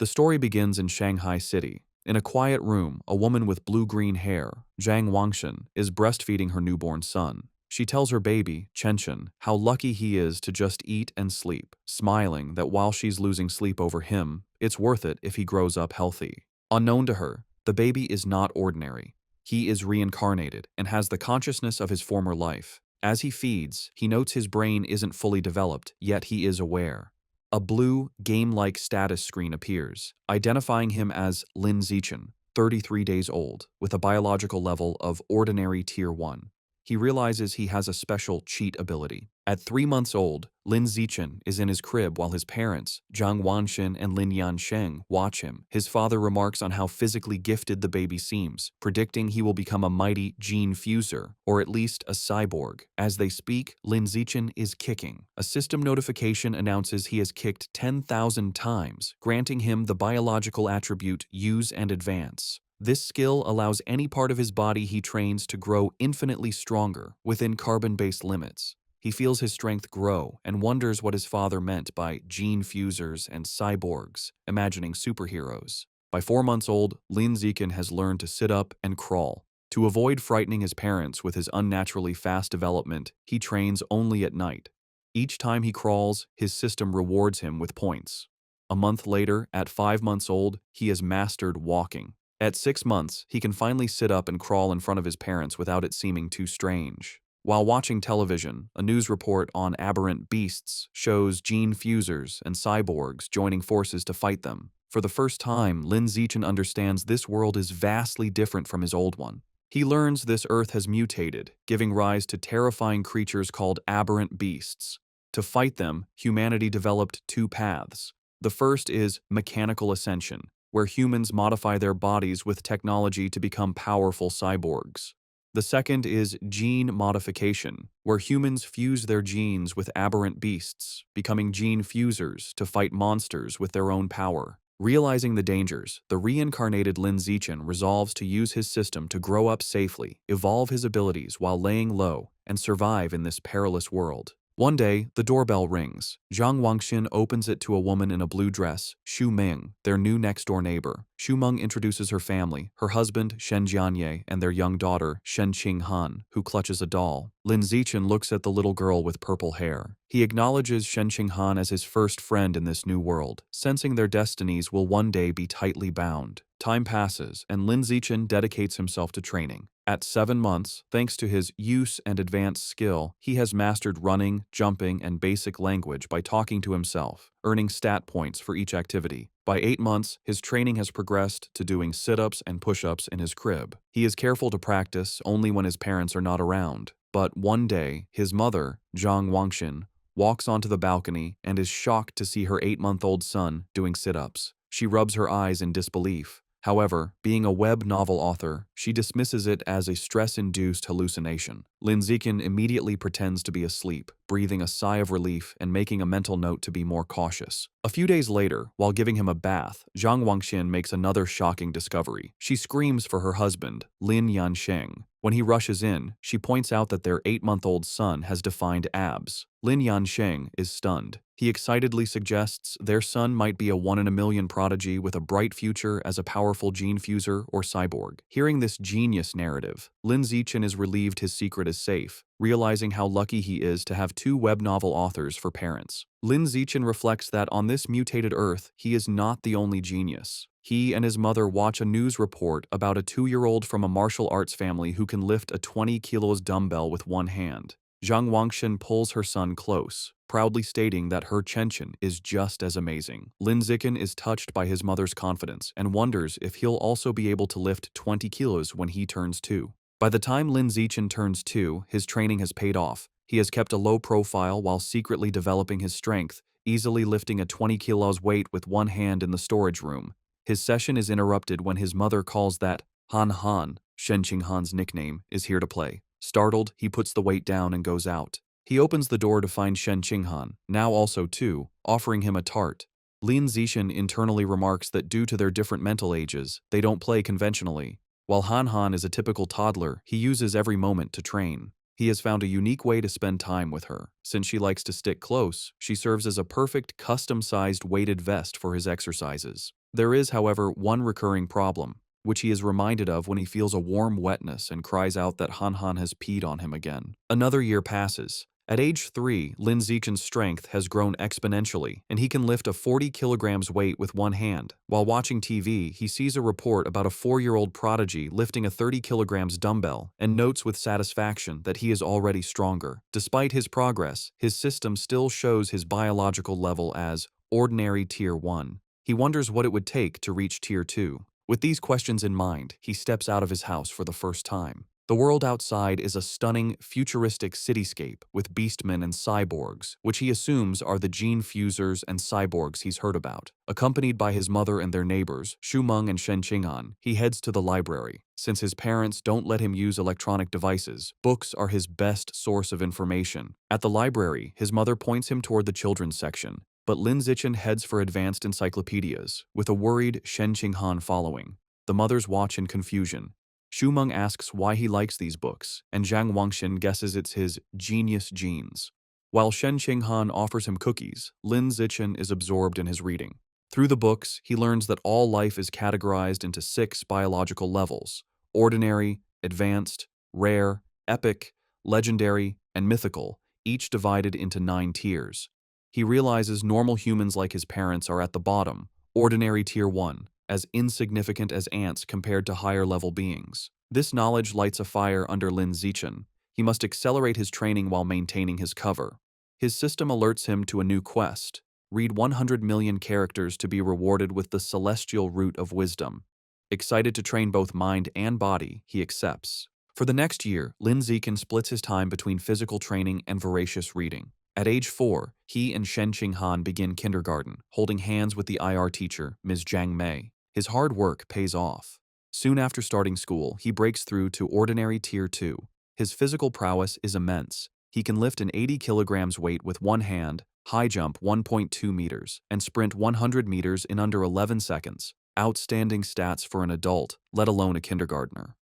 The story begins in Shanghai City. In a quiet room, a woman with blue-green hair, Zhang Wangshan, is breastfeeding her newborn son. She tells her baby, Chenchen, how lucky he is to just eat and sleep, smiling that while she's losing sleep over him, it's worth it if he grows up healthy. Unknown to her, the baby is not ordinary. He is reincarnated and has the consciousness of his former life. As he feeds, he notes his brain isn't fully developed, yet he is aware. A blue, game-like status screen appears, identifying him as Lin Zichen, 33 days old, with a biological level of ordinary Tier 1. He realizes he has a special cheat ability. At 3 months old, Lin Zichen is in his crib while his parents, Zhang Wanxin and Lin Yansheng, watch him. His father remarks on how physically gifted the baby seems, predicting he will become a mighty gene fuser, or at least a cyborg. As they speak, Lin Zichen is kicking. A system notification announces he has kicked 10,000 times, granting him the biological attribute Use and Advance. This skill allows any part of his body he trains to grow infinitely stronger within carbon-based limits. He feels his strength grow and wonders what his father meant by gene fusers and cyborgs, imagining superheroes. By 4 months old, Lin Zichen has learned to sit up and crawl. To avoid frightening his parents with his unnaturally fast development, he trains only at night. Each time he crawls, his system rewards him with points. A month later, at 5 months old, he has mastered walking. At 6 months, he can finally sit up and crawl in front of his parents without it seeming too strange. While watching television, a news report on aberrant beasts shows gene fusers and cyborgs joining forces to fight them. For the first time, Lin Zichen understands this world is vastly different from his old one. He learns this Earth has mutated, giving rise to terrifying creatures called aberrant beasts. To fight them, humanity developed 2 paths. The first is mechanical ascension, where humans modify their bodies with technology to become powerful cyborgs. The second is gene modification, where humans fuse their genes with aberrant beasts, becoming gene fusers to fight monsters with their own power. Realizing the dangers, the reincarnated Lin Zichen resolves to use his system to grow up safely, evolve his abilities while laying low, and survive in this perilous world. One day, the doorbell rings. Zhang Wangxin opens it to a woman in a blue dress, Xu Ming, their new next-door neighbor. Xu Meng introduces her family, her husband, Shen Jianye, and their young daughter, Shen Qinghan, who clutches a doll. Lin Zichen looks at the little girl with purple hair. He acknowledges Shen Qinghan as his first friend in this new world, sensing their destinies will one day be tightly bound. Time passes, and Lin Zichen dedicates himself to training. At 7 months, thanks to his use and advanced skill, he has mastered running, jumping, and basic language by talking to himself, earning stat points for each activity. By 8 months, his training has progressed to doing sit-ups and push-ups in his crib. He is careful to practice only when his parents are not around. But one day, his mother, Zhang Wangxin, walks onto the balcony and is shocked to see her 8-month-old son doing sit-ups. She rubs her eyes in disbelief. However, being a web novel author, she dismisses it as a stress-induced hallucination. Lin Zichen immediately pretends to be asleep, breathing a sigh of relief and making a mental note to be more cautious. A few days later, while giving him a bath, Zhang Wangxian makes another shocking discovery. She screams for her husband, Lin Yansheng. When he rushes in, she points out that their 8-month-old son has defined abs. Lin Yansheng is stunned. He excitedly suggests their son might be a 1-in-a-million prodigy with a bright future as a powerful gene fuser or cyborg. Hearing this genius narrative, Lin Zichen is relieved his secret is safe, realizing how lucky he is to have 2 web novel authors for parents. Lin Zichen reflects that on this mutated Earth, he is not the only genius. He and his mother watch a news report about a 2-year-old from a martial arts family who can lift a 20 kilos dumbbell with one hand. Zhang Wangxin pulls her son close, proudly stating that her Chenchen is just as amazing. Lin Zichen is touched by his mother's confidence and wonders if he'll also be able to lift 20 kilos when he turns 2. By the time Lin Zichen turns 2, his training has paid off. He has kept a low profile while secretly developing his strength, easily lifting a 20 kilos weight with one hand in the storage room. His session is interrupted when his mother calls that Han Han, Shen Qinghan's nickname, is here to play. Startled, he puts the weight down and goes out. He opens the door to find Shen Qinghan, now also 2, offering him a tart. Lin Zichen internally remarks that due to their different mental ages, they don't play conventionally. While Han Han is a typical toddler, he uses every moment to train. He has found a unique way to spend time with her. Since she likes to stick close, she serves as a perfect custom-sized weighted vest for his exercises. There is, however, one recurring problem, which he is reminded of when he feels a warm wetness and cries out that Han has peed on him again. Another year passes. At age 3, Lin Zichen's strength has grown exponentially, and he can lift a 40 kilograms weight with one hand. While watching TV, he sees a report about a 4-year-old prodigy lifting a 30 kilograms dumbbell and notes with satisfaction that he is already stronger. Despite his progress, his system still shows his biological level as ordinary Tier 1. He wonders what it would take to reach Tier 2. With these questions in mind, he steps out of his house for the first time. The world outside is a stunning, futuristic cityscape with beastmen and cyborgs, which he assumes are the gene fusers and cyborgs he's heard about. Accompanied by his mother and their neighbors, Shumeng and Shen Qing'an, he heads to the library. Since his parents don't let him use electronic devices, books are his best source of information. At the library, his mother points him toward the children's section, but Lin Zichen heads for advanced encyclopedias, with a worried Shen Qing'an following. The mothers watch in confusion. Shumeng asks why he likes these books, and Zhang Wangxin guesses it's his genius genes. While Shen Qing'an offers him cookies, Lin Zichen is absorbed in his reading. Through the books, he learns that all life is categorized into 6 biological levels: ordinary, advanced, rare, epic, legendary, and mythical, each divided into 9 tiers. He realizes normal humans like his parents are at the bottom, ordinary Tier 1, as insignificant as ants compared to higher-level beings. This knowledge lights a fire under Lin Zichen. He must accelerate his training while maintaining his cover. His system alerts him to a new quest: read 100 million characters to be rewarded with the celestial root of wisdom. Excited to train both mind and body, he accepts. For the next year, Lin Zichen splits his time between physical training and voracious reading. At age 4, he and Shen Qing'an begin kindergarten, holding hands with the IR teacher, Ms. Zhang Mei. His hard work pays off. Soon after starting school, he breaks through to ordinary Tier 2. His physical prowess is immense. He can lift an 80 kilograms weight with one hand, high jump 1.2 meters, and sprint 100 meters in under 11 seconds. Outstanding stats for an adult, let alone a kindergartner.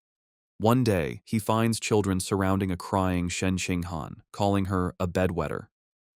One day, he finds children surrounding a crying Shen Qing'an, calling her a bedwetter.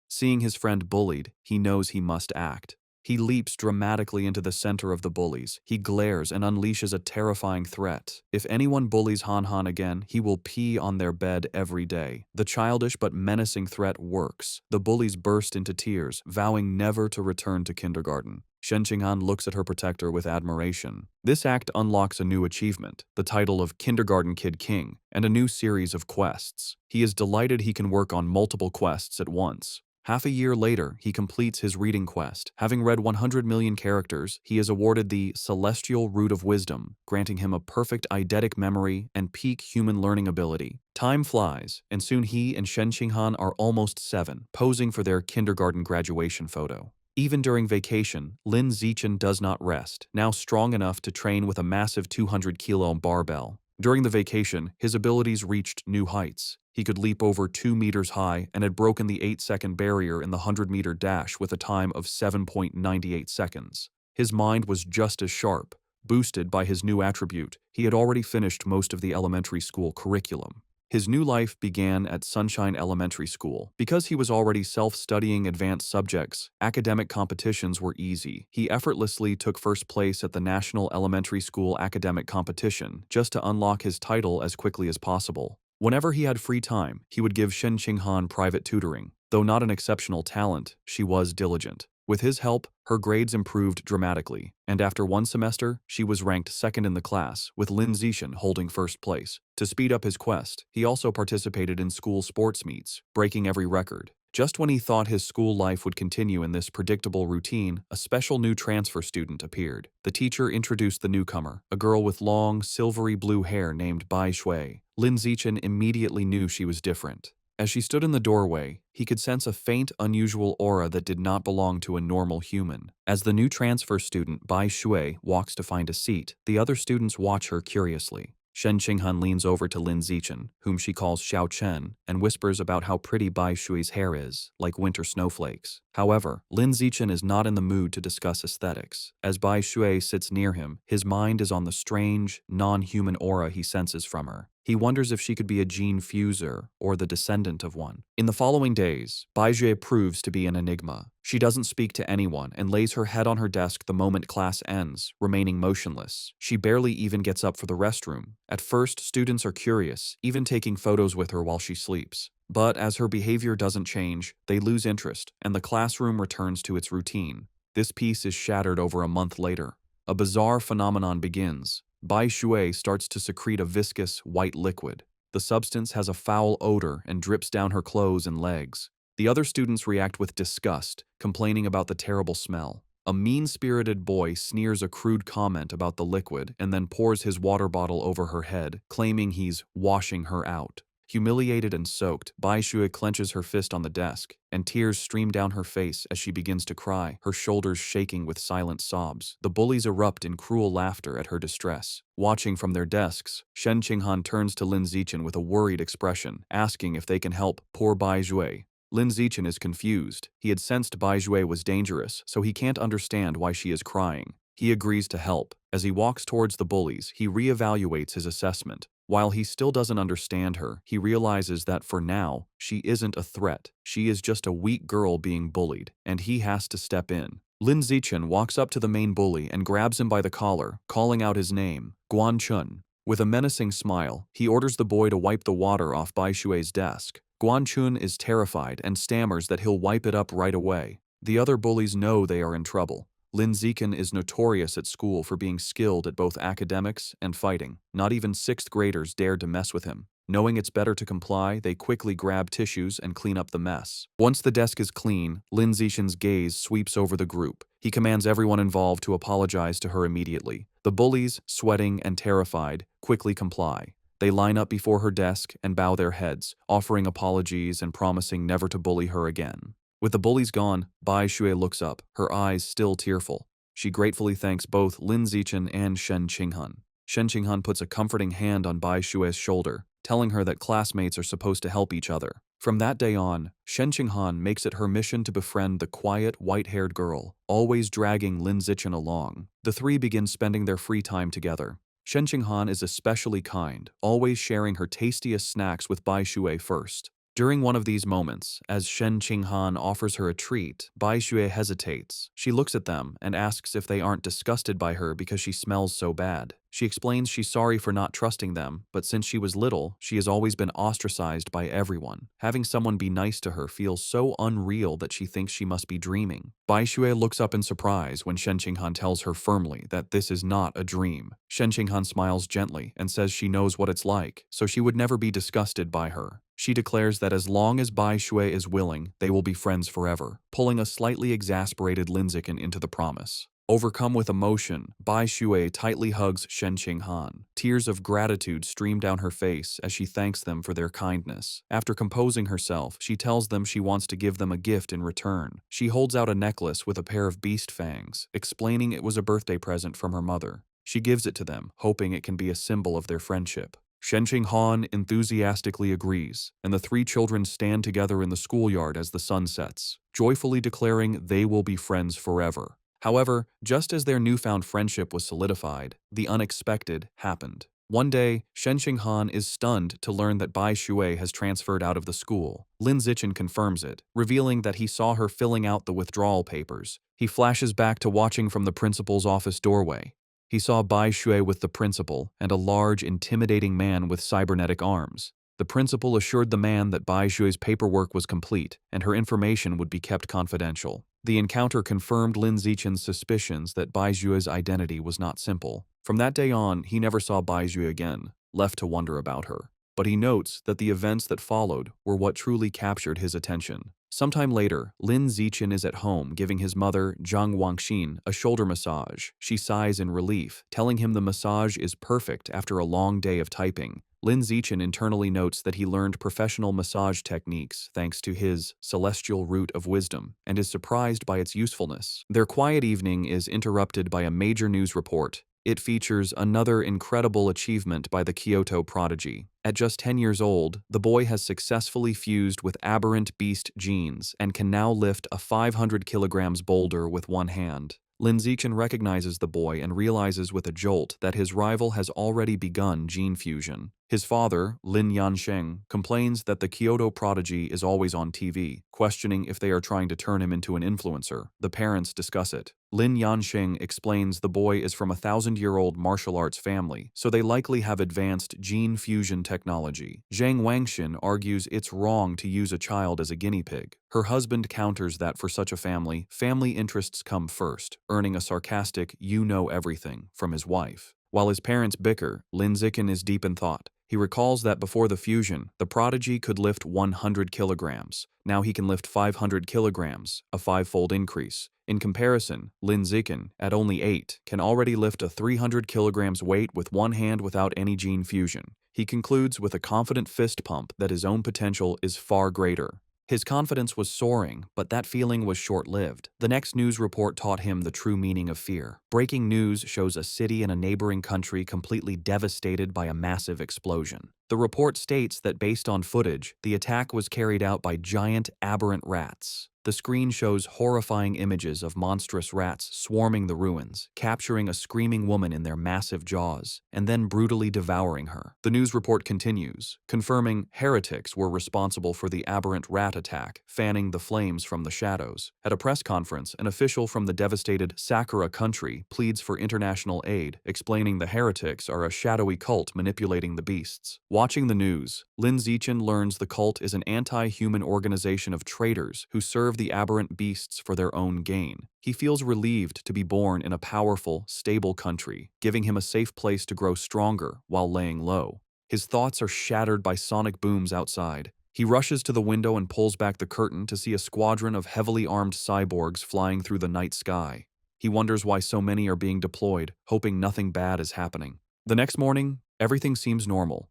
Seeing his friend bullied, he knows he must act. He leaps dramatically into the center of the bullies. He glares and unleashes a terrifying threat. If anyone bullies Han again, he will pee on their bed every day. The childish but menacing threat works. The bullies burst into tears, vowing never to return to kindergarten. Shen Qing'an looks at her protector with admiration. This act unlocks a new achievement, the title of Kindergarten Kid King, and a new series of quests. He is delighted he can work on multiple quests at once. Half a year later, he completes his reading quest. Having read 100 million characters, he is awarded the Celestial Root of Wisdom, granting him a perfect eidetic memory and peak human learning ability. Time flies, and soon he and Shen Qing'an are almost 7, posing for their kindergarten graduation photo. Even during vacation, Lin Zichen does not rest, now strong enough to train with a massive 200-kilo barbell. During the vacation, his abilities reached new heights. He could leap over 2 meters high and had broken the 8-second barrier in the 100-meter dash with a time of 7.98 seconds. His mind was just as sharp. Boosted by his new attribute, he had already finished most of the elementary school curriculum. His new life began at Sunshine Elementary School. Because he was already self-studying advanced subjects, academic competitions were easy. He effortlessly took first place at the National Elementary School Academic Competition just to unlock his title as quickly as possible. Whenever he had free time, he would give Shen Qing'an private tutoring. Though not an exceptional talent, she was diligent. With his help, her grades improved dramatically, and after one semester, she was ranked second in the class, with Lin Zichen holding first place. To speed up his quest, he also participated in school sports meets, breaking every record. Just when he thought his school life would continue in this predictable routine, a special new transfer student appeared. The teacher introduced the newcomer, a girl with long, silvery blue hair named Bai Shui. Lin Zichen immediately knew she was different. As she stood in the doorway, he could sense a faint, unusual aura that did not belong to a normal human. As the new transfer student, Bai Shui, walks to find a seat, the other students watch her curiously. Shen Qing'an leans over to Lin Zichen, whom she calls Xiao Chen, and whispers about how pretty Bai Shui's hair is, like winter snowflakes. However, Lin Zichen is not in the mood to discuss aesthetics. As Bai Shui sits near him, his mind is on the strange, non-human aura he senses from her. He wonders if she could be a gene fuser or the descendant of one. In the following days, Baizue proves to be an enigma. She doesn't speak to anyone and lays her head on her desk the moment class ends, remaining motionless. She barely even gets up for the restroom. At first, students are curious, even taking photos with her while she sleeps. But as her behavior doesn't change, they lose interest, and the classroom returns to its routine. This peace is shattered over a month later. A bizarre phenomenon begins. Bai Shui starts to secrete a viscous, white liquid. The substance has a foul odor and drips down her clothes and legs. The other students react with disgust, complaining about the terrible smell. A mean-spirited boy sneers a crude comment about the liquid and then pours his water bottle over her head, claiming he's washing her out. Humiliated and soaked, Bai Shui clenches her fist on the desk, and tears stream down her face as she begins to cry, her shoulders shaking with silent sobs. The bullies erupt in cruel laughter at her distress. Watching from their desks, Shen Qinghan turns to Lin Zichen with a worried expression, asking if they can help poor Bai Shui. Lin Zichen is confused. He had sensed Bai Shui was dangerous, so he can't understand why she is crying. He agrees to help. As he walks towards the bullies, he reevaluates his assessment. While he still doesn't understand her, he realizes that for now, she isn't a threat. She is just a weak girl being bullied, and he has to step in. Lin Zichen walks up to the main bully and grabs him by the collar, calling out his name, Guan Chun. With a menacing smile, he orders the boy to wipe the water off Bai Shui's desk. Guan Chun is terrified and stammers that he'll wipe it up right away. The other bullies know they are in trouble. Lin Zichen is notorious at school for being skilled at both academics and fighting. Not even 6th graders dared to mess with him. Knowing it's better to comply, they quickly grab tissues and clean up the mess. Once the desk is clean, Lin Zichen's gaze sweeps over the group. He commands everyone involved to apologize to her immediately. The bullies, sweating and terrified, quickly comply. They line up before her desk and bow their heads, offering apologies and promising never to bully her again. With the bullies gone, Bai Shui looks up, her eyes still tearful. She gratefully thanks both Lin Zichen and Shen Qinghan. Shen Qinghan puts a comforting hand on Bai Shui's shoulder, telling her that classmates are supposed to help each other. From that day on, Shen Qinghan makes it her mission to befriend the quiet, white-haired girl, always dragging Lin Zichen along. The three begin spending their free time together. Shen Qinghan is especially kind, always sharing her tastiest snacks with Bai Shui first. During one of these moments, as Shen Qinghan offers her a treat, Bai Shui hesitates. She looks at them and asks if they aren't disgusted by her because she smells so bad. She explains she's sorry for not trusting them, but since she was little, she has always been ostracized by everyone. Having someone be nice to her feels so unreal that she thinks she must be dreaming. Bai Shui looks up in surprise when Shen Qinghan tells her firmly that this is not a dream. Shen Qinghan smiles gently and says she knows what it's like, so she would never be disgusted by her. She declares that as long as Bai Shui is willing, they will be friends forever, pulling a slightly exasperated Lin Zichen into the promise. Overcome with emotion, Bai Shui tightly hugs Shen Qinghan. Tears of gratitude stream down her face as she thanks them for their kindness. After composing herself, she tells them she wants to give them a gift in return. She holds out a necklace with a pair of beast fangs, explaining it was a birthday present from her mother. She gives it to them, hoping it can be a symbol of their friendship. Shen Qinghan enthusiastically agrees, and the three children stand together in the schoolyard as the sun sets, joyfully declaring they will be friends forever. However, just as their newfound friendship was solidified, the unexpected happened. One day, Shen Qinghan is stunned to learn that Bai Shui has transferred out of the school. Lin Zichen confirms it, revealing that he saw her filling out the withdrawal papers. He flashes back to watching from the principal's office doorway. He saw Bai Shui with the principal and a large, intimidating man with cybernetic arms. The principal assured the man that Bai Shui's paperwork was complete and her information would be kept confidential. The encounter confirmed Lin Zichen's suspicions that Bai Shui's identity was not simple. From that day on, he never saw Bai Shui again, left to wonder about her. But he notes that the events that followed were what truly captured his attention. Sometime later, Lin Zichen is at home giving his mother, Zhang Wangxin, a shoulder massage. She sighs in relief, telling him the massage is perfect after a long day of typing. Lin Zichen internally notes that he learned professional massage techniques thanks to his celestial root of wisdom and is surprised by its usefulness. Their quiet evening is interrupted by a major news report. It features another incredible achievement by the Kyoto prodigy. At just 10 years old, the boy has successfully fused with aberrant beast genes and can now lift a 500 kilograms boulder with one hand. Lin Zichen recognizes the boy and realizes with a jolt that his rival has already begun gene fusion. His father, Lin Yansheng, complains that the Kyoto prodigy is always on TV, questioning if they are trying to turn him into an influencer. The parents discuss it. Lin Yansheng explains the boy is from a 1,000-year-old martial arts family, so they likely have advanced gene fusion technology. Zhang Wangxin argues it's wrong to use a child as a guinea pig. Her husband counters that for such a family, family interests come first, earning a sarcastic "you know everything" from his wife. While his parents bicker, Lin Zichen is deep in thought. He recalls that before the fusion, the prodigy could lift 100 kilograms. Now he can lift 500 kilograms, a five-fold increase. In comparison, Lin Zichen, at only 8, can already lift a 300 kilograms weight with one hand without any gene fusion. He concludes with a confident fist pump that his own potential is far greater. His confidence was soaring, but that feeling was short-lived. The next news report taught him the true meaning of fear. Breaking news shows a city in a neighboring country completely devastated by a massive explosion. The report states that based on footage, the attack was carried out by giant aberrant rats. The screen shows horrifying images of monstrous rats swarming the ruins, capturing a screaming woman in their massive jaws, and then brutally devouring her. The news report continues, confirming heretics were responsible for the aberrant rat attack, fanning the flames from the shadows. At a press conference, an official from the devastated Sakura country pleads for international aid, explaining the heretics are a shadowy cult manipulating the beasts. Watching the news, Lin Zichen learns the cult is an anti-human organization of traitors who serve the aberrant beasts for their own gain. He feels relieved to be born in a powerful, stable country, giving him a safe place to grow stronger while laying low. His thoughts are shattered by sonic booms outside. He rushes to the window and pulls back the curtain to see a squadron of heavily armed cyborgs flying through the night sky. He wonders why so many are being deployed, hoping nothing bad is happening. The next morning, everything seems normal.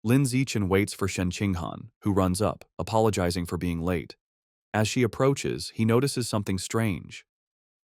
Lin Zichen waits for Shen Qinghan, who runs up, apologizing for being late. As she approaches, he notices something strange.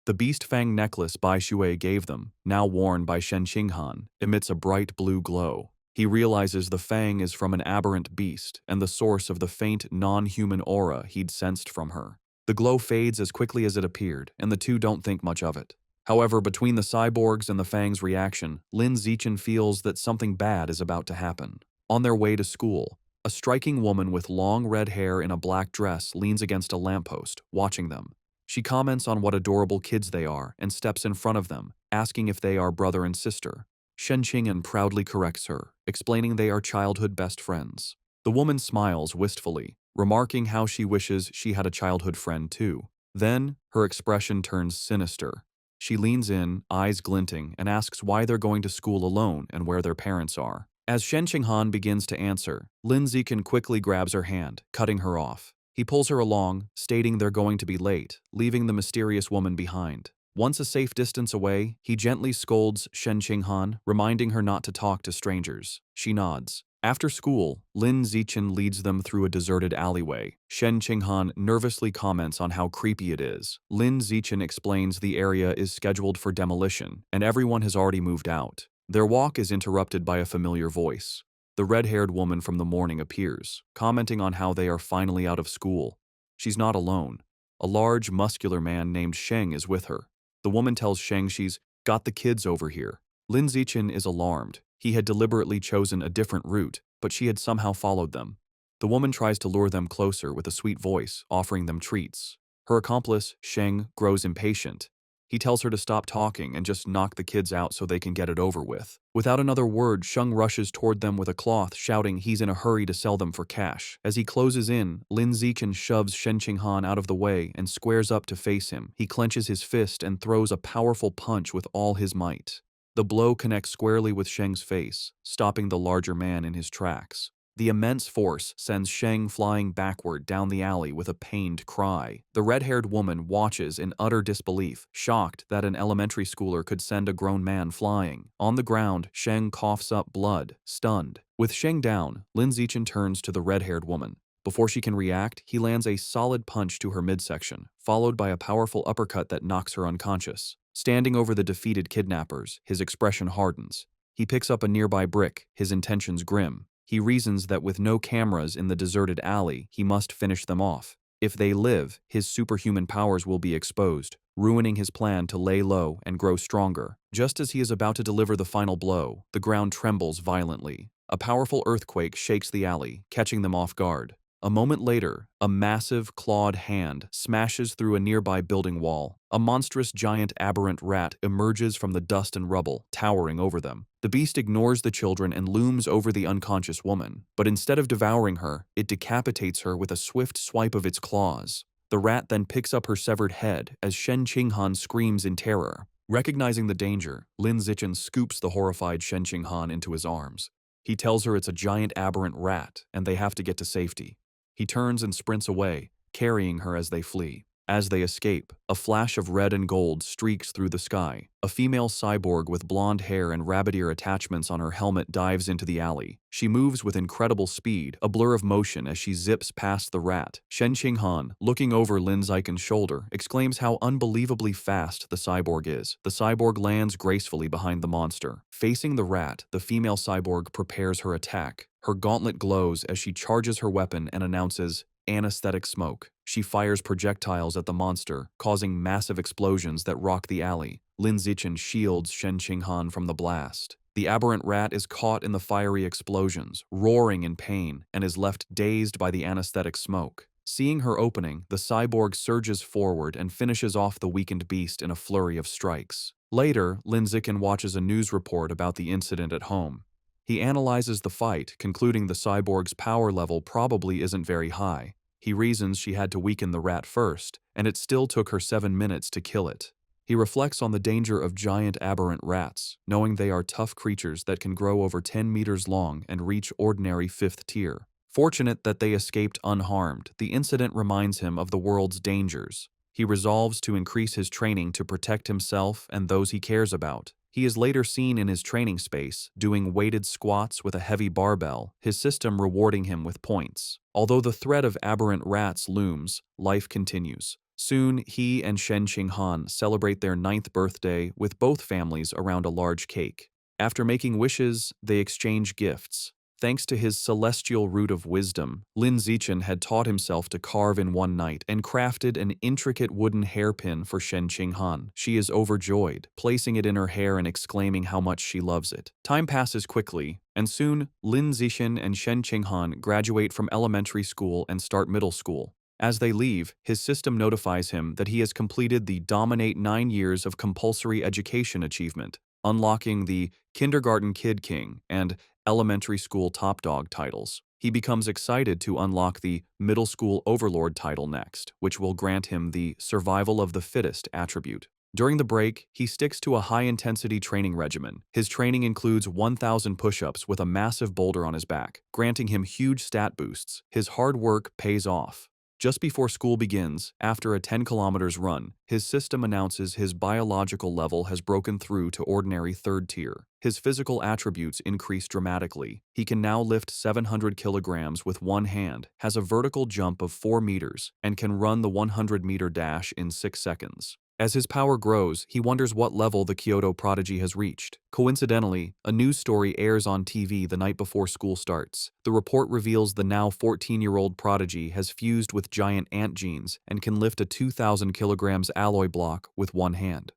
The beast fang necklace Bai Shui gave them, now worn by Shen Qinghan, emits a bright blue glow. He realizes the fang is from an aberrant beast and the source of the faint, non-human aura he'd sensed from her. The glow fades as quickly as it appeared, and the two don't think much of it. However, between the cyborgs and the fang's reaction, Lin Zichen feels that something bad is about to happen. On their way to school, a striking woman with long red hair in a black dress leans against a lamppost, watching them. She comments on what adorable kids they are and steps in front of them, asking if they are brother and sister. Shen Qinghan proudly corrects her, explaining they are childhood best friends. The woman smiles wistfully, remarking how she wishes she had a childhood friend too. Then, her expression turns sinister. She leans in, eyes glinting, and asks why they're going to school alone and where their parents are. As Shen Qinghan begins to answer, Lin Zichen quickly grabs her hand, cutting her off. He pulls her along, stating they're going to be late, leaving the mysterious woman behind. Once a safe distance away, he gently scolds Shen Qinghan, reminding her not to talk to strangers. She nods. After school, Lin Zichen leads them through a deserted alleyway. Shen Qinghan nervously comments on how creepy it is. Lin Zichen explains the area is scheduled for demolition, and everyone has already moved out. Their walk is interrupted by a familiar voice. The red-haired woman from the morning appears, commenting on how they are finally out of school. She's not alone. A large, muscular man named Sheng is with her. The woman tells Sheng she's got the kids over here. Lin Zichen is alarmed. He had deliberately chosen a different route, but she had somehow followed them. The woman tries to lure them closer with a sweet voice, offering them treats. Her accomplice, Sheng, grows impatient. He tells her to stop talking and just knock the kids out so they can get it over with. Without another word, Sheng rushes toward them with a cloth, shouting he's in a hurry to sell them for cash. As he closes in, Lin Zichen shoves Shen Qinghan out of the way and squares up to face him. He clenches his fist and throws a powerful punch with all his might. The blow connects squarely with Sheng's face, stopping the larger man in his tracks. The immense force sends Sheng flying backward down the alley with a pained cry. The red-haired woman watches in utter disbelief, shocked that an elementary schooler could send a grown man flying. On the ground, Sheng coughs up blood, stunned. With Sheng down, Lin Zichen turns to the red-haired woman. Before she can react, he lands a solid punch to her midsection, followed by a powerful uppercut that knocks her unconscious. Standing over the defeated kidnappers, his expression hardens. He picks up a nearby brick, his intentions grim. He reasons that with no cameras in the deserted alley, he must finish them off. If they live, his superhuman powers will be exposed, ruining his plan to lay low and grow stronger. Just as he is about to deliver the final blow, the ground trembles violently. A powerful earthquake shakes the alley, catching them off guard. A moment later, a massive, clawed hand smashes through a nearby building wall. A monstrous giant aberrant rat emerges from the dust and rubble, towering over them. The beast ignores the children and looms over the unconscious woman. But instead of devouring her, it decapitates her with a swift swipe of its claws. The rat then picks up her severed head as Shen Qinghan screams in terror. Recognizing the danger, Lin Zichen scoops the horrified Shen Qinghan into his arms. He tells her it's a giant aberrant rat and they have to get to safety. He turns and sprints away, carrying her as they flee. As they escape, a flash of red and gold streaks through the sky. A female cyborg with blonde hair and rabbit ear attachments on her helmet dives into the alley. She moves with incredible speed, a blur of motion as she zips past the rat. Shen Qinghan, looking over Lin Zichen's shoulder, exclaims how unbelievably fast the cyborg is. The cyborg lands gracefully behind the monster. Facing the rat, the female cyborg prepares her attack. Her gauntlet glows as she charges her weapon and announces, "Anesthetic smoke." She fires projectiles at the monster, causing massive explosions that rock the alley. Lin Zichen shields Shen Qinghan from the blast. The aberrant rat is caught in the fiery explosions, roaring in pain, and is left dazed by the anesthetic smoke. Seeing her opening, the cyborg surges forward and finishes off the weakened beast in a flurry of strikes. Later, Lin Zichen watches a news report about the incident at home. He analyzes the fight, concluding the cyborg's power level probably isn't very high. He reasons she had to weaken the rat first, and it still took her 7 minutes to kill it. He reflects on the danger of giant aberrant rats, knowing they are tough creatures that can grow over 10 meters long and reach ordinary 5th tier. Fortunate that they escaped unharmed, the incident reminds him of the world's dangers. He resolves to increase his training to protect himself and those he cares about. He is later seen in his training space, doing weighted squats with a heavy barbell, his system rewarding him with points. Although the threat of aberrant rats looms, life continues. Soon, he and Shen Qinghan celebrate their 9th birthday with both families around a large cake. After making wishes, they exchange gifts. Thanks to his celestial root of wisdom, Lin Zichen had taught himself to carve in one night and crafted an intricate wooden hairpin for Shen Qinghan. She is overjoyed, placing it in her hair and exclaiming how much she loves it. Time passes quickly, and soon Lin Zichen and Shen Qinghan graduate from elementary school and start middle school. As they leave, his system notifies him that he has completed the Dominate 9 years of compulsory education achievement, unlocking the Kindergarten Kid King and Elementary School Top Dog titles. He becomes excited to unlock the Middle School Overlord title next, which will grant him the Survival of the Fittest attribute. During the break, he sticks to a high-intensity training regimen. His training includes 1,000 push-ups with a massive boulder on his back, granting him huge stat boosts. His hard work pays off. Just before school begins, after a 10 kilometers run, his system announces his biological level has broken through to ordinary 3rd tier. His physical attributes increase dramatically. He can now lift 700 kilograms with one hand, has a vertical jump of 4 meters, and can run the 100-meter dash in 6 seconds. As his power grows, he wonders what level the Kyoto prodigy has reached. Coincidentally, a news story airs on TV the night before school starts. The report reveals the now 14-year-old prodigy has fused with giant ant genes and can lift a 2,000 kilograms alloy block with one hand.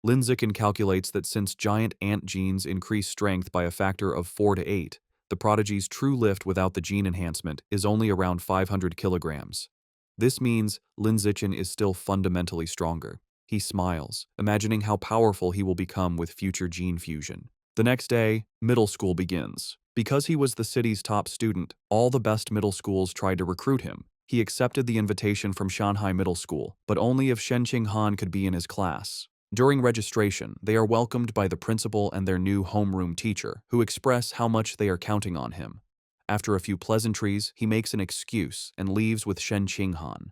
Lin Zichen calculates that since giant ant genes increase strength by a factor of 4 to 8, the prodigy's true lift without the gene enhancement is only around 500 kilograms. This means Lin Zichen is still fundamentally stronger. He smiles, imagining how powerful he will become with future gene fusion. The next day, middle school begins. Because he was the city's top student, all the best middle schools tried to recruit him. He accepted the invitation from Shanghai Middle School, but only if Shen Qinghan could be in his class. During registration, they are welcomed by the principal and their new homeroom teacher, who express how much they are counting on him. After a few pleasantries, he makes an excuse and leaves with Shen Qinghan.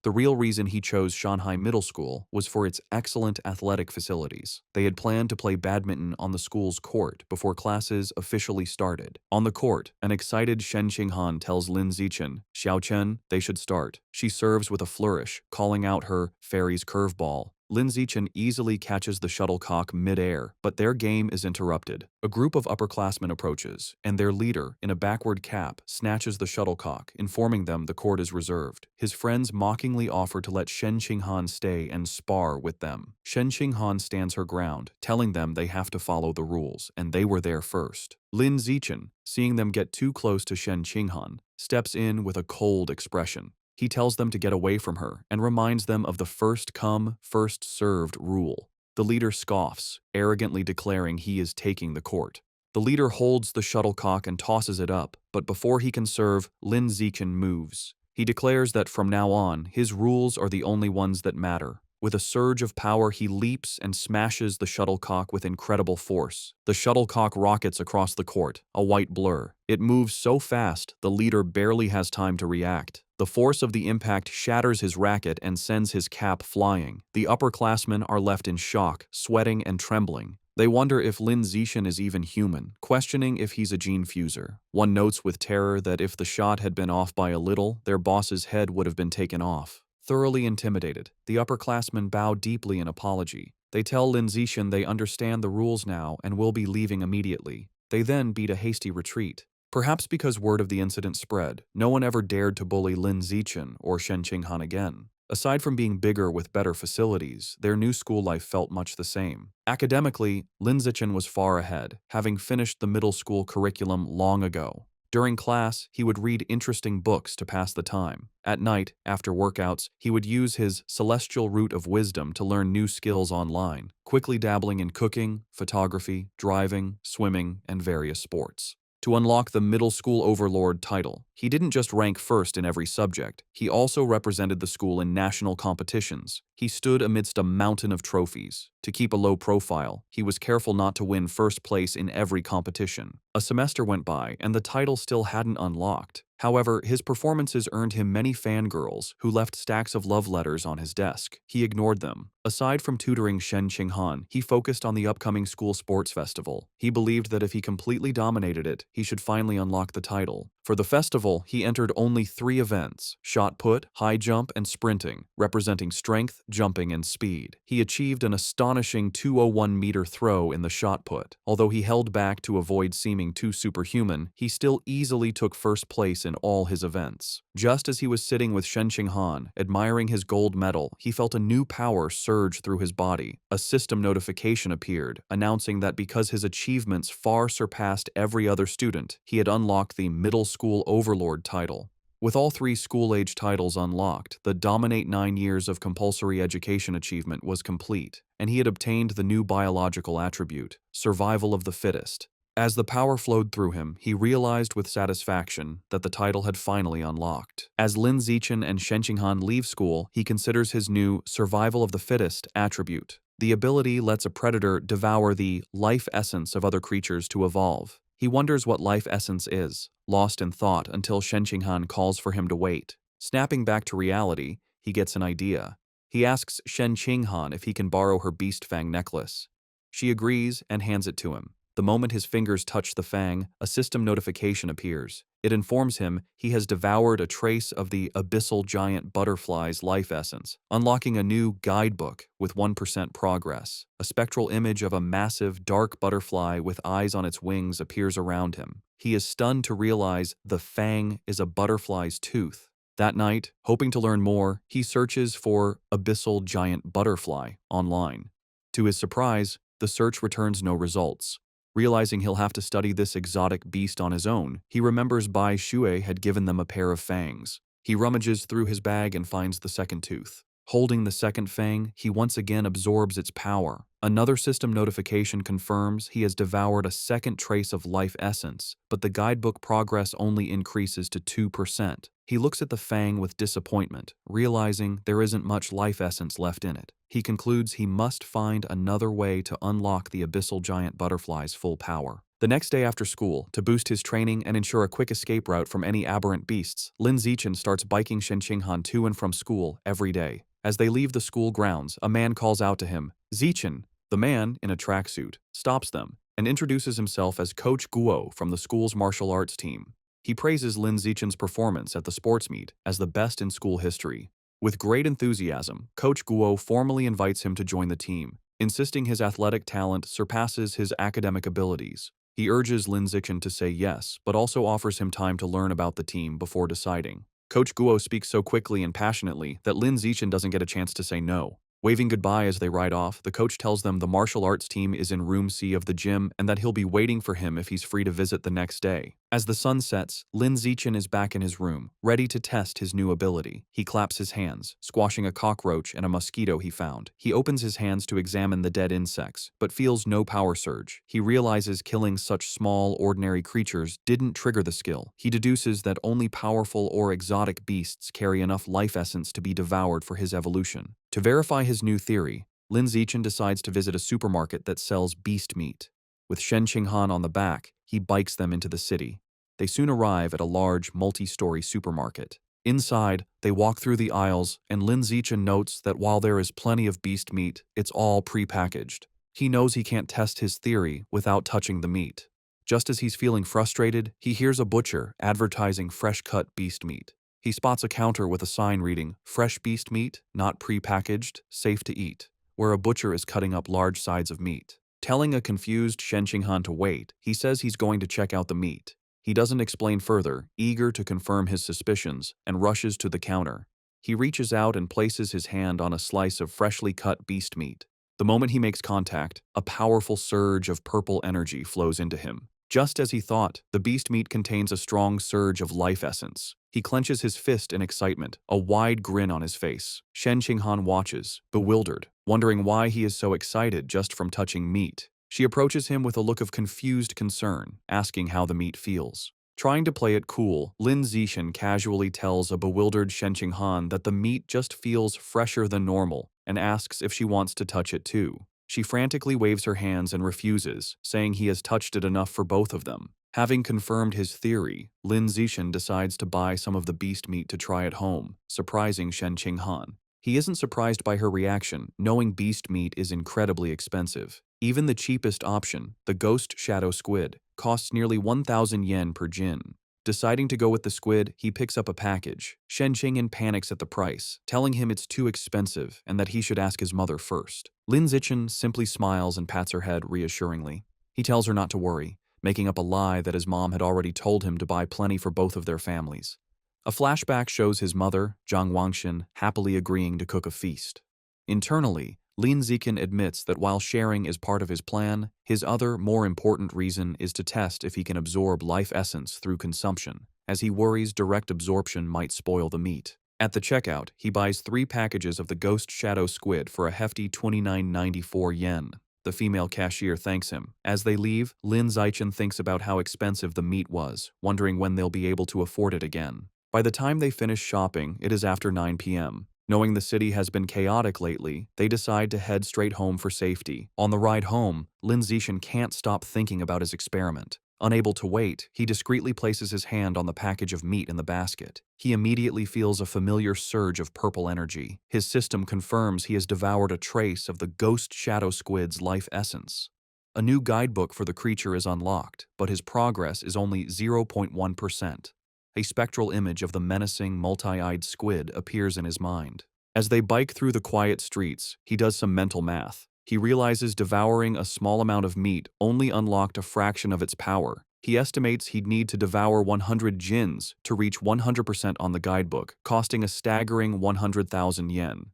The real reason he chose Shanghai Middle School was for its excellent athletic facilities. They had planned to play badminton on the school's court before classes officially started. On the court, an excited Shen Qinghan tells Lin Zichen, "Xiao Chen, they should start." She serves with a flourish, calling out her fairy's curveball. Lin Zichen easily catches the shuttlecock mid-air, but their game is interrupted. A group of upperclassmen approaches, and their leader, in a backward cap, snatches the shuttlecock, informing them the court is reserved. His friends mockingly offer to let Shen Qinghan stay and spar with them. Shen Qinghan stands her ground, telling them they have to follow the rules, and they were there first. Lin Zichen, seeing them get too close to Shen Qinghan, steps in with a cold expression. He tells them to get away from her and reminds them of the first come, first served rule. The leader scoffs, arrogantly declaring he is taking the court. The leader holds the shuttlecock and tosses it up, but before he can serve, Lin Zichen moves. He declares that from now on, his rules are the only ones that matter. With a surge of power, he leaps and smashes the shuttlecock with incredible force. The shuttlecock rockets across the court, a white blur. It moves so fast, the leader barely has time to react. The force of the impact shatters his racket and sends his cap flying. The upperclassmen are left in shock, sweating and trembling. They wonder if Lin Zichen is even human, questioning if he's a gene fuser. One notes with terror that if the shot had been off by a little, their boss's head would have been taken off. Thoroughly intimidated, the upperclassmen bow deeply in apology. They tell Lin Zichen they understand the rules now and will be leaving immediately. They then beat a hasty retreat. Perhaps because word of the incident spread, no one ever dared to bully Lin Zichen or Shen Qinghan again. Aside from being bigger with better facilities, their new school life felt much the same. Academically, Lin Zichen was far ahead, having finished the middle school curriculum long ago. During class, he would read interesting books to pass the time. At night, after workouts, he would use his celestial root of wisdom to learn new skills online, quickly dabbling in cooking, photography, driving, swimming, and various sports. To unlock the middle school overlord title, he didn't just rank first in every subject, he also represented the school in national competitions. He stood amidst a mountain of trophies. To keep a low profile, he was careful not to win first place in every competition. A semester went by, and the title still hadn't unlocked. However, his performances earned him many fangirls who left stacks of love letters on his desk. He ignored them. Aside from tutoring Shen Qinghan, he focused on the upcoming school sports festival. He believed that if he completely dominated it, he should finally unlock the title. For the festival, he entered only 3 events: shot put, high jump, and sprinting, representing strength, jumping, and speed. He achieved an astonishing 201-meter throw in the shot put. Although he held back to avoid seeming too superhuman, he still easily took first place in all his events. Just as he was sitting with Shen Qinghan, admiring his gold medal, he felt a new power surge through his body. A system notification appeared, announcing that because his achievements far surpassed every other student, he had unlocked the middle school overlord title. With all 3 school-age titles unlocked, the Dominate 9 years of compulsory education achievement was complete, and he had obtained the new biological attribute, survival of the fittest. As the power flowed through him, he realized with satisfaction that the title had finally unlocked. As Lin Zichen and Shen Qinghan leave school, he considers his new survival of the fittest attribute. The ability lets a predator devour the life essence of other creatures to evolve. He wonders what life essence is, lost in thought until Shen Qinghan calls for him to wait. Snapping back to reality, he gets an idea. He asks Shen Qinghan if he can borrow her beast fang necklace. She agrees and hands it to him. The moment his fingers touch the fang, a system notification appears. It informs him he has devoured a trace of the abyssal giant butterfly's life essence, unlocking a new guidebook with 1% progress. A spectral image of a massive, dark butterfly with eyes on its wings appears around him. He is stunned to realize the fang is a butterfly's tooth. That night, hoping to learn more, he searches for abyssal giant butterfly online. To his surprise, the search returns no results. Realizing he'll have to study this exotic beast on his own, he remembers Bai Shui had given them a pair of fangs. He rummages through his bag and finds the second tooth. Holding the second fang, he once again absorbs its power. Another system notification confirms he has devoured a second trace of life essence, but the guidebook progress only increases to 2%. He looks at the fang with disappointment, realizing there isn't much life essence left in it. He concludes he must find another way to unlock the abyssal giant butterfly's full power. The next day after school, to boost his training and ensure a quick escape route from any aberrant beasts, Lin Zichen starts biking Shen Qinghan to and from school every day. As they leave the school grounds, a man calls out to him, "Zichen." The man, in a tracksuit, stops them and introduces himself as Coach Guo from the school's martial arts team. He praises Lin Zichen's performance at the sports meet as the best in school history. With great enthusiasm, Coach Guo formally invites him to join the team, insisting his athletic talent surpasses his academic abilities. He urges Lin Zichen to say yes, but also offers him time to learn about the team before deciding. Coach Guo speaks so quickly and passionately that Lin Zichen doesn't get a chance to say no. Waving goodbye as they ride off, the coach tells them the martial arts team is in room C of the gym and that he'll be waiting for him if he's free to visit the next day. As the sun sets, Lin Zichen is back in his room, ready to test his new ability. He claps his hands, squashing a cockroach and a mosquito he found. He opens his hands to examine the dead insects, but feels no power surge. He realizes killing such small, ordinary creatures didn't trigger the skill. He deduces that only powerful or exotic beasts carry enough life essence to be devoured for his evolution. To verify his new theory, Lin Zichen decides to visit a supermarket that sells beast meat. With Shen Qinghan on the back, he bikes them into the city. They soon arrive at a large, multi-story supermarket. Inside, they walk through the aisles, and Lin Zichen notes that while there is plenty of beast meat, it's all pre-packaged. He knows he can't test his theory without touching the meat. Just as he's feeling frustrated, he hears a butcher advertising fresh-cut beast meat. He spots a counter with a sign reading, "Fresh beast meat, not pre-packaged, safe to eat," where a butcher is cutting up large sides of meat. Telling a confused Shen Qinghan to wait, he says he's going to check out the meat. He doesn't explain further, eager to confirm his suspicions, and rushes to the counter. He reaches out and places his hand on a slice of freshly cut beast meat. The moment he makes contact, a powerful surge of purple energy flows into him. Just as he thought, the beast meat contains a strong surge of life essence. He clenches his fist in excitement, a wide grin on his face. Shen Qinghan watches, bewildered, wondering why he is so excited just from touching meat. She approaches him with a look of confused concern, asking how the meat feels. Trying to play it cool, Lin Zichen casually tells a bewildered Shen Qinghan that the meat just feels fresher than normal and asks if she wants to touch it too. She frantically waves her hands and refuses, saying he has touched it enough for both of them. Having confirmed his theory, Lin Zichen decides to buy some of the beast meat to try at home, surprising Shen Qinghan. He isn't surprised by her reaction, knowing beast meat is incredibly expensive. Even the cheapest option, the ghost shadow squid, costs nearly 1,000 yen per jin. Deciding to go with the squid, he picks up a package. Shen Qinghan panics at the price, telling him it's too expensive and that he should ask his mother first. Lin Zichen simply smiles and pats her head reassuringly. He tells her not to worry, making up a lie that his mom had already told him to buy plenty for both of their families. A flashback shows his mother, Zhang Wangshan, happily agreeing to cook a feast. Internally, Lin Zichen admits that while sharing is part of his plan, his other, more important reason is to test if he can absorb life essence through consumption, as he worries direct absorption might spoil the meat. At the checkout, he buys 3 packages of the ghost shadow squid for a hefty 29.94 yen. The female cashier thanks him. As they leave, Lin Zichen thinks about how expensive the meat was, wondering when they'll be able to afford it again. By the time they finish shopping, it is after 9 p.m. Knowing the city has been chaotic lately, they decide to head straight home for safety. On the ride home, Lin Zichen can't stop thinking about his experiment. Unable to wait, he discreetly places his hand on the package of meat in the basket. He immediately feels a familiar surge of purple energy. His system confirms he has devoured a trace of the ghost shadow squid's life essence. A new guidebook for the creature is unlocked, but his progress is only 0.1%. A spectral image of the menacing, multi-eyed squid appears in his mind. As they bike through the quiet streets, he does some mental math. He realizes devouring a small amount of meat only unlocked a fraction of its power. He estimates he'd need to devour 100 jins to reach 100% on the guidebook, costing a staggering 100,000 yen.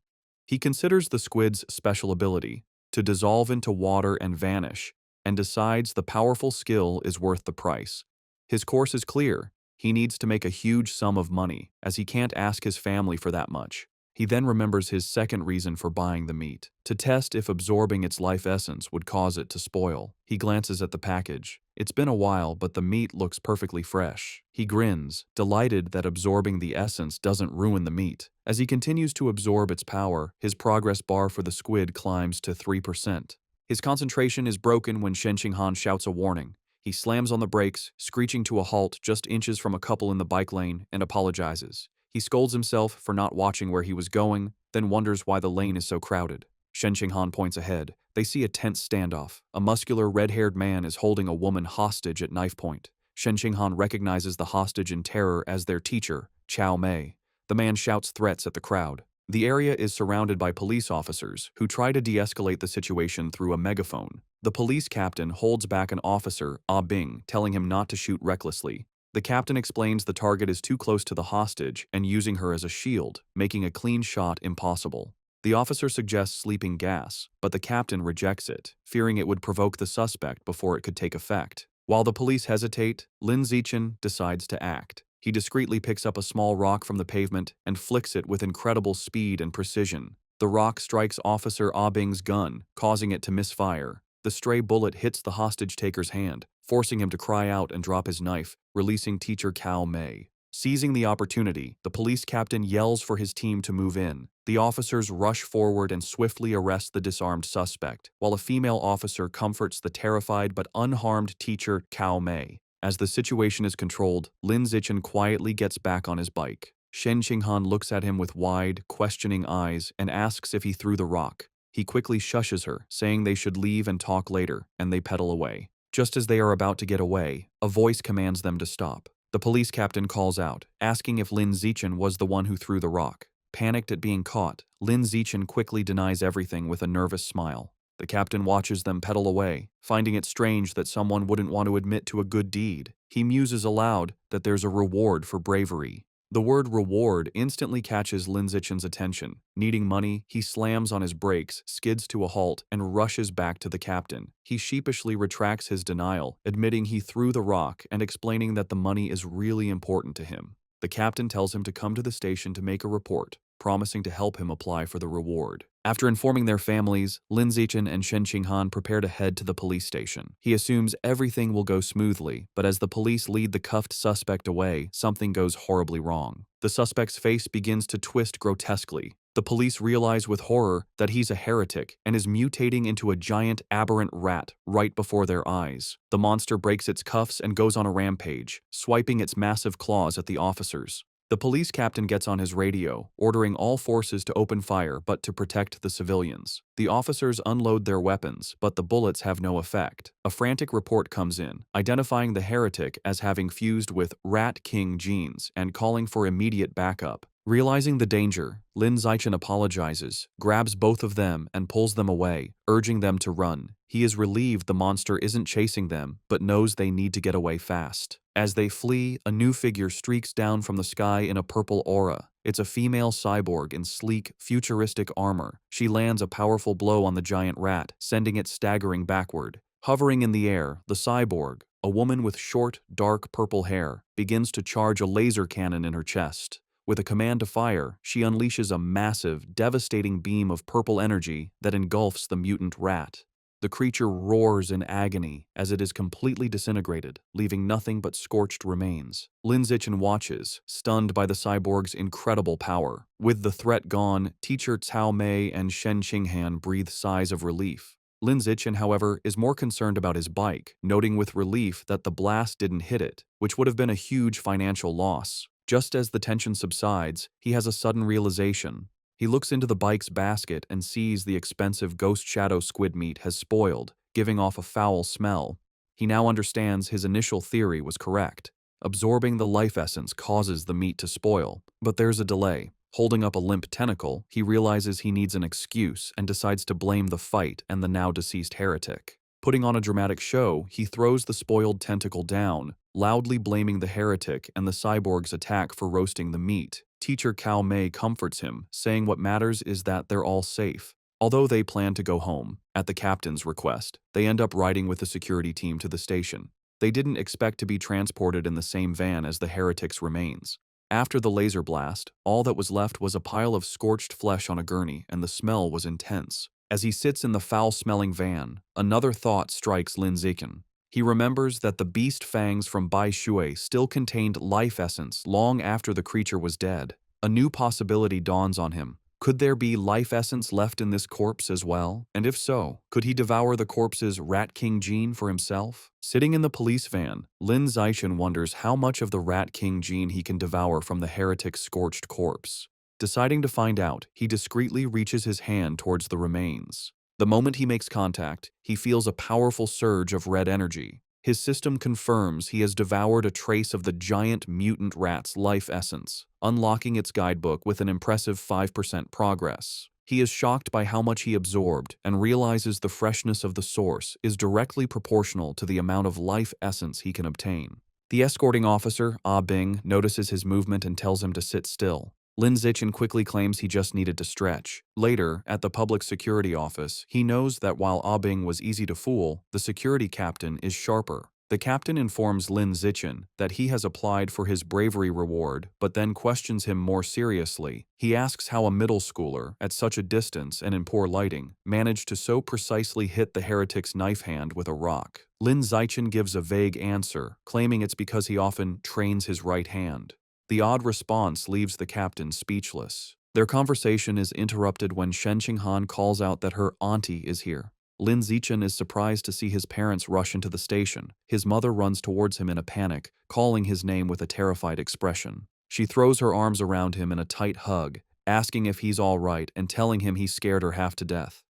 He considers the squid's special ability, to dissolve into water and vanish, and decides the powerful skill is worth the price. His course is clear. He needs to make a huge sum of money, as he can't ask his family for that much. He then remembers his second reason for buying the meat, to test if absorbing its life essence would cause it to spoil. He glances at the package. It's been a while, but the meat looks perfectly fresh. He grins, delighted that absorbing the essence doesn't ruin the meat. As he continues to absorb its power, his progress bar for the squid climbs to 3%. His concentration is broken when Shen Qinghan shouts a warning. He slams on the brakes, screeching to a halt just inches from a couple in the bike lane, and apologizes. He scolds himself for not watching where he was going, then wonders why the lane is so crowded. Shen Qinghan points ahead. They see a tense standoff. A muscular, red-haired man is holding a woman hostage at knife point. Shen Qinghan recognizes the hostage in terror as their teacher, Chao Mei. The man shouts threats at the crowd. The area is surrounded by police officers who try to de-escalate the situation through a megaphone. The police captain holds back an officer, Ah Bing, telling him not to shoot recklessly. The captain explains the target is too close to the hostage and using her as a shield, making a clean shot impossible. The officer suggests sleeping gas, but the captain rejects it, fearing it would provoke the suspect before it could take effect. While the police hesitate, Lin Zichen decides to act. He discreetly picks up a small rock from the pavement and flicks it with incredible speed and precision. The rock strikes Officer Ah Bing's gun, causing it to misfire. The stray bullet hits the hostage-taker's hand, forcing him to cry out and drop his knife, releasing Teacher Cao Mei. Seizing the opportunity, the police captain yells for his team to move in. The officers rush forward and swiftly arrest the disarmed suspect, while a female officer comforts the terrified but unharmed Teacher Cao Mei. As the situation is controlled, Lin Zichen quietly gets back on his bike. Shen Qinghan looks at him with wide, questioning eyes and asks if he threw the rock. He quickly shushes her, saying they should leave and talk later, and they pedal away. Just as they are about to get away, a voice commands them to stop. The police captain calls out, asking if Lin Zichen was the one who threw the rock. Panicked at being caught, Lin Zichen quickly denies everything with a nervous smile. The captain watches them pedal away, finding it strange that someone wouldn't want to admit to a good deed. He muses aloud that there's a reward for bravery. The word reward instantly catches Lin Zichen's attention. Needing money, he slams on his brakes, skids to a halt, and rushes back to the captain. He sheepishly retracts his denial, admitting he threw the rock and explaining that the money is really important to him. The captain tells him to come to the station to make a report, promising to help him apply for the reward. After informing their families, Lin Zichen and Shen Qinghan prepare to head to the police station. He assumes everything will go smoothly, but as the police lead the cuffed suspect away, something goes horribly wrong. The suspect's face begins to twist grotesquely. The police realize with horror that he's a heretic and is mutating into a giant aberrant rat right before their eyes. The monster breaks its cuffs and goes on a rampage, swiping its massive claws at the officers. The police captain gets on his radio, ordering all forces to open fire but to protect the civilians. The officers unload their weapons, but the bullets have no effect. A frantic report comes in, identifying the heretic as having fused with Rat King genes and calling for immediate backup. Realizing the danger, Lin Zichen apologizes, grabs both of them and pulls them away, urging them to run. He is relieved the monster isn't chasing them, but knows they need to get away fast. As they flee, a new figure streaks down from the sky in a purple aura. It's a female cyborg in sleek, futuristic armor. She lands a powerful blow on the giant rat, sending it staggering backward. Hovering in the air, the cyborg, a woman with short, dark purple hair, begins to charge a laser cannon in her chest. With a command to fire, she unleashes a massive, devastating beam of purple energy that engulfs the mutant rat. The creature roars in agony as it is completely disintegrated, leaving nothing but scorched remains. Lin Zichen watches, stunned by the cyborg's incredible power. With the threat gone, Teacher Cao Mei and Shen Qinghan breathe sighs of relief. Lin Zichen, however, is more concerned about his bike, noting with relief that the blast didn't hit it, which would have been a huge financial loss. Just as the tension subsides, he has a sudden realization. He looks into the bike's basket and sees the expensive ghost shadow squid meat has spoiled, giving off a foul smell. He now understands his initial theory was correct. Absorbing the life essence causes the meat to spoil, but there's a delay. Holding up a limp tentacle, he realizes he needs an excuse and decides to blame the fight and the now deceased heretic. Putting on a dramatic show, he throws the spoiled tentacle down, loudly blaming the heretic and the cyborg's attack for roasting the meat. Teacher Cao Mei comforts him, saying what matters is that they're all safe. Although they plan to go home, at the captain's request, they end up riding with the security team to the station. They didn't expect to be transported in the same van as the heretic's remains. After the laser blast, all that was left was a pile of scorched flesh on a gurney, and the smell was intense. As he sits in the foul-smelling van, another thought strikes Lin Zichen. He remembers that the beast fangs from Bai Shui still contained life essence long after the creature was dead. A new possibility dawns on him. Could there be life essence left in this corpse as well? And if so, could he devour the corpse's Rat King gene for himself? Sitting in the police van, Lin Zichen wonders how much of the Rat King gene he can devour from the heretic's scorched corpse. Deciding to find out, he discreetly reaches his hand towards the remains. The moment he makes contact, he feels a powerful surge of red energy. His system confirms he has devoured a trace of the giant mutant rat's life essence, unlocking its guidebook with an impressive 5% progress. He is shocked by how much he absorbed and realizes the freshness of the source is directly proportional to the amount of life essence he can obtain. The escorting officer, Ah Bing, notices his movement and tells him to sit still. Lin Zichen quickly claims he just needed to stretch. Later, at the public security office, he knows that while Ah Bing was easy to fool, the security captain is sharper. The captain informs Lin Zichen that he has applied for his bravery reward, but then questions him more seriously. He asks how a middle schooler, at such a distance and in poor lighting, managed to so precisely hit the heretic's knife hand with a rock. Lin Zichen gives a vague answer, claiming it's because he often trains his right hand. The odd response leaves the captain speechless. Their conversation is interrupted when Shen Qinghan calls out that her auntie is here. Lin Zichen is surprised to see his parents rush into the station. His mother runs towards him in a panic, calling his name with a terrified expression. She throws her arms around him in a tight hug, asking if he's all right and telling him he scared her half to death.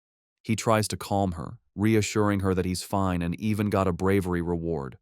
He tries to calm her, reassuring her that he's fine and even got a bravery reward.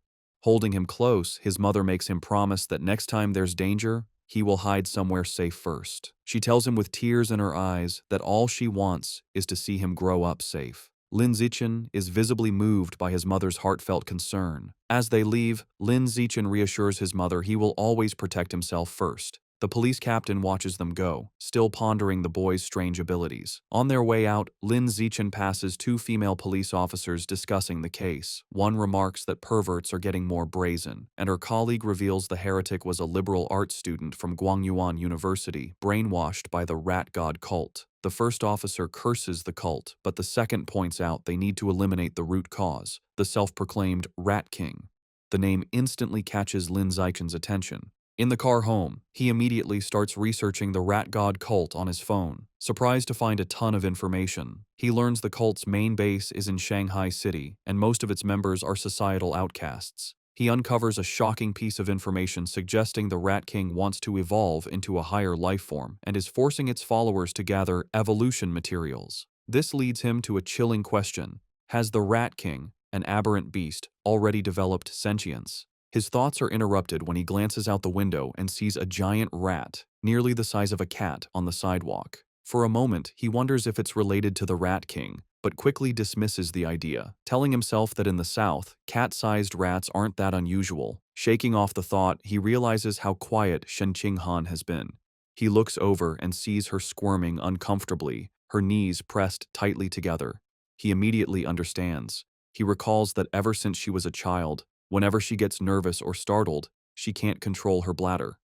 Holding him close, his mother makes him promise that next time there's danger, he will hide somewhere safe first. She tells him with tears in her eyes that all she wants is to see him grow up safe. Lin Zichen is visibly moved by his mother's heartfelt concern. As they leave, Lin Zichen reassures his mother he will always protect himself first. The police captain watches them go, still pondering the boy's strange abilities. On their way out, Lin Zichen passes two female police officers discussing the case. One remarks that perverts are getting more brazen, and her colleague reveals the heretic was a liberal arts student from Guangyuan University, brainwashed by the rat god cult. The first officer curses the cult, but the second points out they need to eliminate the root cause, the self-proclaimed Rat King. The name instantly catches Lin Zichen's attention. In the car home, he immediately starts researching the rat god cult on his phone. Surprised to find a ton of information, he learns the cult's main base is in Shanghai City, and most of its members are societal outcasts. He uncovers a shocking piece of information suggesting the Rat King wants to evolve into a higher life form and is forcing its followers to gather evolution materials. This leads him to a chilling question. Has the Rat King, an aberrant beast, already developed sentience? His thoughts are interrupted when he glances out the window and sees a giant rat, nearly the size of a cat, on the sidewalk. For a moment, he wonders if it's related to the Rat King, but quickly dismisses the idea, telling himself that in the South, cat-sized rats aren't that unusual. Shaking off the thought, he realizes how quiet Shen Qinghan has been. He looks over and sees her squirming uncomfortably, her knees pressed tightly together. He immediately understands. He recalls that ever since she was a child, whenever she gets nervous or startled, she can't control her bladder.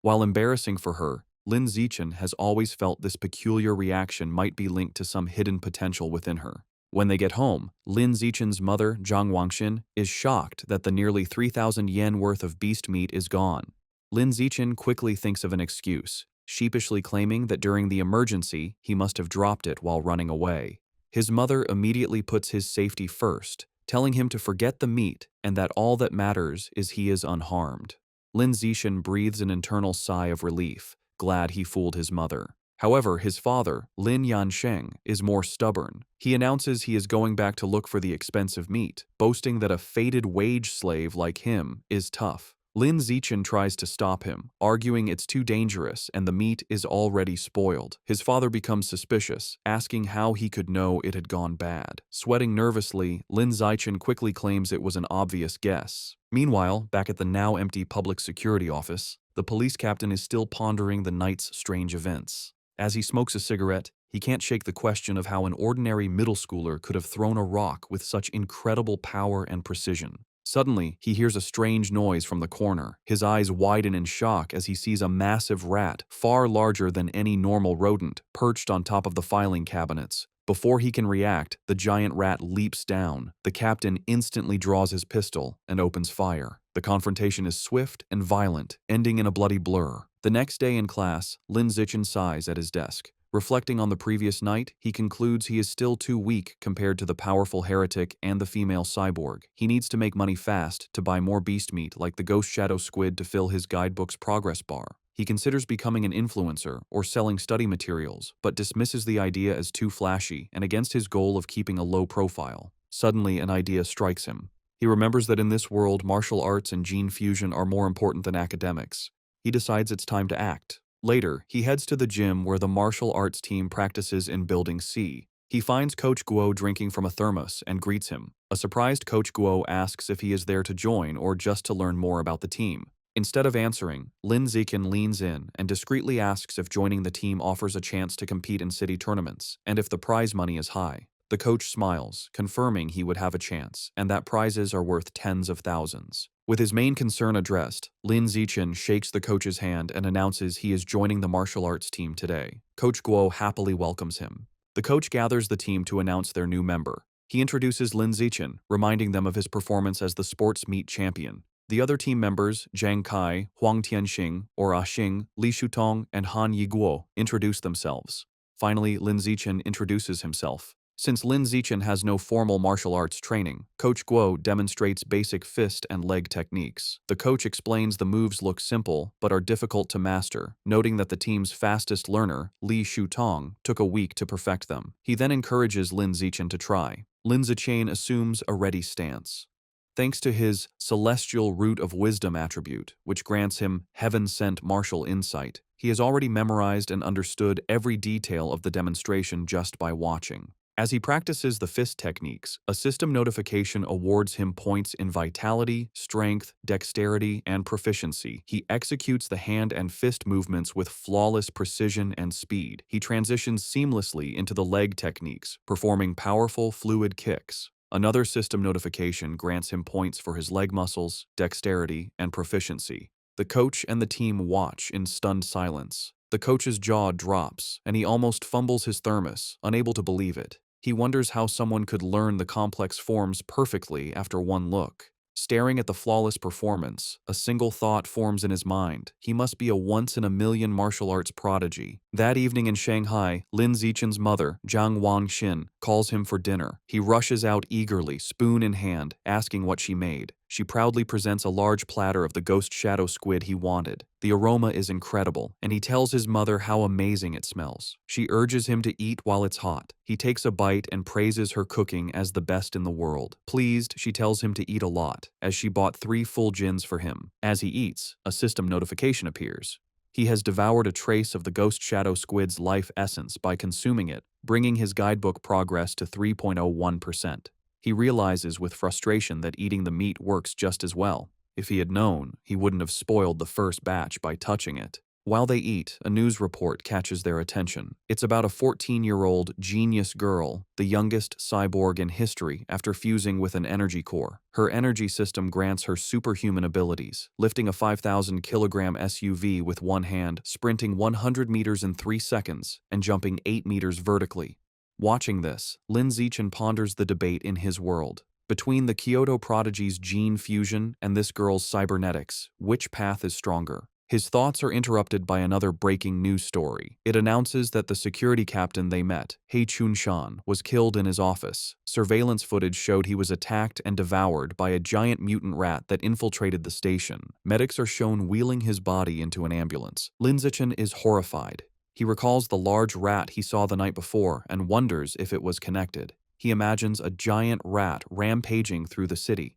While embarrassing for her, Lin Zichen has always felt this peculiar reaction might be linked to some hidden potential within her. When they get home, Lin Zichen's mother, Zhang Wangxin, is shocked that the nearly 3,000 yen worth of beast meat is gone. Lin Zichen quickly thinks of an excuse, sheepishly claiming that during the emergency, he must have dropped it while running away. His mother immediately puts his safety first, telling him to forget the meat and that all that matters is he is unharmed. Lin Zichen breathes an internal sigh of relief, glad he fooled his mother. However, his father, Lin Yansheng, is more stubborn. He announces he is going back to look for the expensive meat, boasting that a fated wage slave like him is tough. Lin Zichen tries to stop him, arguing it's too dangerous and the meat is already spoiled. His father becomes suspicious, asking how he could know it had gone bad. Sweating nervously, Lin Zichen quickly claims it was an obvious guess. Meanwhile, back at the now empty public security office, the police captain is still pondering the night's strange events. As he smokes a cigarette, he can't shake the question of how an ordinary middle schooler could have thrown a rock with such incredible power and precision. Suddenly, he hears a strange noise from the corner. His eyes widen in shock as he sees a massive rat, far larger than any normal rodent, perched on top of the filing cabinets. Before he can react, the giant rat leaps down. The captain instantly draws his pistol and opens fire. The confrontation is swift and violent, ending in a bloody blur. The next day in class, Lin Zichen sighs at his desk. Reflecting on the previous night, he concludes he is still too weak compared to the powerful heretic and the female cyborg. He needs to make money fast to buy more beast meat like the ghost shadow squid to fill his guidebook's progress bar. He considers becoming an influencer or selling study materials, but dismisses the idea as too flashy and against his goal of keeping a low profile. Suddenly, an idea strikes him. He remembers that in this world, martial arts and gene fusion are more important than academics. He decides it's time to act. Later, he heads to the gym where the martial arts team practices in Building C. He finds Coach Guo drinking from a thermos and greets him. A surprised Coach Guo asks if he is there to join or just to learn more about the team. Instead of answering, Lin Zichen leans in and discreetly asks if joining the team offers a chance to compete in city tournaments and if the prize money is high. The coach smiles, confirming he would have a chance and that prizes are worth tens of thousands. With his main concern addressed, Lin Zichen shakes the coach's hand and announces he is joining the martial arts team today. Coach Guo happily welcomes him. The coach gathers the team to announce their new member. He introduces Lin Zichen, reminding them of his performance as the sports meet champion. The other team members, Zhang Kai, Huang Tianxing, or Ah Xing, Li Shutong, and Han Yiguo, introduce themselves. Finally, Lin Zichen introduces himself. Since Lin Zichen has no formal martial arts training, Coach Guo demonstrates basic fist and leg techniques. The coach explains the moves look simple but are difficult to master, noting that the team's fastest learner, Li Shutong, took a week to perfect them. He then encourages Lin Zichen to try. Lin Zichen assumes a ready stance. Thanks to his celestial root of wisdom attribute, which grants him heaven-sent martial insight, he has already memorized and understood every detail of the demonstration just by watching. As he practices the fist techniques, a system notification awards him points in vitality, strength, dexterity, and proficiency. He executes the hand and fist movements with flawless precision and speed. He transitions seamlessly into the leg techniques, performing powerful, fluid kicks. Another system notification grants him points for his leg muscles, dexterity, and proficiency. The coach and the team watch in stunned silence. The coach's jaw drops, and he almost fumbles his thermos, unable to believe it. He wonders how someone could learn the complex forms perfectly after one look. Staring at the flawless performance, a single thought forms in his mind. He must be a once-in-a-million martial arts prodigy. That evening in Shanghai, Lin Zichen's mother, Jiang Wangxin, calls him for dinner. He rushes out eagerly, spoon in hand, asking what she made. She proudly presents a large platter of the ghost shadow squid he wanted. The aroma is incredible, and he tells his mother how amazing it smells. She urges him to eat while it's hot. He takes a bite and praises her cooking as the best in the world. Pleased, she tells him to eat a lot, as she bought 3 full gins for him. As he eats, a system notification appears. He has devoured a trace of the ghost shadow squid's life essence by consuming it, bringing his guidebook progress to 3.01%. He realizes with frustration that eating the meat works just as well. If he had known, he wouldn't have spoiled the first batch by touching it. While they eat, a news report catches their attention. It's about a 14-year-old genius girl, the youngest cyborg in history after fusing with an energy core. Her energy system grants her superhuman abilities, lifting a 5,000-kilogram SUV with one hand, sprinting 100 meters in 3 seconds, and jumping 8 meters vertically. Watching this, Lin Zichen ponders the debate in his world. Between the Kyoto prodigy's gene fusion and this girl's cybernetics, which path is stronger? His thoughts are interrupted by another breaking news story. It announces that the security captain they met, He Chun-shan, was killed in his office. Surveillance footage showed he was attacked and devoured by a giant mutant rat that infiltrated the station. Medics are shown wheeling his body into an ambulance. Lin Zichen is horrified. He recalls the large rat he saw the night before and wonders if it was connected. He imagines a giant rat rampaging through the city.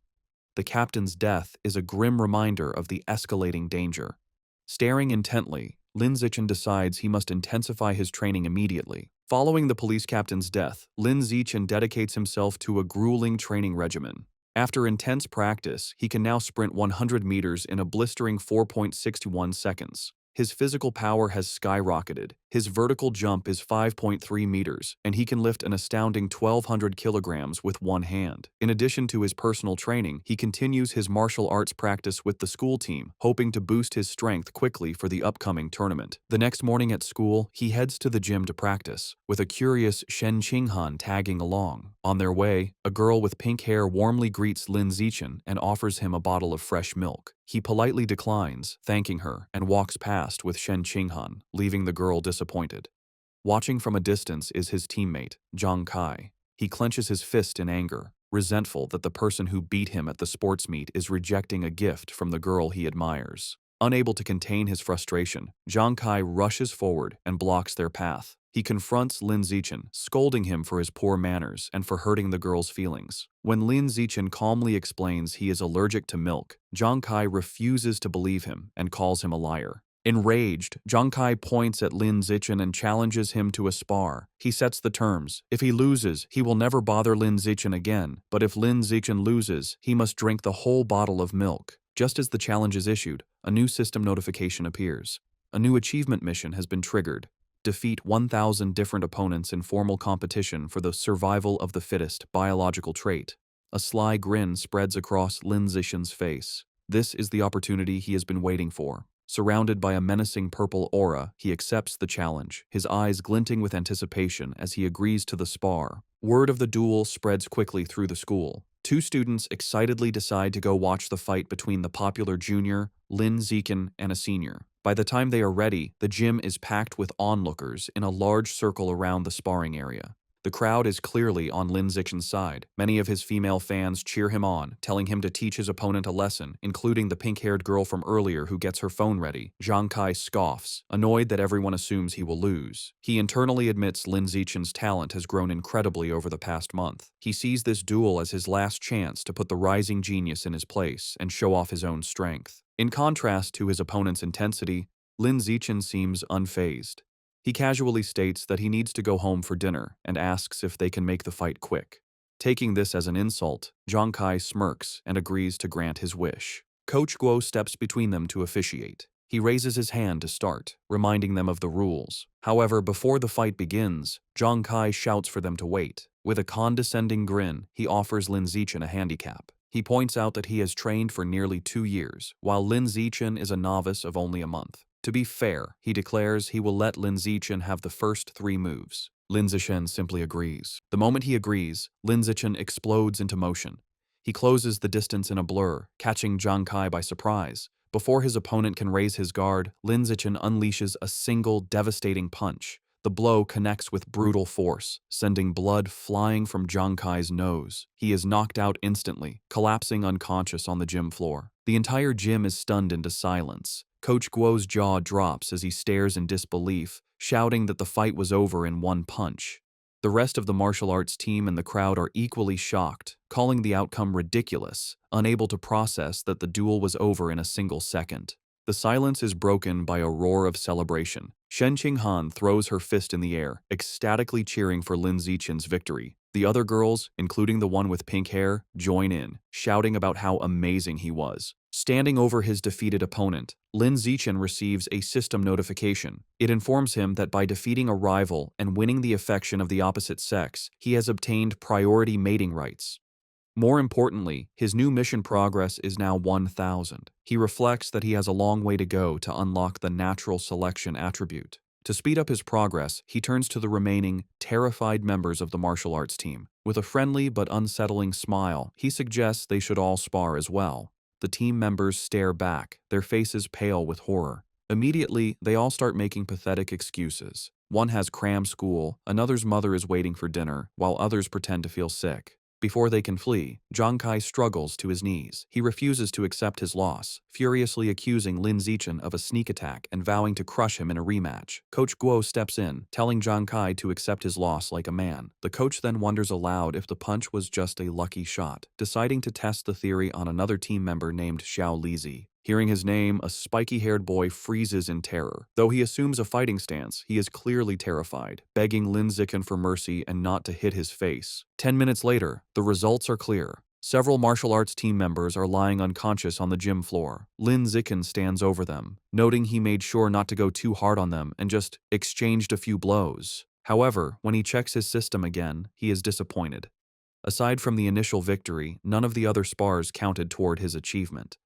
The captain's death is a grim reminder of the escalating danger. Staring intently, Lin Zichen decides he must intensify his training immediately. Following the police captain's death, Lin Zichen dedicates himself to a grueling training regimen. After intense practice, he can now sprint 100 meters in a blistering 4.61 seconds. His physical power has skyrocketed. His vertical jump is 5.3 meters, and he can lift an astounding 1,200 kilograms with one hand. In addition to his personal training, he continues his martial arts practice with the school team, hoping to boost his strength quickly for the upcoming tournament. The next morning at school, he heads to the gym to practice, with a curious Shen Qinghan tagging along. On their way, a girl with pink hair warmly greets Lin Zichen and offers him a bottle of fresh milk. He politely declines, thanking her, and walks past with Shen Qinghan, leaving the girl disappointed. Watching from a distance is his teammate, Zhang Kai. He clenches his fist in anger, resentful that the person who beat him at the sports meet is rejecting a gift from the girl he admires. Unable to contain his frustration, Zhang Kai rushes forward and blocks their path. He confronts Lin Zichen, scolding him for his poor manners and for hurting the girl's feelings. When Lin Zichen calmly explains he is allergic to milk, Zhang Kai refuses to believe him and calls him a liar. Enraged, Zhang Kai points at Lin Zichen and challenges him to a spar. He sets the terms. If he loses, he will never bother Lin Zichen again, but if Lin Zichen loses, he must drink the whole bottle of milk. Just as the challenge is issued, a new system notification appears. A new achievement mission has been triggered. Defeat 1,000 different opponents in formal competition for the survival of the fittest biological trait. A sly grin spreads across Lin Zichen's face. This is the opportunity he has been waiting for. Surrounded by a menacing purple aura, he accepts the challenge, his eyes glinting with anticipation as he agrees to the spar. Word of the duel spreads quickly through the school. Two students excitedly decide to go watch the fight between the popular junior, Lin Zichen, and a senior. By the time they are ready, the gym is packed with onlookers in a large circle around the sparring area. The crowd is clearly on Lin Zichen's side. Many of his female fans cheer him on, telling him to teach his opponent a lesson, including the pink-haired girl from earlier who gets her phone ready. Zhang Kai scoffs, annoyed that everyone assumes he will lose. He internally admits Lin Zichen's talent has grown incredibly over the past month. He sees this duel as his last chance to put the rising genius in his place and show off his own strength. In contrast to his opponent's intensity, Lin Zichen seems unfazed. He casually states that he needs to go home for dinner and asks if they can make the fight quick. Taking this as an insult, Zhang Kai smirks and agrees to grant his wish. Coach Guo steps between them to officiate. He raises his hand to start, reminding them of the rules. However, before the fight begins, Zhang Kai shouts for them to wait. With a condescending grin, he offers Lin Zichen a handicap. He points out that he has trained for nearly 2 years, while Lin Zichen is a novice of only a month. To be fair, he declares he will let Lin Zichen have the first 3 moves. Lin Zichen simply agrees. The moment he agrees, Lin Zichen explodes into motion. He closes the distance in a blur, catching Zhang Kai by surprise. Before his opponent can raise his guard, Lin Zichen unleashes a single devastating punch. The blow connects with brutal force, sending blood flying from Zhang Kai's nose. He is knocked out instantly, collapsing unconscious on the gym floor. The entire gym is stunned into silence. Coach Guo's jaw drops as he stares in disbelief, shouting that the fight was over in one punch. The rest of the martial arts team and the crowd are equally shocked, calling the outcome ridiculous, unable to process that the duel was over in a single second. The silence is broken by a roar of celebration. Shen Qinghan throws her fist in the air, ecstatically cheering for Lin Zichen's victory. The other girls, including the one with pink hair, join in, shouting about how amazing he was. Standing over his defeated opponent, Lin Zichen receives a system notification. It informs him that by defeating a rival and winning the affection of the opposite sex, he has obtained priority mating rights. More importantly, his new mission progress is now 1,000. He reflects that he has a long way to go to unlock the natural selection attribute. To speed up his progress, he turns to the remaining, terrified members of the martial arts team. With a friendly but unsettling smile, he suggests they should all spar as well. The team members stare back, their faces pale with horror. Immediately, they all start making pathetic excuses. One has cram school, another's mother is waiting for dinner, while others pretend to feel sick. Before they can flee, Zhang Kai struggles to his knees. He refuses to accept his loss, furiously accusing Lin Zichen of a sneak attack and vowing to crush him in a rematch. Coach Guo steps in, telling Zhang Kai to accept his loss like a man. The coach then wonders aloud if the punch was just a lucky shot, deciding to test the theory on another team member named Xiao Lizi. Hearing his name, a spiky-haired boy freezes in terror. Though he assumes a fighting stance, he is clearly terrified, begging Lin Zichen for mercy and not to hit his face. 10 minutes later, the results are clear. Several martial arts team members are lying unconscious on the gym floor. Lin Zichen stands over them, noting he made sure not to go too hard on them and just exchanged a few blows. However, when he checks his system again, he is disappointed. Aside from the initial victory, none of the other spars counted toward his achievement.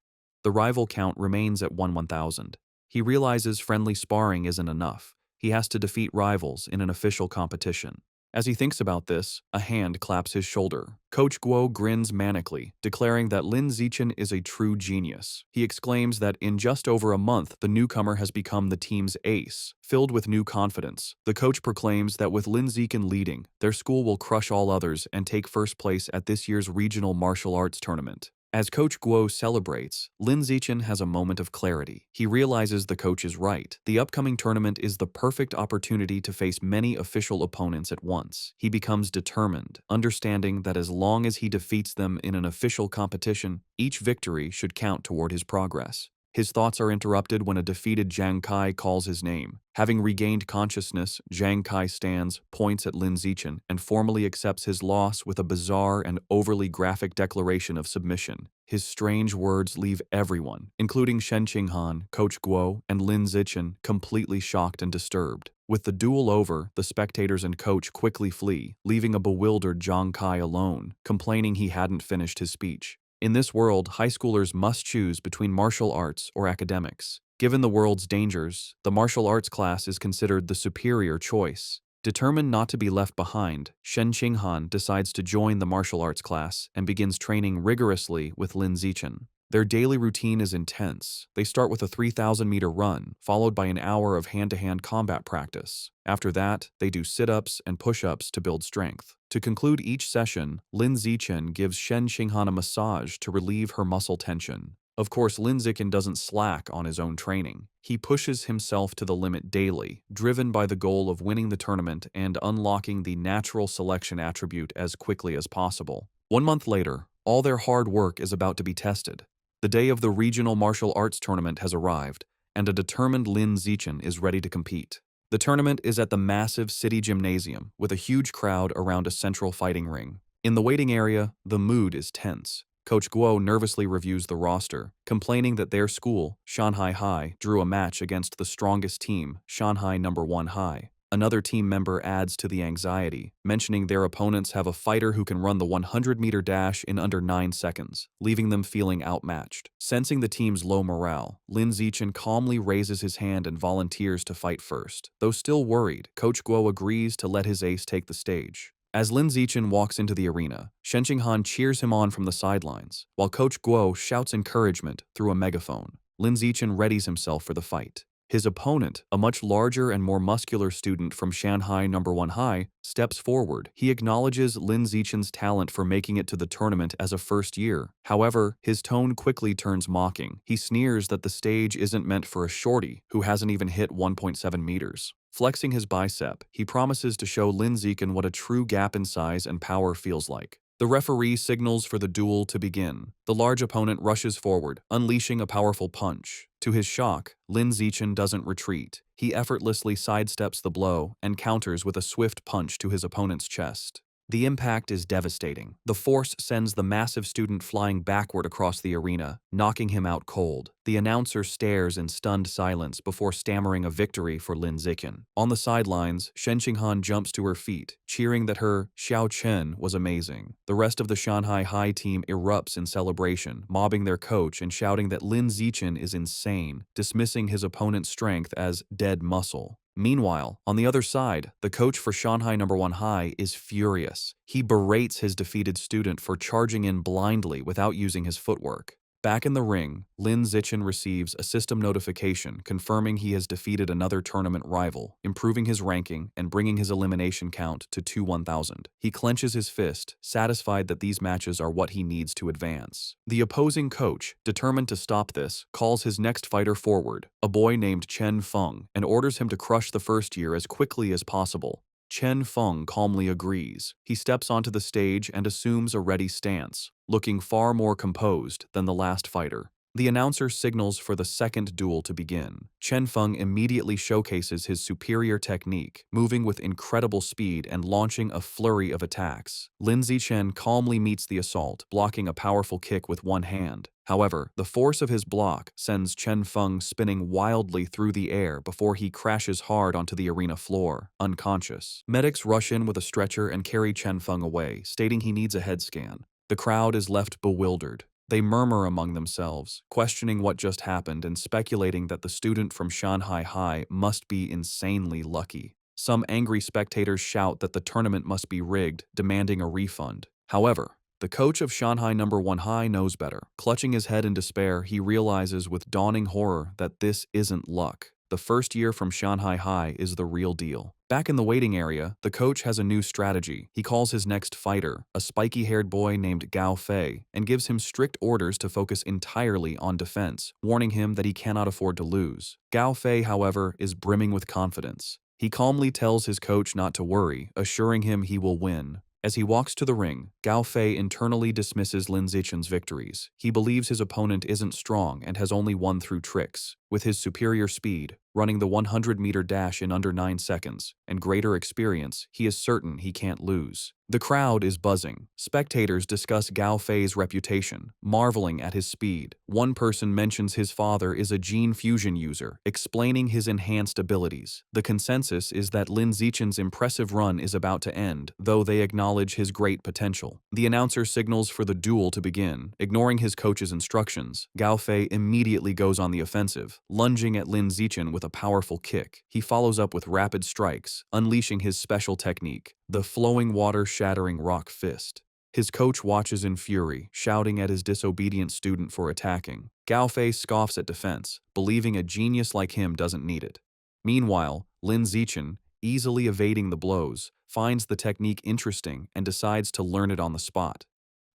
The rival count remains at 1,000. He realizes friendly sparring isn't enough. He has to defeat rivals in an official competition. As he thinks about this, a hand claps his shoulder. Coach Guo grins manically, declaring that Lin Zichen is a true genius. He exclaims that in just over a month, the newcomer has become the team's ace. Filled with new confidence, the coach proclaims that with Lin Zichen leading, their school will crush all others and take first place at this year's regional martial arts tournament. As Coach Guo celebrates, Lin Zichen has a moment of clarity. He realizes the coach is right. The upcoming tournament is the perfect opportunity to face many official opponents at once. He becomes determined, understanding that as long as he defeats them in an official competition, each victory should count toward his progress. His thoughts are interrupted when a defeated Zhang Kai calls his name. Having regained consciousness, Zhang Kai stands, points at Lin Zichen, and formally accepts his loss with a bizarre and overly graphic declaration of submission. His strange words leave everyone, including Shen Qinghan, Coach Guo, and Lin Zichen, completely shocked and disturbed. With the duel over, the spectators and coach quickly flee, leaving a bewildered Zhang Kai alone, complaining he hadn't finished his speech. In this world, high schoolers must choose between martial arts or academics. Given the world's dangers, the martial arts class is considered the superior choice. Determined not to be left behind, Shen Qinghan decides to join the martial arts class and begins training rigorously with Lin Zichen. Their daily routine is intense. They start with a 3,000-meter run, followed by an hour of hand-to-hand combat practice. After that, they do sit-ups and push-ups to build strength. To conclude each session, Lin Zichen gives Shen Qinghan a massage to relieve her muscle tension. Of course, Lin Zichen doesn't slack on his own training. He pushes himself to the limit daily, driven by the goal of winning the tournament and unlocking the natural selection attribute as quickly as possible. 1 month later, all their hard work is about to be tested. The day of the regional martial arts tournament has arrived, and a determined Lin Zichen is ready to compete. The tournament is at the massive city gymnasium, with a huge crowd around a central fighting ring. In the waiting area, the mood is tense. Coach Guo nervously reviews the roster, complaining that their school, Shanghai High, drew a match against the strongest team, Shanghai No. 1 High. Another team member adds to the anxiety, mentioning their opponents have a fighter who can run the 100-meter dash in under 9 seconds, leaving them feeling outmatched. Sensing the team's low morale, Lin Zichen calmly raises his hand and volunteers to fight first. Though still worried, Coach Guo agrees to let his ace take the stage. As Lin Zichen walks into the arena, Shen Qinghan cheers him on from the sidelines, while Coach Guo shouts encouragement through a megaphone. Lin Zichen readies himself for the fight. His opponent, a much larger and more muscular student from Shanghai No. 1 High, steps forward. He acknowledges Lin Zichen's talent for making it to the tournament as a first year. However, his tone quickly turns mocking. He sneers that the stage isn't meant for a shorty who hasn't even hit 1.7 meters. Flexing his bicep, he promises to show Lin Zichen what a true gap in size and power feels like. The referee signals for the duel to begin. The large opponent rushes forward, unleashing a powerful punch. To his shock, Lin Zichen doesn't retreat. He effortlessly sidesteps the blow and counters with a swift punch to his opponent's chest. The impact is devastating. The force sends the massive student flying backward across the arena, knocking him out cold. The announcer stares in stunned silence before stammering a victory for Lin Zichen. On the sidelines, Shen Qinghan jumps to her feet, cheering that her Xiao Chen was amazing. The rest of the Shanghai High team erupts in celebration, mobbing their coach and shouting that Lin Zichen is insane, dismissing his opponent's strength as dead muscle. Meanwhile, on the other side, the coach for Shanghai No. 1 High is furious. He berates his defeated student for charging in blindly without using his footwork. Back in the ring, Lin Zichen receives a system notification confirming he has defeated another tournament rival, improving his ranking and bringing his elimination count to 2-1,000. He clenches his fist, satisfied that these matches are what he needs to advance. The opposing coach, determined to stop this, calls his next fighter forward, a boy named Chen Feng, and orders him to crush the first year as quickly as possible. Chen Feng calmly agrees. He steps onto the stage and assumes a ready stance, looking far more composed than the last fighter. The announcer signals for the second duel to begin. Chen Feng immediately showcases his superior technique, moving with incredible speed and launching a flurry of attacks. Lin Zichen calmly meets the assault, blocking a powerful kick with one hand. However, the force of his block sends Chen Feng spinning wildly through the air before he crashes hard onto the arena floor, unconscious. Medics rush in with a stretcher and carry Chen Feng away, stating he needs a head scan. The crowd is left bewildered. They murmur among themselves, questioning what just happened and speculating that the student from Shanghai High must be insanely lucky. Some angry spectators shout that the tournament must be rigged, demanding a refund. However, the coach of Shanghai No. 1 High knows better. Clutching his head in despair, he realizes with dawning horror that this isn't luck. The first year from Shanghai High is the real deal. Back in the waiting area, the coach has a new strategy. He calls his next fighter, a spiky-haired boy named Gao Fei, and gives him strict orders to focus entirely on defense, warning him that he cannot afford to lose. Gao Fei, however, is brimming with confidence. He calmly tells his coach not to worry, assuring him he will win. As he walks to the ring, Gao Fei internally dismisses Lin Zichen's victories. He believes his opponent isn't strong and has only won through tricks. With his superior speed, running the 100-meter dash in under 9 seconds, and greater experience, he is certain he can't lose. The crowd is buzzing. Spectators discuss Gao Fei's reputation, marveling at his speed. One person mentions his father is a gene fusion user, explaining his enhanced abilities. The consensus is that Lin Zichen's impressive run is about to end, though they acknowledge his great potential. The announcer signals for the duel to begin. Ignoring his coach's instructions, Gao Fei immediately goes on the offensive, lunging at Lin Zichen with a powerful kick. He follows up with rapid strikes, unleashing his special technique, the flowing water-shattering rock fist. His coach watches in fury, shouting at his disobedient student for attacking. Gao Fei scoffs at defense, believing a genius like him doesn't need it. Meanwhile, Lin Zichen, easily evading the blows, finds the technique interesting and decides to learn it on the spot.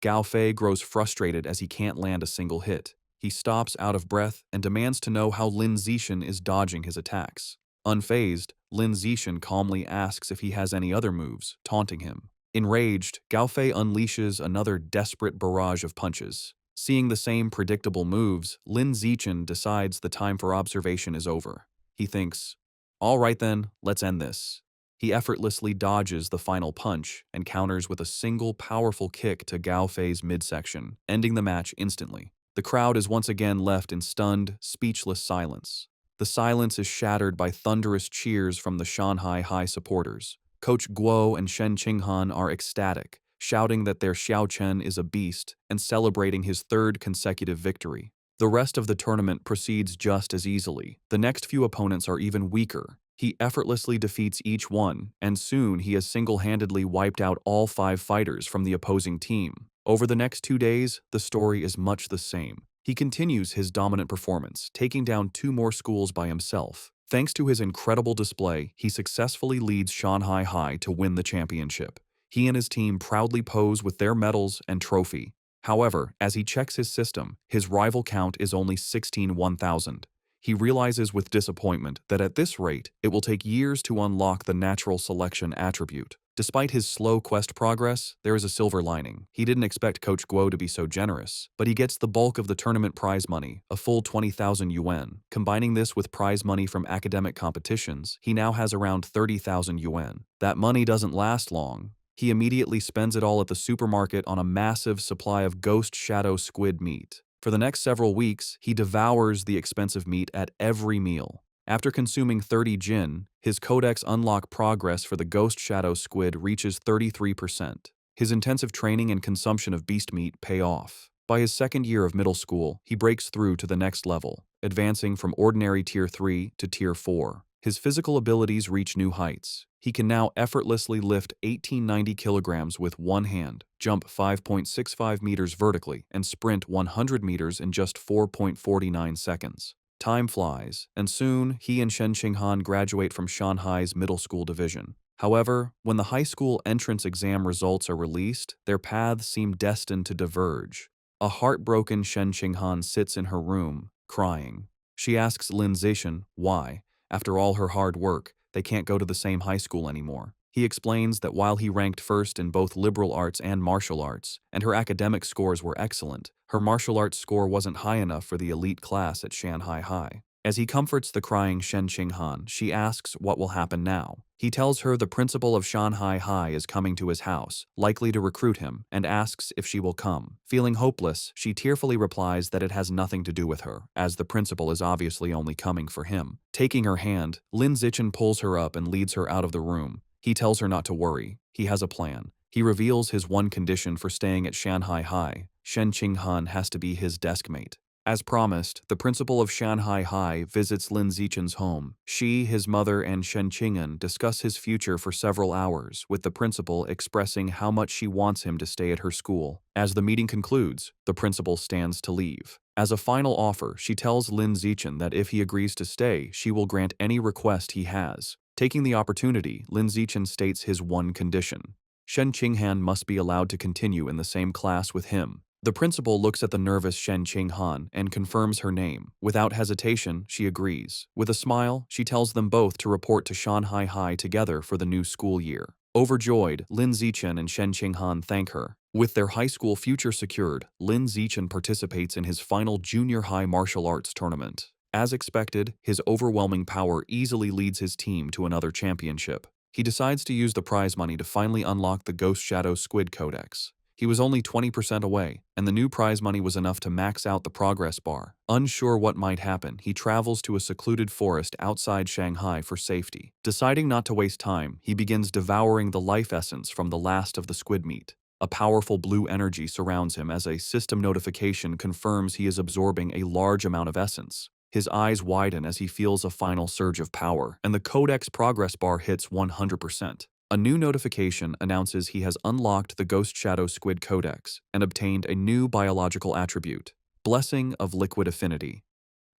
Gao Fei grows frustrated as he can't land a single hit. He stops out of breath and demands to know how Lin Zichen is dodging his attacks. Unfazed, Lin Zichen calmly asks if he has any other moves, taunting him. Enraged, Gao Fei unleashes another desperate barrage of punches. Seeing the same predictable moves, Lin Zichen decides the time for observation is over. He thinks, "All right then, let's end this." He effortlessly dodges the final punch and counters with a single powerful kick to Gao Fei's midsection, ending the match instantly. The crowd is once again left in stunned, speechless silence. The silence is shattered by thunderous cheers from the Shanghai High supporters. Coach Guo and Shen Qinghan are ecstatic, shouting that their Xiao Chen is a beast and celebrating his third consecutive victory. The rest of the tournament proceeds just as easily. The next few opponents are even weaker. He effortlessly defeats each one, and soon he has single-handedly wiped out all 5 fighters from the opposing team. Over the next 2 days, the story is much the same. He continues his dominant performance, taking down 2 more schools by himself. Thanks to his incredible display, he successfully leads Shanghai High to win the championship. He and his team proudly pose with their medals and trophy. However, as he checks his system, his rival count is only 16,000. He realizes with disappointment that at this rate, it will take years to unlock the natural selection attribute. Despite his slow quest progress, there is a silver lining. He didn't expect Coach Guo to be so generous, but he gets the bulk of the tournament prize money, a full 20,000 yuan. Combining this with prize money from academic competitions, he now has around 30,000 yuan. That money doesn't last long. He immediately spends it all at the supermarket on a massive supply of ghost shadow squid meat. For the next several weeks, he devours the expensive meat at every meal. After consuming 30 jin, his codex unlock progress for the ghost shadow squid reaches 33%. His intensive training and consumption of beast meat pay off. By his second year of middle school, he breaks through to the next level, advancing from ordinary Tier 3 to Tier 4. His physical abilities reach new heights. He can now effortlessly lift 1890 kilograms with one hand, jump 5.65 meters vertically, and sprint 100 meters in just 4.49 seconds. Time flies, and soon he and Shen Qinghan graduate from Shanghai's middle school division. However, when the high school entrance exam results are released, their paths seem destined to diverge. A heartbroken Shen Qinghan sits in her room, crying. She asks Lin Zichen why, after all her hard work, they can't go to the same high school anymore. He explains that while he ranked first in both liberal arts and martial arts, and her academic scores were excellent, her martial arts score wasn't high enough for the elite class at Shanghai High. As he comforts the crying Shen Qinghan, she asks what will happen now. He tells her the principal of Shanghai High is coming to his house, likely to recruit him, and asks if she will come. Feeling hopeless, she tearfully replies that it has nothing to do with her, as the principal is obviously only coming for him. Taking her hand, Lin Zichen pulls her up and leads her out of the room. He tells her not to worry. He has a plan. He reveals his one condition for staying at Shanghai High. Shen Qinghan has to be his desk mate. As promised, the principal of Shanghai High visits Lin Zichen's home. She, his mother, and Shen Qing'an discuss his future for several hours, with the principal expressing how much she wants him to stay at her school. As the meeting concludes, the principal stands to leave. As a final offer, she tells Lin Zichen that if he agrees to stay, she will grant any request he has. Taking the opportunity, Lin Zichen states his one condition. Shen Qinghan must be allowed to continue in the same class with him. The principal looks at the nervous Shen Qinghan and confirms her name. Without hesitation, she agrees. With a smile, she tells them both to report to Shanghai High together for the new school year. Overjoyed, Lin Zichen and Shen Qinghan thank her. With their high school future secured, Lin Zichen participates in his final junior high martial arts tournament. As expected, his overwhelming power easily leads his team to another championship. He decides to use the prize money to finally unlock the Ghost Shadow Squid Codex. He was only 20% away, and the new prize money was enough to max out the progress bar. Unsure what might happen, he travels to a secluded forest outside Shanghai for safety. Deciding not to waste time, he begins devouring the life essence from the last of the squid meat. A powerful blue energy surrounds him as a system notification confirms he is absorbing a large amount of essence. His eyes widen as he feels a final surge of power, and the Codex progress bar hits 100%. A new notification announces he has unlocked the Ghost Shadow Squid Codex and obtained a new biological attribute, Blessing of Liquid Affinity.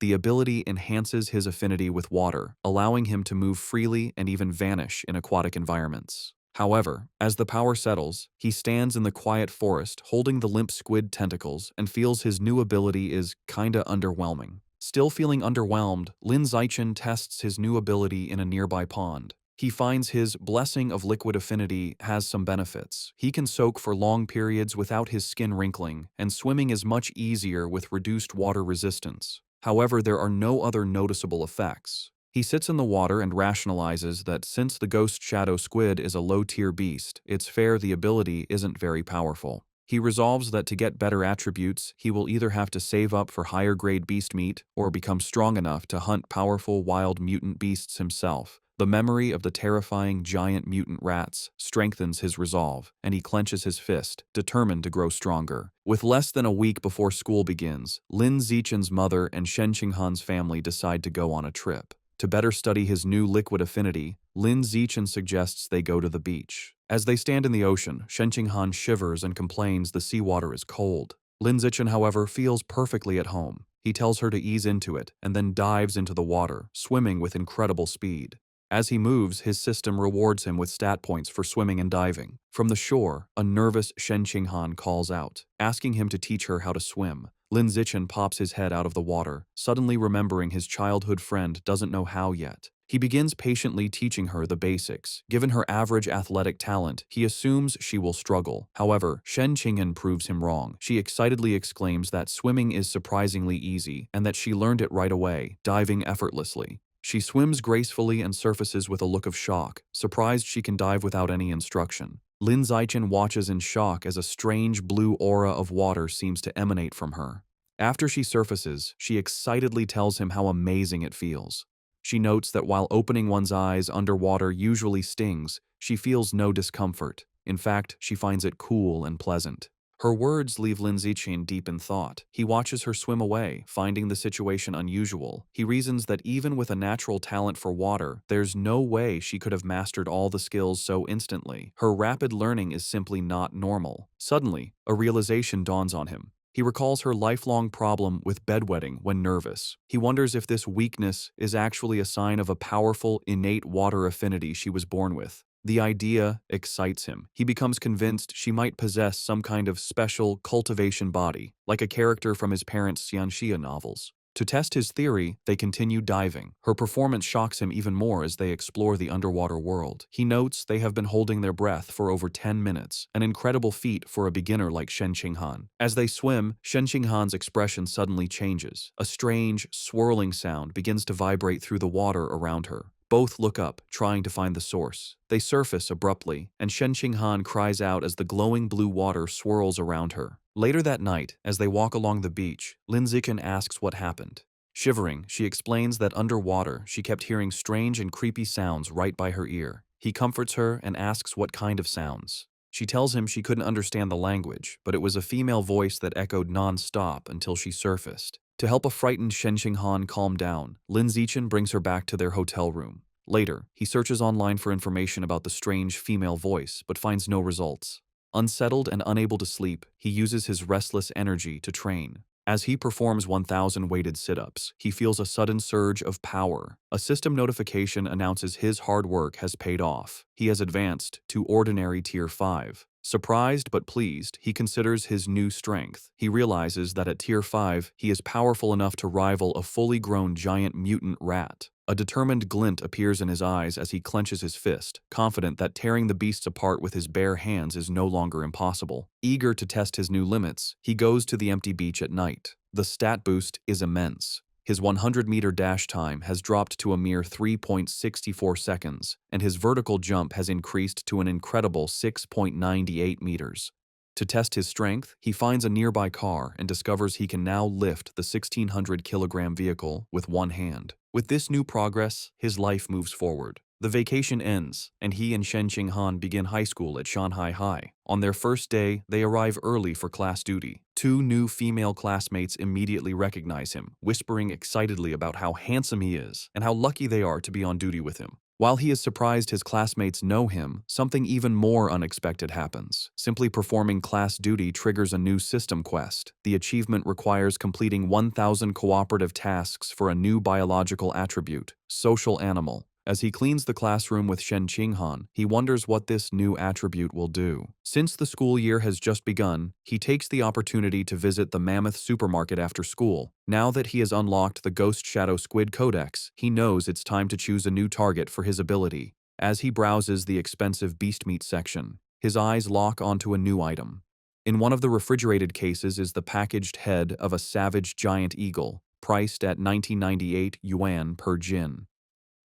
The ability enhances his affinity with water, allowing him to move freely and even vanish in aquatic environments. However, as the power settles, he stands in the quiet forest holding the limp squid tentacles and feels his new ability is kinda underwhelming. Still feeling underwhelmed, Lin Zichen tests his new ability in a nearby pond. He finds his Blessing of Liquid Affinity has some benefits. He can soak for long periods without his skin wrinkling, and swimming is much easier with reduced water resistance. However, there are no other noticeable effects. He sits in the water and rationalizes that since the Ghost Shadow Squid is a low-tier beast, it's fair the ability isn't very powerful. He resolves that to get better attributes, he will either have to save up for higher-grade beast meat or become strong enough to hunt powerful wild mutant beasts himself. The memory of the terrifying giant mutant rats strengthens his resolve, and he clenches his fist, determined to grow stronger. With less than a week before school begins, Lin Zichen's mother and Shen Qinghan's family decide to go on a trip. To better study his new liquid affinity, Lin Zichen suggests they go to the beach. As they stand in the ocean, Shen Qinghan shivers and complains the seawater is cold. Lin Zichen, however, feels perfectly at home. He tells her to ease into it and then dives into the water, swimming with incredible speed. As he moves, his system rewards him with stat points for swimming and diving. From the shore, a nervous Shen Qinghan calls out, asking him to teach her how to swim. Lin Zichen pops his head out of the water, suddenly remembering his childhood friend doesn't know how yet. He begins patiently teaching her the basics. Given her average athletic talent, he assumes she will struggle. However, Shen Qing'an proves him wrong. She excitedly exclaims that swimming is surprisingly easy and that she learned it right away, diving effortlessly. She swims gracefully and surfaces with a look of shock, surprised she can dive without any instruction. Lin Zichen watches in shock as a strange blue aura of water seems to emanate from her. After she surfaces, she excitedly tells him how amazing it feels. She notes that while opening one's eyes underwater usually stings, she feels no discomfort. In fact, she finds it cool and pleasant. Her words leave Lin Zichen deep in thought. He watches her swim away, finding the situation unusual. He reasons that even with a natural talent for water, there's no way she could have mastered all the skills so instantly. Her rapid learning is simply not normal. Suddenly, a realization dawns on him. He recalls her lifelong problem with bedwetting when nervous. He wonders if this weakness is actually a sign of a powerful, innate water affinity she was born with. The idea excites him. He becomes convinced she might possess some kind of special cultivation body, like a character from his parents' Xianxia novels. To test his theory, they continue diving. Her performance shocks him even more as they explore the underwater world. He notes they have been holding their breath for over 10 minutes, an incredible feat for a beginner like Shen Qinghan. As they swim, Shen Qinghan's expression suddenly changes. A strange, swirling sound begins to vibrate through the water around her. Both look up, trying to find the source. They surface abruptly, and Shen Qinghan cries out as the glowing blue water swirls around her. Later that night, as they walk along the beach, Lin Zichen asks what happened. Shivering, she explains that underwater, she kept hearing strange and creepy sounds right by her ear. He comforts her and asks what kind of sounds. She tells him she couldn't understand the language, but it was a female voice that echoed non-stop until she surfaced. To help a frightened Shen Qinghan calm down, Lin Zichen brings her back to their hotel room. Later, he searches online for information about the strange female voice, but finds no results. Unsettled and unable to sleep, he uses his restless energy to train. As he performs 1,000 weighted sit-ups, he feels a sudden surge of power. A system notification announces his hard work has paid off. He has advanced to ordinary Tier 5. Surprised but pleased, he considers his new strength. He realizes that at Tier 5, he is powerful enough to rival a fully grown giant mutant rat. A determined glint appears in his eyes as he clenches his fist, confident that tearing the beasts apart with his bare hands is no longer impossible. Eager to test his new limits, he goes to the empty beach at night. The stat boost is immense. His 100-meter dash time has dropped to a mere 3.64 seconds, and his vertical jump has increased to an incredible 6.98 meters. To test his strength, he finds a nearby car and discovers he can now lift the 1,600-kilogram vehicle with one hand. With this new progress, his life moves forward. The vacation ends, and he and Shen Qinghan begin high school at Shanghai High. On their first day, they arrive early for class duty. Two new female classmates immediately recognize him, whispering excitedly about how handsome he is and how lucky they are to be on duty with him. While he is surprised his classmates know him, something even more unexpected happens. Simply performing class duty triggers a new system quest. The achievement requires completing 1,000 cooperative tasks for a new biological attribute, social animal. As he cleans the classroom with Shen Qinghan, he wonders what this new attribute will do. Since the school year has just begun, he takes the opportunity to visit the Mammoth supermarket after school. Now that he has unlocked the Ghost Shadow Squid Codex, he knows it's time to choose a new target for his ability. As he browses the expensive beast meat section, his eyes lock onto a new item. In one of the refrigerated cases is the packaged head of a savage giant eagle, priced at 1998 yuan per jin.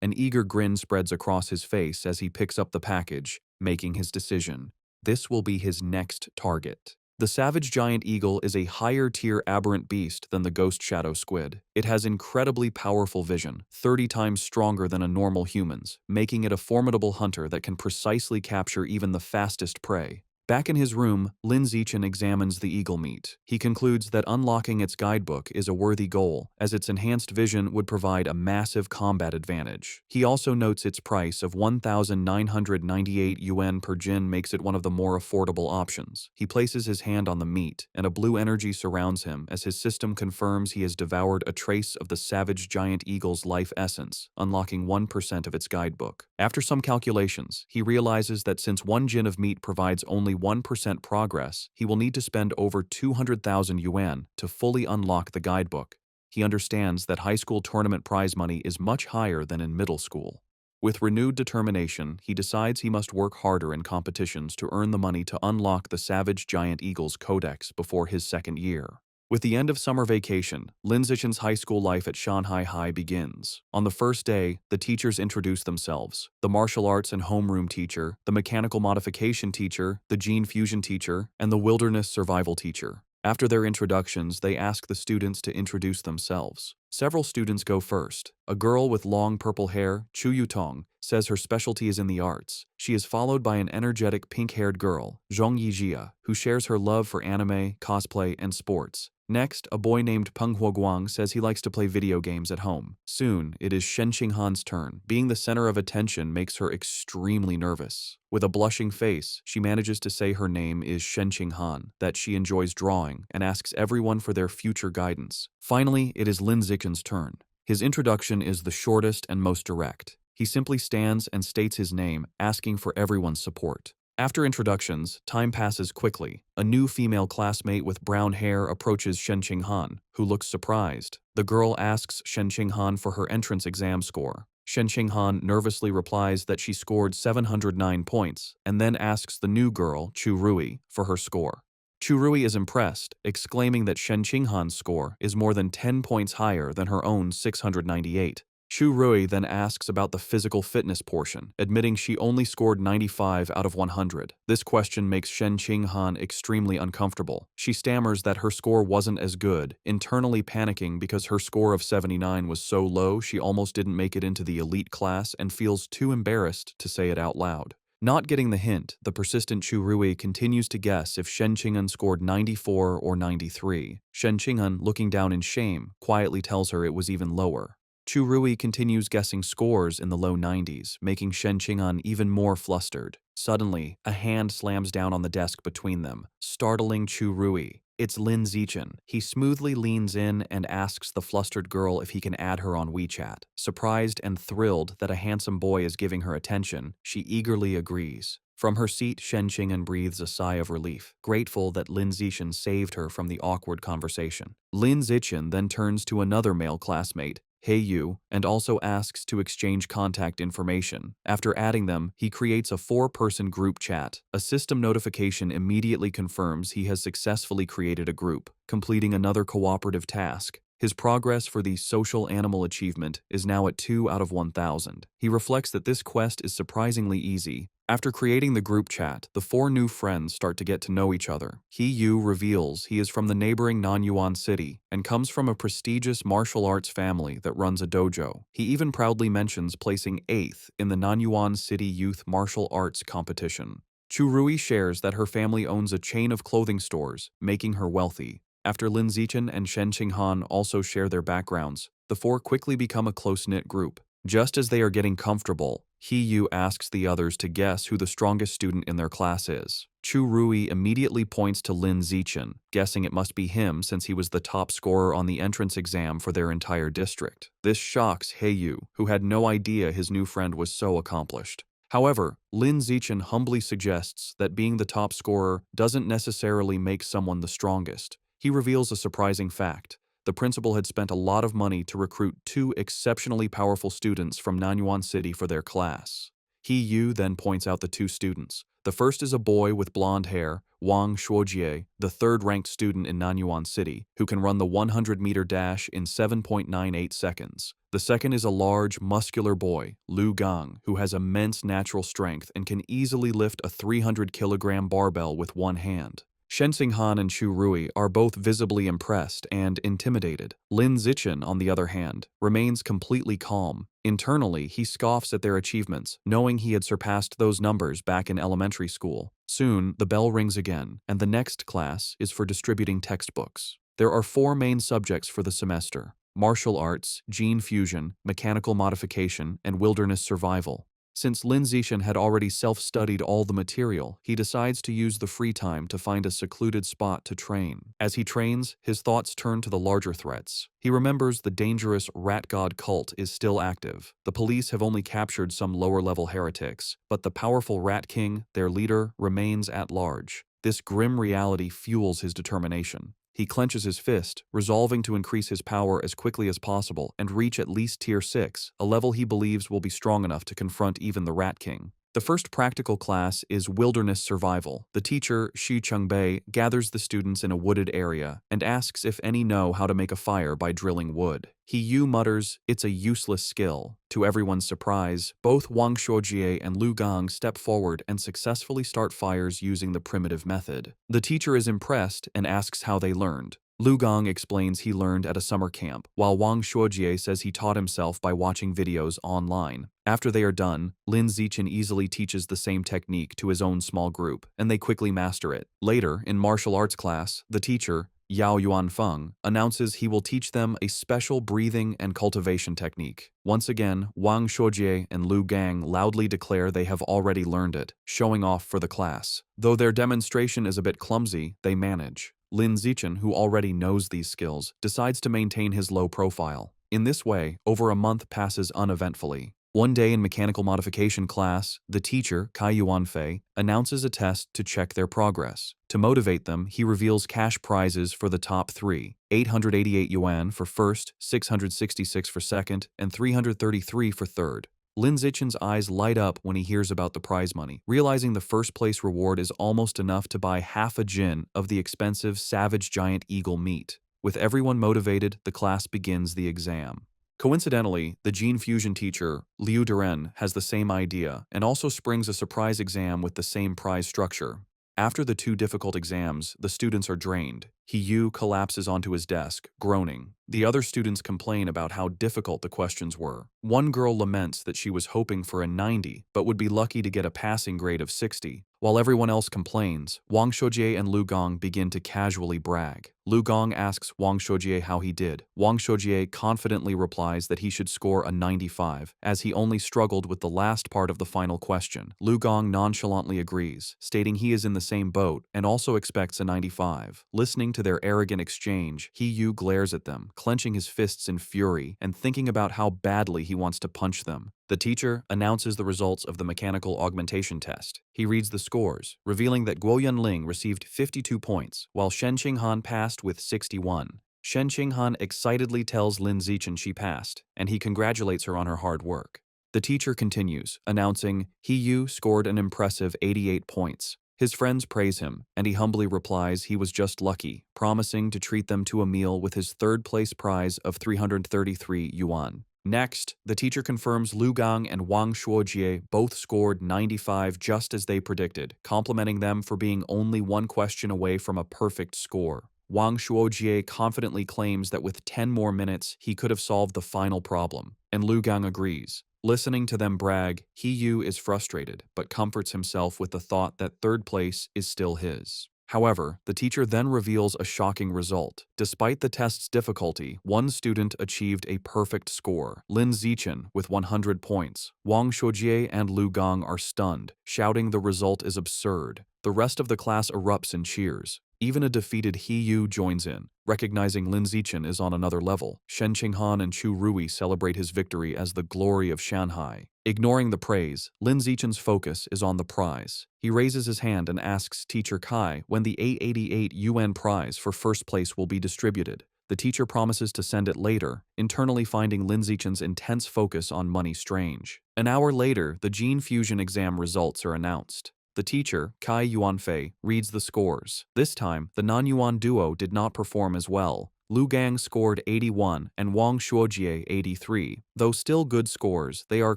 An eager grin spreads across his face as he picks up the package, making his decision. This will be his next target. The savage giant eagle is a higher-tier aberrant beast than the ghost shadow squid. It has incredibly powerful vision, 30 times stronger than a normal human's, making it a formidable hunter that can precisely capture even the fastest prey. Back in his room, Lin Zichen examines the eagle meat. He concludes that unlocking its guidebook is a worthy goal, as its enhanced vision would provide a massive combat advantage. He also notes its price of 1,998 yuan per jin makes it one of the more affordable options. He places his hand on the meat, and a blue energy surrounds him as his system confirms he has devoured a trace of the savage giant eagle's life essence, unlocking 1% of its guidebook. After some calculations, he realizes that since 1 jin of meat provides only 1% progress, he will need to spend over 200,000 yuan to fully unlock the guidebook. He understands that high school tournament prize money is much higher than in middle school. With renewed determination, he decides he must work harder in competitions to earn the money to unlock the Savage Giant Eagle's codex before his second year. With the end of summer vacation, Lin Zichen's high school life at Shanghai High begins. On the first day, the teachers introduce themselves: the martial arts and homeroom teacher, the mechanical modification teacher, the gene fusion teacher, and the wilderness survival teacher. After their introductions, they ask the students to introduce themselves. Several students go first. A girl with long purple hair, Chu Yutong, says her specialty is in the arts. She is followed by an energetic pink-haired girl, Zhong Yijia, who shares her love for anime, cosplay, and sports. Next, a boy named Peng Huoguang says he likes to play video games at home. Soon, it is Shen Qinghan's turn. Being the center of attention makes her extremely nervous. With a blushing face, she manages to say her name is Shen Qinghan, that she enjoys drawing, and asks everyone for their future guidance. Finally, it is Lin Zichen's turn. His introduction is the shortest and most direct. He simply stands and states his name, asking for everyone's support. After introductions, time passes quickly. A new female classmate with brown hair approaches Shen Qinghan, who looks surprised. The girl asks Shen Qinghan for her entrance exam score. Shen Qinghan nervously replies that she scored 709 points, and then asks the new girl, Chu Rui, for her score. Chu Rui is impressed, exclaiming that Shen Qinghan's score is more than 10 points higher than her own 698. Chu Rui then asks about the physical fitness portion, admitting she only scored 95 out of 100. This question makes Shen Qinghan extremely uncomfortable. She stammers that her score wasn't as good, internally panicking because her score of 79 was so low she almost didn't make it into the elite class and feels too embarrassed to say it out loud. Not getting the hint, the persistent Chu Rui continues to guess if Shen Qing'an scored 94 or 93. Shen Qing'an, looking down in shame, quietly tells her it was even lower. Chu Rui continues guessing scores in the low 90s, making Shen Qing'an even more flustered. Suddenly, a hand slams down on the desk between them, startling Chu Rui. It's Lin Zichen. He smoothly leans in and asks the flustered girl if he can add her on WeChat. Surprised and thrilled that a handsome boy is giving her attention, she eagerly agrees. From her seat, Shen Qing'an breathes a sigh of relief, grateful that Lin Zichen saved her from the awkward conversation. Lin Zichen then turns to another male classmate, Hey Yu, and also asks to exchange contact information. After adding them, he creates a 4-person group chat. A system notification immediately confirms he has successfully created a group, completing another cooperative task. His progress for the social animal achievement is now at 2 out of 1,000. He reflects that this quest is surprisingly easy. After creating the group chat, the 4 new friends start to get to know each other. He Yu reveals he is from the neighboring Nanyuan city and comes from a prestigious martial arts family that runs a dojo. He even proudly mentions placing 8th in the Nanyuan City Youth Martial Arts competition. Chu Rui shares that her family owns a chain of clothing stores, making her wealthy. After Lin Zichen and Shen Qinghan also share their backgrounds, the 4 quickly become a close-knit group. Just as they are getting comfortable, He Yu asks the others to guess who the strongest student in their class is. Chu Rui immediately points to Lin Zichen, guessing it must be him since he was the top scorer on the entrance exam for their entire district. This shocks He Yu, who had no idea his new friend was so accomplished. However, Lin Zichen humbly suggests that being the top scorer doesn't necessarily make someone the strongest. He reveals a surprising fact. The principal had spent a lot of money to recruit 2 exceptionally powerful students from Nanyuan City for their class. He Yu then points out the 2 students. The first is a boy with blonde hair, Wang Shuojie, the 3rd-ranked student in Nanyuan City, who can run the 100-meter dash in 7.98 seconds. The second is a large, muscular boy, Lu Gang, who has immense natural strength and can easily lift a 300-kilogram barbell with one hand. Shen Xinghan and Chu Rui are both visibly impressed and intimidated. Lin Zichen, on the other hand, remains completely calm. Internally, he scoffs at their achievements, knowing he had surpassed those numbers back in elementary school. Soon, the bell rings again, and the next class is for distributing textbooks. There are 4 main subjects for the semester: martial arts, gene fusion, mechanical modification, and wilderness survival. Since Lin Zichen had already self-studied all the material, he decides to use the free time to find a secluded spot to train. As he trains, his thoughts turn to the larger threats. He remembers the dangerous rat god cult is still active. The police have only captured some lower-level heretics, but the powerful Rat King, their leader, remains at large. This grim reality fuels his determination. He clenches his fist, resolving to increase his power as quickly as possible and reach at least Tier 6, a level he believes will be strong enough to confront even the Rat King. The first practical class is Wilderness Survival. The teacher, Xu Chungbei, gathers the students in a wooded area and asks if any know how to make a fire by drilling wood. He Yu mutters, "It's a useless skill." To everyone's surprise, both Wang Shuojie and Lu Gang step forward and successfully start fires using the primitive method. The teacher is impressed and asks how they learned. Lu Gang explains he learned at a summer camp, while Wang Shuojie says he taught himself by watching videos online. After they are done, Lin Zichen easily teaches the same technique to his own small group, and they quickly master it. Later, in martial arts class, the teacher, Yao Yuanfeng, announces he will teach them a special breathing and cultivation technique. Once again, Wang Shuojie and Lu Gang loudly declare they have already learned it, showing off for the class. Though their demonstration is a bit clumsy, they manage. Lin Zichen, who already knows these skills, decides to maintain his low profile. In this way, over a month passes uneventfully. One day in mechanical modification class, the teacher, Kai Yuanfei, announces a test to check their progress. To motivate them, he reveals cash prizes for the top 3, 888 yuan for first, 666 for second, and 333 for third. Lin Zichen's eyes light up when he hears about the prize money, realizing the first-place reward is almost enough to buy half a jin of the expensive savage giant eagle meat. With everyone motivated, the class begins the exam. Coincidentally, the gene fusion teacher, Liu Duren, has the same idea and also springs a surprise exam with the same prize structure. After the 2 difficult exams, the students are drained. He Yu collapses onto his desk, groaning. The other students complain about how difficult the questions were. One girl laments that she was hoping for a 90 but would be lucky to get a passing grade of 60. While everyone else complains, Wang Shoujie and Lu Gong begin to casually brag. Lu Gong asks Wang Shoujie how he did. Wang Shoujie confidently replies that he should score a 95, as he only struggled with the last part of the final question. Lu Gong nonchalantly agrees, stating he is in the same boat and also expects a 95. Listening to their arrogant exchange, He Yu glares at them, clenching his fists in fury and thinking about how badly he wants to punch them. The teacher announces the results of the mechanical augmentation test. He reads the scores, revealing that Guo Yunling received 52 points, while Shen Qinghan passed with 61. Shen Qinghan excitedly tells Lin Zichen she passed, and he congratulates her on her hard work. The teacher continues, announcing He Yu scored an impressive 88 points. His friends praise him, and he humbly replies he was just lucky, promising to treat them to a meal with his third-place prize of 333 yuan. Next, the teacher confirms Lu Gang and Wang Shuojie both scored 95 just as they predicted, complimenting them for being only one question away from a perfect score. Wang Shuojie confidently claims that with 10 more minutes, he could have solved the final problem, and Lu Gang agrees. Listening to them brag, He Yu is frustrated, but comforts himself with the thought that third place is still his. However, the teacher then reveals a shocking result. Despite the test's difficulty, one student achieved a perfect score, Lin Zichen, with 100 points. Wang Shuojie and Lu Gong are stunned, shouting the result is absurd. The rest of the class erupts in cheers. Even a defeated He Yu joins in, recognizing Lin Zichen is on another level. Shen Qinghan and Chu Rui celebrate his victory as the glory of Shanghai. Ignoring the praise, Lin Zichen's focus is on the prize. He raises his hand and asks Teacher Kai when the 888 yuan prize for first place will be distributed. The teacher promises to send it later, internally finding Lin Zichen's intense focus on money strange. An hour later, the gene fusion exam results are announced. The teacher, Kai Yuanfei, reads the scores. This time, the non-Yuan duo did not perform as well. Lu Gang scored 81 and Wang Shuojie 83. Though still good scores, they are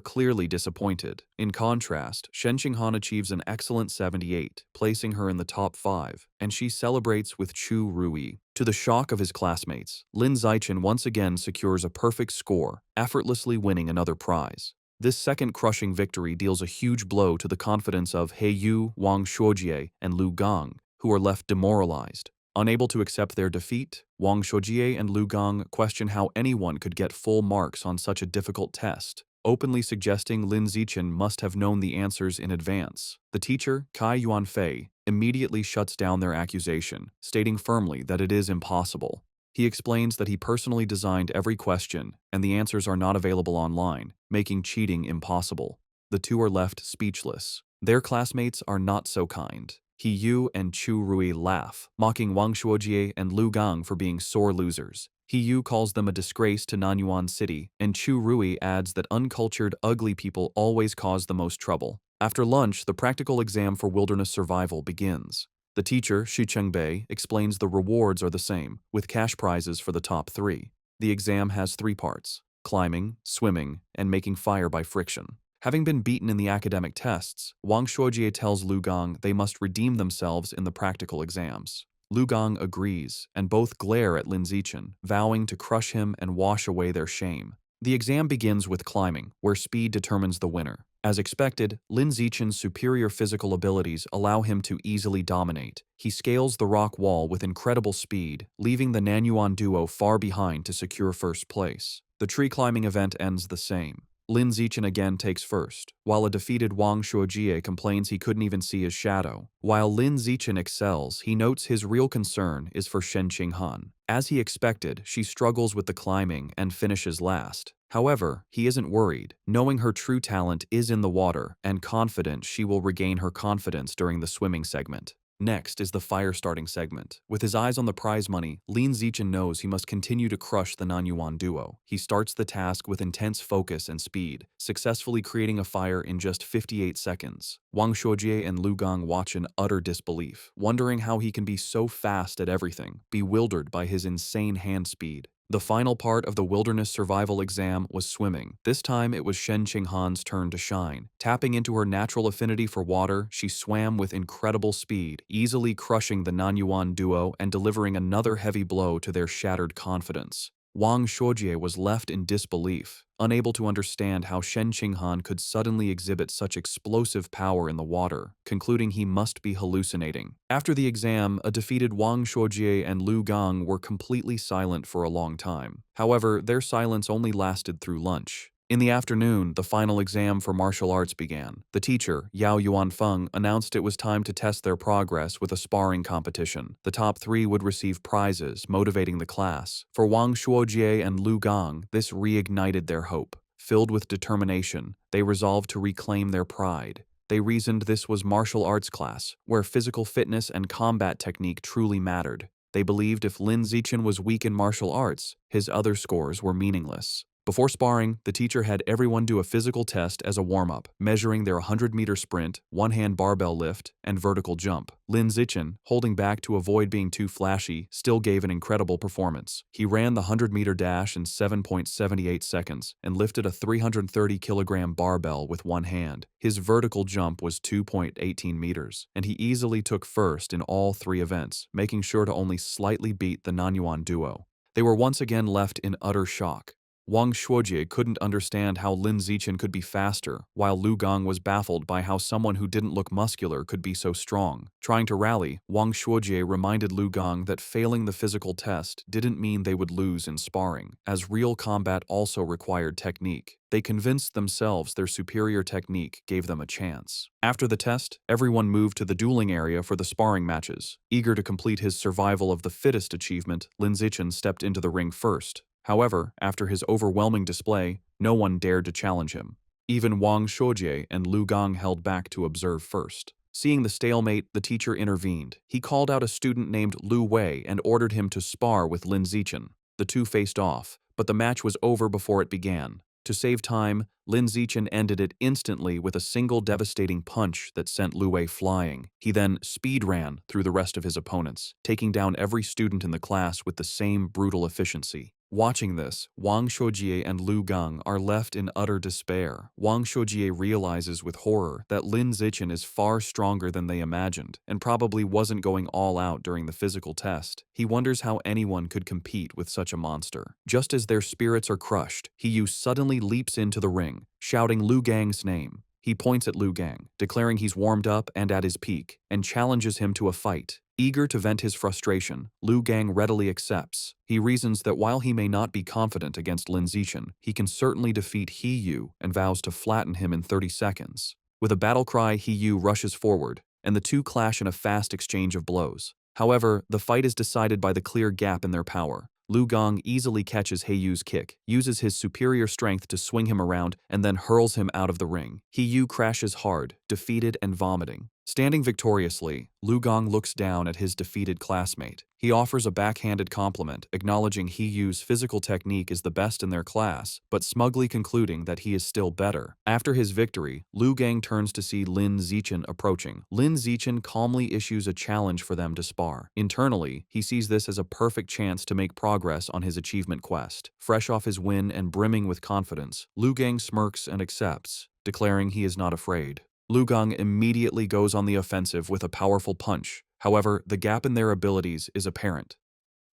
clearly disappointed. In contrast, Shen Qinghan achieves an excellent 78, placing her in the top 5, and she celebrates with Chu Rui. To the shock of his classmates, Lin Zichen once again secures a perfect score, effortlessly winning another prize. This second crushing victory deals a huge blow to the confidence of He Yu, Wang Shuojie, and Lu Gang, who are left demoralized. Unable to accept their defeat, Wang Shuojie and Lu Gang question how anyone could get full marks on such a difficult test, openly suggesting Lin Zichen must have known the answers in advance. The teacher, Kai Yuanfei, immediately shuts down their accusation, stating firmly that it is impossible. He explains that he personally designed every question, and the answers are not available online, making cheating impossible. The two are left speechless. Their classmates are not so kind. He Yu and Chu Rui laugh, mocking Wang Shuojie and Lu Gang for being sore losers. He Yu calls them a disgrace to Nanyuan City, and Chu Rui adds that uncultured, ugly people always cause the most trouble. After lunch, the practical exam for wilderness survival begins. The teacher, Shi Chengbei, explains the rewards are the same, with cash prizes for the top 3. The exam has 3 parts: climbing, swimming, and making fire by friction. Having been beaten in the academic tests, Wang Shuojie tells Lu Gang they must redeem themselves in the practical exams. Lu Gang agrees, and both glare at Lin Zichen, vowing to crush him and wash away their shame. The exam begins with climbing, where speed determines the winner. As expected, Lin Zichen's superior physical abilities allow him to easily dominate. He scales the rock wall with incredible speed, leaving the Nanyuan duo far behind to secure first place. The tree climbing event ends the same. Lin Zichen again takes first, while a defeated Wang Shuojie complains he couldn't even see his shadow. While Lin Zichen excels, he notes his real concern is for Shen Qinghan. As he expected, she struggles with the climbing and finishes last. However, he isn't worried, knowing her true talent is in the water and confident she will regain her confidence during the swimming segment. Next is the fire-starting segment. With his eyes on the prize money, Lin Zichen knows he must continue to crush the Nanyuan duo. He starts the task with intense focus and speed, successfully creating a fire in just 58 seconds. Wang Shuojie and Lu Gang watch in utter disbelief, wondering how he can be so fast at everything, bewildered by his insane hand speed. The final part of the wilderness survival exam was swimming. This time it was Shen Qinghan's turn to shine. Tapping into her natural affinity for water, she swam with incredible speed, easily crushing the Nanyuan duo and delivering another heavy blow to their shattered confidence. Wang Shuojie was left in disbelief, unable to understand how Shen Qinghan could suddenly exhibit such explosive power in the water, concluding he must be hallucinating. After the exam, a defeated Wang Shuojie and Lu Gang were completely silent for a long time. However, their silence only lasted through lunch. In the afternoon, the final exam for martial arts began. The teacher, Yao Yuanfeng, announced it was time to test their progress with a sparring competition. The top 3 would receive prizes, motivating the class. For Wang Shuojie and Lu Gang, this reignited their hope. Filled with determination, they resolved to reclaim their pride. They reasoned this was martial arts class, where physical fitness and combat technique truly mattered. They believed if Lin Zichen was weak in martial arts, his other scores were meaningless. Before sparring, the teacher had everyone do a physical test as a warm-up, measuring their 100-meter sprint, one-hand barbell lift, and vertical jump. Lin Zichen, holding back to avoid being too flashy, still gave an incredible performance. He ran the 100-meter dash in 7.78 seconds and lifted a 330-kilogram barbell with one hand. His vertical jump was 2.18 meters, and he easily took first in all 3 events, making sure to only slightly beat the Nanyuan duo. They were once again left in utter shock. Wang Shuojie couldn't understand how Lin Zichen could be faster, while Lu Gang was baffled by how someone who didn't look muscular could be so strong. Trying to rally, Wang Shuojie reminded Lu Gang that failing the physical test didn't mean they would lose in sparring, as real combat also required technique. They convinced themselves their superior technique gave them a chance. After the test, everyone moved to the dueling area for the sparring matches. Eager to complete his survival of the fittest achievement, Lin Zichen stepped into the ring first. However, after his overwhelming display, no one dared to challenge him. Even Wang Shuojie and Lu Gang held back to observe first. Seeing the stalemate, the teacher intervened. He called out a student named Lu Wei and ordered him to spar with Lin Zichen. The two faced off, but the match was over before it began. To save time, Lin Zichen ended it instantly with a single devastating punch that sent Lu Wei flying. He then speed ran through the rest of his opponents, taking down every student in the class with the same brutal efficiency. Watching this, Wang Shuojie and Lu Gang are left in utter despair. Wang Shuojie realizes with horror that Lin Zichen is far stronger than they imagined and probably wasn't going all out during the physical test. He wonders how anyone could compete with such a monster. Just as their spirits are crushed, He suddenly leaps into the ring, shouting Lu Gang's name. He points at Lu Gang, declaring he's warmed up and at his peak, and challenges him to a fight. Eager to vent his frustration, Lu Gang readily accepts. He reasons that while he may not be confident against Lin Zichen, he can certainly defeat He and vows to flatten him in 30 seconds. With a battle cry, He rushes forward, and the two clash in a fast exchange of blows. However, the fight is decided by the clear gap in their power. Lu Gang easily catches Heiyu's kick, uses his superior strength to swing him around, and then hurls him out of the ring. Heiyu crashes hard, defeated and vomiting. Standing victoriously, Lu Gang looks down at his defeated classmate. He offers a backhanded compliment, acknowledging Heiyu's physical technique is the best in their class, but smugly concluding that he is still better. After his victory, Lu Gang turns to see Lin Zichen approaching. Lin Zichen calmly issues a challenge for them to spar. Internally, he sees this as a perfect chance to make progress on his achievement quest. Fresh off his win and brimming with confidence, Lu Gang smirks and accepts, declaring he is not afraid. Lu Gang immediately goes on the offensive with a powerful punch. However, the gap in their abilities is apparent.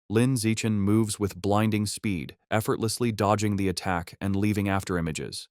Lin Zichen moves with blinding speed, effortlessly dodging the attack and leaving afterimages.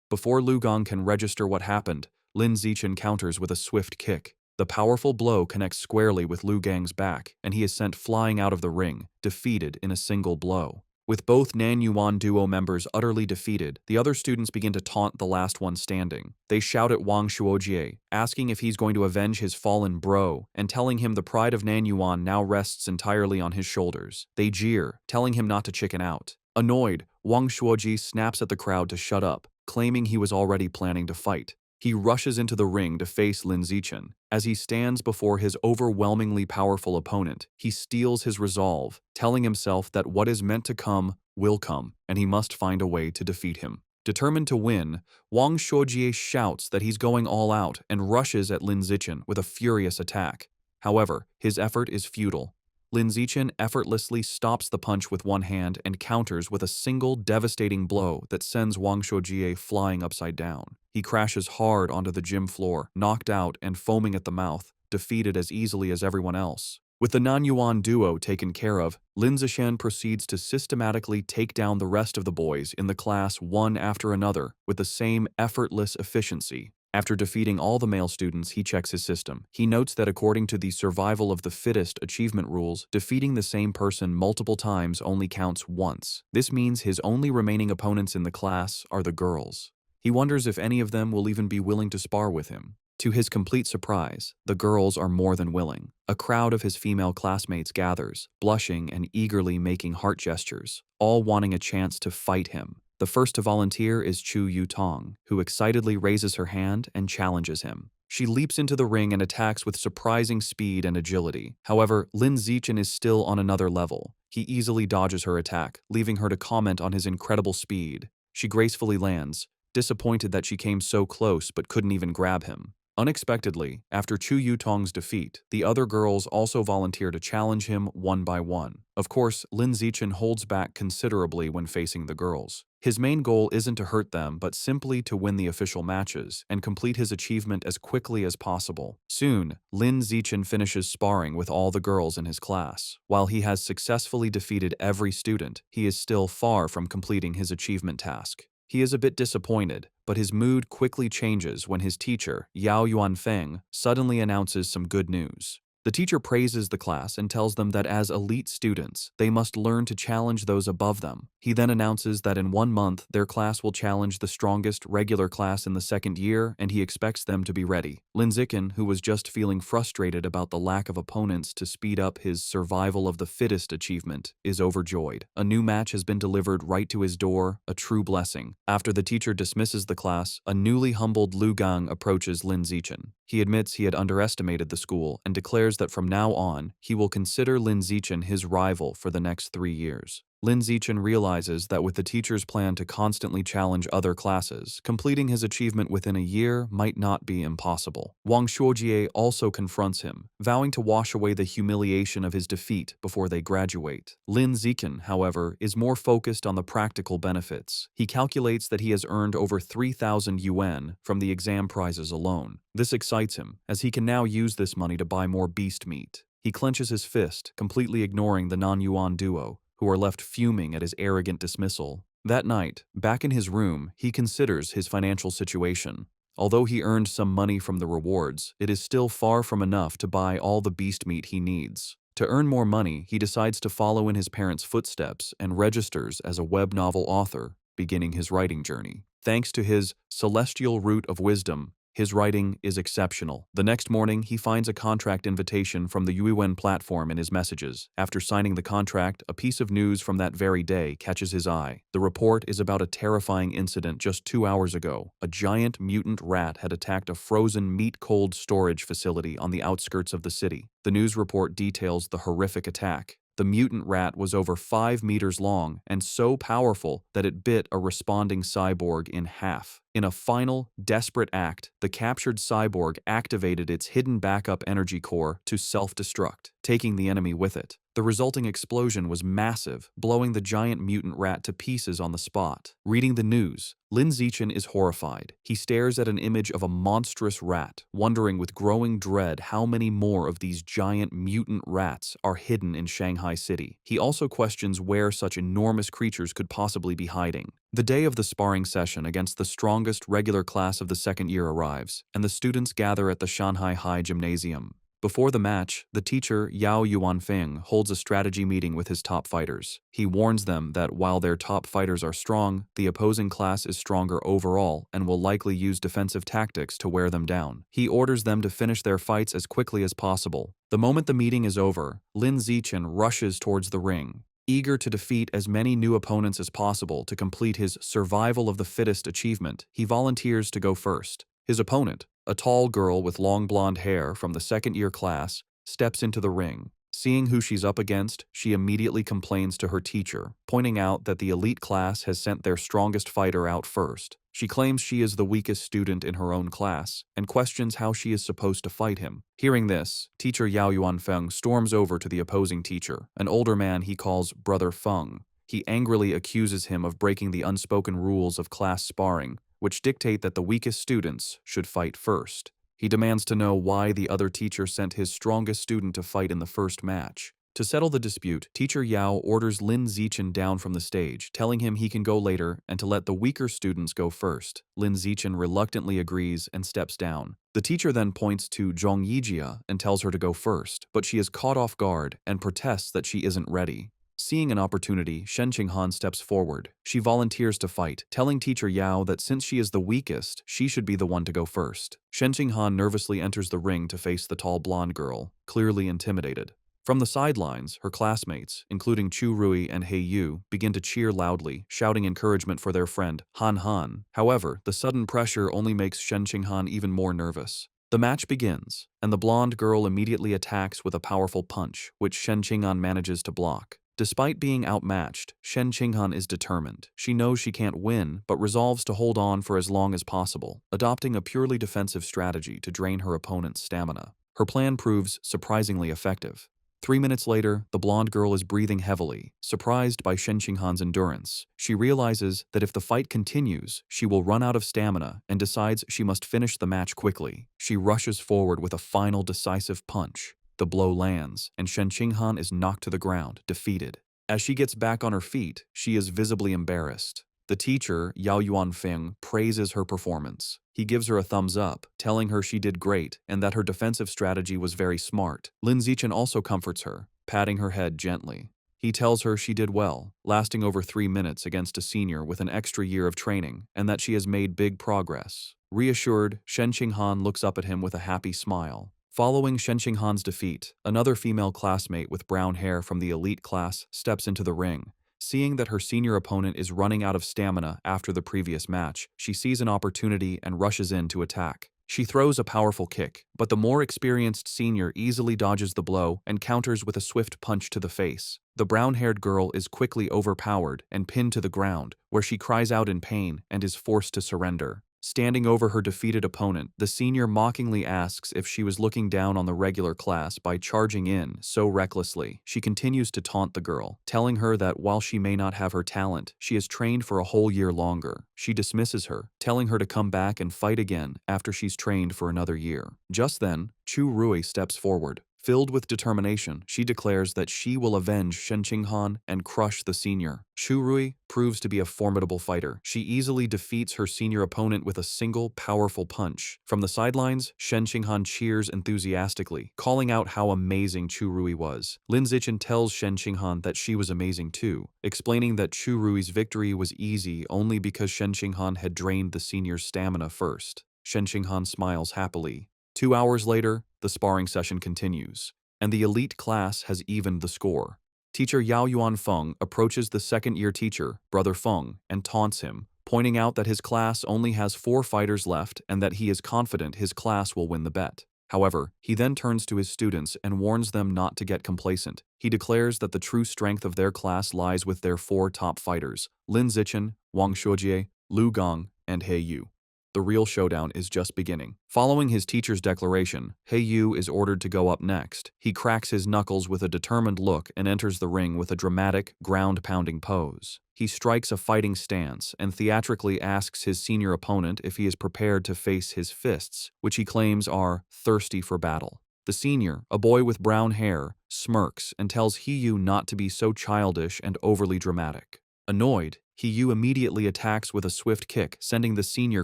Before Lu Gang can register what happened, Lin Zichen counters with a swift kick. The powerful blow connects squarely with Lu Gang's back, and he is sent flying out of the ring, defeated in a single blow. With both Nanyuan duo members utterly defeated, the other students begin to taunt the last one standing. They shout at Wang Shuojie, asking if he's going to avenge his fallen bro, and telling him the pride of Nanyuan now rests entirely on his shoulders. They jeer, telling him not to chicken out. Annoyed, Wang Shuojie snaps at the crowd to shut up, claiming he was already planning to fight. He rushes into the ring to face Lin Zichen. As he stands before his overwhelmingly powerful opponent, he steels his resolve, telling himself that what is meant to come will come, and he must find a way to defeat him. Determined to win, Wang Shuojie shouts that he's going all out and rushes at Lin Zichen with a furious attack. However, his effort is futile. Lin Zichen effortlessly stops the punch with one hand and counters with a single devastating blow that sends Wang Shuojie flying upside down. He crashes hard onto the gym floor, knocked out and foaming at the mouth, defeated as easily as everyone else. With the Nanyuan duo taken care of, Lin Zishan proceeds to systematically take down the rest of the boys in the class one after another with the same effortless efficiency. After defeating all the male students, he checks his system. He notes that according to the survival of the fittest achievement rules, defeating the same person multiple times only counts once. This means his only remaining opponents in the class are the girls. He wonders if any of them will even be willing to spar with him. To his complete surprise, the girls are more than willing. A crowd of his female classmates gathers, blushing and eagerly making heart gestures, all wanting a chance to fight him. The first to volunteer is Chu Yu-tong, who excitedly raises her hand and challenges him. She leaps into the ring and attacks with surprising speed and agility. However, Lin Zichen is still on another level. He easily dodges her attack, leaving her to comment on his incredible speed. She gracefully lands, disappointed that she came so close but couldn't even grab him. Unexpectedly, after Chu Yu-tong's defeat, the other girls also volunteer to challenge him one by one. Of course, Lin Zichen holds back considerably when facing the girls. His main goal isn't to hurt them, but simply to win the official matches and complete his achievement as quickly as possible. Soon, Lin Zichen finishes sparring with all the girls in his class. While he has successfully defeated every student, he is still far from completing his achievement task. He is a bit disappointed, but his mood quickly changes when his teacher, Yao Yuanfeng, suddenly announces some good news. The teacher praises the class and tells them that as elite students, they must learn to challenge those above them. He then announces that in 1 month, their class will challenge the strongest regular class in the second year, and he expects them to be ready. Lin Zichen, who was just feeling frustrated about the lack of opponents to speed up his survival of the fittest achievement, is overjoyed. A new match has been delivered right to his door, a true blessing. After the teacher dismisses the class, a newly humbled Lu Gang approaches Lin Zichen. He admits he had underestimated the school and declares that from now on, he will consider Lin Zichen his rival for the next 3 years. Lin Zichen realizes that with the teacher's plan to constantly challenge other classes, completing his achievement within a year might not be impossible. Wang Shuojie also confronts him, vowing to wash away the humiliation of his defeat before they graduate. Lin Zichen, however, is more focused on the practical benefits. He calculates that he has earned over 3,000 yuan from the exam prizes alone. This excites him, as he can now use this money to buy more beast meat. He clenches his fist, completely ignoring the non-yuan duo, who are left fuming at his arrogant dismissal. That night, back in his room, he considers his financial situation. Although he earned some money from the rewards, it is still far from enough to buy all the beast meat he needs. To earn more money, he decides to follow in his parents' footsteps and registers as a web novel author, beginning his writing journey. Thanks to his celestial root of wisdom, his writing is exceptional. The next morning, he finds a contract invitation from the Yuiwen platform in his messages. After signing the contract, a piece of news from that very day catches his eye. The report is about a terrifying incident just 2 hours ago. A giant mutant rat had attacked a frozen meat-cold storage facility on the outskirts of the city. The news report details the horrific attack. The mutant rat was over 5 meters long and so powerful that it bit a responding cyborg in half. In a final, desperate act, the captured cyborg activated its hidden backup energy core to self-destruct, taking the enemy with it. The resulting explosion was massive, blowing the giant mutant rat to pieces on the spot. Reading the news, Lin Zichen is horrified. He stares at an image of a monstrous rat, wondering with growing dread how many more of these giant mutant rats are hidden in Shanghai City. He also questions where such enormous creatures could possibly be hiding. The day of the sparring session against the strongest regular class of the second year arrives, and the students gather at the Shanghai High Gymnasium. Before the match, the teacher, Yao Yuanfeng, holds a strategy meeting with his top fighters. He warns them that while their top fighters are strong, the opposing class is stronger overall and will likely use defensive tactics to wear them down. He orders them to finish their fights as quickly as possible. The moment the meeting is over, Lin Zichen rushes towards the ring, eager to defeat as many new opponents as possible to complete his survival of the fittest achievement. He volunteers to go first. His opponent, a tall girl with long blonde hair from the second-year class, steps into the ring. Seeing who she's up against, she immediately complains to her teacher, pointing out that the elite class has sent their strongest fighter out first. She claims she is the weakest student in her own class, and questions how she is supposed to fight him. Hearing this, teacher Yao Yuanfeng storms over to the opposing teacher, an older man he calls Brother Feng. He angrily accuses him of breaking the unspoken rules of class sparring, which dictate that the weakest students should fight first. He demands to know why the other teacher sent his strongest student to fight in the first match. To settle the dispute, Teacher Yao orders Lin Zichen down from the stage, telling him he can go later and to let the weaker students go first. Lin Zichen reluctantly agrees and steps down. The teacher then points to Zhong Yijia and tells her to go first, but she is caught off guard and protests that she isn't ready. Seeing an opportunity, Shen Qinghan steps forward. She volunteers to fight, telling Teacher Yao that since she is the weakest, she should be the one to go first. Shen Qinghan nervously enters the ring to face the tall blonde girl, clearly intimidated. From the sidelines, her classmates, including Chu Rui and He Yu, begin to cheer loudly, shouting encouragement for their friend, Han Han. However, the sudden pressure only makes Shen Qinghan even more nervous. The match begins, and the blonde girl immediately attacks with a powerful punch, which Shen Qinghan manages to block. Despite being outmatched, Shen Qinghan is determined. She knows she can't win, but resolves to hold on for as long as possible, adopting a purely defensive strategy to drain her opponent's stamina. Her plan proves surprisingly effective. 3 minutes later, the blonde girl is breathing heavily, surprised by Shen Qinghan's endurance. She realizes that if the fight continues, she will run out of stamina and decides she must finish the match quickly. She rushes forward with a final decisive punch. The blow lands, and Shen Qinghan is knocked to the ground, defeated. As she gets back on her feet, she is visibly embarrassed. The teacher, Yao Yuanfeng, praises her performance. He gives her a thumbs up, telling her she did great and that her defensive strategy was very smart. Lin Zichen also comforts her, patting her head gently. He tells her she did well, lasting over 3 minutes against a senior with an extra year of training, and that she has made big progress. Reassured, Shen Qinghan looks up at him with a happy smile. Following Shen Qinghan's defeat, another female classmate with brown hair from the elite class steps into the ring. Seeing that her senior opponent is running out of stamina after the previous match, she sees an opportunity and rushes in to attack. She throws a powerful kick, but the more experienced senior easily dodges the blow and counters with a swift punch to the face. The brown-haired girl is quickly overpowered and pinned to the ground, where she cries out in pain and is forced to surrender. Standing over her defeated opponent, the senior mockingly asks if she was looking down on the regular class by charging in so recklessly. She continues to taunt the girl, telling her that while she may not have her talent, she has trained for a whole year longer. She dismisses her, telling her to come back and fight again after she's trained for another year. Just then, Chu Rui steps forward. Filled with determination, she declares that she will avenge Shen Qinghan and crush the senior. Chu Rui proves to be a formidable fighter. She easily defeats her senior opponent with a single, powerful punch. From the sidelines, Shen Qinghan cheers enthusiastically, calling out how amazing Chu Rui was. Lin Zichen tells Shen Qinghan that she was amazing too, explaining that Chu Rui's victory was easy only because Shen Qinghan had drained the senior's stamina first. Shen Qinghan smiles happily. 2 hours later, the sparring session continues, and the elite class has evened the score. Teacher Yao Yuanfeng approaches the second-year teacher, Brother Feng, and taunts him, pointing out that his class only has 4 fighters left and that he is confident his class will win the bet. However, he then turns to his students and warns them not to get complacent. He declares that the true strength of their class lies with their 4 top fighters, Lin Zichen, Wang Shuojie, Lu Gong, and He Yu. The real showdown is just beginning. Following his teacher's declaration, He Yu is ordered to go up next. He cracks his knuckles with a determined look and enters the ring with a dramatic, ground-pounding pose. He strikes a fighting stance and theatrically asks his senior opponent if he is prepared to face his fists, which he claims are thirsty for battle. The senior, a boy with brown hair, smirks and tells He Yu not to be so childish and overly dramatic. Annoyed, He Yu immediately attacks with a swift kick, sending the senior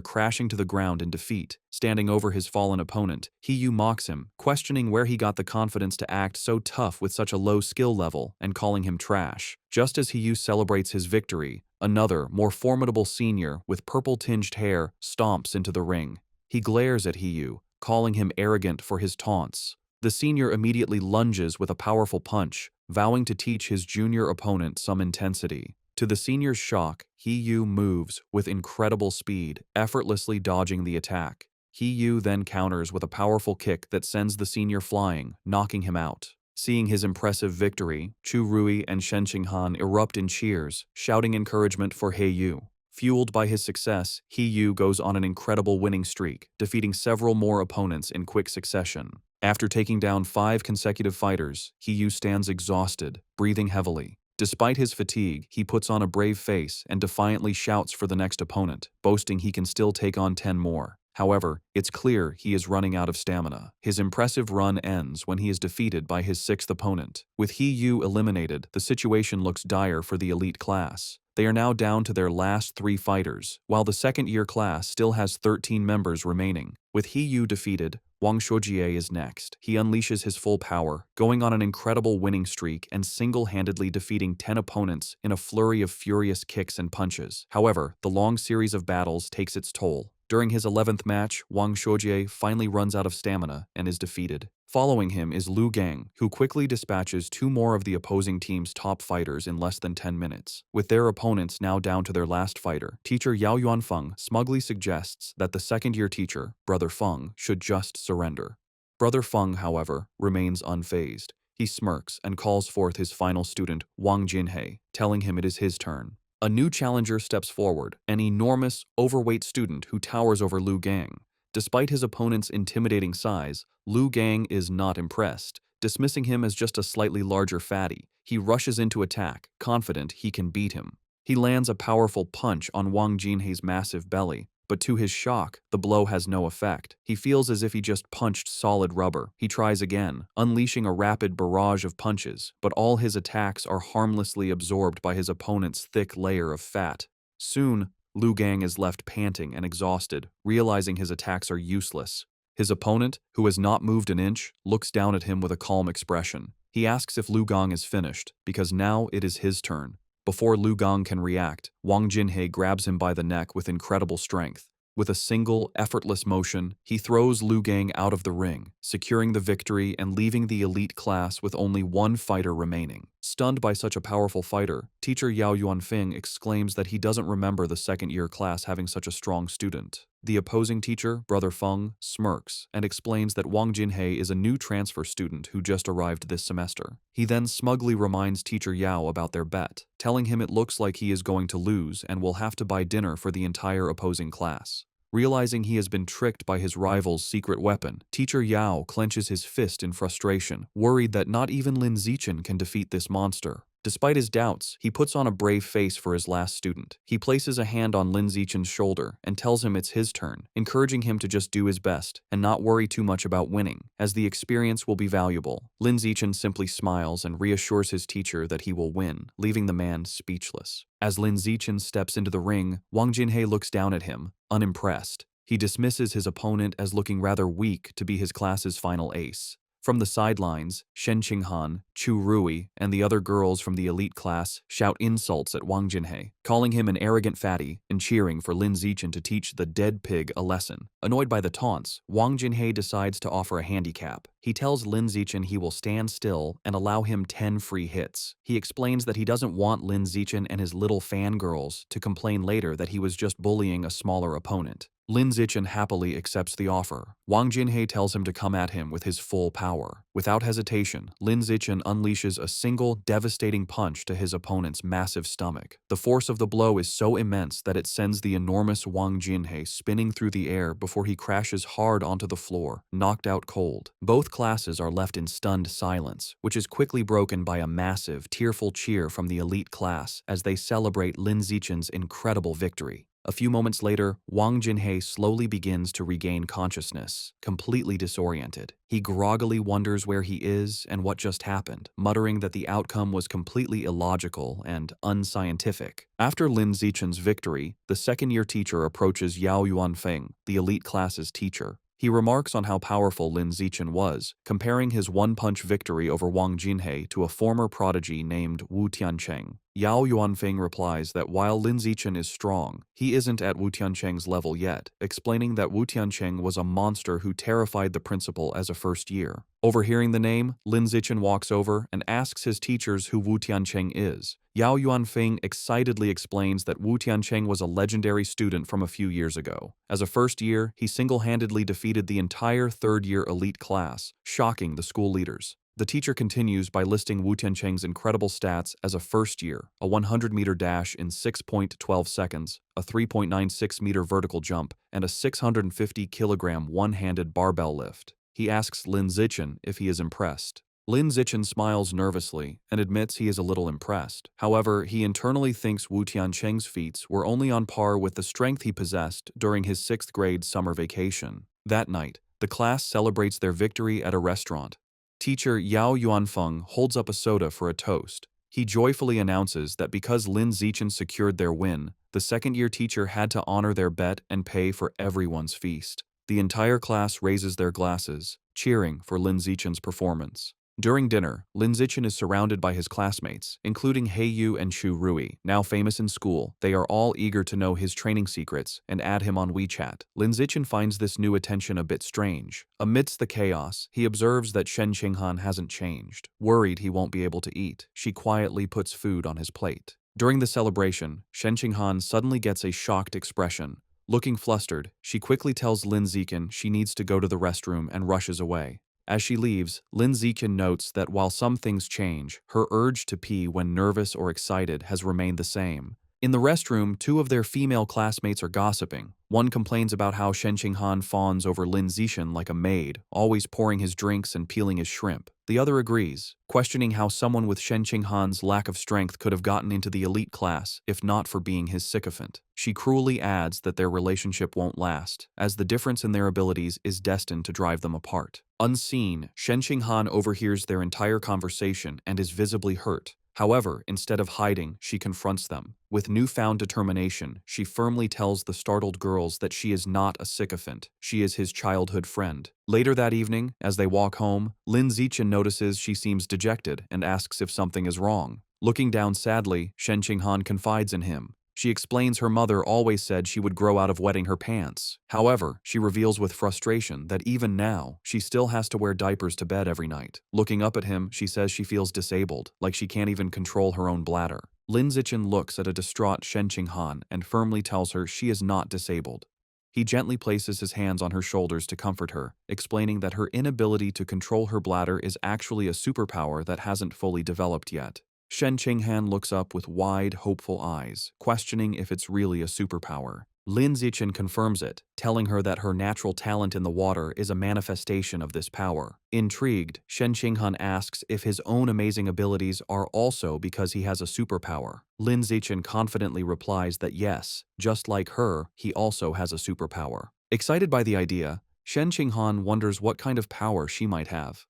crashing to the ground in defeat. Standing over his fallen opponent, He Yu mocks him, questioning where he got the confidence to act so tough with such a low skill level and calling him trash. Just as He Yu celebrates his victory, another, more formidable senior with purple-tinged hair stomps into the ring. He glares at He Yu, calling him arrogant for his taunts. The senior immediately lunges with a powerful punch, vowing to teach his junior opponent some intensity. To the senior's shock, He Yu moves with incredible speed, effortlessly dodging the attack. He Yu then counters with a powerful kick that sends the senior flying, knocking him out. Seeing his impressive victory, Chu Rui and Shen Qinghan erupt in cheers, shouting encouragement for He Yu. Fueled by his success, He Yu goes on an incredible winning streak, defeating several more opponents in quick succession. After taking down 5 consecutive fighters, He Yu stands exhausted, breathing heavily. Despite his fatigue, he puts on a brave face and defiantly shouts for the next opponent, boasting he can still take on 10 more. However, it's clear he is running out of stamina. His impressive run ends when he is defeated by his sixth opponent. With He Yu eliminated, the situation looks dire for the elite class. They are now down to their last 3 fighters, while the second-year class still has 13 members remaining. With He Yu defeated, Wang Shuojie is next. He unleashes his full power, going on an incredible winning streak and single-handedly defeating 10 opponents in a flurry of furious kicks and punches. However, the long series of battles takes its toll. During his 11th match, Wang Shuojie finally runs out of stamina and is defeated. Following him is Lu Gang, who quickly dispatches 2 more of the opposing team's top fighters in less than 10 minutes. With their opponents now down to their last fighter, teacher Yao Yuanfeng smugly suggests that the second-year teacher, Brother Feng, should just surrender. Brother Feng, however, remains unfazed. He smirks and calls forth his final student, Wang Jinhei, telling him it is his turn. A new challenger steps forward, an enormous, overweight student who towers over Lu Gang. Despite his opponent's intimidating size, Lu Gang is not impressed. Dismissing him as just a slightly larger fatty, he rushes into attack, confident he can beat him. He lands a powerful punch on Wang Jinhei's massive belly, but to his shock, the blow has no effect. He feels as if he just punched solid rubber. He tries again, unleashing a rapid barrage of punches, but all his attacks are harmlessly absorbed by his opponent's thick layer of fat. Soon, Lu Gang is left panting and exhausted, realizing his attacks are useless. His opponent, who has not moved an inch, looks down at him with a calm expression. He asks if Lu Gang is finished, because now it is his turn. Before Lu Gang can react, Wang Jinhei grabs him by the neck with incredible strength. With a single, effortless motion, he throws Lu Gang out of the ring, securing the victory and leaving the elite class with only 1 fighter remaining. Stunned by such a powerful fighter, teacher Yao Yuanfeng exclaims that he doesn't remember the second-year class having such a strong student. The opposing teacher, Brother Feng, smirks and explains that Wang Jinhei is a new transfer student who just arrived this semester. He then smugly reminds teacher Yao about their bet, telling him it looks like he is going to lose and will have to buy dinner for the entire opposing class. Realizing he has been tricked by his rival's secret weapon, teacher Yao clenches his fist in frustration, worried that not even Lin Zichen can defeat this monster. Despite his doubts, he puts on a brave face for his last student. He places a hand on Lin Zichen's shoulder and tells him it's his turn, encouraging him to just do his best and not worry too much about winning, as the experience will be valuable. Lin Zichen simply smiles and reassures his teacher that he will win, leaving the man speechless. As Lin Zichen steps into the ring, Wang Jinhei looks down at him, unimpressed. He dismisses his opponent as looking rather weak to be his class's final ace. From the sidelines, Shen Qinghan, Chu Rui, and the other girls from the elite class shout insults at Wang Jinhei, calling him an arrogant fatty and cheering for Lin Zichen to teach the dead pig a lesson. Annoyed by the taunts, Wang Jinhei decides to offer a handicap. He tells Lin Zichen he will stand still and allow him 10 free hits. He explains that he doesn't want Lin Zichen and his little fangirls to complain later that he was just bullying a smaller opponent. Lin Zichen happily accepts the offer. Wang Jinhei tells him to come at him with his full power. Without hesitation, Lin Zichen unleashes a single, devastating punch to his opponent's massive stomach. The force of the blow is so immense that it sends the enormous Wang Jinhei spinning through the air before he crashes hard onto the floor, knocked out cold. Both classes are left in stunned silence, which is quickly broken by a massive, tearful cheer from the elite class as they celebrate Lin Zichen's incredible victory. A few moments later, Wang Jinhei slowly begins to regain consciousness, completely disoriented. He groggily wonders where he is and what just happened, muttering that the outcome was completely illogical and unscientific. After Lin Zichen's victory, the second-year teacher approaches Yao Yuanfeng, the elite class's teacher. He remarks on how powerful Lin Zichen was, comparing his one-punch victory over Wang Jinhei to a former prodigy named Wu Tiancheng. Yao Yuanfeng replies that while Lin Zichen is strong, he isn't at Wu Tiancheng's level yet, explaining that Wu Tiancheng was a monster who terrified the principal as a first year. Overhearing the name, Lin Zichen walks over and asks his teachers who Wu Tiancheng is. Yao Yuanfeng excitedly explains that Wu Tiancheng was a legendary student from a few years ago. As a first year, he single-handedly defeated the entire third-year elite class, shocking the school leaders. The teacher continues by listing Wu Tiancheng's incredible stats as a first year, a 100-meter dash in 6.12 seconds, a 3.96-meter vertical jump, and a 650-kilogram one-handed barbell lift. He asks Lin Zichen if he is impressed. Lin Zichen smiles nervously and admits he is a little impressed. However, he internally thinks Wu Tiancheng's feats were only on par with the strength he possessed during his 6th grade summer vacation. That night, the class celebrates their victory at a restaurant. Teacher Yao Yuanfeng holds up a soda for a toast. He joyfully announces that because Lin Zichen secured their win, the second-year teacher had to honor their bet and pay for everyone's feast. The entire class raises their glasses, cheering for Lin Zichen's performance. During dinner, Lin Zichen is surrounded by his classmates, including He Yu and Chu Rui. Now famous in school, they are all eager to know his training secrets and add him on WeChat. Lin Zichen finds this new attention a bit strange. Amidst the chaos, he observes that Shen Qinghan hasn't changed. Worried he won't be able to eat, she quietly puts food on his plate. During the celebration, Shen Qinghan suddenly gets a shocked expression. Looking flustered, she quickly tells Lin Zichen she needs to go to the restroom and rushes away. As she leaves, Lin Zichen notes that while some things change, her urge to pee when nervous or excited has remained the same. In the restroom, 2 of their female classmates are gossiping. One complains about how Shen Qinghan fawns over Lin Zichen like a maid, always pouring his drinks and peeling his shrimp. The other agrees, questioning how someone with Shen Qinghan's lack of strength could have gotten into the elite class if not for being his sycophant. She cruelly adds that their relationship won't last, as the difference in their abilities is destined to drive them apart. Unseen, Shen Qinghan overhears their entire conversation and is visibly hurt. However, instead of hiding, she confronts them. With newfound determination, she firmly tells the startled girls that she is not a sycophant, she is his childhood friend. Later that evening, as they walk home, Lin Zichen notices she seems dejected and asks if something is wrong. Looking down sadly, Shen Qinghan confides in him. She explains her mother always said she would grow out of wetting her pants. However, she reveals with frustration that even now, she still has to wear diapers to bed every night. Looking up at him, she says she feels disabled, like she can't even control her own bladder. Lin Zichen looks at a distraught Shen Qinghan and firmly tells her she is not disabled. He gently places his hands on her shoulders to comfort her, explaining that her inability to control her bladder is actually a superpower that hasn't fully developed yet. Shen Qinghan looks up with wide, hopeful eyes, questioning if it's really a superpower. Lin Zichen confirms it, telling her that her natural talent in the water is a manifestation of this power. Intrigued, Shen Qinghan asks if his own amazing abilities are also because he has a superpower. Lin Zichen confidently replies that yes, just like her, he also has a superpower. Excited by the idea, Shen Qinghan wonders what kind of power she might have.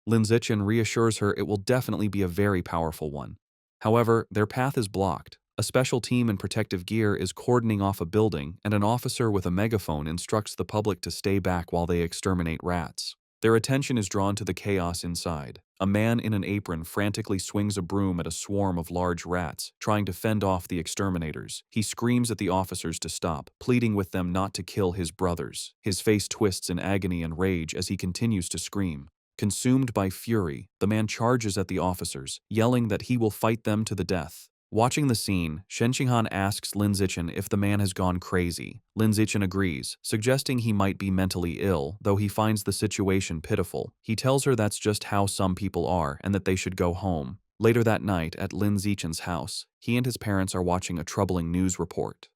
Lin Zichen reassures her it will definitely be a very powerful one. However, their path is blocked. A special team in protective gear is cordoning off a building, and an officer with a megaphone instructs the public to stay back while they exterminate rats. Their attention is drawn to the chaos inside. A man in an apron frantically swings a broom at a swarm of large rats, trying to fend off the exterminators. He screams at the officers to stop, pleading with them not to kill his brothers. His face twists in agony and rage as he continues to scream. Consumed by fury, the man charges at the officers, yelling that he will fight them to the death. Watching the scene, Shen Qinghan asks Lin Zichen if the man has gone crazy. Lin Zichen agrees, suggesting he might be mentally ill, though he finds the situation pitiful. He tells her that's just how some people are and that they should go home. Later that night, at Lin Zichen's house, he and his parents are watching a troubling news report.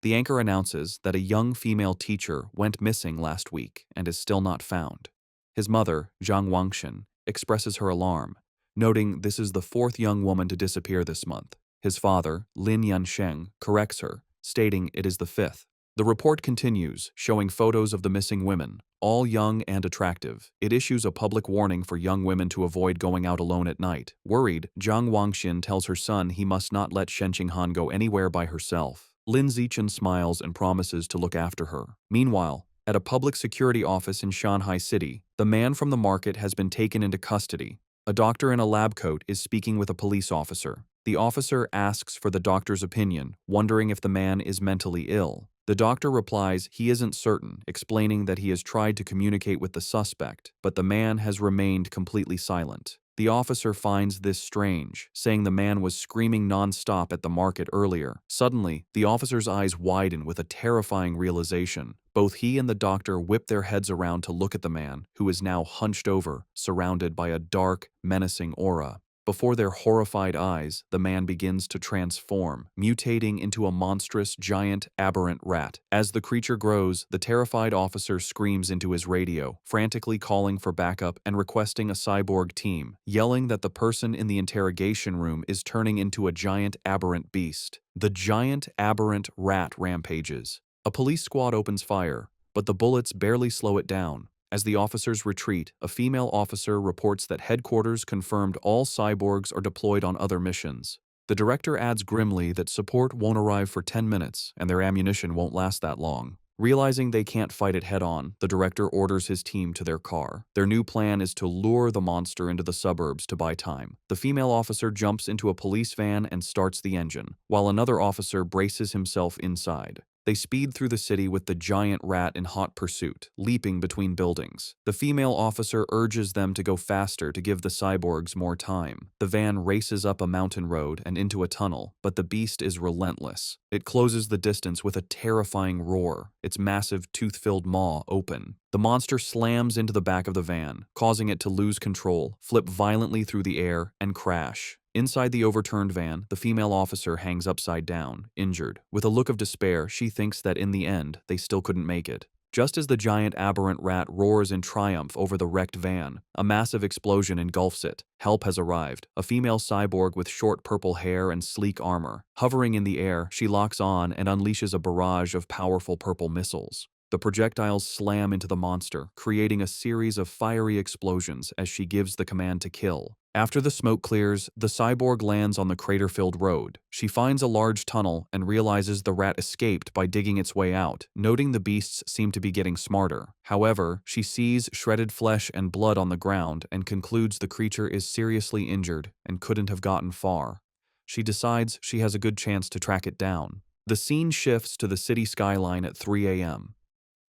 The anchor announces that a young female teacher went missing last week and is still not found. His mother, Zhang Wangshan, expresses her alarm, noting this is the 4th young woman to disappear this month. His father, Lin Yansheng, corrects her, stating it is the 5th. The report continues, showing photos of the missing women, all young and attractive. It issues a public warning for young women to avoid going out alone at night. Worried, Zhang Wangshan tells her son he must not let Shen Qinghan go anywhere by herself. Lin Zichen smiles and promises to look after her. Meanwhile, at a public security office in Shanghai City, the man from the market has been taken into custody. A doctor in a lab coat is speaking with a police officer. The officer asks for the doctor's opinion, wondering if the man is mentally ill. The doctor replies he isn't certain, explaining that he has tried to communicate with the suspect, but the man has remained completely silent. The officer finds this strange, saying the man was screaming non-stop at the market earlier. Suddenly, the officer's eyes widen with a terrifying realization. Both he and the doctor whip their heads around to look at the man, who is now hunched over, surrounded by a dark, menacing aura. Before their horrified eyes, the man begins to transform, mutating into a monstrous, giant, aberrant rat. As the creature grows, the terrified officer screams into his radio, frantically calling for backup and requesting a cyborg team, yelling that the person in the interrogation room is turning into a giant, aberrant beast. The giant, aberrant rat rampages. A police squad opens fire, but the bullets barely slow it down. As the officers retreat, a female officer reports that headquarters confirmed all cyborgs are deployed on other missions. The director adds grimly that support won't arrive for 10 minutes and their ammunition won't last that long. Realizing they can't fight it head-on, the director orders his team to their car. Their new plan is to lure the monster into the suburbs to buy time. The female officer jumps into a police van and starts the engine, while another officer braces himself inside. They speed through the city with the giant rat in hot pursuit, leaping between buildings. The female officer urges them to go faster to give the cyborgs more time. The van races up a mountain road and into a tunnel, but the beast is relentless. It closes the distance with a terrifying roar, its massive tooth-filled maw open. The monster slams into the back of the van, causing it to lose control, flip violently through the air, and crash. Inside the overturned van, the female officer hangs upside down, injured. With a look of despair, she thinks that in the end, they still couldn't make it. Just as the giant aberrant rat roars in triumph over the wrecked van, a massive explosion engulfs it. Help has arrived. A female cyborg with short purple hair and sleek armor. Hovering in the air, she locks on and unleashes a barrage of powerful purple missiles. The projectiles slam into the monster, creating a series of fiery explosions as she gives the command to kill. After the smoke clears, the cyborg lands on the crater-filled road. She finds a large tunnel and realizes the rat escaped by digging its way out, noting the beasts seem to be getting smarter. However, she sees shredded flesh and blood on the ground and concludes the creature is seriously injured and couldn't have gotten far. She decides she has a good chance to track it down. The scene shifts to the city skyline at 3 a.m.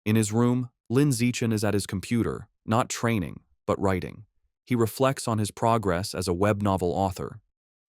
In his room, Lin Zichen is at his computer, not training, but writing. He reflects on his progress as a web novel author.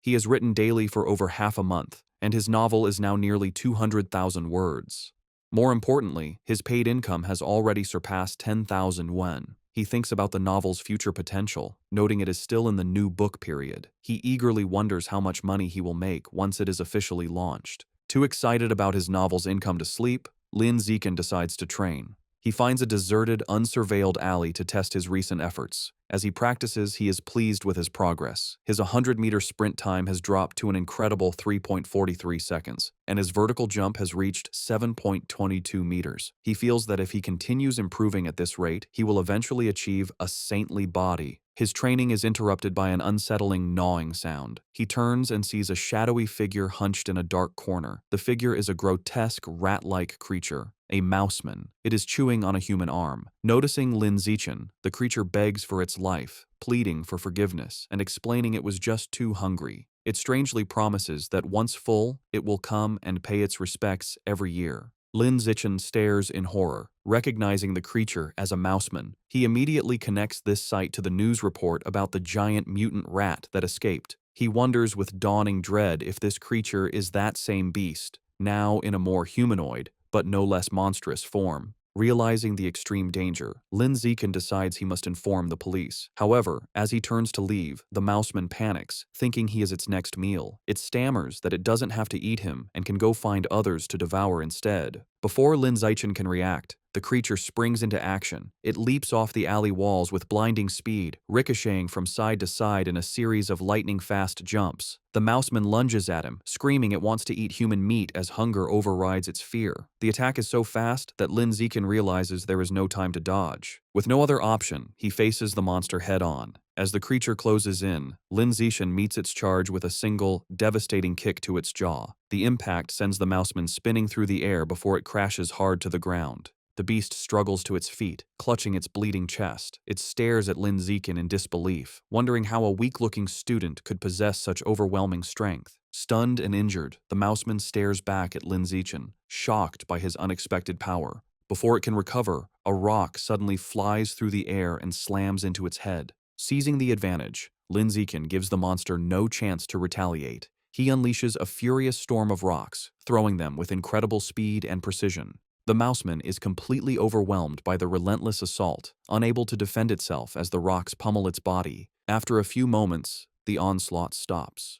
He has written daily for over half a month, and his novel is now nearly 200,000 words. More importantly, his paid income has already surpassed 10,000 won. He thinks about the novel's future potential, noting it is still in the new book period. He eagerly wonders how much money he will make once it is officially launched. Too excited about his novel's income to sleep, Lin Zichen decides to train. He finds a deserted, unsurveilled alley to test his recent efforts. As he practices, he is pleased with his progress. His 100-meter sprint time has dropped to an incredible 3.43 seconds, and his vertical jump has reached 7.22 meters. He feels that if he continues improving at this rate, he will eventually achieve a saintly body. His training is interrupted by an unsettling gnawing sound. He turns and sees a shadowy figure hunched in a dark corner. The figure is a grotesque, rat-like creature, a mouseman. It is chewing on a human arm. Noticing Lin Zichen, the creature begs for its life, pleading for forgiveness and explaining it was just too hungry. It strangely promises that once full, it will come and pay its respects every year. Lin Zichen stares in horror, recognizing the creature as a mouseman. He immediately connects this sight to the news report about the giant mutant rat that escaped. He wonders with dawning dread if this creature is that same beast, now in a more humanoid, but no less monstrous form. Realizing the extreme danger, Lin Zichen decides he must inform the police. However, as he turns to leave, the mouseman panics, thinking he is its next meal. It stammers that it doesn't have to eat him and can go find others to devour instead. Before Lin Zichen can react, the creature springs into action. It leaps off the alley walls with blinding speed, ricocheting from side to side in a series of lightning-fast jumps. The mouseman lunges at him, screaming it wants to eat human meat as hunger overrides its fear. The attack is so fast that Lin Zichen realizes there is no time to dodge. With no other option, he faces the monster head-on. As the creature closes in, Lin Zichen meets its charge with a single, devastating kick to its jaw. The impact sends the mouseman spinning through the air before it crashes hard to the ground. The beast struggles to its feet, clutching its bleeding chest. It stares at Lin Zichen in disbelief, wondering how a weak-looking student could possess such overwhelming strength. Stunned and injured, the mouseman stares back at Lin Zichen, shocked by his unexpected power. Before it can recover, a rock suddenly flies through the air and slams into its head. Seizing the advantage, Lin Zichen gives the monster no chance to retaliate. He unleashes a furious storm of rocks, throwing them with incredible speed and precision. The mouseman is completely overwhelmed by the relentless assault, unable to defend itself as the rocks pummel its body. After a few moments, the onslaught stops.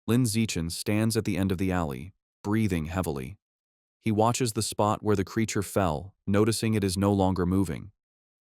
Lin Zichen stands at the end of the alley, breathing heavily. He watches the spot where the creature fell, noticing it is no longer moving.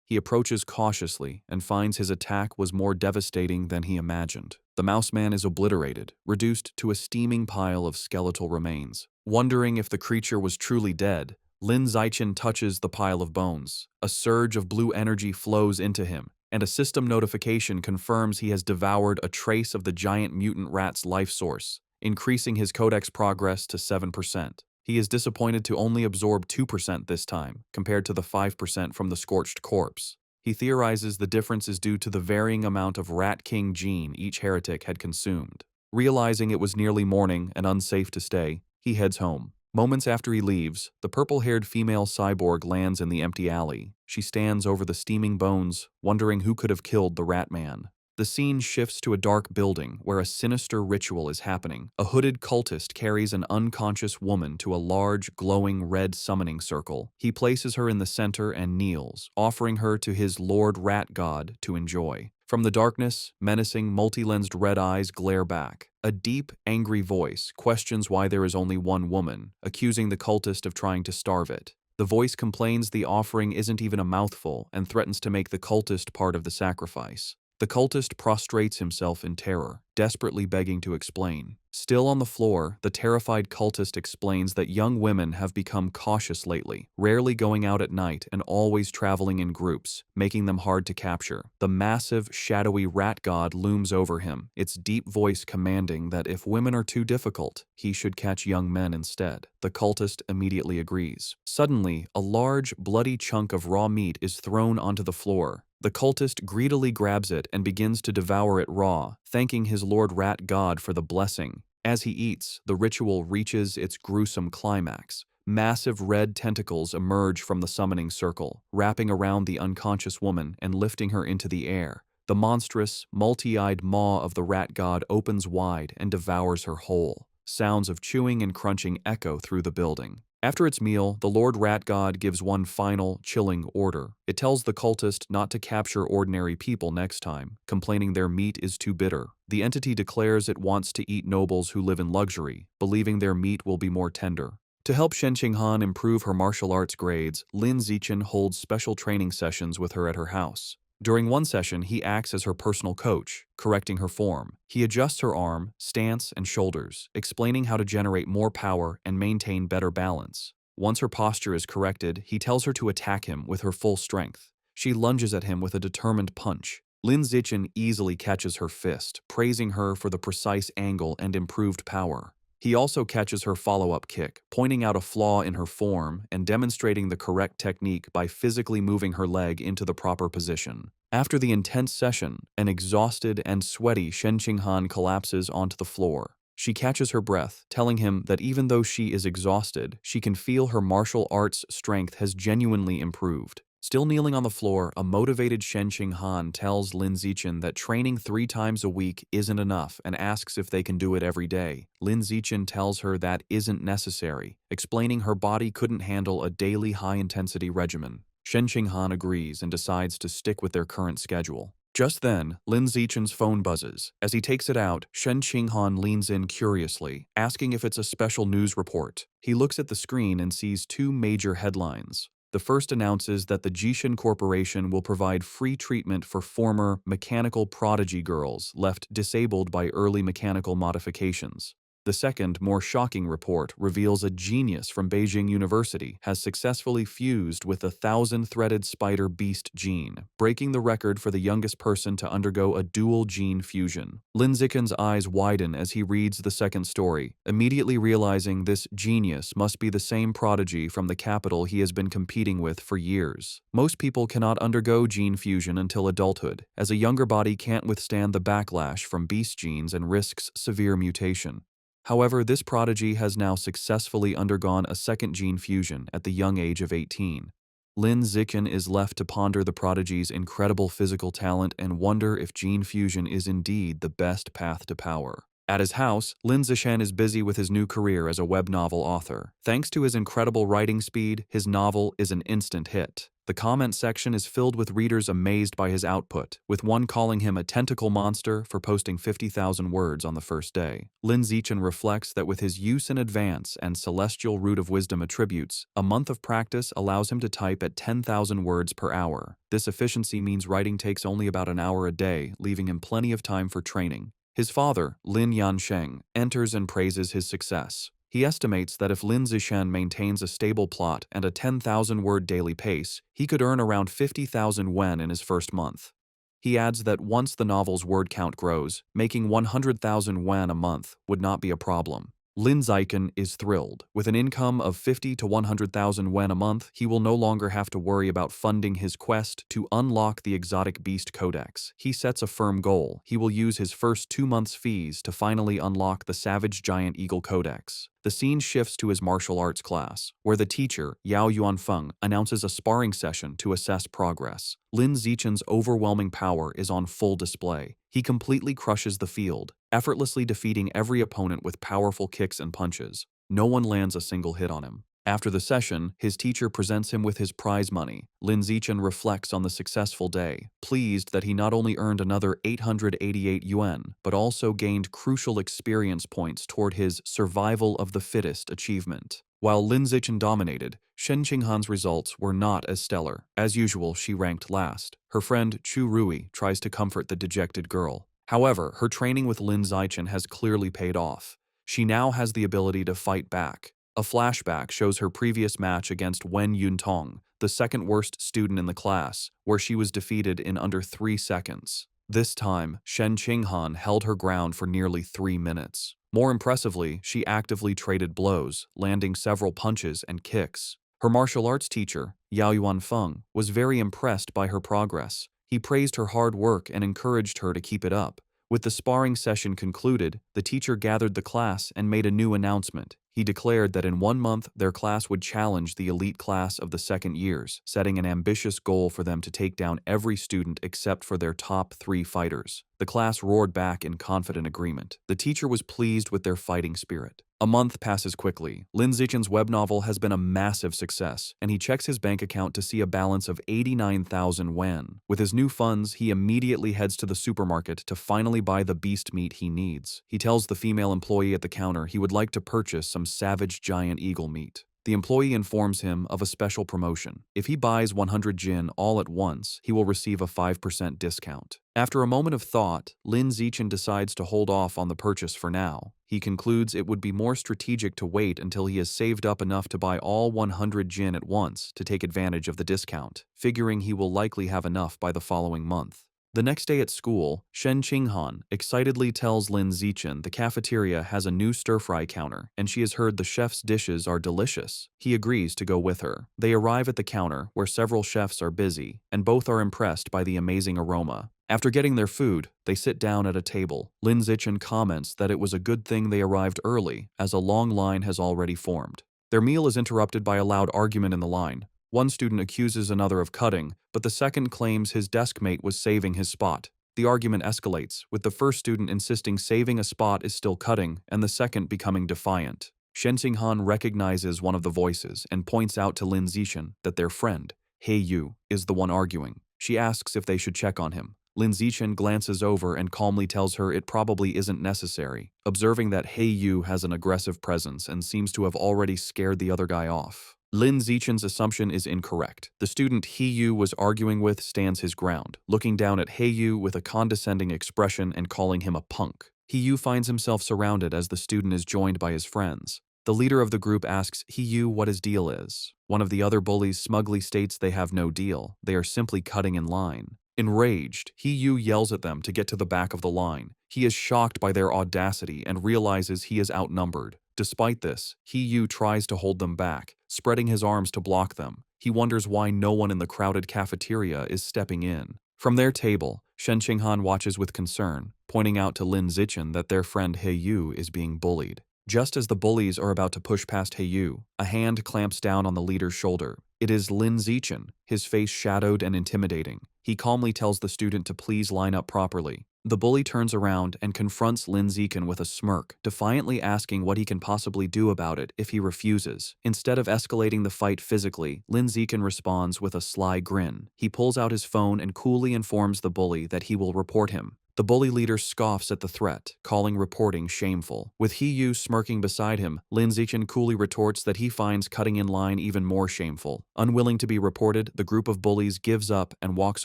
He approaches cautiously and finds his attack was more devastating than he imagined. The mouse man is obliterated, reduced to a steaming pile of skeletal remains. Wondering if the creature was truly dead, Lin Zichen touches the pile of bones. A surge of blue energy flows into him, and a system notification confirms he has devoured a trace of the giant mutant rat's life source, increasing his codex progress to 7%. He is disappointed to only absorb 2% this time, compared to the 5% from the scorched corpse. He theorizes the difference is due to the varying amount of Rat King gene each heretic had consumed. Realizing it was nearly morning and unsafe to stay, he heads home. Moments after he leaves, the purple-haired female cyborg lands in the empty alley. She stands over the steaming bones, wondering who could have killed the Rat Man. The scene shifts to a dark building where a sinister ritual is happening. A hooded cultist carries an unconscious woman to a large, glowing red summoning circle. He places her in the center and kneels, offering her to his Lord Rat God to enjoy. From the darkness, menacing, multi-lensed red eyes glare back. A deep, angry voice questions why there is only one woman, accusing the cultist of trying to starve it. The voice complains the offering isn't even a mouthful and threatens to make the cultist part of the sacrifice. The cultist prostrates himself in terror, desperately begging to explain. Still on the floor, the terrified cultist explains that young women have become cautious lately, rarely going out at night and always traveling in groups, making them hard to capture. The massive, shadowy rat god looms over him, its deep voice commanding that if women are too difficult, he should catch young men instead. The cultist immediately agrees. Suddenly, a large, bloody chunk of raw meat is thrown onto the floor. The cultist greedily grabs it and begins to devour it raw, thanking his Lord Rat God for the blessing. As he eats, the ritual reaches its gruesome climax. Massive red tentacles emerge from the summoning circle, wrapping around the unconscious woman and lifting her into the air. The monstrous, multi-eyed maw of the rat god opens wide and devours her whole. Sounds of chewing and crunching echo through the building. After its meal, the Lord Rat God gives one final, chilling order. It tells the cultist not to capture ordinary people next time, complaining their meat is too bitter. The entity declares it wants to eat nobles who live in luxury, believing their meat will be more tender. To help Shen Qinghan improve her martial arts grades, Lin Zichen holds special training sessions with her at her house. During one session, he acts as her personal coach, correcting her form. He adjusts her arm, stance, and shoulders, explaining how to generate more power and maintain better balance. Once her posture is corrected, he tells her to attack him with her full strength. She lunges at him with a determined punch. Lin Zichen easily catches her fist, praising her for the precise angle and improved power. He also catches her follow-up kick, pointing out a flaw in her form and demonstrating the correct technique by physically moving her leg into the proper position. After the intense session, an exhausted and sweaty Shen Qinghan collapses onto the floor. She catches her breath, telling him that even though she is exhausted, she can feel her martial arts strength has genuinely improved. Still kneeling on the floor, a motivated Shen Qinghan tells Lin Zichen that training 3 times a week isn't enough and asks if they can do it every day. Lin Zichen tells her that isn't necessary, explaining her body couldn't handle a daily high-intensity regimen. Shen Qinghan agrees and decides to stick with their current schedule. Just then, Lin Zichen's phone buzzes. As he takes it out, Shen Qinghan leans in curiously, asking if it's a special news report. He looks at the screen and sees 2 major headlines. The first announces that the Jishin Corporation will provide free treatment for former mechanical prodigy girls left disabled by early mechanical modifications. The second, more shocking report reveals a genius from Beijing University has successfully fused with the 1,000-threaded spider beast gene, breaking the record for the youngest person to undergo a dual gene fusion. Lin Zichen's eyes widen as he reads the second story, immediately realizing this genius must be the same prodigy from the capital he has been competing with for years. Most people cannot undergo gene fusion until adulthood, as a younger body can't withstand the backlash from beast genes and risks severe mutation. However, this prodigy has now successfully undergone a second gene fusion at the young age of 18. Lin Zichen is left to ponder the prodigy's incredible physical talent and wonder if gene fusion is indeed the best path to power. At his house, Lin Zichen is busy with his new career as a web novel author. Thanks to his incredible writing speed, his novel is an instant hit. The comment section is filled with readers amazed by his output, with one calling him a tentacle monster for posting 50,000 words on the first day. Lin Zichen reflects that with his use in advance and celestial root of wisdom attributes, a month of practice allows him to type at 10,000 words per hour. This efficiency means writing takes only about an hour a day, leaving him plenty of time for training. His father, Lin Yansheng, enters and praises his success. He estimates that if Lin Zichen maintains a stable plot and a 10,000-word daily pace, he could earn around 50,000 wen in his first month. He adds that once the novel's word count grows, making 100,000 wen a month would not be a problem. Lin Zichen is thrilled. With an income of 50 to 100,000 wen a month, he will no longer have to worry about funding his quest to unlock the exotic beast codex. He sets a firm goal. He will use his first 2 months' fees to finally unlock the Savage Giant Eagle codex. The scene shifts to his martial arts class, where the teacher, Yao Yuanfeng, announces a sparring session to assess progress. Lin Zichen's overwhelming power is on full display. He completely crushes the field, effortlessly defeating every opponent with powerful kicks and punches. No one lands a single hit on him. After the session, his teacher presents him with his prize money. Lin Zichen reflects on the successful day, pleased that he not only earned another 888 yuan, but also gained crucial experience points toward his survival of the fittest achievement. While Lin Zichen dominated, Shen Qinghan's results were not as stellar. As usual, she ranked last. Her friend Chu Rui tries to comfort the dejected girl. However, her training with Lin Zichen has clearly paid off. She now has the ability to fight back. A flashback shows her previous match against Wen Yuntong, the second worst student in the class, where she was defeated in under 3 seconds. This time, Shen Qinghan held her ground for nearly 3 minutes. More impressively, she actively traded blows, landing several punches and kicks. Her martial arts teacher, Yao Yuanfeng, was very impressed by her progress. He praised her hard work and encouraged her to keep it up. With the sparring session concluded, the teacher gathered the class and made a new announcement. He declared that in 1 month, their class would challenge the elite class of the second years, setting an ambitious goal for them to take down every student except for their top 3 fighters. The class roared back in confident agreement. The teacher was pleased with their fighting spirit. A month passes quickly. Lin Zichen's web novel has been a massive success, and he checks his bank account to see a balance of 89,000 wen. With his new funds, he immediately heads to the supermarket to finally buy the beast meat he needs. He tells the female employee at the counter he would like to purchase some savage giant eagle meat. The employee informs him of a special promotion. If he buys 100 jin all at once, he will receive a 5% discount. After a moment of thought, Lin Zichen decides to hold off on the purchase for now. He concludes it would be more strategic to wait until he has saved up enough to buy all 100 jin at once to take advantage of the discount, figuring he will likely have enough by the following month. The next day at school, Shen Qinghan excitedly tells Lin Zichen the cafeteria has a new stir-fry counter, and she has heard the chef's dishes are delicious. He agrees to go with her. They arrive at the counter, where several chefs are busy, and both are impressed by the amazing aroma. After getting their food, they sit down at a table. Lin Zichen comments that it was a good thing they arrived early, as a long line has already formed. Their meal is interrupted by a loud argument in the line. One student accuses another of cutting, but the second claims his desk mate was saving his spot. The argument escalates, with the first student insisting saving a spot is still cutting, and the second becoming defiant. Shen Qinghan recognizes one of the voices and points out to Lin Zichen that their friend, He Yu, is the one arguing. She asks if they should check on him. Lin Zichen glances over and calmly tells her it probably isn't necessary, observing that He Yu has an aggressive presence and seems to have already scared the other guy off. Lin Zichen's assumption is incorrect. The student He Yu was arguing with stands his ground, looking down at He Yu with a condescending expression and calling him a punk. He Yu finds himself surrounded as the student is joined by his friends. The leader of the group asks He Yu what his deal is. One of the other bullies smugly states they have no deal. They are simply cutting in line. Enraged, He Yu yells at them to get to the back of the line. He is shocked by their audacity and realizes he is outnumbered. Despite this, He Yu tries to hold them back, spreading his arms to block them. He wonders why no one in the crowded cafeteria is stepping in. From their table, Shen Qinghan watches with concern, pointing out to Lin Zichen that their friend He Yu is being bullied. Just as the bullies are about to push past He Yu, a hand clamps down on the leader's shoulder. It is Lin Zichen, his face shadowed and intimidating. He calmly tells the student to please line up properly. The bully turns around and confronts Lin Ziken with a smirk, defiantly asking what he can possibly do about it if he refuses. Instead of escalating the fight physically, Lin Ziken responds with a sly grin. He pulls out his phone and coolly informs the bully that he will report him. The bully leader scoffs at the threat, calling reporting shameful. With He-yu smirking beside him, Lin Zichen coolly retorts that he finds cutting in line even more shameful. Unwilling to be reported, the group of bullies gives up and walks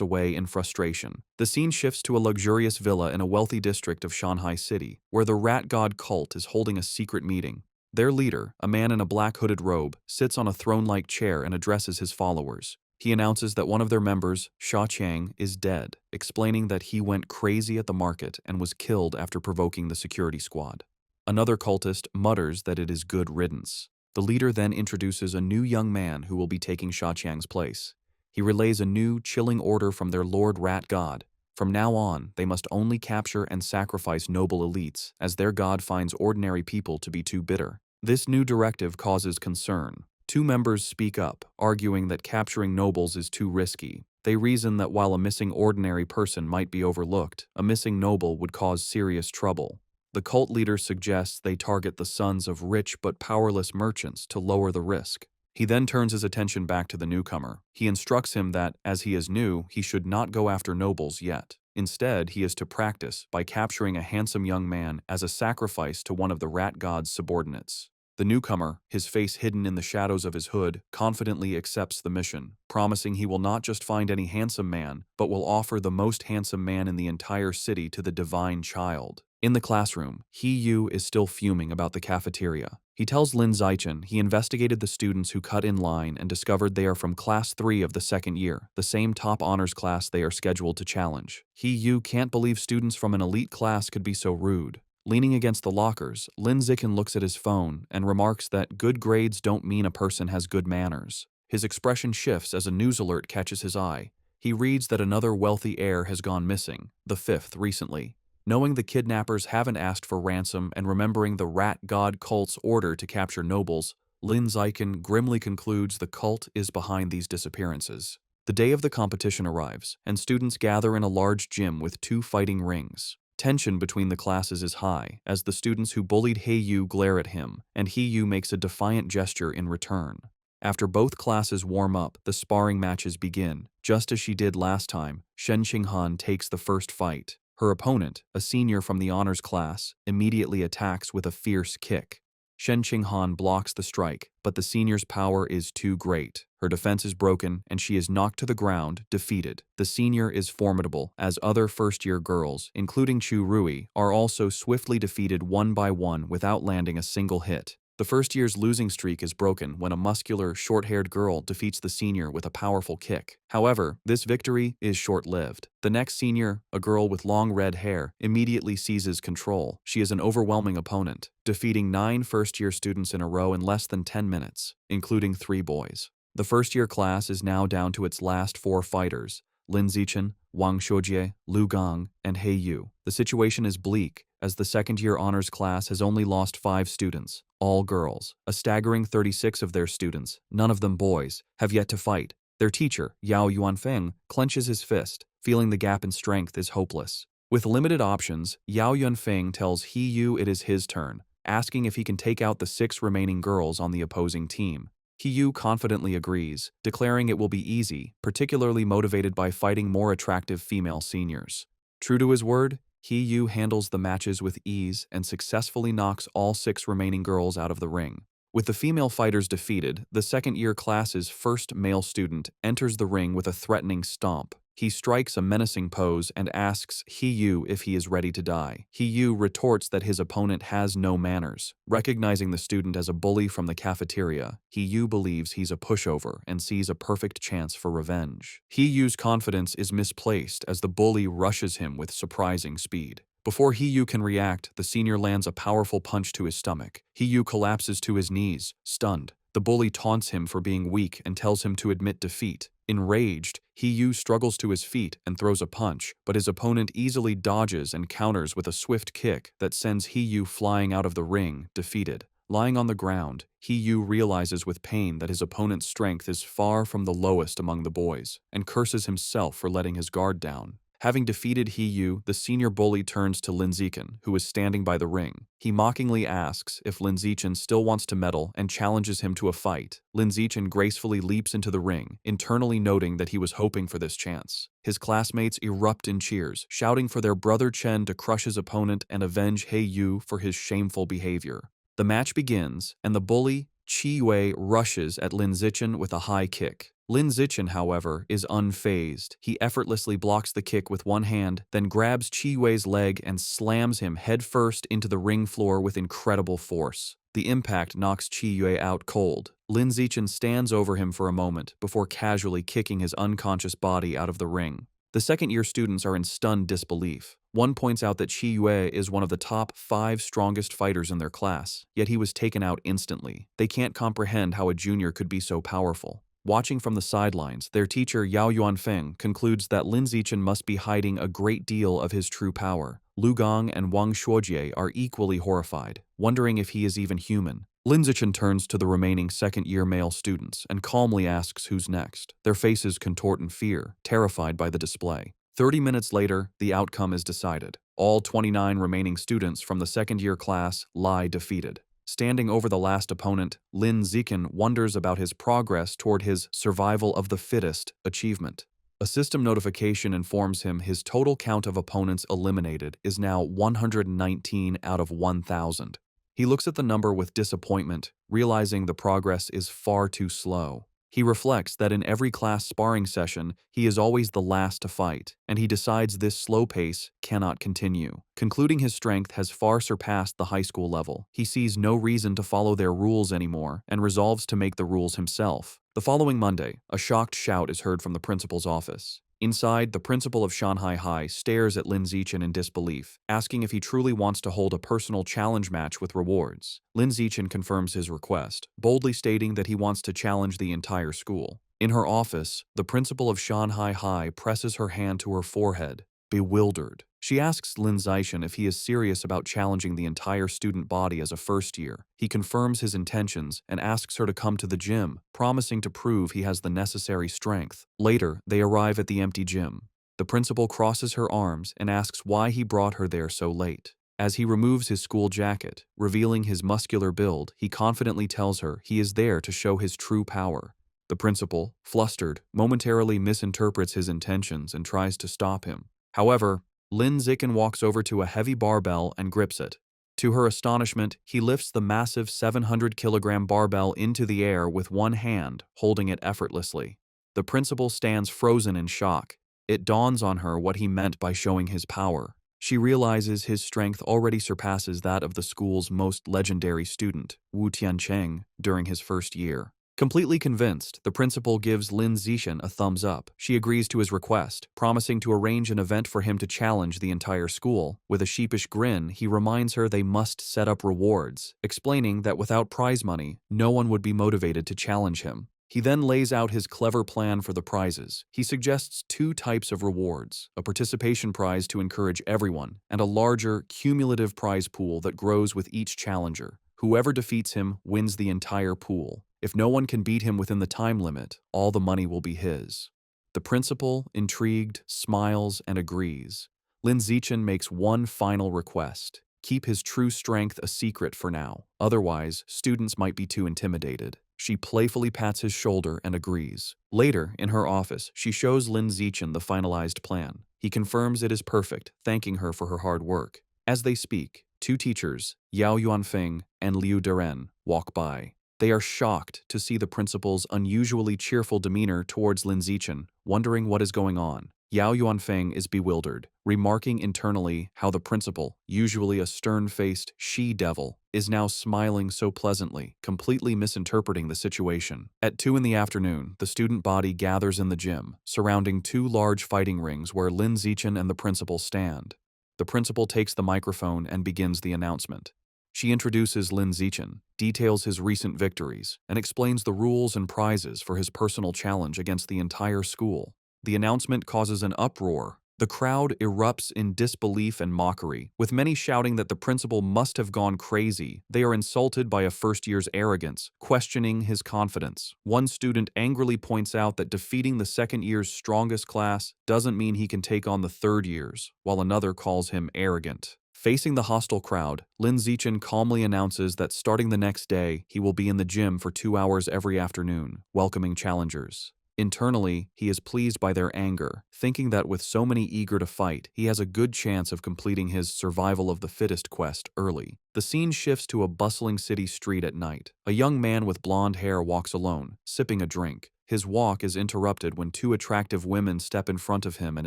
away in frustration. The scene shifts to a luxurious villa in a wealthy district of Shanghai City, where the rat god cult is holding a secret meeting. Their leader, a man in a black hooded robe, sits on a throne-like chair and addresses his followers. He announces that one of their members, Sha Qiang, is dead, explaining that he went crazy at the market and was killed after provoking the security squad. Another cultist mutters that it is good riddance. The leader then introduces a new young man who will be taking Sha Qiang's place. He relays a new, chilling order from their Lord Rat God. From now on, they must only capture and sacrifice noble elites, as their god finds ordinary people to be too bitter. This new directive causes concern. Two members speak up, arguing that capturing nobles is too risky. They reason that while a missing ordinary person might be overlooked, a missing noble would cause serious trouble. The cult leader suggests they target the sons of rich but powerless merchants to lower the risk. He then turns his attention back to the newcomer. He instructs him that, as he is new, he should not go after nobles yet. Instead, he is to practice by capturing a handsome young man as a sacrifice to one of the rat god's subordinates. The newcomer, his face hidden in the shadows of his hood, confidently accepts the mission, promising he will not just find any handsome man, but will offer the most handsome man in the entire city to the divine child. In the classroom, He-yu is still fuming about the cafeteria. He tells Lin Zichen he investigated the students who cut in line and discovered they are from Class 3 of the second year, the same top honors class they are scheduled to challenge. He-yu can't believe students from an elite class could be so rude. Leaning against the lockers, Lin Zichen looks at his phone and remarks that good grades don't mean a person has good manners. His expression shifts as a news alert catches his eye. He reads that another wealthy heir has gone missing, the fifth recently. Knowing the kidnappers haven't asked for ransom and remembering the rat god cult's order to capture nobles, Lin Zichen grimly concludes the cult is behind these disappearances. The day of the competition arrives, and students gather in a large gym with 2 fighting rings. Tension between the classes is high, as the students who bullied He-yu glare at him, and He-yu makes a defiant gesture in return. After both classes warm up, the sparring matches begin. Just as she did last time, Shen Qinghan takes the first fight. Her opponent, a senior from the honors class, immediately attacks with a fierce kick. Shen Qinghan blocks the strike, but the senior's power is too great. Her defense is broken, and she is knocked to the ground, defeated. The senior is formidable, as other first-year girls, including Chu Rui, are also swiftly defeated one by one without landing a single hit. The first year's losing streak is broken when a muscular, short-haired girl defeats the senior with a powerful kick. However, this victory is short-lived. The next senior, a girl with long red hair, immediately seizes control. She is an overwhelming opponent, defeating 9 first-year students in a row in less than 10 minutes, including 3 boys. The first-year class is now down to its last 4 fighters: Lin Zichen, Wang Xiujie, Lu Gang, and He-yu. The situation is bleak, as the second-year honors class has only lost 5 students, all girls. A staggering 36 of their students, none of them boys, have yet to fight. Their teacher, Yao Yuanfeng, clenches his fist, feeling the gap in strength is hopeless. With limited options, Yao Yuanfeng tells He-yu it is his turn, asking if he can take out the 6 remaining girls on the opposing team. He-yu confidently agrees, declaring it will be easy, particularly motivated by fighting more attractive female seniors. True to his word, He-yu handles the matches with ease and successfully knocks all 6 remaining girls out of the ring. With the female fighters defeated, the second-year class's first male student enters the ring with a threatening stomp. He strikes a menacing pose and asks He-yu if he is ready to die. He-yu retorts that his opponent has no manners. Recognizing the student as a bully from the cafeteria, He-yu believes he's a pushover and sees a perfect chance for revenge. He-yu's confidence is misplaced as the bully rushes him with surprising speed. Before He-yu can react, the senior lands a powerful punch to his stomach. He-yu collapses to his knees, stunned. The bully taunts him for being weak and tells him to admit defeat. Enraged, He-yu struggles to his feet and throws a punch, but his opponent easily dodges and counters with a swift kick that sends He-yu flying out of the ring, defeated. Lying on the ground, He-yu realizes with pain that his opponent's strength is far from the lowest among the boys, and curses himself for letting his guard down. Having defeated He-yu, the senior bully turns to Lin Zichen, who is standing by the ring. He mockingly asks if Lin Zichen still wants to medal and challenges him to a fight. Lin Zichen gracefully leaps into the ring, internally noting that he was hoping for this chance. His classmates erupt in cheers, shouting for their brother Chen to crush his opponent and avenge He-yu for his shameful behavior. The match begins, and the bully, Chi-Yue, rushes at Lin Zichen with a high kick. Lin Zichen, however, is unfazed. He effortlessly blocks the kick with one hand, then grabs Chi-Yue's leg and slams him headfirst into the ring floor with incredible force. The impact knocks Chi-Yue out cold. Lin Zichen stands over him for a moment before casually kicking his unconscious body out of the ring. The second-year students are in stunned disbelief. One points out that Chi-Yue is one of the top 5 strongest fighters in their class, yet he was taken out instantly. They can't comprehend how a junior could be so powerful. Watching from the sidelines, their teacher Yao Yuanfeng concludes that Lin Zichen must be hiding a great deal of his true power. Lu Gong and Wang Shuojie are equally horrified, wondering if he is even human. Lin Zichen turns to the remaining second-year male students and calmly asks who's next. Their faces contort in fear, terrified by the display. 30 minutes later, the outcome is decided. All 29 remaining students from the second-year class lie defeated. Standing over the last opponent, Lin Zichen wonders about his progress toward his survival of the fittest achievement. A system notification informs him his total count of opponents eliminated is now 119 out of 1,000. He looks at the number with disappointment, realizing the progress is far too slow. He reflects that in every class sparring session, he is always the last to fight, and he decides this slow pace cannot continue. Concluding his strength has far surpassed the high school level, he sees no reason to follow their rules anymore and resolves to make the rules himself. The following Monday, a shocked shout is heard from the principal's office. Inside, the principal of Shanghai High stares at Lin Zichen in disbelief, asking if he truly wants to hold a personal challenge match with rewards. Lin Zichen confirms his request, boldly stating that he wants to challenge the entire school. In her office, the principal of Shanghai High presses her hand to her forehead, bewildered. She asks Lin Zichen if he is serious about challenging the entire student body as a first year. He confirms his intentions and asks her to come to the gym, promising to prove he has the necessary strength. Later, they arrive at the empty gym. The principal crosses her arms and asks why he brought her there so late. As he removes his school jacket, revealing his muscular build, he confidently tells her he is there to show his true power. The principal, flustered, momentarily misinterprets his intentions and tries to stop him. However, Lin Zichen walks over to a heavy barbell and grips it. To her astonishment, he lifts the massive 700-kilogram barbell into the air with one hand, holding it effortlessly. The principal stands frozen in shock. It dawns on her what he meant by showing his power. She realizes his strength already surpasses that of the school's most legendary student, Wu Tiancheng, during his first year. Completely convinced, the principal gives Lin Zichen a thumbs up. She agrees to his request, promising to arrange an event for him to challenge the entire school. With a sheepish grin, he reminds her they must set up rewards, explaining that without prize money, no one would be motivated to challenge him. He then lays out his clever plan for the prizes. He suggests 2 types of rewards, a participation prize to encourage everyone, and a larger, cumulative prize pool that grows with each challenger. Whoever defeats him wins the entire pool. If no one can beat him within the time limit, all the money will be his. The principal, intrigued, smiles and agrees. Lin Zichen makes one final request: keep his true strength a secret for now. Otherwise, students might be too intimidated. She playfully pats his shoulder and agrees. Later, in her office, she shows Lin Zichen the finalized plan. He confirms it is perfect, thanking her for her hard work. As they speak, 2 teachers, Yao Yuanfeng and Liu Deren, walk by. They are shocked to see the principal's unusually cheerful demeanor towards Lin Zichen, wondering what is going on. Yao Yuanfeng is bewildered, remarking internally how the principal, usually a stern-faced she-devil, is now smiling so pleasantly, completely misinterpreting the situation. At 2 in the afternoon, the student body gathers in the gym, surrounding 2 large fighting rings where Lin Zichen and the principal stand. The principal takes the microphone and begins the announcement. She introduces Lin Zichen, details his recent victories, and explains the rules and prizes for his personal challenge against the entire school. The announcement causes an uproar. The crowd erupts in disbelief and mockery, with many shouting that the principal must have gone crazy. They are insulted by a first year's arrogance, questioning his confidence. One student angrily points out that defeating the second year's strongest class doesn't mean he can take on the third year's, while another calls him arrogant. Facing the hostile crowd, Lin Zichen calmly announces that starting the next day, he will be in the gym for 2 hours every afternoon, welcoming challengers. Internally, he is pleased by their anger, thinking that with so many eager to fight, he has a good chance of completing his survival of the fittest quest early. The scene shifts to a bustling city street at night. A young man with blonde hair walks alone, sipping a drink. His walk is interrupted when two attractive women step in front of him and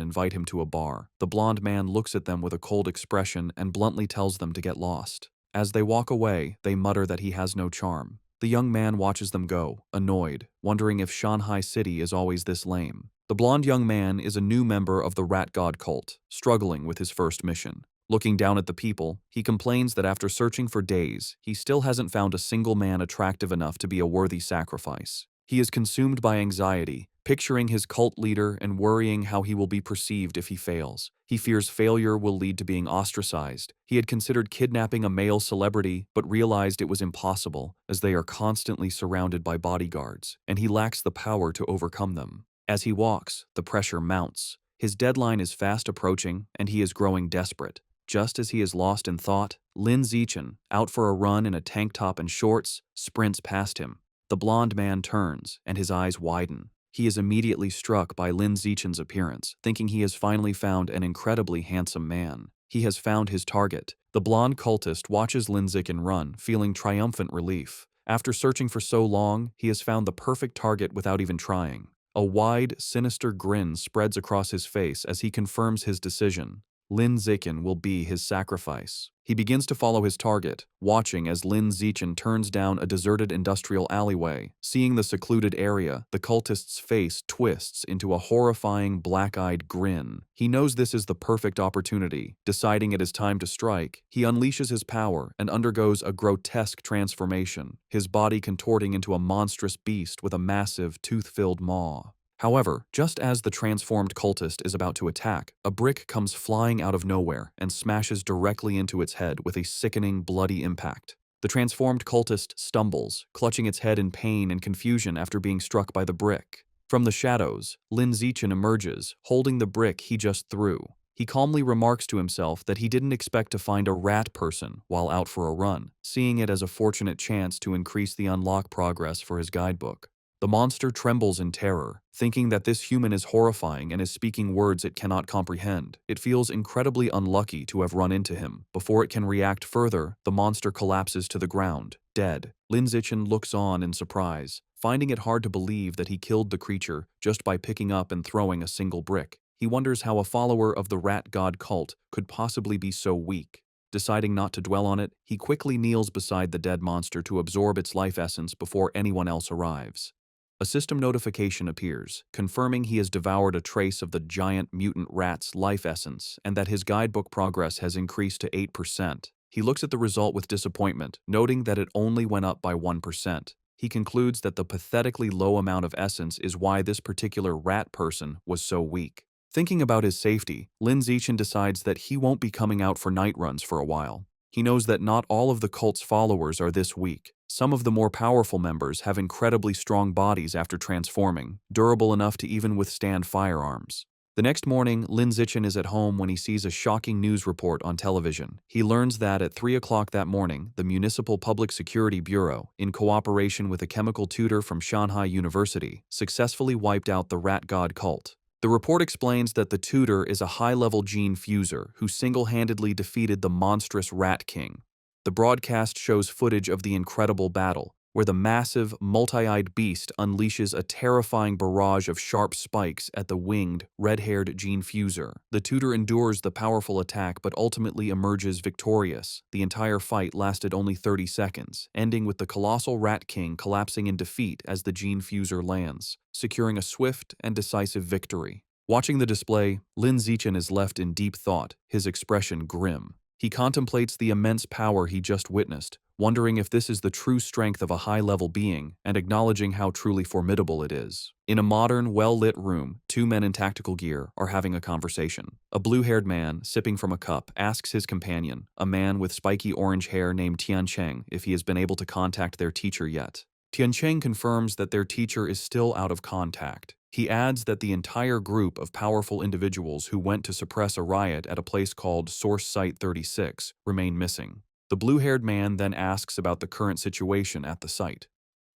invite him to a bar. The blonde man looks at them with a cold expression and bluntly tells them to get lost. As they walk away, they mutter that he has no charm. The young man watches them go, annoyed, wondering if Shanghai City is always this lame. The blonde young man is a new member of the rat god cult, struggling with his first mission. Looking down at the people, he complains that after searching for days, he still hasn't found a single man attractive enough to be a worthy sacrifice. He is consumed by anxiety, picturing his cult leader and worrying how he will be perceived if he fails. He fears failure will lead to being ostracized. He had considered kidnapping a male celebrity, but realized it was impossible, as they are constantly surrounded by bodyguards, and he lacks the power to overcome them. As he walks, the pressure mounts. His deadline is fast approaching, and he is growing desperate. Just as he is lost in thought, Lin Zichen, out for a run in a tank top and shorts, sprints past him. The blonde man turns, and his eyes widen. He is immediately struck by Lin Zichen's appearance, thinking he has finally found an incredibly handsome man. He has found his target. The blonde cultist watches Lin Zichen run, feeling triumphant relief. After searching for so long, he has found the perfect target without even trying. A wide, sinister grin spreads across his face as he confirms his decision. Lin Zichen will be his sacrifice. He begins to follow his target, watching as Lin Zichen turns down a deserted industrial alleyway. Seeing the secluded area, the cultist's face twists into a horrifying black-eyed grin. He knows this is the perfect opportunity. Deciding it is time to strike, he unleashes his power and undergoes a grotesque transformation, his body contorting into a monstrous beast with a massive, tooth-filled maw. However, just as the transformed cultist is about to attack, a brick comes flying out of nowhere and smashes directly into its head with a sickening, bloody impact. The transformed cultist stumbles, clutching its head in pain and confusion after being struck by the brick. From the shadows, Lin Zichen emerges, holding the brick he just threw. He calmly remarks to himself that he didn't expect to find a rat person while out for a run, seeing it as a fortunate chance to increase the unlock progress for his guidebook. The monster trembles in terror, thinking that this human is horrifying and is speaking words it cannot comprehend. It feels incredibly unlucky to have run into him. Before it can react further, the monster collapses to the ground, dead. Lin Zichen looks on in surprise, finding it hard to believe that he killed the creature just by picking up and throwing a single brick. He wonders how a follower of the rat god cult could possibly be so weak. Deciding not to dwell on it, he quickly kneels beside the dead monster to absorb its life essence before anyone else arrives. A system notification appears, confirming he has devoured a trace of the giant mutant rat's life essence and that his guidebook progress has increased to 8%. He looks at the result with disappointment, noting that it only went up by 1%. He concludes that the pathetically low amount of essence is why this particular rat person was so weak. Thinking about his safety, Lin Zichen decides that he won't be coming out for night runs for a while. He knows that not all of the cult's followers are this weak. Some of the more powerful members have incredibly strong bodies after transforming, durable enough to even withstand firearms. The next morning, Lin Zichen is at home when he sees a shocking news report on television. He learns that at 3 o'clock that morning, the Municipal Public Security Bureau, in cooperation with a chemical tutor from Shanghai University, successfully wiped out the rat god cult. The report explains that the tutor is a high-level gene fuser who single-handedly defeated the monstrous Rat King. The broadcast shows footage of the incredible battle, where the massive, multi-eyed beast unleashes a terrifying barrage of sharp spikes at the winged, red-haired gene fuser. The tutor endures the powerful attack but ultimately emerges victorious. The entire fight lasted only 30 seconds, ending with the colossal Rat King collapsing in defeat as the gene fuser lands, securing a swift and decisive victory. Watching the display, Lin Zichen is left in deep thought, his expression grim. He contemplates the immense power he just witnessed, wondering if this is the true strength of a high-level being and acknowledging how truly formidable it is. In a modern, well-lit room, two men in tactical gear are having a conversation. A blue-haired man, sipping from a cup, asks his companion, a man with spiky orange hair named Tiancheng, if he has been able to contact their teacher yet. Tiancheng confirms that their teacher is still out of contact. He adds that the entire group of powerful individuals who went to suppress a riot at a place called Source Site 36 remain missing. The blue-haired man then asks about the current situation at the site.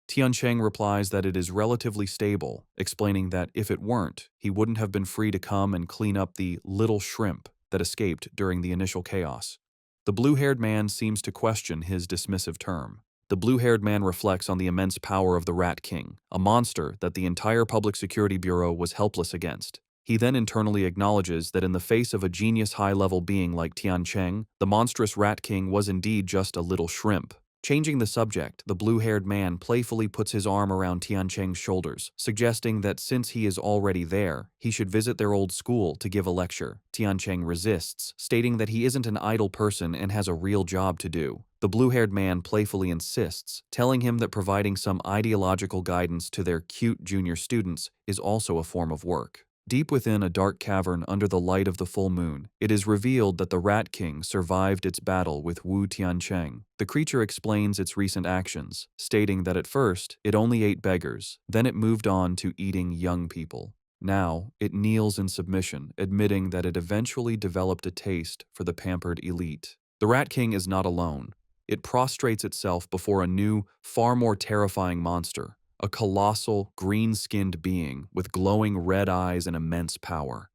Tiancheng replies that it is relatively stable, explaining that if it weren't, he wouldn't have been free to come and clean up the little shrimp that escaped during the initial chaos. The blue-haired man seems to question his dismissive term. The blue-haired man reflects on the immense power of the Rat King, a monster that the entire Public Security Bureau was helpless against. He then internally acknowledges that in the face of a genius high-level being like Tiancheng, the monstrous Rat King was indeed just a little shrimp. Changing the subject, the blue-haired man playfully puts his arm around Tiancheng's shoulders, suggesting that since he is already there, he should visit their old school to give a lecture. Tiancheng resists, stating that he isn't an idle person and has a real job to do. The blue-haired man playfully insists, telling him that providing some ideological guidance to their cute junior students is also a form of work. Deep within a dark cavern under the light of the full moon, it is revealed that the Rat King survived its battle with Wu Tiancheng. The creature explains its recent actions, stating that at first, it only ate beggars, then it moved on to eating young people. Now, it kneels in submission, admitting that it eventually developed a taste for the pampered elite. The Rat King is not alone. It prostrates itself before a new, far more terrifying monster. A colossal, green-skinned being with glowing red eyes and immense power.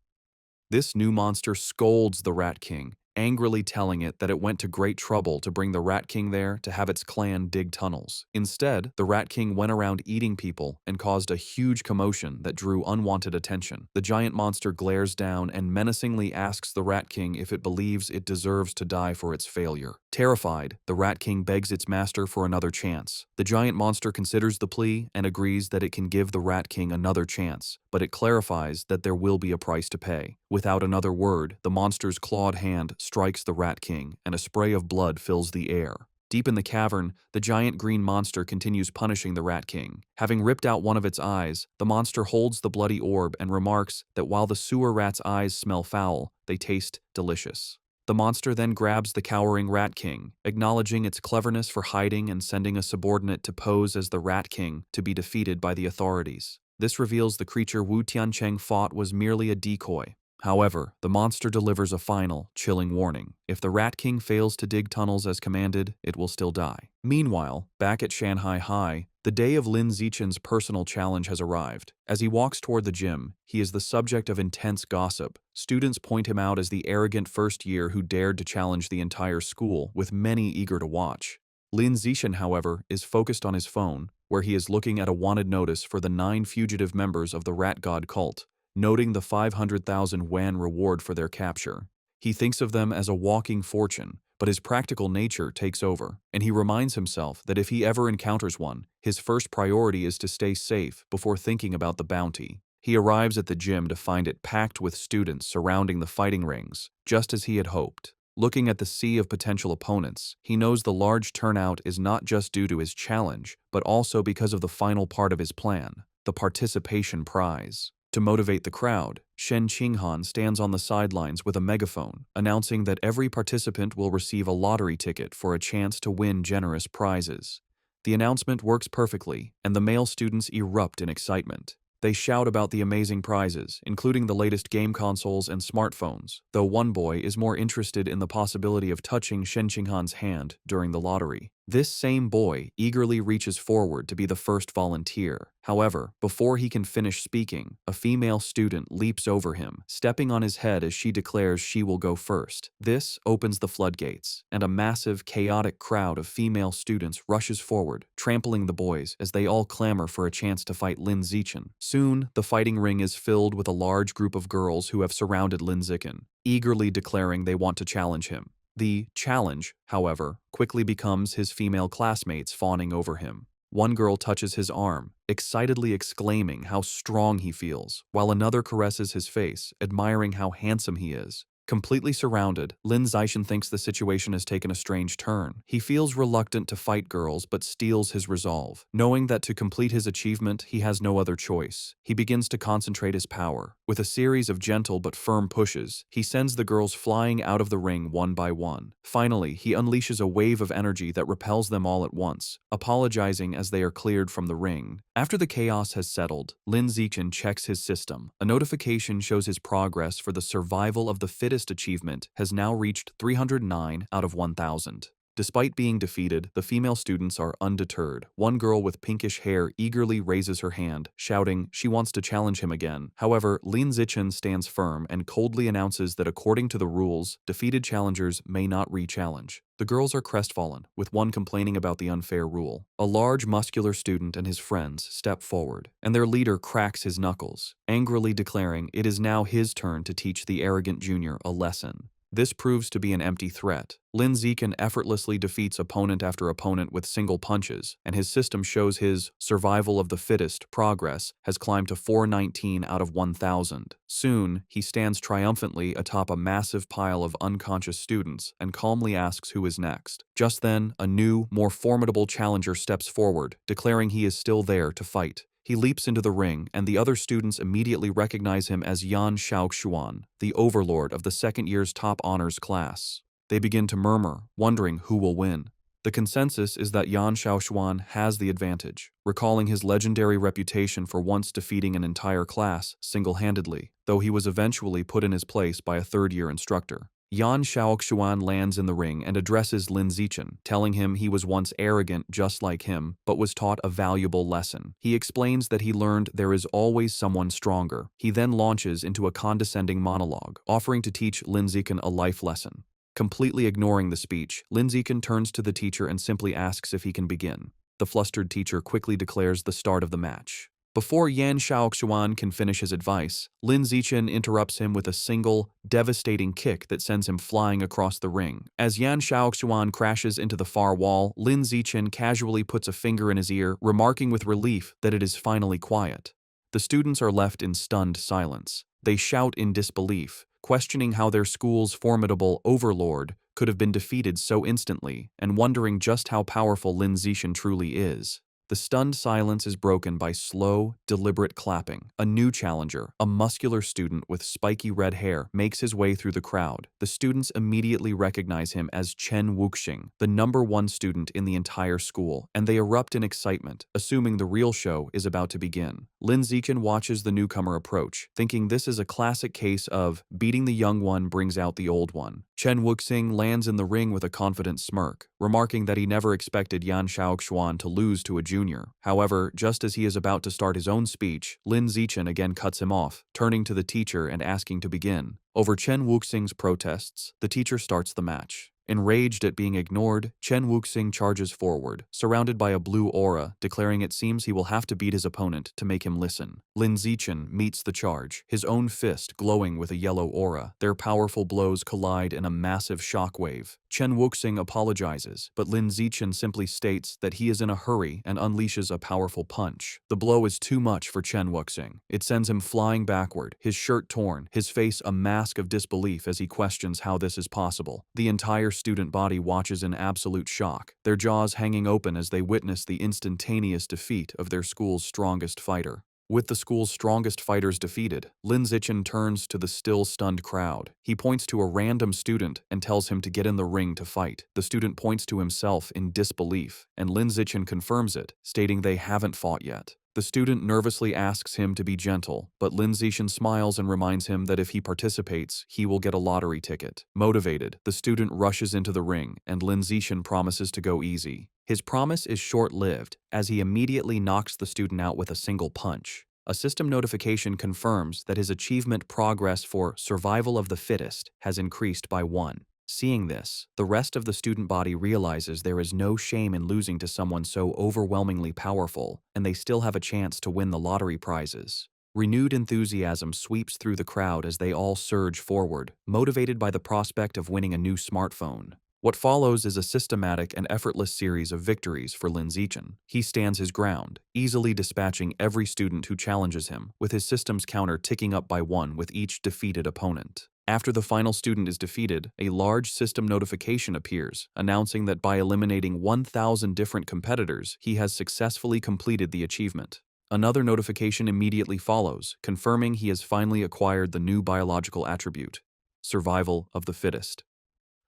This new monster scolds the Rat King, angrily telling it that it went to great trouble to bring the Rat King there to have its clan dig tunnels. Instead, the Rat King went around eating people and caused a huge commotion that drew unwanted attention. The giant monster glares down and menacingly asks the Rat King if it believes it deserves to die for its failure. Terrified, the Rat King begs its master for another chance. The giant monster considers the plea and agrees that it can give the Rat King another chance, but it clarifies that there will be a price to pay. Without another word, the monster's clawed hand strikes the Rat King, and a spray of blood fills the air. Deep in the cavern, the giant green monster continues punishing the Rat King. Having ripped out one of its eyes, the monster holds the bloody orb and remarks that while the sewer rat's eyes smell foul, they taste delicious. The monster then grabs the cowering Rat King, acknowledging its cleverness for hiding and sending a subordinate to pose as the Rat King to be defeated by the authorities. This reveals the creature Wu Tiancheng fought was merely a decoy. However, the monster delivers a final, chilling warning. If the Rat King fails to dig tunnels as commanded, it will still die. Meanwhile, back at Shanghai High, the day of Lin Zichen's personal challenge has arrived. As he walks toward the gym, he is the subject of intense gossip. Students point him out as the arrogant first year who dared to challenge the entire school, with many eager to watch. Lin Zichen, however, is focused on his phone, where he is looking at a wanted notice for the 9 fugitive members of the Rat God cult, noting the 500,000 yuan reward for their capture. He thinks of them as a walking fortune, but his practical nature takes over, and he reminds himself that if he ever encounters one, his first priority is to stay safe before thinking about the bounty. He arrives at the gym to find it packed with students surrounding the fighting rings, just as he had hoped. Looking at the sea of potential opponents, he knows the large turnout is not just due to his challenge, but also because of the final part of his plan, the participation prize. To motivate the crowd, Shen Qinghan stands on the sidelines with a megaphone, announcing that every participant will receive a lottery ticket for a chance to win generous prizes. The announcement works perfectly, and the male students erupt in excitement. They shout about the amazing prizes, including the latest game consoles and smartphones, though one boy is more interested in the possibility of touching Shen Qinghan's hand during the lottery. This same boy eagerly reaches forward to be the first volunteer. However, before he can finish speaking, a female student leaps over him, stepping on his head as she declares she will go first. This opens the floodgates, and a massive, chaotic crowd of female students rushes forward, trampling the boys as they all clamor for a chance to fight Lin Zichen. Soon, the fighting ring is filled with a large group of girls who have surrounded Lin Zichen, eagerly declaring they want to challenge him. The challenge, however, quickly becomes his female classmates fawning over him. One girl touches his arm, excitedly exclaiming how strong he feels, while another caresses his face, admiring how handsome he is. Completely surrounded, Lin Zixin thinks the situation has taken a strange turn. He feels reluctant to fight girls but steels his resolve. Knowing that to complete his achievement, he has no other choice. He begins to concentrate his power. With a series of gentle but firm pushes, he sends the girls flying out of the ring one by one. Finally, he unleashes a wave of energy that repels them all at once, apologizing as they are cleared from the ring. After the chaos has settled, Lin Zixin checks his system. A notification shows his progress for the survival of the fittest achievement has now reached 309 out of 1,000. Despite being defeated, the female students are undeterred. One girl with pinkish hair eagerly raises her hand, shouting she wants to challenge him again. However, Lin Zixin stands firm and coldly announces that according to the rules, defeated challengers may not re-challenge. The girls are crestfallen, with one complaining about the unfair rule. A large, muscular student and his friends step forward, and their leader cracks his knuckles, angrily declaring it is now his turn to teach the arrogant junior a lesson. This proves to be an empty threat. Lin Zixin effortlessly defeats opponent after opponent with single punches, and his system shows his survival of the fittest progress has climbed to 419 out of 1,000. Soon, he stands triumphantly atop a massive pile of unconscious students and calmly asks who is next. Just then, a new, more formidable challenger steps forward, declaring he is still there to fight. He leaps into the ring, and the other students immediately recognize him as Yan Xiaoxuan, the overlord of the second year's top honors class. They begin to murmur, wondering who will win. The consensus is that Yan Xiaoxuan has the advantage, recalling his legendary reputation for once defeating an entire class single-handedly, though he was eventually put in his place by a third-year instructor. Yan Xiaoxuan lands in the ring and addresses Lin Zixin, telling him he was once arrogant just like him, but was taught a valuable lesson. He explains that he learned there is always someone stronger. He then launches into a condescending monologue, offering to teach Lin Zixin a life lesson. Completely ignoring the speech, Lin Zixin turns to the teacher and simply asks if he can begin. The flustered teacher quickly declares the start of the match. Before Yan Xiaoxuan can finish his advice, Lin Zixin interrupts him with a single, devastating kick that sends him flying across the ring. As Yan Xiaoxuan crashes into the far wall, Lin Zixin casually puts a finger in his ear, remarking with relief that it is finally quiet. The students are left in stunned silence. They shout in disbelief, questioning how their school's formidable overlord could have been defeated so instantly, and wondering just how powerful Lin Zixin truly is. The stunned silence is broken by slow, deliberate clapping. A new challenger, a muscular student with spiky red hair, makes his way through the crowd. The students immediately recognize him as Chen Wuxing, the #1 student in the entire school, and they erupt in excitement, assuming the real show is about to begin. Lin Zixin watches the newcomer approach, thinking this is a classic case of beating the young one brings out the old one. Chen Wuxing lands in the ring with a confident smirk, remarking that he never expected Yan Xiaoxuan to lose to a junior. However, just as he is about to start his own speech, Lin Zixin again cuts him off, turning to the teacher and asking to begin. Over Chen Wuxing's protests, the teacher starts the match. Enraged at being ignored, Chen Wuxing charges forward, surrounded by a blue aura, declaring it seems he will have to beat his opponent to make him listen. Lin Zixin meets the charge, his own fist glowing with a yellow aura. Their powerful blows collide in a massive shockwave. Chen Wuxing apologizes, but Lin Zixin simply states that he is in a hurry and unleashes a powerful punch. The blow is too much for Chen Wuxing. It sends him flying backward, his shirt torn, his face a mask of disbelief as he questions how this is possible. The entire student body watches in absolute shock, their jaws hanging open as they witness the instantaneous defeat of their school's strongest fighter. With the school's strongest fighters defeated, Lin Zixin turns to the still stunned crowd. He points to a random student and tells him to get in the ring to fight. The student points to himself in disbelief, and Lin Zixin confirms it, stating they haven't fought yet. The student nervously asks him to be gentle, but Lin Zixin smiles and reminds him that if he participates, he will get a lottery ticket. Motivated, the student rushes into the ring, and Lin Zixin promises to go easy. His promise is short-lived, as he immediately knocks the student out with a single punch. A system notification confirms that his achievement progress for survival of the fittest has increased by 1. Seeing this, the rest of the student body realizes there is no shame in losing to someone so overwhelmingly powerful, and they still have a chance to win the lottery prizes. Renewed enthusiasm sweeps through the crowd as they all surge forward, motivated by the prospect of winning a new smartphone. What follows is a systematic and effortless series of victories for Lin Zixin. He stands his ground, easily dispatching every student who challenges him, with his system's counter ticking up by 1 with each defeated opponent. After the final student is defeated, a large system notification appears, announcing that by eliminating 1,000 different competitors, he has successfully completed the achievement. Another notification immediately follows, confirming he has finally acquired the new biological attribute, survival of the fittest.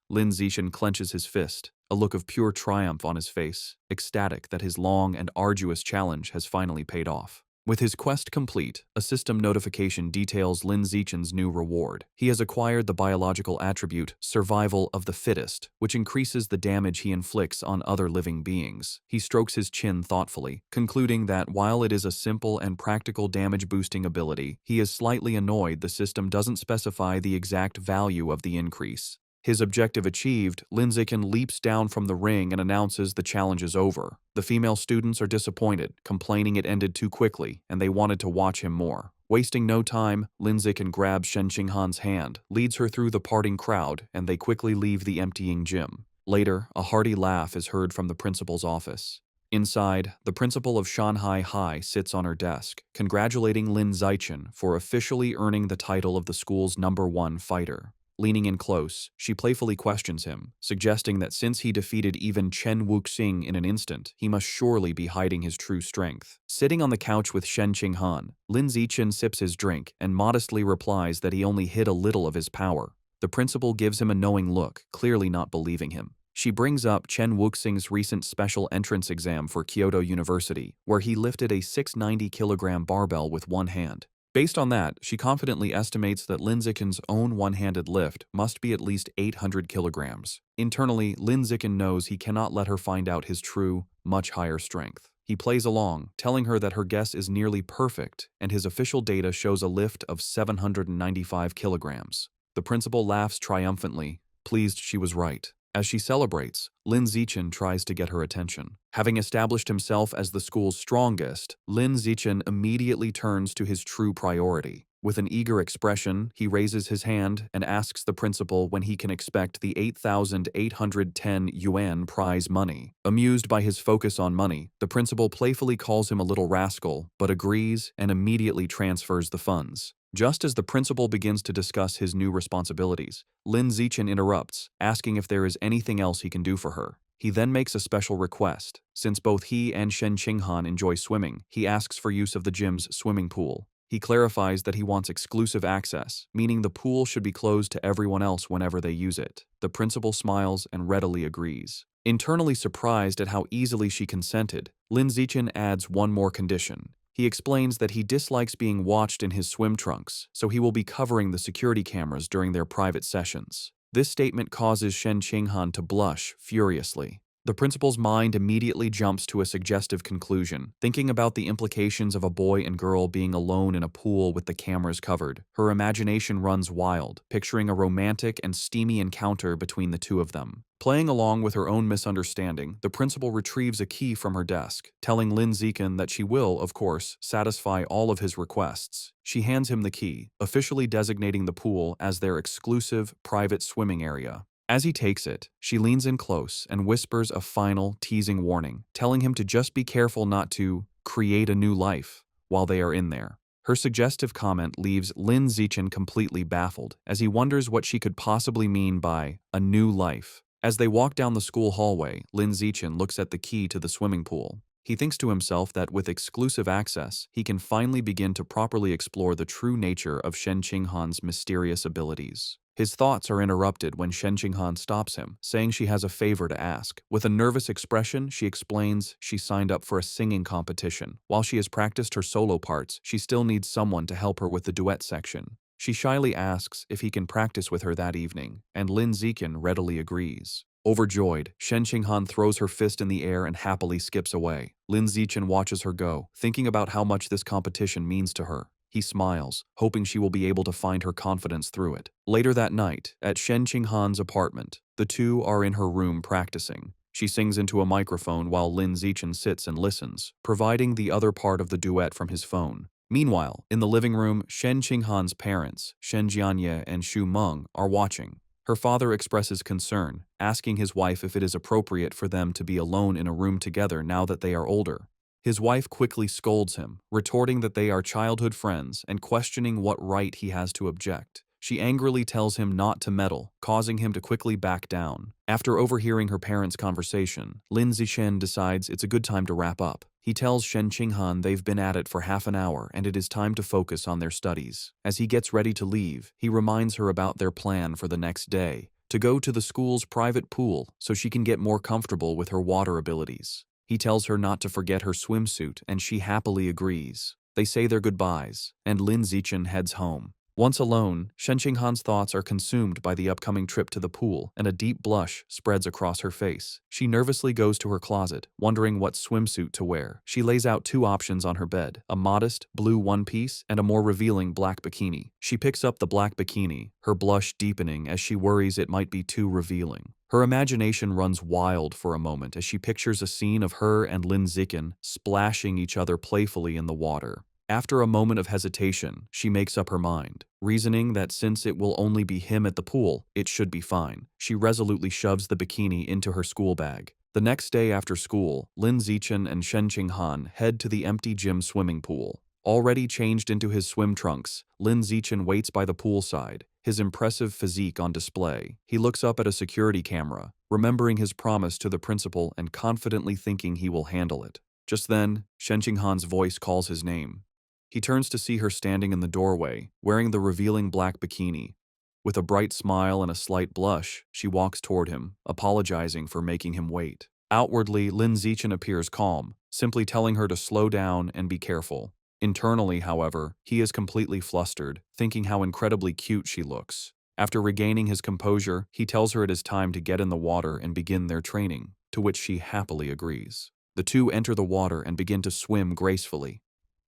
Lin Zixin clenches his fist, a look of pure triumph on his face, ecstatic that his long and arduous challenge has finally paid off. With his quest complete, a system notification details Lin Zixin's new reward. He has acquired the biological attribute, survival of the fittest, which increases the damage he inflicts on other living beings. He strokes his chin thoughtfully, concluding that while it is a simple and practical damage-boosting ability, he is slightly annoyed the system doesn't specify the exact value of the increase. His objective achieved, Lin Zixin leaps down from the ring and announces the challenge is over. The female students are disappointed, complaining it ended too quickly, and they wanted to watch him more. Wasting no time, Lin Zixin grabs Shen Qinghan's hand, leads her through the parting crowd, and they quickly leave the emptying gym. Later, a hearty laugh is heard from the principal's office. Inside, the principal of Shanghai High sits on her desk, congratulating Lin Zixin for officially earning the title of the school's #1 fighter. Leaning in close, she playfully questions him, suggesting that since he defeated even Chen Wuxing in an instant, he must surely be hiding his true strength. Sitting on the couch with Shen Qinghan, Lin Zixin sips his drink and modestly replies that he only hid a little of his power. The principal gives him a knowing look, clearly not believing him. She brings up Chen Wuxing's recent special entrance exam for Kyoto University, where he lifted a 690-kilogram barbell with one hand. Based on that, she confidently estimates that Lin Zixin's own one-handed lift must be at least 800 kilograms. Internally, Lin Zixin knows he cannot let her find out his true, much higher strength. He plays along, telling her that her guess is nearly perfect, and his official data shows a lift of 795 kilograms. The principal laughs triumphantly, pleased she was right. As she celebrates, Lin Zixin tries to get her attention. Having established himself as the school's strongest, Lin Zixin immediately turns to his true priority. With an eager expression, he raises his hand and asks the principal when he can expect the 8,810 yuan prize money. Amused by his focus on money, the principal playfully calls him a little rascal, but agrees and immediately transfers the funds. Just as the principal begins to discuss his new responsibilities, Lin Zixin interrupts, asking if there is anything else he can do for her. He then makes a special request. Since both he and Shen Qinghan enjoy swimming, he asks for use of the gym's swimming pool. He clarifies that he wants exclusive access, meaning the pool should be closed to everyone else whenever they use it. The principal smiles and readily agrees. Internally surprised at how easily she consented, Lin Zixin adds one more condition. He explains that he dislikes being watched in his swim trunks, so he will be covering the security cameras during their private sessions. This statement causes Shen Qinghan to blush furiously. The principal's mind immediately jumps to a suggestive conclusion. Thinking about the implications of a boy and girl being alone in a pool with the cameras covered, her imagination runs wild, picturing a romantic and steamy encounter between the two of them. Playing along with her own misunderstanding, the principal retrieves a key from her desk, telling Lin Zixin that she will, of course, satisfy all of his requests. She hands him the key, officially designating the pool as their exclusive, private swimming area. As he takes it, she leans in close and whispers a final, teasing warning, telling him to just be careful not to create a new life while they are in there. Her suggestive comment leaves Lin Zixin completely baffled, as he wonders what she could possibly mean by a new life. As they walk down the school hallway, Lin Zixin looks at the key to the swimming pool. He thinks to himself that with exclusive access, he can finally begin to properly explore the true nature of Shen Qinghan's mysterious abilities. His thoughts are interrupted when Shen Qinghan stops him, saying she has a favor to ask. With a nervous expression, she explains she signed up for a singing competition. While she has practiced her solo parts, she still needs someone to help her with the duet section. She shyly asks if he can practice with her that evening, and Lin Zixin readily agrees. Overjoyed, Shen Qinghan throws her fist in the air and happily skips away. Lin Zixin watches her go, thinking about how much this competition means to her. He smiles, hoping she will be able to find her confidence through it. Later that night, at Shen Qinghan's apartment, the two are in her room practicing. She sings into a microphone while Lin Zixin sits and listens, providing the other part of the duet from his phone. Meanwhile, in the living room, Shen Qinghan's parents, Shen Jianye and Xu Meng, are watching. Her father expresses concern, asking his wife if it is appropriate for them to be alone in a room together now that they are older. His wife quickly scolds him, retorting that they are childhood friends and questioning what right he has to object. She angrily tells him not to meddle, causing him to quickly back down. After overhearing her parents' conversation, Lin Zixin decides it's a good time to wrap up. He tells Shen Qinghan they've been at it for half an hour and it is time to focus on their studies. As he gets ready to leave, he reminds her about their plan for the next day, to go to the school's private pool so she can get more comfortable with her water abilities. He tells her not to forget her swimsuit and she happily agrees. They say their goodbyes, and Lin Zixin heads home. Once alone, Shen Qinghan's thoughts are consumed by the upcoming trip to the pool, and a deep blush spreads across her face. She nervously goes to her closet, wondering what swimsuit to wear. She lays out two options on her bed, a modest blue one-piece and a more revealing black bikini. She picks up the black bikini, her blush deepening as she worries it might be too revealing. Her imagination runs wild for a moment as she pictures a scene of her and Lin Zixin splashing each other playfully in the water. After a moment of hesitation, she makes up her mind, reasoning that since it will only be him at the pool, it should be fine. She resolutely shoves the bikini into her school bag. The next day after school, Lin Zixin and Shen Qinghan head to the empty gym swimming pool. Already changed into his swim trunks, Lin Zixin waits by the poolside, his impressive physique on display. He looks up at a security camera, remembering his promise to the principal and confidently thinking he will handle it. Just then, Shen Qinghan's voice calls his name. He turns to see her standing in the doorway, wearing the revealing black bikini. With a bright smile and a slight blush, she walks toward him, apologizing for making him wait. Outwardly, Lin Zixin appears calm, simply telling her to slow down and be careful. Internally, however, he is completely flustered, thinking how incredibly cute she looks. After regaining his composure, he tells her it is time to get in the water and begin their training, to which she happily agrees. The two enter the water and begin to swim gracefully.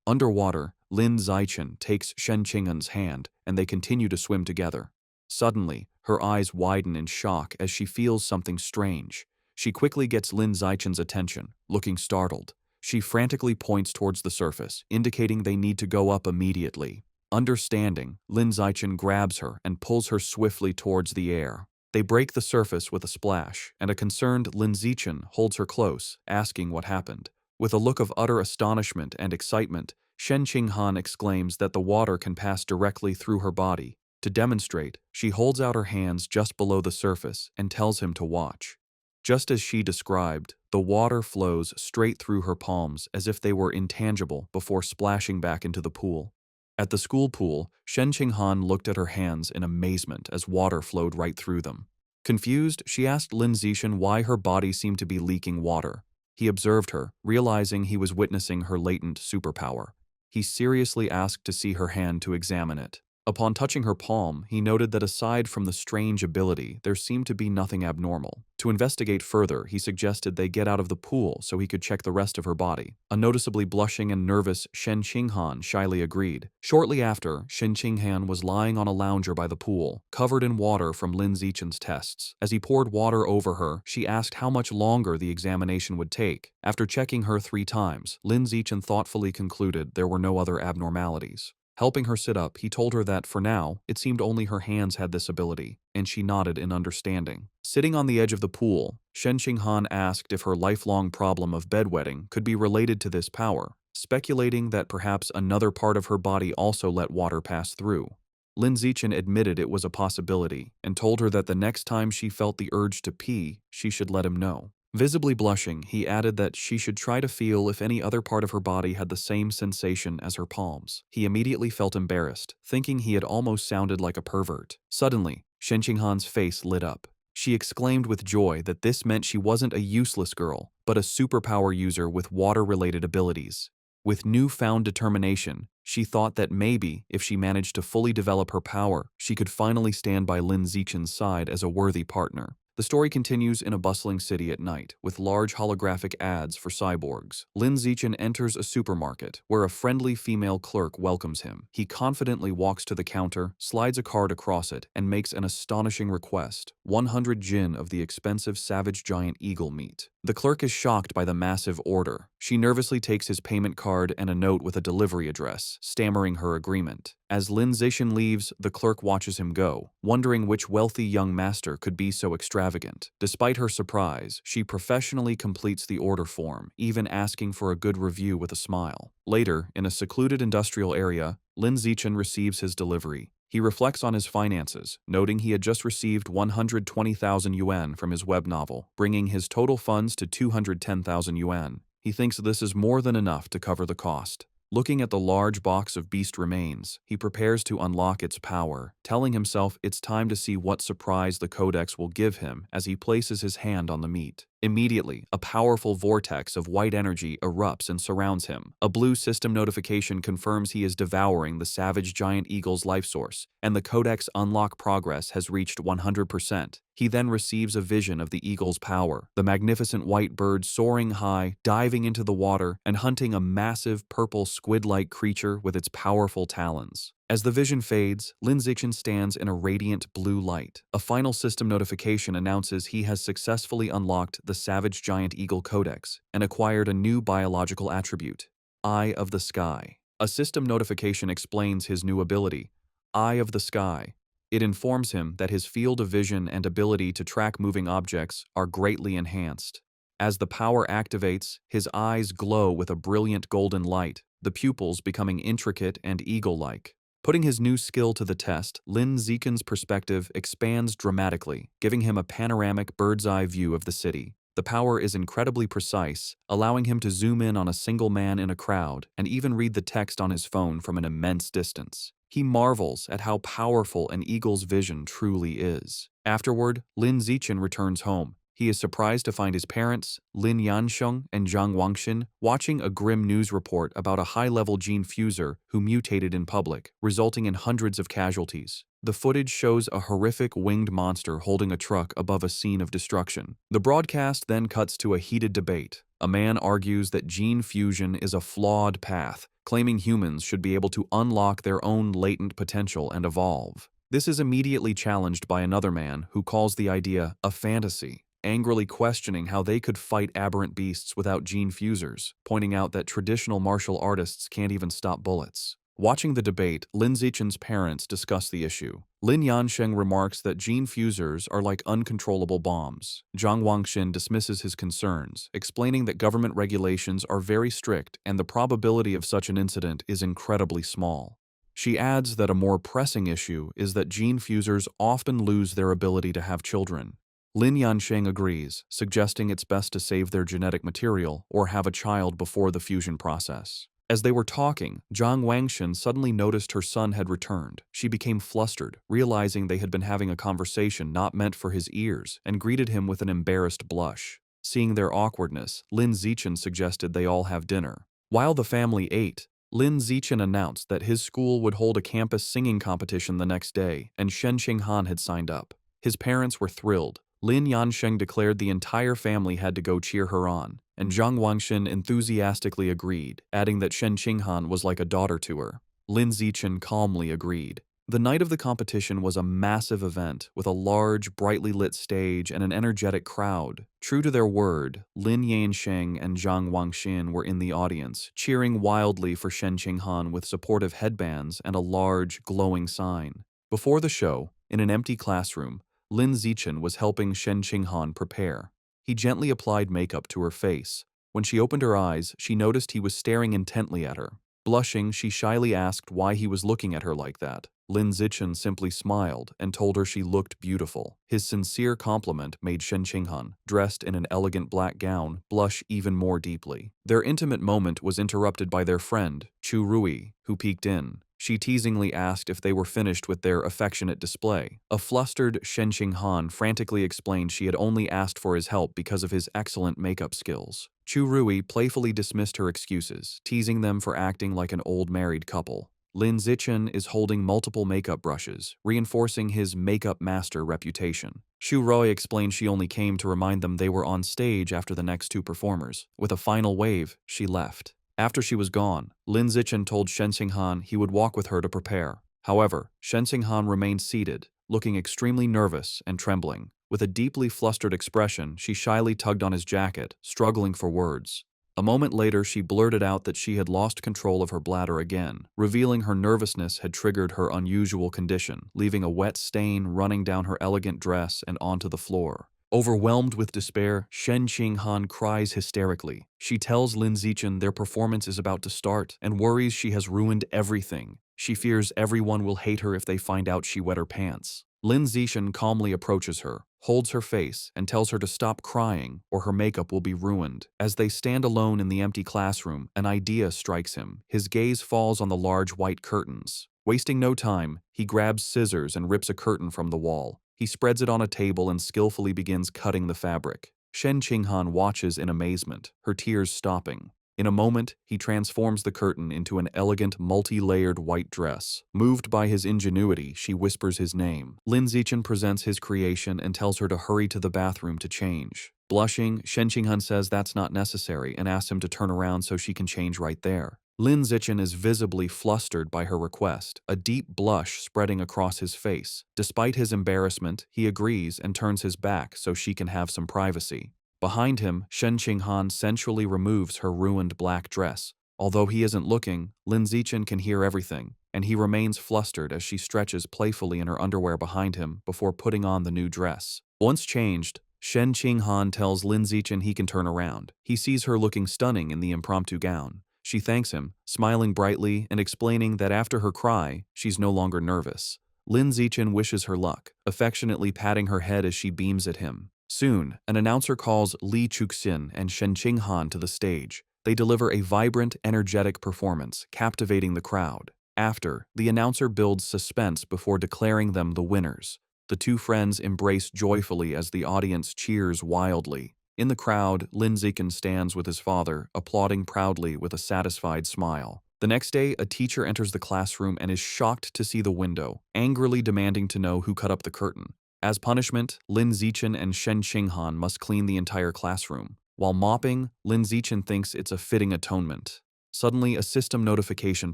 Underwater, Lin Zixin takes Shen Qinghan's hand, and they continue to swim together. Suddenly, her eyes widen in shock as she feels something strange. She quickly gets Lin Zixin's attention, looking startled. She frantically points towards the surface, indicating they need to go up immediately. Understanding, Lin Zixin grabs her and pulls her swiftly towards the air. They break the surface with a splash, and a concerned Lin Zixin holds her close, asking what happened. With a look of utter astonishment and excitement, Shen Qinghan exclaims that the water can pass directly through her body. To demonstrate, she holds out her hands just below the surface and tells him to watch. Just as she described, the water flows straight through her palms as if they were intangible before splashing back into the pool. At the school pool, Shen Qinghan looked at her hands in amazement as water flowed right through them. Confused, she asked Lin Zixin why her body seemed to be leaking water. He observed her, realizing he was witnessing her latent superpower. He seriously asked to see her hand to examine it. Upon touching her palm, he noted that aside from the strange ability, there seemed to be nothing abnormal. To investigate further, he suggested they get out of the pool so he could check the rest of her body. A noticeably blushing and nervous Shen Qinghan shyly agreed. Shortly after, Shen Qinghan was lying on a lounger by the pool, covered in water from Lin Zixin's tests. As he poured water over her, she asked how much longer the examination would take. After checking her 3 times, Lin Zixin thoughtfully concluded there were no other abnormalities. Helping her sit up, he told her that, for now, it seemed only her hands had this ability, and she nodded in understanding. Sitting on the edge of the pool, Shen Qinghan asked if her lifelong problem of bedwetting could be related to this power, speculating that perhaps another part of her body also let water pass through. Lin Zixin admitted it was a possibility, and told her that the next time she felt the urge to pee, she should let him know. Visibly blushing, he added that she should try to feel if any other part of her body had the same sensation as her palms. He immediately felt embarrassed, thinking he had almost sounded like a pervert. Suddenly, Shen Qinghan's face lit up. She exclaimed with joy that this meant she wasn't a useless girl, but a superpower user with water-related abilities. With newfound determination, she thought that maybe, if she managed to fully develop her power, she could finally stand by Lin Zixin's side as a worthy partner. The story continues in a bustling city at night, with large holographic ads for cyborgs. Lin Zixin enters a supermarket, where a friendly female clerk welcomes him. He confidently walks to the counter, slides a card across it, and makes an astonishing request: 100 jin of the expensive savage giant eagle meat. The clerk is shocked by the massive order. She nervously takes his payment card and a note with a delivery address, stammering her agreement. As Lin Zixin leaves, the clerk watches him go, wondering which wealthy young master could be so extravagant. Despite her surprise, she professionally completes the order form, even asking for a good review with a smile. Later, in a secluded industrial area, Lin Zixin receives his delivery. He reflects on his finances, noting he had just received 120,000 yuan from his web novel, bringing his total funds to 210,000 yuan. He thinks this is more than enough to cover the cost. Looking at the large box of beast remains, he prepares to unlock its power, telling himself it's time to see what surprise the codex will give him as he places his hand on the meat. Immediately, a powerful vortex of white energy erupts and surrounds him. A blue system notification confirms he is devouring the savage giant eagle's life source, and the codex unlock progress has reached 100%. He then receives a vision of the eagle's power, the magnificent white bird soaring high, diving into the water, and hunting a massive purple squid-like creature with its powerful talons. As the vision fades, Lin Zichen stands in a radiant blue light. A final system notification announces he has successfully unlocked the Savage Giant Eagle Codex and acquired a new biological attribute, Eye of the Sky. A system notification explains his new ability, Eye of the Sky. It informs him that his field of vision and ability to track moving objects are greatly enhanced. As the power activates, his eyes glow with a brilliant golden light, the pupils becoming intricate and eagle-like. Putting his new skill to the test, Lin Zichen's perspective expands dramatically, giving him a panoramic bird's-eye view of the city. The power is incredibly precise, allowing him to zoom in on a single man in a crowd and even read the text on his phone from an immense distance. He marvels at how powerful an eagle's vision truly is. Afterward, Lin Zichen returns home. He is surprised to find his parents, Lin Yansheng and Zhang Wangxin, watching a grim news report about a high-level gene fuser who mutated in public, resulting in hundreds of casualties. The footage shows a horrific winged monster holding a truck above a scene of destruction. The broadcast then cuts to a heated debate. A man argues that gene fusion is a flawed path, claiming humans should be able to unlock their own latent potential and evolve. This is immediately challenged by another man who calls the idea a fantasy, angrily questioning how they could fight aberrant beasts without gene fusers, pointing out that traditional martial artists can't even stop bullets. Watching the debate, Lin Zichen's parents discuss the issue. Lin Yansheng remarks that gene fusers are like uncontrollable bombs. Zhang Wangxin dismisses his concerns, explaining that government regulations are very strict and the probability of such an incident is incredibly small. She adds that a more pressing issue is that gene fusers often lose their ability to have children. Lin Yansheng agrees, suggesting it's best to save their genetic material or have a child before the fusion process. As they were talking, Zhang Wangxin suddenly noticed her son had returned. She became flustered, realizing they had been having a conversation not meant for his ears, and greeted him with an embarrassed blush. Seeing their awkwardness, Lin Zichen suggested they all have dinner. While the family ate, Lin Zichen announced that his school would hold a campus singing competition the next day, and Shen Qinghan had signed up. His parents were thrilled. Lin Yansheng declared the entire family had to go cheer her on, and Zhang Wangxin enthusiastically agreed, adding that Shen Qinghan was like a daughter to her. Lin Zichen calmly agreed. The night of the competition was a massive event with a large, brightly lit stage and an energetic crowd. True to their word, Lin Yansheng and Zhang Wangxin were in the audience, cheering wildly for Shen Qinghan with supportive headbands and a large, glowing sign. Before the show, in an empty classroom, Lin Zichen was helping Shen Qinghan prepare. He gently applied makeup to her face. When she opened her eyes, she noticed he was staring intently at her. Blushing, she shyly asked why he was looking at her like that. Lin Zichen simply smiled and told her she looked beautiful. His sincere compliment made Shen Qinghan, dressed in an elegant black gown, blush even more deeply. Their intimate moment was interrupted by their friend, Chu Rui, who peeked in. She teasingly asked if they were finished with their affectionate display. A flustered Shen Qinghan frantically explained she had only asked for his help because of his excellent makeup skills. Chu Rui playfully dismissed her excuses, teasing them for acting like an old married couple. Lin Zichen is holding multiple makeup brushes, reinforcing his makeup master reputation. Shu Rui explained she only came to remind them they were on stage after the next two performers. With a final wave, she left. After she was gone, Lin Zichen told Shen Qinghan he would walk with her to prepare. However, Shen Qinghan remained seated, looking extremely nervous and trembling. With a deeply flustered expression, she shyly tugged on his jacket, struggling for words. A moment later, she blurted out that she had lost control of her bladder again, revealing her nervousness had triggered her unusual condition, leaving a wet stain running down her elegant dress and onto the floor. Overwhelmed with despair, Shen Qinghan cries hysterically. She tells Lin Zichen their performance is about to start and worries she has ruined everything. She fears everyone will hate her if they find out she wet her pants. Lin Zichen calmly approaches her, holds her face, and tells her to stop crying or her makeup will be ruined. As they stand alone in the empty classroom, an idea strikes him. His gaze falls on the large white curtains. Wasting no time, he grabs scissors and rips a curtain from the wall. He spreads it on a table and skillfully begins cutting the fabric. Shen Qinghan watches in amazement, her tears stopping. In a moment, he transforms the curtain into an elegant, multi-layered white dress. Moved by his ingenuity, she whispers his name. Lin Zichen presents his creation and tells her to hurry to the bathroom to change. Blushing, Shen Qinghan says that's not necessary and asks him to turn around so she can change right there. Lin Zichen is visibly flustered by her request, a deep blush spreading across his face. Despite his embarrassment, he agrees and turns his back so she can have some privacy. Behind him, Shen Qinghan sensually removes her ruined black dress. Although he isn't looking, Lin Zichen can hear everything, and he remains flustered as she stretches playfully in her underwear behind him before putting on the new dress. Once changed, Shen Qinghan tells Lin Zichen he can turn around. He sees her looking stunning in the impromptu gown. She thanks him, smiling brightly and explaining that after her cry, she's no longer nervous. Lin Zichen wishes her luck, affectionately patting her head as she beams at him. Soon, an announcer calls Li Chuxin and Shen Qinghan to the stage. They deliver a vibrant, energetic performance, captivating the crowd. After, the announcer builds suspense before declaring them the winners. The two friends embrace joyfully as the audience cheers wildly. In the crowd, Lin Zichen stands with his father, applauding proudly with a satisfied smile. The next day, a teacher enters the classroom and is shocked to see the window, angrily demanding to know who cut up the curtain. As punishment, Lin Zichen and Shen Qinghan must clean the entire classroom. While mopping, Lin Zichen thinks it's a fitting atonement. Suddenly, a system notification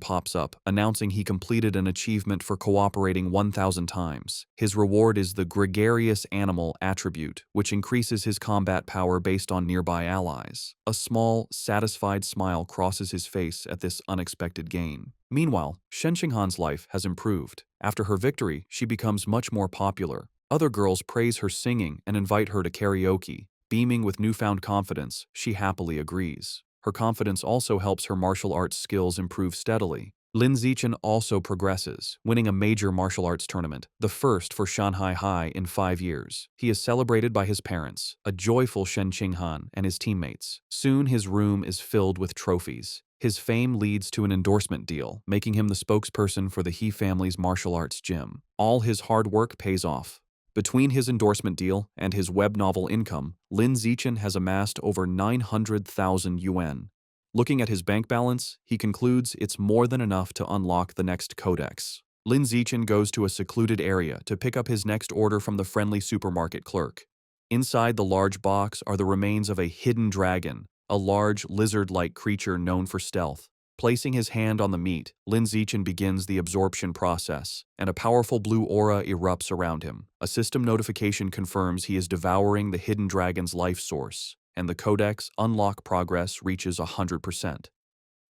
pops up, announcing he completed an achievement for cooperating 1,000 times. His reward is the Gregarious Animal attribute, which increases his combat power based on nearby allies. A small, satisfied smile crosses his face at this unexpected gain. Meanwhile, Shen Qinghan's life has improved. After her victory, she becomes much more popular. Other girls praise her singing and invite her to karaoke. Beaming with newfound confidence, she happily agrees. Her confidence also helps her martial arts skills improve steadily. Lin Zichen also progresses, winning a major martial arts tournament, the first for Shanghai High in 5 years. He is celebrated by his parents, a joyful Shen Qinghan, and his teammates. Soon his room is filled with trophies. His fame leads to an endorsement deal, making him the spokesperson for the He family's martial arts gym. All his hard work pays off. Between his endorsement deal and his web novel income, Lin Zichen has amassed over 900,000 yuan. Looking at his bank balance, he concludes it's more than enough to unlock the next codex. Lin Zichen goes to a secluded area to pick up his next order from the friendly supermarket clerk. Inside the large box are the remains of a hidden dragon, a large lizard-like creature known for stealth. Placing his hand on the meat, Lin Zichen begins the absorption process, and a powerful blue aura erupts around him. A system notification confirms he is devouring the hidden dragon's life source, and the codex unlock progress reaches 100%.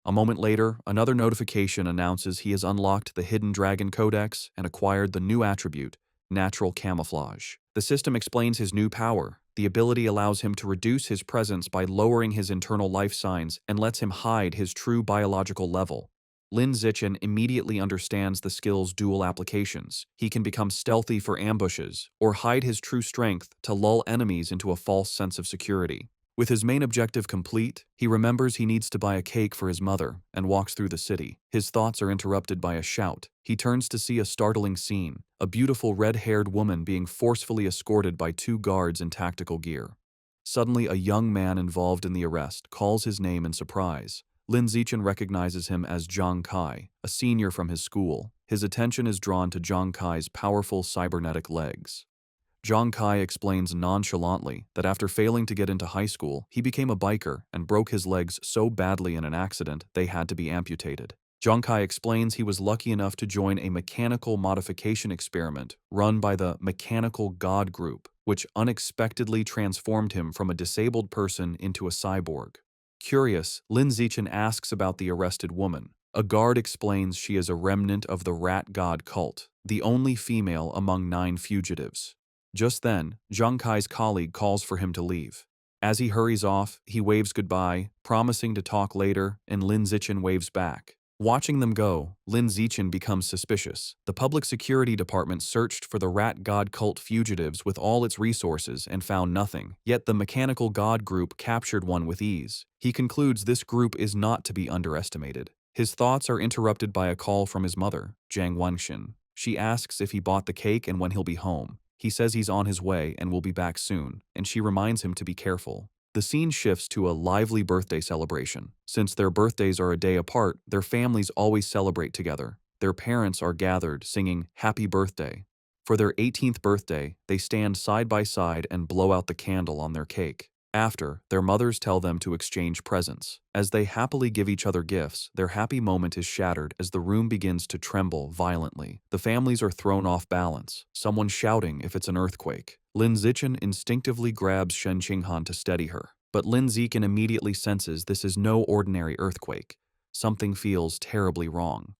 A moment later, another notification announces he has unlocked the hidden dragon codex and acquired the new attribute, natural camouflage. The system explains his new power. The ability allows him to reduce his presence by lowering his internal life signs and lets him hide his true biological level. Lin Zichen immediately understands the skill's dual applications. He can become stealthy for ambushes, or hide his true strength to lull enemies into a false sense of security. With his main objective complete, he remembers he needs to buy a cake for his mother and walks through the city. His thoughts are interrupted by a shout. He turns to see a startling scene, a beautiful red-haired woman being forcefully escorted by 2 guards in tactical gear. Suddenly, a young man involved in the arrest calls his name in surprise. Lin Zichen recognizes him as Zhang Kai, a senior from his school. His attention is drawn to Zhang Kai's powerful cybernetic legs. Zhang Kai explains nonchalantly that after failing to get into high school, he became a biker and broke his legs so badly in an accident they had to be amputated. Zhang Kai explains he was lucky enough to join a mechanical modification experiment run by the Mechanical God Group, which unexpectedly transformed him from a disabled person into a cyborg. Curious, Lin Zichen asks about the arrested woman. A guard explains she is a remnant of the Rat God cult, the only female among 9 fugitives. Just then, Zhang Kai's colleague calls for him to leave. As he hurries off, he waves goodbye, promising to talk later, and Lin Zichen waves back. Watching them go, Lin Zichen becomes suspicious. The public security department searched for the rat god cult fugitives with all its resources and found nothing, yet the mechanical god group captured one with ease. He concludes this group is not to be underestimated. His thoughts are interrupted by a call from his mother, Jiang Wangxin. She asks if he bought the cake and when he'll be home. He says he's on his way and will be back soon, and she reminds him to be careful. The scene shifts to a lively birthday celebration. Since their birthdays are a day apart, their families always celebrate together. Their parents are gathered singing "Happy Birthday." For their 18th birthday, they stand side by side and blow out the candle on their cake. After, their mothers tell them to exchange presents. As they happily give each other gifts, their happy moment is shattered as the room begins to tremble violently. The families are thrown off balance, someone shouting if it's an earthquake. Lin Zichen instinctively grabs Shen Qinghan to steady her, but Lin Zichen immediately senses this is no ordinary earthquake. Something feels terribly wrong.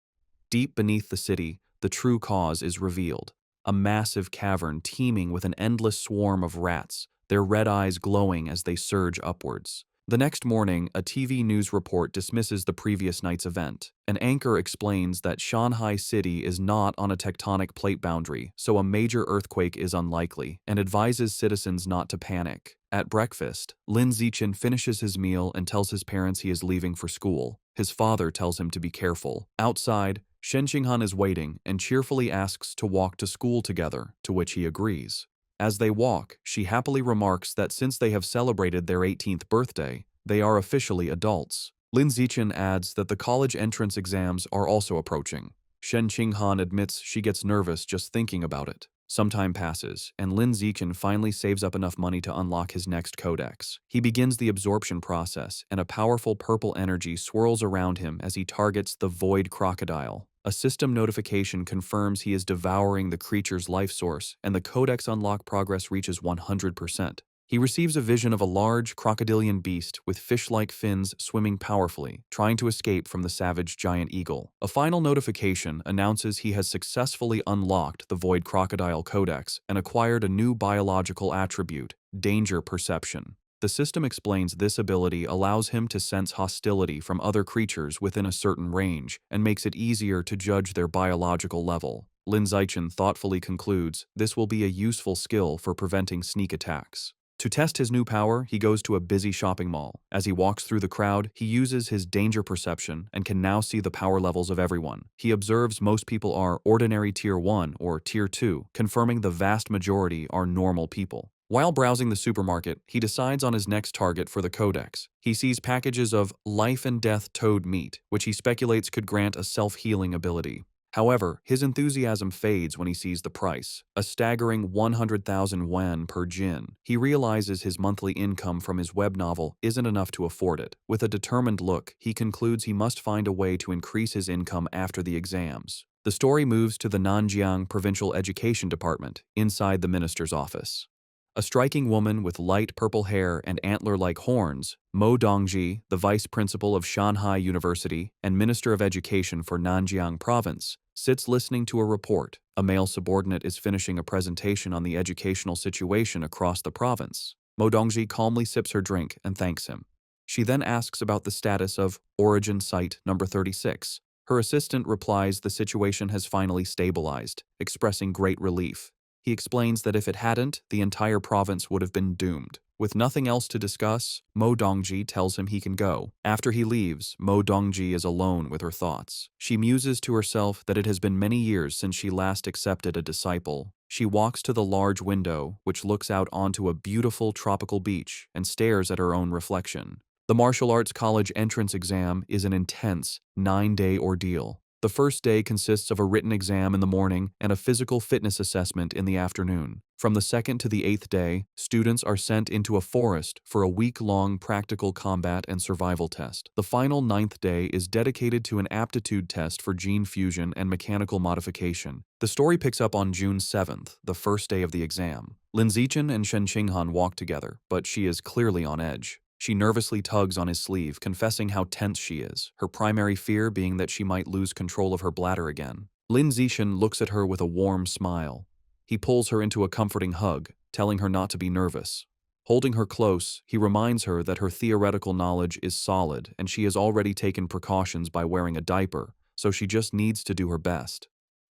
Deep beneath the city, the true cause is revealed. A massive cavern teeming with an endless swarm of rats, their red eyes glowing as they surge upwards. The next morning, a TV news report dismisses the previous night's event. An anchor explains that Shanghai City is not on a tectonic plate boundary, so a major earthquake is unlikely, and advises citizens not to panic. At breakfast, Lin Zichen finishes his meal and tells his parents he is leaving for school. His father tells him to be careful. Outside, Shen Qinghan is waiting and cheerfully asks to walk to school together, to which he agrees. As they walk, she happily remarks that since they have celebrated their 18th birthday, they are officially adults. Lin Zichen adds that the college entrance exams are also approaching. Shen Qinghan admits she gets nervous just thinking about it. Some time passes, and Lin Zichen finally saves up enough money to unlock his next codex. He begins the absorption process, and a powerful purple energy swirls around him as he targets the void crocodile. A system notification confirms he is devouring the creature's life source, and the codex unlock progress reaches 100%. He receives a vision of a large crocodilian beast with fish-like fins swimming powerfully, trying to escape from the savage giant eagle. A final notification announces he has successfully unlocked the Void Crocodile Codex and acquired a new biological attribute, danger perception. The system explains this ability allows him to sense hostility from other creatures within a certain range and makes it easier to judge their biological level. Lin Zichen thoughtfully concludes this will be a useful skill for preventing sneak attacks. To test his new power, he goes to a busy shopping mall. As he walks through the crowd, he uses his danger perception and can now see the power levels of everyone. He observes most people are ordinary Tier 1 or Tier 2, confirming the vast majority are normal people. While browsing the supermarket, he decides on his next target for the codex. He sees packages of life and death toad meat, which he speculates could grant a self-healing ability. However, his enthusiasm fades when he sees the price, a staggering 100,000 yuan per jin. He realizes his monthly income from his web novel isn't enough to afford it. With a determined look, he concludes he must find a way to increase his income after the exams. The story moves to the Nanjiang Provincial Education Department, inside the minister's office. A striking woman with light purple hair and antler-like horns, Mo Dongji, the vice principal of Shanghai University and Minister of Education for Nanjiang Province, sits listening to a report. A male subordinate is finishing a presentation on the educational situation across the province. Mo Dongji calmly sips her drink and thanks him. She then asks about the status of Origin Site number 36. Her assistant replies the situation has finally stabilized, expressing great relief. He explains that if it hadn't, the entire province would have been doomed. With nothing else to discuss, Mo Dongji tells him he can go. After he leaves, Mo Dongji is alone with her thoughts. She muses to herself that it has been many years since she last accepted a disciple. She walks to the large window, which looks out onto a beautiful tropical beach, and stares at her own reflection. The martial arts college entrance exam is an intense, 9-day ordeal. The first day consists of a written exam in the morning and a physical fitness assessment in the afternoon. From the second to the 8th day, students are sent into a forest for a week-long practical combat and survival test. The final 9th day is dedicated to an aptitude test for gene fusion and mechanical modification. The story picks up on June 7th, the first day of the exam. Lin Zichen and Shen Qinghan walk together, but she is clearly on edge. She nervously tugs on his sleeve, confessing how tense she is, her primary fear being that she might lose control of her bladder again. Lin Zichen looks at her with a warm smile. He pulls her into a comforting hug, telling her not to be nervous. Holding her close, he reminds her that her theoretical knowledge is solid and she has already taken precautions by wearing a diaper, so she just needs to do her best.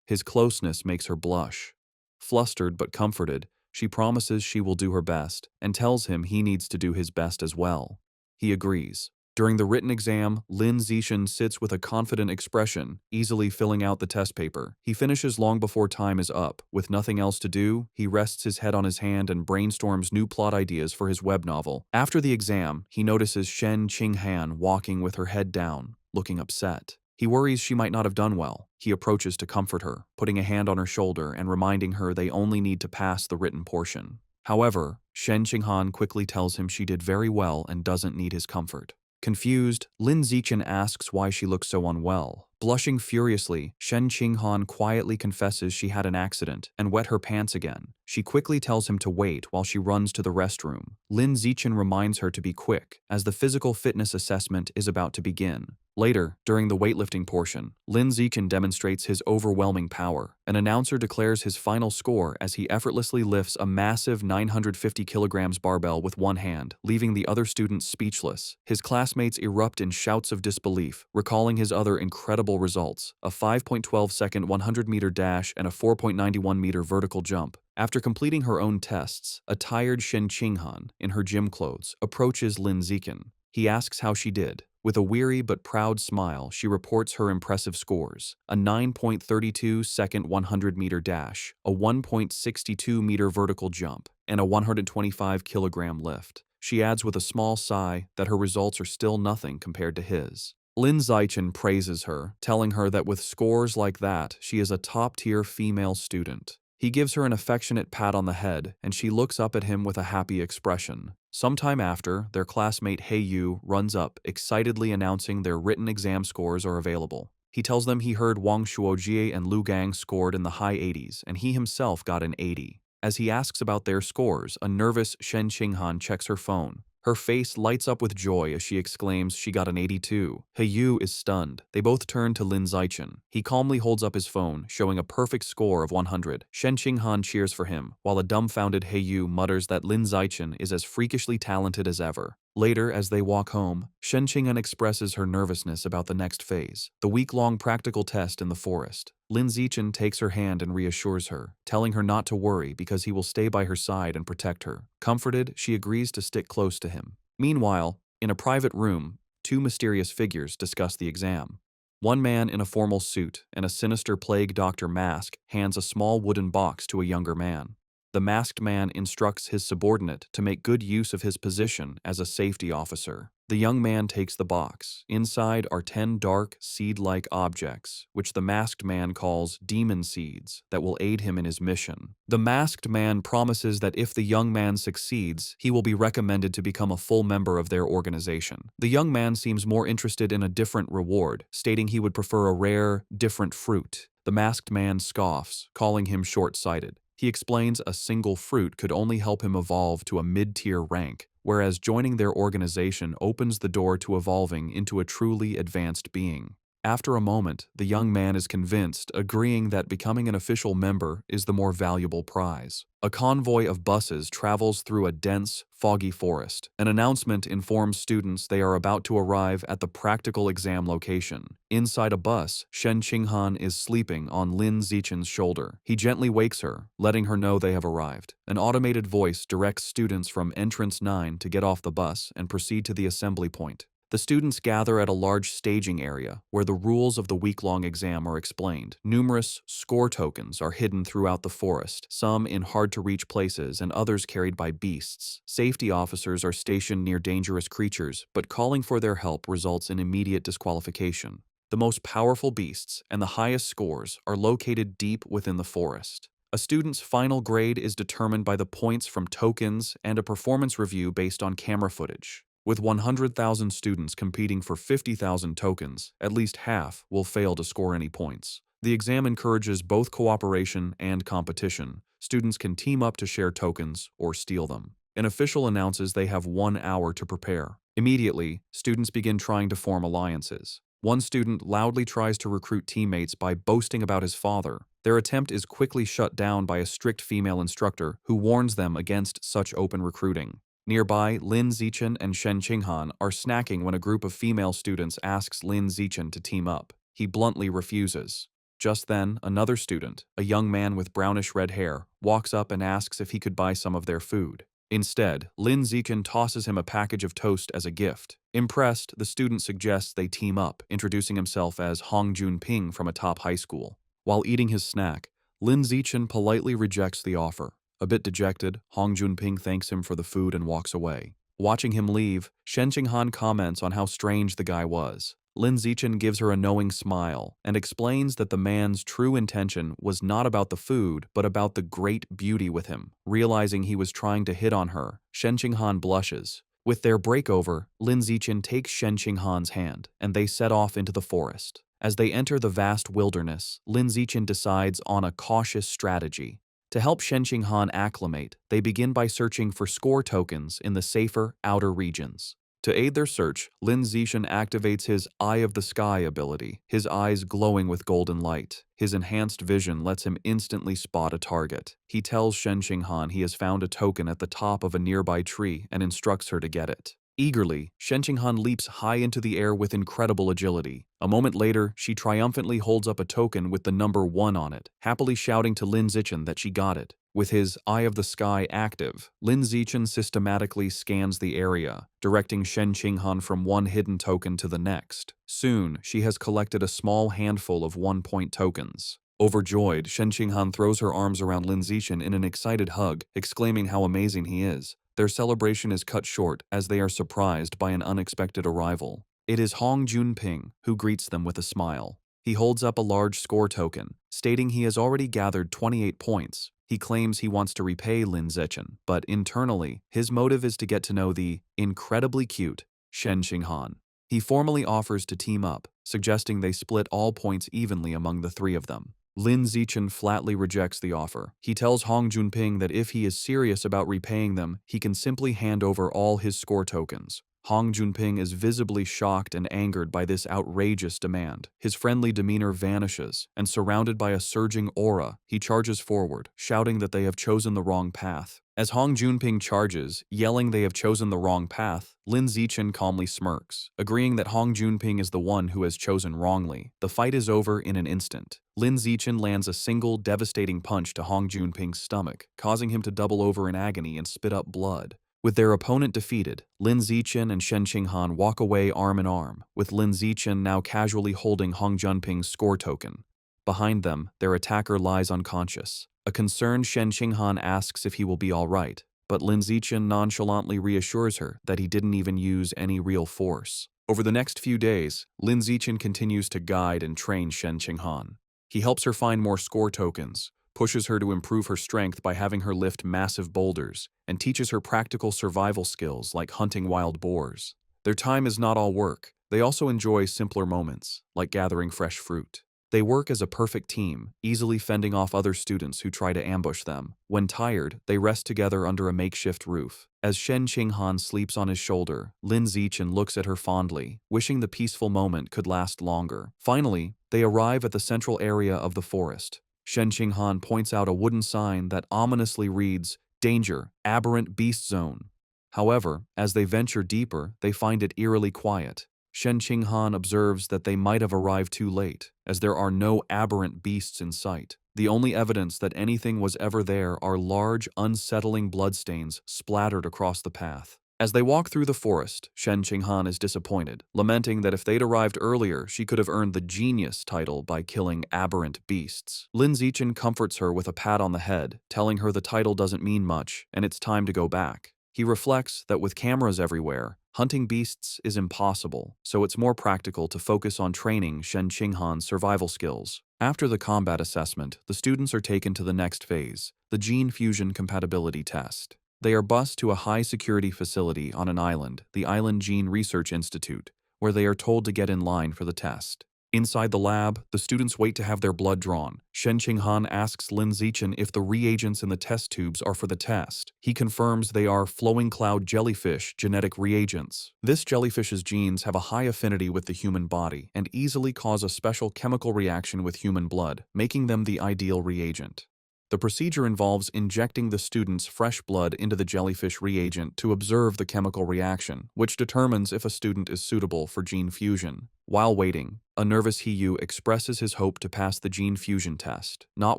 His closeness makes her blush. Flustered but comforted, she promises she will do her best and tells him he needs to do his best as well. He agrees. During the written exam, Lin Zixin sits with a confident expression, easily filling out the test paper. He finishes long before time is up. With nothing else to do, he rests his head on his hand and brainstorms new plot ideas for his web novel. After the exam, he notices Shen Qinghan walking with her head down, looking upset. He worries she might not have done well. He approaches to comfort her, putting a hand on her shoulder and reminding her they only need to pass the written portion. However, Shen Qinghan quickly tells him she did very well and doesn't need his comfort. Confused, Lin Zixin asks why she looks so unwell. Blushing furiously, Shen Qinghan quietly confesses she had an accident and wet her pants again. She quickly tells him to wait while she runs to the restroom. Lin Zixin reminds her to be quick, as the physical fitness assessment is about to begin. Later, during the weightlifting portion, Lin Zixin demonstrates his overwhelming power. An announcer declares his final score as he effortlessly lifts a massive 950 kilograms barbell with one hand, leaving the other students speechless. His classmates erupt in shouts of disbelief, recalling his other incredible results, a 5.12-second 100-meter dash and a 4.91-meter vertical jump. After completing her own tests, a tired Shen Qinghan, in her gym clothes, approaches Lin Zixin. He asks how she did. With a weary but proud smile, she reports her impressive scores: a 9.32-second 100-meter dash, a 1.62-meter vertical jump, and a 125-kilogram lift. She adds with a small sigh that her results are still nothing compared to his. Lin Zixin praises her, telling her that with scores like that, she is a top-tier female student. He gives her an affectionate pat on the head, and she looks up at him with a happy expression. Sometime after, their classmate He Yu runs up, excitedly announcing their written exam scores are available. He tells them he heard Wang Shuojie and Lu Gang scored in the high 80s, and he himself got an 80. As he asks about their scores, a nervous Shen Qinghan checks her phone. Her face lights up with joy as she exclaims she got an 82. He Yu is stunned. They both turn to Lin Zixin. He calmly holds up his phone, showing a perfect score of 100. Shen Qinghan cheers for him, while a dumbfounded He Yu mutters that Lin Zixin is as freakishly talented as ever. Later, as they walk home, Shen Qinghan expresses her nervousness about the next phase, the week-long practical test in the forest. Lin Zixin takes her hand and reassures her, telling her not to worry because he will stay by her side and protect her. Comforted, she agrees to stick close to him. Meanwhile, in a private room, two mysterious figures discuss the exam. One man in a formal suit and a sinister plague doctor mask hands a small wooden box to a younger man. The masked man instructs his subordinate to make good use of his position as a safety officer. The young man takes the box. Inside are 10 dark, seed-like objects, which the masked man calls demon seeds, that will aid him in his mission. The masked man promises that if the young man succeeds, he will be recommended to become a full member of their organization. The young man seems more interested in a different reward, stating he would prefer a rare, different fruit. The masked man scoffs, calling him short-sighted. He explains a single fruit could only help him evolve to a mid-tier rank, whereas joining their organization opens the door to evolving into a truly advanced being. After a moment, the young man is convinced, agreeing that becoming an official member is the more valuable prize. A convoy of buses travels through a dense, foggy forest. An announcement informs students they are about to arrive at the practical exam location. Inside a bus, Shen Qinghan is sleeping on Lin Zixin's shoulder. He gently wakes her, letting her know they have arrived. An automated voice directs students from entrance 9 to get off the bus and proceed to the assembly point. The students gather at a large staging area where the rules of the week-long exam are explained. Numerous score tokens are hidden throughout the forest, some in hard-to-reach places and others carried by beasts. Safety officers are stationed near dangerous creatures, but calling for their help results in immediate disqualification. The most powerful beasts and the highest scores are located deep within the forest. A student's final grade is determined by the points from tokens and a performance review based on camera footage. With 100,000 students competing for 50,000 tokens, at least half will fail to score any points. The exam encourages both cooperation and competition. Students can team up to share tokens or steal them. An official announces they have 1 hour to prepare. Immediately, students begin trying to form alliances. One student loudly tries to recruit teammates by boasting about his father. Their attempt is quickly shut down by a strict female instructor who warns them against such open recruiting. Nearby, Lin Zichen and Shen Qinghan are snacking when a group of female students asks Lin Zichen to team up. He bluntly refuses. Just then, another student, a young man with brownish red hair, walks up and asks if he could buy some of their food. Instead, Lin Zichen tosses him a package of toast as a gift. Impressed, the student suggests they team up, introducing himself as Hong Junping from a top high school. While eating his snack, Lin Zichen politely rejects the offer. A bit dejected, Hong Junping thanks him for the food and walks away. Watching him leave, Shen Qinghan comments on how strange the guy was. Lin Zichen gives her a knowing smile and explains that the man's true intention was not about the food, but about the great beauty with him. Realizing he was trying to hit on her, Shen Qinghan blushes. With their breakover, Lin Zichen takes Shen Qinghan's hand, and they set off into the forest. As they enter the vast wilderness, Lin Zichen decides on a cautious strategy. To help Shen Qinghan acclimate, they begin by searching for score tokens in the safer, outer regions. To aid their search, Lin Zichen activates his Eye of the Sky ability, his eyes glowing with golden light. His enhanced vision lets him instantly spot a target. He tells Shen Qinghan he has found a token at the top of a nearby tree and instructs her to get it. Eagerly, Shen Qinghan leaps high into the air with incredible agility. A moment later, she triumphantly holds up a token with the number 1 on it, happily shouting to Lin Zichen that she got it. With his Eye of the Sky active, Lin Zichen systematically scans the area, directing Shen Qinghan from one hidden token to the next. Soon, she has collected a small handful of 1-point tokens. Overjoyed, Shen Qinghan throws her arms around Lin Zichen in an excited hug, exclaiming how amazing he is. Their celebration is cut short as they are surprised by an unexpected arrival. It is Hong Junping who greets them with a smile. He holds up a large score token, stating he has already gathered 28 points. He claims he wants to repay Lin Zichen, but internally, his motive is to get to know the incredibly cute Shen Qinghan. He formally offers to team up, suggesting they split all points evenly among the three of them. Lin Zichen flatly rejects the offer. He tells Hong Junping that if he is serious about repaying them, he can simply hand over all his score tokens. Hong Junping is visibly shocked and angered by this outrageous demand. His friendly demeanor vanishes, and surrounded by a surging aura, he charges forward, shouting that they have chosen the wrong path. As Hong Junping charges, yelling they have chosen the wrong path, Lin Zichen calmly smirks, agreeing that Hong Junping is the one who has chosen wrongly. The fight is over in an instant. Lin Zichen lands a single, devastating punch to Hong Junping's stomach, causing him to double over in agony and spit up blood. With their opponent defeated, Lin Zichen and Shen Qinghan walk away arm in arm, with Lin Zichen now casually holding Hong Junping's score token. Behind them, their attacker lies unconscious. A concerned Shen Qinghan asks if he will be all right, but Lin Zichen nonchalantly reassures her that he didn't even use any real force. Over the next few days, Lin Zichen continues to guide and train Shen Qinghan. He helps her find more score tokens, pushes her to improve her strength by having her lift massive boulders, and teaches her practical survival skills like hunting wild boars. Their time is not all work. They also enjoy simpler moments, like gathering fresh fruit. They work as a perfect team, easily fending off other students who try to ambush them. When tired, they rest together under a makeshift roof. As Shen Qinghan sleeps on his shoulder, Lin Zichen looks at her fondly, wishing the peaceful moment could last longer. Finally, they arrive at the central area of the forest. Shen Qinghan points out a wooden sign that ominously reads, "Danger, Aberrant Beast Zone." However, as they venture deeper, they find it eerily quiet. Shen Qinghan observes that they might have arrived too late, as there are no aberrant beasts in sight. The only evidence that anything was ever there are large, unsettling bloodstains splattered across the path. As they walk through the forest, Shen Qinghan is disappointed, lamenting that if they'd arrived earlier, she could have earned the genius title by killing aberrant beasts. Lin Zichen comforts her with a pat on the head, telling her the title doesn't mean much, and it's time to go back. He reflects that with cameras everywhere, hunting beasts is impossible, so it's more practical to focus on training Shen Qinghan's survival skills. After the combat assessment, the students are taken to the next phase, the gene fusion compatibility test. They are bused to a high-security facility on an island, the Island Gene Research Institute, where they are told to get in line for the test. Inside the lab, the students wait to have their blood drawn. Shen Qinghan asks Lin Zichen if the reagents in the test tubes are for the test. He confirms they are flowing cloud jellyfish genetic reagents. This jellyfish's genes have a high affinity with the human body and easily cause a special chemical reaction with human blood, making them the ideal reagent. The procedure involves injecting the student's fresh blood into the jellyfish reagent to observe the chemical reaction, which determines if a student is suitable for gene fusion. While waiting, a nervous Hiyu expresses his hope to pass the gene fusion test, not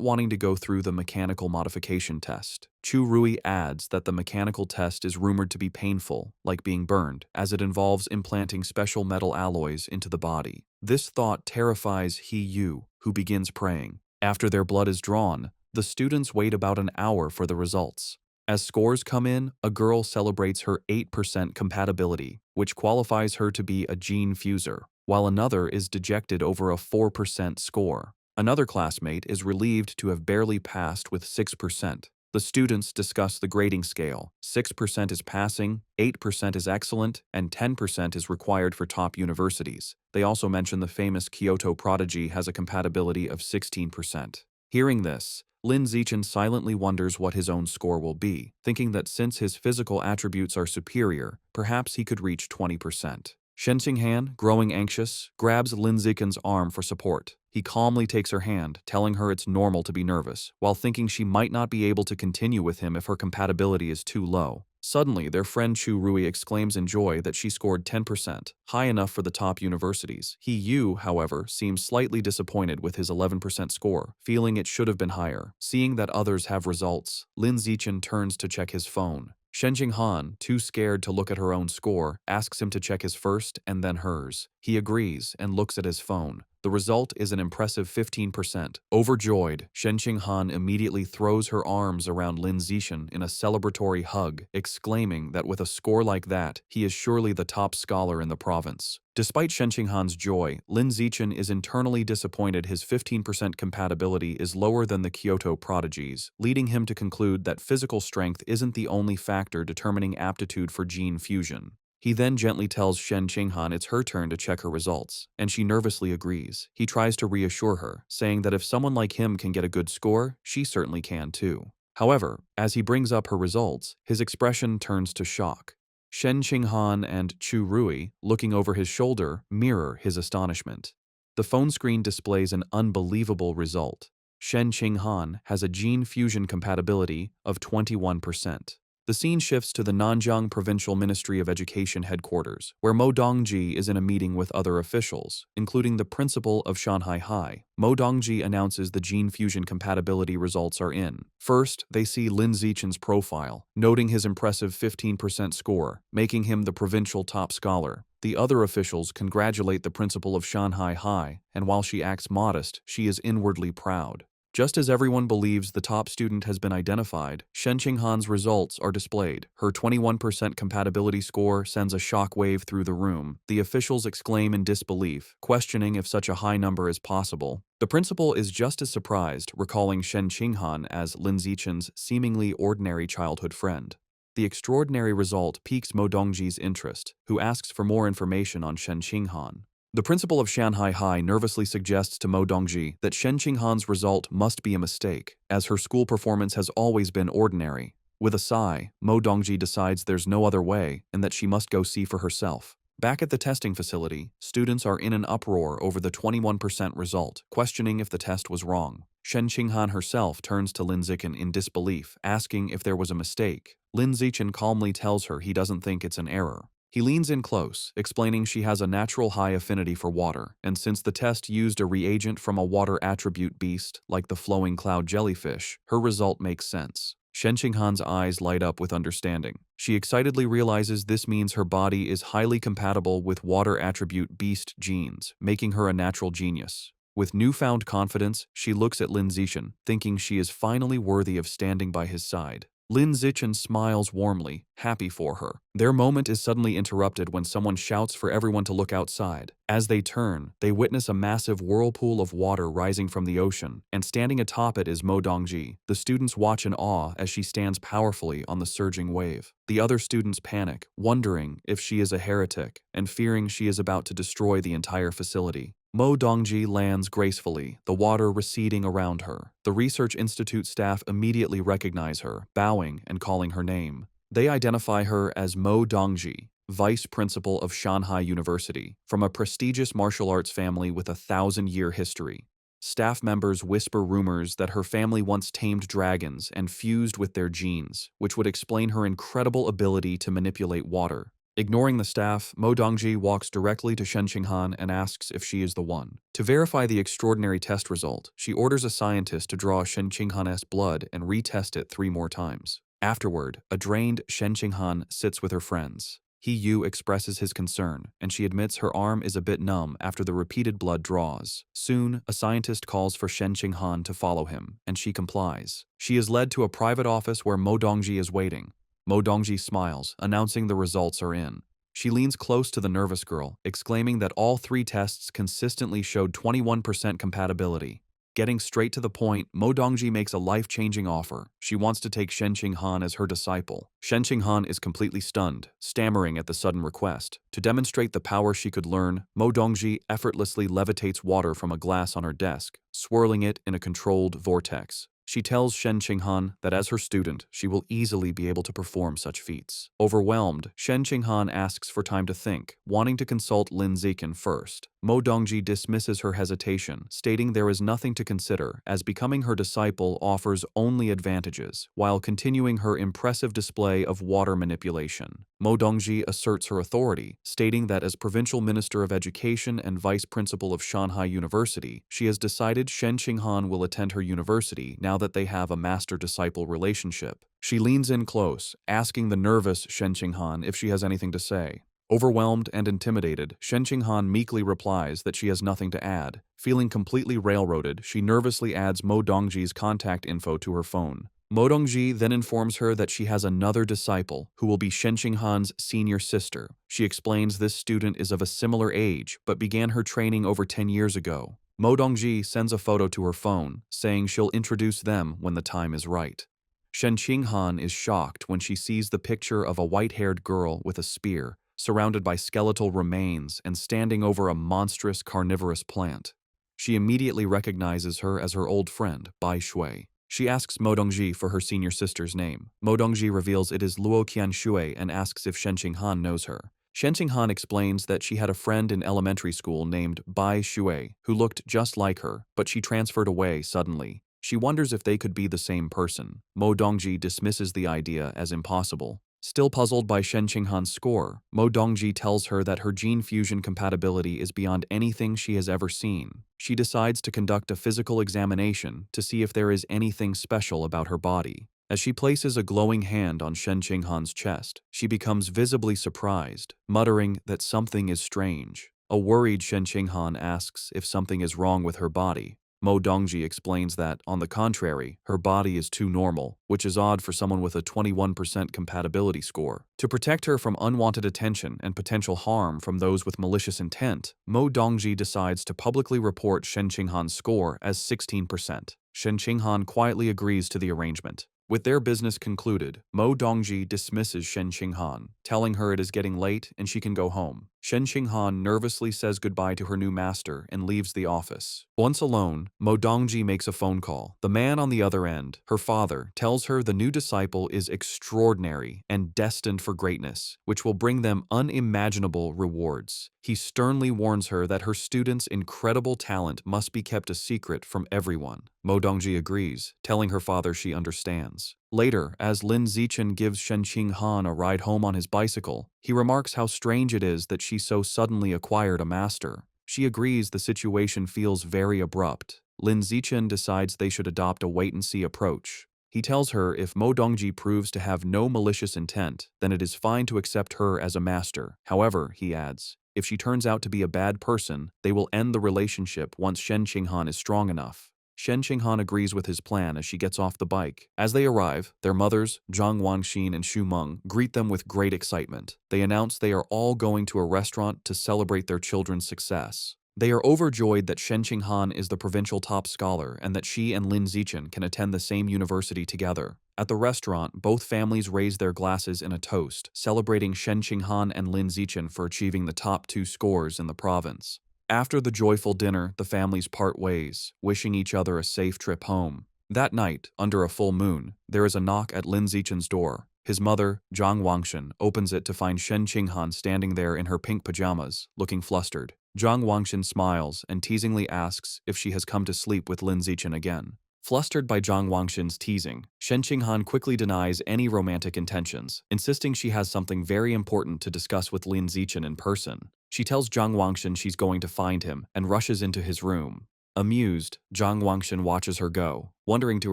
wanting to go through the mechanical modification test. Chu Rui adds that the mechanical test is rumored to be painful, like being burned, as it involves implanting special metal alloys into the body. This thought terrifies Hiyu, who begins praying. After their blood is drawn, the students wait about an hour for the results. As scores come in, a girl celebrates her 8% compatibility, which qualifies her to be a gene fuser, while another is dejected over a 4% score. Another classmate is relieved to have barely passed with 6%. The students discuss the grading scale. 6% is passing, 8% is excellent, and 10% is required for top universities. They also mention the famous Kyoto prodigy has a compatibility of 16%. Hearing this, Lin Zichen silently wonders what his own score will be, thinking that since his physical attributes are superior, perhaps he could reach 20%. Shen Qinghan, growing anxious, grabs Lin Zichen's arm for support. He calmly takes her hand, telling her it's normal to be nervous, while thinking she might not be able to continue with him if her compatibility is too low. Suddenly, their friend Chu Rui exclaims in joy that she scored 10%, high enough for the top universities. Yu, however, seems slightly disappointed with his 11% score, feeling it should have been higher. Seeing that others have results, Lin Zichen turns to check his phone. Shen Qinghan, too scared to look at her own score, asks him to check his first and then hers. He agrees and looks at his phone. The result is an impressive 15%. Overjoyed, Shen Qinghan immediately throws her arms around Lin Zichen in a celebratory hug, exclaiming that with a score like that, he is surely the top scholar in the province. Despite Shen Qinghan's joy, Lin Zichen is internally disappointed his 15% compatibility is lower than the Kyoto prodigies, leading him to conclude that physical strength isn't the only factor determining aptitude for gene fusion. He then gently tells Shen Qinghan it's her turn to check her results, and she nervously agrees. He tries to reassure her, saying that if someone like him can get a good score, she certainly can too. However, as he brings up her results, his expression turns to shock. Shen Qinghan and Chu Rui, looking over his shoulder, mirror his astonishment. The phone screen displays an unbelievable result. Shen Qinghan has a gene fusion compatibility of 21%. The scene shifts to the Nanjiang Provincial Ministry of Education headquarters, where Mo Dongji is in a meeting with other officials, including the principal of Shanghai High. Mo Dongji announces the gene fusion compatibility results are in. First, they see Lin Zichen's profile, noting his impressive 15% score, making him the provincial top scholar. The other officials congratulate the principal of Shanghai High, and while she acts modest, she is inwardly proud. Just as everyone believes the top student has been identified, Shen Qinghan's results are displayed. Her 21% compatibility score sends a shockwave through the room. The officials exclaim in disbelief, questioning if such a high number is possible. The principal is just as surprised, recalling Shen Qinghan as Lin Zichen's seemingly ordinary childhood friend. The extraordinary result piques Mo Dongji's interest, who asks for more information on Shen Qinghan. The principal of Shanghai High nervously suggests to Mo Dongji that Shen Qinghan's result must be a mistake, as her school performance has always been ordinary. With a sigh, Mo Dongji decides there's no other way and that she must go see for herself. Back at the testing facility, students are in an uproar over the 21% result, questioning if the test was wrong. Shen Qinghan herself turns to Lin Zichen in disbelief, asking if there was a mistake. Lin Zichen calmly tells her he doesn't think it's an error. He leans in close, explaining she has a natural high affinity for water, and since the test used a reagent from a water attribute beast, like the flowing cloud jellyfish, her result makes sense. Shen Qinghan's eyes light up with understanding. She excitedly realizes this means her body is highly compatible with water attribute beast genes, making her a natural genius. With newfound confidence, she looks at Lin Zichen, thinking she is finally worthy of standing by his side. Lin Zichen smiles warmly, happy for her. Their moment is suddenly interrupted when someone shouts for everyone to look outside. As they turn, they witness a massive whirlpool of water rising from the ocean, and standing atop it is Mo Dongji. The students watch in awe as she stands powerfully on the surging wave. The other students panic, wondering if she is a heretic and fearing she is about to destroy the entire facility. Mo Dongji lands gracefully, the water receding around her. The Research Institute staff immediately recognize her, bowing and calling her name. They identify her as Mo Dongji, Vice Principal of Shanghai University, from a prestigious martial arts family with a 1,000-year history. Staff members whisper rumors that her family once tamed dragons and fused with their genes, which would explain her incredible ability to manipulate water. Ignoring the staff, Mo Dongji walks directly to Shen Qinghan and asks if she is the one. To verify the extraordinary test result, she orders a scientist to draw Shen Qinghan's blood and retest it 3 more times. Afterward, a drained Shen Qinghan sits with her friends. Yu expresses his concern, and she admits her arm is a bit numb after the repeated blood draws. Soon, a scientist calls for Shen Qinghan to follow him, and she complies. She is led to a private office where Mo Dongji is waiting. Mo Dongji smiles, announcing the results are in. She leans close to the nervous girl, exclaiming that all 3 tests consistently showed 21% compatibility. Getting straight to the point, Mo Dongji makes a life-changing offer. She wants to take Shen Qinghan as her disciple. Shen Qinghan is completely stunned, stammering at the sudden request. To demonstrate the power she could learn, Mo Dongji effortlessly levitates water from a glass on her desk, swirling it in a controlled vortex. She tells Shen Qinghan that as her student, she will easily be able to perform such feats. Overwhelmed, Shen Qinghan asks for time to think, wanting to consult Lin Zichen first. Mo Dongji dismisses her hesitation, stating there is nothing to consider, as becoming her disciple offers only advantages, while continuing her impressive display of water manipulation. Mo Dongji asserts her authority, stating that as Provincial Minister of Education and Vice Principal of Shanghai University, she has decided Shen Qinghan will attend her university now that they have a master-disciple relationship. She leans in close, asking the nervous Shen Qinghan if she has anything to say. Overwhelmed and intimidated, Shen Qinghan meekly replies that she has nothing to add. Feeling completely railroaded, she nervously adds Mo Dongji's contact info to her phone. Mo Dongji then informs her that she has another disciple, who will be Shen Qinghan's senior sister. She explains this student is of a similar age, but began her training over 10 years ago. Mo Dongji sends a photo to her phone, saying she'll introduce them when the time is right. Shen Qinghan is shocked when she sees the picture of a white-haired girl with a spear, surrounded by skeletal remains and standing over a monstrous carnivorous plant. She immediately recognizes her as her old friend, Bai Shui. She asks Mo Dongji for her senior sister's name. Mo Dongji reveals it is Luo Qianshui and asks if Shen Qinghan knows her. Shen Qinghan explains that she had a friend in elementary school named Bai Shui who looked just like her, but she transferred away suddenly. She wonders if they could be the same person. Mo Dongji dismisses the idea as impossible. Still puzzled by Shen Qinghan's score, Mo Dongji tells her that her gene fusion compatibility is beyond anything she has ever seen. She decides to conduct a physical examination to see if there is anything special about her body. As she places a glowing hand on Shen Qinghan's chest, she becomes visibly surprised, muttering that something is strange. A worried Shen Qinghan asks if something is wrong with her body. Mo Dongji explains that, on the contrary, her body is too normal, which is odd for someone with a 21% compatibility score. To protect her from unwanted attention and potential harm from those with malicious intent, Mo Dongji decides to publicly report Shen Qinghan's score as 16%. Shen Qinghan quietly agrees to the arrangement. With their business concluded, Mo Dongji dismisses Shen Qinghan, telling her it is getting late and she can go home. Shen Qinghan nervously says goodbye to her new master and leaves the office. Once alone, Mo Dongji makes a phone call. The man on the other end, her father, tells her the new disciple is extraordinary and destined for greatness, which will bring them unimaginable rewards. He sternly warns her that her student's incredible talent must be kept a secret from everyone. Mo Dongji agrees, telling her father she understands. Later, as Lin Zichen gives Shen Qinghan a ride home on his bicycle, he remarks how strange it is that she so suddenly acquired a master. She agrees the situation feels very abrupt. Lin Zichen decides they should adopt a wait-and-see approach. He tells her if Mo Dongji proves to have no malicious intent, then it is fine to accept her as a master. However, he adds, if she turns out to be a bad person, they will end the relationship once Shen Qinghan is strong enough. Shen Qinghan agrees with his plan as she gets off the bike. As they arrive, their mothers, Zhang Wangxin and Xu Meng, greet them with great excitement. They announce they are all going to a restaurant to celebrate their children's success. They are overjoyed that Shen Qinghan is the provincial top scholar and that she and Lin Zichen can attend the same university together. At the restaurant, both families raise their glasses in a toast, celebrating Shen Qinghan and Lin Zichen for achieving the top 2 scores in the province. After the joyful dinner, the families part ways, wishing each other a safe trip home. That night, under a full moon, there is a knock at Lin Zichen's door. His mother, Zhang Wangxin, opens it to find Shen Qinghan standing there in her pink pajamas, looking flustered. Zhang Wangshan smiles and teasingly asks if she has come to sleep with Lin Zichen again. Flustered by Zhang Wangshan's teasing, Shen Qinghan quickly denies any romantic intentions, insisting she has something very important to discuss with Lin Zichen in person. She tells Zhang Wangshan she's going to find him and rushes into his room. Amused, Zhang Wangshan watches her go, wondering to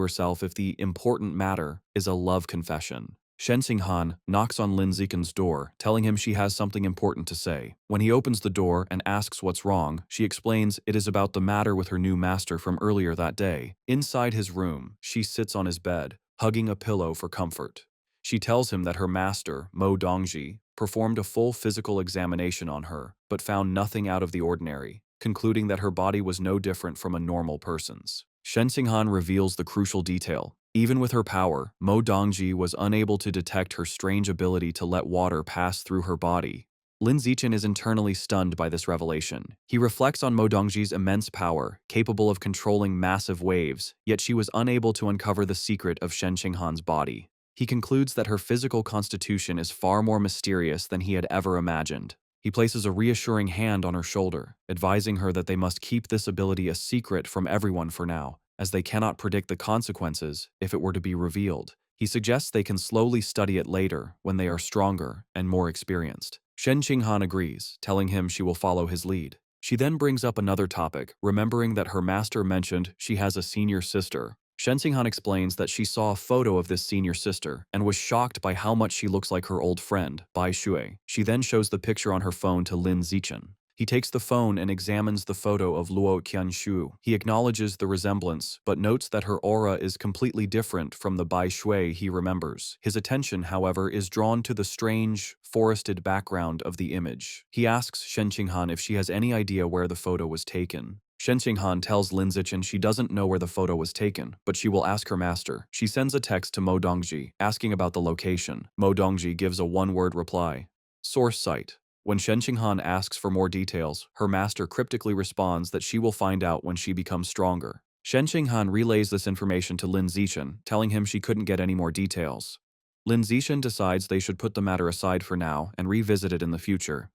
herself if the important matter is a love confession. Shen Qinghan knocks on Lin Zichen's door, telling him she has something important to say. When he opens the door and asks what's wrong, she explains it is about the matter with her new master from earlier that day. Inside his room, she sits on his bed, hugging a pillow for comfort. She tells him that her master, Mo Dongji, performed a full physical examination on her, but found nothing out of the ordinary, concluding that her body was no different from a normal person's. Shen Qinghan reveals the crucial detail. Even with her power, Mo Dongji was unable to detect her strange ability to let water pass through her body. Lin Zichen is internally stunned by this revelation. He reflects on Mo Dongji's immense power, capable of controlling massive waves, yet she was unable to uncover the secret of Shen Qinghan's body. He concludes that her physical constitution is far more mysterious than he had ever imagined. He places a reassuring hand on her shoulder, advising her that they must keep this ability a secret from everyone for now, as they cannot predict the consequences if it were to be revealed. He suggests they can slowly study it later when they are stronger and more experienced. Shen Qinghan agrees, telling him she will follow his lead. She then brings up another topic, remembering that her master mentioned she has a senior sister. Shen Qinghan explains that she saw a photo of this senior sister and was shocked by how much she looks like her old friend, Bai Shui. She then shows the picture on her phone to Lin Zichen. He takes the phone and examines the photo of Luo Qianshu. He acknowledges the resemblance, but notes that her aura is completely different from the Bai Shui he remembers. His attention, however, is drawn to the strange, forested background of the image. He asks Shen Qinghan if she has any idea where the photo was taken. Shen Qinghan tells Lin Zichen she doesn't know where the photo was taken, but she will ask her master. She sends a text to Mo Dongji, asking about the location. Mo Dongji gives a one-word reply: source site. When Shen Qinghan asks for more details, her master cryptically responds that she will find out when she becomes stronger. Shen Qinghan relays this information to Lin Zichen, telling him she couldn't get any more details. Lin Zichen decides they should put the matter aside for now and revisit it in the future.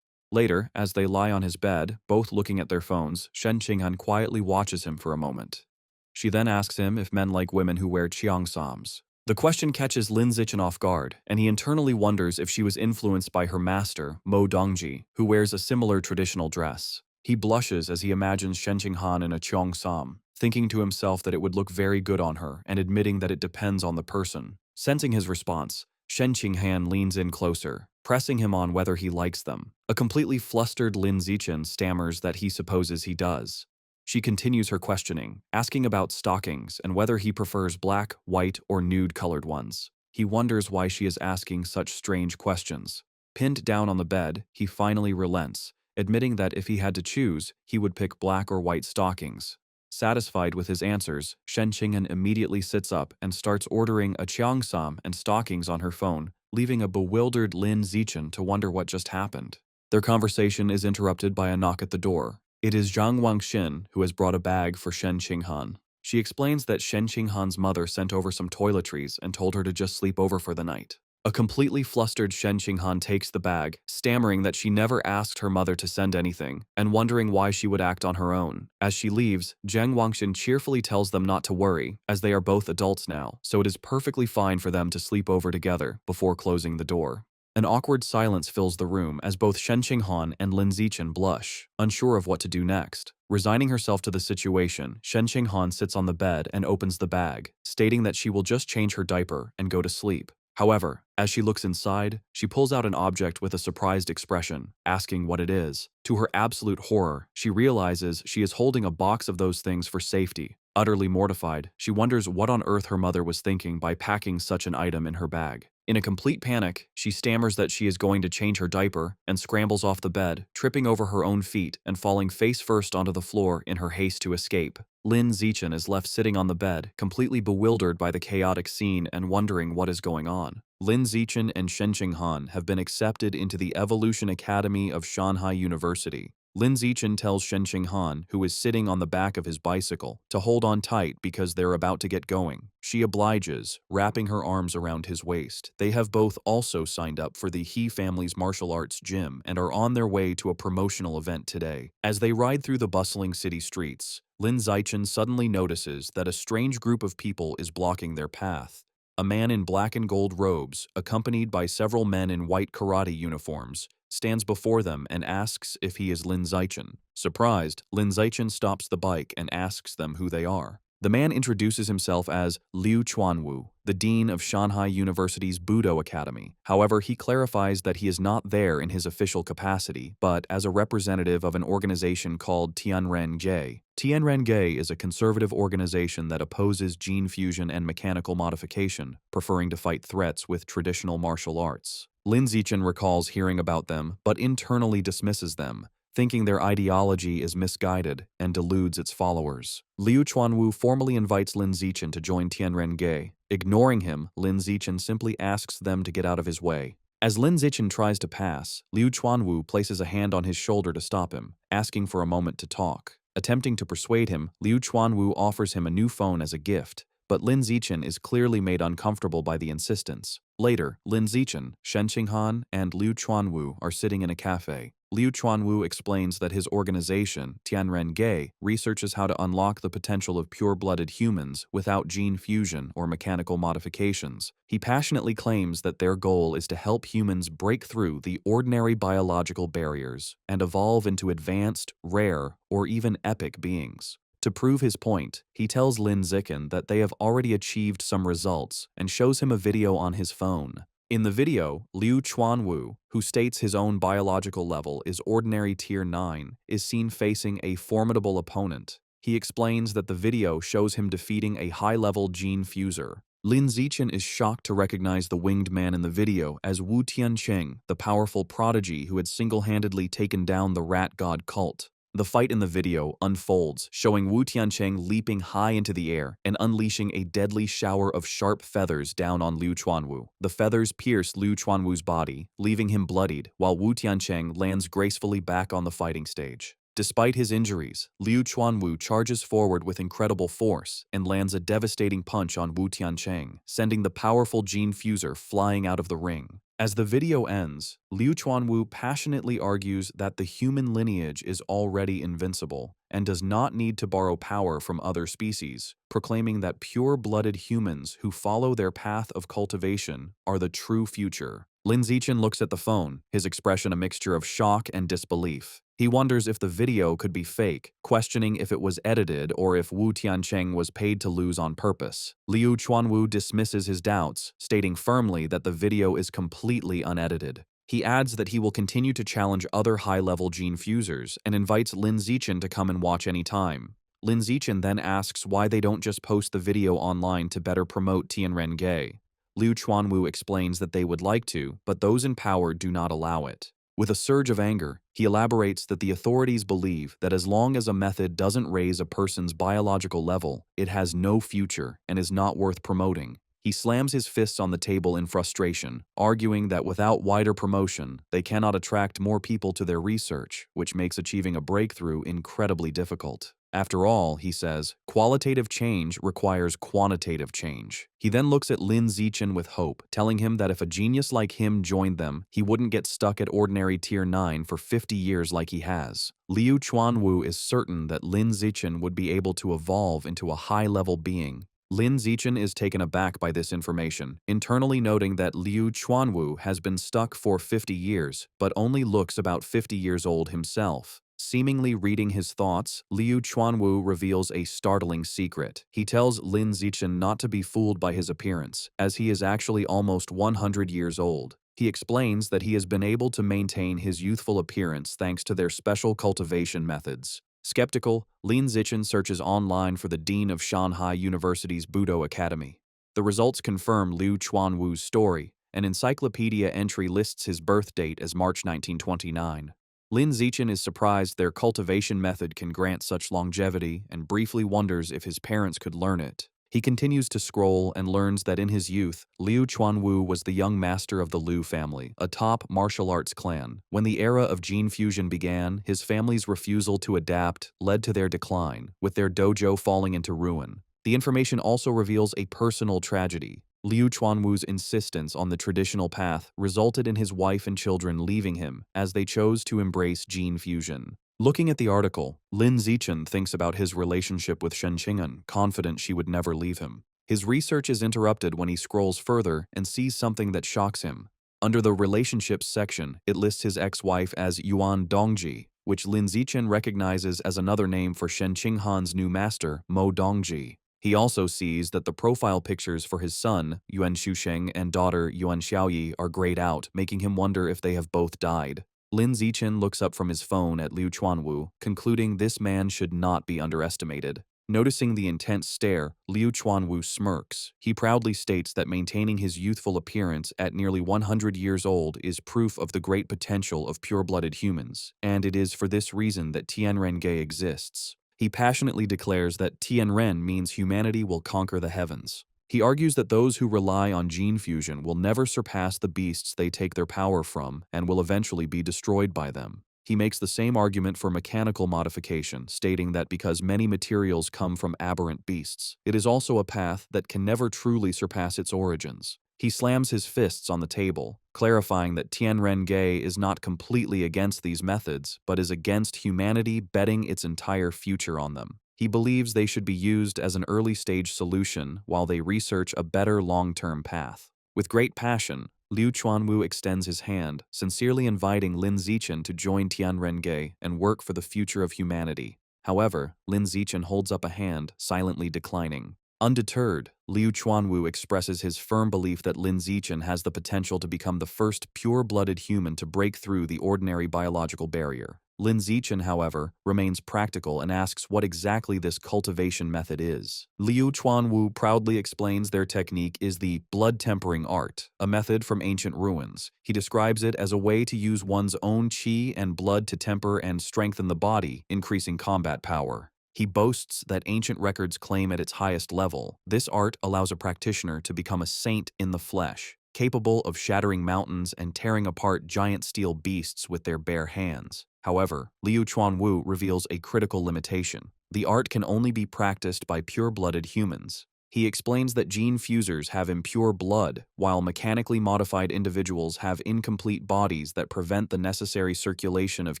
Later, as they lie on his bed, both looking at their phones, Shen Qinghan quietly watches him for a moment. She then asks him if men like women who wear cheongsams. The question catches Lin Zichen off guard, and he internally wonders if she was influenced by her master, Mo Dongji, who wears a similar traditional dress. He blushes as he imagines Shen Qinghan in a cheongsam, thinking to himself that it would look very good on her and admitting that it depends on the person. Sensing his response, Shen Qinghan leans in closer, pressing him on whether he likes them. A completely flustered Lin Zichen stammers that he supposes he does. She continues her questioning, asking about stockings and whether he prefers black, white, or nude-colored ones. He wonders why she is asking such strange questions. Pinned down on the bed, he finally relents, admitting that if he had to choose, he would pick black or white stockings. Satisfied with his answers, Shen Qinghan immediately sits up and starts ordering a cheongsam and stockings on her phone, leaving a bewildered Lin Zichen to wonder what just happened. Their conversation is interrupted by a knock at the door. It is Zhang Wangshan who has brought a bag for Shen Qinghan. She explains that Shen Qinghan's mother sent over some toiletries and told her to just sleep over for the night. A completely flustered Shen Qinghan takes the bag, stammering that she never asked her mother to send anything, and wondering why she would act on her own. As she leaves, Zhang Wangshan cheerfully tells them not to worry, as they are both adults now, so it is perfectly fine for them to sleep over together before closing the door. An awkward silence fills the room as both Shen Qinghan and Lin Zichen blush, unsure of what to do next. Resigning herself to the situation, Shen Qinghan sits on the bed and opens the bag, stating that she will just change her diaper and go to sleep. However, as she looks inside, she pulls out an object with a surprised expression, asking what it is. To her absolute horror, she realizes she is holding a box of those things for safety. Utterly mortified, she wonders what on earth her mother was thinking by packing such an item in her bag. In a complete panic, she stammers that she is going to change her diaper and scrambles off the bed, tripping over her own feet and falling face first onto the floor in her haste to escape. Lin Zichen is left sitting on the bed, completely bewildered by the chaotic scene and wondering what is going on. Lin Zichen and Shen Qinghan have been accepted into the Evolution Academy of Shanghai University. Lin Zichen tells Shen Qinghan, who is sitting on the back of his bicycle, to hold on tight because they're about to get going. She obliges, wrapping her arms around his waist. They have both also signed up for the He family's martial arts gym and are on their way to a promotional event today. As they ride through the bustling city streets, Lin Zichen suddenly notices that a strange group of people is blocking their path. A man in black and gold robes, accompanied by several men in white karate uniforms, stands before them and asks if he is Lin Zichen. Surprised, Lin Zichen stops the bike and asks them who they are. The man introduces himself as Liu Chuanwu, the dean of Shanghai University's Budo Academy. However, he clarifies that he is not there in his official capacity, but as a representative of an organization called Tianren-ge. Tianren-ge is a conservative organization that opposes gene fusion and mechanical modification, preferring to fight threats with traditional martial arts. Lin Zichen recalls hearing about them, but internally dismisses them, thinking their ideology is misguided and deludes its followers. Liu Chuanwu formally invites Lin Zichen to join Tianren-ge. Ignoring him, Lin Zichen simply asks them to get out of his way. As Lin Zichen tries to pass, Liu Chuanwu places a hand on his shoulder to stop him, asking for a moment to talk. Attempting to persuade him, Liu Chuanwu offers him a new phone as a gift, but Lin Zichen is clearly made uncomfortable by the insistence. Later, Lin Zichen, Shen Qinghan, and Liu Chuanwu are sitting in a cafe. Liu Chuanwu explains that his organization, Tianren-ge, researches how to unlock the potential of pure-blooded humans without gene fusion or mechanical modifications. He passionately claims that their goal is to help humans break through the ordinary biological barriers and evolve into advanced, rare, or even epic beings. To prove his point, he tells Lin Zichen that they have already achieved some results and shows him a video on his phone. In the video, Liu Chuanwu, who states his own biological level is ordinary tier 9, is seen facing a formidable opponent. He explains that the video shows him defeating a high-level gene fuser. Lin Zichen is shocked to recognize the winged man in the video as Wu Tiancheng, the powerful prodigy who had single-handedly taken down the rat god cult. The fight in the video unfolds, showing Wu Tiancheng leaping high into the air and unleashing a deadly shower of sharp feathers down on Liu Chuanwu. The feathers pierce Liu Chuanwu's body, leaving him bloodied, while Wu Tiancheng lands gracefully back on the fighting stage. Despite his injuries, Liu Chuanwu charges forward with incredible force and lands a devastating punch on Wu Tiancheng, sending the powerful gene fuser flying out of the ring. As the video ends, Liu Chuanwu passionately argues that the human lineage is already invincible and does not need to borrow power from other species, proclaiming that pure-blooded humans who follow their path of cultivation are the true future. Lin Zichen looks at the phone, his expression a mixture of shock and disbelief. He wonders if the video could be fake, questioning if it was edited or if Wu Tiancheng was paid to lose on purpose. Liu Chuanwu dismisses his doubts, stating firmly that the video is completely unedited. He adds that he will continue to challenge other high-level gene fusers and invites Lin Zichen to come and watch anytime. Lin Zichen then asks why they don't just post the video online to better promote Tianren-ge. Liu Chuanwu explains that they would like to, but those in power do not allow it. With a surge of anger, he elaborates that the authorities believe that as long as a method doesn't raise a person's biological level, it has no future and is not worth promoting. He slams his fists on the table in frustration, arguing that without wider promotion, they cannot attract more people to their research, which makes achieving a breakthrough incredibly difficult. After all, he says, qualitative change requires quantitative change. He then looks at Lin Zichen with hope, telling him that if a genius like him joined them, he wouldn't get stuck at ordinary tier 9 for 50 years like he has. Liu Chuanwu is certain that Lin Zichen would be able to evolve into a high-level being. Lin Zichen is taken aback by this information, internally noting that Liu Chuanwu has been stuck for 50 years, but only looks about 50 years old himself. Seemingly reading his thoughts, Liu Chuanwu reveals a startling secret. He tells Lin Zichen not to be fooled by his appearance, as he is actually almost 100 years old. He explains that he has been able to maintain his youthful appearance thanks to their special cultivation methods. Skeptical, Lin Zichen searches online for the dean of Shanghai University's Budo Academy. The results confirm Liu Chuanwu's story. An encyclopedia entry lists his birth date as March 1929. Lin Zichen is surprised their cultivation method can grant such longevity and briefly wonders if his parents could learn it. He continues to scroll and learns that in his youth, Liu Chuanwu was the young master of the Liu family, a top martial arts clan. When the era of gene fusion began, his family's refusal to adapt led to their decline, with their dojo falling into ruin. The information also reveals a personal tragedy. Liu Chuanwu's insistence on the traditional path resulted in his wife and children leaving him as they chose to embrace gene fusion. Looking at the article, Lin Zichen thinks about his relationship with Shen Qing'an, confident she would never leave him. His research is interrupted when he scrolls further and sees something that shocks him. Under the relationships section, it lists his ex-wife as Yuan Dongji, which Lin Zichen recognizes as another name for Shen Qinghan's new master, Mo Dongji. He also sees that the profile pictures for his son, Yuan Xusheng, and daughter, Yuan Xiaoyi, are grayed out, making him wonder if they have both died. Lin Zichen looks up from his phone at Liu Chuanwu, concluding this man should not be underestimated. Noticing the intense stare, Liu Chuanwu smirks. He proudly states that maintaining his youthful appearance at nearly 100 years old is proof of the great potential of pure-blooded humans, and it is for this reason that Tianrenge exists. He passionately declares that Tianren means humanity will conquer the heavens. He argues that those who rely on gene fusion will never surpass the beasts they take their power from and will eventually be destroyed by them. He makes the same argument for mechanical modification, stating that because many materials come from aberrant beasts, it is also a path that can never truly surpass its origins. He slams his fists on the table, clarifying that Tianrenge is not completely against these methods, but is against humanity betting its entire future on them. He believes they should be used as an early-stage solution while they research a better long-term path. With great passion, Liu Chuanwu extends his hand, sincerely inviting Lin Zichen to join Tianrenge and work for the future of humanity. However, Lin Zichen holds up a hand, silently declining. Undeterred, Liu Chuanwu expresses his firm belief that Lin Zichen has the potential to become the first pure-blooded human to break through the ordinary biological barrier. Lin Zichen, however, remains practical and asks what exactly this cultivation method is. Liu Chuanwu proudly explains their technique is the blood-tempering art, a method from ancient ruins. He describes it as a way to use one's own qi and blood to temper and strengthen the body, increasing combat power. He boasts that ancient records claim at its highest level, this art allows a practitioner to become a saint in the flesh, capable of shattering mountains and tearing apart giant steel beasts with their bare hands. However, Liu Chuanwu reveals a critical limitation. The art can only be practiced by pure-blooded humans. He explains that gene fusers have impure blood, while mechanically modified individuals have incomplete bodies that prevent the necessary circulation of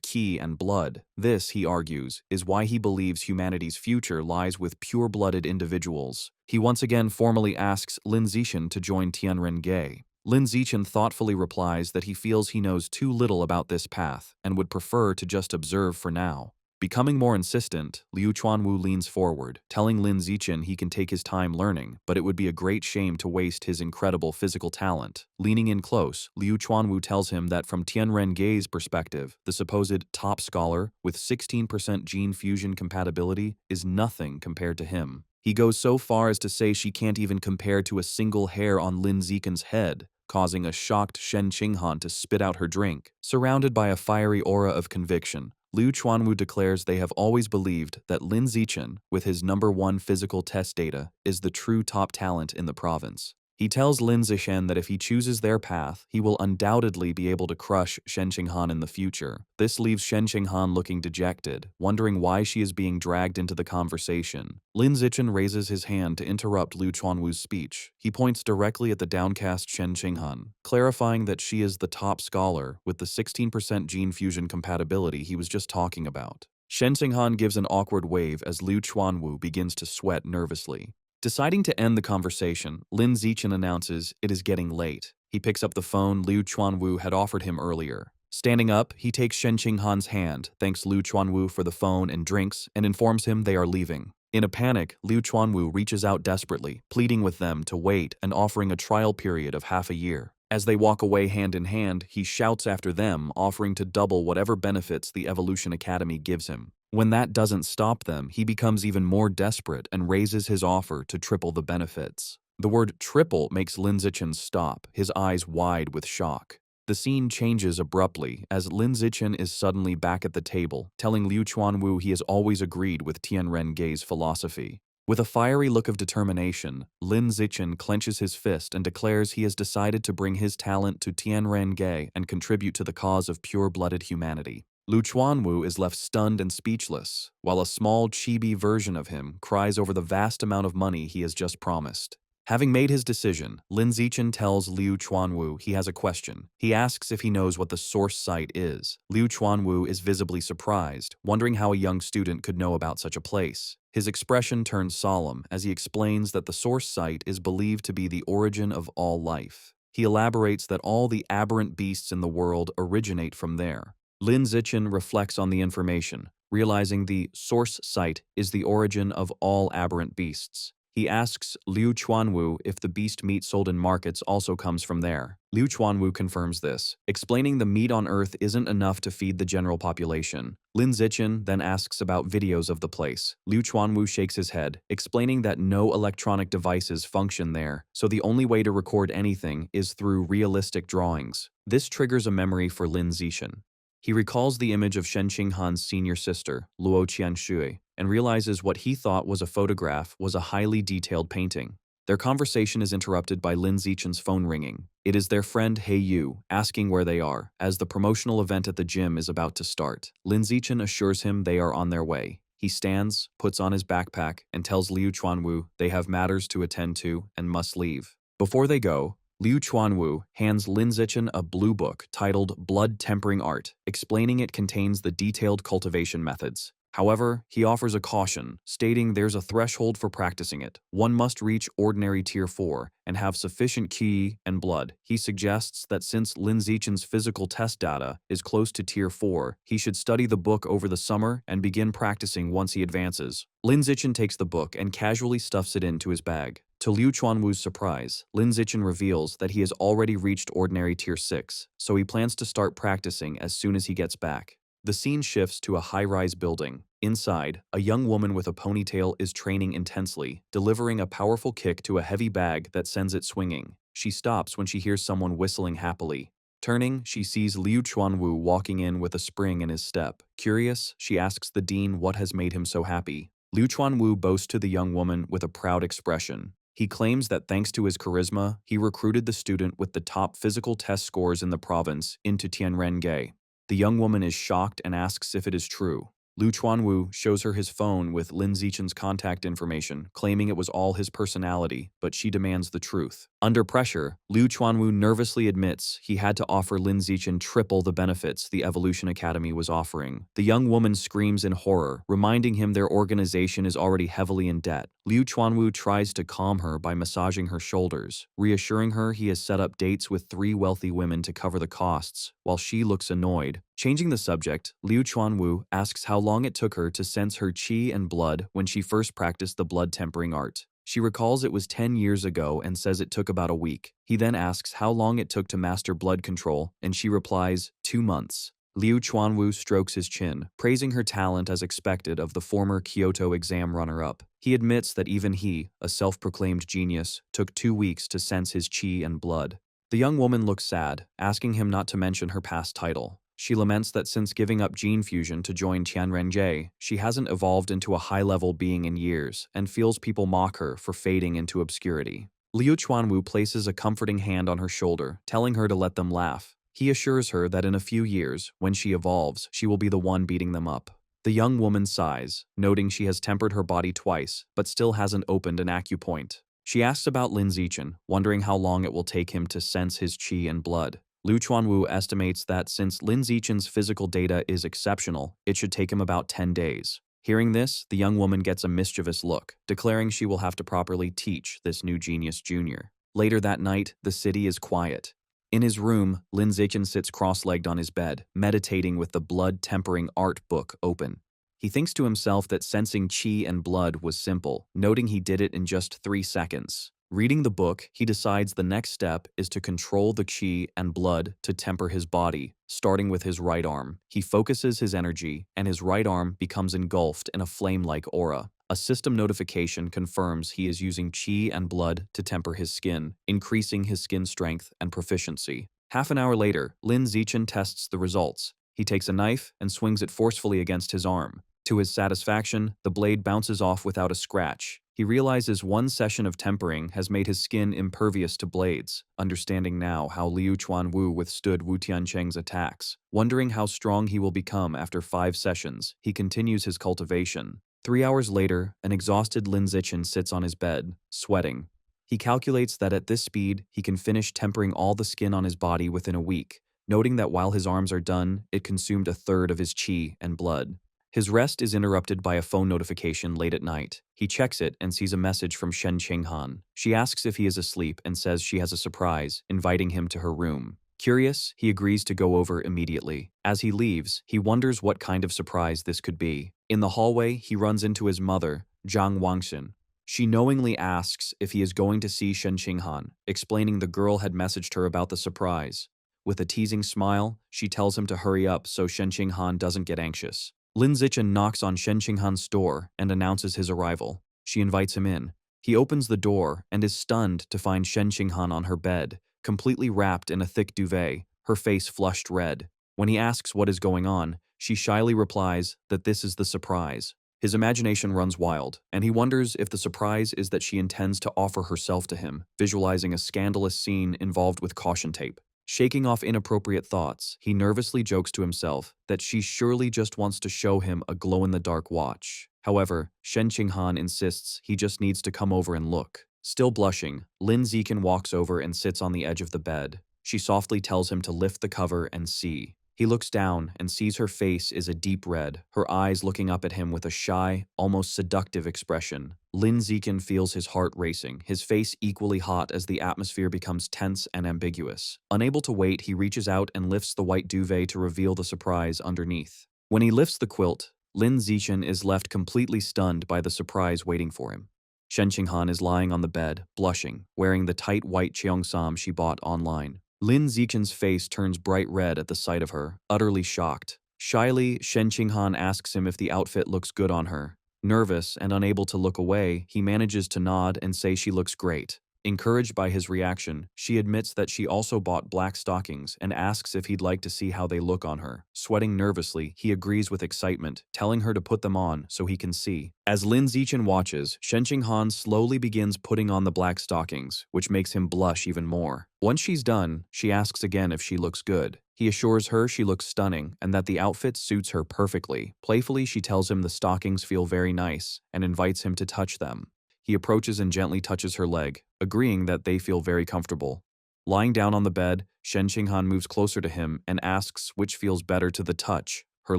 qi and blood. This, he argues, is why he believes humanity's future lies with pure-blooded individuals. He once again formally asks Lin Zichen to join Tianrenge. Lin Zichen thoughtfully replies that he feels he knows too little about this path and would prefer to just observe for now. Becoming more insistent, Liu Chuanwu leans forward, telling Lin Zichen he can take his time learning, but it would be a great shame to waste his incredible physical talent. Leaning in close, Liu Chuanwu tells him that from Tianrenge's perspective, the supposed top scholar with 16% gene fusion compatibility is nothing compared to him. He goes so far as to say she can't even compare to a single hair on Lin Zichen's head, causing a shocked Shen Qinghan to spit out her drink. Surrounded by a fiery aura of conviction, Liu Chuanwu declares they have always believed that Lin Zichen, with his #1 physical test data, is the true top talent in the province. He tells Lin Zichen that if he chooses their path, he will undoubtedly be able to crush Shen Qinghan in the future. This leaves Shen Qinghan looking dejected, wondering why she is being dragged into the conversation. Lin Zichen raises his hand to interrupt Liu Chuanwu's speech. He points directly at the downcast Shen Qinghan, clarifying that she is the top scholar with the 16% gene fusion compatibility he was just talking about. Shen Qinghan gives an awkward wave as Liu Chuanwu begins to sweat nervously. Deciding to end the conversation, Lin Zichen announces it is getting late. He picks up the phone Liu Chuanwu had offered him earlier. Standing up, he takes Shen Qinghan's hand, thanks Liu Chuanwu for the phone and drinks, and informs him they are leaving. In a panic, Liu Chuanwu reaches out desperately, pleading with them to wait and offering a trial period of half a year. As they walk away hand in hand, he shouts after them, offering to double whatever benefits the Evolution Academy gives him. When that doesn't stop them, he becomes even more desperate and raises his offer to triple the benefits. The word triple makes Lin Zichen stop, his eyes wide with shock. The scene changes abruptly as Lin Zichen is suddenly back at the table, telling Liu Chuanwu he has always agreed with Tianrenge's philosophy. With a fiery look of determination, Lin Zichen clenches his fist and declares he has decided to bring his talent to Tianren-ge and contribute to the cause of pure-blooded humanity. Lu Chuanwu is left stunned and speechless, while a small chibi version of him cries over the vast amount of money he has just promised. Having made his decision, Lin Zichen tells Liu Chuanwu he has a question. He asks if he knows what the source site is. Liu Chuanwu is visibly surprised, wondering how a young student could know about such a place. His expression turns solemn as he explains that the source site is believed to be the origin of all life. He elaborates that all the aberrant beasts in the world originate from there. Lin Zichen reflects on the information, realizing the source site is the origin of all aberrant beasts. He asks Liu Chuanwu if the beast meat sold in markets also comes from there. Liu Chuanwu confirms this, explaining the meat on Earth isn't enough to feed the general population. Lin Zichen then asks about videos of the place. Liu Chuanwu shakes his head, explaining that no electronic devices function there, so the only way to record anything is through realistic drawings. This triggers a memory for Lin Zichen. He recalls the image of Shen Qinghan's senior sister, Luo Qianshui, and realizes what he thought was a photograph was a highly detailed painting. Their conversation is interrupted by Lin Zichen's phone ringing. It is their friend He Yu asking where they are, as the promotional event at the gym is about to start. Lin Zichen assures him they are on their way. He stands, puts on his backpack, and tells Liu Chuanwu they have matters to attend to and must leave. Before they go, Liu Chuanwu hands Lin Zichen a blue book titled Blood Tempering Art, explaining it contains the detailed cultivation methods. However, he offers a caution, stating there's a threshold for practicing it. One must reach ordinary Tier 4 and have sufficient qi and blood. He suggests that since Lin Zichen's physical test data is close to Tier 4, he should study the book over the summer and begin practicing once he advances. Lin Zichen takes the book and casually stuffs it into his bag. To Liu Chuanwu's surprise, Lin Zichen reveals that he has already reached ordinary Tier 6, so he plans to start practicing as soon as he gets back. The scene shifts to a high-rise building. Inside, a young woman with a ponytail is training intensely, delivering a powerful kick to a heavy bag that sends it swinging. She stops when she hears someone whistling happily. Turning, she sees Liu Chuanwu walking in with a spring in his step. Curious, she asks the dean what has made him so happy. Liu Chuanwu boasts to the young woman with a proud expression. He claims that thanks to his charisma, he recruited the student with the top physical test scores in the province into Tianren-ge. The young woman is shocked and asks if it is true. Liu Chuanwu shows her his phone with Lin Zichen's contact information, claiming it was all his personality, but she demands the truth. Under pressure, Liu Chuanwu nervously admits he had to offer Lin Zichen triple the benefits the Evolution Academy was offering. The young woman screams in horror, reminding him their organization is already heavily in debt. Liu Chuanwu tries to calm her by massaging her shoulders, reassuring her he has set up dates with 3 wealthy women to cover the costs, while she looks annoyed. Changing the subject, Liu Chuanwu asks how long it took her to sense her qi and blood when she first practiced the blood tempering art. She recalls it was 10 years ago and says it took about a week. He then asks how long it took to master blood control, and she replies, 2 months. Liu Chuanwu strokes his chin, praising her talent as expected of the former Kyoto exam runner-up. He admits that even he, a self-proclaimed genius, took 2 weeks to sense his qi and blood. The young woman looks sad, asking him not to mention her past title. She laments that since giving up gene fusion to join Tianren-ge, she hasn't evolved into a high-level being in years and feels people mock her for fading into obscurity. Liu Chuanwu places a comforting hand on her shoulder, telling her to let them laugh. He assures her that in a few years, when she evolves, she will be the one beating them up. The young woman sighs, noting she has tempered her body twice, but still hasn't opened an acupoint. She asks about Lin Zichen, wondering how long it will take him to sense his qi and blood. Liu Chuanwu estimates that since Lin Zichen's physical data is exceptional, it should take him about 10 days. Hearing this, the young woman gets a mischievous look, declaring she will have to properly teach this new genius junior. Later that night, the city is quiet. In his room, Lin Zichen sits cross-legged on his bed, meditating with the blood-tempering art book open. He thinks to himself that sensing qi and blood was simple, noting he did it in just 3 seconds. Reading the book, he decides the next step is to control the qi and blood to temper his body, starting with his right arm. He focuses his energy, and his right arm becomes engulfed in a flame-like aura. A system notification confirms he is using qi and blood to temper his skin, increasing his skin strength and proficiency. Half an hour later, Lin Zichen tests the results. He takes a knife and swings it forcefully against his arm. To his satisfaction, the blade bounces off without a scratch. He realizes one session of tempering has made his skin impervious to blades, understanding now how Liu Chuanwu withstood Wu Tiancheng's attacks. Wondering how strong he will become after 5 sessions, he continues his cultivation. 3 hours later, an exhausted Lin Zichen sits on his bed, sweating. He calculates that at this speed, he can finish tempering all the skin on his body within a week, noting that while his arms are done, it consumed a third of his qi and blood. His rest is interrupted by a phone notification late at night. He checks it and sees a message from Shen Qinghan. She asks if he is asleep and says she has a surprise, inviting him to her room. Curious, he agrees to go over immediately. As he leaves, he wonders what kind of surprise this could be. In the hallway, he runs into his mother, Zhang Wangxin. She knowingly asks if he is going to see Shen Qinghan, explaining the girl had messaged her about the surprise. With a teasing smile, she tells him to hurry up so Shen Qinghan doesn't get anxious. Lin Zichen knocks on Shen Qinghan's door and announces his arrival. She invites him in. He opens the door and is stunned to find Shen Qinghan on her bed, completely wrapped in a thick duvet, her face flushed red. When he asks what is going on, she shyly replies that this is the surprise. His imagination runs wild, and he wonders if the surprise is that she intends to offer herself to him, visualizing a scandalous scene involved with caution tape. Shaking off inappropriate thoughts, he nervously jokes to himself that she surely just wants to show him a glow-in-the-dark watch. However, Shen Qinghan insists he just needs to come over and look. Still blushing, Lin Zichen walks over and sits on the edge of the bed. She softly tells him to lift the cover and see. He looks down and sees her face is a deep red, her eyes looking up at him with a shy, almost seductive expression. Lin Zichen feels his heart racing, his face equally hot as the atmosphere becomes tense and ambiguous. Unable to wait, he reaches out and lifts the white duvet to reveal the surprise underneath. When he lifts the quilt, Lin Zichen is left completely stunned by the surprise waiting for him. Shen Qinghan is lying on the bed, blushing, wearing the tight white cheongsam she bought online. Lin Zichen's face turns bright red at the sight of her, utterly shocked. Shyly, Shen Qinghan asks him if the outfit looks good on her. Nervous and unable to look away, he manages to nod and say she looks great. Encouraged by his reaction, she admits that she also bought black stockings and asks if he'd like to see how they look on her. Sweating nervously, he agrees with excitement, telling her to put them on so he can see. As Lin Zichen watches, Shen Qinghan slowly begins putting on the black stockings, which makes him blush even more. Once she's done, she asks again if she looks good. He assures her she looks stunning and that the outfit suits her perfectly. Playfully, she tells him the stockings feel very nice and invites him to touch them. He approaches and gently touches her leg, agreeing that they feel very comfortable. Lying down on the bed, Shen Qinghan moves closer to him and asks which feels better to the touch, her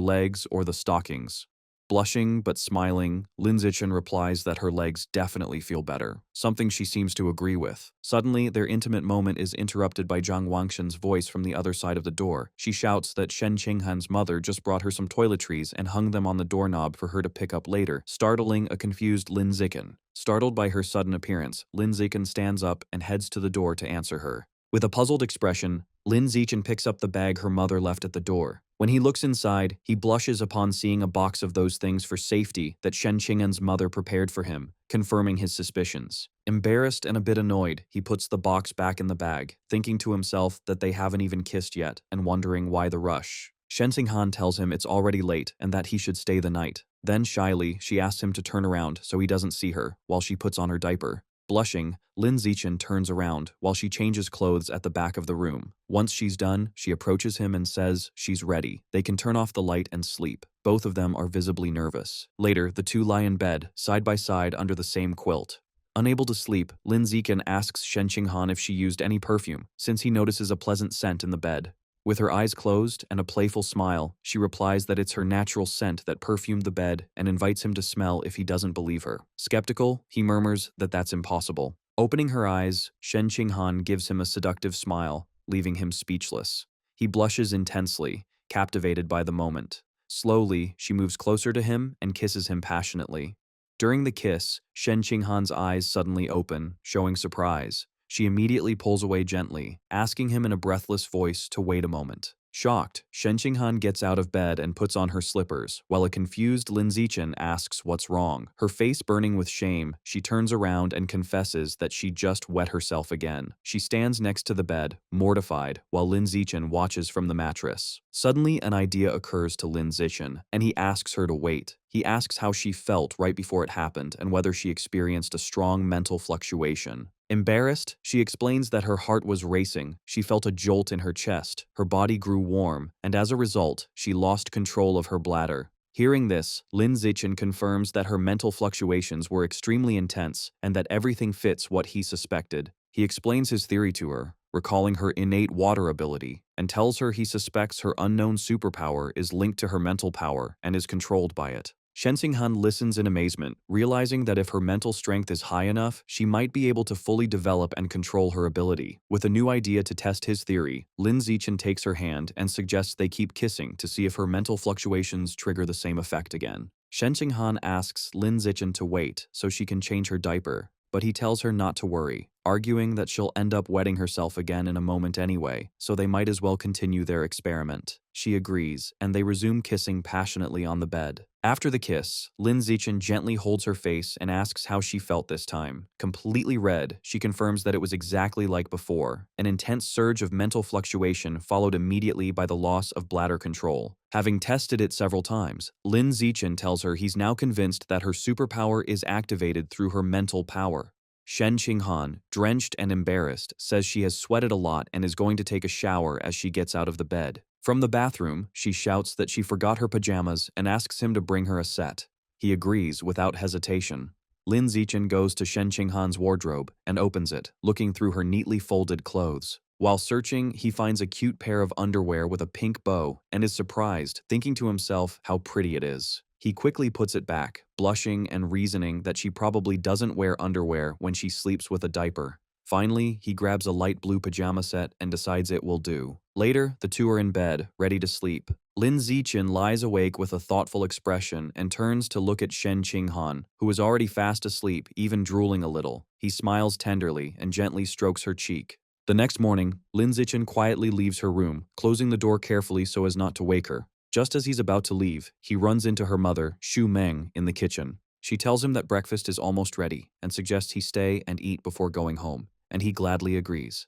legs or the stockings. Blushing but smiling, Lin Zichen replies that her legs definitely feel better, something she seems to agree with. Suddenly, their intimate moment is interrupted by Zhang Wangxin's voice from the other side of the door. She shouts that Shen Qinghan's mother just brought her some toiletries and hung them on the doorknob for her to pick up later, startling a confused Lin Zichen. Startled by her sudden appearance, Lin Zichen stands up and heads to the door to answer her. With a puzzled expression, Lin Zichen picks up the bag her mother left at the door. When he looks inside, he blushes upon seeing a box of those things for safety that Shen Qinghan's mother prepared for him, confirming his suspicions. Embarrassed and a bit annoyed, he puts the box back in the bag, thinking to himself that they haven't even kissed yet and wondering why the rush. Shen Qinghan tells him it's already late and that he should stay the night. Then shyly, she asks him to turn around so he doesn't see her while she puts on her diaper. Blushing, Lin Zichen turns around while she changes clothes at the back of the room. Once she's done, she approaches him and says she's ready. They can turn off the light and sleep. Both of them are visibly nervous. Later, the two lie in bed, side by side under the same quilt. Unable to sleep, Lin Zichen asks Shen Qinghan if she used any perfume, since he notices a pleasant scent in the bed. With her eyes closed and a playful smile, she replies that it's her natural scent that perfumed the bed and invites him to smell if he doesn't believe her. Skeptical, he murmurs that that's impossible. Opening her eyes, Shen Qinghan gives him a seductive smile, leaving him speechless. He blushes intensely, captivated by the moment. Slowly, she moves closer to him and kisses him passionately. During the kiss, Shen Qinghan's eyes suddenly open, showing surprise. She immediately pulls away gently, asking him in a breathless voice to wait a moment. Shocked, Shen Qinghan gets out of bed and puts on her slippers, while a confused Lin Zichen asks what's wrong. Her face burning with shame, she turns around and confesses that she just wet herself again. She stands next to the bed, mortified, while Lin Zichen watches from the mattress. Suddenly, an idea occurs to Lin Zichen, and he asks her to wait. He asks how she felt right before it happened and whether she experienced a strong mental fluctuation. Embarrassed, she explains that her heart was racing, she felt a jolt in her chest, her body grew warm, and as a result, she lost control of her bladder. Hearing this, Lin Zichen confirms that her mental fluctuations were extremely intense and that everything fits what he suspected. He explains his theory to her, recalling her innate water ability, and tells her he suspects her unknown superpower is linked to her mental power and is controlled by it. Shen Xinghan listens in amazement, realizing that if her mental strength is high enough, she might be able to fully develop and control her ability. With a new idea to test his theory, Lin Zichen takes her hand and suggests they keep kissing to see if her mental fluctuations trigger the same effect again. Shen Xinghan asks Lin Zichen to wait so she can change her diaper, but he tells her not to worry, arguing that she'll end up wetting herself again in a moment anyway, so they might as well continue their experiment. She agrees, and they resume kissing passionately on the bed. After the kiss, Lin Zichen gently holds her face and asks how she felt this time. Completely red, she confirms that it was exactly like before. An intense surge of mental fluctuation followed immediately by the loss of bladder control. Having tested it several times, Lin Zichen tells her he's now convinced that her superpower is activated through her mental power. Shen Xinghan, drenched and embarrassed, says she has sweated a lot and is going to take a shower as she gets out of the bed. From the bathroom, she shouts that she forgot her pajamas and asks him to bring her a set. He agrees without hesitation. Lin Zichen goes to Shen Xinghan's wardrobe and opens it, looking through her neatly folded clothes. While searching, he finds a cute pair of underwear with a pink bow and is surprised, thinking to himself how pretty it is. He quickly puts it back, blushing and reasoning that she probably doesn't wear underwear when she sleeps with a diaper. Finally, he grabs a light blue pajama set and decides it will do. Later, the two are in bed, ready to sleep. Lin Zichen lies awake with a thoughtful expression and turns to look at Shen Xinghan, who is already fast asleep, even drooling a little. He smiles tenderly and gently strokes her cheek. The next morning, Lin Zichen quietly leaves her room, closing the door carefully so as not to wake her. Just as he's about to leave, he runs into her mother, Xu Meng, in the kitchen. She tells him that breakfast is almost ready and suggests he stay and eat before going home, and he gladly agrees.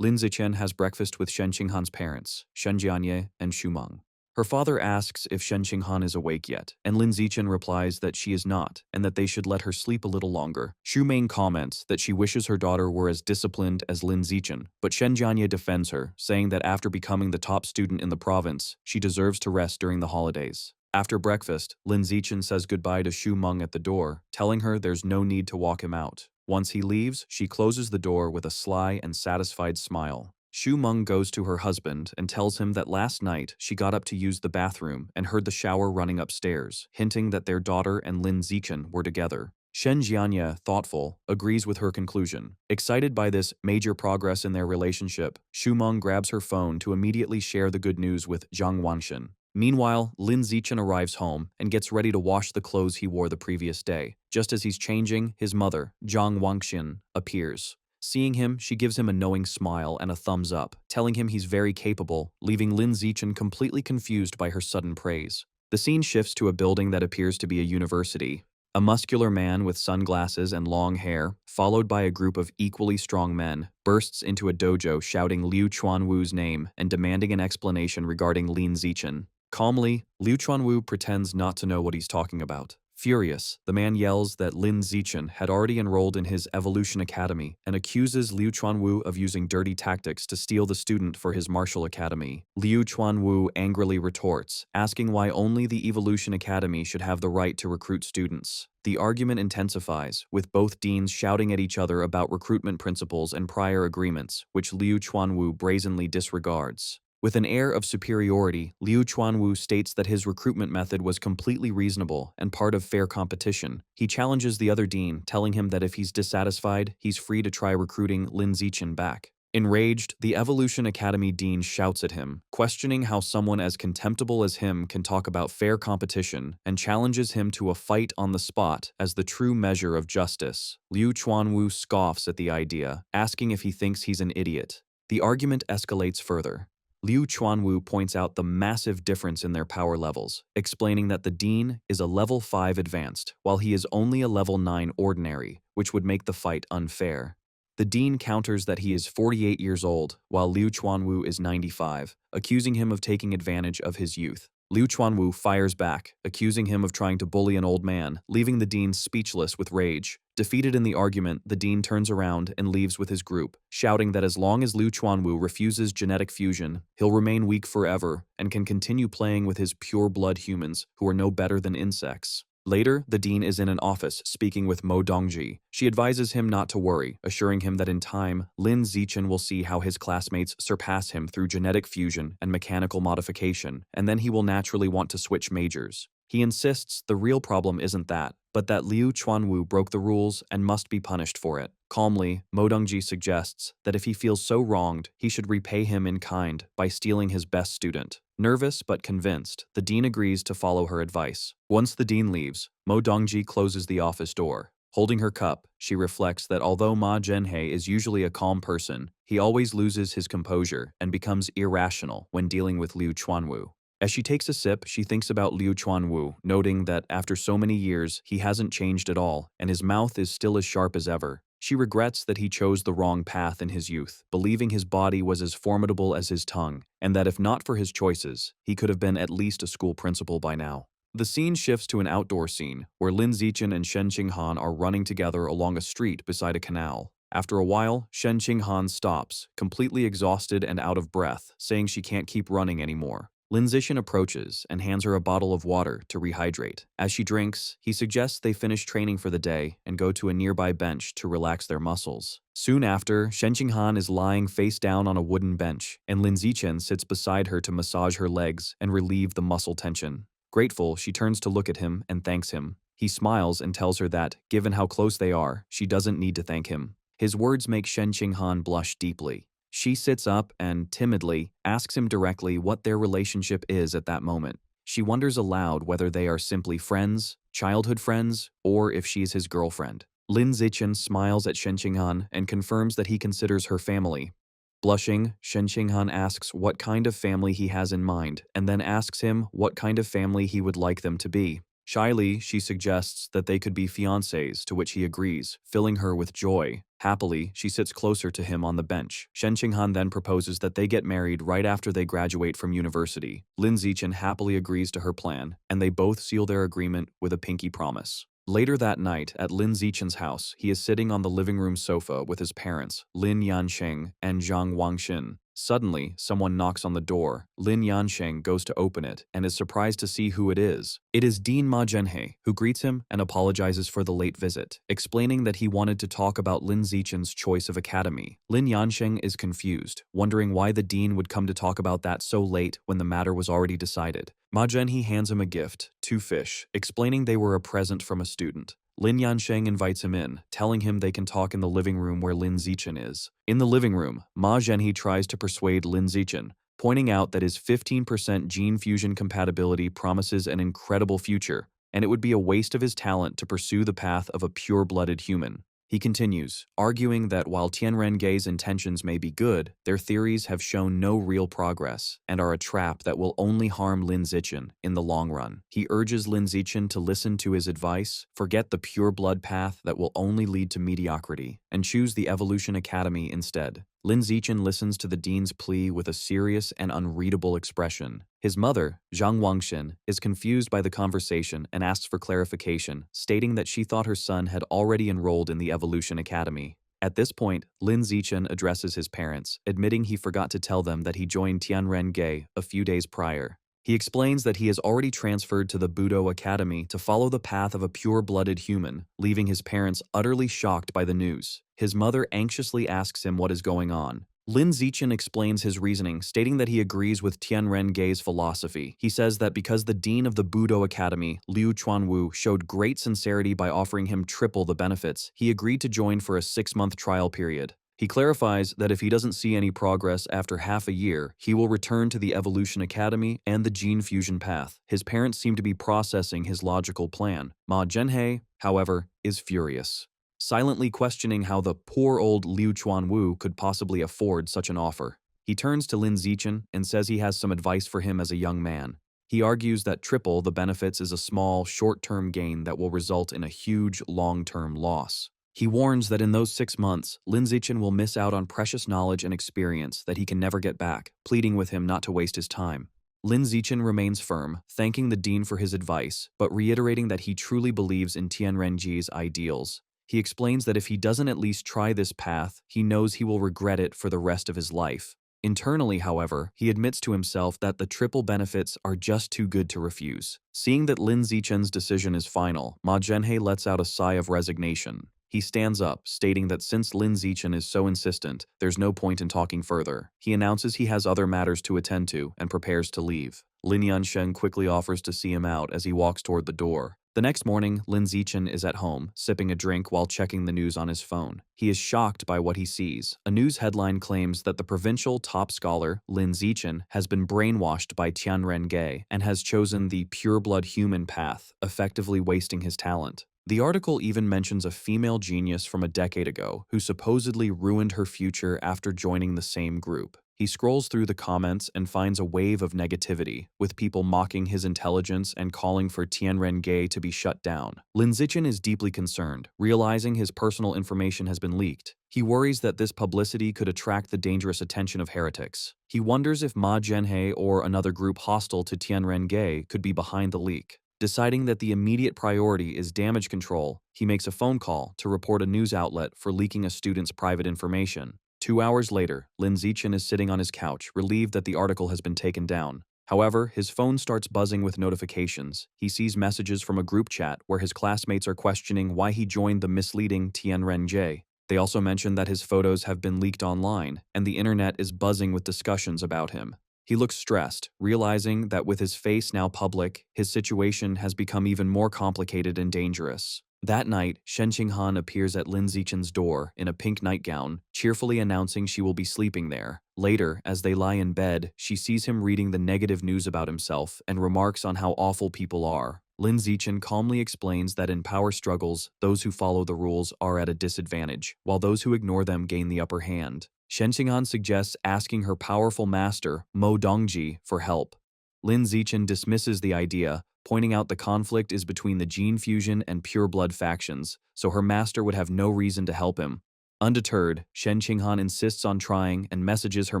Lin Zichen has breakfast with Shen Xinghan's parents, Shen Jianye and Xu Meng. Her father asks if Shen Xinghan is awake yet, and Lin Zichen replies that she is not, and that they should let her sleep a little longer. Xu Meng comments that she wishes her daughter were as disciplined as Lin Zichen, but Shen Jianye defends her, saying that after becoming the top student in the province, she deserves to rest during the holidays. After breakfast, Lin Zichen says goodbye to Xu Meng at the door, telling her there's no need to walk him out. Once he leaves, she closes the door with a sly and satisfied smile. Xu Meng goes to her husband and tells him that last night she got up to use the bathroom and heard the shower running upstairs, hinting that their daughter and Lin Zichen were together. Shen Jianye, thoughtful, agrees with her conclusion. Excited by this major progress in their relationship, Xu Meng grabs her phone to immediately share the good news with Zhang Wanxin. Meanwhile, Lin Zichen arrives home and gets ready to wash the clothes he wore the previous day. Just as he's changing, his mother, Zhang Wanxin, appears. Seeing him, she gives him a knowing smile and a thumbs up, telling him he's very capable, leaving Lin Zichen completely confused by her sudden praise. The scene shifts to a building that appears to be a university. A muscular man with sunglasses and long hair, followed by a group of equally strong men, bursts into a dojo shouting Liu Chuanwu's name and demanding an explanation regarding Lin Zichen. Calmly, Liu Chuanwu pretends not to know what he's talking about. Furious, the man yells that Lin Zichen had already enrolled in his Evolution Academy and accuses Liu Chuanwu of using dirty tactics to steal the student for his martial academy. Liu Chuanwu angrily retorts, asking why only the Evolution Academy should have the right to recruit students. The argument intensifies, with both deans shouting at each other about recruitment principles and prior agreements, which Liu Chuanwu brazenly disregards. With an air of superiority, Liu Chuanwu states that his recruitment method was completely reasonable and part of fair competition. He challenges the other dean, telling him that if he's dissatisfied, he's free to try recruiting Lin Zichen back. Enraged, the Evolution Academy dean shouts at him, questioning how someone as contemptible as him can talk about fair competition, and challenges him to a fight on the spot as the true measure of justice. Liu Chuanwu scoffs at the idea, asking if he thinks he's an idiot. The argument escalates further. Liu Chuanwu points out the massive difference in their power levels, explaining that the dean is a level 5 advanced, while he is only a level 9 ordinary, which would make the fight unfair. The dean counters that he is 48 years old, while Liu Chuanwu is 95, accusing him of taking advantage of his youth. Liu Chuanwu fires back, accusing him of trying to bully an old man, leaving the dean speechless with rage. Defeated in the argument, the dean turns around and leaves with his group, shouting that as long as Liu Chuanwu refuses genetic fusion, he'll remain weak forever and can continue playing with his pure-blood humans who are no better than insects. Later, the dean is in an office speaking with Mo Dongji. She advises him not to worry, assuring him that in time, Lin Zichen will see how his classmates surpass him through genetic fusion and mechanical modification, and then he will naturally want to switch majors. He insists the real problem isn't that, but that Liu Chuanwu broke the rules and must be punished for it. Calmly, Mo Dongji suggests that if he feels so wronged, he should repay him in kind by stealing his best student. Nervous but convinced, the dean agrees to follow her advice. Once the dean leaves, Mo Dongji closes the office door. Holding her cup, she reflects that although Ma Zhenhe is usually a calm person, he always loses his composure and becomes irrational when dealing with Liu Chuanwu. As she takes a sip, she thinks about Liu Chuanwu, noting that after so many years, he hasn't changed at all, and his mouth is still as sharp as ever. She regrets that he chose the wrong path in his youth, believing his body was as formidable as his tongue, and that if not for his choices, he could have been at least a school principal by now. The scene shifts to an outdoor scene, where Lin Zichen and Shen Qinghan are running together along a street beside a canal. After a while, Shen Qinghan stops, completely exhausted and out of breath, saying she can't keep running anymore. Lin Zichen approaches and hands her a bottle of water to rehydrate. As she drinks, he suggests they finish training for the day and go to a nearby bench to relax their muscles. Soon after, Shen Qinghan is lying face down on a wooden bench, and Lin Zichen sits beside her to massage her legs and relieve the muscle tension. Grateful, she turns to look at him and thanks him. He smiles and tells her that, given how close they are, she doesn't need to thank him. His words make Shen Qinghan blush deeply. She sits up and, timidly, asks him directly what their relationship is at that moment. She wonders aloud whether they are simply friends, childhood friends, or if she's his girlfriend. Lin Zichen smiles at Shen Qinghan and confirms that he considers her family. Blushing, Shen Qinghan asks what kind of family he has in mind, and then asks him what kind of family he would like them to be. Shyly, she suggests that they could be fiancés, to which he agrees, filling her with joy. Happily, she sits closer to him on the bench. Shen Qinghan then proposes that they get married right after they graduate from university. Lin Zichen happily agrees to her plan, and they both seal their agreement with a pinky promise. Later that night, at Lin Zichen's house, he is sitting on the living room sofa with his parents, Lin Yansheng and Zhang Wangxin. Suddenly, someone knocks on the door. Lin Yansheng goes to open it and is surprised to see who it is. It is Dean Ma Zhenhe, who greets him and apologizes for the late visit, explaining that he wanted to talk about Lin Zichen's choice of academy. Lin Yansheng is confused, wondering why the dean would come to talk about that so late when the matter was already decided. Ma Zhenhe hands him a gift, 2 fish, explaining they were a present from a student. Lin Yansheng invites him in, telling him they can talk in the living room where Lin Zichen is. In the living room, Ma Zhenhe tries to persuade Lin Zichen, pointing out that his 15% gene fusion compatibility promises an incredible future, and it would be a waste of his talent to pursue the path of a pure-blooded human. He continues, arguing that while Tianren Gei's intentions may be good, their theories have shown no real progress and are a trap that will only harm Lin Zichen in the long run. He urges Lin Zichen to listen to his advice, forget the pure blood path that will only lead to mediocrity, and choose the Evolution Academy instead. Lin Zichen listens to the dean's plea with a serious and unreadable expression. His mother, Zhang Wangxin, is confused by the conversation and asks for clarification, stating that she thought her son had already enrolled in the Evolution Academy. At this point, Lin Zichen addresses his parents, admitting he forgot to tell them that he joined Tianren Gei a few days prior. He explains that he has already transferred to the Budo Academy to follow the path of a pure-blooded human, leaving his parents utterly shocked by the news. His mother anxiously asks him what is going on. Lin Zichen explains his reasoning, stating that he agrees with Tianren Gei's philosophy. He says that because the dean of the Budo Academy, Liu Chuanwu, showed great sincerity by offering him triple the benefits, he agreed to join for a 6-month trial period. He clarifies that if he doesn't see any progress after half a year, he will return to the Evolution Academy and the gene fusion path. His parents seem to be processing his logical plan. Ma Zhenhe, however, is furious, silently questioning how the poor old Liu Chuanwu could possibly afford such an offer. He turns to Lin Zichen and says he has some advice for him as a young man. He argues that triple the benefits is a small, short-term gain that will result in a huge, long-term loss. He warns that in those 6 months, Lin Zichen will miss out on precious knowledge and experience that he can never get back, pleading with him not to waste his time. Lin Zichen remains firm, thanking the dean for his advice, but reiterating that he truly believes in Tianrenji's ideals. He explains that if he doesn't at least try this path, he knows he will regret it for the rest of his life. Internally, however, he admits to himself that the triple benefits are just too good to refuse. Seeing that Lin Zichen's decision is final, Ma Zhenhe lets out a sigh of resignation. He stands up, stating that since Lin Zichen is so insistent, there's no point in talking further. He announces he has other matters to attend to and prepares to leave. Lin Yansheng quickly offers to see him out as he walks toward the door. The next morning, Lin Zichen is at home, sipping a drink while checking the news on his phone. He is shocked by what he sees. A news headline claims that the provincial top scholar, Lin Zichen, has been brainwashed by Tianren and has chosen the pureblood human path, effectively wasting his talent. The article even mentions a female genius from a decade ago who supposedly ruined her future after joining the same group. He scrolls through the comments and finds a wave of negativity, with people mocking his intelligence and calling for Tianren to be shut down. Lin Zichen is deeply concerned, realizing his personal information has been leaked. He worries that this publicity could attract the dangerous attention of heretics. He wonders if Ma Zhenhe or another group hostile to Tianren could be behind the leak. Deciding that the immediate priority is damage control, he makes a phone call to report a news outlet for leaking a student's private information. 2 hours later, Lin Zichen is sitting on his couch, relieved that the article has been taken down. However, his phone starts buzzing with notifications. He sees messages from a group chat where his classmates are questioning why he joined the misleading Tianren. They also mention that his photos have been leaked online, and the internet is buzzing with discussions about him. He looks stressed, realizing that with his face now public, his situation has become even more complicated and dangerous. That night, Shen Qinghan appears at Lin Zichen's door in a pink nightgown, cheerfully announcing she will be sleeping there. Later, as they lie in bed, she sees him reading the negative news about himself and remarks on how awful people are. Lin Zichen calmly explains that in power struggles, those who follow the rules are at a disadvantage, while those who ignore them gain the upper hand. Shen Qinghan suggests asking her powerful master, Mo Dongji, for help. Lin Zichen dismisses the idea, pointing out the conflict is between the gene fusion and pureblood factions, so her master would have no reason to help him. Undeterred, Shen Qinghan insists on trying and messages her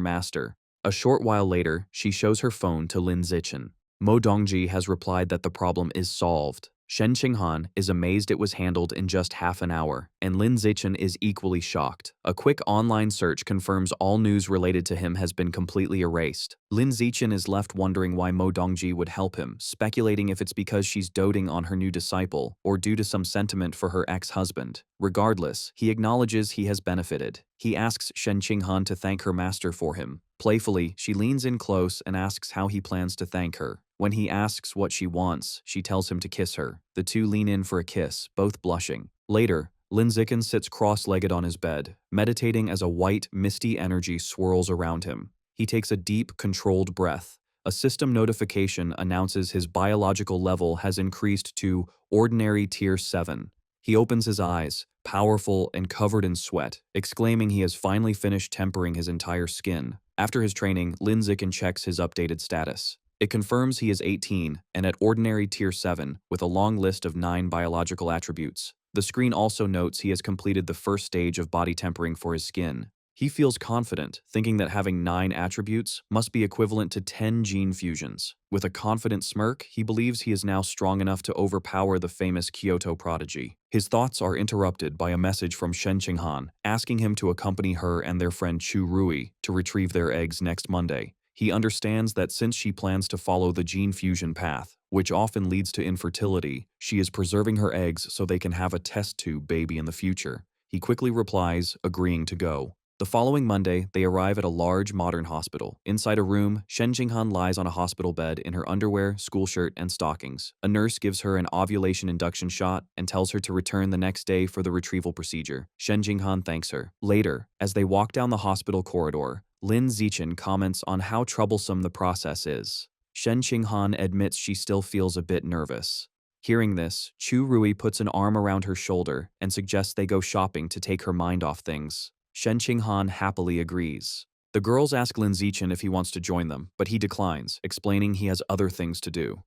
master. A short while later, she shows her phone to Lin Zichen. Mo Dongji has replied that the problem is solved. Shen Qinghan is amazed it was handled in just half an hour, and Lin Zichen is equally shocked. A quick online search confirms all news related to him has been completely erased. Lin Zichen is left wondering why Mo Dongji would help him, speculating if it's because she's doting on her new disciple, or due to some sentiment for her ex-husband. Regardless, he acknowledges he has benefited. He asks Shen Qinghan to thank her master for him. Playfully, she leans in close and asks how he plans to thank her. When he asks what she wants, she tells him to kiss her. The two lean in for a kiss, both blushing. Later, Lin Zichen sits cross-legged on his bed, meditating as a white, misty energy swirls around him. He takes a deep, controlled breath. A system notification announces his biological level has increased to ordinary tier 7. He opens his eyes, powerful and covered in sweat, exclaiming he has finally finished tempering his entire skin. After his training, Lin Zichen checks his updated status. It confirms he is 18 and at ordinary tier 7 with a long list of 9 biological attributes. The screen also notes he has completed the first stage of body tempering for his skin. He feels confident, thinking that having 9 attributes must be equivalent to 10 gene fusions. With a confident smirk, he believes he is now strong enough to overpower the famous Kyoto prodigy. His thoughts are interrupted by a message from Shen Qinghan, asking him to accompany her and their friend Chu Rui to retrieve their eggs next Monday. He understands that since she plans to follow the gene fusion path, which often leads to infertility, she is preserving her eggs so they can have a test tube baby in the future. He quickly replies, agreeing to go. The following Monday, they arrive at a large modern hospital. Inside a room, Shen Qinghan lies on a hospital bed in her underwear, school shirt, and stockings. A nurse gives her an ovulation induction shot and tells her to return the next day for the retrieval procedure. Shen Qinghan thanks her. Later, as they walk down the hospital corridor, Lin Zichen comments on how troublesome the process is. Shen Qinghan admits she still feels a bit nervous. Hearing this, Chu Rui puts an arm around her shoulder and suggests they go shopping to take her mind off things. Shen Qinghan happily agrees. The girls ask Lin Zichen if he wants to join them, but he declines, explaining he has other things to do.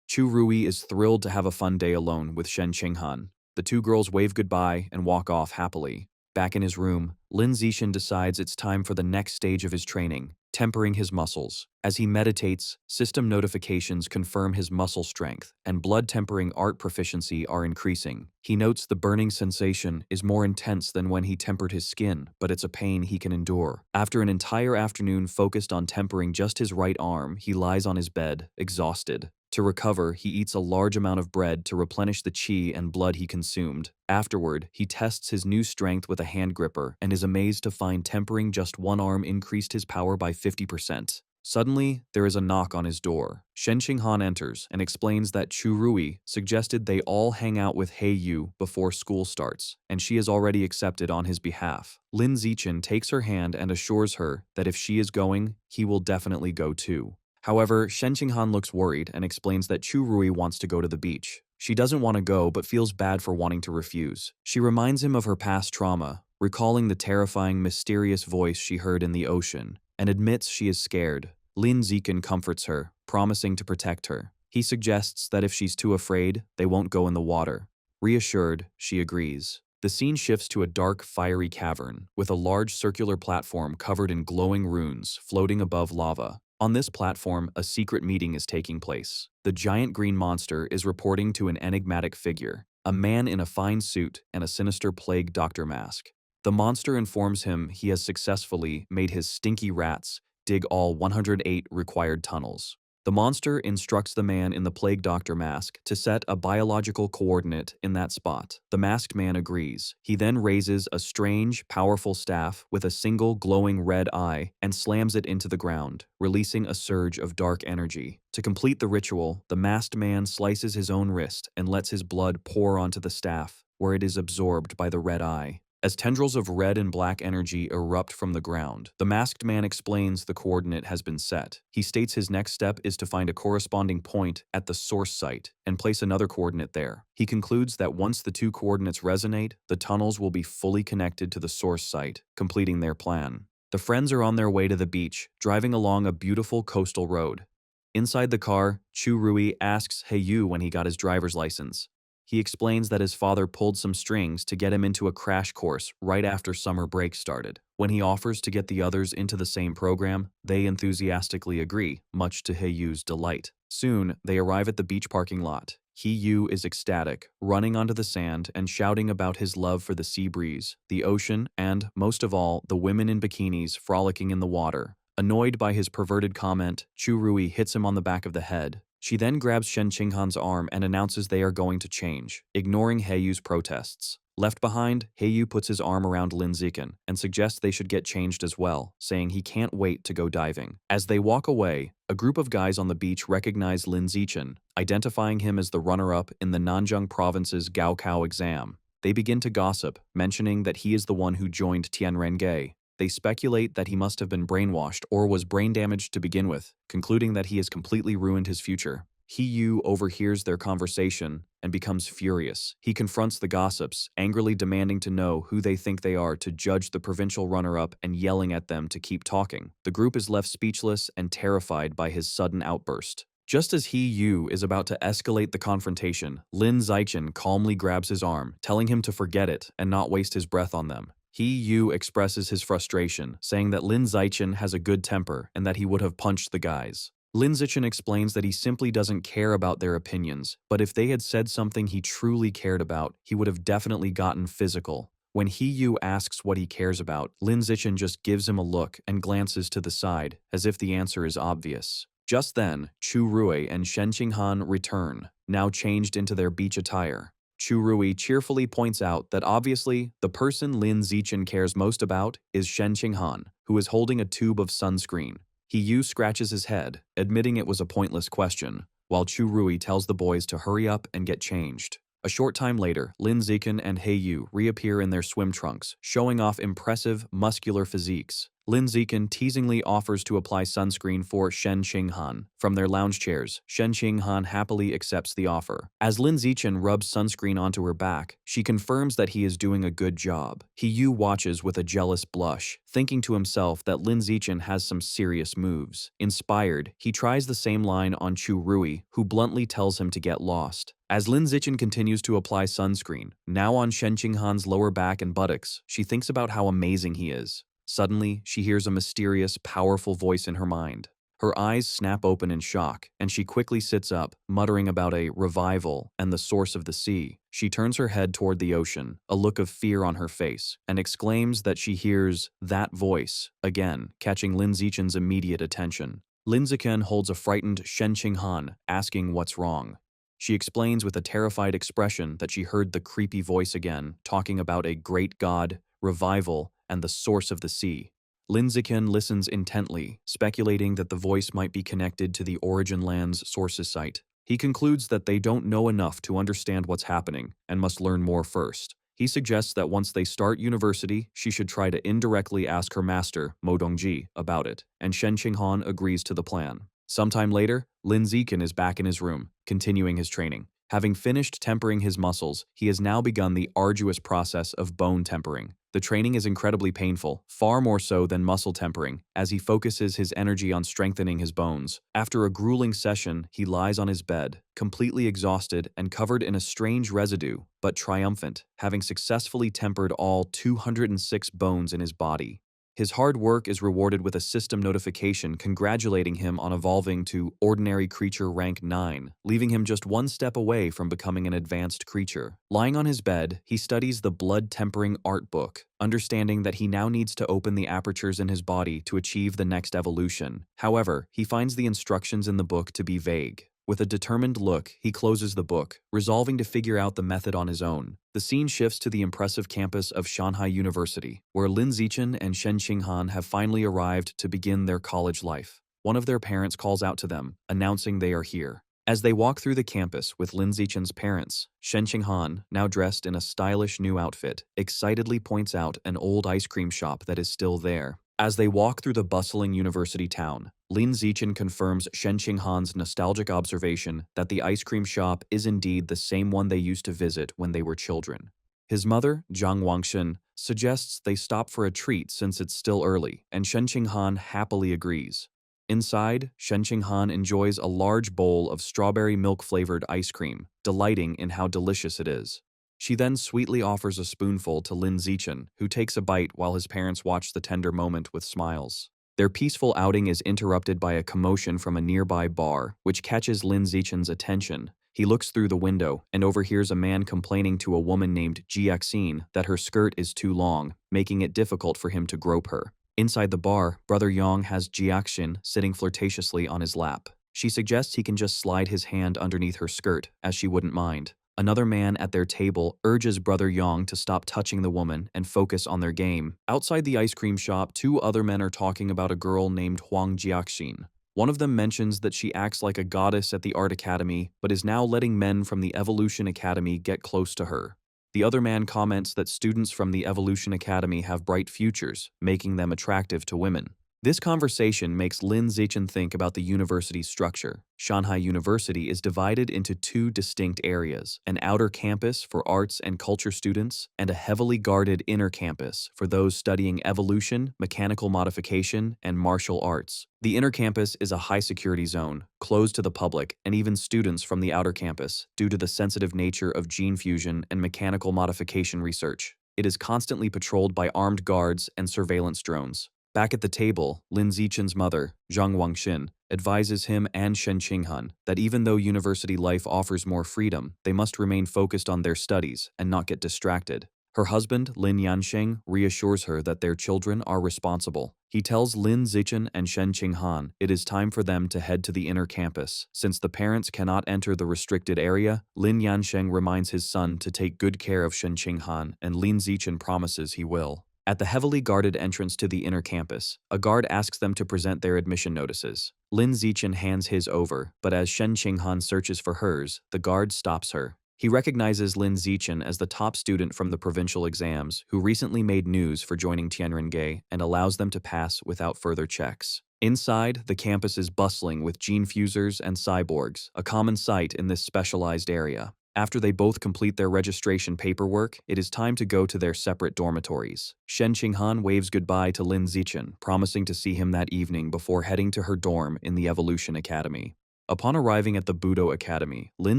Chu Rui is thrilled to have a fun day alone with Shen Qinghan. The two girls wave goodbye and walk off happily. Back in his room, Lin Zixin decides it's time for the next stage of his training, tempering his muscles. As he meditates, system notifications confirm his muscle strength, and blood tempering art proficiency are increasing. He notes the burning sensation is more intense than when he tempered his skin, but it's a pain he can endure. After an entire afternoon focused on tempering just his right arm, he lies on his bed, exhausted. To recover, he eats a large amount of bread to replenish the qi and blood he consumed. Afterward, he tests his new strength with a hand gripper and is amazed to find tempering just one arm increased his power by 50%. Suddenly, there is a knock on his door. Shen Qinghan enters and explains that Chu Rui suggested they all hang out with He Yu before school starts, and she has already accepted on his behalf. Lin Zixin takes her hand and assures her that if she is going, he will definitely go too. However, Shen Qinghan looks worried and explains that Chu Rui wants to go to the beach. She doesn't want to go but feels bad for wanting to refuse. She reminds him of her past trauma, recalling the terrifying, mysterious voice she heard in the ocean, and admits she is scared. Lin Zixin comforts her, promising to protect her. He suggests that if she's too afraid, they won't go in the water. Reassured, she agrees. The scene shifts to a dark, fiery cavern, with a large circular platform covered in glowing runes floating above lava. On this platform, a secret meeting is taking place. The giant green monster is reporting to an enigmatic figure, a man in a fine suit and a sinister plague doctor mask. The monster informs him he has successfully made his stinky rats dig all 108 required tunnels. The monster instructs the man in the plague doctor mask to set a biological coordinate in that spot. The masked man agrees. He then raises a strange, powerful staff with a single glowing red eye and slams it into the ground, releasing a surge of dark energy. To complete the ritual, the masked man slices his own wrist and lets his blood pour onto the staff, where it is absorbed by the red eye. As tendrils of red and black energy erupt from the ground, the masked man explains the coordinate has been set. He states his next step is to find a corresponding point at the source site and place another coordinate there. He concludes that once the two coordinates resonate, the tunnels will be fully connected to the source site, completing their plan. The friends are on their way to the beach, driving along a beautiful coastal road. Inside the car, Chu Rui asks He Yu when he got his driver's license. He explains that his father pulled some strings to get him into a crash course right after summer break started. When he offers to get the others into the same program, they enthusiastically agree, much to He Yu's delight. Soon, they arrive at the beach parking lot. He Yu is ecstatic, running onto the sand and shouting about his love for the sea breeze, the ocean, and, most of all, the women in bikinis frolicking in the water. Annoyed by his perverted comment, Chu Rui hits him on the back of the head. She then grabs Shen Qinghan's arm and announces they are going to change, ignoring He Yu's protests. Left behind, He Yu puts his arm around Lin Zixin and suggests they should get changed as well, saying he can't wait to go diving. As they walk away, a group of guys on the beach recognize Lin Zixin, identifying him as the runner-up in the Nanjing province's Gaokao exam. They begin to gossip, mentioning that he is the one who joined Tianrenge. They speculate that he must have been brainwashed or was brain damaged to begin with, concluding that he has completely ruined his future. He Yu overhears their conversation and becomes furious. He confronts the gossips, angrily demanding to know who they think they are to judge the provincial runner-up and yelling at them to keep talking. The group is left speechless and terrified by his sudden outburst. Just as He Yu is about to escalate the confrontation, Lin Zixin calmly grabs his arm, telling him to forget it and not waste his breath on them. He Yu expresses his frustration, saying that Lin Zixin has a good temper and that he would have punched the guys. Lin Zixin explains that he simply doesn't care about their opinions, but if they had said something he truly cared about, he would have definitely gotten physical. When He Yu asks what he cares about, Lin Zixin just gives him a look and glances to the side, as if the answer is obvious. Just then, Chu Rui and Shen Qinghan return, now changed into their beach attire. Chu Rui cheerfully points out that obviously, the person Lin Zixin cares most about is Shen Qinghan, who is holding a tube of sunscreen. He Yu scratches his head, admitting it was a pointless question, while Chu Rui tells the boys to hurry up and get changed. A short time later, Lin Zixin and He Yu reappear in their swim trunks, showing off impressive, muscular physiques. Lin Zichen teasingly offers to apply sunscreen for Shen Qinghan. From their lounge chairs, Shen Qinghan happily accepts the offer. As Lin Zichen rubs sunscreen onto her back, she confirms that he is doing a good job. He Yu watches with a jealous blush, thinking to himself that Lin Zichen has some serious moves. Inspired, he tries the same line on Chu Rui, who bluntly tells him to get lost. As Lin Zichen continues to apply sunscreen, now on Shen Qinghan's lower back and buttocks, she thinks about how amazing he is. Suddenly, she hears a mysterious, powerful voice in her mind. Her eyes snap open in shock, and she quickly sits up, muttering about a revival and the source of the sea. She turns her head toward the ocean, a look of fear on her face, and exclaims that she hears that voice again, catching Lin Zichen's immediate attention. Lin Zichen holds a frightened Shen Qinghan, asking what's wrong. She explains with a terrified expression that she heard the creepy voice again, talking about a great god, revival, and the source of the sea. Lin Zichen listens intently, speculating that the voice might be connected to the Origin Land's sources site. He concludes that they don't know enough to understand what's happening and must learn more first. He suggests that once they start university, she should try to indirectly ask her master, Mo Dongji, about it, and Shen Qinghan agrees to the plan. Sometime later, Lin Zichen is back in his room, continuing his training. Having finished tempering his muscles, he has now begun the arduous process of bone tempering. The training is incredibly painful, far more so than muscle tempering, as he focuses his energy on strengthening his bones. After a grueling session, he lies on his bed, completely exhausted and covered in a strange residue, but triumphant, having successfully tempered all 206 bones in his body. His hard work is rewarded with a system notification congratulating him on evolving to Ordinary Creature Rank 9, leaving him just one step away from becoming an advanced creature. Lying on his bed, he studies the blood-tempering art book, understanding that he now needs to open the apertures in his body to achieve the next evolution. However, he finds the instructions in the book to be vague. With a determined look, he closes the book, resolving to figure out the method on his own. The scene shifts to the impressive campus of Shanghai University, where Lin Zichen and Shen Qinghan have finally arrived to begin their college life. One of their parents calls out to them, announcing they are here. As they walk through the campus with Lin Zichen's parents, Shen Qinghan, now dressed in a stylish new outfit, excitedly points out an old ice cream shop that is still there. As they walk through the bustling university town, Lin Zichen confirms Shen Qinghan's nostalgic observation that the ice cream shop is indeed the same one they used to visit when they were children. His mother, Zhang Wangshen, suggests they stop for a treat since it's still early, and Shen Qinghan happily agrees. Inside, Shen Qinghan enjoys a large bowl of strawberry milk-flavored ice cream, delighting in how delicious it is. She then sweetly offers a spoonful to Lin Zichen, who takes a bite while his parents watch the tender moment with smiles. Their peaceful outing is interrupted by a commotion from a nearby bar, which catches Lin Zichen's attention. He looks through the window and overhears a man complaining to a woman named Jiaxin that her skirt is too long, making it difficult for him to grope her. Inside the bar, Brother Yang has Jiaxin sitting flirtatiously on his lap. She suggests he can just slide his hand underneath her skirt, as she wouldn't mind. Another man at their table urges Brother Yang to stop touching the woman and focus on their game. Outside the ice cream shop, two other men are talking about a girl named Huang Jiaxin. One of them mentions that she acts like a goddess at the art academy, but is now letting men from the Evolution Academy get close to her. The other man comments that students from the Evolution Academy have bright futures, making them attractive to women. This conversation makes Lin Zichen think about the university's structure. Shanghai University is divided into two distinct areas, an outer campus for arts and culture students, and a heavily guarded inner campus for those studying evolution, mechanical modification, and martial arts. The inner campus is a high-security zone, closed to the public and even students from the outer campus, due to the sensitive nature of gene fusion and mechanical modification research. It is constantly patrolled by armed guards and surveillance drones. Back at the table, Lin Zichen's mother, Zhang Wangshen, advises him and Shen Qinghan that even though university life offers more freedom, they must remain focused on their studies and not get distracted. Her husband, Lin Yansheng, reassures her that their children are responsible. He tells Lin Zichen and Shen Qinghan it is time for them to head to the inner campus. Since the parents cannot enter the restricted area, Lin Yansheng reminds his son to take good care of Shen Qinghan, and Lin Zichen promises he will. At the heavily guarded entrance to the inner campus, a guard asks them to present their admission notices. Lin Zichen hands his over, but as Shen Qinghan searches for hers, the guard stops her. He recognizes Lin Zichen as the top student from the provincial exams who recently made news for joining Tianrenge and allows them to pass without further checks. Inside, the campus is bustling with gene fusers and cyborgs, a common sight in this specialized area. After they both complete their registration paperwork, it is time to go to their separate dormitories. Shen Qinghan waves goodbye to Lin Zichen, promising to see him that evening before heading to her dorm in the Evolution Academy. Upon arriving at the Budo Academy, Lin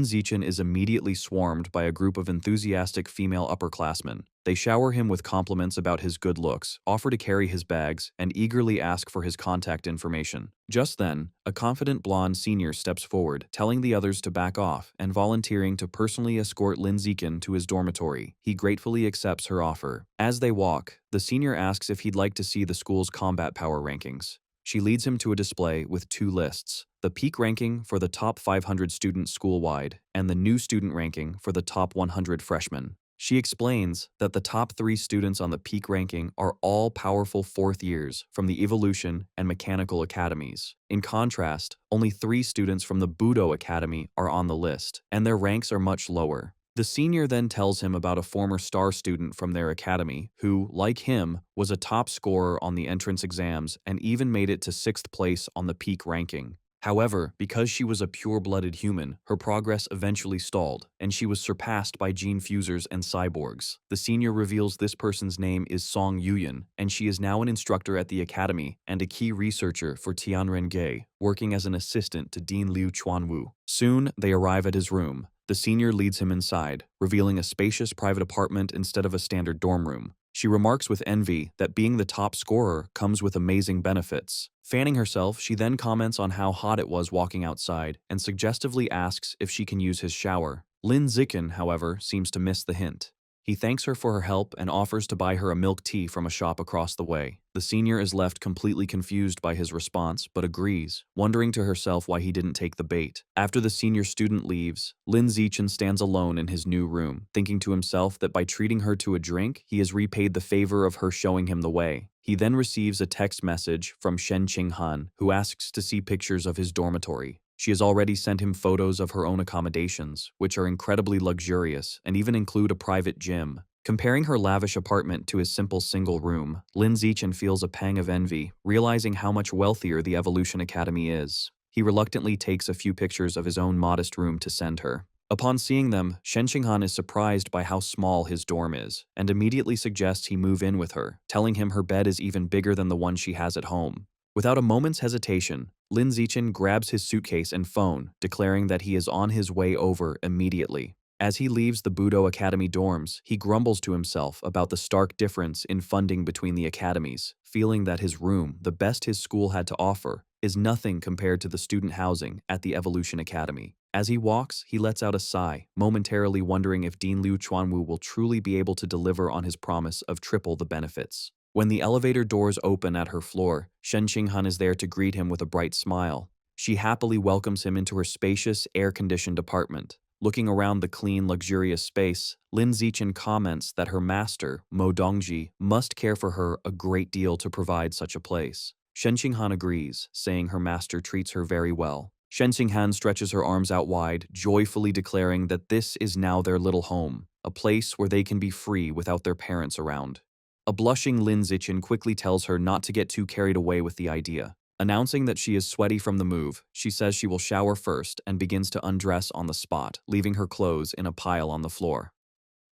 Zichen is immediately swarmed by a group of enthusiastic female upperclassmen. They shower him with compliments about his good looks, offer to carry his bags, and eagerly ask for his contact information. Just then, a confident blonde senior steps forward, telling the others to back off and volunteering to personally escort Lin Zichen to his dormitory. He gratefully accepts her offer. As they walk, the senior asks if he'd like to see the school's combat power rankings. She leads him to a display with two lists, the peak ranking for the top 500 students school-wide and the new student ranking for the top 100 freshmen. She explains that the top 3 students on the peak ranking are all powerful fourth years from the Evolution and Mechanical Academies. In contrast, only 3 students from the Budo Academy are on the list, and their ranks are much lower. The senior then tells him about a former star student from their academy who, like him, was a top scorer on the entrance exams and even made it to 6th place on the peak ranking. However, because she was a pure-blooded human, her progress eventually stalled, and she was surpassed by gene fusers and cyborgs. The senior reveals this person's name is Song Yuyan, and she is now an instructor at the academy and a key researcher for Tianrenge, working as an assistant to Dean Liu Chuanwu. Soon, they arrive at his room. The senior leads him inside, revealing a spacious private apartment instead of a standard dorm room. She remarks with envy that being the top scorer comes with amazing benefits. Fanning herself, she then comments on how hot it was walking outside and suggestively asks if she can use his shower. Lin Zichen, however, seems to miss the hint. He thanks her for her help and offers to buy her a milk tea from a shop across the way. The senior is left completely confused by his response, but agrees, wondering to herself why he didn't take the bait. After the senior student leaves, Lin Zichen stands alone in his new room, thinking to himself that by treating her to a drink, he has repaid the favor of her showing him the way. He then receives a text message from Shen Qinghan, who asks to see pictures of his dormitory. She has already sent him photos of her own accommodations, which are incredibly luxurious and even include a private gym. Comparing her lavish apartment to his simple single room, Lin Zichen feels a pang of envy, realizing how much wealthier the Evolution Academy is. He reluctantly takes a few pictures of his own modest room to send her. Upon seeing them, Shen Qinghan is surprised by how small his dorm is, and immediately suggests he move in with her, telling him her bed is even bigger than the one she has at home. Without a moment's hesitation, Lin Zichen grabs his suitcase and phone, declaring that he is on his way over immediately. As he leaves the Budo Academy dorms, he grumbles to himself about the stark difference in funding between the academies, feeling that his room, the best his school had to offer, is nothing compared to the student housing at the Evolution Academy. As he walks, he lets out a sigh, momentarily wondering if Dean Liu Chuanwu will truly be able to deliver on his promise of triple the benefits. When the elevator doors open at her floor, Shen Qinghan is there to greet him with a bright smile. She happily welcomes him into her spacious, air-conditioned apartment. Looking around the clean, luxurious space, Lin Zichen comments that her master, Mo Dongji, must care for her a great deal to provide such a place. Shen Qinghan agrees, saying her master treats her very well. Shen Qinghan stretches her arms out wide, joyfully declaring that this is now their little home, a place where they can be free without their parents around. A blushing Lin Zichen quickly tells her not to get too carried away with the idea. Announcing that she is sweaty from the move, she says she will shower first and begins to undress on the spot, leaving her clothes in a pile on the floor.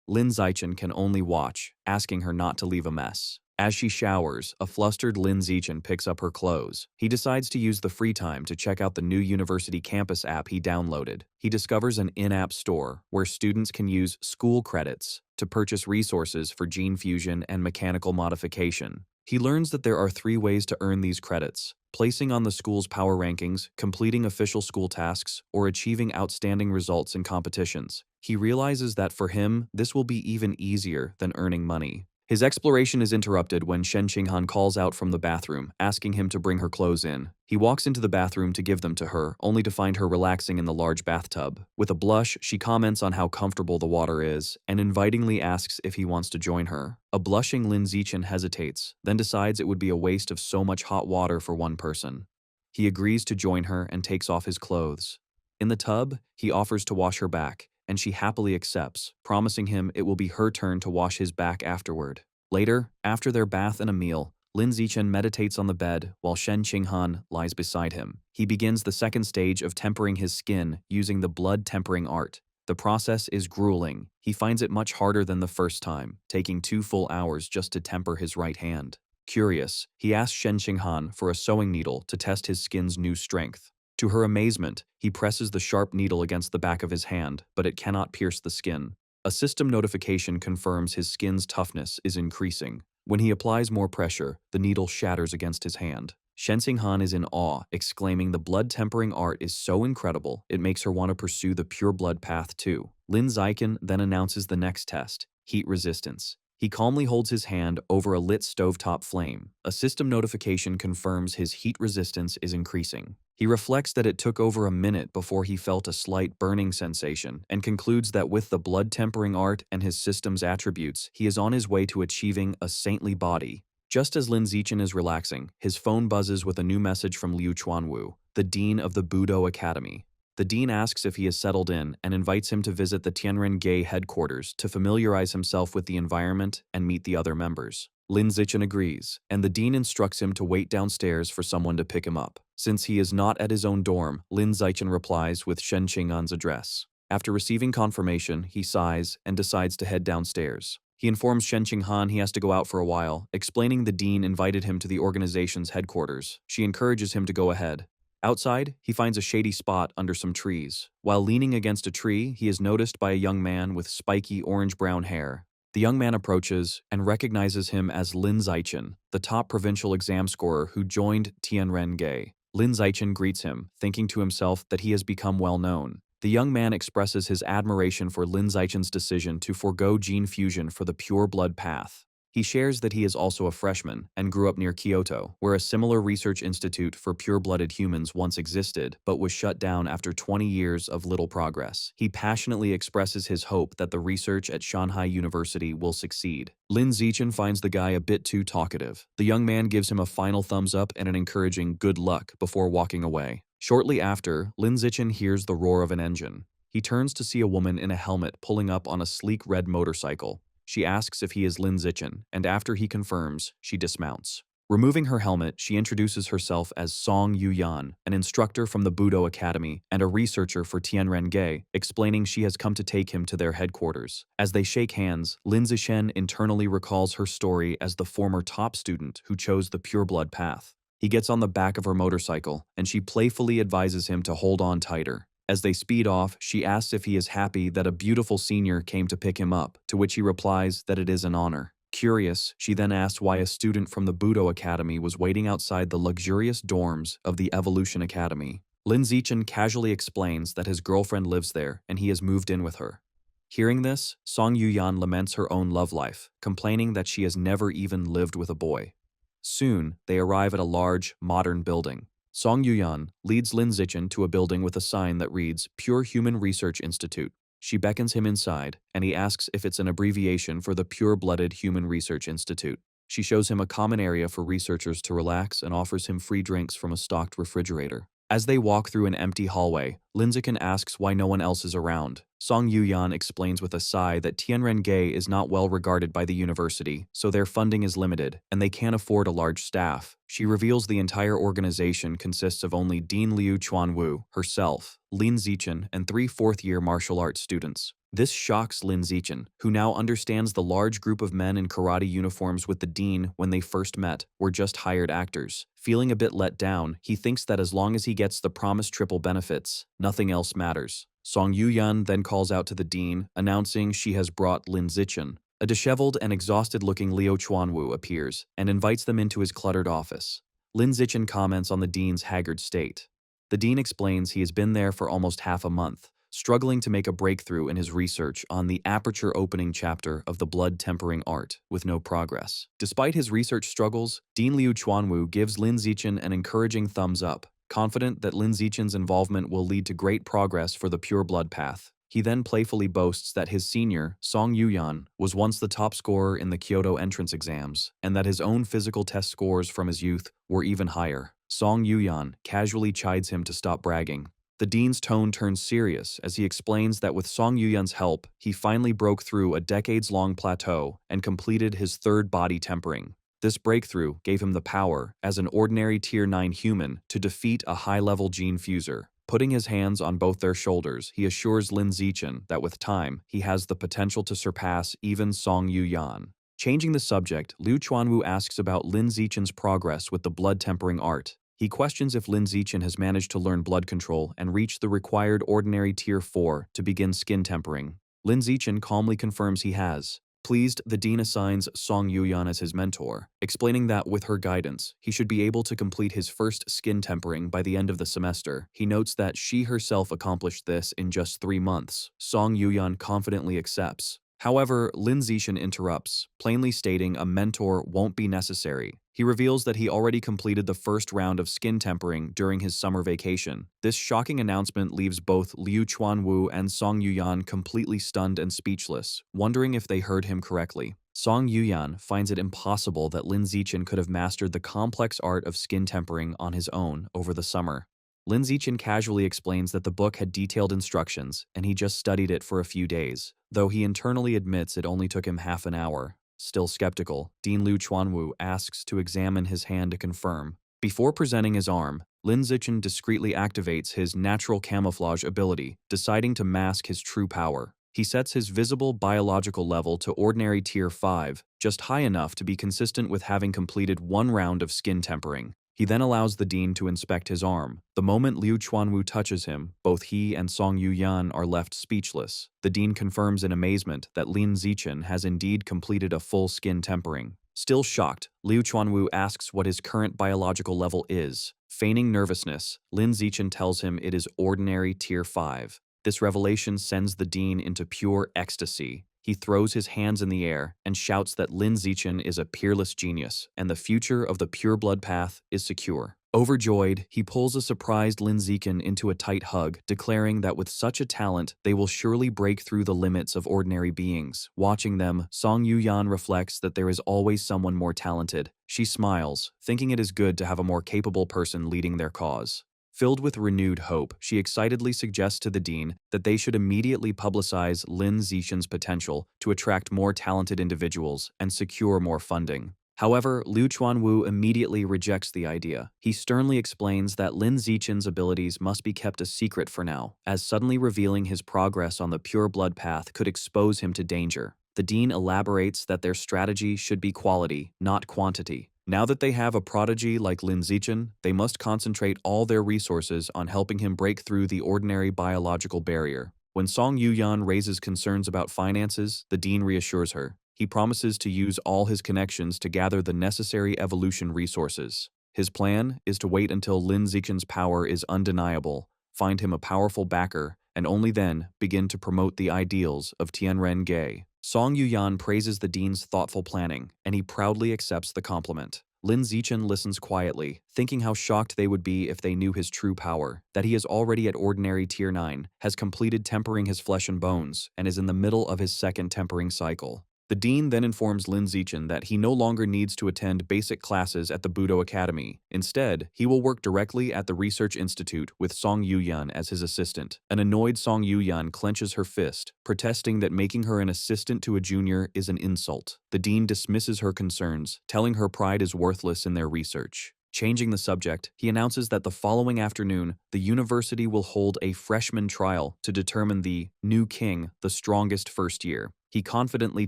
Lin Zichen can only watch, asking her not to leave a mess. As she showers, a flustered Lin Zichen picks up her clothes. He decides to use the free time to check out the new university campus app he downloaded. He discovers an in-app store where students can use school credits to purchase resources for gene fusion and mechanical modification. He learns that there are 3 ways to earn these credits: placing on the school's power rankings, completing official school tasks, or achieving outstanding results in competitions. He realizes that for him, this will be even easier than earning money. His exploration is interrupted when Shen Qinghan calls out from the bathroom, asking him to bring her clothes in. He walks into the bathroom to give them to her, only to find her relaxing in the large bathtub. With a blush, she comments on how comfortable the water is, and invitingly asks if he wants to join her. A blushing Lin Zichen hesitates, then decides it would be a waste of so much hot water for one person. He agrees to join her and takes off his clothes. In the tub, he offers to wash her back, and she happily accepts, promising him it will be her turn to wash his back afterward. Later, after their bath and a meal, Lin Zichen meditates on the bed while Shen Qinghan lies beside him. He begins the second stage of tempering his skin using the blood tempering art. The process is grueling. He finds it much harder than the first time, taking 2 full hours just to temper his right hand. Curious, he asks Shen Qinghan for a sewing needle to test his skin's new strength. To her amazement, he presses the sharp needle against the back of his hand, but it cannot pierce the skin. A system notification confirms his skin's toughness is increasing. When he applies more pressure, the needle shatters against his hand. Shen Qinghan is in awe, exclaiming the blood tempering art is so incredible, it makes her want to pursue the pure blood path too. Lin Zichen then announces the next test, heat resistance. He calmly holds his hand over a lit stovetop flame. A system notification confirms his heat resistance is increasing. He reflects that it took over a minute before he felt a slight burning sensation and concludes that with the blood tempering art and his system's attributes, he is on his way to achieving a saintly body. Just as Lin Zichen is relaxing, his phone buzzes with a new message from Liu Chuanwu, the dean of the Budo Academy. The dean asks if he is settled in and invites him to visit the Tianren-Ge headquarters to familiarize himself with the environment and meet the other members. Lin Zichen agrees, and the dean instructs him to wait downstairs for someone to pick him up. Since he is not at his own dorm, Lin Zichen replies with Shen Qinghan's address. After receiving confirmation, he sighs and decides to head downstairs. He informs Shen Qinghan he has to go out for a while, explaining the dean invited him to the organization's headquarters. She encourages him to go ahead. Outside, he finds a shady spot under some trees. While leaning against a tree, he is noticed by a young man with spiky orange-brown hair. The young man approaches and recognizes him as Lin Zichen, the top provincial exam scorer who joined Tianren-Ge. Lin Zichen greets him, thinking to himself that he has become well known. The young man expresses his admiration for Lin Zichen's decision to forego gene fusion for the pure blood path. He shares that he is also a freshman and grew up near Kyoto, where a similar research institute for pure-blooded humans once existed, but was shut down after 20 years of little progress. He passionately expresses his hope that the research at Shanghai University will succeed. Lin Zichen finds the guy a bit too talkative. The young man gives him a final thumbs up and an encouraging good luck before walking away. Shortly after, Lin Zichen hears the roar of an engine. He turns to see a woman in a helmet pulling up on a sleek red motorcycle. She asks if he is Lin Zichen, and after he confirms, she dismounts. Removing her helmet, she introduces herself as Song Yuyan, an instructor from the Budo Academy and a researcher for Tianren-Ge, explaining she has come to take him to their headquarters. As they shake hands, Lin Zichen internally recalls her story as the former top student who chose the pure blood path. He gets on the back of her motorcycle, and she playfully advises him to hold on tighter. As they speed off, she asks if he is happy that a beautiful senior came to pick him up, to which he replies that it is an honor. Curious, she then asks why a student from the Budo Academy was waiting outside the luxurious dorms of the Evolution Academy. Lin Zichen casually explains that his girlfriend lives there and he has moved in with her. Hearing this, Song Yuyan laments her own love life, complaining that she has never even lived with a boy. Soon, they arrive at a large, modern building. Song Yuyan leads Lin Zichen to a building with a sign that reads Pure Human Research Institute. She beckons him inside, and he asks if it's an abbreviation for the Pure-Blooded Human Research Institute. She shows him a common area for researchers to relax and offers him free drinks from a stocked refrigerator. As they walk through an empty hallway, Lin Zichen asks why no one else is around. Song Yuyan explains with a sigh that Tianren-Ge is not well regarded by the university, so their funding is limited, and they can't afford a large staff. She reveals the entire organization consists of only Dean Liu Chuanwu, herself, Lin Zichen, and 3 fourth-year martial arts students. This shocks Lin Zichen, who now understands the large group of men in karate uniforms with the dean when they first met were just hired actors. Feeling a bit let down, he thinks that as long as he gets the promised triple benefits, nothing else matters. Song Yuyan then calls out to the dean, announcing she has brought Lin Zichen. A disheveled and exhausted-looking Liu Chuanwu appears and invites them into his cluttered office. Lin Zichen comments on the dean's haggard state. The dean explains he has been there for almost half a month, struggling to make a breakthrough in his research on the aperture opening chapter of the blood tempering art, with no progress. Despite his research struggles, Dean Liu Chuanwu gives Lin Zichen an encouraging thumbs up, confident that Lin Zichen's involvement will lead to great progress for the pure blood path. He then playfully boasts that his senior, Song Yuyan, was once the top scorer in the Kyoto entrance exams, and that his own physical test scores from his youth were even higher. Song Yuyan casually chides him to stop bragging. The dean's tone turns serious as he explains that with Song Yuyan's help, he finally broke through a decades-long plateau and completed his third body tempering. This breakthrough gave him the power, as an ordinary Tier 9 human, to defeat a high-level gene fuser. Putting his hands on both their shoulders, he assures Lin Zichen that with time, he has the potential to surpass even Song Yuyan. Changing the subject, Liu Chuanwu asks about Lin Zichen's progress with the blood tempering art. He questions if Lin Zichen has managed to learn blood control and reach the required ordinary Tier 4 to begin skin tempering. Lin Zichen calmly confirms he has. Pleased, the dean assigns Song Yuyan as his mentor, explaining that with her guidance, he should be able to complete his first skin tempering by the end of the semester. He notes that she herself accomplished this in just 3 months. Song Yuyan confidently accepts. However, Lin Zichen interrupts, plainly stating a mentor won't be necessary. He reveals that he already completed the first round of skin tempering during his summer vacation. This shocking announcement leaves both Liu Chuanwu and Song Yuyan completely stunned and speechless, wondering if they heard him correctly. Song Yuyan finds it impossible that Lin Zichen could have mastered the complex art of skin tempering on his own over the summer. Lin Zichen casually explains that the book had detailed instructions and he just studied it for a few days, though he internally admits it only took him half an hour. Still skeptical, Dean Liu Chuanwu asks to examine his hand to confirm. Before presenting his arm, Lin Zichen discreetly activates his natural camouflage ability, deciding to mask his true power. He sets his visible biological level to ordinary Tier 5, just high enough to be consistent with having completed 1 round of skin tempering. He then allows the dean to inspect his arm. The moment Liu Chuanwu touches him, both he and Song Yuyan are left speechless. The dean confirms in amazement that Lin Zichen has indeed completed a full skin tempering. Still shocked, Liu Chuanwu asks what his current biological level is. Feigning nervousness, Lin Zichen tells him it is ordinary Tier 5. This revelation sends the dean into pure ecstasy. He throws his hands in the air and shouts that Lin Zichen is a peerless genius and the future of the pure blood path is secure. Overjoyed, he pulls a surprised Lin Zichen into a tight hug, declaring that with such a talent, they will surely break through the limits of ordinary beings. Watching them, Song Yuyan reflects that there is always someone more talented. She smiles, thinking it is good to have a more capable person leading their cause. Filled with renewed hope, she excitedly suggests to the dean that they should immediately publicize Lin Zichen's potential to attract more talented individuals and secure more funding. However, Liu Chuanwu immediately rejects the idea. He sternly explains that Lin Zichen's abilities must be kept a secret for now, as suddenly revealing his progress on the pure blood path could expose him to danger. The dean elaborates that their strategy should be quality, not quantity. Now that they have a prodigy like Lin Zichen, they must concentrate all their resources on helping him break through the ordinary biological barrier. When Song Yuyan raises concerns about finances, the dean reassures her. He promises to use all his connections to gather the necessary evolution resources. His plan is to wait until Lin Zichen's power is undeniable, find him a powerful backer, and only then begin to promote the ideals of Tianren-ge. Song Yuyan praises the dean's thoughtful planning, and he proudly accepts the compliment. Lin Zichen listens quietly, thinking how shocked they would be if they knew his true power, that he is already at ordinary Tier 9, has completed tempering his flesh and bones, and is in the middle of his second tempering cycle. The dean then informs Lin Zichen that he no longer needs to attend basic classes at the Budo Academy. Instead, he will work directly at the Research Institute with Song Yuyan as his assistant. An annoyed Song Yuyan clenches her fist, protesting that making her an assistant to a junior is an insult. The dean dismisses her concerns, telling her pride is worthless in their research. Changing the subject, he announces that the following afternoon, the university will hold a freshman trial to determine the new king, the strongest first year. He confidently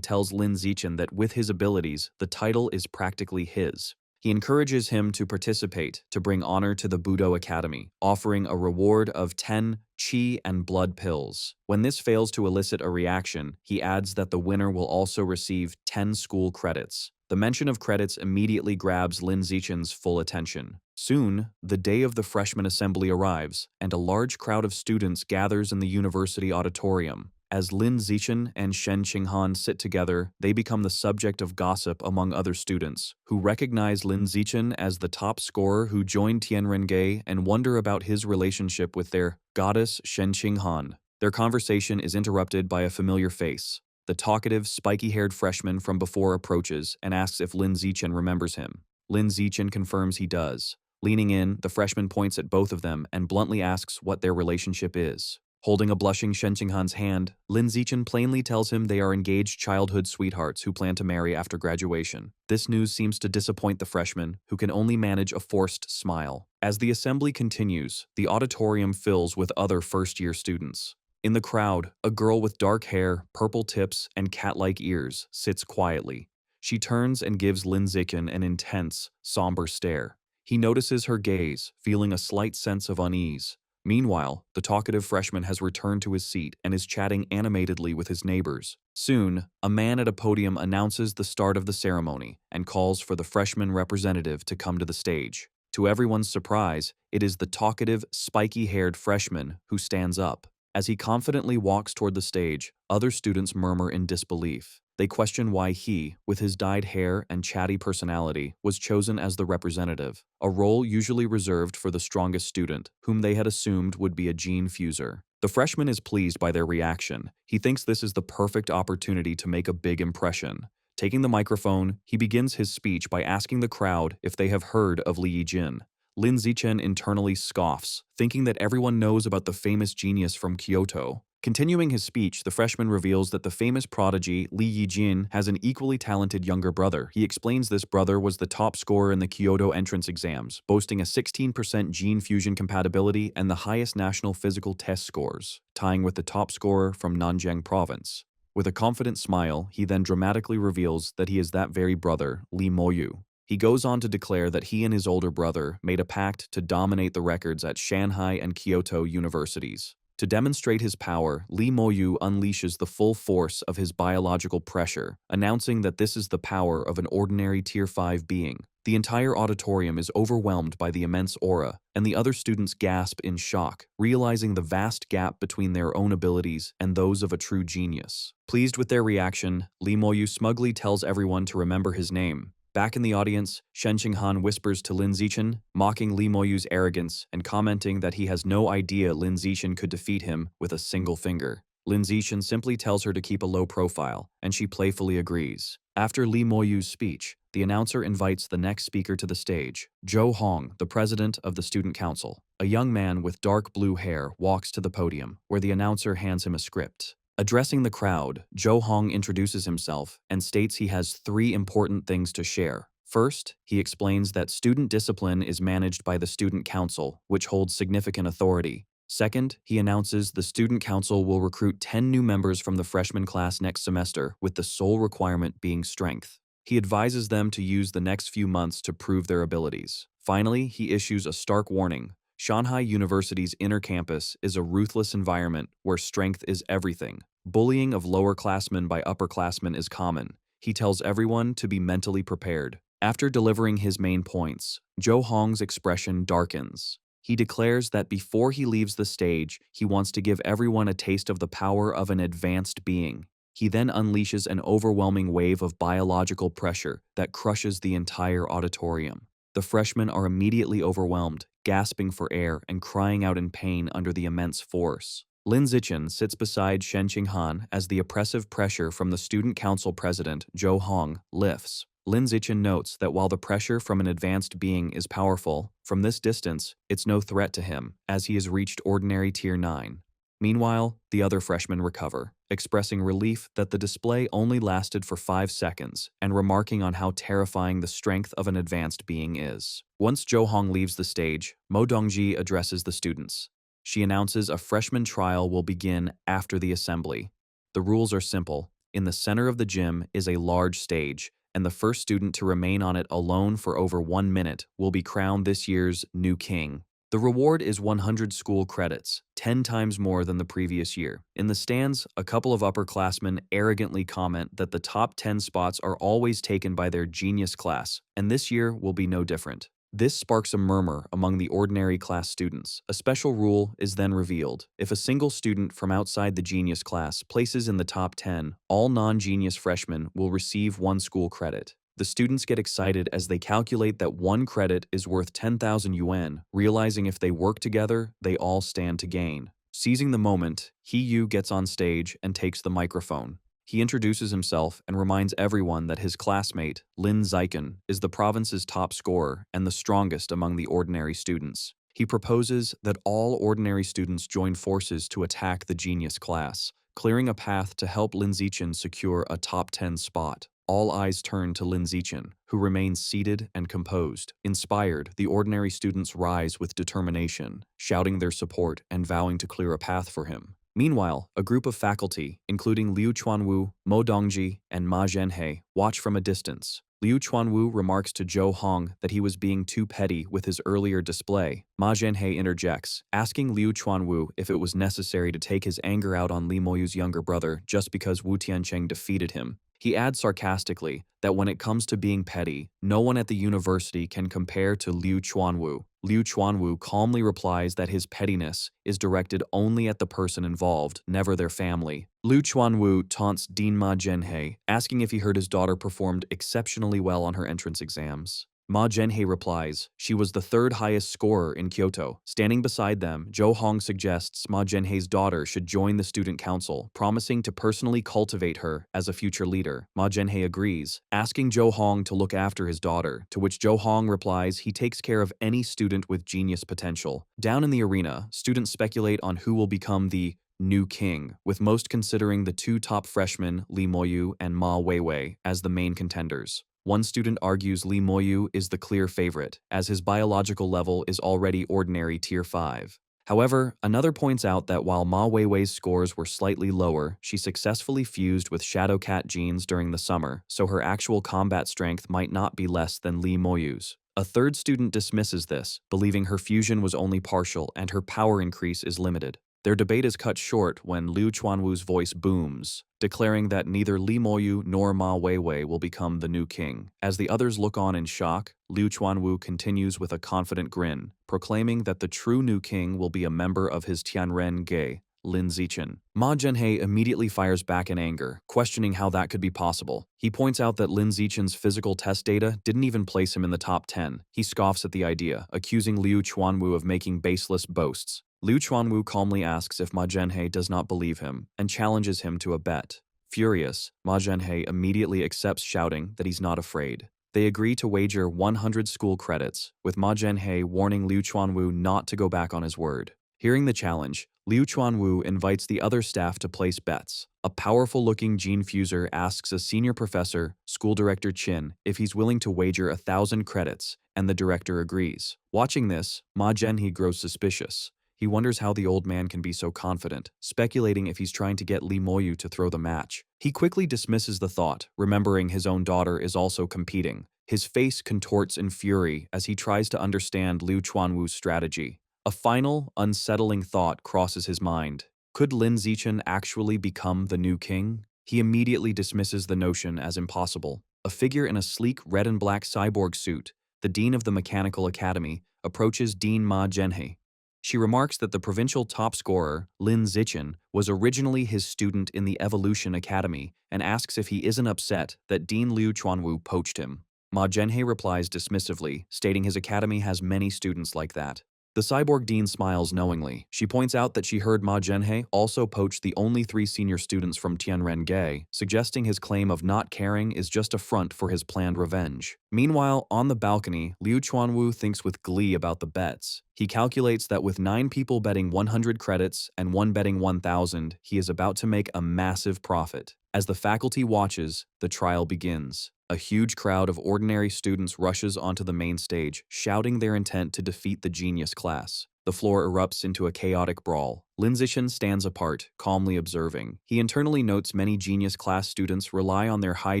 tells Lin Zichen that with his abilities, the title is practically his. He encourages him to participate to bring honor to the Budo Academy, offering a reward of 10 qi and blood pills. When this fails to elicit a reaction, he adds that the winner will also receive 10 school credits. The mention of credits immediately grabs Lin Zichen's full attention. Soon, the day of the freshman assembly arrives, and a large crowd of students gathers in the university auditorium. As Lin Zichen and Shen Qinghan sit together, they become the subject of gossip among other students, who recognize Lin Zichen as the top scorer who joined Tianren-ge and wonder about his relationship with their goddess Shen Qinghan. Their conversation is interrupted by a familiar face. The talkative, spiky-haired freshman from before approaches and asks if Lin Zichen remembers him. Lin Zichen confirms he does. Leaning in, the freshman points at both of them and bluntly asks what their relationship is. Holding a blushing Shen Qinghan's hand, Lin Zichen plainly tells him they are engaged childhood sweethearts who plan to marry after graduation. This news seems to disappoint the freshman, who can only manage a forced smile. As the assembly continues, the auditorium fills with other first-year students. In the crowd, a girl with dark hair, purple tips, and cat-like ears sits quietly. She turns and gives Lin Zichen an intense, somber stare. He notices her gaze, feeling a slight sense of unease. Meanwhile, the talkative freshman has returned to his seat and is chatting animatedly with his neighbors. Soon, a man at a podium announces the start of the ceremony and calls for the freshman representative to come to the stage. To everyone's surprise, it is the talkative, spiky-haired freshman who stands up. As he confidently walks toward the stage, other students murmur in disbelief. They question why he, with his dyed hair and chatty personality, was chosen as the representative, a role usually reserved for the strongest student, whom they had assumed would be a gene fuser. The freshman is pleased by their reaction. He thinks this is the perfect opportunity to make a big impression. Taking the microphone, he begins his speech by asking the crowd if they have heard of Li Yijin. Lin Zichen internally scoffs, thinking that everyone knows about the famous genius from Kyoto. Continuing his speech, the freshman reveals that the famous prodigy Li Yijin has an equally talented younger brother. He explains this brother was the top scorer in the Kyoto entrance exams, boasting a 16% gene fusion compatibility and the highest national physical test scores, tying with the top scorer from Nanjing province. With a confident smile, he then dramatically reveals that he is that very brother, Li Moyu. He goes on to declare that he and his older brother made a pact to dominate the records at Shanghai and Kyoto universities. To demonstrate his power, Li Moyu unleashes the full force of his biological pressure, announcing that this is the power of an ordinary Tier 5 being. The entire auditorium is overwhelmed by the immense aura, and the other students gasp in shock, realizing the vast gap between their own abilities and those of a true genius. Pleased with their reaction, Li Moyu smugly tells everyone to remember his name. Back in the audience, Shen Qinghan whispers to Lin Zichen, mocking Li Moyu's arrogance and commenting that he has no idea Lin Zichen could defeat him with a single finger. Lin Zichen simply tells her to keep a low profile, and she playfully agrees. After Li Moyu's speech, the announcer invites the next speaker to the stage. Zhou Hong, the president of the student council. A young man with dark blue hair walks to the podium, where the announcer hands him a script. Addressing the crowd, Zhou Hong introduces himself and states he has 3 important things to share. First, he explains that student discipline is managed by the student council, which holds significant authority. Second, he announces the student council will recruit 10 new members from the freshman class next semester, with the sole requirement being strength. He advises them to use the next few months to prove their abilities. Finally, he issues a stark warning. Shanghai University's inner campus is a ruthless environment where strength is everything. Bullying of lower-classmen by upperclassmen is common. He tells everyone to be mentally prepared. After delivering his main points, Zhou Hong's expression darkens. He declares that before he leaves the stage, he wants to give everyone a taste of the power of an advanced being. He then unleashes an overwhelming wave of biological pressure that crushes the entire auditorium. The freshmen are immediately overwhelmed, gasping for air and crying out in pain under the immense force. Lin Zichen sits beside Shen Qinghan as the oppressive pressure from the student council president, Zhou Hong, lifts. Lin Zichen notes that while the pressure from an advanced being is powerful, from this distance, it's no threat to him, as he has reached ordinary Tier 9. Meanwhile, the other freshmen recover, expressing relief that the display only lasted for 5 seconds and remarking on how terrifying the strength of an advanced being is. Once Zhou Hong leaves the stage, Mo Dongji addresses the students. She announces a freshman trial will begin after the assembly. The rules are simple. In the center of the gym is a large stage, and the first student to remain on it alone for over 1 minute will be crowned this year's new king. The reward is 100 school credits, 10 times more than the previous year. In the stands, a couple of upperclassmen arrogantly comment that the top 10 spots are always taken by their genius class, and this year will be no different. This sparks a murmur among the ordinary class students. A special rule is then revealed. If a single student from outside the genius class places in the top 10, all non-genius freshmen will receive 1 school credit. The students get excited as they calculate that 1 credit is worth 10,000 yuan, realizing if they work together, they all stand to gain. Seizing the moment, He Yu gets on stage and takes the microphone. He introduces himself and reminds everyone that his classmate, Lin Zichen, is the province's top scorer and the strongest among the ordinary students. He proposes that all ordinary students join forces to attack the genius class, clearing a path to help Lin Zichen secure a top 10 spot. All eyes turn to Lin Zichen, who remains seated and composed. Inspired, the ordinary students rise with determination, shouting their support and vowing to clear a path for him. Meanwhile, a group of faculty, including Liu Chuanwu, Mo Dongji, and Ma Zhenhe, watch from a distance. Liu Chuanwu remarks to Zhou Hong that he was being too petty with his earlier display. Ma Zhenhe interjects, asking Liu Chuanwu if it was necessary to take his anger out on Li Moyu's younger brother just because Wu Tiancheng defeated him. He adds sarcastically that when it comes to being petty, no one at the university can compare to Liu Chuanwu. Liu Chuanwu calmly replies that his pettiness is directed only at the person involved, never their family. Liu Chuanwu taunts Dean Ma Zhenhe, asking if he heard his daughter performed exceptionally well on her entrance exams. Ma Zhenhe replies, she was the third highest scorer in Kyoto. Standing beside them, Zhou Hong suggests Ma Zhenhe's daughter should join the student council, promising to personally cultivate her as a future leader. Ma Zhenhe agrees, asking Zhou Hong to look after his daughter, to which Zhou Hong replies he takes care of any student with genius potential. Down in the arena, students speculate on who will become the new king, with most considering the two top freshmen, Li Moyu and Ma Weiwei, as the main contenders. One student argues Li Moyu is the clear favorite, as his biological level is already ordinary tier 5. However, another points out that while Ma Weiwei's scores were slightly lower, she successfully fused with Shadow Cat genes during the summer, so her actual combat strength might not be less than Li Moyu's. A third student dismisses this, believing her fusion was only partial and her power increase is limited. Their debate is cut short when Liu Chuanwu's voice booms, declaring that neither Li Moyu nor Ma Weiwei will become the new king. As the others look on in shock, Liu Chuanwu continues with a confident grin, proclaiming that the true new king will be a member of his Tianren Ge, Lin Zichen. Ma Zhenhe immediately fires back in anger, questioning how that could be possible. He points out that Lin Zichen's physical test data didn't even place him in the top 10. He scoffs at the idea, accusing Liu Chuanwu of making baseless boasts. Liu Chuanwu calmly asks if Ma Zhenhe does not believe him, and challenges him to a bet. Furious, Ma Zhenhe immediately accepts, shouting that he's not afraid. They agree to wager 100 school credits, with Ma Zhenhe warning Liu Chuanwu not to go back on his word. Hearing the challenge, Liu Chuanwu invites the other staff to place bets. A powerful-looking gene fuser asks a senior professor, School Director Qin, if he's willing to wager 1,000 credits, and the director agrees. Watching this, Ma Zhenhe grows suspicious. He wonders how the old man can be so confident, speculating if he's trying to get Li Moyu to throw the match. He quickly dismisses the thought, remembering his own daughter is also competing. His face contorts in fury as he tries to understand Liu Chuanwu's strategy. A final, unsettling thought crosses his mind. Could Lin Zichen actually become the new king? He immediately dismisses the notion as impossible. A figure in a sleek red and black cyborg suit, the dean of the Mechanical Academy, approaches Dean Ma Zhenhe. She remarks that the provincial top scorer, Lin Zichen, was originally his student in the Evolution Academy and asks if he isn't upset that Dean Liu Chuanwu poached him. Ma Zhenhe replies dismissively, stating his academy has many students like that. The cyborg dean smiles knowingly. She points out that she heard Ma Zhenhe also poached the only 3 senior students from Tianren Ge, suggesting his claim of not caring is just a front for his planned revenge. Meanwhile, on the balcony, Liu Chuanwu thinks with glee about the bets. He calculates that with 9 people betting 100 credits and 1 betting 1,000, he is about to make a massive profit. As the faculty watches, the trial begins. A huge crowd of ordinary students rushes onto the main stage, shouting their intent to defeat the genius class. The floor erupts into a chaotic brawl. Lin Zichen stands apart, calmly observing. He internally notes many genius class students rely on their high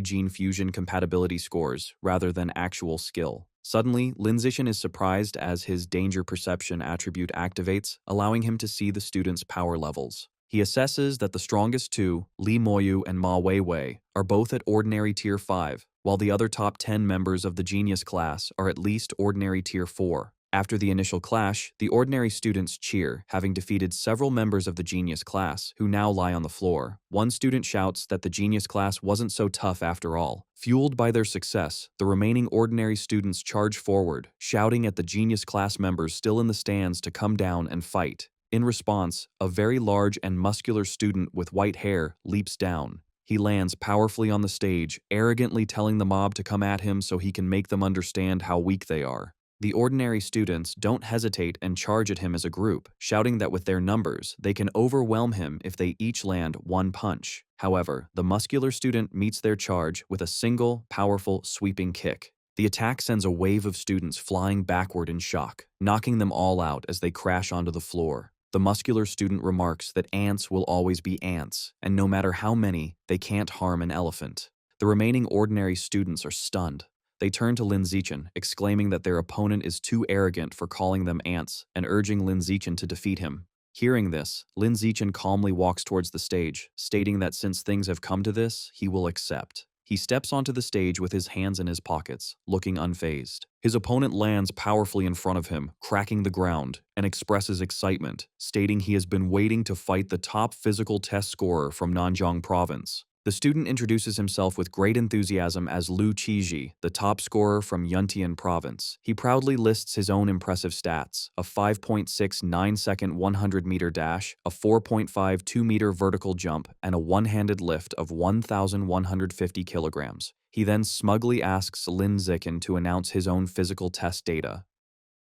gene fusion compatibility scores rather than actual skill. Suddenly, Lin Zichen is surprised as his danger perception attribute activates, allowing him to see the students' power levels. He assesses that the strongest 2, Li Moyu and Ma Weiwei, are both at ordinary tier 5, while the other top 10 members of the genius class are at least ordinary tier 4. After the initial clash, the ordinary students cheer, having defeated several members of the genius class, who now lie on the floor. One student shouts that the genius class wasn't so tough after all. Fueled by their success, the remaining ordinary students charge forward, shouting at the genius class members still in the stands to come down and fight. In response, a very large and muscular student with white hair leaps down. He lands powerfully on the stage, arrogantly telling the mob to come at him so he can make them understand how weak they are. The ordinary students don't hesitate and charge at him as a group, shouting that with their numbers, they can overwhelm him if they each land one punch. However, the muscular student meets their charge with a single, powerful, sweeping kick. The attack sends a wave of students flying backward in shock, knocking them all out as they crash onto the floor. The muscular student remarks that ants will always be ants, and no matter how many, they can't harm an elephant. The remaining ordinary students are stunned. They turn to Lin Zichen, exclaiming that their opponent is too arrogant for calling them ants and urging Lin Zichen to defeat him. Hearing this, Lin Zichen calmly walks towards the stage, stating that since things have come to this, he will accept. He steps onto the stage with his hands in his pockets, looking unfazed. His opponent lands powerfully in front of him, cracking the ground, and expresses excitement, stating he has been waiting to fight the top physical test scorer from Nanjiang province. The student introduces himself with great enthusiasm as Lu Qiji, the top scorer from Yuntian province. He proudly lists his own impressive stats: a 5.69-second 100-meter dash, a 4.52-meter vertical jump, and a one-handed lift of 1,150 kilograms. He then smugly asks Lin Zichen to announce his own physical test data.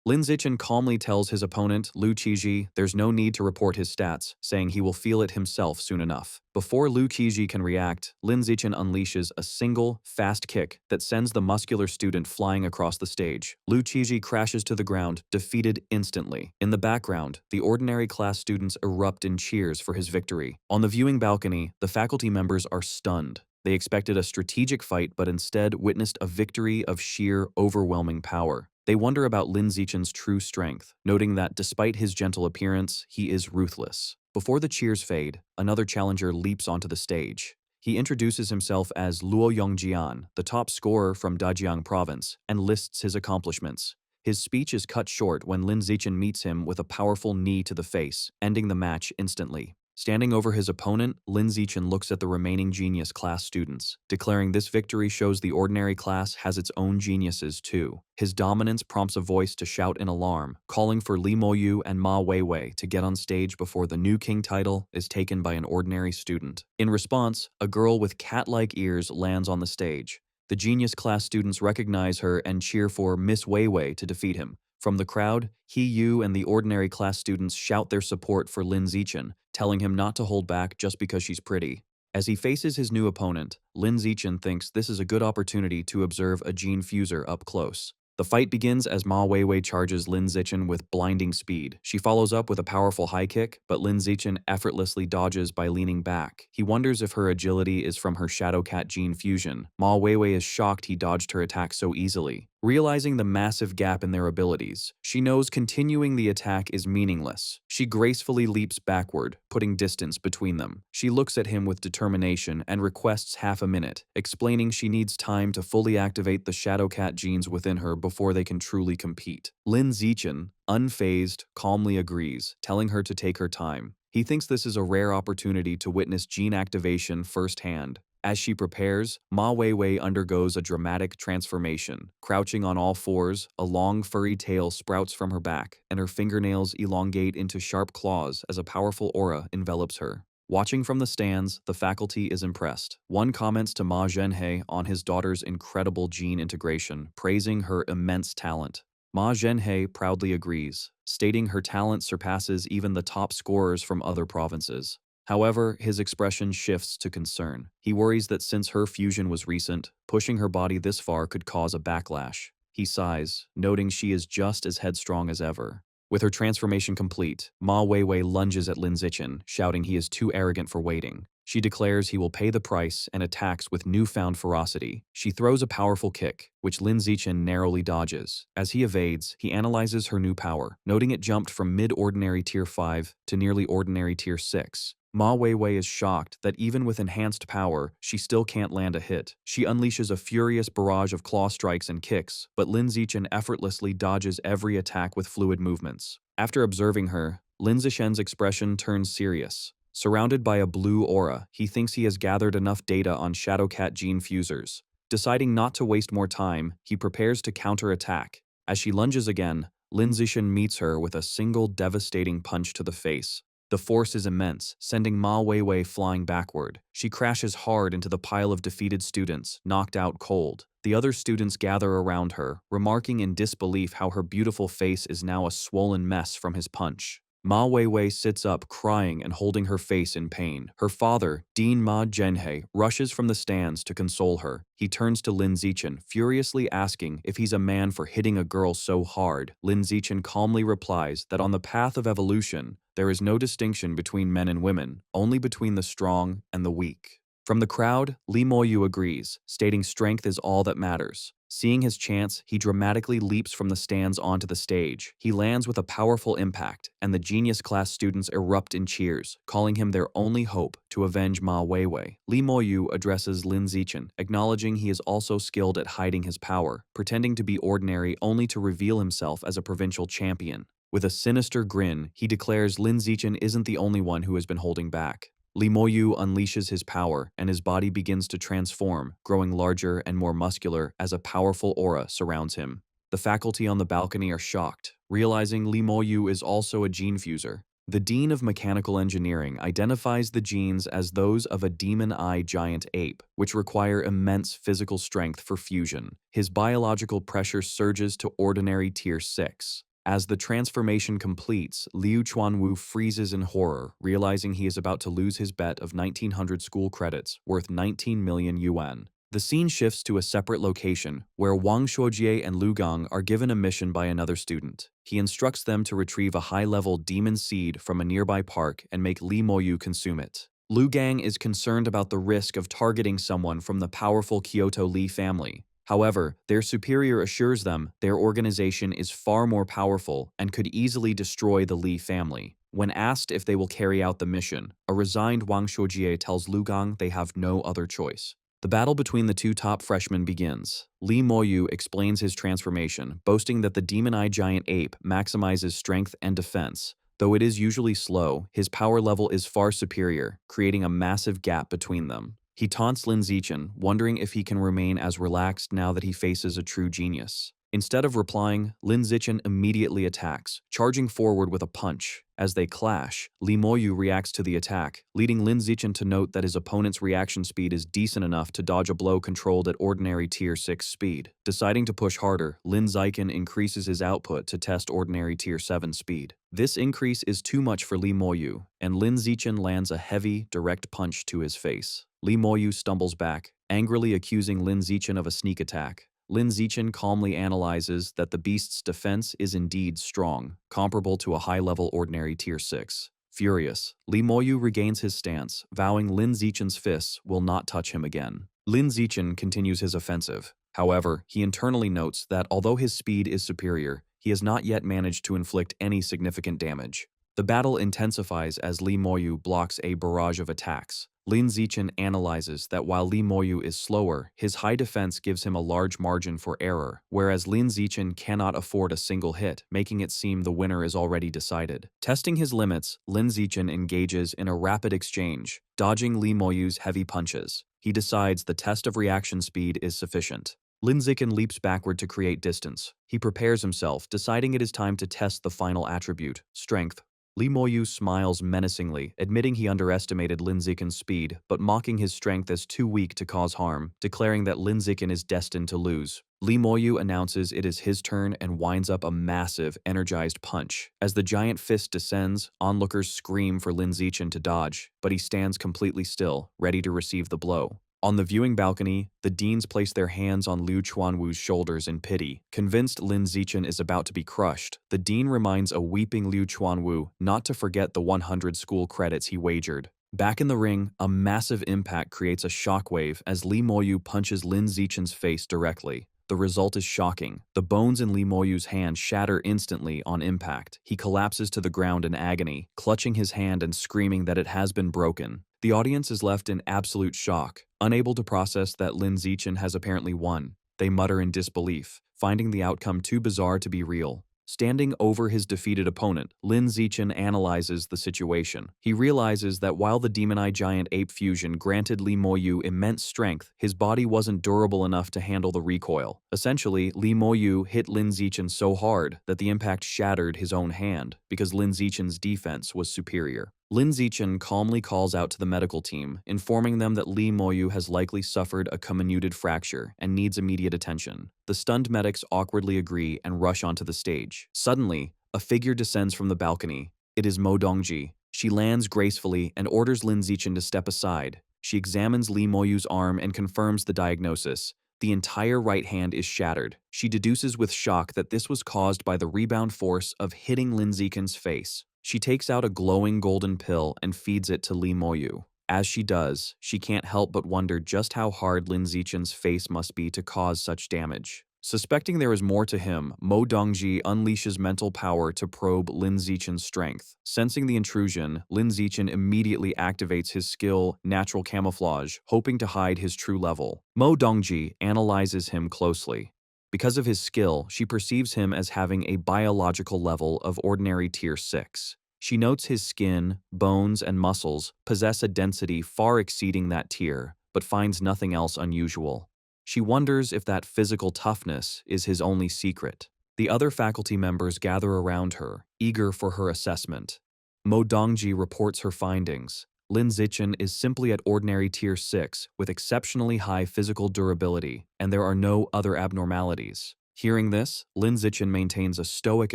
Lin Zichen calmly tells his opponent, Lu Qiji, there's no need to report his stats, saying he will feel it himself soon enough. Before Lu Qiji can react, Lin Zichen unleashes a single, fast kick that sends the muscular student flying across the stage. Lu Qiji crashes to the ground, defeated instantly. In the background, the ordinary class students erupt in cheers for his victory. On the viewing balcony, the faculty members are stunned. They expected a strategic fight, but instead witnessed a victory of sheer, overwhelming power. They wonder about Lin Zichen's true strength, noting that despite his gentle appearance, he is ruthless. Before the cheers fade, another challenger leaps onto the stage. He introduces himself as Luo Yongjian, the top scorer from Dajiang province, and lists his accomplishments. His speech is cut short when Lin Zichen meets him with a powerful knee to the face, ending the match instantly. Standing over his opponent, Lin Zichen looks at the remaining genius class students, declaring this victory shows the ordinary class has its own geniuses too. His dominance prompts a voice to shout in alarm, calling for Li Moyu and Ma Weiwei to get on stage before the new king title is taken by an ordinary student. In response, a girl with cat-like ears lands on the stage. The genius class students recognize her and cheer for Miss Weiwei to defeat him. From the crowd, He Yu and the ordinary class students shout their support for Lin Zichen, telling him not to hold back just because she's pretty. As he faces his new opponent, Lin Zichen thinks this is a good opportunity to observe a gene fuser up close. The fight begins as Ma Weiwei charges Lin Zichen with blinding speed. She follows up with a powerful high kick, but Lin Zichen effortlessly dodges by leaning back. He wonders if her agility is from her Shadow Cat gene fusion. Ma Weiwei is shocked he dodged her attack so easily. Realizing the massive gap in their abilities, she knows continuing the attack is meaningless. She gracefully leaps backward, putting distance between them. She looks at him with determination and requests half a minute, explaining she needs time to fully activate the Shadow Cat genes within her before they can truly compete. Lin Zichen, unfazed, calmly agrees, telling her to take her time. He thinks this is a rare opportunity to witness gene activation firsthand. As she prepares, Ma Weiwei undergoes a dramatic transformation. Crouching on all fours, a long furry tail sprouts from her back, and her fingernails elongate into sharp claws as a powerful aura envelops her. Watching from the stands, the faculty is impressed. One comments to Ma Zhenhe on his daughter's incredible gene integration, praising her immense talent. Ma Zhenhe proudly agrees, stating her talent surpasses even the top scorers from other provinces. However, his expression shifts to concern. He worries that since her fusion was recent, pushing her body this far could cause a backlash. He sighs, noting she is just as headstrong as ever. With her transformation complete, Ma Weiwei lunges at Lin Zichen, shouting he is too arrogant for waiting. She declares he will pay the price and attacks with newfound ferocity. She throws a powerful kick, which Lin Zichen narrowly dodges. As he evades, he analyzes her new power, noting it jumped from mid-ordinary tier 5 to nearly ordinary tier 6. Ma Weiwei is shocked that even with enhanced power, she still can't land a hit. She unleashes a furious barrage of claw strikes and kicks, but Lin Zichen effortlessly dodges every attack with fluid movements. After observing her, Lin Zichen's expression turns serious. Surrounded by a blue aura, he thinks he has gathered enough data on Shadow Cat gene fusers. Deciding not to waste more time, he prepares to counterattack. As she lunges again, Lin Zichen meets her with a single devastating punch to the face. The force is immense, sending Ma Weiwei flying backward. She crashes hard into the pile of defeated students, knocked out cold. The other students gather around her, remarking in disbelief how her beautiful face is now a swollen mess from his punch. Ma Weiwei sits up, crying and holding her face in pain. Her father, Dean Ma Zhenhe, rushes from the stands to console her. He turns to Lin Zichen, furiously asking if he's a man for hitting a girl so hard. Lin Zichen calmly replies that on the path of evolution, there is no distinction between men and women, only between the strong and the weak. From the crowd, Li Moyu agrees, stating strength is all that matters. Seeing his chance, he dramatically leaps from the stands onto the stage. He lands with a powerful impact, and the genius class students erupt in cheers, calling him their only hope to avenge Ma Weiwei. Li Moyu addresses Lin Zichen, acknowledging he is also skilled at hiding his power, pretending to be ordinary only to reveal himself as a provincial champion. With a sinister grin, he declares Lin Zichen isn't the only one who has been holding back. Li Moyu unleashes his power, and his body begins to transform, growing larger and more muscular as a powerful aura surrounds him. The faculty on the balcony are shocked, realizing Li Moyu is also a gene fuser. The Dean of Mechanical Engineering identifies the genes as those of a demon-eye giant ape, which require immense physical strength for fusion. His biological pressure surges to ordinary Tier 6. As the transformation completes, Liu Chuanwu freezes in horror, realizing he is about to lose his bet of 1900 school credits, worth 19 million yuan. The scene shifts to a separate location, where Wang Shuojie and Lu Gang are given a mission by another student. He instructs them to retrieve a high-level demon seed from a nearby park and make Li Moyu consume it. Lu Gang is concerned about the risk of targeting someone from the powerful Kyoto Li family. However, their superior assures them their organization is far more powerful and could easily destroy the Li family. When asked if they will carry out the mission, a resigned Wang Shuojie tells Lu Gang they have no other choice. The battle between the two top freshmen begins. Li Moyu explains his transformation, boasting that the demon-eye giant ape maximizes strength and defense. Though it is usually slow, his power level is far superior, creating a massive gap between them. He taunts Lin Zichen, wondering if he can remain as relaxed now that he faces a true genius. Instead of replying, Lin Zichen immediately attacks, charging forward with a punch. As they clash, Li Moyu reacts to the attack, leading Lin Zichen to note that his opponent's reaction speed is decent enough to dodge a blow controlled at ordinary Tier 6 speed. Deciding to push harder, Lin Zichen increases his output to test ordinary Tier 7 speed. This increase is too much for Li Moyu, and Lin Zichen lands a heavy, direct punch to his face. Li Moyu stumbles back, angrily accusing Lin Zichen of a sneak attack. Lin Zichen calmly analyzes that the beast's defense is indeed strong, comparable to a high-level ordinary Tier 6. Furious, Li Moyu regains his stance, vowing Lin Zichen's fists will not touch him again. Lin Zichen continues his offensive. However, he internally notes that although his speed is superior, he has not yet managed to inflict any significant damage. The battle intensifies as Li Moyu blocks a barrage of attacks. Lin Zichen analyzes that while Li Moyu is slower, his high defense gives him a large margin for error, whereas Lin Zichen cannot afford a single hit, making it seem the winner is already decided. Testing his limits, Lin Zichen engages in a rapid exchange, dodging Li Moyu's heavy punches. He decides the test of reaction speed is sufficient. Lin Zichen leaps backward to create distance. He prepares himself, deciding it is time to test the final attribute, strength. Li Moyu smiles menacingly, admitting he underestimated Lin Zichen's speed, but mocking his strength as too weak to cause harm, declaring that Lin Zichen is destined to lose. Li Moyu announces it is his turn and winds up a massive, energized punch. As the giant fist descends, onlookers scream for Lin Zichen to dodge, but he stands completely still, ready to receive the blow. On the viewing balcony, the deans place their hands on Liu Chuanwu's shoulders in pity. Convinced Lin Zichen is about to be crushed, the dean reminds a weeping Liu Chuanwu not to forget the 100 school credits he wagered. Back in the ring, a massive impact creates a shockwave as Li Moyu punches Lin Zichen's face directly. The result is shocking. The bones in Li Moyu's hand shatter instantly on impact. He collapses to the ground in agony, clutching his hand and screaming that it has been broken. The audience is left in absolute shock, unable to process that Lin Zichen has apparently won. They mutter in disbelief, finding the outcome too bizarre to be real. Standing over his defeated opponent, Lin Zichen analyzes the situation. He realizes that while the demon-eye giant ape fusion granted Li Moyu immense strength, his body wasn't durable enough to handle the recoil. Essentially, Li Moyu hit Lin Zichen so hard that the impact shattered his own hand, because Lin Zichen's defense was superior. Lin Zichen calmly calls out to the medical team, informing them that Lee Moyu has likely suffered a comminuted fracture and needs immediate attention. The stunned medics awkwardly agree and rush onto the stage. Suddenly, a figure descends from the balcony. It is Mo Dongji. She lands gracefully and orders Lin Zichen to step aside. She examines Lee Moyu's arm and confirms the diagnosis. The entire right hand is shattered. She deduces with shock that this was caused by the rebound force of hitting Lin Zichen's face. She takes out a glowing golden pill and feeds it to Lee Moyu. As she does, she can't help but wonder just how hard Lin Zichen's face must be to cause such damage. Suspecting there is more to him, Mo Dongji unleashes mental power to probe Lin Zichen's strength. Sensing the intrusion, Lin Zichen immediately activates his skill, Natural Camouflage, hoping to hide his true level. Mo Dongji analyzes him closely. Because of his skill, she perceives him as having a biological level of ordinary tier 6. She notes his skin, bones, and muscles possess a density far exceeding that tier, but finds nothing else unusual. She wonders if that physical toughness is his only secret. The other faculty members gather around her, eager for her assessment. Mo Dongji reports her findings. Lin Zichen is simply at ordinary tier 6 with exceptionally high physical durability, and there are no other abnormalities. Hearing this, Lin Zichen maintains a stoic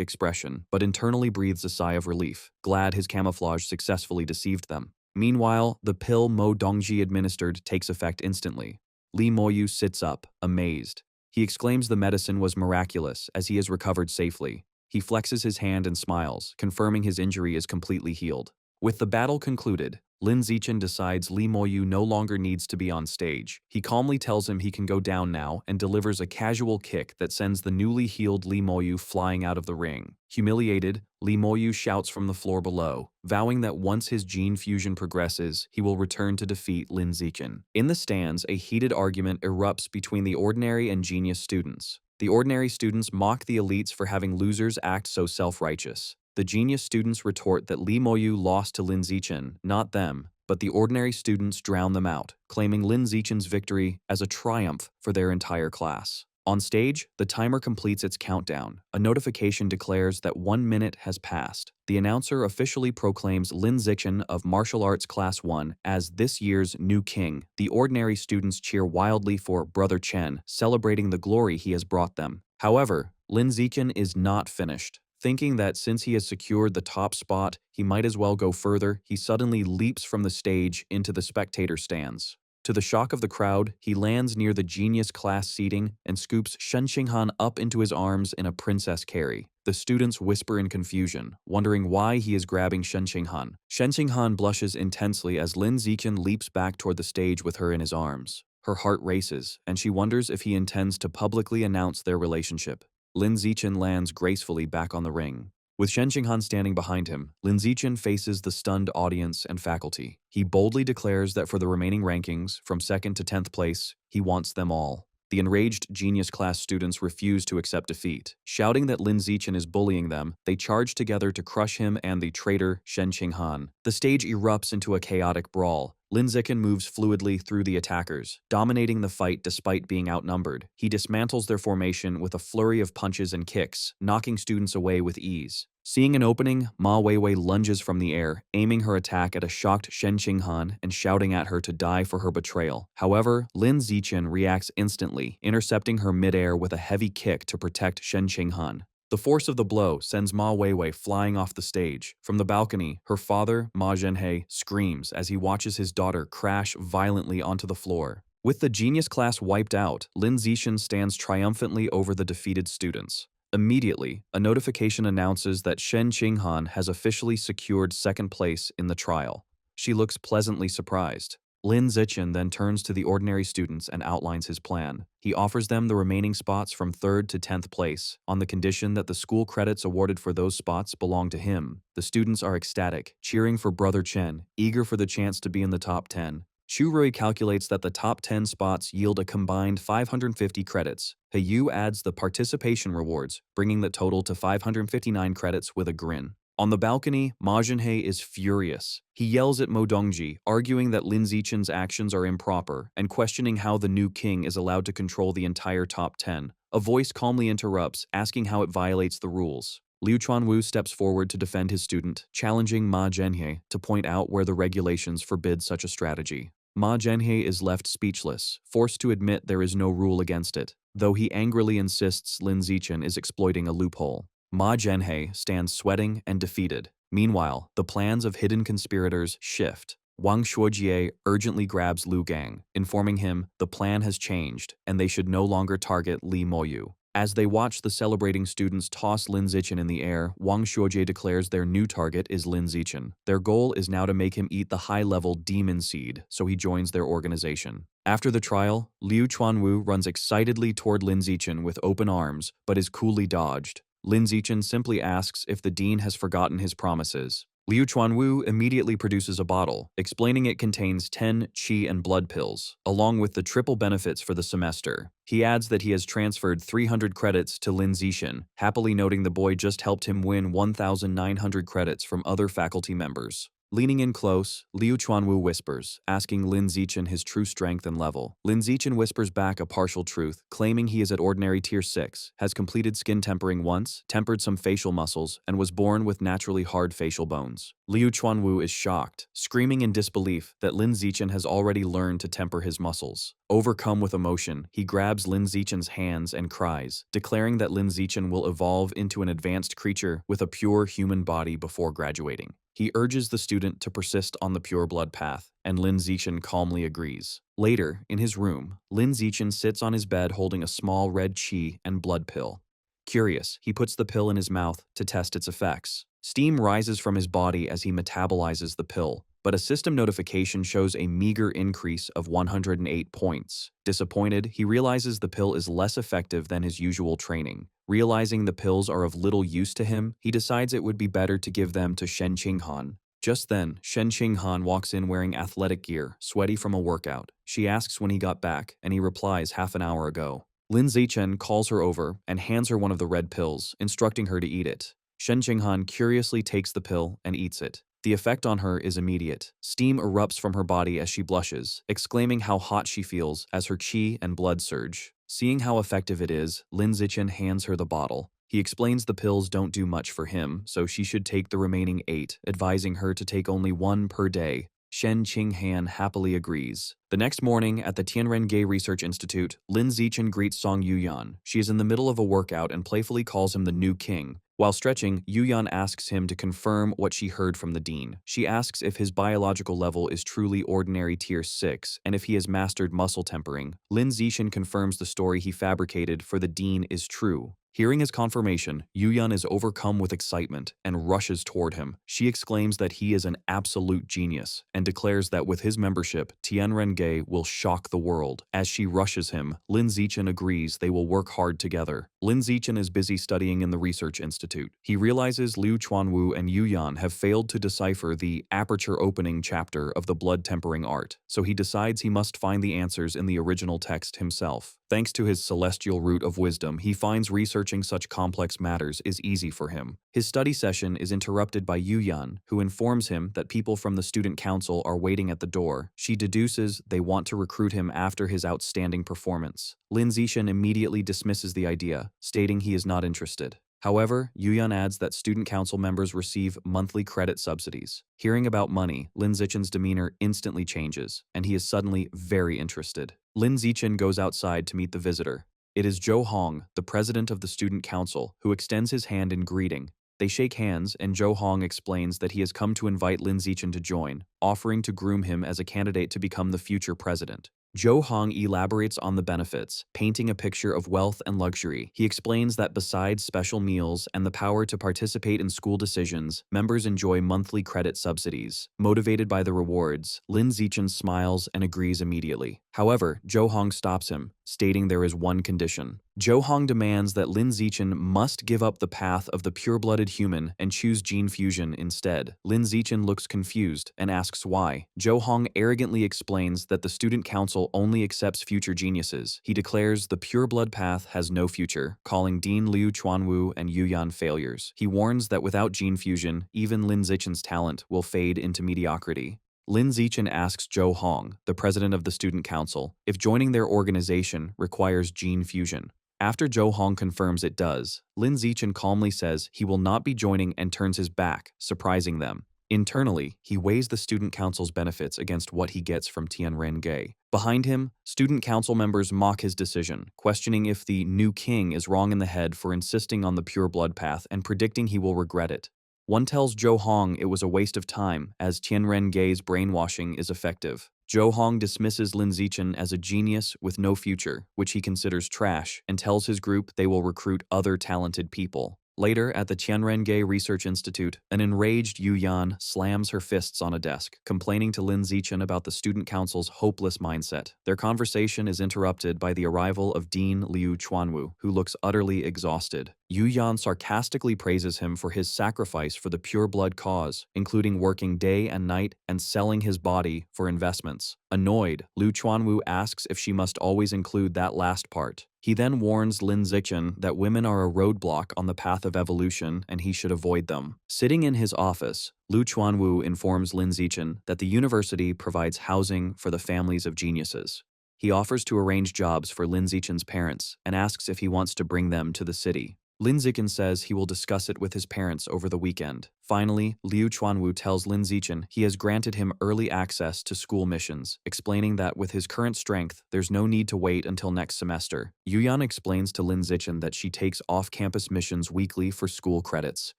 expression, but internally breathes a sigh of relief, glad his camouflage successfully deceived them. Meanwhile, the pill Mo Dongji administered takes effect instantly. Lee Moyu sits up, amazed. He exclaims the medicine was miraculous as he has recovered safely. He flexes his hand and smiles, confirming his injury is completely healed. With the battle concluded, Lin Zichen decides Lee Moyu no longer needs to be on stage. He calmly tells him he can go down now and delivers a casual kick that sends the newly healed Lee Moyu flying out of the ring. Humiliated, Lee Moyu shouts from the floor below, vowing that once his gene fusion progresses, he will return to defeat Lin Zichen. In the stands, a heated argument erupts between the ordinary and genius students. The ordinary students mock the elites for having losers act so self-righteous. The genius students retort that Lee Moyu lost to Lin Zichen, not them, but the ordinary students drown them out, claiming Lin Zichen's victory as a triumph for their entire class. On stage, the timer completes its countdown. A notification declares that 1 minute has passed. The announcer officially proclaims Lin Zichen of Martial Arts Class 1 as this year's new king. The ordinary students cheer wildly for Brother Chen, celebrating the glory he has brought them. However, Lin Zichen is not finished. Thinking that since he has secured the top spot, he might as well go further, he suddenly leaps from the stage into the spectator stands. To the shock of the crowd, he lands near the genius class seating and scoops Shen Qinghan up into his arms in a princess carry. The students whisper in confusion, wondering why he is grabbing Shen Qinghan. Shen Qinghan blushes intensely as Lin Zichen leaps back toward the stage with her in his arms. Her heart races, and she wonders if he intends to publicly announce their relationship. Lin Zichen lands gracefully back on the ring. With Shen Qinghan standing behind him, Lin Zichen faces the stunned audience and faculty. He boldly declares that for the remaining rankings, from 2nd to 10th place, he wants them all. The enraged genius class students refuse to accept defeat. Shouting that Lin Zichen is bullying them, they charge together to crush him and the traitor Shen Qinghan. The stage erupts into a chaotic brawl. Lin Zichen moves fluidly through the attackers, dominating the fight despite being outnumbered. He dismantles their formation with a flurry of punches and kicks, knocking students away with ease. Seeing an opening, Ma Weiwei lunges from the air, aiming her attack at a shocked Shen Qinghan and shouting at her to die for her betrayal. However, Lin Zichen reacts instantly, intercepting her midair with a heavy kick to protect Shen Qinghan. The force of the blow sends Ma Weiwei flying off the stage. From the balcony, her father, Ma Zhenhe, screams as he watches his daughter crash violently onto the floor. With the genius class wiped out, Lin Zichen stands triumphantly over the defeated students. Immediately, a notification announces that Shen Qinghan has officially secured 2nd place in the trial. She looks pleasantly surprised. Lin Zichen then turns to the ordinary students and outlines his plan. He offers them the remaining spots from 3rd to 10th place, on the condition that the school credits awarded for those spots belong to him. The students are ecstatic, cheering for Brother Chen, eager for the chance to be in the top 10. Xu Rui calculates that the top 10 spots yield a combined 550 credits. He Yu adds the participation rewards, bringing the total to 559 credits with a grin. On the balcony, Ma Zhenhe is furious. He yells at Mo Dongji, arguing that Lin Zichen's actions are improper and questioning how the new king is allowed to control the entire top 10. A voice calmly interrupts, asking how it violates the rules. Liu Chuanwu steps forward to defend his student, challenging Ma Zhenhe to point out where the regulations forbid such a strategy. Ma Zhenhe is left speechless, forced to admit there is no rule against it, though he angrily insists Lin Zichen is exploiting a loophole. Ma Zhenhe stands sweating and defeated. Meanwhile, the plans of hidden conspirators shift. Wang Shuojie urgently grabs Lu Gang, informing him the plan has changed and they should no longer target Li Moyu. As they watch the celebrating students toss Lin Zichen in the air, Wang Shuojie declares their new target is Lin Zichen. Their goal is now to make him eat the high-level demon seed, so he joins their organization. After the trial, Liu Chuanwu runs excitedly toward Lin Zichen with open arms, but is coolly dodged. Lin Zichen simply asks if the dean has forgotten his promises. Liu Chuanwu immediately produces a bottle, explaining it contains 10 qi and blood pills, along with the triple benefits for the semester. He adds that he has transferred 300 credits to Lin Zichen, happily noting the boy just helped him win 1,900 credits from other faculty members. Leaning in close, Liu Chuanwu whispers, asking Lin Zichen his true strength and level. Lin Zichen whispers back a partial truth, claiming he is at ordinary tier 6, has completed skin tempering once, tempered some facial muscles, and was born with naturally hard facial bones. Liu Chuanwu is shocked, screaming in disbelief that Lin Zichen has already learned to temper his muscles. Overcome with emotion, he grabs Lin Zichen's hands and cries, declaring that Lin Zichen will evolve into an advanced creature with a pure human body before graduating. He urges the student to persist on the pure blood path, and Lin Zichen calmly agrees. Later, in his room, Lin Zichen sits on his bed holding a small red qi and blood pill. Curious, he puts the pill in his mouth to test its effects. Steam rises from his body as he metabolizes the pill, but a system notification shows a meager increase of 108 points. Disappointed, he realizes the pill is less effective than his usual training. Realizing the pills are of little use to him, he decides it would be better to give them to Shen Qinghan. Just then, Shen Qinghan walks in wearing athletic gear, sweaty from a workout. She asks when he got back, and he replies half an hour ago. Lin Zichen calls her over and hands her one of the red pills, instructing her to eat it. Shen Qinghan curiously takes the pill and eats it. The effect on her is immediate. Steam erupts from her body as she blushes, exclaiming how hot she feels as her qi and blood surge. Seeing how effective it is, Lin Zichen hands her the bottle. He explains the pills don't do much for him, so she should take the remaining 8, advising her to take only 1 per day. Shen Qinghan happily agrees. The next morning, at the Tianrengei Research Institute, Lin Zichen greets Song Yuyan. She is in the middle of a workout and playfully calls him the new king. While stretching, Yuyan asks him to confirm what she heard from the dean. She asks if his biological level is truly ordinary tier 6 and if he has mastered muscle tempering. Lin Zichen confirms the story he fabricated for the dean is true. Hearing his confirmation, Yuyan is overcome with excitement and rushes toward him. She exclaims that he is an absolute genius and declares that with his membership, Tianrengei will shock the world. As she rushes him, Lin Zichen agrees they will work hard together. Lin Zichen is busy studying in the Research Institute. He realizes Liu Chuanwu and Yuyan have failed to decipher the aperture opening chapter of the blood tempering art, so he decides he must find the answers in the original text himself. Thanks to his celestial root of wisdom, he finds researching such complex matters is easy for him. His study session is interrupted by Yuyan, who informs him that people from the student council are waiting at the door. She deduces they want to recruit him after his outstanding performance. Lin Zichen immediately dismisses the idea, stating he is not interested. However, Yuyan adds that student council members receive monthly credit subsidies. Hearing about money, Lin Zichen's demeanor instantly changes, and he is suddenly very interested. Lin Zichen goes outside to meet the visitor. It is Zhou Hong, the president of the student council, who extends his hand in greeting. They shake hands, and Zhou Hong explains that he has come to invite Lin Zichen to join, offering to groom him as a candidate to become the future president. Zhou Hong elaborates on the benefits, painting a picture of wealth and luxury. He explains that besides special meals and the power to participate in school decisions, members enjoy monthly credit subsidies. Motivated by the rewards, Lin Zichen smiles and agrees immediately. However, Zhou Hong stops him, stating there is one condition. Zhou Hong demands that Lin Zichen must give up the path of the pure-blooded human and choose gene fusion instead. Lin Zichen looks confused and asks why. Zhou Hong arrogantly explains that the student council only accepts future geniuses. He declares the pure-blood path has no future, calling Dean Liu Chuanwu and Yuyan failures. He warns that without gene fusion, even Lin Zichen's talent will fade into mediocrity. Lin Zichen asks Zhou Hong, the president of the student council, if joining their organization requires gene fusion. After Zhou Hong confirms it does, Lin Zichen calmly says he will not be joining and turns his back, surprising them. Internally, he weighs the student council's benefits against what he gets from Tianren-ge. Behind him, student council members mock his decision, questioning if the new king is wrong in the head for insisting on the pure blood path and predicting he will regret it. One tells Zhou Hong it was a waste of time, as Tianren-ge's brainwashing is effective. Zhou Hong dismisses Lin Zichen as a genius with no future, which he considers trash, and tells his group they will recruit other talented people. Later, at the Tianren-ge Research Institute, an enraged Yu Yan slams her fists on a desk, complaining to Lin Zichen about the student council's hopeless mindset. Their conversation is interrupted by the arrival of Dean Liu Chuanwu, who looks utterly exhausted. Yu Yan sarcastically praises him for his sacrifice for the pure blood cause, including working day and night and selling his body for investments. Annoyed, Liu Chuanwu asks if she must always include that last part. He then warns Lin Zichen that women are a roadblock on the path of evolution and he should avoid them. Sitting in his office, Liu Chuanwu informs Lin Zichen that the university provides housing for the families of geniuses. He offers to arrange jobs for Lin Zichen's parents and asks if he wants to bring them to the city. Lin Zichen says he will discuss it with his parents over the weekend. Finally, Liu Chuanwu tells Lin Zichen he has granted him early access to school missions, explaining that with his current strength, there's no need to wait until next semester. Yu Yan explains to Lin Zichen that she takes off-campus missions weekly for school credits.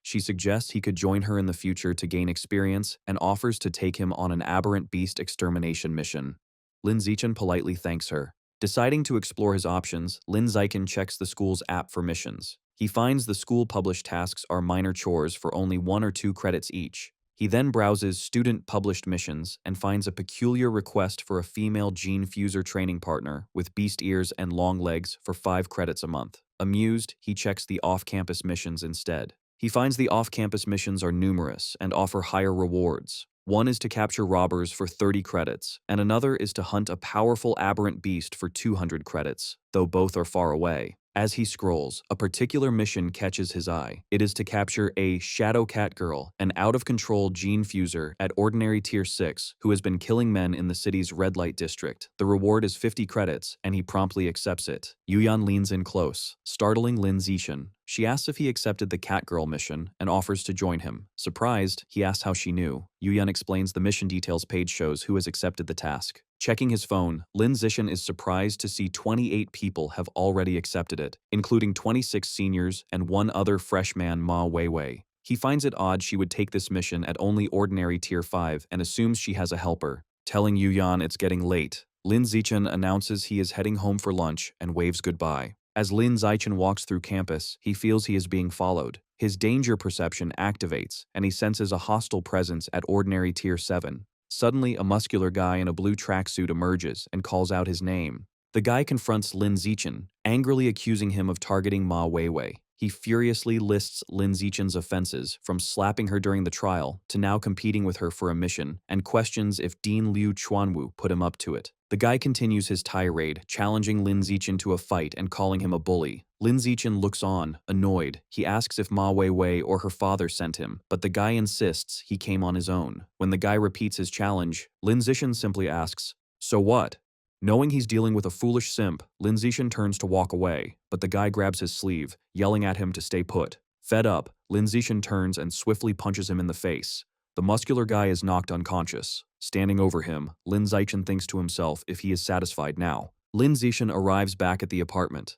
She suggests he could join her in the future to gain experience and offers to take him on an aberrant beast extermination mission. Lin Zichen politely thanks her. Deciding to explore his options, Lin Zichen checks the school's app for missions. He finds the school-published tasks are minor chores for only 1 or 2 credits each. He then browses student-published missions and finds a peculiar request for a female gene fuser training partner with beast ears and long legs for 5 credits a month. Amused, he checks the off-campus missions instead. He finds the off-campus missions are numerous and offer higher rewards. One is to capture robbers for 30 credits, and another is to hunt a powerful aberrant beast for 200 credits, though both are far away. As he scrolls, a particular mission catches his eye. It is to capture a Shadow Cat Girl, an out-of-control gene fuser at ordinary tier 6 who has been killing men in the city's red light district. The reward is 50 credits, and he promptly accepts it. Yu Yan leans in close, startling Lin Zichen. She asks if he accepted the Cat Girl mission and offers to join him. Surprised, he asks how she knew. Yu Yan explains the mission details page shows who has accepted the task. Checking his phone, Lin Zichen is surprised to see 28 people have already accepted it, including 26 seniors and one other fresh man, Ma Weiwei. He finds it odd she would take this mission at only ordinary tier 5 and assumes she has a helper. Telling Yu Yan it's getting late, Lin Zichen announces he is heading home for lunch and waves goodbye. As Lin Zichen walks through campus, he feels he is being followed. His danger perception activates, and he senses a hostile presence at ordinary tier 7. Suddenly, a muscular guy in a blue tracksuit emerges and calls out his name. The guy confronts Lin Zichen, angrily accusing him of targeting Ma Weiwei. He furiously lists Lin Zichen's offenses, from slapping her during the trial to now competing with her for a mission, and questions if Dean Liu Chuanwu put him up to it. The guy continues his tirade, challenging Lin Zichen to a fight and calling him a bully. Lin Zichen looks on, annoyed. He asks if Ma Weiwei or her father sent him, but the guy insists he came on his own. When the guy repeats his challenge, Lin Zichen simply asks, "So what?" Knowing he's dealing with a foolish simp, Lin Zichen turns to walk away, but the guy grabs his sleeve, yelling at him to stay put. Fed up, Lin Zichen turns and swiftly punches him in the face. The muscular guy is knocked unconscious. Standing over him, Lin Zichen thinks to himself if he is satisfied now. Lin Zichen arrives back at the apartment.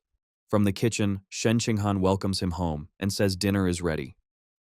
From the kitchen, Shen Qinghan welcomes him home and says dinner is ready.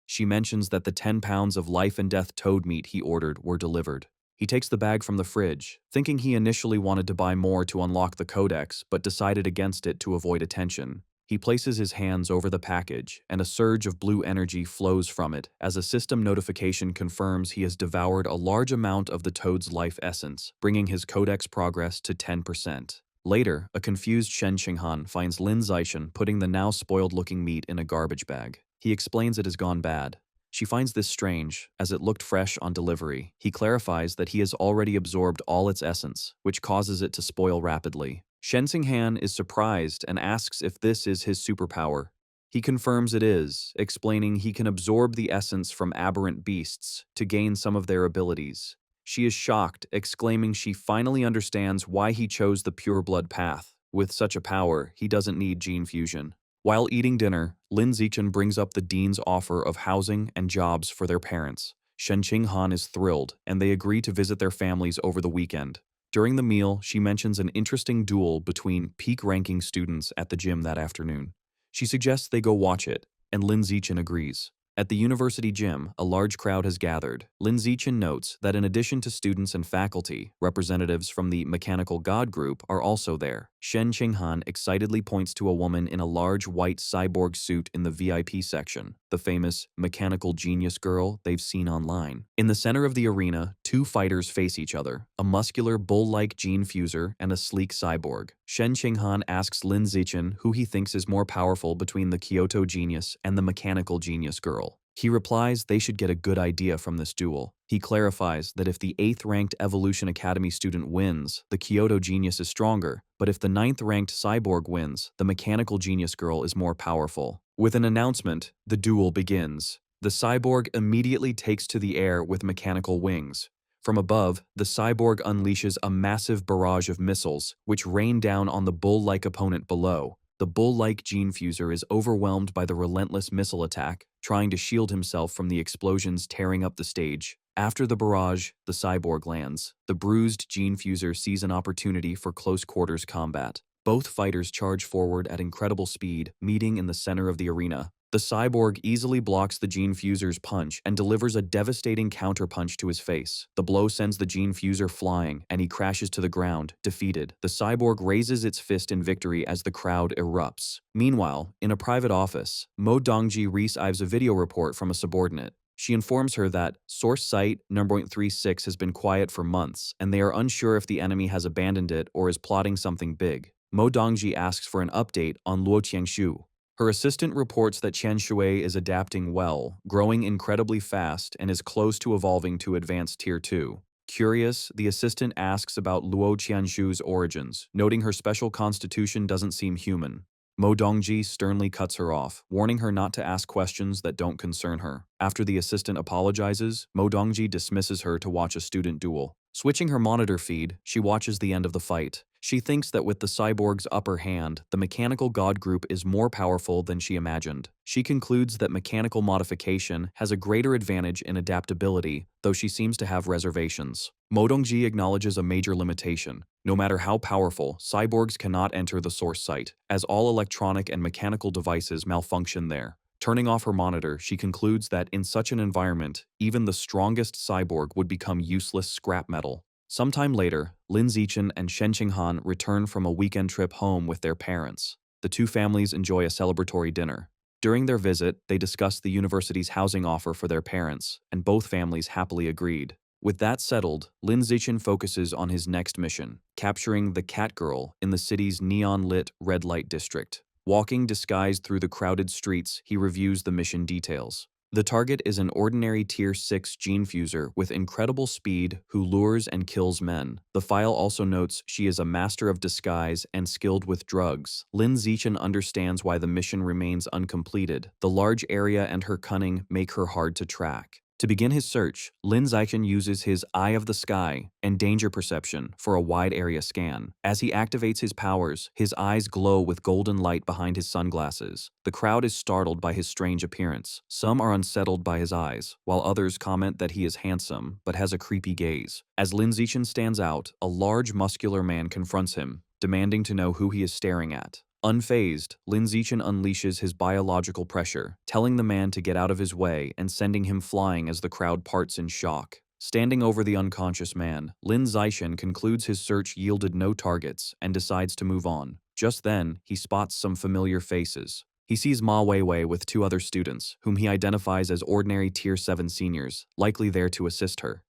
She mentions that the 10 pounds of life and death toad meat he ordered were delivered. He takes the bag from the fridge, thinking he initially wanted to buy more to unlock the codex, but decided against it to avoid attention. He places his hands over the package, and a surge of blue energy flows from it as a system notification confirms he has devoured a large amount of the toad's life essence, bringing his codex progress to 10%. Later, a confused Shen Qinghan finds Lin Zichen putting the now spoiled-looking meat in a garbage bag. He explains it has gone bad. She finds this strange, as it looked fresh on delivery. He clarifies that he has already absorbed all its essence, which causes it to spoil rapidly. Shen Qinghan is surprised and asks if this is his superpower. He confirms it is, explaining he can absorb the essence from aberrant beasts to gain some of their abilities. She is shocked, exclaiming she finally understands why he chose the pure blood path. With such a power, he doesn't need gene fusion. While eating dinner, Lin Zichen brings up the dean's offer of housing and jobs for their parents. Shen Qinghan is thrilled, and they agree to visit their families over the weekend. During the meal, she mentions an interesting duel between peak-ranking students at the gym that afternoon. She suggests they go watch it, and Lin Zichen agrees. At the university gym, a large crowd has gathered. Lin Zichen notes that in addition to students and faculty, representatives from the Mechanical God group are also there. Shen Qinghan excitedly points to a woman in a large white cyborg suit in the VIP section, the famous mechanical genius girl they've seen online. In the center of the arena, two fighters face each other, a muscular bull-like gene fuser and a sleek cyborg. Shen Qinghan asks Lin Zichen who he thinks is more powerful between the Kyoto genius and the mechanical genius girl. He replies they should get a good idea from this duel. He clarifies that if the 8th-ranked Evolution Academy student wins, the Kyoto genius is stronger, but if the 9th-ranked cyborg wins, the mechanical genius girl is more powerful. With an announcement, the duel begins. The cyborg immediately takes to the air with mechanical wings. From above, the cyborg unleashes a massive barrage of missiles, which rain down on the bull-like opponent below. The bull-like gene fuser is overwhelmed by the relentless missile attack, trying to shield himself from the explosions tearing up the stage. After the barrage, the cyborg lands. The bruised gene fuser sees an opportunity for close-quarters combat. Both fighters charge forward at incredible speed, meeting in the center of the arena. The cyborg easily blocks the gene fuser's punch and delivers a devastating counterpunch to his face. The blow sends the gene fuser flying, and he crashes to the ground, defeated. The cyborg raises its fist in victory as the crowd erupts. Meanwhile, in a private office, Mo Dongji receives a video report from a subordinate. She informs her that source site number 36 has been quiet for months, and they are unsure if the enemy has abandoned it or is plotting something big. Mo Dongji asks for an update on Luo Qiangshu. Her assistant reports that Qian Shui is adapting well, growing incredibly fast, and is close to evolving to advanced Tier 2. Curious, the assistant asks about Luo Qianshu's origins, noting her special constitution doesn't seem human. Mo Dongji sternly cuts her off, warning her not to ask questions that don't concern her. After the assistant apologizes, Mo Dongji dismisses her to watch a student duel. Switching her monitor feed, she watches the end of the fight. She thinks that with the cyborg's upper hand, the Mechanical God group is more powerful than she imagined. She concludes that mechanical modification has a greater advantage in adaptability, though she seems to have reservations. Mo Dongji acknowledges a major limitation. No matter how powerful, cyborgs cannot enter the source site, as all electronic and mechanical devices malfunction there. Turning off her monitor, she concludes that in such an environment, even the strongest cyborg would become useless scrap metal. Sometime later, Lin Zichen and Shen Qinghan return from a weekend trip home with their parents. The two families enjoy a celebratory dinner. During their visit, they discuss the university's housing offer for their parents, and both families happily agreed. With that settled, Lin Zichen focuses on his next mission, capturing the cat girl in the city's neon-lit red light district. Walking disguised through the crowded streets, he reviews the mission details. The target is an ordinary Tier 6 gene fuser with incredible speed who lures and kills men. The file also notes she is a master of disguise and skilled with drugs. Lin Zichen understands why the mission remains uncompleted. The large area and her cunning make her hard to track. To begin his search, Lin Zichen uses his Eye of the Sky and Danger Perception for a wide area scan. As he activates his powers, his eyes glow with golden light behind his sunglasses. The crowd is startled by his strange appearance. Some are unsettled by his eyes, while others comment that he is handsome but has a creepy gaze. As Lin Zichen stands out, a large muscular man confronts him, demanding to know who he is staring at. Unfazed, Lin Zichen unleashes his biological pressure, telling the man to get out of his way and sending him flying as the crowd parts in shock. Standing over the unconscious man, Lin Zichen concludes his search yielded no targets and decides to move on. Just then, he spots some familiar faces. He sees Ma Weiwei with two other students, whom he identifies as ordinary Tier 7 seniors, likely there to assist her.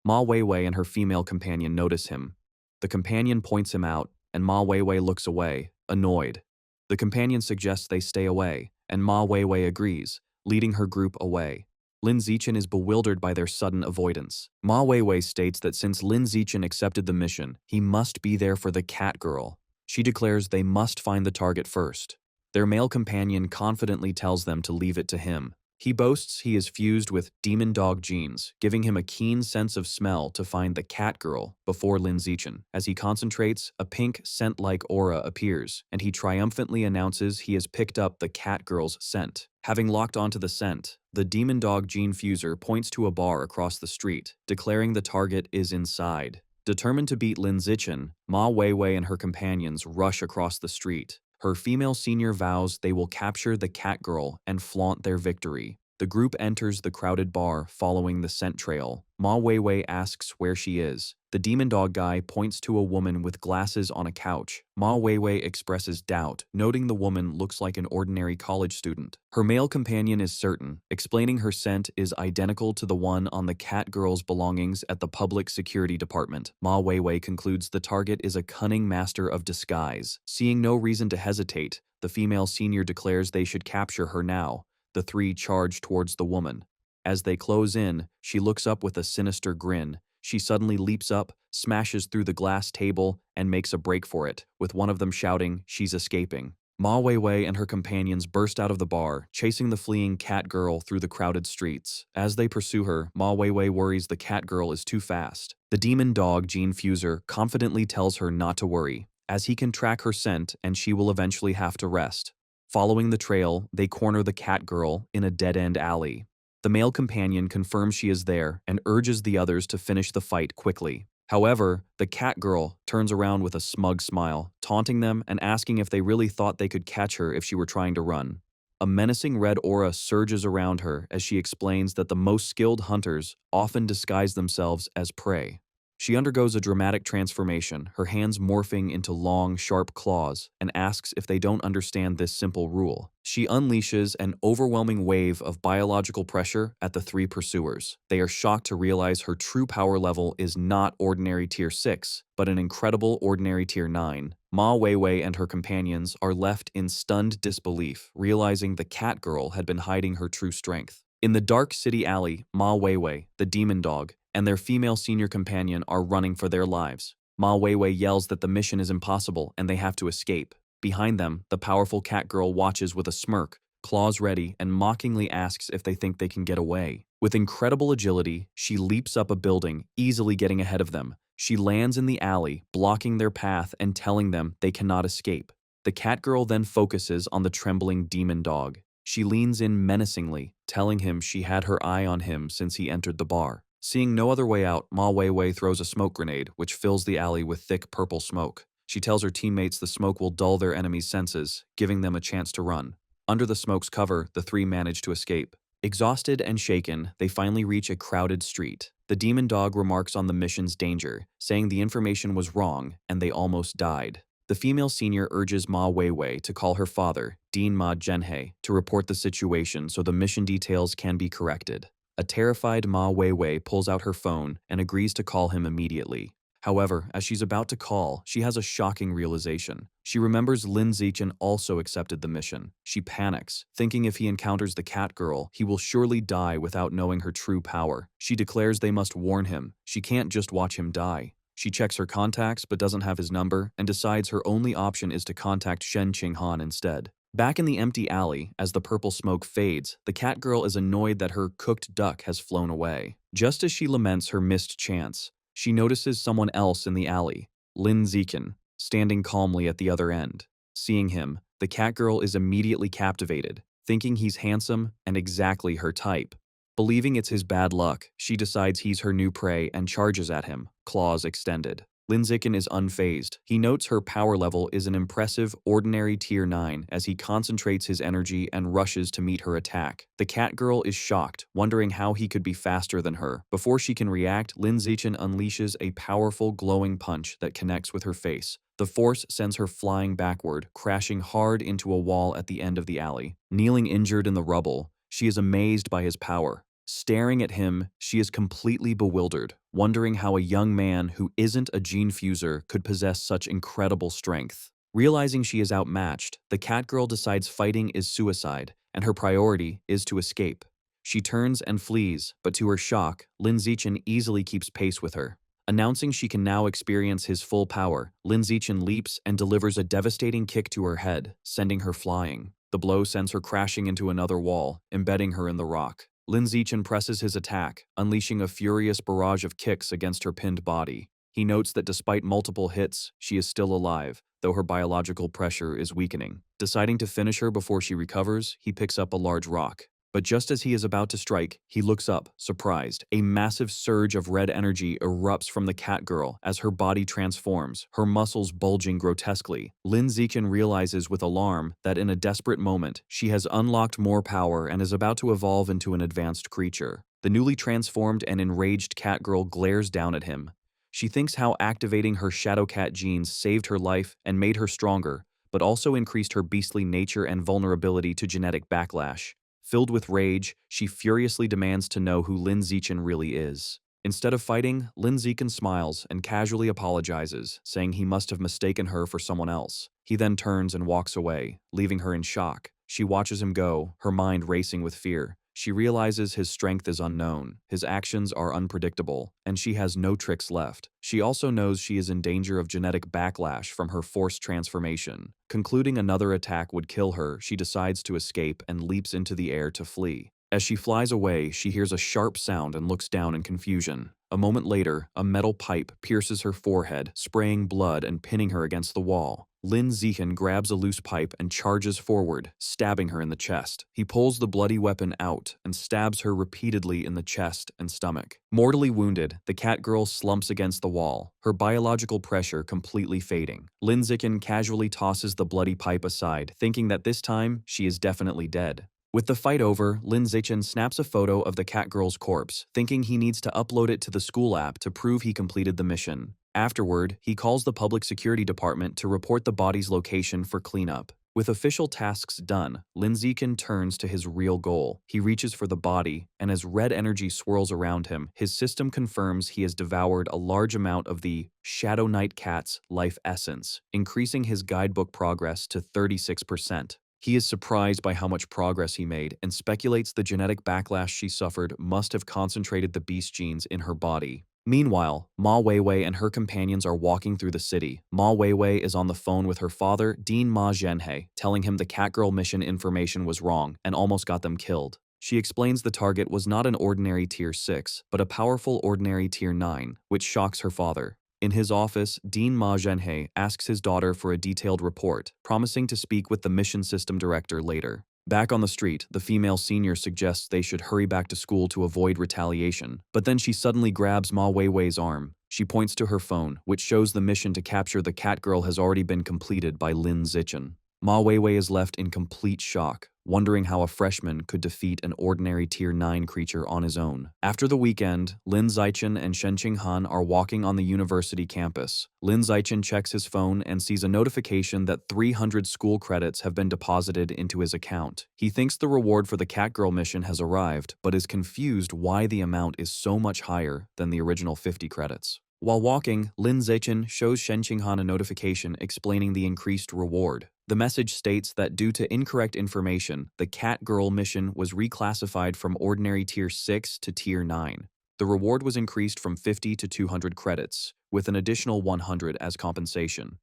Ma Weiwei and her female companion notice him. The companion points him out, and Ma Weiwei looks away, annoyed. The companion suggests they stay away, and Ma Weiwei agrees, leading her group away. Lin Zichen is bewildered by their sudden avoidance. Ma Weiwei states that since Lin Zichen accepted the mission, he must be there for the cat girl. She declares they must find the target first. Their male companion confidently tells them to leave it to him. He boasts he is fused with demon dog genes, giving him a keen sense of smell to find the cat girl before Lin Zichen. As he concentrates, a pink scent-like aura appears, and he triumphantly announces he has picked up the cat girl's scent. Having locked onto the scent, the demon dog gene fuser points to a bar across the street, declaring the target is inside. Determined to beat Lin Zichen, Ma Weiwei and her companions rush across the street. Her female senior vows they will capture the cat girl and flaunt their victory. The group enters the crowded bar following the scent trail. Ma Weiwei asks where she is. The demon dog guy points to a woman with glasses on a couch. Ma Weiwei expresses doubt, noting the woman looks like an ordinary college student. Her male companion is certain, explaining her scent is identical to the one on the cat girl's belongings at the public security department. Ma Weiwei concludes the target is a cunning master of disguise. Seeing no reason to hesitate, the female senior declares they should capture her now. The three charge towards the woman. As they close in, she looks up with a sinister grin. She suddenly leaps up, smashes through the glass table, and makes a break for it, with one of them shouting she's escaping. Ma Weiwei and her companions burst out of the bar, chasing the fleeing cat girl through the crowded streets. As they pursue her, Ma Weiwei worries the cat girl is too fast. The demon dog gene fuser confidently tells her not to worry, as he can track her scent and she will eventually have to rest. Following the trail, they corner the cat girl in a dead-end alley. The male companion confirms she is there and urges the others to finish the fight quickly. However, the cat girl turns around with a smug smile, taunting them and asking if they really thought they could catch her if she were trying to run. A menacing red aura surges around her as she explains that the most skilled hunters often disguise themselves as prey. She undergoes a dramatic transformation, her hands morphing into long, sharp claws, and asks if they don't understand this simple rule. She unleashes an overwhelming wave of biological pressure at the three pursuers. They are shocked to realize her true power level is not ordinary tier 6, but an incredible ordinary tier 9. Ma Weiwei and her companions are left in stunned disbelief, realizing the cat girl had been hiding her true strength. In the dark city alley, Ma Weiwei, the demon dog, and their female senior companion are running for their lives. Ma Weiwei yells that the mission is impossible and they have to escape. Behind them, the powerful cat girl watches with a smirk, claws ready, and mockingly asks if they think they can get away. With incredible agility, she leaps up a building, easily getting ahead of them. She lands in the alley, blocking their path and telling them they cannot escape. The cat girl then focuses on the trembling demon dog. She leans in menacingly, telling him she had her eye on him since he entered the bar. Seeing no other way out, Ma Weiwei throws a smoke grenade, which fills the alley with thick purple smoke. She tells her teammates the smoke will dull their enemies' senses, giving them a chance to run. Under the smoke's cover, the three manage to escape. Exhausted and shaken, they finally reach a crowded street. The demon dog remarks on the mission's danger, saying the information was wrong and they almost died. The female senior urges Ma Weiwei to call her father, Dean Ma Zhenhe, to report the situation so the mission details can be corrected. A terrified Ma Weiwei pulls out her phone and agrees to call him immediately. However, as she's about to call, she has a shocking realization. She remembers Lin Zichen also accepted the mission. She panics, thinking if he encounters the cat girl, he will surely die without knowing her true power. She declares they must warn him. She can't just watch him die. She checks her contacts but doesn't have his number and decides her only option is to contact Shen Qinghan instead. Back in the empty alley, as the purple smoke fades, the cat girl is annoyed that her cooked duck has flown away. Just as she laments her missed chance, she notices someone else in the alley, Lin Zichen, standing calmly at the other end. Seeing him, the cat girl is immediately captivated, thinking he's handsome and exactly her type. Believing it's his bad luck, she decides he's her new prey and charges at him, claws extended. Lin Zichen is unfazed. He notes her power level is an impressive ordinary tier 9 as he concentrates his energy and rushes to meet her attack. The cat girl is shocked, wondering how he could be faster than her. Before she can react, Lin Zichen unleashes a powerful glowing punch that connects with her face. The force sends her flying backward, crashing hard into a wall at the end of the alley. Kneeling injured in the rubble, she is amazed by his power. Staring at him, she is completely bewildered, wondering how a young man who isn't a gene fuser could possess such incredible strength. Realizing she is outmatched, the cat girl decides fighting is suicide, and her priority is to escape. She turns and flees, but to her shock, Lin Zichen easily keeps pace with her. Announcing she can now experience his full power, Lin Zichen leaps and delivers a devastating kick to her head, sending her flying. The blow sends her crashing into another wall, embedding her in the rock. Lin Zichen presses his attack, unleashing a furious barrage of kicks against her pinned body. He notes that despite multiple hits, she is still alive, though her biological pressure is weakening. Deciding to finish her before she recovers, he picks up a large rock. But just as he is about to strike, he looks up, surprised. A massive surge of red energy erupts from the cat girl as her body transforms, her muscles bulging grotesquely. Lin Zichen realizes with alarm that in a desperate moment, she has unlocked more power and is about to evolve into an advanced creature. The newly transformed and enraged cat girl glares down at him. She thinks how activating her shadow cat genes saved her life and made her stronger, but also increased her beastly nature and vulnerability to genetic backlash. Filled with rage, she furiously demands to know who Lin Zichen really is. Instead of fighting, Lin Zichen smiles and casually apologizes, saying he must have mistaken her for someone else. He then turns and walks away, leaving her in shock. She watches him go, her mind racing with fear. She realizes his strength is unknown, his actions are unpredictable, and she has no tricks left. She also knows she is in danger of genetic backlash from her forced transformation. Concluding another attack would kill her, she decides to escape and leaps into the air to flee. As she flies away, she hears a sharp sound and looks down in confusion. A moment later, a metal pipe pierces her forehead, spraying blood and pinning her against the wall. Lin Zichen grabs a loose pipe and charges forward, stabbing her in the chest. He pulls the bloody weapon out and stabs her repeatedly in the chest and stomach. Mortally wounded, the cat girl slumps against the wall, her biological pressure completely fading. Lin Zichen casually tosses the bloody pipe aside, thinking that this time she is definitely dead. With the fight over, Lin Zichen snaps a photo of the cat girl's corpse, thinking he needs to upload it to the school app to prove he completed the mission. Afterward, he calls the public security department to report the body's location for cleanup. With official tasks done, Lin Zichen turns to his real goal. He reaches for the body, and as red energy swirls around him, his system confirms he has devoured a large amount of the Shadow Knight cat's life essence, increasing his guidebook progress to 36%. He is surprised by how much progress he made and speculates the genetic backlash she suffered must have concentrated the beast genes in her body. Meanwhile, Ma Weiwei and her companions are walking through the city. Ma Weiwei is on the phone with her father, Dean Ma Zhenhe, telling him the Catgirl mission information was wrong and almost got them killed. She explains the target was not an ordinary Tier 6, but a powerful ordinary Tier 9, which shocks her father. In his office, Dean Ma Zhenhe asks his daughter for a detailed report, promising to speak with the mission system director later. Back on the street, the female senior suggests they should hurry back to school to avoid retaliation, but then she suddenly grabs Ma Weiwei's arm. She points to her phone, which shows the mission to capture the cat girl has already been completed by Lin Zichen. Ma Weiwei is left in complete shock, wondering how a freshman could defeat an ordinary Tier 9 creature on his own. After the weekend, Lin Zichen and Shen Qinghan are walking on the university campus. Lin Zichen checks his phone and sees a notification that 300 school credits have been deposited into his account. He thinks the reward for the Catgirl mission has arrived, but is confused why the amount is so much higher than the original 50 credits. While walking, Lin Zichen shows Shen Qinghan a notification explaining the increased reward. The message states that due to incorrect information, the Cat Girl mission was reclassified from ordinary Tier 6 to Tier 9. The reward was increased from 50 to 200 credits, with an additional 100 as compensation.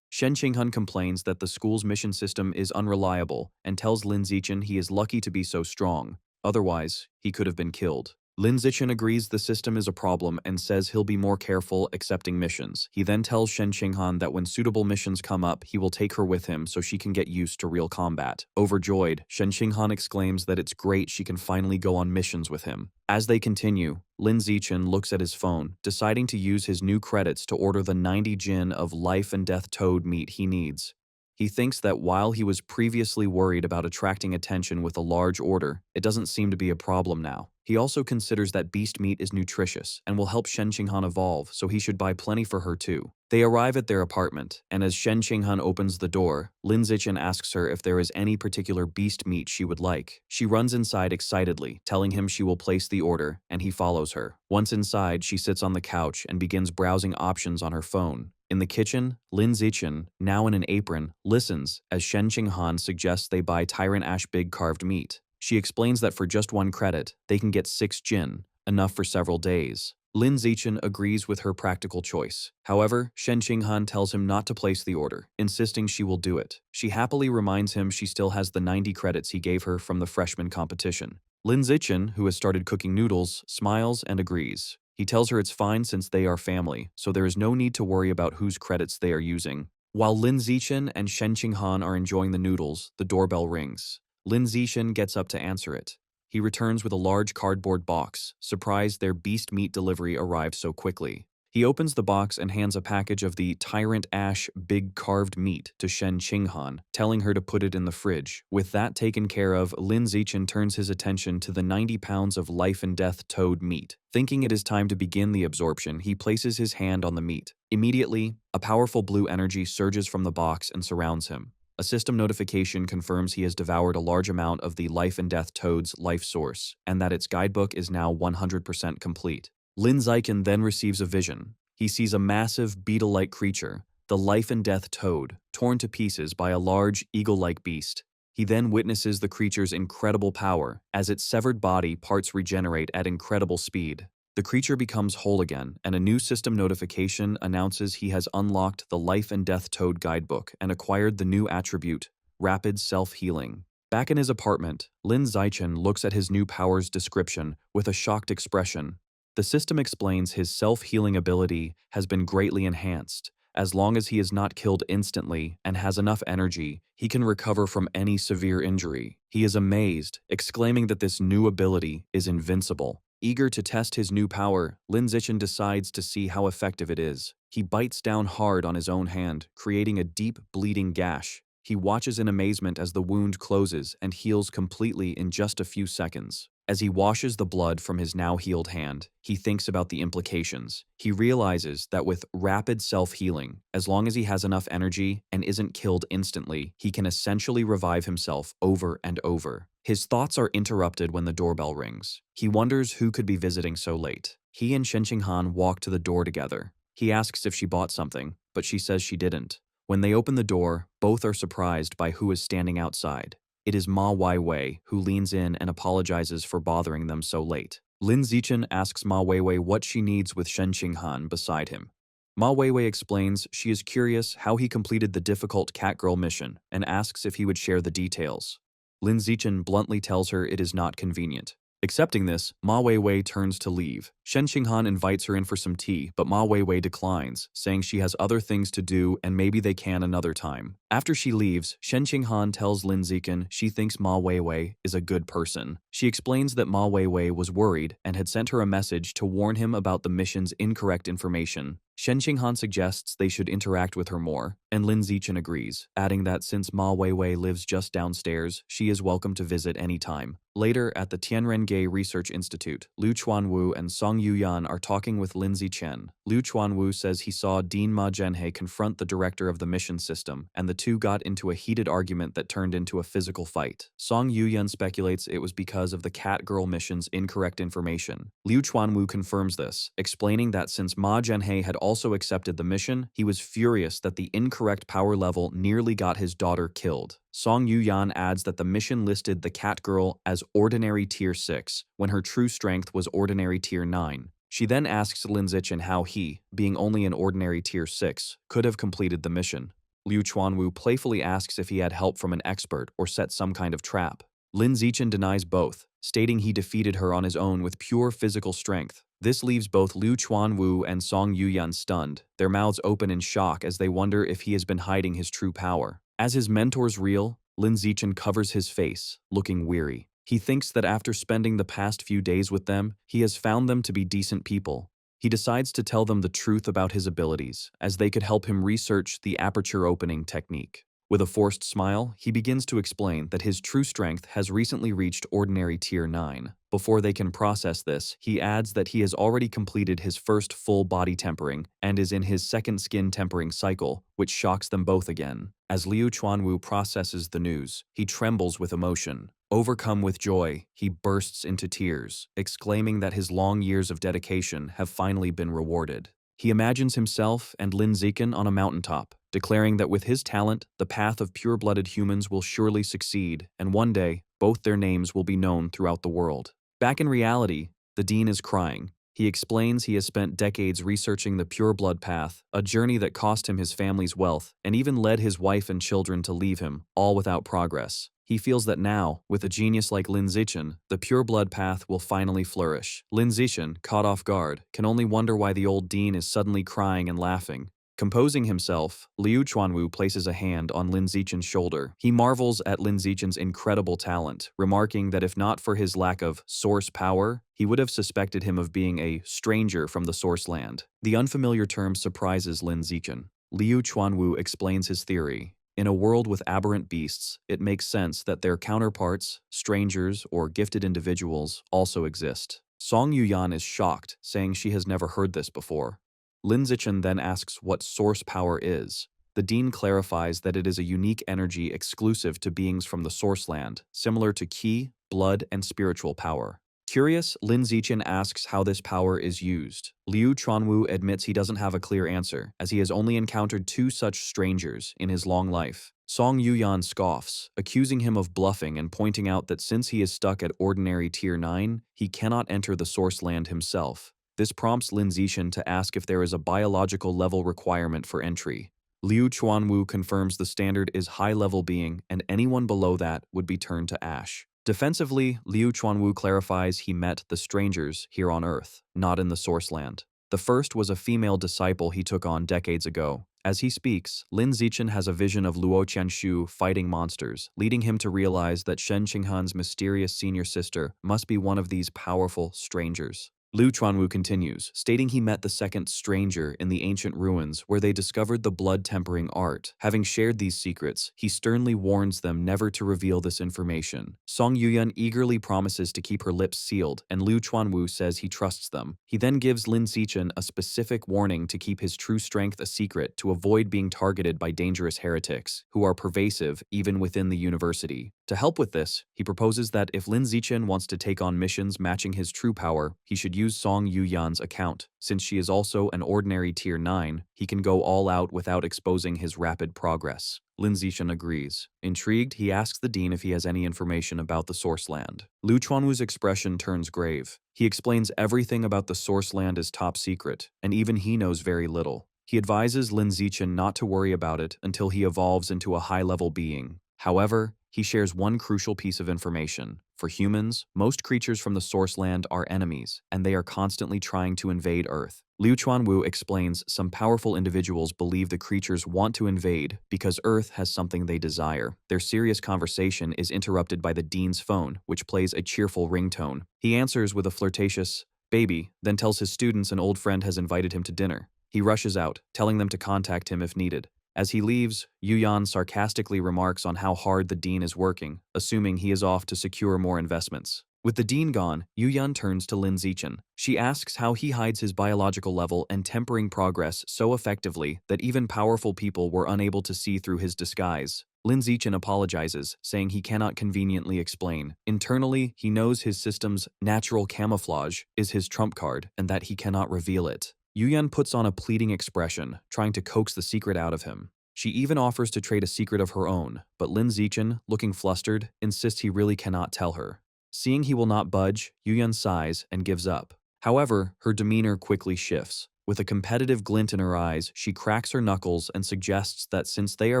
Shen Qinghan complains that the school's mission system is unreliable and tells Lin Zichen he is lucky to be so strong. Otherwise, he could have been killed. Lin Zichen agrees the system is a problem and says he'll be more careful accepting missions. He then tells Shen Qinghan that when suitable missions come up, he will take her with him so she can get used to real combat. Overjoyed, Shen Qinghan exclaims that it's great she can finally go on missions with him. As they continue, Lin Zichen looks at his phone, deciding to use his new credits to order the 90 jin of life and death toad meat he needs. He thinks that while he was previously worried about attracting attention with a large order, it doesn't seem to be a problem now. He also considers that beast meat is nutritious and will help Shen Qinghan evolve, so he should buy plenty for her too. They arrive at their apartment, and as Shen Qinghan opens the door, Lin Zichen asks her if there is any particular beast meat she would like. She runs inside excitedly, telling him she will place the order, and he follows her. Once inside, she sits on the couch and begins browsing options on her phone. In the kitchen, Lin Zichen, now in an apron, listens as Shen Qinghan suggests they buy Tyrant Ash Big carved meat. She explains that for just 1 credit, they can get 6 jin, enough for several days. Lin Zichen agrees with her practical choice. However, Shen Qinghan tells him not to place the order, insisting she will do it. She happily reminds him she still has the 90 credits he gave her from the freshman competition. Lin Zichen, who has started cooking noodles, smiles and agrees. He tells her it's fine since they are family, so there is no need to worry about whose credits they are using. While Lin Zichen and Shen Qinghan are enjoying the noodles, the doorbell rings. Lin Zichen gets up to answer it. He returns with a large cardboard box, surprised their beast meat delivery arrived so quickly. He opens the box and hands a package of the Tyrant Ash big carved meat to Shen Qinghan, telling her to put it in the fridge. With that taken care of, Lin Zichen turns his attention to the 90 pounds of life and death toad meat. Thinking it is time to begin the absorption, he places his hand on the meat. Immediately, a powerful blue energy surges from the box and surrounds him. A system notification confirms he has devoured a large amount of the life and death toad's life source, and that its guidebook is now 100% complete. Lin Zichen then receives a vision. He sees a massive beetle-like creature, the life and death toad, torn to pieces by a large eagle-like beast. He then witnesses the creature's incredible power as its severed body parts regenerate at incredible speed. The creature becomes whole again, and a new system notification announces he has unlocked the Life and Death Toad guidebook and acquired the new attribute, Rapid Self-Healing. Back in his apartment, Lin Zichen looks at his new power's description with a shocked expression. The system explains his self-healing ability has been greatly enhanced. As long as he is not killed instantly and has enough energy, he can recover from any severe injury. He is amazed, exclaiming that this new ability is invincible. Eager to test his new power, Lin Zichen decides to see how effective it is. He bites down hard on his own hand, creating a deep, bleeding gash. He watches in amazement as the wound closes and heals completely in just a few seconds. As he washes the blood from his now healed hand, he thinks about the implications. He realizes that with rapid self-healing, as long as he has enough energy and isn't killed instantly, he can essentially revive himself over and over. His thoughts are interrupted when the doorbell rings. He wonders who could be visiting so late. He and Shen Qinghan walk to the door together. He asks if she bought something, but she says she didn't. When they open the door, both are surprised by who is standing outside. It is Ma Weiwei, who leans in and apologizes for bothering them so late. Lin Zichen asks Ma Weiwei what she needs with Shen Qinghan beside him. Ma Weiwei explains she is curious how he completed the difficult Catgirl mission and asks if he would share the details. Lin Zichen bluntly tells her it is not convenient. Accepting this, Ma Weiwei turns to leave. Shen Qinghan invites her in for some tea, but Ma Weiwei declines, saying she has other things to do and maybe they can another time. After she leaves, Shen Qinghan tells Lin Zichen she thinks Ma Weiwei is a good person. She explains that Ma Weiwei was worried and had sent her a message to warn him about the mission's incorrect information. Shen Qinghan suggests they should interact with her more, and Lin Zichen agrees, adding that since Ma Weiwei lives just downstairs, she is welcome to visit anytime. Later, at the Tianrengei Research Institute, Liu Chuanwu and Song Yuyan are talking with Lin Zichen. Liu Chuanwu says he saw Dean Ma Zhenhe confront the director of the mission system, and the two got into a heated argument that turned into a physical fight. Song Yuyan speculates it was because of the Catgirl mission's incorrect information. Liu Chuanwu confirms this, explaining that since Ma Zhenhe had also accepted the mission, he was furious that the incorrect power level nearly got his daughter killed. Song Yuyan adds that the mission listed the Catgirl as Ordinary Tier 6, when her true strength was Ordinary Tier 9. She then asks Lin Zichen how he, being only an Ordinary Tier 6, could have completed the mission. Liu Chuanwu playfully asks if he had help from an expert or set some kind of trap. Lin Zichen denies both, stating he defeated her on his own with pure physical strength. This leaves both Liu Chuanwu and Song Yuyan stunned, their mouths open in shock as they wonder if he has been hiding his true power. As his mentors reel, Lin Zichen covers his face, looking weary. He thinks that after spending the past few days with them, he has found them to be decent people. He decides to tell them the truth about his abilities, as they could help him research the aperture opening technique. With a forced smile, he begins to explain that his true strength has recently reached Ordinary Tier 9. Before they can process this, he adds that he has already completed his first full body tempering and is in his second skin tempering cycle, which shocks them both again. As Liu Chuanwu processes the news, he trembles with emotion. Overcome with joy, he bursts into tears, exclaiming that his long years of dedication have finally been rewarded. He imagines himself and Lin Zichen on a mountaintop, declaring that with his talent, the path of pure-blooded humans will surely succeed, and one day, both their names will be known throughout the world. Back in reality, the Dean is crying. He explains he has spent decades researching the pure blood path, a journey that cost him his family's wealth and even led his wife and children to leave him, all without progress. He feels that now, with a genius like Lin Zichen, the pure blood path will finally flourish. Lin Zichen, caught off guard, can only wonder why the old dean is suddenly crying and laughing. Composing himself, Liu Chuanwu places a hand on Lin Zichen's shoulder. He marvels at Lin Zichen's incredible talent, remarking that if not for his lack of source power, he would have suspected him of being a stranger from the source land. The unfamiliar term surprises Lin Zichen. Liu Chuanwu explains his theory. In a world with aberrant beasts, it makes sense that their counterparts, strangers, or gifted individuals, also exist. Song Yuyan is shocked, saying she has never heard this before. Lin Zichen then asks what source power is. The dean clarifies that it is a unique energy exclusive to beings from the source land, similar to ki, blood, and spiritual power. Curious, Lin Zichen asks how this power is used. Liu Chuanwu admits he doesn't have a clear answer, as he has only encountered 2 such strangers in his long life. Song Yuyan scoffs, accusing him of bluffing and pointing out that since he is stuck at ordinary Tier 9, he cannot enter the source land himself. This prompts Lin Zichen to ask if there is a biological level requirement for entry. Liu Chuanwu confirms the standard is high-level being, and anyone below that would be turned to ash. Defensively, Liu Chuanwu clarifies he met the strangers here on Earth, not in the source land. The first was a female disciple he took on decades ago. As he speaks, Lin Zichen has a vision of Luo Qianshu fighting monsters, leading him to realize that Shen Qinghan's mysterious senior sister must be one of these powerful strangers. Liu Chuanwu continues, stating he met the second stranger in the ancient ruins where they discovered the blood-tempering art. Having shared these secrets, he sternly warns them never to reveal this information. Song Yuyan eagerly promises to keep her lips sealed, and Liu Chuanwu says he trusts them. He then gives Lin Zichen a specific warning to keep his true strength a secret to avoid being targeted by dangerous heretics, who are pervasive even within the university. To help with this, he proposes that if Lin Zichen wants to take on missions matching his true power, he should use Song Yuyan's account. Since she is also an ordinary Tier 9, he can go all out without exposing his rapid progress. Lin Zichen agrees. Intrigued, he asks the dean if he has any information about the source land. Liu Chuanwu's expression turns grave. He explains everything about the source land is top secret, and even he knows very little. He advises Lin Zichen not to worry about it until he evolves into a high-level being. However, he shares one crucial piece of information. For humans, most creatures from the source land are enemies, and they are constantly trying to invade Earth. Liu Chuanwu explains some powerful individuals believe the creatures want to invade because Earth has something they desire. Their serious conversation is interrupted by the dean's phone, which plays a cheerful ringtone. He answers with a flirtatious, "baby," then tells his students an old friend has invited him to dinner. He rushes out, telling them to contact him if needed. As he leaves, Yuyan sarcastically remarks on how hard the dean is working, assuming he is off to secure more investments. With the dean gone, Yuyan turns to Lin Zichen. She asks how he hides his biological level and tempering progress so effectively that even powerful people were unable to see through his disguise. Lin Zichen apologizes, saying he cannot conveniently explain. Internally, he knows his system's natural camouflage is his trump card and that he cannot reveal it. Yuyan puts on a pleading expression, trying to coax the secret out of him. She even offers to trade a secret of her own, but Lin Zichen, looking flustered, insists he really cannot tell her. Seeing he will not budge, Yuyan sighs and gives up. However, her demeanor quickly shifts. With a competitive glint in her eyes, she cracks her knuckles and suggests that since they are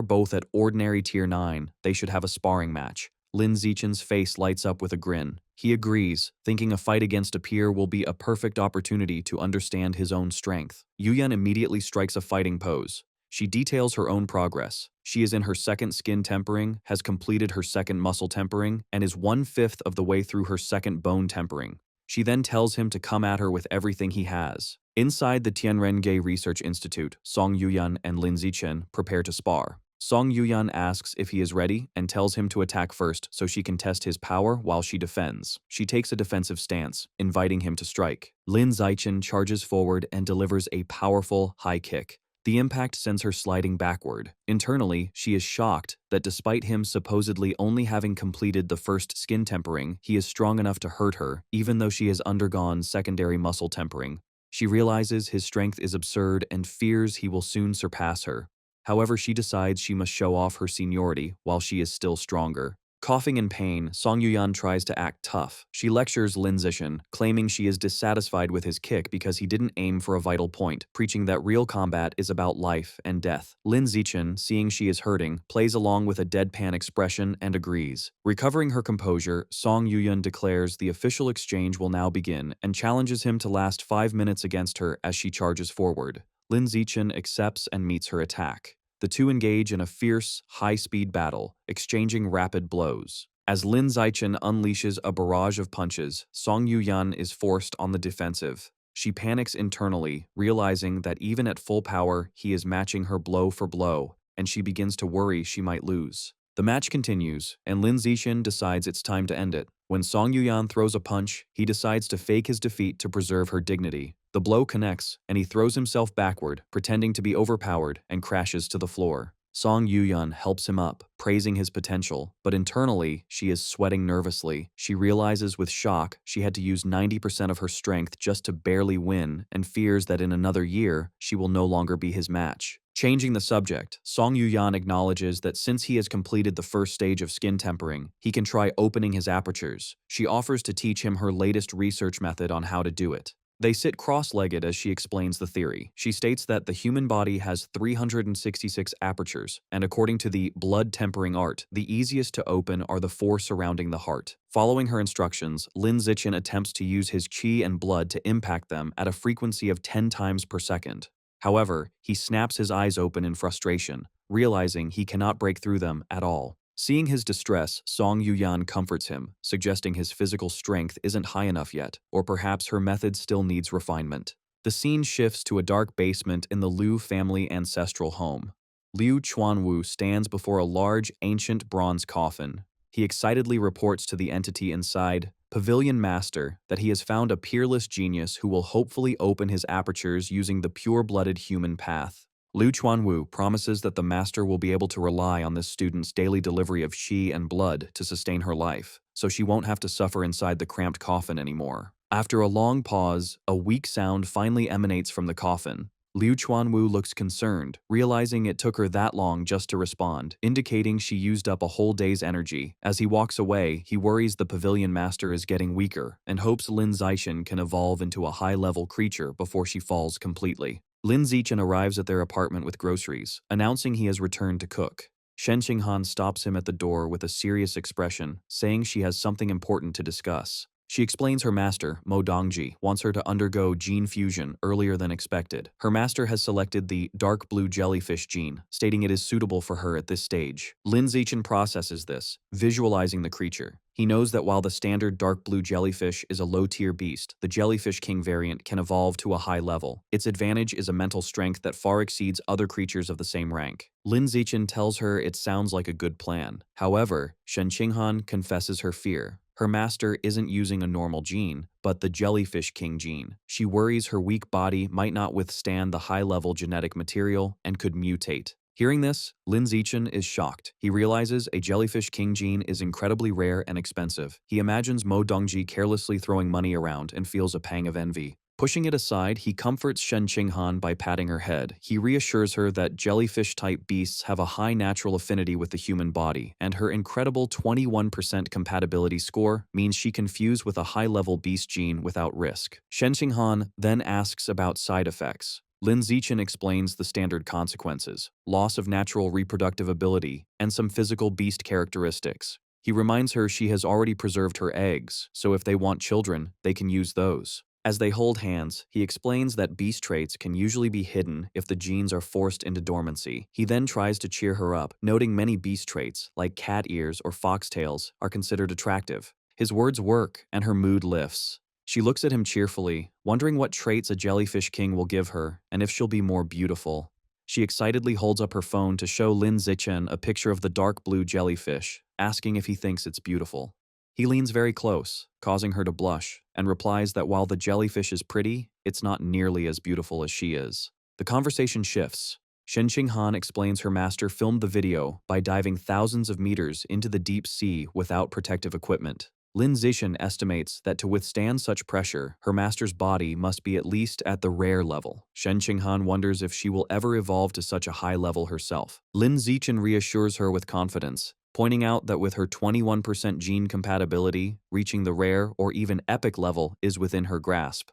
both at ordinary Tier 9, they should have a sparring match. Lin Zichen's face lights up with a grin. He agrees, thinking a fight against a peer will be a perfect opportunity to understand his own strength. Yuyan immediately strikes a fighting pose. She details her own progress. She is in her second skin tempering, has completed her second muscle tempering, and is 1/5 of the way through her second bone tempering. She then tells him to come at her with everything he has. Inside the Tianrenge Research Institute, Song Yuyan and Lin Zichen prepare to spar. Song Yuyan asks if he is ready and tells him to attack first so she can test his power while she defends. She takes a defensive stance, inviting him to strike. Lin Zichen charges forward and delivers a powerful high kick. The impact sends her sliding backward. Internally, she is shocked that despite him supposedly only having completed the first skin tempering, he is strong enough to hurt her, even though she has undergone secondary muscle tempering. She realizes his strength is absurd and fears he will soon surpass her. However, she decides she must show off her seniority while she is still stronger. Coughing in pain, Song Yuyan tries to act tough. She lectures Lin Zixin, claiming she is dissatisfied with his kick because he didn't aim for a vital point, preaching that real combat is about life and death. Lin Zixin, seeing she is hurting, plays along with a deadpan expression and agrees. Recovering her composure, Song Yuyan declares the official exchange will now begin and challenges him to last 5 minutes against her as she charges forward. Lin Zixin accepts and meets her attack. The two engage in a fierce, high-speed battle, exchanging rapid blows. As Lin Zixin unleashes a barrage of punches, Song Yuyan is forced on the defensive. She panics internally, realizing that even at full power, he is matching her blow for blow, and she begins to worry she might lose. The match continues, and Lin Zixin decides it's time to end it. When Song Yuyan throws a punch, he decides to fake his defeat to preserve her dignity. The blow connects, and he throws himself backward, pretending to be overpowered, and crashes to the floor. Song Yuyan helps him up, praising his potential, but internally, she is sweating nervously. She realizes with shock she had to use 90% of her strength just to barely win, and fears that in another year, she will no longer be his match. Changing the subject, Song Yuyan acknowledges that since he has completed the first stage of skin tempering, he can try opening his apertures. She offers to teach him her latest research method on how to do it. They sit cross-legged as she explains the theory. She states that the human body has 366 apertures, and according to the blood tempering art, the easiest to open are the 4 surrounding the heart. Following her instructions, Lin Zixin attempts to use his qi and blood to impact them at a frequency of 10 times per second. However, he snaps his eyes open in frustration, realizing he cannot break through them at all. Seeing his distress, Song Yuyan comforts him, suggesting his physical strength isn't high enough yet, or perhaps her method still needs refinement. The scene shifts to a dark basement in the Liu family ancestral home. Liu Chuanwu stands before a large, ancient bronze coffin. He excitedly reports to the entity inside, Pavilion Master, that he has found a peerless genius who will hopefully open his apertures using the pure-blooded human path. Liu Chuanwu promises that the master will be able to rely on this student's daily delivery of qi and blood to sustain her life, so she won't have to suffer inside the cramped coffin anymore. After a long pause, a weak sound finally emanates from the coffin. Liu Chuanwu looks concerned, realizing it took her that long just to respond, indicating she used up a whole day's energy. As he walks away, he worries the pavilion master is getting weaker and hopes Lin Zixin can evolve into a high-level creature before she falls completely. Lin Zixin arrives at their apartment with groceries, announcing he has returned to cook. Shen Qinghan stops him at the door with a serious expression, saying she has something important to discuss. She explains her master, Mo Dongji, wants her to undergo gene fusion earlier than expected. Her master has selected the dark blue jellyfish gene, stating it is suitable for her at this stage. Lin Zixin processes this, visualizing the creature. He knows that while the standard dark blue jellyfish is a low-tier beast, the jellyfish king variant can evolve to a high level. Its advantage is a mental strength that far exceeds other creatures of the same rank. Lin Zixin tells her it sounds like a good plan. However, Shen Qinghan confesses her fear. Her master isn't using a normal gene, but the jellyfish king gene. She worries her weak body might not withstand the high-level genetic material and could mutate. Hearing this, Lin Zixin is shocked. He realizes a jellyfish king gene is incredibly rare and expensive. He imagines Mo Dongji carelessly throwing money around and feels a pang of envy. Pushing it aside, he comforts Shen Qinghan by patting her head. He reassures her that jellyfish-type beasts have a high natural affinity with the human body, and her incredible 21% compatibility score means she can fuse with a high-level beast gene without risk. Shen Qinghan then asks about side effects. Lin Zixin explains the standard consequences: loss of natural reproductive ability, and some physical beast characteristics. He reminds her she has already preserved her eggs, so if they want children, they can use those. As they hold hands, he explains that beast traits can usually be hidden if the genes are forced into dormancy. He then tries to cheer her up, noting many beast traits, like cat ears or foxtails, are considered attractive. His words work, and her mood lifts. She looks at him cheerfully, wondering what traits a jellyfish king will give her, and if she'll be more beautiful. She excitedly holds up her phone to show Lin Zixin a picture of the dark blue jellyfish, asking if he thinks it's beautiful. He leans very close, causing her to blush, and replies that while the jellyfish is pretty, it's not nearly as beautiful as she is. The conversation shifts. Shen Qinghan explains her master filmed the video by diving thousands of meters into the deep sea without protective equipment. Lin Zixin estimates that to withstand such pressure, her master's body must be at least at the rare level. Shen Qinghan wonders if she will ever evolve to such a high level herself. Lin Zixin reassures her with confidence pointing out that with her 21% gene compatibility, reaching the rare or even epic level is within her grasp.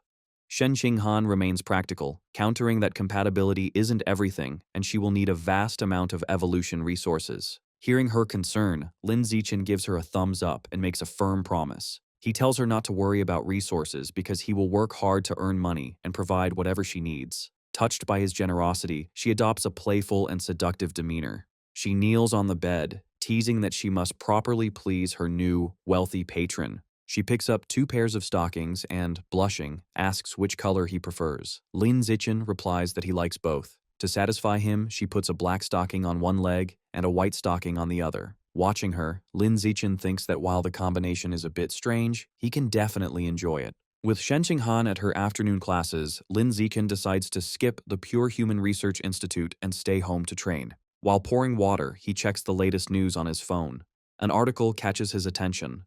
Shen Qinghan remains practical, countering that compatibility isn't everything and she will need a vast amount of evolution resources. Hearing her concern, Lin Zichen gives her a thumbs up and makes a firm promise. He tells her not to worry about resources because he will work hard to earn money and provide whatever she needs. Touched by his generosity, she adopts a playful and seductive demeanor. She kneels on the bed, teasing that she must properly please her new, wealthy patron. She picks up 2 pairs of stockings and, blushing, asks which color he prefers. Lin Zichen replies that he likes both. To satisfy him, she puts a black stocking on one leg and a white stocking on the other. Watching her, Lin Zichen thinks that while the combination is a bit strange, he can definitely enjoy it. With Shen Qinghan at her afternoon classes, Lin Zichen decides to skip the Pure Human Research Institute and stay home to train. While pouring water, he checks the latest news on his phone. An article catches his attention.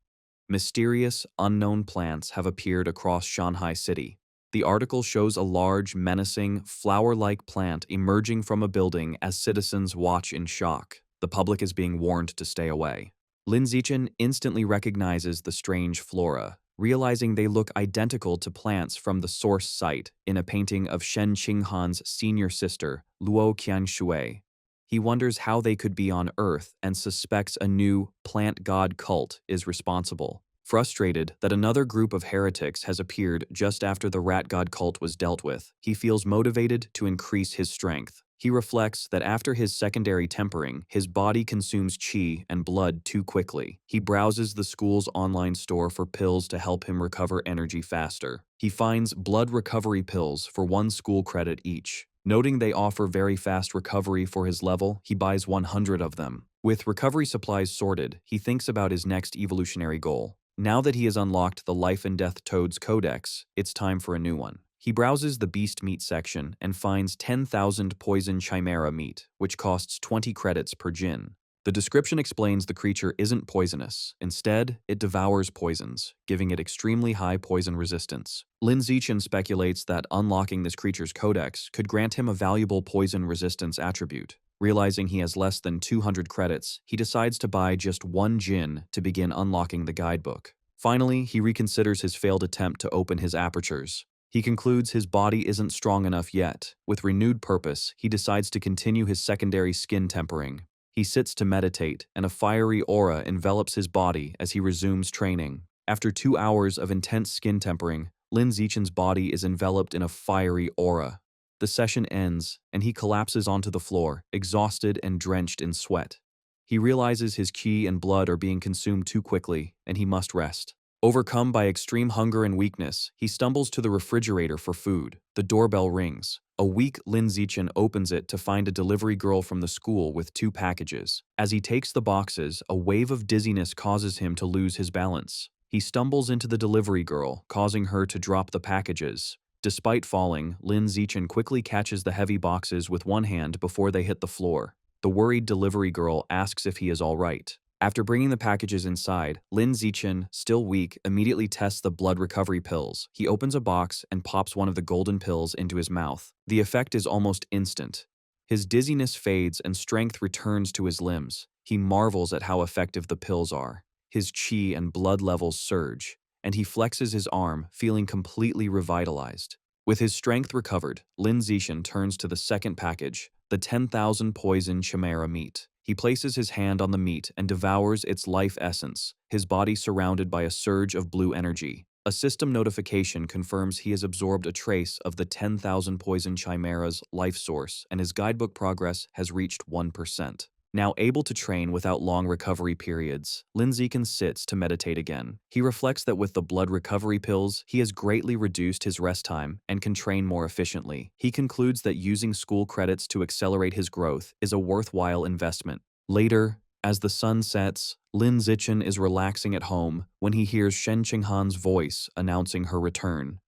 Mysterious, unknown plants have appeared across Shanghai City. The article shows a large, menacing, flower-like plant emerging from a building as citizens watch in shock. The public is being warned to stay away. Lin Zichen instantly recognizes the strange flora, realizing they look identical to plants from the source site in a painting of Shen Qinghan's senior sister, Luo Qianshui. He wonders how they could be on Earth and suspects a new plant god cult is responsible. Frustrated that another group of heretics has appeared just after the rat god cult was dealt with, he feels motivated to increase his strength. He reflects that after his secondary tempering, his body consumes qi and blood too quickly. He browses the school's online store for pills to help him recover energy faster. He finds blood recovery pills for 1 school credit each. Noting they offer very fast recovery for his level, he buys 100 of them. With recovery supplies sorted, he thinks about his next evolutionary goal. Now that he has unlocked the Life and Death Toads Codex, it's time for a new one. He browses the beast meat section and finds 10,000 poison chimera meat, which costs 20 credits per jin. The description explains the creature isn't poisonous. Instead, it devours poisons, giving it extremely high poison resistance. Lin Zichen speculates that unlocking this creature's codex could grant him a valuable poison resistance attribute. Realizing he has less than 200 credits, he decides to buy just 1 jin to begin unlocking the guidebook. Finally, he reconsiders his failed attempt to open his apertures. He concludes his body isn't strong enough yet. With renewed purpose, he decides to continue his secondary skin tempering. He sits to meditate, and a fiery aura envelops his body as he resumes training. After 2 hours of intense skin tempering, Lin Zichen's body is enveloped in a fiery aura. The session ends, and he collapses onto the floor, exhausted and drenched in sweat. He realizes his qi and blood are being consumed too quickly, and he must rest. Overcome by extreme hunger and weakness, he stumbles to the refrigerator for food. The doorbell rings. A weak Lin Zichen opens it to find a delivery girl from the school with 2 packages. As he takes the boxes, a wave of dizziness causes him to lose his balance. He stumbles into the delivery girl, causing her to drop the packages. Despite falling, Lin Zichen quickly catches the heavy boxes with one hand before they hit the floor. The worried delivery girl asks if he is all right. After bringing the packages inside, Lin Zichen, still weak, immediately tests the blood recovery pills. He opens a box and pops one of the golden pills into his mouth. The effect is almost instant. His dizziness fades and strength returns to his limbs. He marvels at how effective the pills are. His qi and blood levels surge, and he flexes his arm, feeling completely revitalized. With his strength recovered, Lin Zichen turns to the second package, the 10,000 poison chimera meat. He places his hand on the meat and devours its life essence, his body surrounded by a surge of blue energy. A system notification confirms he has absorbed a trace of the 10,000 poison chimera's life source, and his guidebook progress has reached 1%. Now able to train without long recovery periods, Lin Zichen sits to meditate again. He reflects that with the blood recovery pills, he has greatly reduced his rest time and can train more efficiently. He concludes that using school credits to accelerate his growth is a worthwhile investment. Later, as the sun sets, Lin Zichen is relaxing at home when he hears Shen Qinghan's voice announcing her return.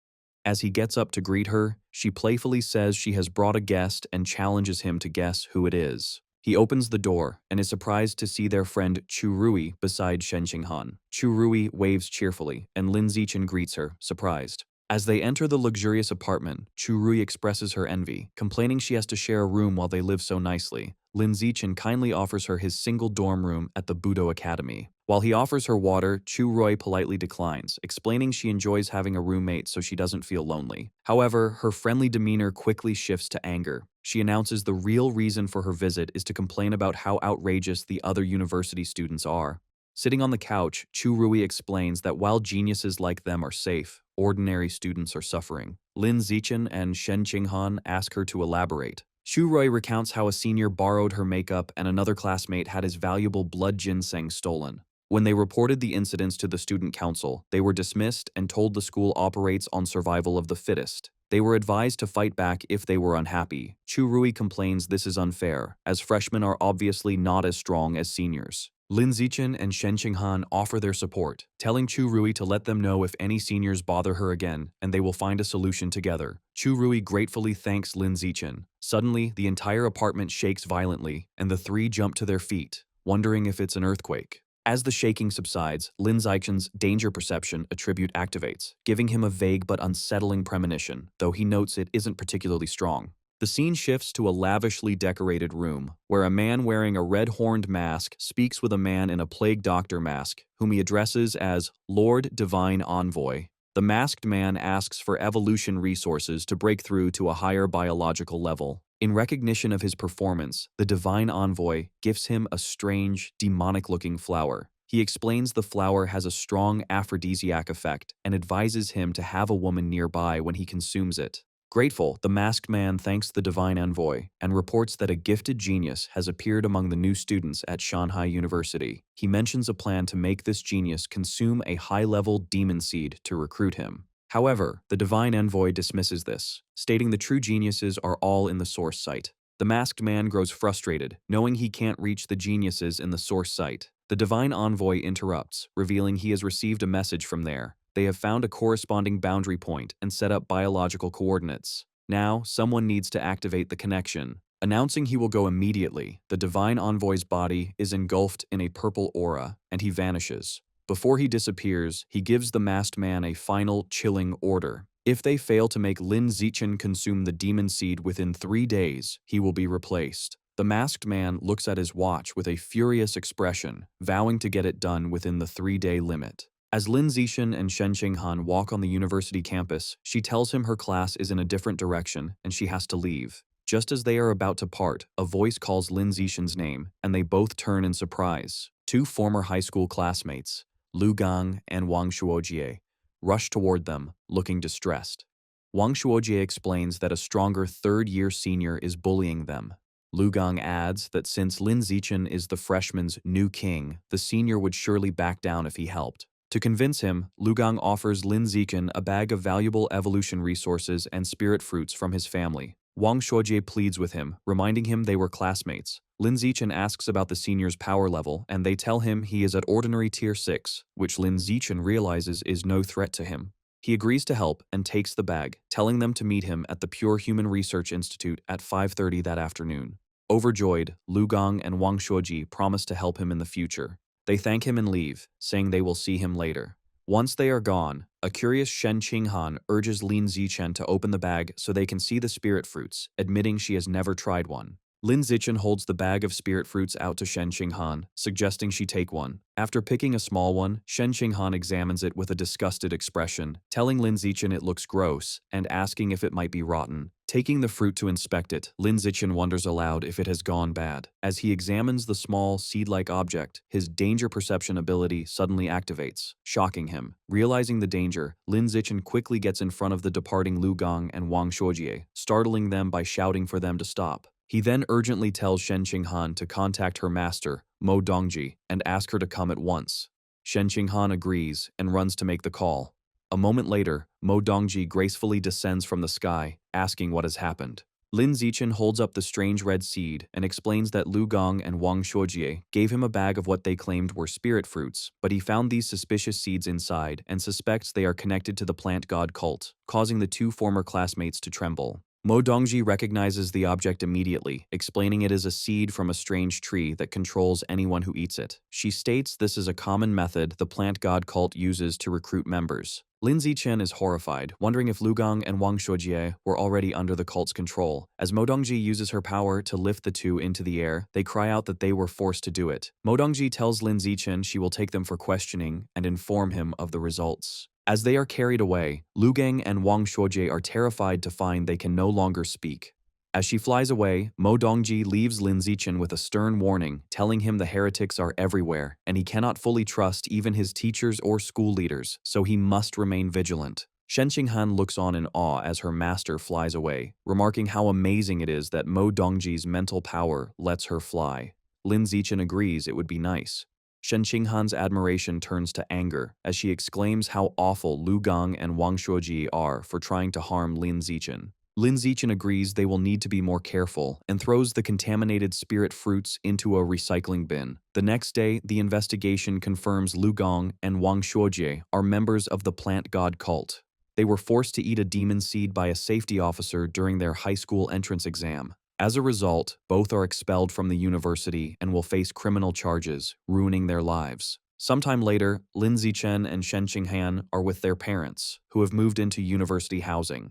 As he gets up to greet her, she playfully says she has brought a guest and challenges him to guess who it is. He opens the door and is surprised to see their friend Chu Rui beside Shen Qinghan. Chu Rui waves cheerfully, and Lin Zichen greets her, surprised. As they enter the luxurious apartment, Chu Rui expresses her envy, complaining she has to share a room while they live so nicely. Lin Zichen kindly offers her his single dorm room at the Budo Academy. While he offers her water, Chu Roy politely declines, explaining she enjoys having a roommate so she doesn't feel lonely. However, her friendly demeanor quickly shifts to anger. She announces the real reason for her visit is to complain about how outrageous the other university students are. Sitting on the couch, Chu Rui explains that while geniuses like them are safe, ordinary students are suffering. Lin Zichen and Shen Qinghan ask her to elaborate. Chu Rui recounts how a senior borrowed her makeup and another classmate had his valuable blood ginseng stolen. When they reported the incidents to the student council, they were dismissed and told the school operates on survival of the fittest. They were advised to fight back if they were unhappy. Chu Rui complains this is unfair, as freshmen are obviously not as strong as seniors. Lin Zichen and Shen Qinghan offer their support, telling Chu Rui to let them know if any seniors bother her again, and they will find a solution together. Chu Rui gratefully thanks Lin Zichen. Suddenly, the entire apartment shakes violently, and the three jump to their feet, wondering if it's an earthquake. As the shaking subsides, Lin Zichen's danger perception attribute activates, giving him a vague but unsettling premonition, though he notes it isn't particularly strong. The scene shifts to a lavishly decorated room, where a man wearing a red-horned mask speaks with a man in a plague doctor mask, whom he addresses as Lord Divine Envoy. The masked man asks for evolution resources to break through to a higher biological level. In recognition of his performance, the Divine Envoy gifts him a strange, demonic-looking flower. He explains the flower has a strong aphrodisiac effect and advises him to have a woman nearby when he consumes it. Grateful, the masked man thanks the Divine Envoy and reports that a gifted genius has appeared among the new students at Shanghai University. He mentions a plan to make this genius consume a high-level demon seed to recruit him. However, the Divine Envoy dismisses this, stating the true geniuses are all in the source site. The masked man grows frustrated, knowing he can't reach the geniuses in the source site. The Divine Envoy interrupts, revealing he has received a message from there. They have found a corresponding boundary point and set up biological coordinates. Now, someone needs to activate the connection. Announcing he will go immediately, the Divine Envoy's body is engulfed in a purple aura, and he vanishes. Before he disappears, he gives the masked man a final, chilling order. If they fail to make Lin Zichen consume the demon seed within 3 days, he will be replaced. The masked man looks at his watch with a furious expression, vowing to get it done within the 3-day limit. As Lin Zichen and Shen Qinghan walk on the university campus, she tells him her class is in a different direction and she has to leave. Just as they are about to part, a voice calls Lin Zichen's name, and they both turn in surprise. Two former high school classmates, Lu Gang and Wang Shuojie, rush toward them, looking distressed. Wang Shuojie explains that a stronger third-year senior is bullying them. Lu Gang adds that since Lin Zichen is the freshman's new king, the senior would surely back down if he helped. To convince him, Lu Gang offers Lin Zichen a bag of valuable evolution resources and spirit fruits from his family. Wang Shuojie pleads with him, reminding him they were classmates. Lin Zichen asks about the senior's power level, and they tell him he is at ordinary tier 6, which Lin Zichen realizes is no threat to him. He agrees to help and takes the bag, telling them to meet him at the Pure Human Research Institute at 5:30 that afternoon. Overjoyed, Lu Gang and Wang Shuojie promise to help him in the future. They thank him and leave, saying they will see him later. Once they are gone, a curious Shen Qinghan urges Lin Zichen to open the bag so they can see the spirit fruits, admitting she has never tried one. Lin Zichen holds the bag of spirit fruits out to Shen Qinghan, suggesting she take one. After picking a small one, Shen Qinghan examines it with a disgusted expression, telling Lin Zichen it looks gross and asking if it might be rotten. Taking the fruit to inspect it, Lin Zichen wonders aloud if it has gone bad. As he examines the small, seed-like object, his danger perception ability suddenly activates, shocking him. Realizing the danger, Lin Zichen quickly gets in front of the departing Lu Gang and Wang Shuojie, startling them by shouting for them to stop. He then urgently tells Shen Qinghan to contact her master, Mo Dongji, and ask her to come at once. Shen Qinghan agrees and runs to make the call. A moment later, Mo Dongji gracefully descends from the sky, asking what has happened. Lin Zichen holds up the strange red seed and explains that Lu Gang and Wang Shuojie gave him a bag of what they claimed were spirit fruits, but he found these suspicious seeds inside and suspects they are connected to the plant god cult, causing the two former classmates to tremble. Mo Dongji recognizes the object immediately, explaining it is a seed from a strange tree that controls anyone who eats it. She states this is a common method the plant god cult uses to recruit members. Lin Zichen is horrified, wondering if Lu Gong and Wang Shuojie were already under the cult's control. As Mo Dongji uses her power to lift the two into the air, they cry out that they were forced to do it. Mo Dongji tells Lin Zichen she will take them for questioning and inform him of the results. As they are carried away, Lu Gang and Wang Shuojie are terrified to find they can no longer speak. As she flies away, Mo Dongji leaves Lin Zichen with a stern warning, telling him the heretics are everywhere, and he cannot fully trust even his teachers or school leaders, so he must remain vigilant. Shen Qinghan looks on in awe as her master flies away, remarking how amazing it is that Mo Dongji's mental power lets her fly. Lin Zichen agrees it would be nice. Shen Qinghan's admiration turns to anger as she exclaims how awful Lu Gang and Wang Shuojie are for trying to harm Lin Zichen. Lin Zichen agrees they will need to be more careful and throws the contaminated spirit fruits into a recycling bin. The next day, the investigation confirms Lu Gang and Wang Shuojie are members of the plant god cult. They were forced to eat a demon seed by a safety officer during their high school entrance exam. As a result, both are expelled from the university and will face criminal charges, ruining their lives. Sometime later, Lin Zichen and Shen Qinghan are with their parents, who have moved into university housing.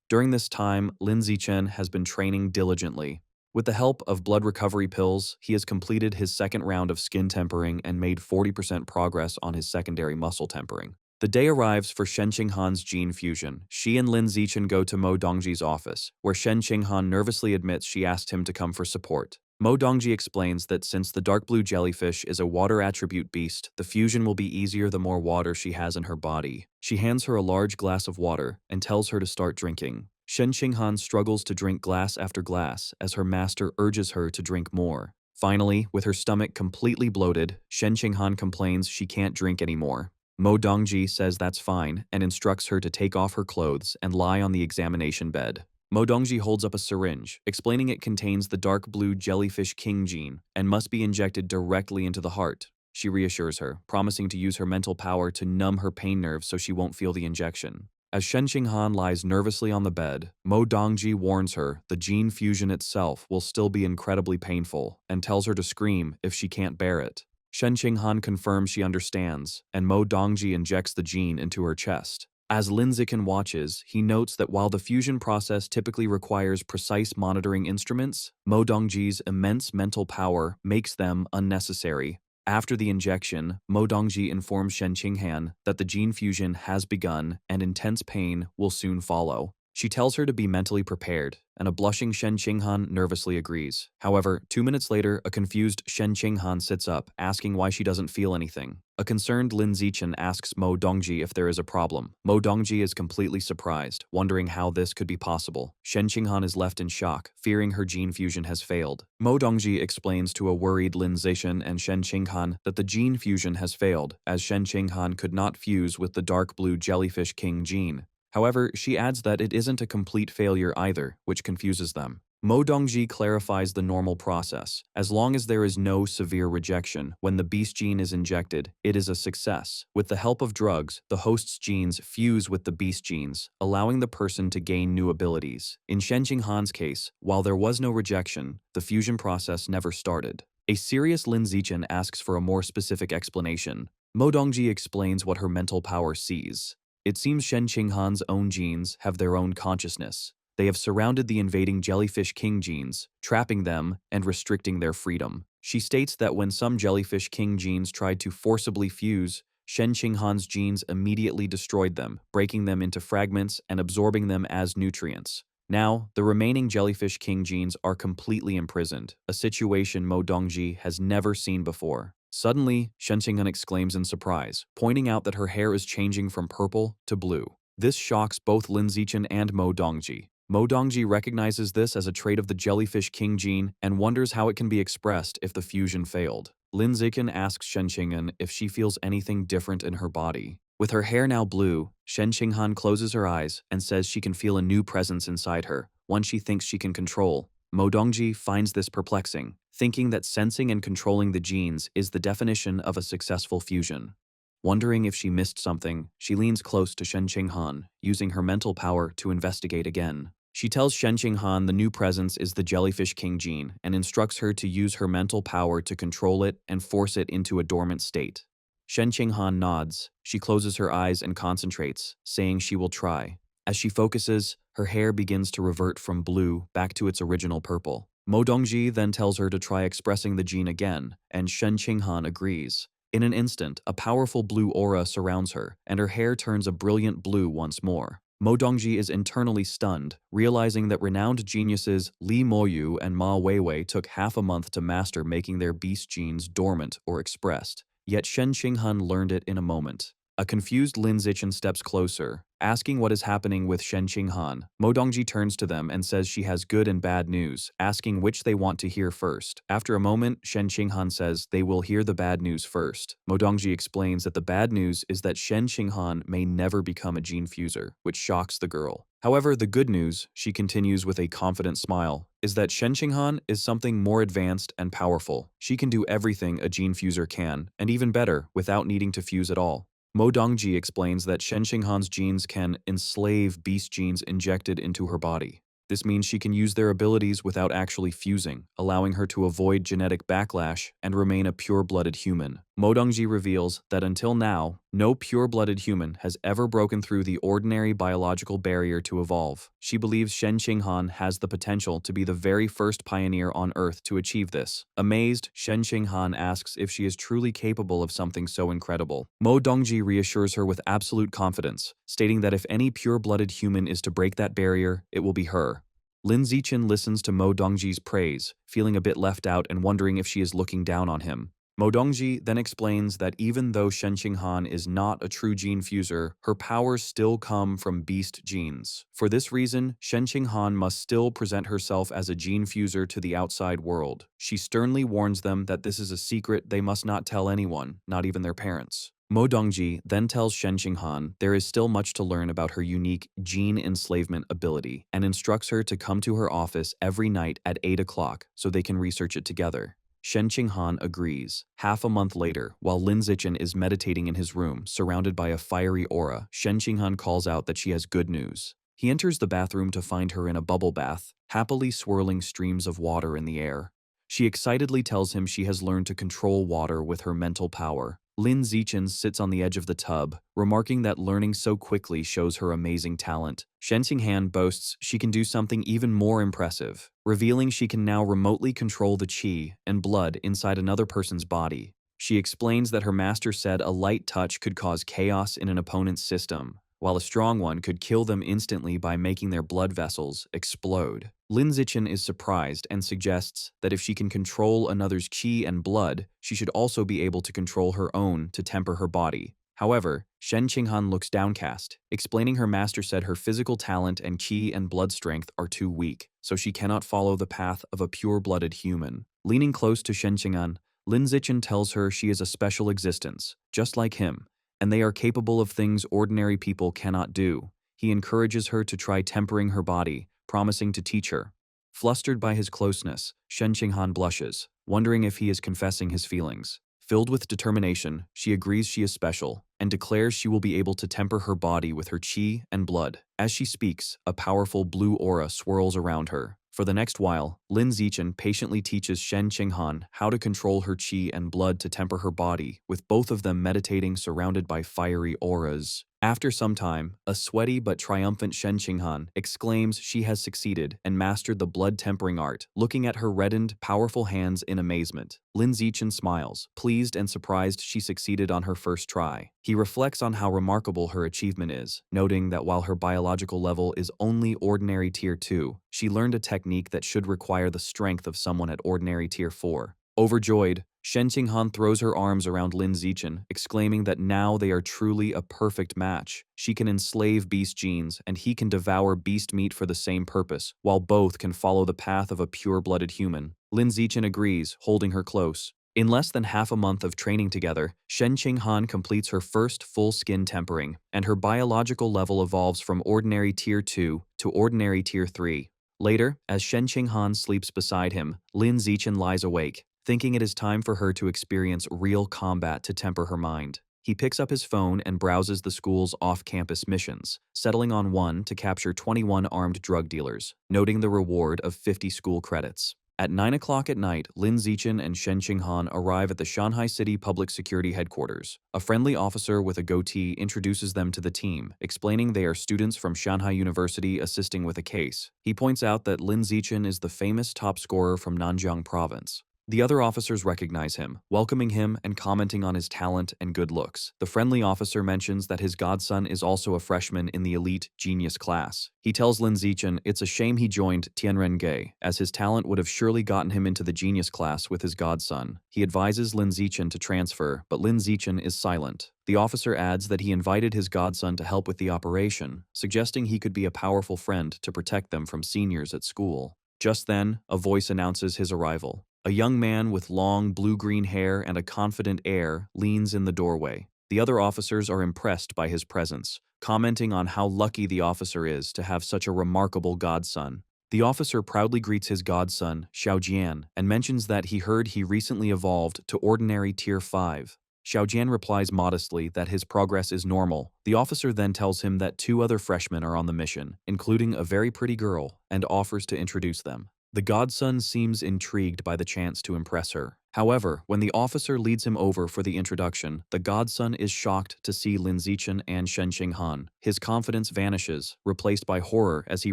During this time, Lin Zichen has been training diligently. With the help of blood recovery pills, he has completed his second round of skin tempering and made 40% progress on his secondary muscle tempering. The day arrives for Shen Qinghan's gene fusion. She and Lin Zichen go to Mo Dongji's office, where Shen Qinghan nervously admits she asked him to come for support. Mo Dongji explains that since the dark blue jellyfish is a water attribute beast, the fusion will be easier the more water she has in her body. She hands her a large glass of water and tells her to start drinking. Shen Qinghan struggles to drink glass after glass as her master urges her to drink more. Finally, with her stomach completely bloated, Shen Qinghan complains she can't drink anymore. Mo Dongji says that's fine and instructs her to take off her clothes and lie on the examination bed. Mo Dongji holds up a syringe, explaining it contains the dark blue jellyfish king gene and must be injected directly into the heart. She reassures her, promising to use her mental power to numb her pain nerves so she won't feel the injection. As Shen Qinghan lies nervously on the bed, Mo Dongji warns her the gene fusion itself will still be incredibly painful and tells her to scream if she can't bear it. Shen Qinghan confirms she understands, and Mo Dongji injects the gene into her chest. As Lin Zichen watches, he notes that while the fusion process typically requires precise monitoring instruments, Mo Dongji's immense mental power makes them unnecessary. After the injection, Mo Dongji informs Shen Qinghan that the gene fusion has begun and intense pain will soon follow. She tells her to be mentally prepared, and a blushing Shen Qinghan nervously agrees. However, 2 minutes later, a confused Shen Qinghan sits up, asking why she doesn't feel anything. A concerned Lin Zichen asks Mo Dongji if there is a problem. Mo Dongji is completely surprised, wondering how this could be possible. Shen Qinghan is left in shock, fearing her gene fusion has failed. Mo Dongji explains to a worried Lin Zichen and Shen Qinghan that the gene fusion has failed, as Shen Qinghan could not fuse with the dark blue jellyfish king gene. However, she adds that it isn't a complete failure either, which confuses them. Mo Dongji clarifies the normal process. As long as there is no severe rejection, when the beast gene is injected, it is a success. With the help of drugs, the host's genes fuse with the beast genes, allowing the person to gain new abilities. In Shen Qinghan's case, while there was no rejection, the fusion process never started. A serious Lin Zichen asks for a more specific explanation. Mo Dongji explains what her mental power sees. It seems Shen Qinghan's own genes have their own consciousness. They have surrounded the invading jellyfish king genes, trapping them and restricting their freedom. She states that when some jellyfish king genes tried to forcibly fuse, Shen Qinghan's genes immediately destroyed them, breaking them into fragments and absorbing them as nutrients. Now, the remaining jellyfish king genes are completely imprisoned, a situation Mo Dongji has never seen before. Suddenly, Shen Qinghan exclaims in surprise, pointing out that her hair is changing from purple to blue. This shocks both Lin Zichen and Mo Dongji. Mo Dongji recognizes this as a trait of the jellyfish king gene and wonders how it can be expressed if the fusion failed. Lin Zichen asks Shen Qinghan if she feels anything different in her body. With her hair now blue, Shen Qinghan closes her eyes and says she can feel a new presence inside her, one she thinks she can control. Mo Dongji finds this perplexing, thinking that sensing and controlling the genes is the definition of a successful fusion. Wondering if she missed something, she leans close to Shen Qinghan, using her mental power to investigate again. She tells Shen Qinghan the new presence is the Jellyfish King gene and instructs her to use her mental power to control it and force it into a dormant state. Shen Qinghan nods. She closes her eyes and concentrates, saying she will try. As she focuses, her hair begins to revert from blue back to its original purple. Mo Dongji then tells her to try expressing the gene again, and Shen Qinghan agrees. In an instant, a powerful blue aura surrounds her, and her hair turns a brilliant blue once more. Mo Dongji is internally stunned, realizing that renowned geniuses Li Moyu and Ma Weiwei took half a month to master making their beast genes dormant or expressed. Yet Shen Qinghan learned it in a moment. A confused Lin Zichen steps closer, asking what is happening with Shen Qinghan. Mo Dongji turns to them and says she has good and bad news, asking which they want to hear first. After a moment, Shen Qinghan says they will hear the bad news first. Mo Dongji explains that the bad news is that Shen Qinghan may never become a gene fuser, which shocks the girl. However, the good news, she continues with a confident smile, is that Shen Qinghan is something more advanced and powerful. She can do everything a gene fuser can, and even better, without needing to fuse at all. Mo Dongji explains that Shen Qinghan's genes can enslave beast genes injected into her body. This means she can use their abilities without actually fusing, allowing her to avoid genetic backlash and remain a pure-blooded human. Mo Dongji reveals that until now, no pure-blooded human has ever broken through the ordinary biological barrier to evolve. She believes Shen Qinghan has the potential to be the very first pioneer on Earth to achieve this. Amazed, Shen Qinghan asks if she is truly capable of something so incredible. Mo Dongji reassures her with absolute confidence, stating that if any pure-blooded human is to break that barrier, it will be her. Lin Zichen listens to Mo Dongji's praise, feeling a bit left out and wondering if she is looking down on him. Mo Dongji then explains that even though Shen Qinghan is not a true gene fuser, her powers still come from beast genes. For this reason, Shen Qinghan must still present herself as a gene fuser to the outside world. She sternly warns them that this is a secret they must not tell anyone, not even their parents. Mo Dongji then tells Shen Qinghan there is still much to learn about her unique gene enslavement ability and instructs her to come to her office every night at 8 o'clock so they can research it together. Shen Qinghan agrees. Half a month later, while Lin Zichen is meditating in his room, surrounded by a fiery aura, Shen Qinghan calls out that she has good news. He enters the bathroom to find her in a bubble bath, happily swirling streams of water in the air. She excitedly tells him she has learned to control water with her mental power. Lin Zichen sits on the edge of the tub, remarking that learning so quickly shows her amazing talent. Shen Qinghan boasts she can do something even more impressive, revealing she can now remotely control the qi and blood inside another person's body. She explains that her master said a light touch could cause chaos in an opponent's system, while a strong one could kill them instantly by making their blood vessels explode. Lin Zichen is surprised and suggests that if she can control another's qi and blood, she should also be able to control her own to temper her body. However, Shen Qinghan looks downcast, explaining her master said her physical talent and qi and blood strength are too weak, so she cannot follow the path of a pure-blooded human. Leaning close to Shen Qinghan, Lin Zichen tells her she is a special existence, just like him, and they are capable of things ordinary people cannot do. He encourages her to try tempering her body, promising to teach her. Flustered by his closeness, Shen Qinghan blushes, wondering if he is confessing his feelings. Filled with determination, she agrees she is special and declares she will be able to temper her body with her qi and blood. As she speaks, a powerful blue aura swirls around her. For the next while, Lin Zichen patiently teaches Shen Qinghan how to control her qi and blood to temper her body, with both of them meditating surrounded by fiery auras. After some time, a sweaty but triumphant Shen Qinghan exclaims she has succeeded and mastered the blood-tempering art, looking at her reddened, powerful hands in amazement. Lin Zichen smiles, pleased and surprised she succeeded on her first try. He reflects on how remarkable her achievement is, noting that while her biological level is only ordinary Tier 2, she learned a technique that should require the strength of someone at ordinary Tier 4. Overjoyed, Shen Qinghan throws her arms around Lin Zichen, exclaiming that now they are truly a perfect match. She can enslave beast genes, and he can devour beast meat for the same purpose, while both can follow the path of a pure-blooded human. Lin Zichen agrees, holding her close. In less than half a month of training together, Shen Qinghan completes her first full skin tempering, and her biological level evolves from ordinary Tier 2 to ordinary Tier 3. Later, as Shen Qinghan sleeps beside him, Lin Zichen lies awake, thinking it is time for her to experience real combat to temper her mind. He picks up his phone and browses the school's off-campus missions, settling on one to capture 21 armed drug dealers, noting the reward of 50 school credits. At 9 o'clock at night, Lin Zichen and Shen Qinghan arrive at the Shanghai City Public Security Headquarters. A friendly officer with a goatee introduces them to the team, explaining they are students from Shanghai University assisting with a case. He points out that Lin Zichen is the famous top scorer from Nanjiang Province. The other officers recognize him, welcoming him and commenting on his talent and good looks. The friendly officer mentions that his godson is also a freshman in the elite genius class. He tells Lin Zichen it's a shame he joined Tianrenge, as his talent would have surely gotten him into the genius class with his godson. He advises Lin Zichen to transfer, but Lin Zichen is silent. The officer adds that he invited his godson to help with the operation, suggesting he could be a powerful friend to protect them from seniors at school. Just then, a voice announces his arrival. A young man with long blue-green hair and a confident air leans in the doorway. The other officers are impressed by his presence, commenting on how lucky the officer is to have such a remarkable godson. The officer proudly greets his godson, Xiaojian, and mentions that he heard he recently evolved to ordinary Tier 5. Xiaojian replies modestly that his progress is normal. The officer then tells him that 2 other freshmen are on the mission, including a very pretty girl, and offers to introduce them. The godson seems intrigued by the chance to impress her. However, when the officer leads him over for the introduction, the godson is shocked to see Lin Zichen and Shen Qinghan. His confidence vanishes, replaced by horror as he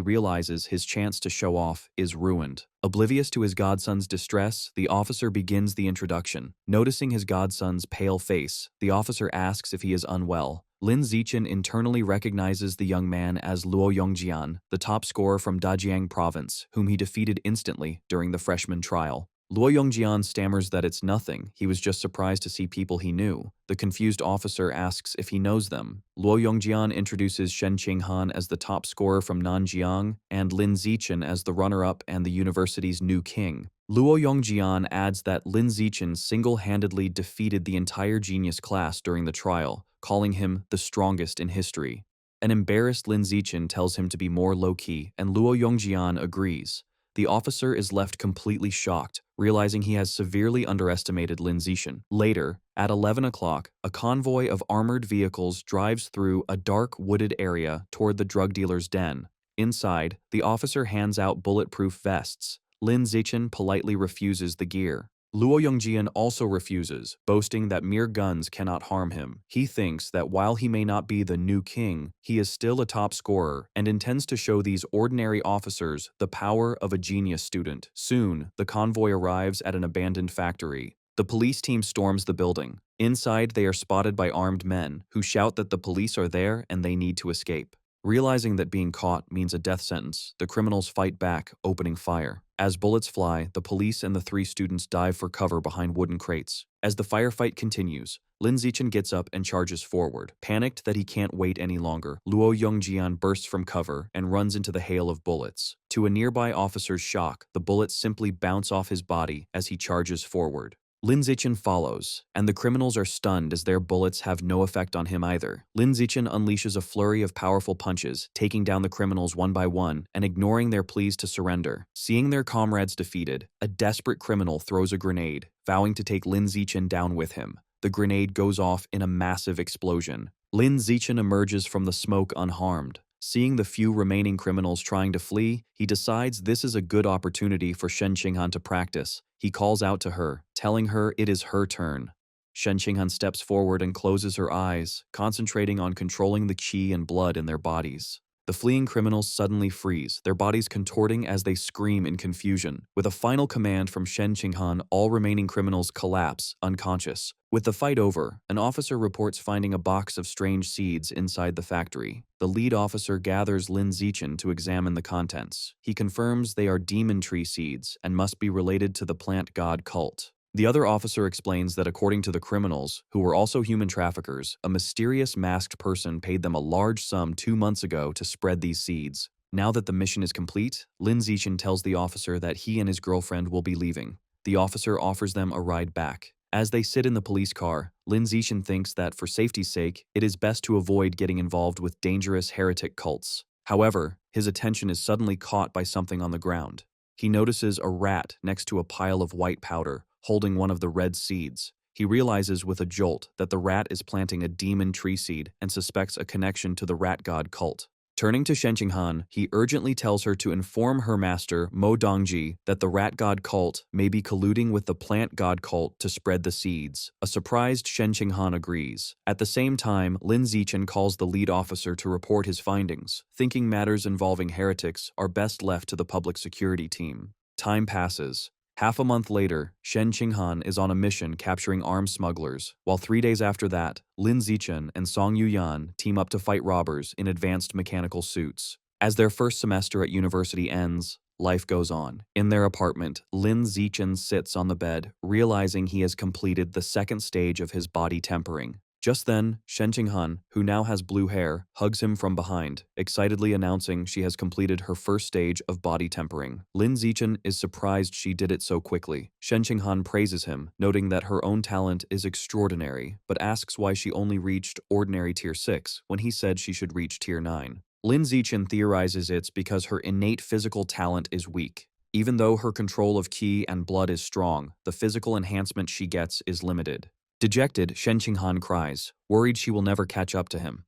realizes his chance to show off is ruined. Oblivious to his godson's distress, the officer begins the introduction. Noticing his godson's pale face, the officer asks if he is unwell. Lin Zichen internally recognizes the young man as Luo Yongjian, the top scorer from Dajiang Province, whom he defeated instantly during the freshman trial. Luo Yongjian stammers that it's nothing, he was just surprised to see people he knew. The confused officer asks if he knows them. Luo Yongjian introduces Shen Qinghan as the top scorer from Nanjiang and Lin Zichen as the runner-up and the university's new king. Luo Yongjian adds that Lin Zichen single-handedly defeated the entire genius class during the trial, calling him the strongest in history. An embarrassed Lin Zichen tells him to be more low-key, and Luo Yongjian agrees. The officer is left completely shocked, realizing he has severely underestimated Lin Zichen. Later, at 11 o'clock, a convoy of armored vehicles drives through a dark wooded area toward the drug dealer's den. Inside, the officer hands out bulletproof vests. Lin Zichen politely refuses the gear. Luo Yongjian also refuses, boasting that mere guns cannot harm him. He thinks that while he may not be the new king, he is still a top scorer and intends to show these ordinary officers the power of a genius student. Soon, the convoy arrives at an abandoned factory. The police team storms the building. Inside, they are spotted by armed men, who shout that the police are there and they need to escape. Realizing that being caught means a death sentence, the criminals fight back, opening fire. As bullets fly, the police and the 3 students dive for cover behind wooden crates. As the firefight continues, Lin Zichen gets up and charges forward. Panicked that he can't wait any longer, Luo Yongjian bursts from cover and runs into the hail of bullets. To a nearby officer's shock, the bullets simply bounce off his body as he charges forward. Lin Zichen follows, and the criminals are stunned as their bullets have no effect on him either. Lin Zichen unleashes a flurry of powerful punches, taking down the criminals one by one and ignoring their pleas to surrender. Seeing their comrades defeated, a desperate criminal throws a grenade, vowing to take Lin Zichen down with him. The grenade goes off in a massive explosion. Lin Zichen emerges from the smoke unharmed. Seeing the few remaining criminals trying to flee, he decides this is a good opportunity for Shen Qinghan to practice. He calls out to her, telling her it is her turn. Shen Qinghan steps forward and closes her eyes, concentrating on controlling the qi and blood in their bodies. The fleeing criminals suddenly freeze, their bodies contorting as they scream in confusion. With a final command from Shen Qinghan, all remaining criminals collapse, unconscious. With the fight over, an officer reports finding a box of strange seeds inside the factory. The lead officer gathers Lin Zichen to examine the contents. He confirms they are demon tree seeds and must be related to the plant god cult. The other officer explains that according to the criminals, who were also human traffickers, a mysterious masked person paid them a large sum 2 months ago to spread these seeds. Now that the mission is complete, Lin Zichen tells the officer that he and his girlfriend will be leaving. The officer offers them a ride back. As they sit in the police car, Lin Zichen thinks that for safety's sake, it is best to avoid getting involved with dangerous heretic cults. However, his attention is suddenly caught by something on the ground. He notices a rat next to a pile of white powder, holding one of the red seeds. He realizes with a jolt that the rat is planting a demon tree seed and suspects a connection to the rat god cult. Turning to Shen Qinghan, he urgently tells her to inform her master, Mo Dongji, that the rat god cult may be colluding with the plant god cult to spread the seeds. A surprised Shen Qinghan agrees. At the same time, Lin Zichen calls the lead officer to report his findings, thinking matters involving heretics are best left to the public security team. Time passes. Half a month later, Shen Qinghan is on a mission capturing arms smugglers, while 3 days after that, Lin Zichen and Song Yuyan team up to fight robbers in advanced mechanical suits. As their first semester at university ends, life goes on. In their apartment, Lin Zichen sits on the bed, realizing he has completed the second stage of his body tempering. Just then, Shen Qinghan, who now has blue hair, hugs him from behind, excitedly announcing she has completed her first stage of body tempering. Lin Zichen is surprised she did it so quickly. Shen Qinghan praises him, noting that her own talent is extraordinary, but asks why she only reached ordinary tier 6 when he said she should reach tier 9. Lin Zichen theorizes it's because her innate physical talent is weak. Even though her control of qi and blood is strong, the physical enhancement she gets is limited. Dejected, Shen Qinghan cries, worried she will never catch up to him.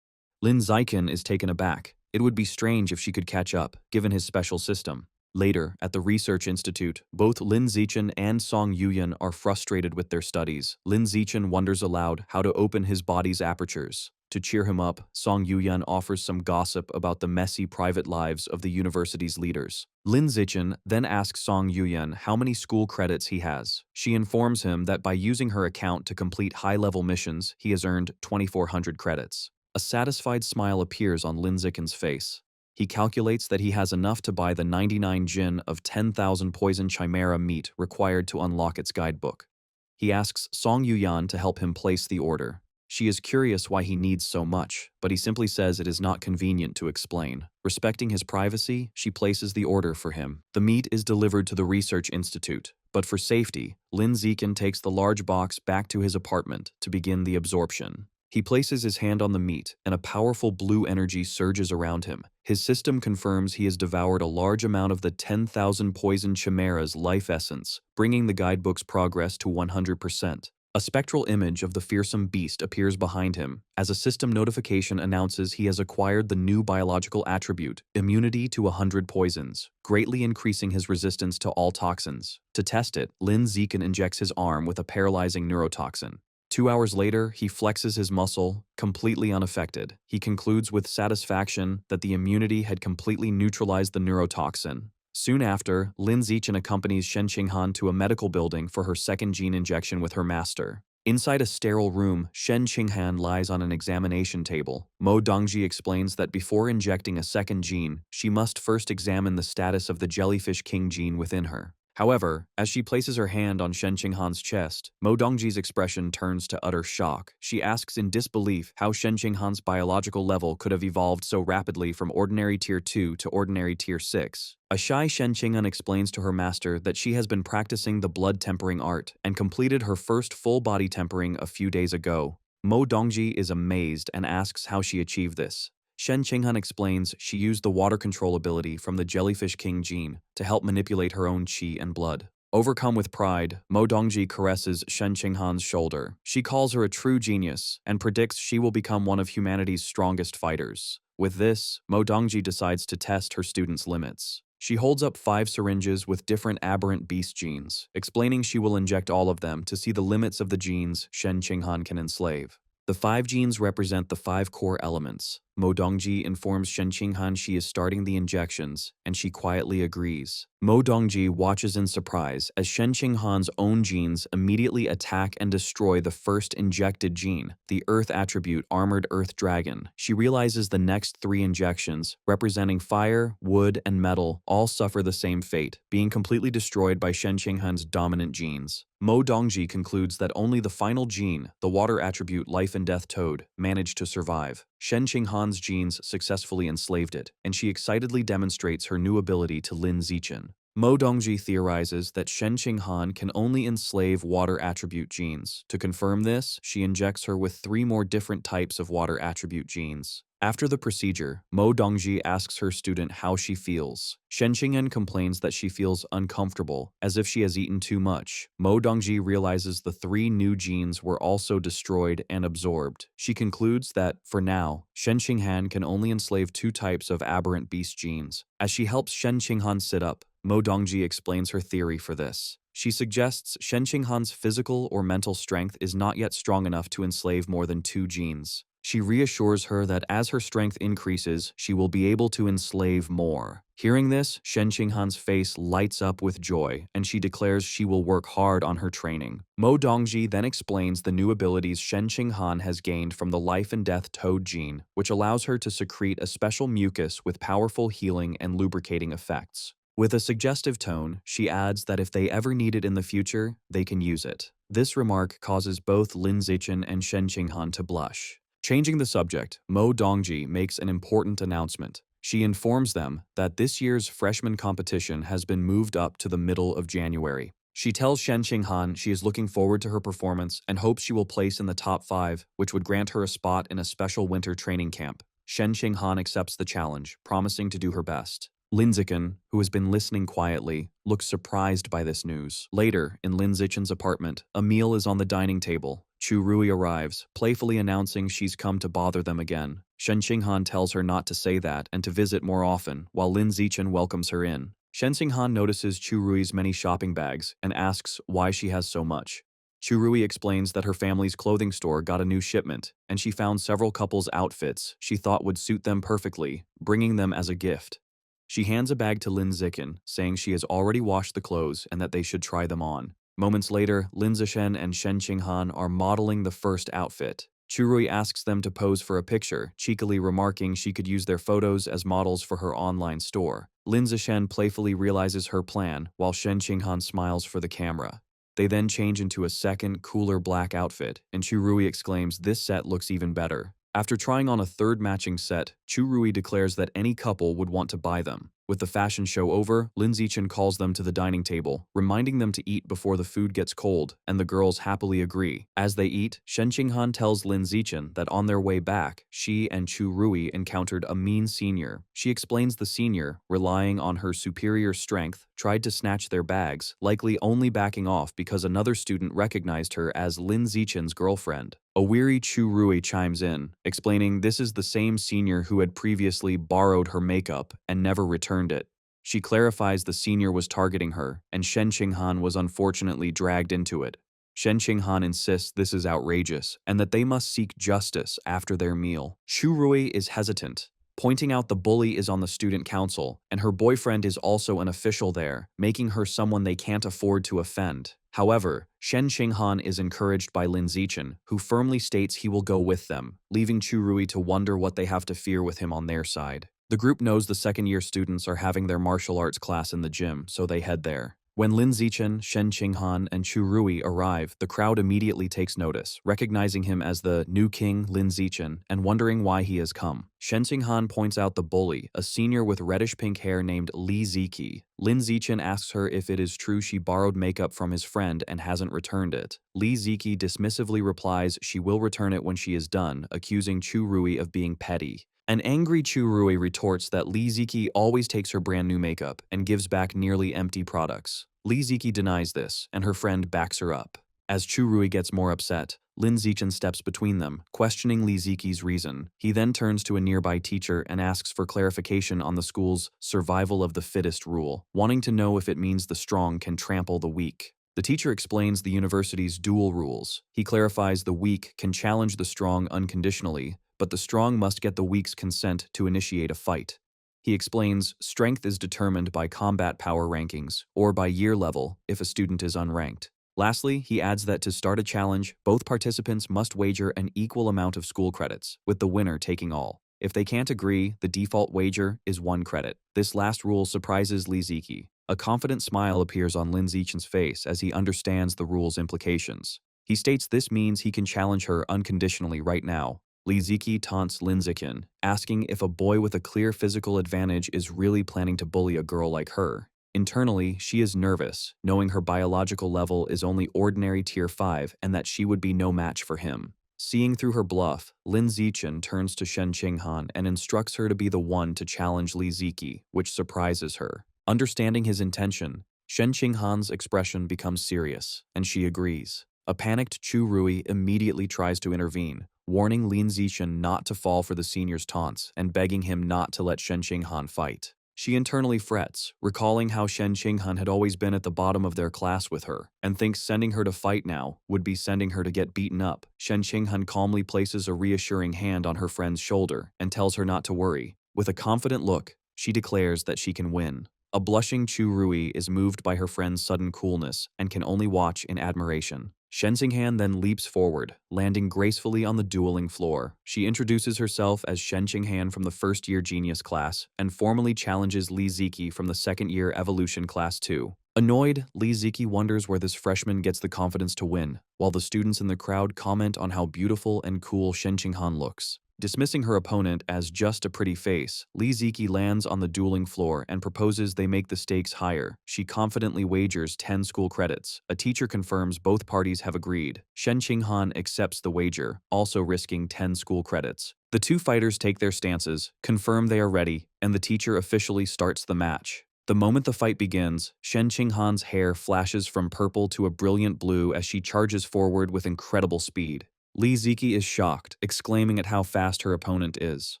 Lin Zichen is taken aback. It would be strange if she could catch up, given his special system. Later, at the research institute, both Lin Zichen and Song Yuyan are frustrated with their studies. Lin Zichen wonders aloud how to open his body's apertures. To cheer him up, Song Yuyan offers some gossip about the messy private lives of the university's leaders. Lin Zichen then asks Song Yuyan how many school credits he has. She informs him that by using her account to complete high-level missions, he has earned 2,400 credits. A satisfied smile appears on Lin Zichen's face. He calculates that he has enough to buy the 99 jin of 10,000 poison chimera meat required to unlock its guidebook. He asks Song Yuyan to help him place the order. She is curious why he needs so much, but he simply says it is not convenient to explain. Respecting his privacy, she places the order for him. The meat is delivered to the research institute, but for safety, Lin Zichen takes the large box back to his apartment to begin the absorption. He places his hand on the meat, and a powerful blue energy surges around him. His system confirms he has devoured a large amount of the 10,000 poison chimera's life essence, bringing the guidebook's progress to 100%. A spectral image of the fearsome beast appears behind him, as a system notification announces he has acquired the new biological attribute, immunity to 100 poisons, greatly increasing his resistance to all toxins. To test it, Lin Zichen injects his arm with a paralyzing neurotoxin. 2 hours later, he flexes his muscle, completely unaffected. He concludes with satisfaction that the immunity had completely neutralized the neurotoxin. Soon after, Lin Zichen accompanies Shen Qinghan to a medical building for her second gene injection with her master. Inside a sterile room, Shen Qinghan lies on an examination table. Mo Dongji explains that before injecting a second gene, she must first examine the status of the Jellyfish King gene within her. However, as she places her hand on Shen Qinghan's chest, Mo Dongji's expression turns to utter shock. She asks in disbelief how Shen Qinghan's biological level could have evolved so rapidly from ordinary tier 2 to ordinary tier 6. A shy Shen Qinghan explains to her master that she has been practicing the blood tempering art and completed her first full body tempering a few days ago. Mo Dongji is amazed and asks how she achieved this. Shen Qinghan explains she used the water control ability from the Jellyfish King gene to help manipulate her own qi and blood. Overcome with pride, Mo Dongji caresses Shen Qinghan's shoulder. She calls her a true genius and predicts she will become one of humanity's strongest fighters. With this, Mo Dongji decides to test her students' limits. She holds up 5 syringes with different aberrant beast genes, explaining she will inject all of them to see the limits of the genes Shen Qinghan can enslave. The 5 genes represent the 5 core elements. Mo Dongji informs Shen Qinghan she is starting the injections, and she quietly agrees. Mo Dongji watches in surprise as Shen Qinghan's own genes immediately attack and destroy the first injected gene, the Earth attribute Armored Earth Dragon. She realizes the next 3 injections, representing fire, wood, and metal, all suffer the same fate, being completely destroyed by Shen Qinghan's dominant genes. Mo Dongji concludes that only the final gene, the water attribute Life and Death Toad, managed to survive. Shen Qinghan's genes successfully enslaved it, and she excitedly demonstrates her new ability to Lin Zichen. Mo Dongji theorizes that Shen Qinghan can only enslave water attribute genes. To confirm this, she injects her with 3 more different types of water attribute genes. After the procedure, Mo Dongji asks her student how she feels. Shen Qingyan complains that she feels uncomfortable, as if she has eaten too much. Mo Dongji realizes the 3 new genes were also destroyed and absorbed. She concludes that, for now, Shen Qinghan can only enslave 2 types of aberrant beast genes. As she helps Shen Qinghan sit up, Mo Dongji explains her theory for this. She suggests Shen Qinghan's physical or mental strength is not yet strong enough to enslave more than 2 genes. She reassures her that as her strength increases, she will be able to enslave more. Hearing this, Shen Qinghan's face lights up with joy, and she declares she will work hard on her training. Mo Dongji then explains the new abilities Shen Qinghan has gained from the life and death toad gene, which allows her to secrete a special mucus with powerful healing and lubricating effects. With a suggestive tone, she adds that if they ever need it in the future, they can use it. This remark causes both Lin Zichen and Shen Qinghan to blush. Changing the subject, Mo Dongji makes an important announcement. She informs them that this year's freshman competition has been moved up to the middle of January. She tells Shen Qinghan she is looking forward to her performance and hopes she will place in the top 5, which would grant her a spot in a special winter training camp. Shen Qinghan accepts the challenge, promising to do her best. Lin Zichen, who has been listening quietly, looks surprised by this news. Later, in Lin Zichen's apartment, a meal is on the dining table. Chu Rui arrives, playfully announcing she's come to bother them again. Shen Qinghan tells her not to say that and to visit more often, while Lin Zichen welcomes her in. Shen Qinghan notices Chu Rui's many shopping bags and asks why she has so much. Chu Rui explains that her family's clothing store got a new shipment, and she found several couples' outfits she thought would suit them perfectly, bringing them as a gift. She hands a bag to Lin Zichen, saying she has already washed the clothes and that they should try them on. Moments later, Lin Zichen and Shen Qinghan are modeling the first outfit. Chu Rui asks them to pose for a picture, cheekily remarking she could use their photos as models for her online store. Lin Zichen playfully realizes her plan, while Shen Qinghan smiles for the camera. They then change into a second, cooler black outfit, and Chu Rui exclaims this set looks even better. After trying on a third matching set, Chu Rui declares that any couple would want to buy them. With the fashion show over, Lin Zichen calls them to the dining table, reminding them to eat before the food gets cold, and the girls happily agree. As they eat, Shen Qinghan tells Lin Zichen that on their way back, she and Chu Rui encountered a mean senior. She explains the senior, relying on her superior strength, tried to snatch their bags, likely only backing off because another student recognized her as Lin Zichen's girlfriend. A weary Chu Rui chimes in, explaining this is the same senior who had previously borrowed her makeup and never returned it. She clarifies the senior was targeting her, and Shen Qinghan was unfortunately dragged into it. Shen Qinghan insists this is outrageous, and that they must seek justice after their meal. Chu Rui is hesitant, pointing out the bully is on the student council, and her boyfriend is also an official there, making her someone they can't afford to offend. However, Shen Qinghan is encouraged by Lin Zichen, who firmly states he will go with them, leaving Chu Rui to wonder what they have to fear with him on their side. The group knows the second-year students are having their martial arts class in the gym, so they head there. When Lin Zichen, Shen Qinghan, and Chu Rui arrive, the crowd immediately takes notice, recognizing him as the new king Lin Zichen and wondering why he has come. Shen Qinghan points out the bully, a senior with reddish-pink hair named Li Ziki. Lin Zichen asks her if it is true she borrowed makeup from his friend and hasn't returned it. Li Ziki dismissively replies she will return it when she is done, accusing Chu Rui of being petty. An angry Chu Rui retorts that Li Ziki always takes her brand new makeup and gives back nearly empty products. Li Ziki denies this, and her friend backs her up. As Chu Rui gets more upset, Lin Zichen steps between them, questioning Li Ziki's reason. He then turns to a nearby teacher and asks for clarification on the school's survival of the fittest rule, wanting to know if it means the strong can trample the weak. The teacher explains the university's dual rules. He clarifies the weak can challenge the strong unconditionally, but the strong must get the weak's consent to initiate a fight. He explains strength is determined by combat power rankings, or by year level if a student is unranked. Lastly, he adds that to start a challenge, both participants must wager an equal amount of school credits, with the winner taking all. If they can't agree, the default wager is 1 credit. This last rule surprises Li Ziki. A confident smile appears on Lin Zichen's face as he understands the rule's implications. He states this means he can challenge her unconditionally right now. Li Ziki taunts Lin Zichen, asking if a boy with a clear physical advantage is really planning to bully a girl like her. Internally, she is nervous, knowing her biological level is only ordinary tier 5 and that she would be no match for him. Seeing through her bluff, Lin Zichen turns to Shen Qinghan and instructs her to be the one to challenge Li Ziki, which surprises her. Understanding his intention, Shen Qinghan's expression becomes serious, and she agrees. A panicked Chu Rui immediately tries to intervene, warning Lin Zichen not to fall for the senior's taunts and begging him not to let Shen Qinghan fight. She internally frets, recalling how Shen Qinghan had always been at the bottom of their class with her, and thinks sending her to fight now would be sending her to get beaten up. Shen Qinghan calmly places a reassuring hand on her friend's shoulder and tells her not to worry. With a confident look, she declares that she can win. A blushing Chu Rui is moved by her friend's sudden coolness and can only watch in admiration. Shen Qinghan then leaps forward, landing gracefully on the dueling floor. She introduces herself as Shen Qinghan from the first-year Genius class and formally challenges Li Ziki from the second-year Evolution class 2. Annoyed, Li Ziki wonders where this freshman gets the confidence to win, while the students in the crowd comment on how beautiful and cool Shen Qinghan looks. Dismissing her opponent as just a pretty face, Li Ziki lands on the dueling floor and proposes they make the stakes higher. She confidently wagers 10 school credits. A teacher confirms both parties have agreed. Shen Qinghan accepts the wager, also risking 10 school credits. The two fighters take their stances, confirm they are ready, and the teacher officially starts the match. The moment the fight begins, Shen Qinghan's hair flashes from purple to a brilliant blue as she charges forward with incredible speed. Li Ziki is shocked, exclaiming at how fast her opponent is.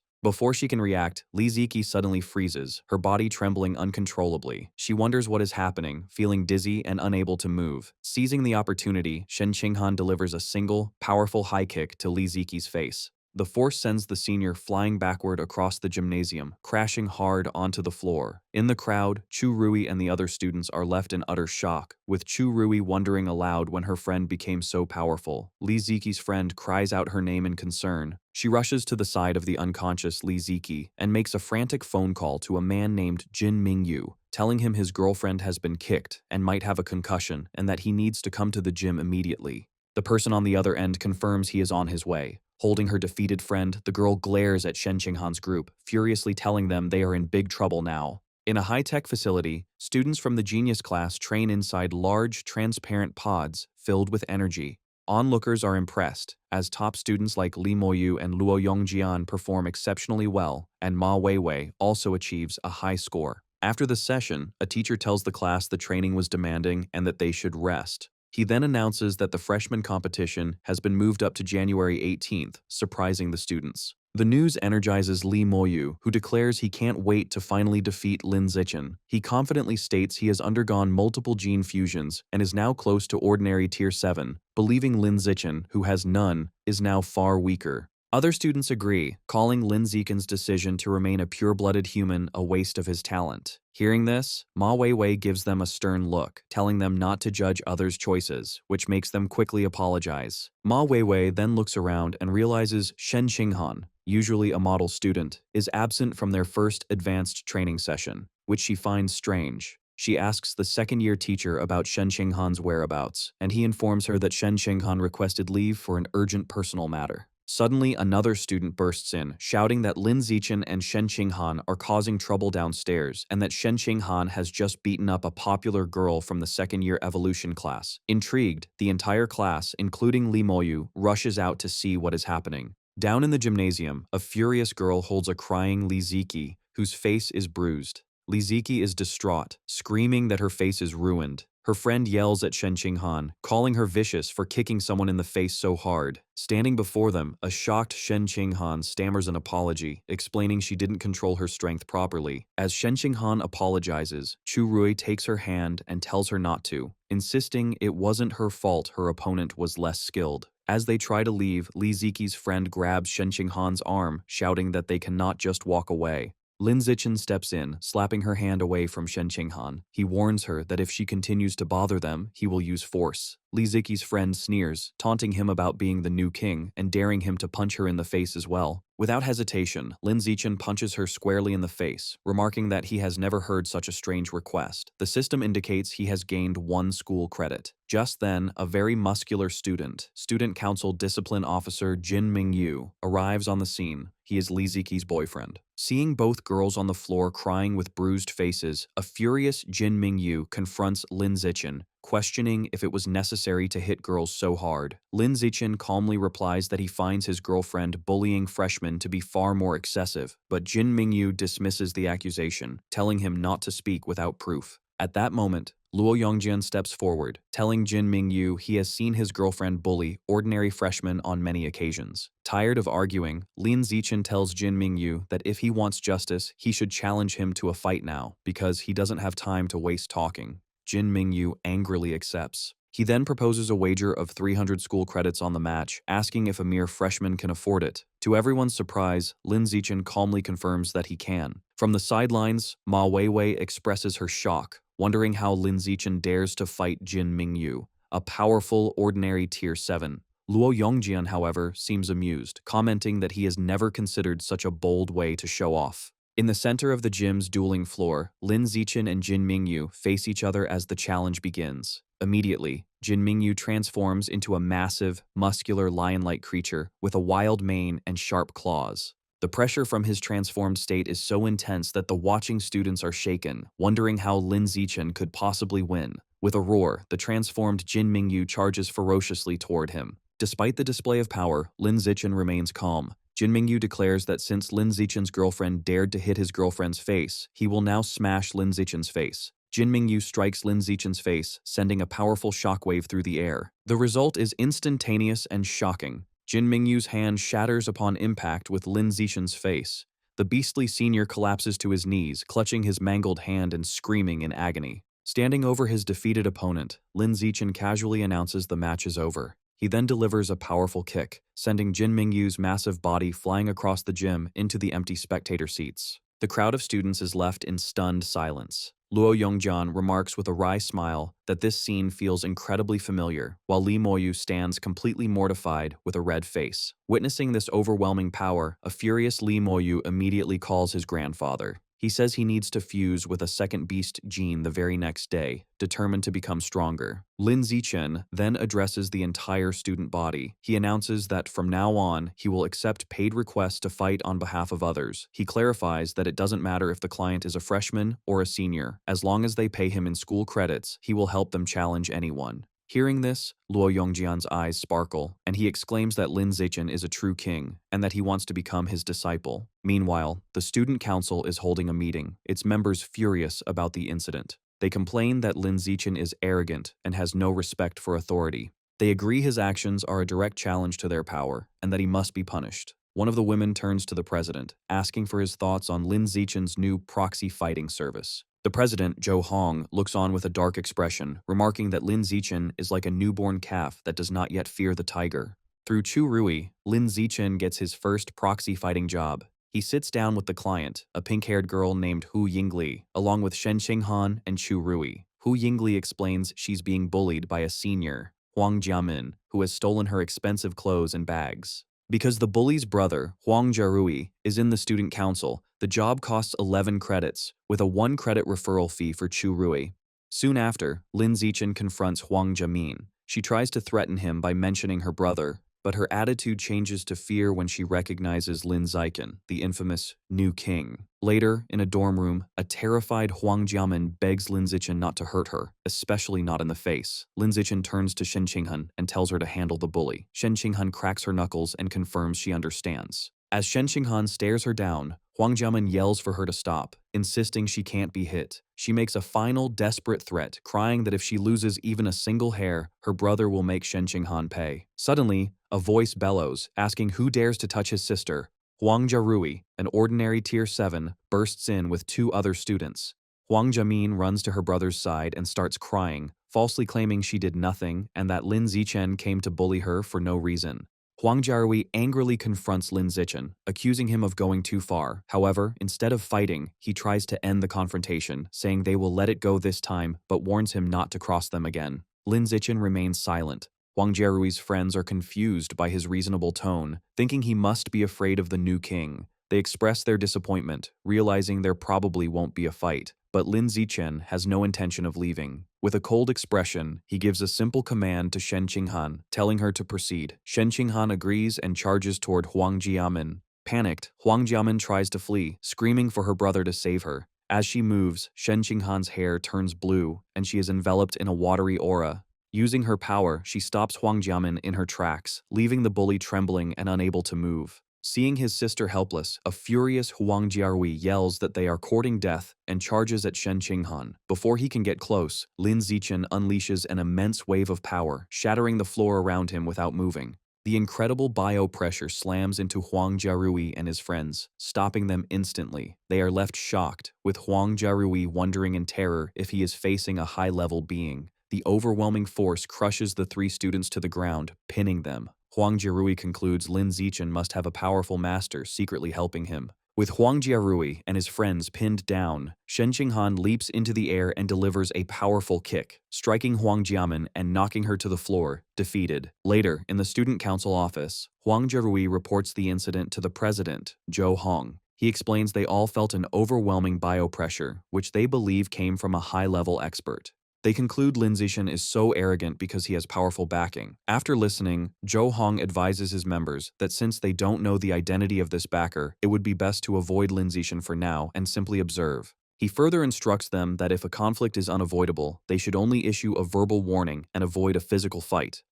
Before she can react, Li Ziki suddenly freezes, her body trembling uncontrollably. She wonders what is happening, feeling dizzy and unable to move. Seizing the opportunity, Shen Qinghan delivers a single, powerful high kick to Li Ziki's face. The force sends the senior flying backward across the gymnasium, crashing hard onto the floor. In the crowd, Chu Rui and the other students are left in utter shock, with Chu Rui wondering aloud when her friend became so powerful. Li Ziki's friend cries out her name in concern. She rushes to the side of the unconscious Li Ziki and makes a frantic phone call to a man named Jin Mingyu, telling him his girlfriend has been kicked and might have a concussion and that he needs to come to the gym immediately. The person on the other end confirms he is on his way. Holding her defeated friend, the girl glares at Shen Qinghan's group, furiously telling them they are in big trouble now. In a high-tech facility, students from the Genius class train inside large, transparent pods filled with energy. Onlookers are impressed, as top students like Li Moyu and Luo Yongjian perform exceptionally well, and Ma Weiwei also achieves a high score. After the session, a teacher tells the class the training was demanding and that they should rest. He then announces that the freshman competition has been moved up to January 18th, surprising the students. The news energizes Li Moyu, who declares he can't wait to finally defeat Lin Zichen. He confidently states he has undergone multiple gene fusions and is now close to ordinary Tier 7, believing Lin Zichen, who has none, is now far weaker. Other students agree, calling Lin Zichen's decision to remain a pure-blooded human a waste of his talent. Hearing this, Ma Weiwei gives them a stern look, telling them not to judge others' choices, which makes them quickly apologize. Ma Weiwei then looks around and realizes Shen Qinghan, usually a model student, is absent from their first advanced training session, which she finds strange. She asks the second-year teacher about Shen Qinghan's whereabouts, and he informs her that Shen Qinghan requested leave for an urgent personal matter. Suddenly, another student bursts in, shouting that Lin Zichen and Shen Qinghan are causing trouble downstairs and that Shen Qinghan has just beaten up a popular girl from the second-year evolution class. Intrigued, the entire class, including Li Moyu, rushes out to see what is happening. Down in the gymnasium, a furious girl holds a crying Li Ziki, whose face is bruised. Li Ziki is distraught, screaming that her face is ruined. Her friend yells at Shen Qinghan, calling her vicious for kicking someone in the face so hard. Standing before them, a shocked Shen Qinghan stammers an apology, explaining she didn't control her strength properly. As Shen Qinghan apologizes, Chu Rui takes her hand and tells her not to, insisting it wasn't her fault her opponent was less skilled. As they try to leave, Li Ziki's friend grabs Shen Qinghan's arm, shouting that they cannot just walk away. Lin Zichen steps in, slapping her hand away from Shen Qinghan. He warns her that if she continues to bother them, he will use force. Li Ziki's friend sneers, taunting him about being the new king and daring him to punch her in the face as well. Without hesitation, Lin Zichen punches her squarely in the face, remarking that he has never heard such a strange request. The system indicates he has gained 1 school credit. Just then, a very muscular student council discipline officer Jin Mingyu, arrives on the scene. He is Li Ziqi's boyfriend. Seeing both girls on the floor crying with bruised faces, a furious Jin Mingyu confronts Lin Zichen, questioning if it was necessary to hit girls so hard. Lin Zichen calmly replies that he finds his girlfriend bullying freshmen to be far more excessive, but Jin Mingyu dismisses the accusation, telling him not to speak without proof. At that moment, Luo Yongjian steps forward, telling Jin Mingyu he has seen his girlfriend bully ordinary freshmen on many occasions. Tired of arguing, Lin Zichen tells Jin Mingyu that if he wants justice, he should challenge him to a fight now, because he doesn't have time to waste talking. Jin Mingyu angrily accepts. He then proposes a wager of 300 school credits on the match, asking if a mere freshman can afford it. To everyone's surprise, Lin Zichen calmly confirms that he can. From the sidelines, Ma Weiwei expresses her shock, wondering how Lin Zichen dares to fight Jin Mingyu, a powerful, ordinary Tier 7. Luo Yongjian, however, seems amused, commenting that he has never considered such a bold way to show off. In the center of the gym's dueling floor, Lin Zichen and Jin Mingyu face each other as the challenge begins. Immediately, Jin Mingyu transforms into a massive, muscular lion-like creature with a wild mane and sharp claws. The pressure from his transformed state is so intense that the watching students are shaken, wondering how Lin Zichen could possibly win. With a roar, the transformed Jin Mingyu charges ferociously toward him. Despite the display of power, Lin Zichen remains calm. Jin Mingyu declares that since Lin Zichen's girlfriend dared to hit his girlfriend's face, he will now smash Lin Zichen's face. Jin Mingyu strikes Lin Zichen's face, sending a powerful shockwave through the air. The result is instantaneous and shocking. Jin Mingyu's hand shatters upon impact with Lin Zichen's face. The beastly senior collapses to his knees, clutching his mangled hand and screaming in agony. Standing over his defeated opponent, Lin Zichen casually announces the match is over. He then delivers a powerful kick, sending Jin Mingyu's massive body flying across the gym into the empty spectator seats. The crowd of students is left in stunned silence. Luo Yongjian remarks with a wry smile that this scene feels incredibly familiar, while Li Moyu stands completely mortified with a red face. Witnessing this overwhelming power, a furious Li Moyu immediately calls his grandfather. He says he needs to fuse with a second beast gene the very next day, determined to become stronger. Lin Zichen then addresses the entire student body. He announces that from now on, he will accept paid requests to fight on behalf of others. He clarifies that it doesn't matter if the client is a freshman or a senior. As long as they pay him in school credits, he will help them challenge anyone. Hearing this, Luo Yongjian's eyes sparkle, and he exclaims that Lin Zichen is a true king, and that he wants to become his disciple. Meanwhile, the student council is holding a meeting, its members furious about the incident. They complain that Lin Zichen is arrogant and has no respect for authority. They agree his actions are a direct challenge to their power, and that he must be punished. One of the women turns to the president, asking for his thoughts on Lin Zichen's new proxy fighting service. The president, Zhou Hong, looks on with a dark expression, remarking that Lin Zichen is like a newborn calf that does not yet fear the tiger. Through Chu Rui, Lin Zichen gets his first proxy fighting job. He sits down with the client, a pink-haired girl named Hu Yingli, along with Shen Qinghan and Chu Rui. Hu Yingli explains she's being bullied by a senior, Huang Jiamin, who has stolen her expensive clothes and bags. Because the bully's brother, Huang Jiarui, is in the student council, the job costs 11 credits, with a 1 credit referral fee for Chu Rui. Soon after, Lin Zichen confronts Huang Jiamin. She tries to threaten him by mentioning her brother, but her attitude changes to fear when she recognizes Lin Zichen, the infamous new king. Later, in a dorm room, a terrified Huang Jiamin begs Lin Zichen not to hurt her, especially not in the face. Lin Zichen turns to Shen Qinghan and tells her to handle the bully. Shen Qinghan cracks her knuckles and confirms she understands. As Shen Qinghan stares her down, Huang Jiamin yells for her to stop, insisting she can't be hit. She makes a final, desperate threat, crying that if she loses even a single hair, her brother will make Shen Qinghan pay. Suddenly, a voice bellows, asking who dares to touch his sister. Huang Jiarui, an ordinary Tier 7, bursts in with 2 other students. Huang Jiamin runs to her brother's side and starts crying, falsely claiming she did nothing and that Lin Zichen came to bully her for no reason. Huang Jiarui angrily confronts Lin Zichen, accusing him of going too far. However, instead of fighting, he tries to end the confrontation, saying they will let it go this time, but warns him not to cross them again. Lin Zichen remains silent. Huang Jiarui's friends are confused by his reasonable tone, thinking he must be afraid of the new king. They express their disappointment, realizing there probably won't be a fight. but Lin Zichen has no intention of leaving. With a cold expression, he gives a simple command to Shen Qinghan, telling her to proceed. Shen Qinghan agrees and charges toward Huang Jiamin. Panicked, Huang Jiamin tries to flee, screaming for her brother to save her. As she moves, Shen Qinghan's hair turns blue, and she is enveloped in a watery aura. Using her power, she stops Huang Jiamin in her tracks, leaving the bully trembling and unable to move. Seeing his sister helpless, a furious Huang Jiarui yells that they are courting death and charges at Shen Qinghan. Before he can get close, Lin Zichen unleashes an immense wave of power, shattering the floor around him without moving. The incredible biopressure slams into Huang Jiarui and his friends, stopping them instantly. They are left shocked, with Huang Jiarui wondering in terror if he is facing a high-level being. The overwhelming force crushes the three students to the ground, pinning them. Huang Jiarui concludes Lin Zichen must have a powerful master secretly helping him. With Huang Jiarui and his friends pinned down, Shen Qinghan leaps into the air and delivers a powerful kick, striking Huang Jiamin and knocking her to the floor, defeated. Later, in the student council office, Huang Jiarui reports the incident to the president, Zhou Hong. He explains they all felt an overwhelming biopressure, which they believe came from a high-level expert. They conclude Lin Zichen is so arrogant because he has powerful backing. After listening, Zhou Hong advises his members that since they don't know the identity of this backer, it would be best to avoid Lin Zichen for now and simply observe. He further instructs them that if a conflict is unavoidable, they should only issue a verbal warning and avoid a physical fight.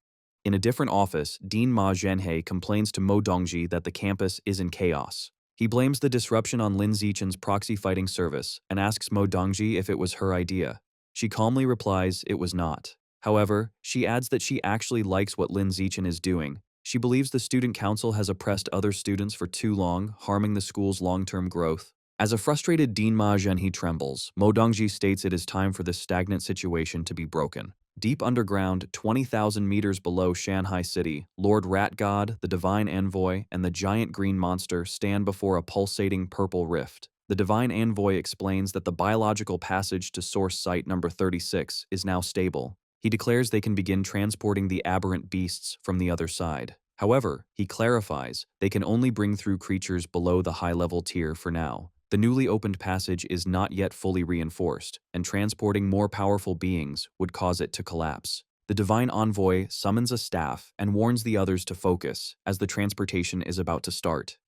In a different office, Dean Ma Zhenhe complains to Mo Dongji that the campus is in chaos. He blames the disruption on Lin Zichen's proxy fighting service and asks Mo Dongji if it was her idea. She calmly replies it was not. However, she adds that she actually likes what Lin Zichen is doing. She believes the student council has oppressed other students for too long, harming the school's long-term growth. As a frustrated Dean Ma Zhenhe trembles, Mo Dongji states it is time for this stagnant situation to be broken. Deep underground, 20,000 meters below Shanghai City, Lord Rat God, the Divine Envoy, and the giant green monster stand before a pulsating purple rift. The Divine Envoy explains that the biological passage to source site number 36 is now stable. He declares they can begin transporting the aberrant beasts from the other side. However, he clarifies they can only bring through creatures below the high-level tier for now. The newly opened passage is not yet fully reinforced, and transporting more powerful beings would cause it to collapse. The Divine Envoy summons a staff and warns the others to focus, as the transportation is about to start.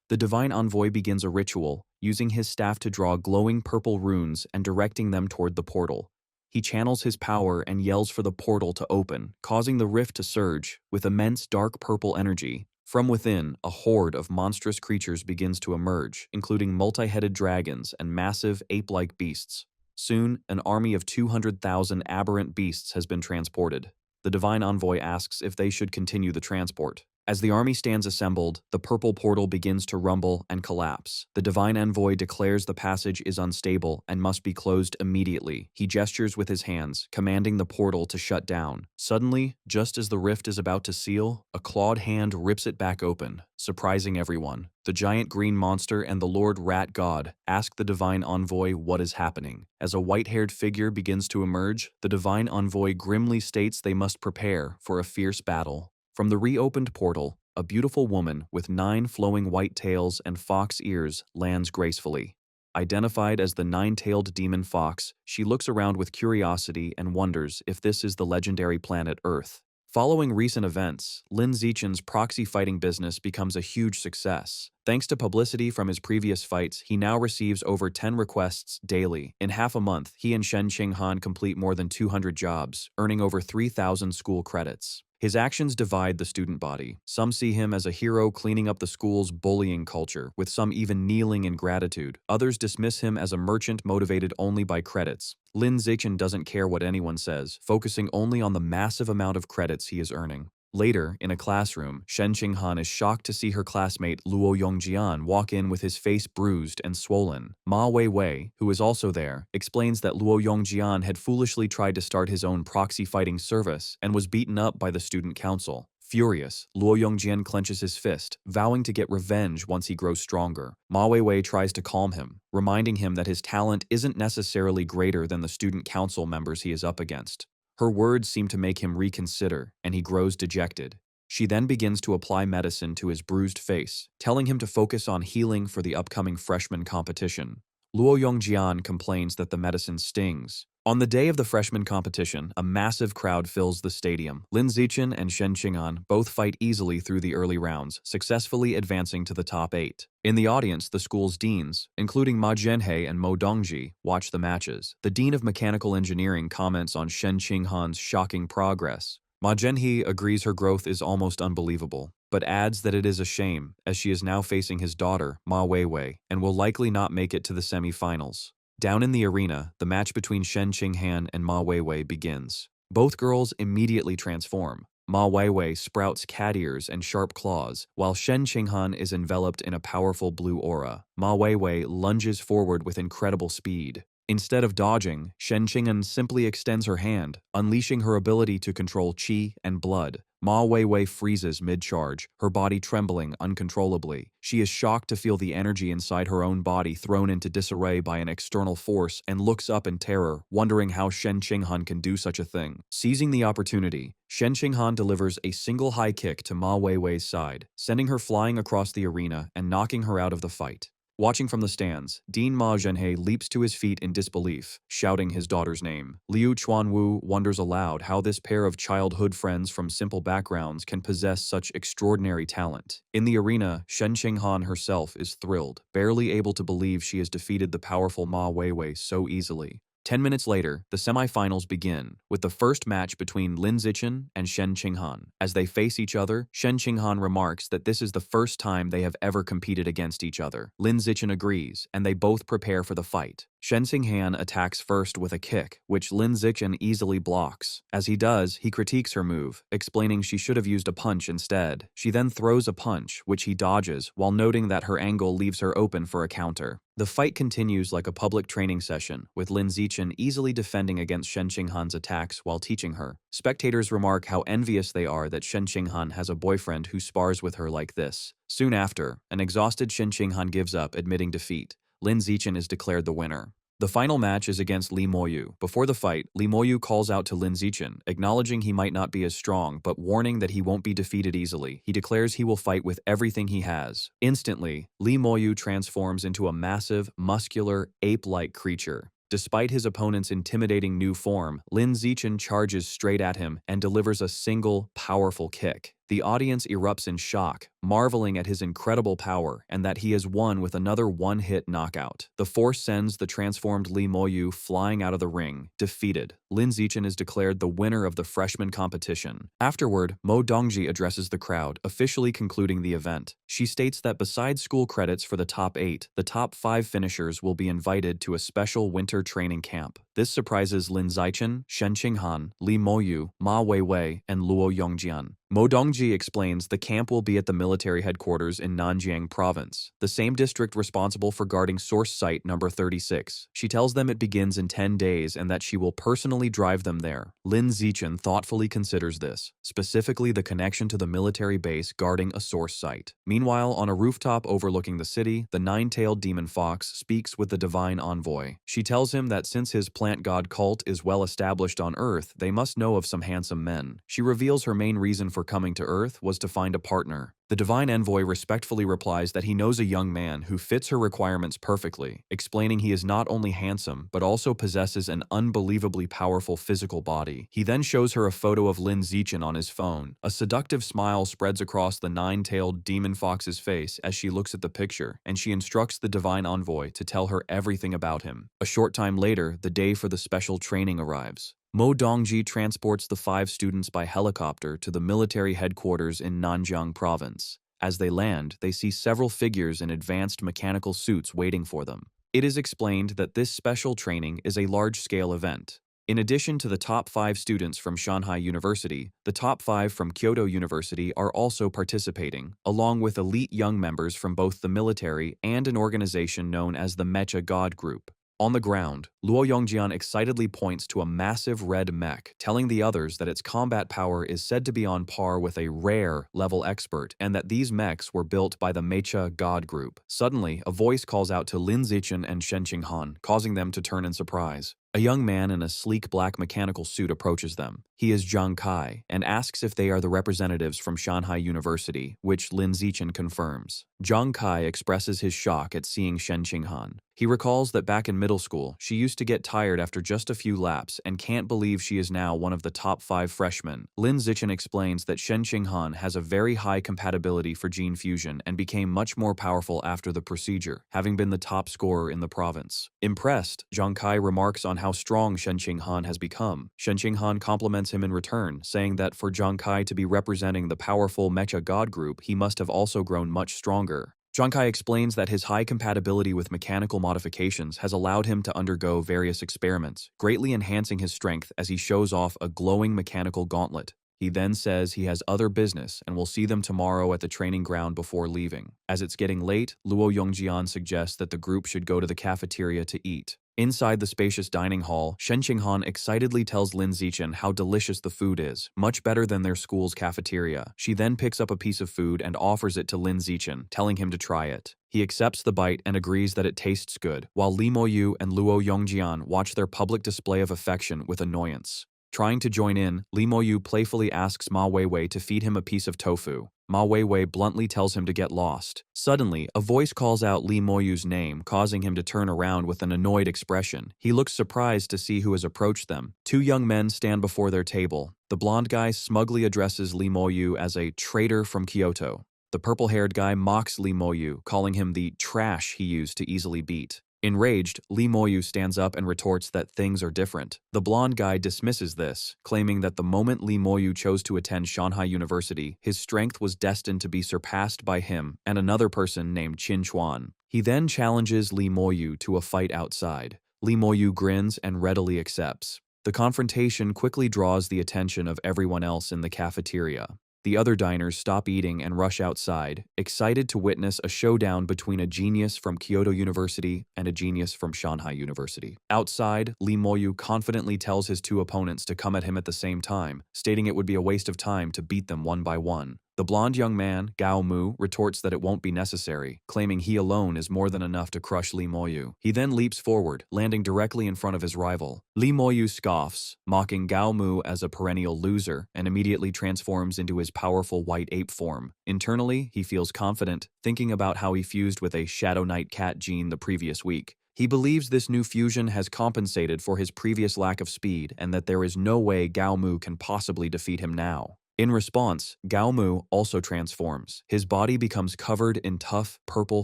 The Divine Envoy begins a ritual, using his staff to draw glowing purple runes and directing them toward the portal. He channels his power and yells for the portal to open, causing the rift to surge with immense dark purple energy. From within, a horde of monstrous creatures begins to emerge, including multi-headed dragons and massive ape-like beasts. Soon, an army of 200,000 aberrant beasts has been transported. The Divine Envoy asks if they should continue the transport. As the army stands assembled, the purple portal begins to rumble and collapse. The Divine Envoy declares the passage is unstable and must be closed immediately. He gestures with his hands, commanding the portal to shut down. Suddenly, just as the rift is about to seal, a clawed hand rips it back open, surprising everyone. The giant green monster and the Lord Rat God ask the Divine Envoy what is happening. As a white-haired figure begins to emerge, the Divine Envoy grimly states they must prepare for a fierce battle. From the reopened portal, a beautiful woman with 9 flowing white tails and fox ears lands gracefully. Identified as the 9-tailed demon fox, she looks around with curiosity and wonders if this is the legendary planet Earth. Following recent events, Lin Zichen's proxy fighting business becomes a huge success. Thanks to publicity from his previous fights, he now receives over 10 requests daily. In half a month, he and Shen Qinghan complete more than 200 jobs, earning over 3,000 school credits. His actions divide the student body. Some see him as a hero cleaning up the school's bullying culture, with some even kneeling in gratitude. Others dismiss him as a merchant motivated only by credits. Lin Zichen doesn't care what anyone says, focusing only on the massive amount of credits he is earning. Later, in a classroom, Shen Qinghan is shocked to see her classmate Luo Yongjian walk in with his face bruised and swollen. Ma Weiwei, who is also there, explains that Luo Yongjian had foolishly tried to start his own proxy fighting service and was beaten up by the student council. Furious, Luo Yongjian clenches his fist, vowing to get revenge once he grows stronger. Ma Weiwei tries to calm him, reminding him that his talent isn't necessarily greater than the student council members he is up against. Her words seem to make him reconsider, and he grows dejected. She then begins to apply medicine to his bruised face, telling him to focus on healing for the upcoming freshman competition. Luo Yongjian complains that the medicine stings. On the day of the freshman competition, a massive crowd fills the stadium. Lin Zichen and Shen Qing'an both fight easily through the early rounds, successfully advancing to the top 8. In the audience, the school's deans, including Ma Zhenhe and Mo Dongji, watch the matches. The dean of mechanical engineering comments on Shen Qing'an's shocking progress. Ma Zhenhe agrees her growth is almost unbelievable, but adds that it is a shame, as she is now facing his daughter, Ma Weiwei, and will likely not make it to the semi-finals. Down in the arena, the match between Shen Qinghan and Ma Weiwei begins. Both girls immediately transform. Ma Weiwei sprouts cat ears and sharp claws, while Shen Qinghan is enveloped in a powerful blue aura. Ma Weiwei lunges forward with incredible speed. Instead of dodging, Shen Qinghan simply extends her hand, unleashing her ability to control qi and blood. Ma Weiwei freezes mid-charge, her body trembling uncontrollably. She is shocked to feel the energy inside her own body thrown into disarray by an external force and looks up in terror, wondering how Shen Qinghan can do such a thing. Seizing the opportunity, Shen Qinghan delivers a single high kick to Ma Weiwei's side, sending her flying across the arena and knocking her out of the fight. Watching from the stands, Dean Ma Zhenhe leaps to his feet in disbelief, shouting his daughter's name. Liu Chuanwu wonders aloud how this pair of childhood friends from simple backgrounds can possess such extraordinary talent. In the arena, Shen Qinghan herself is thrilled, barely able to believe she has defeated the powerful Ma Weiwei so easily. 10 minutes later, the semifinals begin, with the first match between Lin Zichen and Shen Qinghan. As they face each other, Shen Qinghan remarks that this is the first time they have ever competed against each other. Lin Zichen agrees, and they both prepare for the fight. Shen Qinghan attacks first with a kick, which Lin Zichen easily blocks. As he does, he critiques her move, explaining she should have used a punch instead. She then throws a punch, which he dodges, while noting that her angle leaves her open for a counter. The fight continues like a public training session, with Lin Zichen easily defending against Shen Qinghan's attacks while teaching her. Spectators remark how envious they are that Shen Qinghan has a boyfriend who spars with her like this. Soon after, an exhausted Shen Qinghan gives up, admitting defeat. Lin Zichen is declared the winner. The final match is against Li Moyu. Before the fight, Li Moyu calls out to Lin Zichen, acknowledging he might not be as strong, but warning that he won't be defeated easily. He declares he will fight with everything he has. Instantly, Li Moyu transforms into a massive, muscular, ape-like creature. Despite his opponent's intimidating new form, Lin Zichen charges straight at him and delivers a single, powerful kick. The audience erupts in shock, marveling at his incredible power and that he has won with another one-hit knockout. The force sends the transformed Li Moyu flying out of the ring, defeated. Lin Zichen is declared the winner of the freshman competition. Afterward, Mo Dongji addresses the crowd, officially concluding the event. She states that besides school credits for the top 8, the top 5 finishers will be invited to a special winter training camp. This surprises Lin Zichen, Shen Qinghan, Li Moyu, Ma Weiwei, and Luo Yongjian. Mo Dongji explains the camp will be at the military headquarters in Nanjiang Province, the same district responsible for guarding source site number 36. She tells them it begins in 10 days and that she will personally drive them there. Lin Zichen thoughtfully considers this, specifically the connection to the military base guarding a source site. Meanwhile, on a rooftop overlooking the city, the nine-tailed demon fox speaks with the divine envoy. She tells him that since his plant god cult is well established on Earth, they must know of some handsome men. She reveals her main reason for coming to Earth was to find a partner. The divine envoy respectfully replies that he knows a young man who fits her requirements perfectly, explaining he is not only handsome, but also possesses an unbelievably powerful physical body. He then shows her a photo of Lin Zichen on his phone. A seductive smile spreads across the nine-tailed demon fox's face as she looks at the picture, and she instructs the divine envoy to tell her everything about him. A short time later, the day for the special training arrives. Mo Dongji transports the 5 students by helicopter to the military headquarters in Nanjiang Province. As they land, they see several figures in advanced mechanical suits waiting for them. It is explained that this special training is a large-scale event. In addition to the top 5 students from Shanghai University, the top 5 from Kyoto University are also participating, along with elite young members from both the military and an organization known as the Mecha God Group. On the ground, Luo Yongjian excitedly points to a massive red mech, telling the others that its combat power is said to be on par with a rare level expert and that these mechs were built by the Mecha God Group. Suddenly, a voice calls out to Lin Zichen and Shen Qinghan, causing them to turn in surprise. A young man in a sleek black mechanical suit approaches them. He is Zhang Kai and asks if they are the representatives from Shanghai University, which Lin Zichen confirms. Zhang Kai expresses his shock at seeing Shen Qinghan. He recalls that back in middle school, she used to get tired after just a few laps and can't believe she is now one of the top 5 freshmen. Lin Zichen explains that Shen Qinghan has a very high compatibility for gene fusion and became much more powerful after the procedure, having been the top scorer in the province. Impressed, Zhang Kai remarks on how strong Shen Qinghan has become. Shen Qinghan compliments him in return, saying that for Zhang Kai to be representing the powerful Mecha God group, he must have also grown much stronger. Zhang Kai explains that his high compatibility with mechanical modifications has allowed him to undergo various experiments, greatly enhancing his strength as he shows off a glowing mechanical gauntlet. He then says he has other business and will see them tomorrow at the training ground before leaving. As it's getting late, Luo Yongjian suggests that the group should go to the cafeteria to eat. Inside the spacious dining hall, Shen Qinghan excitedly tells Lin Zichen how delicious the food is, much better than their school's cafeteria. She then picks up a piece of food and offers it to Lin Zichen, telling him to try it. He accepts the bite and agrees that it tastes good, while Li Moyu and Luo Yongjian watch their public display of affection with annoyance. Trying to join in, Li Moyu playfully asks Ma Weiwei to feed him a piece of tofu. Ma Weiwei bluntly tells him to get lost. Suddenly, a voice calls out Li Moyu's name, causing him to turn around with an annoyed expression. He looks surprised to see who has approached them. 2 young men stand before their table. The blonde guy smugly addresses Li Moyu as a traitor from Kyoto. The purple-haired guy mocks Li Moyu, calling him the trash he used to easily beat. Enraged, Li Moyu stands up and retorts that things are different. The blonde guy dismisses this, claiming that the moment Li Moyu chose to attend Shanghai University, his strength was destined to be surpassed by him and another person named Qin Chuan. He then challenges Li Moyu to a fight outside. Li Moyu grins and readily accepts. The confrontation quickly draws the attention of everyone else in the cafeteria. The other diners stop eating and rush outside, excited to witness a showdown between a genius from Kyoto University and a genius from Shanghai University. Outside, Li Moyu confidently tells his 2 opponents to come at him at the same time, stating it would be a waste of time to beat them one by one. The blonde young man, Gao Mu, retorts that it won't be necessary, claiming he alone is more than enough to crush Li Moyu. He then leaps forward, landing directly in front of his rival. Li Moyu scoffs, mocking Gao Mu as a perennial loser, and immediately transforms into his powerful white ape form. Internally, he feels confident, thinking about how he fused with a Shadow Knight cat gene the previous week. He believes this new fusion has compensated for his previous lack of speed and that there is no way Gao Mu can possibly defeat him now. In response, Gao Mu also transforms. His body becomes covered in tough, purple,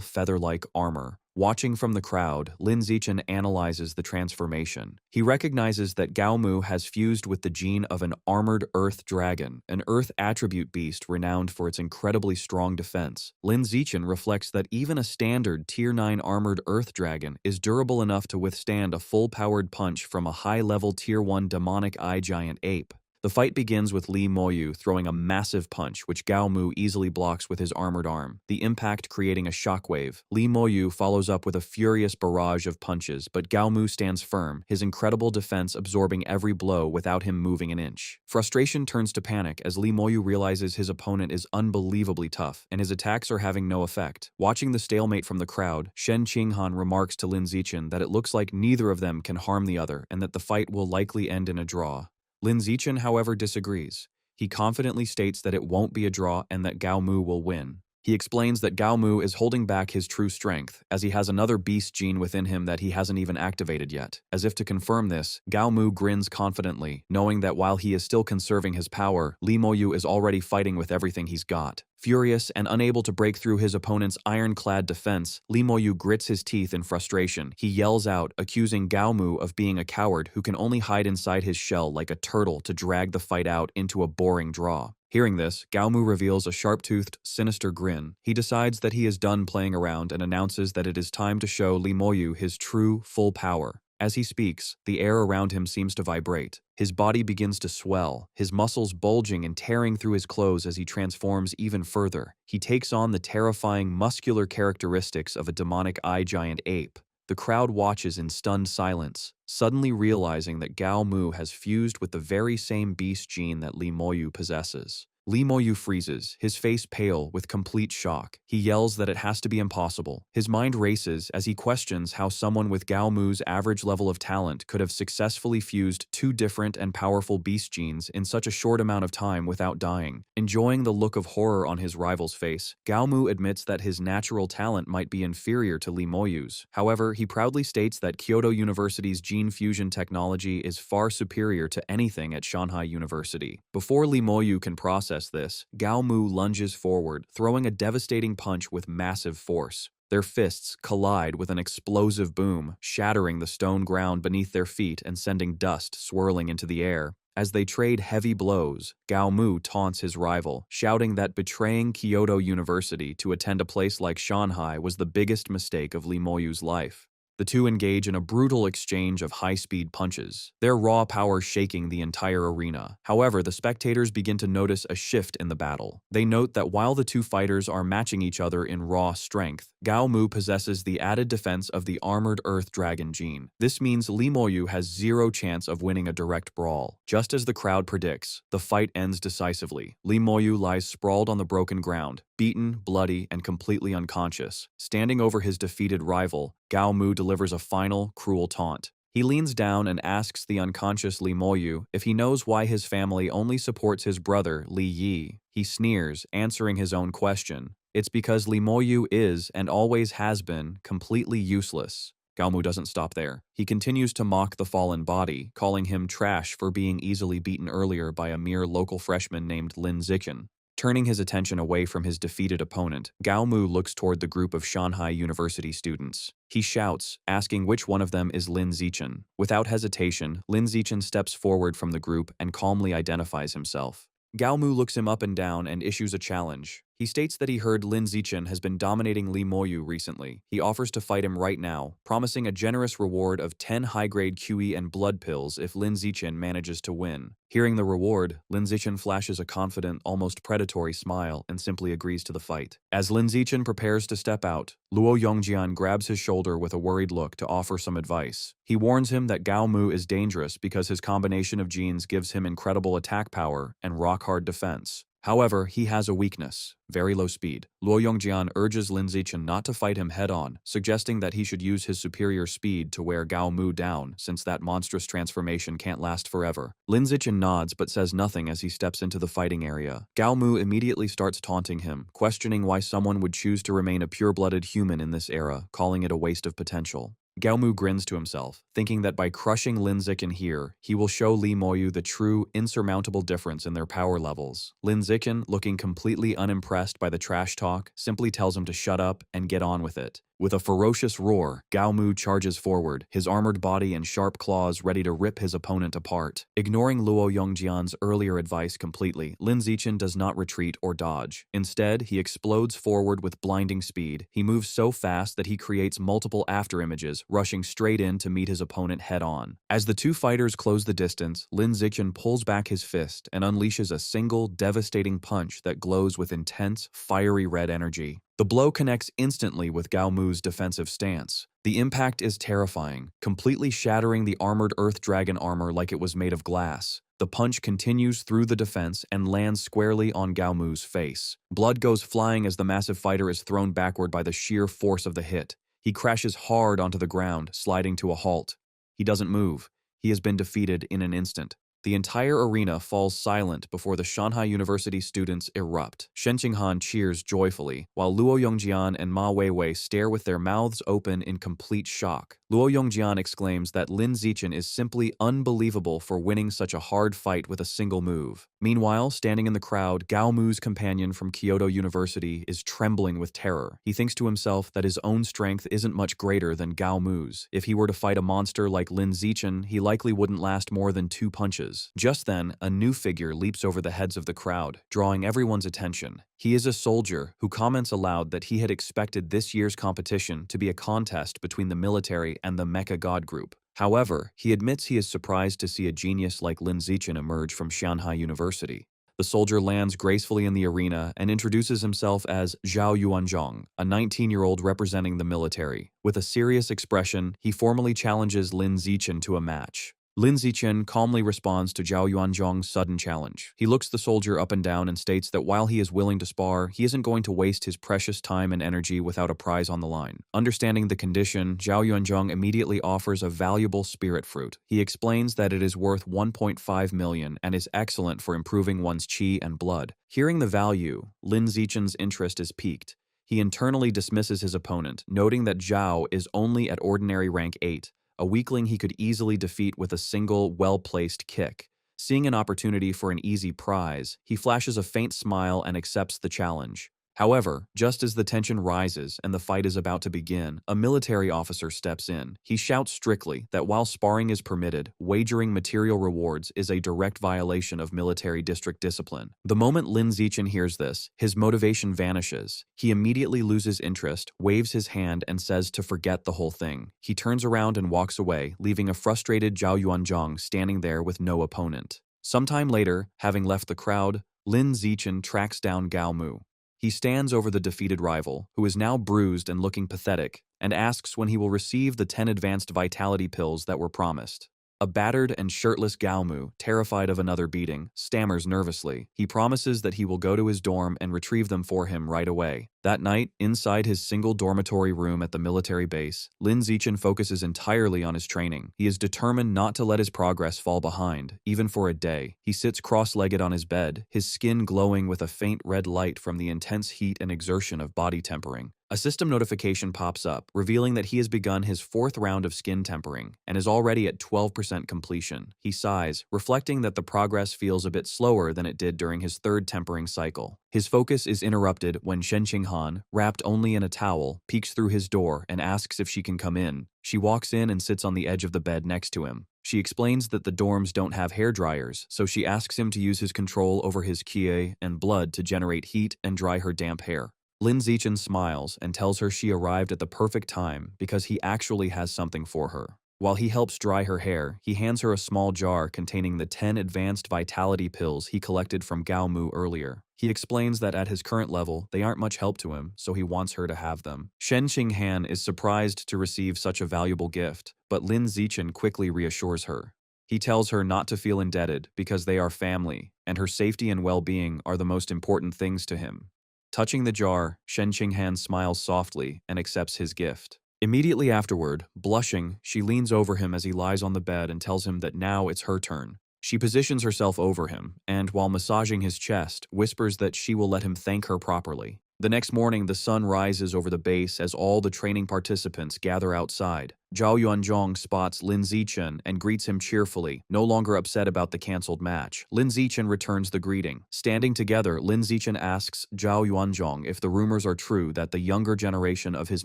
feather-like armor. Watching from the crowd, Lin Zichen analyzes the transformation. He recognizes that Gao Mu has fused with the gene of an armored earth dragon, an earth attribute beast renowned for its incredibly strong defense. Lin Zichen reflects that even a standard Tier 9 armored earth dragon is durable enough to withstand a full-powered punch from a high-level Tier 1 demonic eye giant ape. The fight begins with Li Moyu throwing a massive punch, which Gao Mu easily blocks with his armored arm, the impact creating a shockwave. Li Moyu follows up with a furious barrage of punches, but Gao Mu stands firm, his incredible defense absorbing every blow without him moving an inch. Frustration turns to panic as Li Moyu realizes his opponent is unbelievably tough, and his attacks are having no effect. Watching the stalemate from the crowd, Shen Qinghan remarks to Lin Zichen that it looks like neither of them can harm the other and that the fight will likely end in a draw. Lin Zichen, however, disagrees. He confidently states that it won't be a draw and that Gao Mu will win. He explains that Gao Mu is holding back his true strength, as he has another beast gene within him that he hasn't even activated yet. As if to confirm this, Gao Mu grins confidently, knowing that while he is still conserving his power, Li Moyu is already fighting with everything he's got. Furious and unable to break through his opponent's ironclad defense, Li Moyu grits his teeth in frustration. He yells out, accusing Gao Mu of being a coward who can only hide inside his shell like a turtle to drag the fight out into a boring draw. Hearing this, Gao Mu reveals a sharp-toothed, sinister grin. He decides that he is done playing around and announces that it is time to show Li Moyu his true, full power. As he speaks, the air around him seems to vibrate. His body begins to swell, his muscles bulging and tearing through his clothes as he transforms even further. He takes on the terrifying muscular characteristics of a demonic eye giant ape. The crowd watches in stunned silence, suddenly realizing that Gao Mu has fused with the very same beast gene that Li Moyu possesses. Li Moyu freezes, his face pale with complete shock. He yells that it has to be impossible. His mind races as he questions how someone with Gao Mu's average level of talent could have successfully fused two different and powerful beast genes in such a short amount of time without dying. Enjoying the look of horror on his rival's face, Gao Mu admits that his natural talent might be inferior to Li Moyu's. However, he proudly states that Kyoto University's gene fusion technology is far superior to anything at Shanghai University. Before Li Moyu can process this, Gao Mu lunges forward, throwing a devastating punch with massive force. Their fists collide with an explosive boom, shattering the stone ground beneath their feet and sending dust swirling into the air. As they trade heavy blows, Gao Mu taunts his rival, shouting that betraying Kyoto University to attend a place like Shanghai was the biggest mistake of Li Moyu's life. The two engage in a brutal exchange of high-speed punches, their raw power shaking the entire arena. However, the spectators begin to notice a shift in the battle. They note that while the two fighters are matching each other in raw strength, Gao Mu possesses the added defense of the armored earth dragon gene. This means Li Moyu has zero chance of winning a direct brawl. Just as the crowd predicts, the fight ends decisively. Li Moyu lies sprawled on the broken ground, beaten, bloody, and completely unconscious. Standing over his defeated rival, Gao Mu delivers a final, cruel taunt. He leans down and asks the unconscious Li Moyu if he knows why his family only supports his brother, Li Yi. He sneers, answering his own question. It's because Li Moyu is, and always has been, completely useless. Gao Mu doesn't stop there. He continues to mock the fallen body, calling him trash for being easily beaten earlier by a mere local freshman named Lin Zichen. Turning his attention away from his defeated opponent, Gao Mu looks toward the group of Shanghai University students. He shouts, asking which one of them is Lin Zichen. Without hesitation, Lin Zichen steps forward from the group and calmly identifies himself. Gao Mu looks him up and down and issues a challenge. He states that he heard Lin Zichen has been dominating Li Moyu recently. He offers to fight him right now, promising a generous reward of 10 high-grade QE and blood pills if Lin Zichen manages to win. Hearing the reward, Lin Zichen flashes a confident, almost predatory smile and simply agrees to the fight. As Lin Zichen prepares to step out, Luo Yongjian grabs his shoulder with a worried look to offer some advice. He warns him that Gao Mu is dangerous because his combination of genes gives him incredible attack power and rock-hard defense. However, he has a weakness: very low speed. Luo Yongjian urges Lin Zichen not to fight him head-on, suggesting that he should use his superior speed to wear Gao Mu down, since that monstrous transformation can't last forever. Lin Zichen nods but says nothing as he steps into the fighting area. Gao Mu immediately starts taunting him, questioning why someone would choose to remain a pure-blooded human in this era, calling it a waste of potential. Gao Mu grins to himself, thinking that by crushing Lin Zichen here, he will show Li Moyu the true, insurmountable difference in their power levels. Lin Zichen, looking completely unimpressed by the trash talk, simply tells him to shut up and get on with it. With a ferocious roar, Gao Mu charges forward, his armored body and sharp claws ready to rip his opponent apart. Ignoring Luo Yongjian's earlier advice completely, Lin Zichen does not retreat or dodge. Instead, he explodes forward with blinding speed. He moves so fast that he creates multiple afterimages, rushing straight in to meet his opponent head-on. As the two fighters close the distance, Lin Zichen pulls back his fist and unleashes a single, devastating punch that glows with intense, fiery red energy. The blow connects instantly with Gao Mu's defensive stance. The impact is terrifying, completely shattering the armored earth dragon armor like it was made of glass. The punch continues through the defense and lands squarely on Gao Mu's face. Blood goes flying as the massive fighter is thrown backward by the sheer force of the hit. He crashes hard onto the ground, sliding to a halt. He doesn't move. He has been defeated in an instant. The entire arena falls silent before the Shanghai University students erupt. Shen Qinghan cheers joyfully, while Luo Yongjian and Ma Weiwei stare with their mouths open in complete shock. Luo Yongjian exclaims that Lin Zichen is simply unbelievable for winning such a hard fight with a single move. Meanwhile, standing in the crowd, Gao Mu's companion from Kyoto University is trembling with terror. He thinks to himself that his own strength isn't much greater than Gao Mu's. If he were to fight a monster like Lin Zichen, he likely wouldn't last more than 2 punches. Just then, a new figure leaps over the heads of the crowd, drawing everyone's attention. He is a soldier who comments aloud that he had expected this year's competition to be a contest between the military and the Mecha God group. However, he admits he is surprised to see a genius like Lin Zichen emerge from Shanghai University. The soldier lands gracefully in the arena and introduces himself as Zhao Yuanzhong, a 19-year-old representing the military. With a serious expression, he formally challenges Lin Zichen to a match. Lin Zichen calmly responds to Zhao Yuanzhong's sudden challenge. He looks the soldier up and down and states that while he is willing to spar, he isn't going to waste his precious time and energy without a prize on the line. Understanding the condition, Zhao Yuanzhong immediately offers a valuable spirit fruit. He explains that it is worth 1.5 million and is excellent for improving one's qi and blood. Hearing the value, Lin Zichen's interest is piqued. He internally dismisses his opponent, noting that Zhao is only at ordinary rank 8. A weakling he could easily defeat with a single, well-placed kick. Seeing an opportunity for an easy prize, he flashes a faint smile and accepts the challenge. However, just as the tension rises and the fight is about to begin, a military officer steps in. He shouts strictly that while sparring is permitted, wagering material rewards is a direct violation of military district discipline. The moment Lin Zichen hears this, his motivation vanishes. He immediately loses interest, waves his hand, and says to forget the whole thing. He turns around and walks away, leaving a frustrated Zhao Yuanzhong standing there with no opponent. Sometime later, having left the crowd, Lin Zichen tracks down Gao Mu. He stands over the defeated rival, who is now bruised and looking pathetic, and asks when he will receive the 10 advanced vitality pills that were promised. A battered and shirtless Gao Mu, terrified of another beating, stammers nervously. He promises that he will go to his dorm and retrieve them for him right away. That night, inside his single dormitory room at the military base, Lin Zichen focuses entirely on his training. He is determined not to let his progress fall behind, even for a day. He sits cross-legged on his bed, his skin glowing with a faint red light from the intense heat and exertion of body tempering. A system notification pops up, revealing that he has begun his 4th round of skin tempering and is already at 12% completion. He sighs, reflecting that the progress feels a bit slower than it did during his 3rd tempering cycle. His focus is interrupted when Shen Qinghan, wrapped only in a towel, peeks through his door and asks if she can come in. She walks in and sits on the edge of the bed next to him. She explains that the dorms don't have hair dryers, so she asks him to use his control over his qi and blood to generate heat and dry her damp hair. Lin Zichen smiles and tells her she arrived at the perfect time because he actually has something for her. While he helps dry her hair, he hands her a small jar containing the 10 advanced vitality pills he collected from Gao Mu earlier. He explains that at his current level, they aren't much help to him, so he wants her to have them. Shen Qinghan is surprised to receive such a valuable gift, but Lin Zichen quickly reassures her. He tells her not to feel indebted because they are family, and her safety and well-being are the most important things to him. Touching the jar, Shen Qinghan smiles softly and accepts his gift. Immediately afterward, blushing, she leans over him as he lies on the bed and tells him that now it's her turn. She positions herself over him, and while massaging his chest, whispers that she will let him thank her properly. The next morning, the sun rises over the base as all the training participants gather outside. Zhao Yuanzhong spots Lin Zichen and greets him cheerfully, no longer upset about the cancelled match. Lin Zichen returns the greeting. Standing together, Lin Zichen asks Zhao Yuanzhong if the rumors are true that the younger generation of his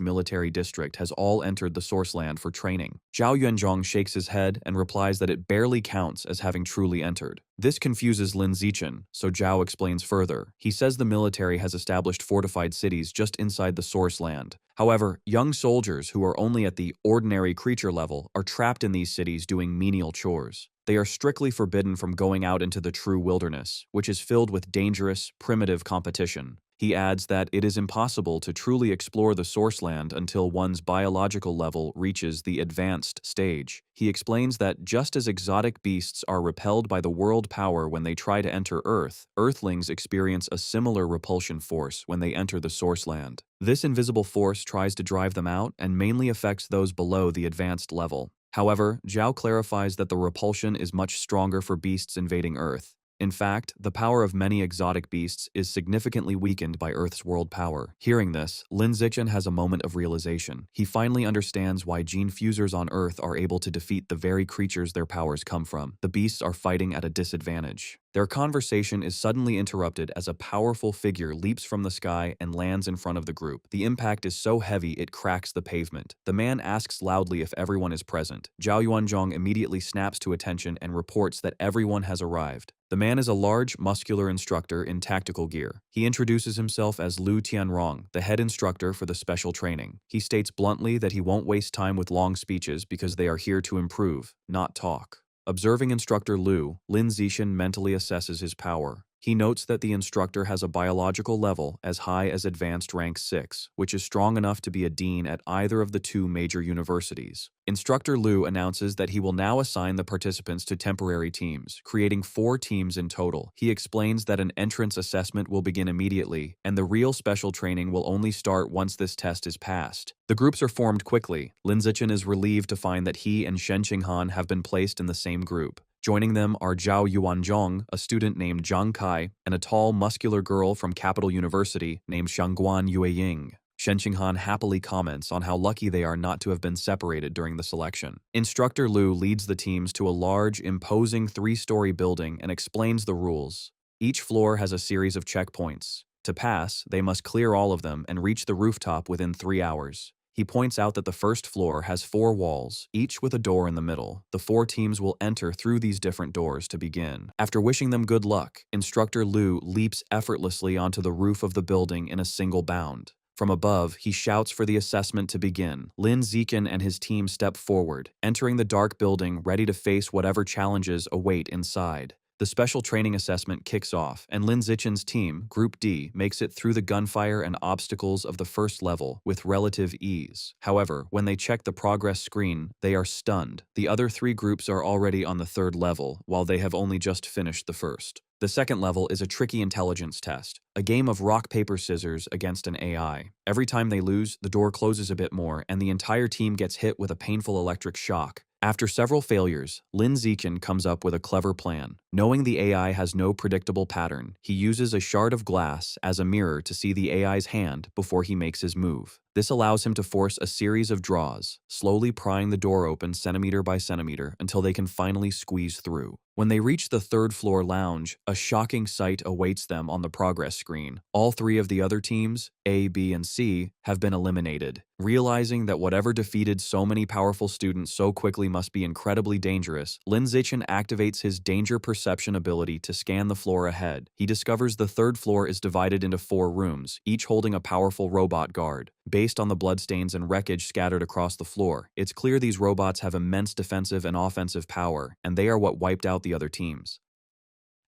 military district has all entered the source land for training. Zhao Yuanzhong shakes his head and replies that it barely counts as having truly entered. This confuses Lin Zichen, so Zhao explains further. He says the military has established fortified cities just inside the source land. However, young soldiers who are only at the ordinary creature level are trapped in these cities doing menial chores. They are strictly forbidden from going out into the true wilderness, which is filled with dangerous, primitive competition. He adds that it is impossible to truly explore the source land until one's biological level reaches the advanced stage. He explains that just as exotic beasts are repelled by the world power when they try to enter Earth, Earthlings experience a similar repulsion force when they enter the source land. This invisible force tries to drive them out and mainly affects those below the advanced level. However, Zhao clarifies that the repulsion is much stronger for beasts invading Earth. In fact, the power of many exotic beasts is significantly weakened by Earth's world power. Hearing this, Lin Zichen has a moment of realization. He finally understands why gene fusers on Earth are able to defeat the very creatures their powers come from. The beasts are fighting at a disadvantage. Their conversation is suddenly interrupted as a powerful figure leaps from the sky and lands in front of the group. The impact is so heavy it cracks the pavement. The man asks loudly if everyone is present. Zhao Yuanzhong immediately snaps to attention and reports that everyone has arrived. The man is a large, muscular instructor in tactical gear. He introduces himself as Lu Tianrong, the head instructor for the special training. He states bluntly that he won't waste time with long speeches because they are here to improve, not talk. Observing instructor Lu, Lin Zichen mentally assesses his power. He notes that the instructor has a biological level as high as advanced rank 6, which is strong enough to be a dean at either of the two major universities. Instructor Liu announces that he will now assign the participants to temporary teams, creating 4 teams in total. He explains that an entrance assessment will begin immediately, and the real special training will only start once this test is passed. The groups are formed quickly. Lin Zichen is relieved to find that he and Shen Qinghan have been placed in the same group. Joining them are Zhao Yuanzhong, a student named Zhang Kai, and a tall, muscular girl from Capital University named Shangguan Yueying. Shen Qinghan happily comments on how lucky they are not to have been separated during the selection. Instructor Liu leads the teams to a large, imposing 3-story building and explains the rules. Each floor has a series of checkpoints. To pass, they must clear all of them and reach the rooftop within 3 hours. He points out that the first floor has 4 walls, each with a door in the middle. The 4 teams will enter through these different doors to begin. After wishing them good luck, Instructor Liu leaps effortlessly onto the roof of the building in a single bound. From above, he shouts for the assessment to begin. Lin Zichen and his team step forward, entering the dark building ready to face whatever challenges await inside. The special training assessment kicks off, and Lin Zichen's team, Group D, makes it through the gunfire and obstacles of the first level with relative ease. However, when they check the progress screen, they are stunned. The other 3 groups are already on the 3rd level, while they have only just finished the first. The second level is a tricky intelligence test, a game of rock, paper, scissors against an AI. Every time they lose, the door closes a bit more, and the entire team gets hit with a painful electric shock. After several failures, Lin Zichen comes up with a clever plan. Knowing the AI has no predictable pattern, he uses a shard of glass as a mirror to see the AI's hand before he makes his move. This allows him to force a series of draws, slowly prying the door open centimeter by centimeter until they can finally squeeze through. When they reach the 3rd floor lounge, a shocking sight awaits them on the progress screen. All 3 of the other teams, A, B, and C, have been eliminated. Realizing that whatever defeated so many powerful students so quickly must be incredibly dangerous, Lin Zichen activates his danger perception ability to scan the floor ahead. He discovers the 3rd floor is divided into 4 rooms, each holding a powerful robot guard. Based on the bloodstains and wreckage scattered across the floor, it's clear these robots have immense defensive and offensive power, and they are what wiped out the other teams.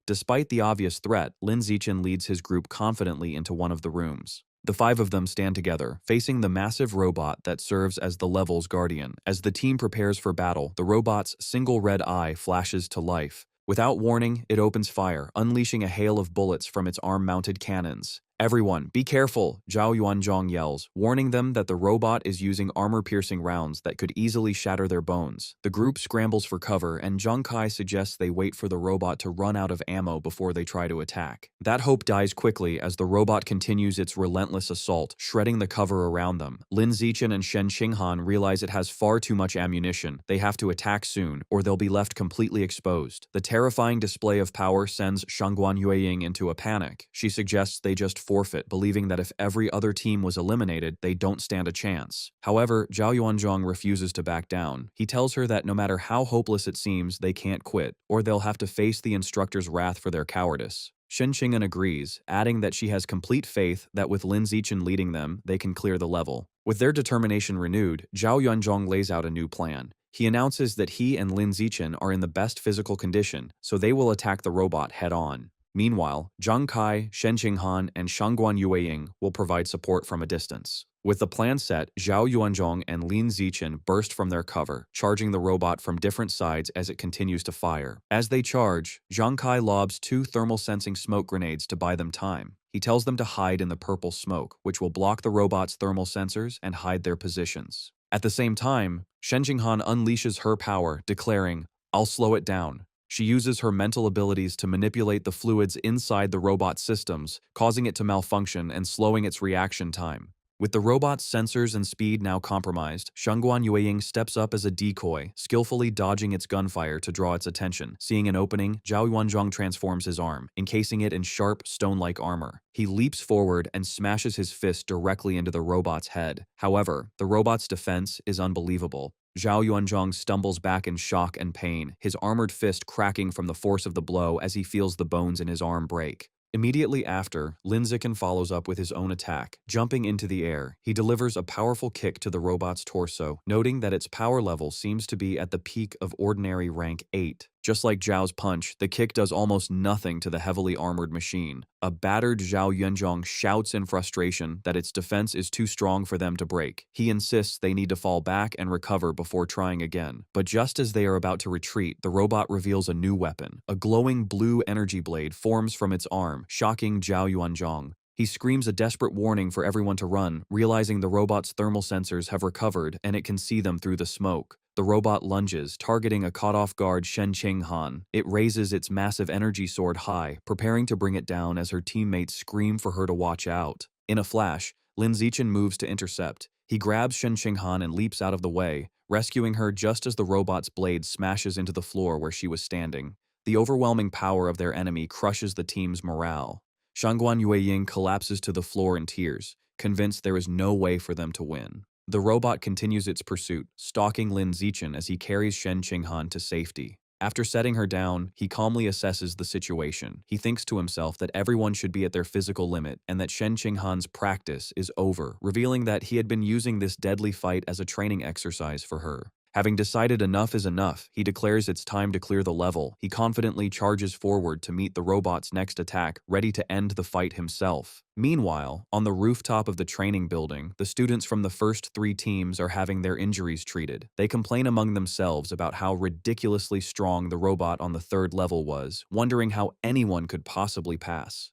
Despite the obvious threat, Lin Zichen leads his group confidently into one of the rooms. The 5 of them stand together, facing the massive robot that serves as the level's guardian. As the team prepares for battle, the robot's single red eye flashes to life. Without warning, it opens fire, unleashing a hail of bullets from its arm-mounted cannons. "Everyone, be careful," Zhao Yuanzhong yells, warning them that the robot is using armor-piercing rounds that could easily shatter their bones. The group scrambles for cover, and Zhang Kai suggests they wait for the robot to run out of ammo before they try to attack. That hope dies quickly as the robot continues its relentless assault, shredding the cover around them. Lin Zichen and Shen Qinghan realize it has far too much ammunition. They have to attack soon, or they'll be left completely exposed. The terrifying display of power sends Shangguan Yueying into a panic. She suggests they just forfeit, believing that if every other team was eliminated, they don't stand a chance. However, Zhao Yuanzhong refuses to back down. He tells her that no matter how hopeless it seems, they can't quit, or they'll have to face the instructor's wrath for their cowardice. Shen Qinghan agrees, adding that she has complete faith that with Lin Zichen leading them, they can clear the level. With their determination renewed, Zhao Yuanzhong lays out a new plan. He announces that he and Lin Zichen are in the best physical condition, so they will attack the robot head-on. Meanwhile, Zhang Kai, Shen Qinghan, and Shangguan Yueying will provide support from a distance. With the plan set, Zhao Yuanzhong and Lin Zichen burst from their cover, charging the robot from different sides as it continues to fire. As they charge, Zhang Kai lobs 2 thermal-sensing smoke grenades to buy them time. He tells them to hide in the purple smoke, which will block the robot's thermal sensors and hide their positions. At the same time, Shen Qinghan unleashes her power, declaring, "I'll slow it down." She uses her mental abilities to manipulate the fluids inside the robot's systems, causing it to malfunction and slowing its reaction time. With the robot's sensors and speed now compromised, Shangguan Yueying steps up as a decoy, skillfully dodging its gunfire to draw its attention. Seeing an opening, Zhao Yuanzhong transforms his arm, encasing it in sharp, stone-like armor. He leaps forward and smashes his fist directly into the robot's head. However, the robot's defense is unbelievable. Zhao Yuanzhong stumbles back in shock and pain, his armored fist cracking from the force of the blow as he feels the bones in his arm break. Immediately after, Lin Zichen follows up with his own attack. Jumping into the air, he delivers a powerful kick to the robot's torso, noting that its power level seems to be at the peak of ordinary rank 8. Just like Zhao's punch, the kick does almost nothing to the heavily armored machine. A battered Zhao Yunzhong shouts in frustration that its defense is too strong for them to break. He insists they need to fall back and recover before trying again. But just as they are about to retreat, the robot reveals a new weapon. A glowing blue energy blade forms from its arm, shocking Zhao Yuanzhong. He screams a desperate warning for everyone to run, realizing the robot's thermal sensors have recovered and it can see them through the smoke. The robot lunges, targeting a caught-off-guard Shen Qinghan. It raises its massive energy sword high, preparing to bring it down as her teammates scream for her to watch out. In a flash, Lin Zichen moves to intercept. He grabs Shen Qinghan and leaps out of the way, rescuing her just as the robot's blade smashes into the floor where she was standing. The overwhelming power of their enemy crushes the team's morale. Shangguan Yueying collapses to the floor in tears, convinced there is no way for them to win. The robot continues its pursuit, stalking Lin Zichen as he carries Shen Qinghan to safety. After setting her down, he calmly assesses the situation. He thinks to himself that everyone should be at their physical limit and that Shen Qinghan's practice is over, revealing that he had been using this deadly fight as a training exercise for her. Having decided enough is enough, he declares it's time to clear the level. He confidently charges forward to meet the robot's next attack, ready to end the fight himself. Meanwhile, on the rooftop of the training building, the students from the first 3 teams are having their injuries treated. They complain among themselves about how ridiculously strong the robot on the 3rd level was, wondering how anyone could possibly pass.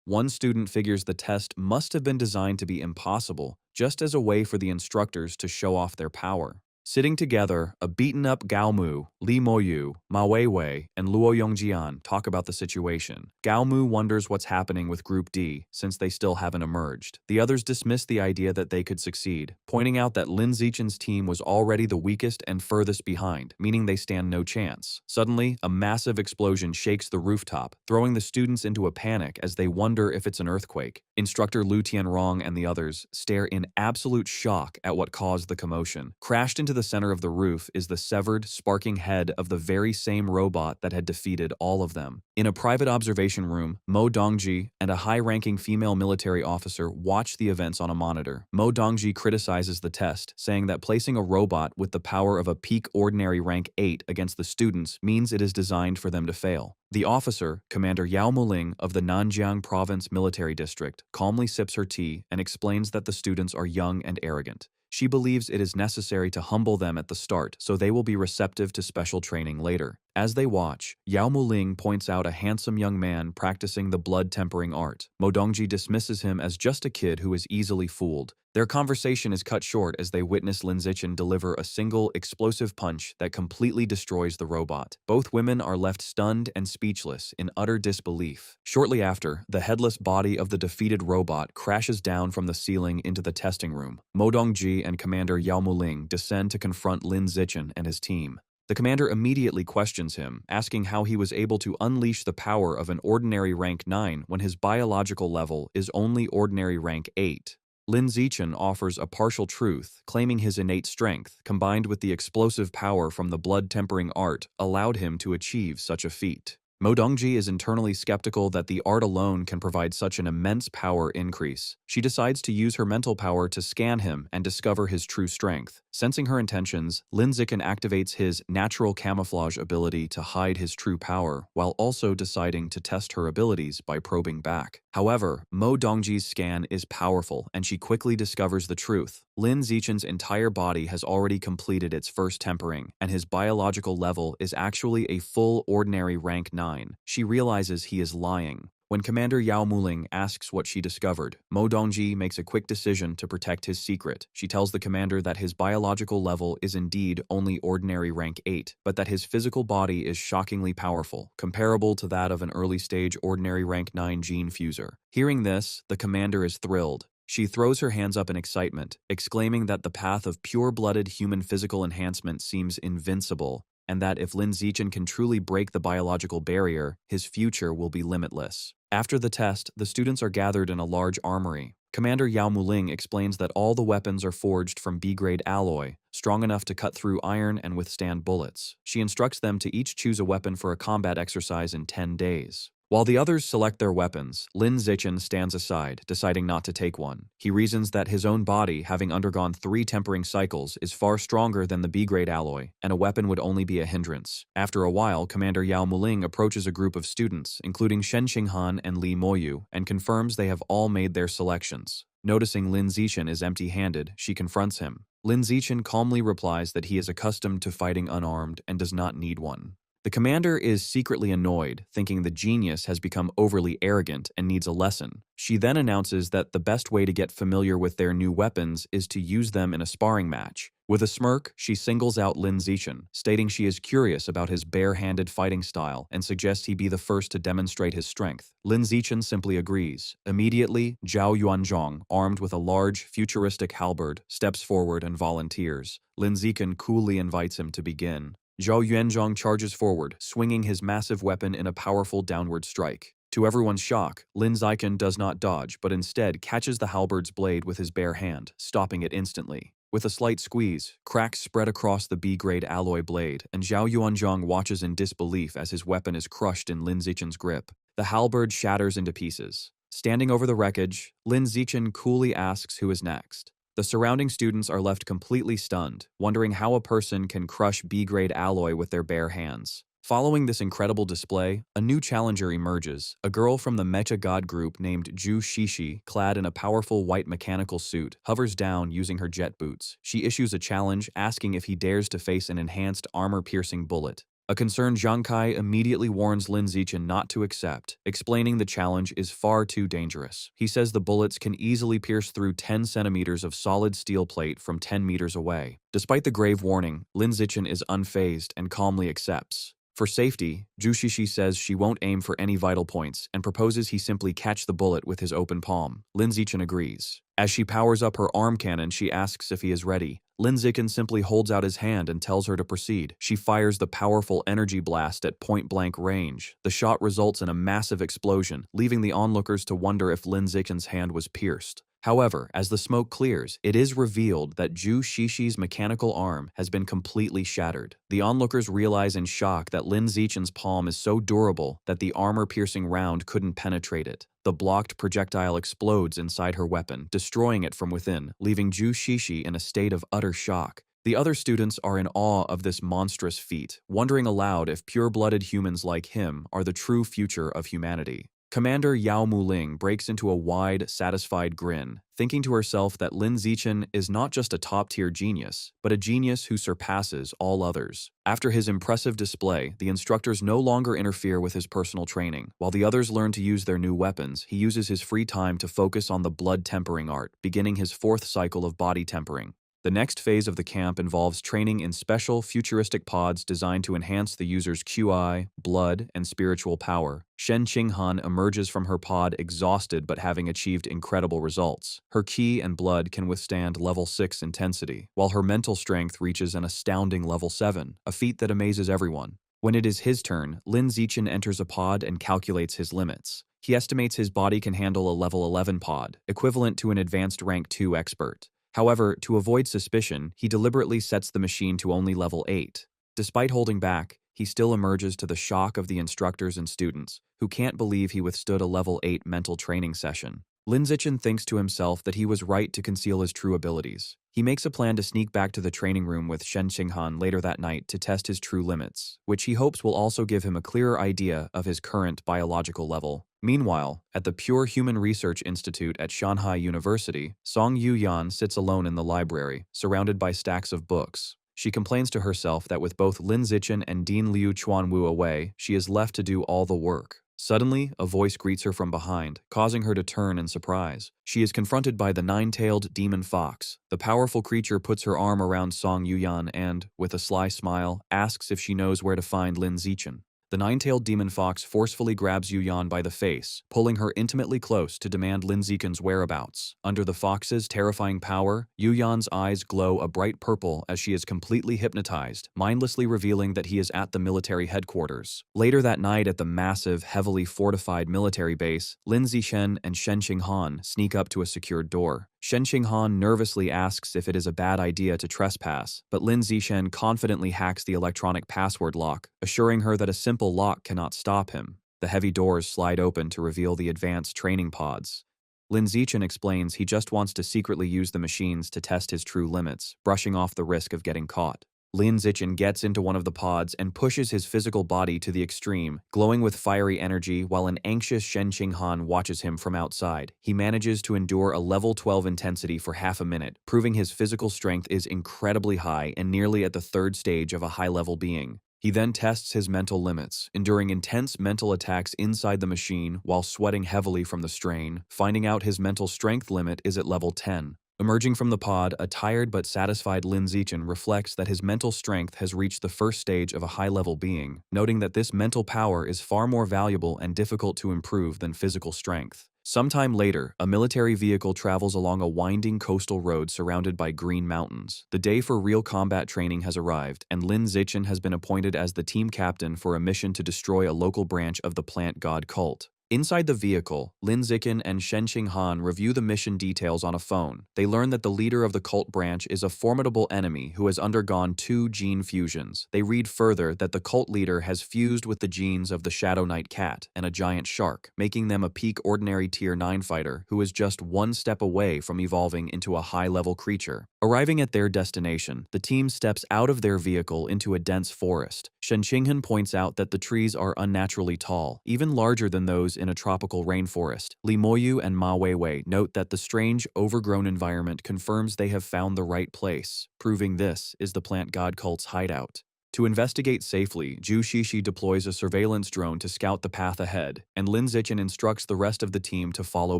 One student figures the test must have been designed to be impossible, just as a way for the instructors to show off their power. Sitting together, a beaten-up Gao Mu, Li Moyu, Ma Weiwei, and Luo Yongjian talk about the situation. Gao Mu wonders what's happening with Group D, since they still haven't emerged. The others dismiss the idea that they could succeed, pointing out that Lin Zichen's team was already the weakest and furthest behind, meaning they stand no chance. Suddenly, a massive explosion shakes the rooftop, throwing the students into a panic as they wonder if it's an earthquake. Instructor Lu Tianrong and the others stare in absolute shock at what caused the commotion. Crashed into the center of the roof is the severed, sparking head of the very same robot that had defeated all of them. In a private observation room, Mo Dongji and a high-ranking female military officer watch the events on a monitor. Mo Dongji criticizes the test, saying that placing a robot with the power of a peak ordinary rank 8 against the students means it is designed for them to fail. The officer, Commander Yao Muling of the Nanjiang Province Military District, calmly sips her tea and explains that the students are young and arrogant. She believes it is necessary to humble them at the start so they will be receptive to special training later. As they watch, Yao Muling points out a handsome young man practicing the blood-tempering art. Mo Dongji dismisses him as just a kid who is easily fooled. Their conversation is cut short as they witness Lin Zichen deliver a single, explosive punch that completely destroys the robot. Both women are left stunned and speechless in utter disbelief. Shortly after, the headless body of the defeated robot crashes down from the ceiling into the testing room. Mo Dongji and Commander Yao Muling descend to confront Lin Zichen and his team. The commander immediately questions him, asking how he was able to unleash the power of an ordinary rank 9 when his biological level is only ordinary rank 8. Lin Zichen offers a partial truth, claiming his innate strength, combined with the explosive power from the blood-tempering art, allowed him to achieve such a feat. Mo Dongji is internally skeptical that the art alone can provide such an immense power increase. She decides to use her mental power to scan him and discover his true strength. Sensing her intentions, Lin Zichen activates his natural camouflage ability to hide his true power, while also deciding to test her abilities by probing back. However, Mo Dongji's scan is powerful, and she quickly discovers the truth. Lin Zichen's entire body has already completed its first tempering, and his biological level is actually a full ordinary rank 9. She realizes he is lying. When Commander Yao Muling asks what she discovered, Mo Dongji makes a quick decision to protect his secret. She tells the commander that his biological level is indeed only ordinary rank 8, but that his physical body is shockingly powerful, comparable to that of an early-stage ordinary rank 9 gene fuser. Hearing this, the commander is thrilled. She throws her hands up in excitement, exclaiming that the path of pure-blooded human physical enhancement seems invincible, and that if Lin Zichen can truly break the biological barrier, his future will be limitless. After the test, the students are gathered in a large armory. Commander Yao Muling explains that all the weapons are forged from B-grade alloy, strong enough to cut through iron and withstand bullets. She instructs them to each choose a weapon for a combat exercise in 10 days. While the others select their weapons, Lin Zichen stands aside, deciding not to take one. He reasons that his own body, having undergone 3 tempering cycles, is far stronger than the B-grade alloy, and a weapon would only be a hindrance. After a while, Commander Yao Muling approaches a group of students, including Shen Qinghan and Li Moyu, and confirms they have all made their selections. Noticing Lin Zichen is empty-handed, she confronts him. Lin Zichen calmly replies that he is accustomed to fighting unarmed and does not need one. The commander is secretly annoyed, thinking the genius has become overly arrogant and needs a lesson. She then announces that the best way to get familiar with their new weapons is to use them in a sparring match. With a smirk, she singles out Lin Zichen, stating she is curious about his bare-handed fighting style and suggests he be the first to demonstrate his strength. Lin Zichen simply agrees. Immediately, Zhao Yuanzhong, armed with a large, futuristic halberd, steps forward and volunteers. Lin Zichen coolly invites him to begin. Zhao Yuanzhong charges forward, swinging his massive weapon in a powerful downward strike. To everyone's shock, Lin Zichen does not dodge, but instead catches the halberd's blade with his bare hand, stopping it instantly. With a slight squeeze, cracks spread across the B-grade alloy blade, and Zhao Yuanzhong watches in disbelief as his weapon is crushed in Lin Zichen's grip. The halberd shatters into pieces. Standing over the wreckage, Lin Zichen coolly asks who is next. The surrounding students are left completely stunned, wondering how a person can crush B-grade alloy with their bare hands. Following this incredible display, a new challenger emerges, a girl from the Mecha God group named Zhu Shishi, clad in a powerful white mechanical suit, hovers down using her jet boots. She issues a challenge, asking if he dares to face an enhanced armor-piercing bullet. A concerned Zhang Kai immediately warns Lin Zichen not to accept, explaining the challenge is far too dangerous. He says the bullets can easily pierce through 10 centimeters of solid steel plate from 10 meters away. Despite the grave warning, Lin Zichen is unfazed and calmly accepts. For safety, Zhu Shishi says she won't aim for any vital points and proposes he simply catch the bullet with his open palm. Lin Zichen agrees. As she powers up her arm cannon, she asks if he is ready. Lin Zichen simply holds out his hand and tells her to proceed. She fires the powerful energy blast at point-blank range. The shot results in a massive explosion, leaving the onlookers to wonder if Lin Zichen's hand was pierced. However, as the smoke clears, it is revealed that Zhu Shishi's mechanical arm has been completely shattered. The onlookers realize in shock that Lin Zichen's palm is so durable that the armor-piercing round couldn't penetrate it. The blocked projectile explodes inside her weapon, destroying it from within, leaving Zhu Shishi in a state of utter shock. The other students are in awe of this monstrous feat, wondering aloud if pure-blooded humans like him are the true future of humanity. Commander Yao Muling breaks into a wide, satisfied grin, thinking to herself that Lin Zichen is not just a top-tier genius, but a genius who surpasses all others. After his impressive display, the instructors no longer interfere with his personal training. While the others learn to use their new weapons, he uses his free time to focus on the blood tempering art, beginning his 4th cycle of body tempering. The next phase of the camp involves training in special, futuristic pods designed to enhance the user's QI, blood, and spiritual power. Shen Qinghan emerges from her pod exhausted but having achieved incredible results. Her ki and blood can withstand level 6 intensity, while her mental strength reaches an astounding level 7, a feat that amazes everyone. When it is his turn, Lin Zichen enters a pod and calculates his limits. He estimates his body can handle a level 11 pod, equivalent to an advanced rank 2 expert. However, to avoid suspicion, he deliberately sets the machine to only level 8. Despite holding back, he still emerges to the shock of the instructors and students, who can't believe he withstood a level 8 mental training session. Lin Zichen thinks to himself that he was right to conceal his true abilities. He makes a plan to sneak back to the training room with Shen Qinghan later that night to test his true limits, which he hopes will also give him a clearer idea of his current biological level. Meanwhile, at the Pure Human Research Institute at Shanghai University, Song Yuyan sits alone in the library, surrounded by stacks of books. She complains to herself that with both Lin Zichen and Dean Liu Chuanwu away, she is left to do all the work. Suddenly, a voice greets her from behind, causing her to turn in surprise. She is confronted by the 9-tailed demon fox. The powerful creature puts her arm around Song Yuyan and, with a sly smile, asks if she knows where to find Lin Zichen. The 9-tailed demon fox forcefully grabs Yuyan by the face, pulling her intimately close to demand Lin Zichen's whereabouts. Under the fox's terrifying power, Yuyan's eyes glow a bright purple as she is completely hypnotized, mindlessly revealing that he is at the military headquarters. Later that night at the massive, heavily fortified military base, Lin Zichen and Shen Qinghan sneak up to a secured door. Shen Qinghan nervously asks if it is a bad idea to trespass, but Lin Zichen confidently hacks the electronic password lock, assuring her that a simple lock cannot stop him. The heavy doors slide open to reveal the advanced training pods. Lin Zichen explains he just wants to secretly use the machines to test his true limits, brushing off the risk of getting caught. Lin Zichen gets into one of the pods and pushes his physical body to the extreme, glowing with fiery energy while an anxious Shen Qinghan watches him from outside. He manages to endure a level 12 intensity for half a minute, proving his physical strength is incredibly high and nearly at the third stage of a high-level being. He then tests his mental limits, enduring intense mental attacks inside the machine while sweating heavily from the strain, finding out his mental strength limit is at level 10. Emerging from the pod, a tired but satisfied Lin Zichen reflects that his mental strength has reached the first stage of a high-level being, noting that this mental power is far more valuable and difficult to improve than physical strength. Sometime later, a military vehicle travels along a winding coastal road surrounded by green mountains. The day for real combat training has arrived, and Lin Zichen has been appointed as the team captain for a mission to destroy a local branch of the plant god cult. Inside the vehicle, Lin Zichen and Shen Qinghan review the mission details on a phone. They learn that the leader of the cult branch is a formidable enemy who has undergone 2 gene fusions. They read further that the cult leader has fused with the genes of the Shadow Knight cat and a giant shark, making them a peak ordinary tier 9 fighter who is just one step away from evolving into a high-level creature. Arriving at their destination, the team steps out of their vehicle into a dense forest. Shen Qinghan points out that the trees are unnaturally tall, even larger than those in a tropical rainforest. Li Moyu and Ma Weiwei note that the strange, overgrown environment confirms they have found the right place, proving this is the plant god cult's hideout. To investigate safely, Zhu Shishi deploys a surveillance drone to scout the path ahead, and Lin Zichen instructs the rest of the team to follow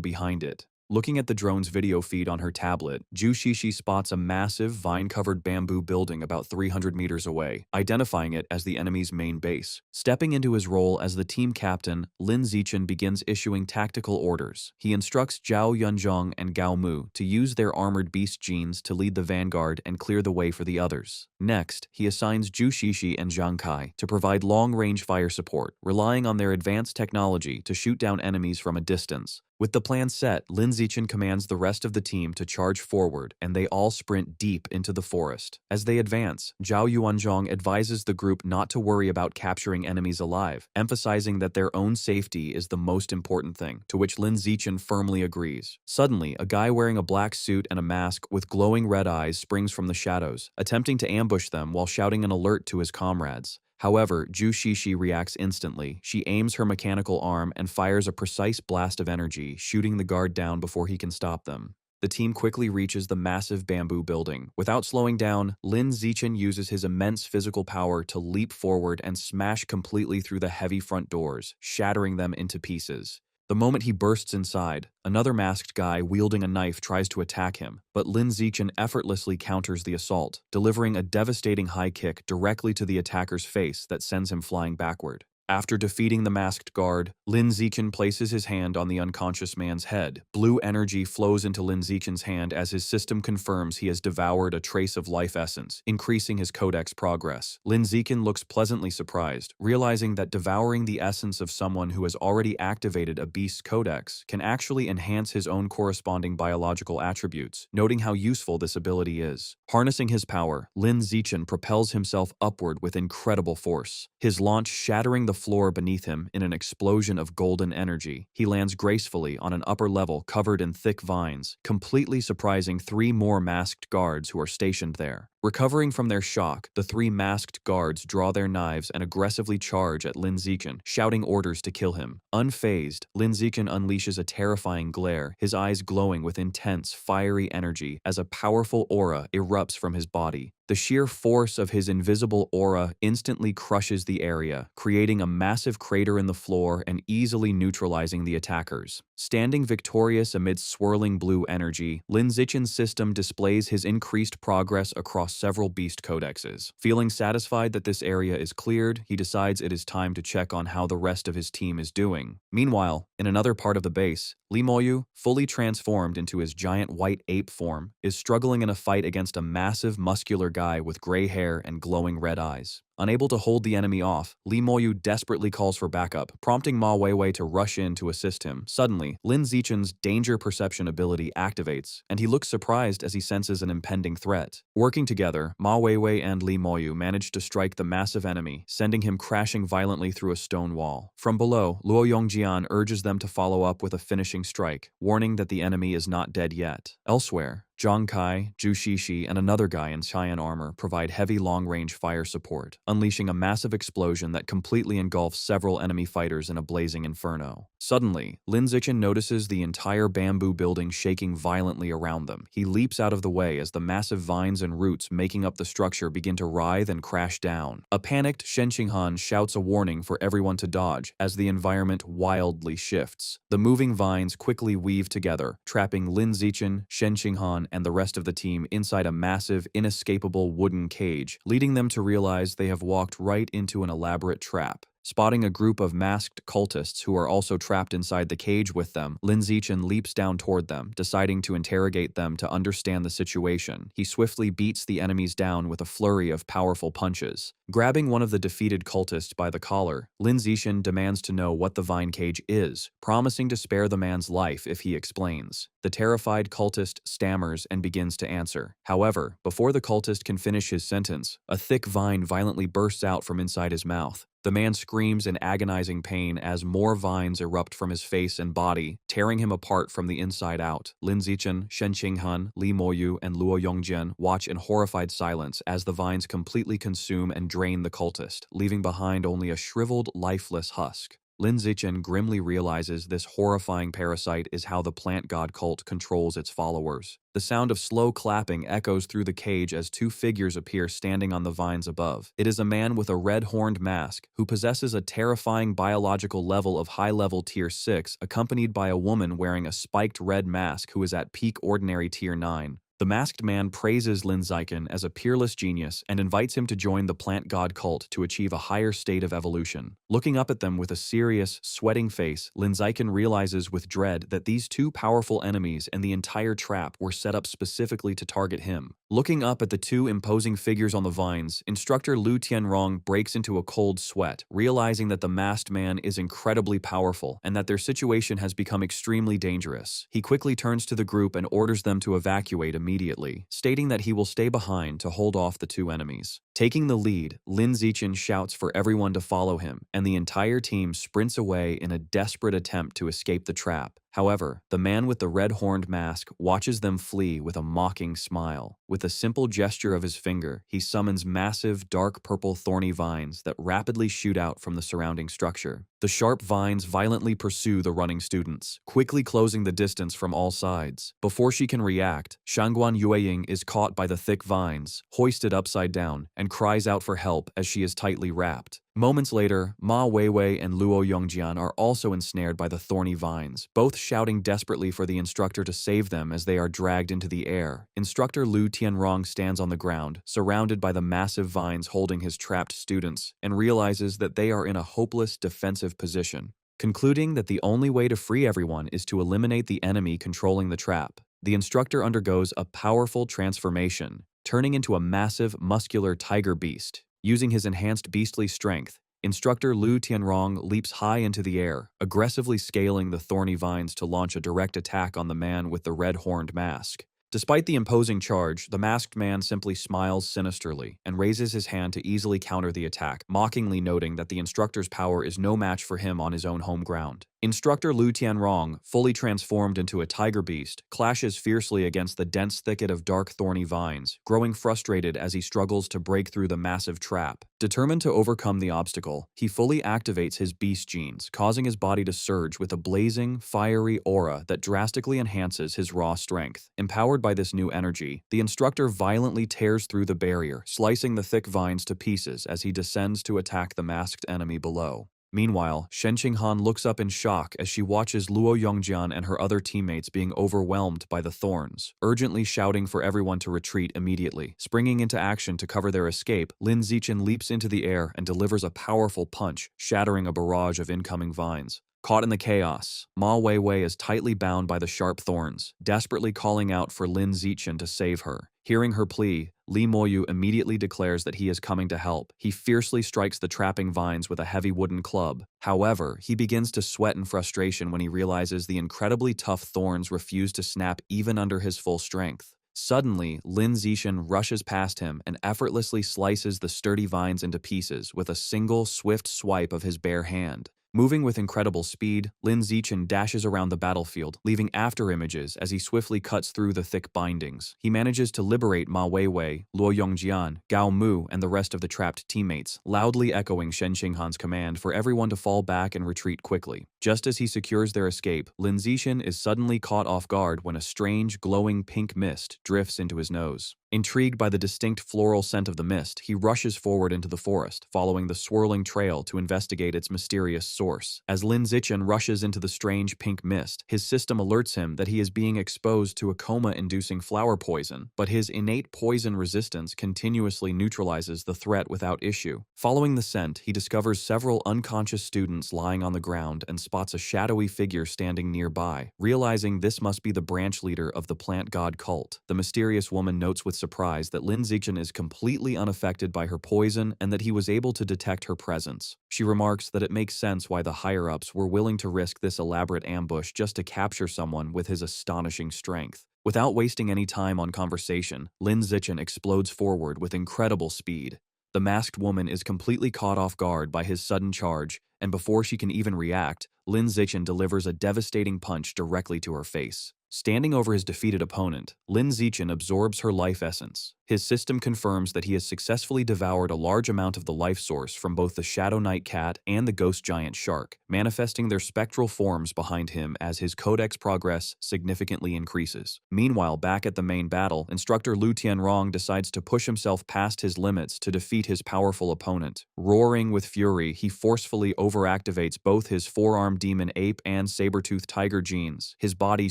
behind it. Looking at the drone's video feed on her tablet, Zhu Shishi spots a massive, vine-covered bamboo building about 300 meters away, identifying it as the enemy's main base. Stepping into his role as the team captain, Lin Zichen begins issuing tactical orders. He instructs Zhao Yunzhong and Gao Mu to use their armored beast genes to lead the vanguard and clear the way for the others. Next, he assigns Zhu Shishi and Zhang Kai to provide long-range fire support, relying on their advanced technology to shoot down enemies from a distance. With the plan set, Lin Zichen commands the rest of the team to charge forward, and they all sprint deep into the forest. As they advance, Zhao Yuanzhong advises the group not to worry about capturing enemies alive, emphasizing that their own safety is the most important thing, to which Lin Zichen firmly agrees. Suddenly, a guy wearing a black suit and a mask with glowing red eyes springs from the shadows, attempting to ambush them while shouting an alert to his comrades. However, Zhu Shishi reacts instantly. She aims her mechanical arm and fires a precise blast of energy, shooting the guard down before he can stop them. The team quickly reaches the massive bamboo building. Without slowing down, Lin Zichen uses his immense physical power to leap forward and smash completely through the heavy front doors, shattering them into pieces. The moment he bursts inside, another masked guy wielding a knife tries to attack him, but Lin Zichen effortlessly counters the assault, delivering a devastating high kick directly to the attacker's face that sends him flying backward. After defeating the masked guard, Lin Zichen places his hand on the unconscious man's head. Blue energy flows into Lin Zichen's hand as his system confirms he has devoured a trace of life essence, increasing his codex progress. Lin Zichen looks pleasantly surprised, realizing that devouring the essence of someone who has already activated a beast's codex can actually enhance his own corresponding biological attributes, noting how useful this ability is. Harnessing his power, Lin Zichen propels himself upward with incredible force, his launch shattering the floor beneath him in an explosion of golden energy. He lands gracefully on an upper level covered in thick vines, completely surprising 3 more masked guards who are stationed there. Recovering from their shock, the 3 masked guards draw their knives and aggressively charge at Lin Zichen, shouting orders to kill him. Unfazed, Lin Zichen unleashes a terrifying glare, his eyes glowing with intense, fiery energy as a powerful aura erupts from his body. The sheer force of his invisible aura instantly crushes the area, creating a massive crater in the floor and easily neutralizing the attackers. Standing victorious amidst swirling blue energy, Lin Zichen's system displays his increased progress across several beast codexes. Feeling satisfied that this area is cleared, he decides it is time to check on how the rest of his team is doing. Meanwhile, in another part of the base, Li Moyu, fully transformed into his giant white ape form, is struggling in a fight against a massive muscular guy with gray hair and glowing red eyes. Unable to hold the enemy off, Li Moyu desperately calls for backup, prompting Ma Weiwei to rush in to assist him. Suddenly, Lin Zichen's danger perception ability activates, and he looks surprised as he senses an impending threat. Working together, Ma Weiwei and Li Moyu manage to strike the massive enemy, sending him crashing violently through a stone wall. From below, Luo Yongjian urges them to follow up with a finishing strike, warning that the enemy is not dead yet. Elsewhere, Zhang Kai, Zhu Shishi, and another guy in cyan armor provide heavy long-range fire support, unleashing a massive explosion that completely engulfs several enemy fighters in a blazing inferno. Suddenly, Lin Zichen notices the entire bamboo building shaking violently around them. He leaps out of the way as the massive vines and roots making up the structure begin to writhe and crash down. A panicked Shen Qinghan shouts a warning for everyone to dodge as the environment wildly shifts. The moving vines quickly weave together, trapping Lin Zichen, Shen Qinghan, and the rest of the team inside a massive, inescapable wooden cage, leading them to realize they have walked right into an elaborate trap. Spotting a group of masked cultists who are also trapped inside the cage with them, Lin Zichen leaps down toward them, deciding to interrogate them to understand the situation. He swiftly beats the enemies down with a flurry of powerful punches. Grabbing one of the defeated cultists by the collar, Lin Zichen demands to know what the vine cage is, promising to spare the man's life if he explains. The terrified cultist stammers and begins to answer. However, before the cultist can finish his sentence, a thick vine violently bursts out from inside his mouth. The man screams in agonizing pain as more vines erupt from his face and body, tearing him apart from the inside out. Lin Zichen, Shen Qinghan, Li Moyu, and Luo Yongjian watch in horrified silence as the vines completely consume and drain the cultist, leaving behind only a shriveled, lifeless husk. Lin Zichen grimly realizes this horrifying parasite is how the plant god cult controls its followers. The sound of slow clapping echoes through the cage as two figures appear standing on the vines above. It is a man with a red-horned mask who possesses a terrifying biological level of high-level Tier 6, accompanied by a woman wearing a spiked red mask who is at peak ordinary Tier 9. The masked man praises Lin Zichen as a peerless genius and invites him to join the plant god cult to achieve a higher state of evolution. Looking up at them with a serious, sweating face, Lin Zichen realizes with dread that these two powerful enemies and the entire trap were set up specifically to target him. Looking up at the two imposing figures on the vines, instructor Lu Tianrong breaks into a cold sweat, realizing that the masked man is incredibly powerful and that their situation has become extremely dangerous. He quickly turns to the group and orders them to evacuate immediately, stating that he will stay behind to hold off the two enemies. Taking the lead, Lin Zichen shouts for everyone to follow him, and the entire team sprints away in a desperate attempt to escape the trap. However, the man with the red-horned mask watches them flee with a mocking smile. With a simple gesture of his finger, he summons massive, dark purple thorny vines that rapidly shoot out from the surrounding structure. The sharp vines violently pursue the running students, quickly closing the distance from all sides. Before she can react, Shangguan Yueying is caught by the thick vines, hoisted upside down, and cries out for help as she is tightly wrapped. Moments later, Ma Weiwei and Luo Yongjian are also ensnared by the thorny vines, both shouting desperately for the instructor to save them as they are dragged into the air. Instructor Lu Tianrong stands on the ground, surrounded by the massive vines holding his trapped students, and realizes that they are in a hopeless defensive position. Concluding that the only way to free everyone is to eliminate the enemy controlling the trap, the instructor undergoes a powerful transformation, turning into a massive, muscular tiger beast. Using his enhanced beastly strength, instructor Lu Tianrong leaps high into the air, aggressively scaling the thorny vines to launch a direct attack on the man with the red-horned mask. Despite the imposing charge, the masked man simply smiles sinisterly and raises his hand to easily counter the attack, mockingly noting that the instructor's power is no match for him on his own home ground. Instructor Lu Tianrong, fully transformed into a tiger beast, clashes fiercely against the dense thicket of dark thorny vines, growing frustrated as he struggles to break through the massive trap. Determined to overcome the obstacle, he fully activates his beast genes, causing his body to surge with a blazing, fiery aura that drastically enhances his raw strength. Empowered by this new energy, the instructor violently tears through the barrier, slicing the thick vines to pieces as he descends to attack the masked enemy below. Meanwhile, Shen Qinghan looks up in shock as she watches Luo Yongjian and her other teammates being overwhelmed by the thorns, urgently shouting for everyone to retreat immediately. Springing into action to cover their escape, Lin Zichen leaps into the air and delivers a powerful punch, shattering a barrage of incoming vines. Caught in the chaos, Ma Weiwei is tightly bound by the sharp thorns, desperately calling out for Lin Zichen to save her. Hearing her plea, Li Moyu immediately declares that he is coming to help. He fiercely strikes the trapping vines with a heavy wooden club. However, he begins to sweat in frustration when he realizes the incredibly tough thorns refuse to snap even under his full strength. Suddenly, Lin Zixin rushes past him and effortlessly slices the sturdy vines into pieces with a single swift swipe of his bare hand. Moving with incredible speed, Lin Zixin dashes around the battlefield, leaving afterimages as he swiftly cuts through the thick bindings. He manages to liberate Ma Weiwei, Luo Yongjian, Gao Mu, and the rest of the trapped teammates, loudly echoing Shen Qinghan's command for everyone to fall back and retreat quickly. Just as he secures their escape, Lin Zixin is suddenly caught off guard when a strange, glowing pink mist drifts into his nose. Intrigued by the distinct floral scent of the mist, he rushes forward into the forest, following the swirling trail to investigate its mysterious source. As Lin Zixin rushes into the strange pink mist, his system alerts him that he is being exposed to a coma-inducing flower poison, but his innate poison resistance continuously neutralizes the threat without issue. Following the scent, he discovers several unconscious students lying on the ground and spots a shadowy figure standing nearby. Realizing this must be the branch leader of the plant god cult, the mysterious woman notes with surprise that Lin Zixin is completely unaffected by her poison and that he was able to detect her presence. She remarks that it makes sense why the higher-ups were willing to risk this elaborate ambush just to capture someone with his astonishing strength. Without wasting any time on conversation, Lin Zixin explodes forward with incredible speed. The masked woman is completely caught off guard by his sudden charge, and before she can even react, Lin Zixin delivers a devastating punch directly to her face. Standing over his defeated opponent, Lin Zixin absorbs her life essence. His system confirms that he has successfully devoured a large amount of the life source from both the Shadow Knight cat and the ghost giant shark, manifesting their spectral forms behind him as his codex progress significantly increases. Meanwhile, back at the main battle, Instructor Lu Tianrong decides to push himself past his limits to defeat his powerful opponent. Roaring with fury, he forcefully overactivates both his four-armed demon ape and saber-toothed tiger genes, his body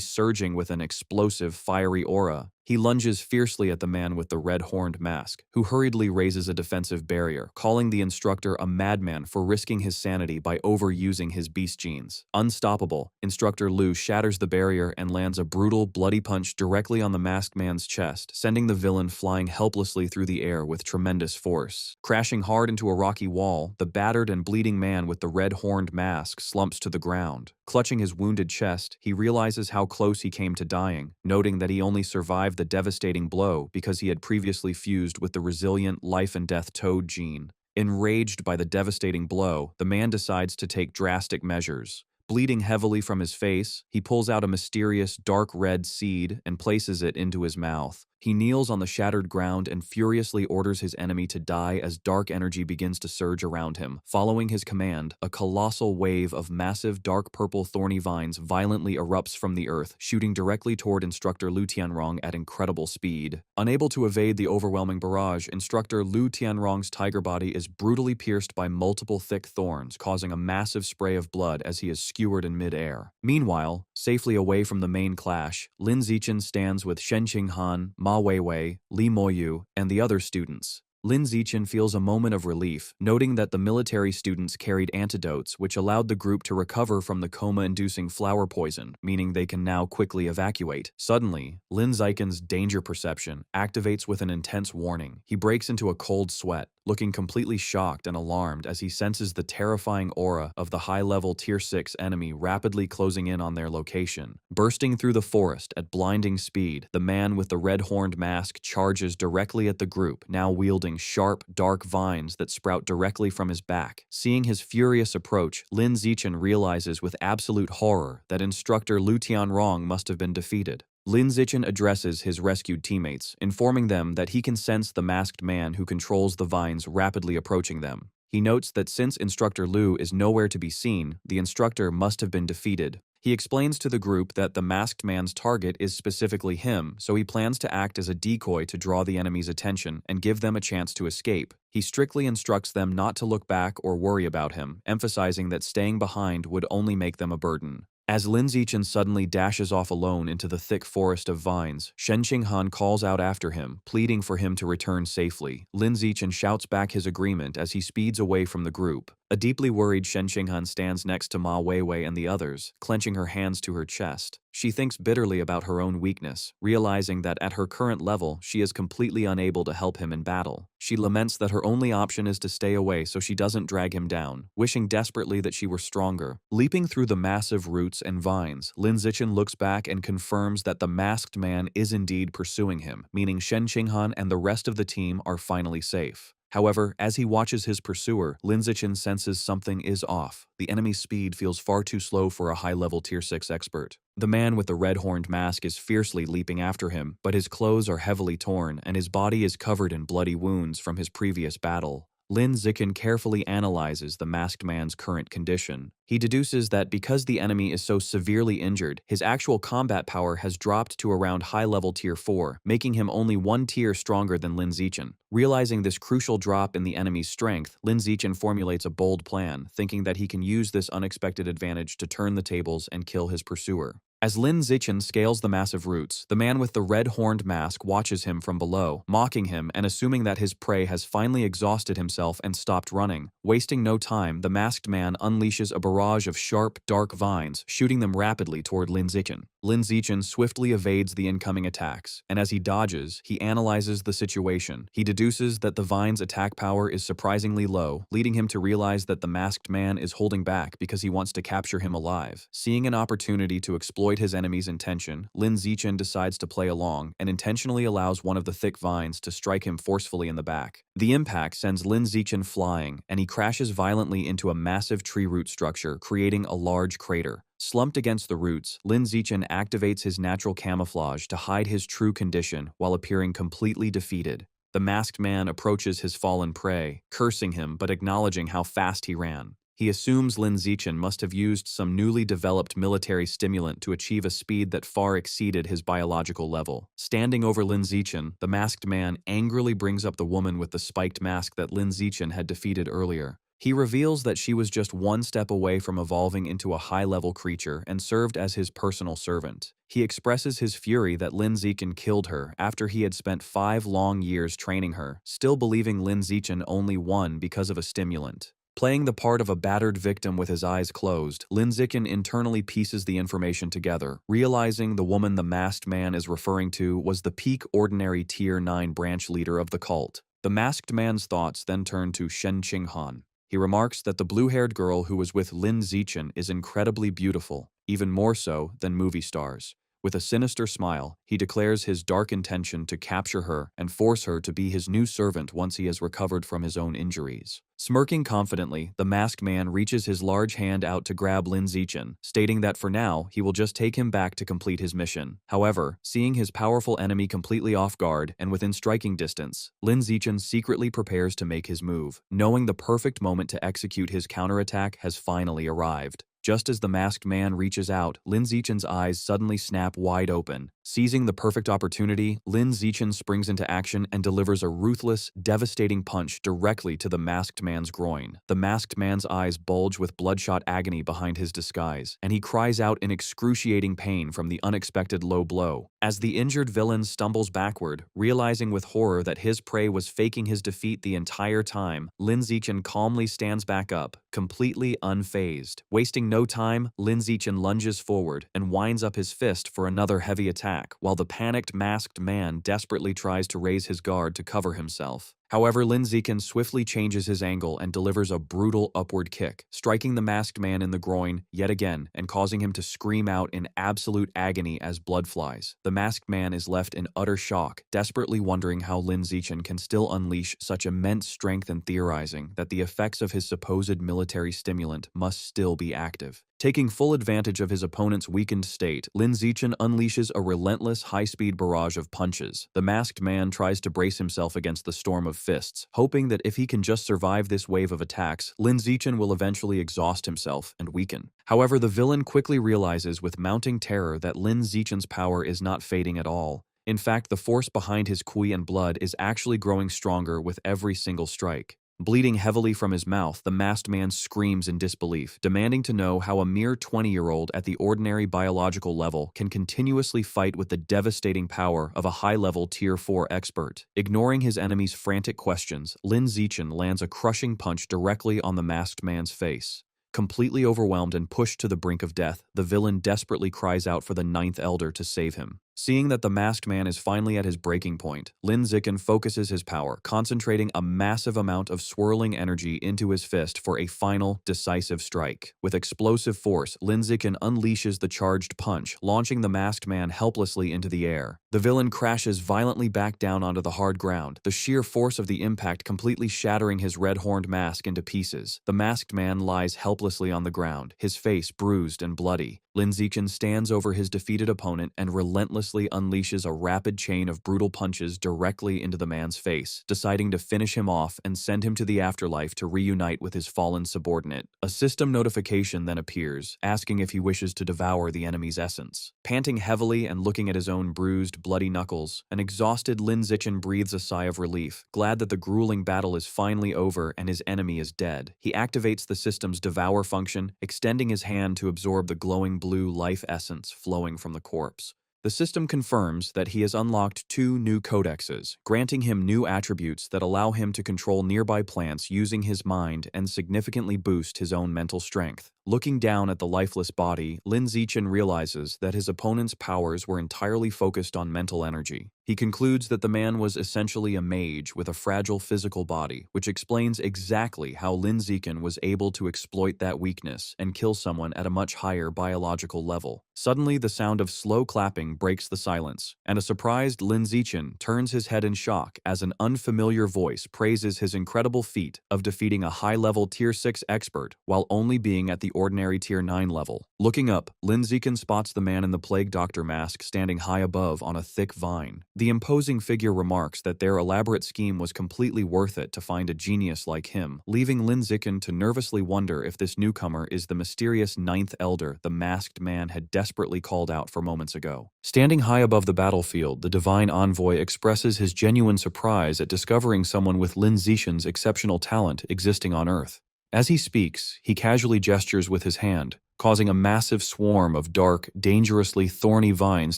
surging with an explosive, fiery aura. He lunges fiercely at the man with the red-horned mask, who hurriedly raises a defensive barrier, calling the instructor a madman for risking his sanity by overusing his beast genes. Unstoppable, Instructor Lu shatters the barrier and lands a brutal, bloody punch directly on the masked man's chest, sending the villain flying helplessly through the air with tremendous force. Crashing hard into a rocky wall, the battered and bleeding man with the red-horned mask slumps to the ground. Clutching his wounded chest, he realizes how close he came to dying, noting that he only survived the devastating blow because he had previously fused with the resilient life-and-death toad gene. Enraged by the devastating blow, the man decides to take drastic measures. Bleeding heavily from his face, he pulls out a mysterious dark red seed and places it into his mouth. He kneels on the shattered ground and furiously orders his enemy to die as dark energy begins to surge around him. Following his command, a colossal wave of massive dark purple thorny vines violently erupts from the earth, shooting directly toward Instructor Lu Tianrong at incredible speed. Unable to evade the overwhelming barrage, Instructor Lu Tianrong's tiger body is brutally pierced by multiple thick thorns, causing a massive spray of blood as he is skewered in midair. Meanwhile, safely away from the main clash, Lin Zixin stands with Shen Qinghan, Ma Weiwei, Li Moyu, and the other students. Lin Zixin feels a moment of relief, noting that the military students carried antidotes which allowed the group to recover from the coma-inducing flower poison, meaning they can now quickly evacuate. Suddenly, Lin Zixin's danger perception activates with an intense warning. He breaks into a cold sweat, looking completely shocked and alarmed as he senses the terrifying aura of the high-level Tier 6 enemy rapidly closing in on their location. Bursting through the forest at blinding speed, the man with the red-horned mask charges directly at the group, now wielding sharp, dark vines that sprout directly from his back. Seeing his furious approach, Lin Zixin realizes with absolute horror that Instructor Lu Tianrong must have been defeated. Lin Zixin addresses his rescued teammates, informing them that he can sense the masked man who controls the vines rapidly approaching them. He notes that since Instructor Lu is nowhere to be seen, the instructor must have been defeated. He explains to the group that the masked man's target is specifically him, so he plans to act as a decoy to draw the enemy's attention and give them a chance to escape. He strictly instructs them not to look back or worry about him, emphasizing that staying behind would only make them a burden. As Lin Zixin suddenly dashes off alone into the thick forest of vines, Shen Qinghan calls out after him, pleading for him to return safely. Lin Zixin shouts back his agreement as he speeds away from the group. A deeply worried Shen Qinghan stands next to Ma Weiwei and the others, clenching her hands to her chest. She thinks bitterly about her own weakness, realizing that at her current level, she is completely unable to help him in battle. She laments that her only option is to stay away so she doesn't drag him down, wishing desperately that she were stronger. Leaping through the massive roots and vines, Lin Zichen looks back and confirms that the masked man is indeed pursuing him, meaning Shen Qinghan and the rest of the team are finally safe. However, as he watches his pursuer, Lin Zichen senses something is off. The enemy's speed feels far too slow for a high-level Tier 6 expert. The man with the red-horned mask is fiercely leaping after him, but his clothes are heavily torn and his body is covered in bloody wounds from his previous battle. Lin Zichen carefully analyzes the masked man's current condition. He deduces that because the enemy is so severely injured, his actual combat power has dropped to around high-level Tier 4, making him only one tier stronger than Lin Zichen. Realizing this crucial drop in the enemy's strength, Lin Zichen formulates a bold plan, thinking that he can use this unexpected advantage to turn the tables and kill his pursuer. As Lin Zichen scales the massive roots, the man with the red-horned mask watches him from below, mocking him and assuming that his prey has finally exhausted himself and stopped running. Wasting no time, the masked man unleashes a barrage of sharp, dark vines, shooting them rapidly toward Lin Zichen. Lin Zichen swiftly evades the incoming attacks, and as he dodges, he analyzes the situation. He deduces that the vine's attack power is surprisingly low, leading him to realize that the masked man is holding back because he wants to capture him alive. Seeing an opportunity to exploit his enemy's intention, Lin Zichen decides to play along and intentionally allows one of the thick vines to strike him forcefully in the back. The impact sends Lin Zichen flying, and he crashes violently into a massive tree root structure, creating a large crater. Slumped against the roots, Lin Zichen activates his natural camouflage to hide his true condition while appearing completely defeated. The masked man approaches his fallen prey, cursing him but acknowledging how fast he ran. He assumes Lin Zichen must have used some newly developed military stimulant to achieve a speed that far exceeded his biological level. Standing over Lin Zichen, the masked man angrily brings up the woman with the spiked mask that Lin Zichen had defeated earlier. He reveals that she was just one step away from evolving into a high-level creature and served as his personal servant. He expresses his fury that Lin Zichen killed her after he had spent 5 long years training her, still believing Lin Zichen only won because of a stimulant. Playing the part of a battered victim with his eyes closed, Lin Zichen internally pieces the information together, realizing the woman the masked man is referring to was the peak ordinary Tier 9 branch leader of the cult. The masked man's thoughts then turn to Shen Qinghan. He remarks that the blue-haired girl who was with Lin Zichen is incredibly beautiful, even more so than movie stars. With a sinister smile, he declares his dark intention to capture her and force her to be his new servant once he has recovered from his own injuries. Smirking confidently, the masked man reaches his large hand out to grab Lin Zichen, stating that for now, he will just take him back to complete his mission. However, seeing his powerful enemy completely off guard and within striking distance, Lin Zichen secretly prepares to make his move, knowing the perfect moment to execute his counterattack has finally arrived. Just as the masked man reaches out, Lin Zichen's eyes suddenly snap wide open. Seizing the perfect opportunity, Lin Zichen springs into action and delivers a ruthless, devastating punch directly to the masked man's groin. The masked man's eyes bulge with bloodshot agony behind his disguise, and he cries out in excruciating pain from the unexpected low blow. As the injured villain stumbles backward, realizing with horror that his prey was faking his defeat the entire time, Lin Zichen calmly stands back up, completely unfazed. Wasting no time, Lin Zichen lunges forward and winds up his fist for another heavy attack, while the panicked masked man desperately tries to raise his guard to cover himself. However, Lin Zichen swiftly changes his angle and delivers a brutal upward kick, striking the masked man in the groin yet again and causing him to scream out in absolute agony as blood flies. The masked man is left in utter shock, desperately wondering how Lin Zichen can still unleash such immense strength and theorizing that the effects of his supposed military stimulant must still be active. Taking full advantage of his opponent's weakened state, Lin Zichen unleashes a relentless high-speed barrage of punches. The masked man tries to brace himself against the storm of fists, hoping that if he can just survive this wave of attacks, Lin Zichen will eventually exhaust himself and weaken. However, the villain quickly realizes with mounting terror that Lin Zichen's power is not fading at all. In fact, the force behind his Kui and blood is actually growing stronger with every single strike. Bleeding heavily from his mouth, the masked man screams in disbelief, demanding to know how a mere 20-year-old at the ordinary biological level can continuously fight with the devastating power of a high-level Tier 4 expert. Ignoring his enemy's frantic questions, Lin Zichen lands a crushing punch directly on the masked man's face. Completely overwhelmed and pushed to the brink of death, the villain desperately cries out for the Ninth Elder to save him. Seeing that the masked man is finally at his breaking point, Lin Zichen focuses his power, concentrating a massive amount of swirling energy into his fist for a final, decisive strike. With explosive force, Lin Zichen unleashes the charged punch, launching the masked man helplessly into the air. The villain crashes violently back down onto the hard ground, the sheer force of the impact completely shattering his red-horned mask into pieces. The masked man lies helplessly on the ground, his face bruised and bloody. Lin Zichen stands over his defeated opponent and relentlessly unleashes a rapid chain of brutal punches directly into the man's face, deciding to finish him off and send him to the afterlife to reunite with his fallen subordinate. A system notification then appears, asking if he wishes to devour the enemy's essence. Panting heavily and looking at his own bruised, bloody knuckles, an exhausted Lin Zichen breathes a sigh of relief, glad that the grueling battle is finally over and his enemy is dead. He activates the system's devour function, extending his hand to absorb the glowing blue life essence flowing from the corpse. The system confirms that he has unlocked 2 new codexes, granting him new attributes that allow him to control nearby plants using his mind and significantly boost his own mental strength. Looking down at the lifeless body, Lin Zichen realizes that his opponent's powers were entirely focused on mental energy. He concludes that the man was essentially a mage with a fragile physical body, which explains exactly how Lin Zichen was able to exploit that weakness and kill someone at a much higher biological level. Suddenly, the sound of slow clapping breaks the silence, and a surprised Lin Zichen turns his head in shock as an unfamiliar voice praises his incredible feat of defeating a high-level Tier 6 expert while only being at the ordinary Tier 9 level. Looking up, Lin Zichen spots the man in the Plague Doctor mask standing high above on a thick vine. The imposing figure remarks that their elaborate scheme was completely worth it to find a genius like him, leaving Lin Zichen to nervously wonder if this newcomer is the mysterious Ninth Elder the masked man had desperately called out for moments ago. Standing high above the battlefield, the Divine Envoy expresses his genuine surprise at discovering someone with Lin Zichen's exceptional talent existing on Earth. As he speaks, he casually gestures with his hand, causing a massive swarm of dark, dangerously thorny vines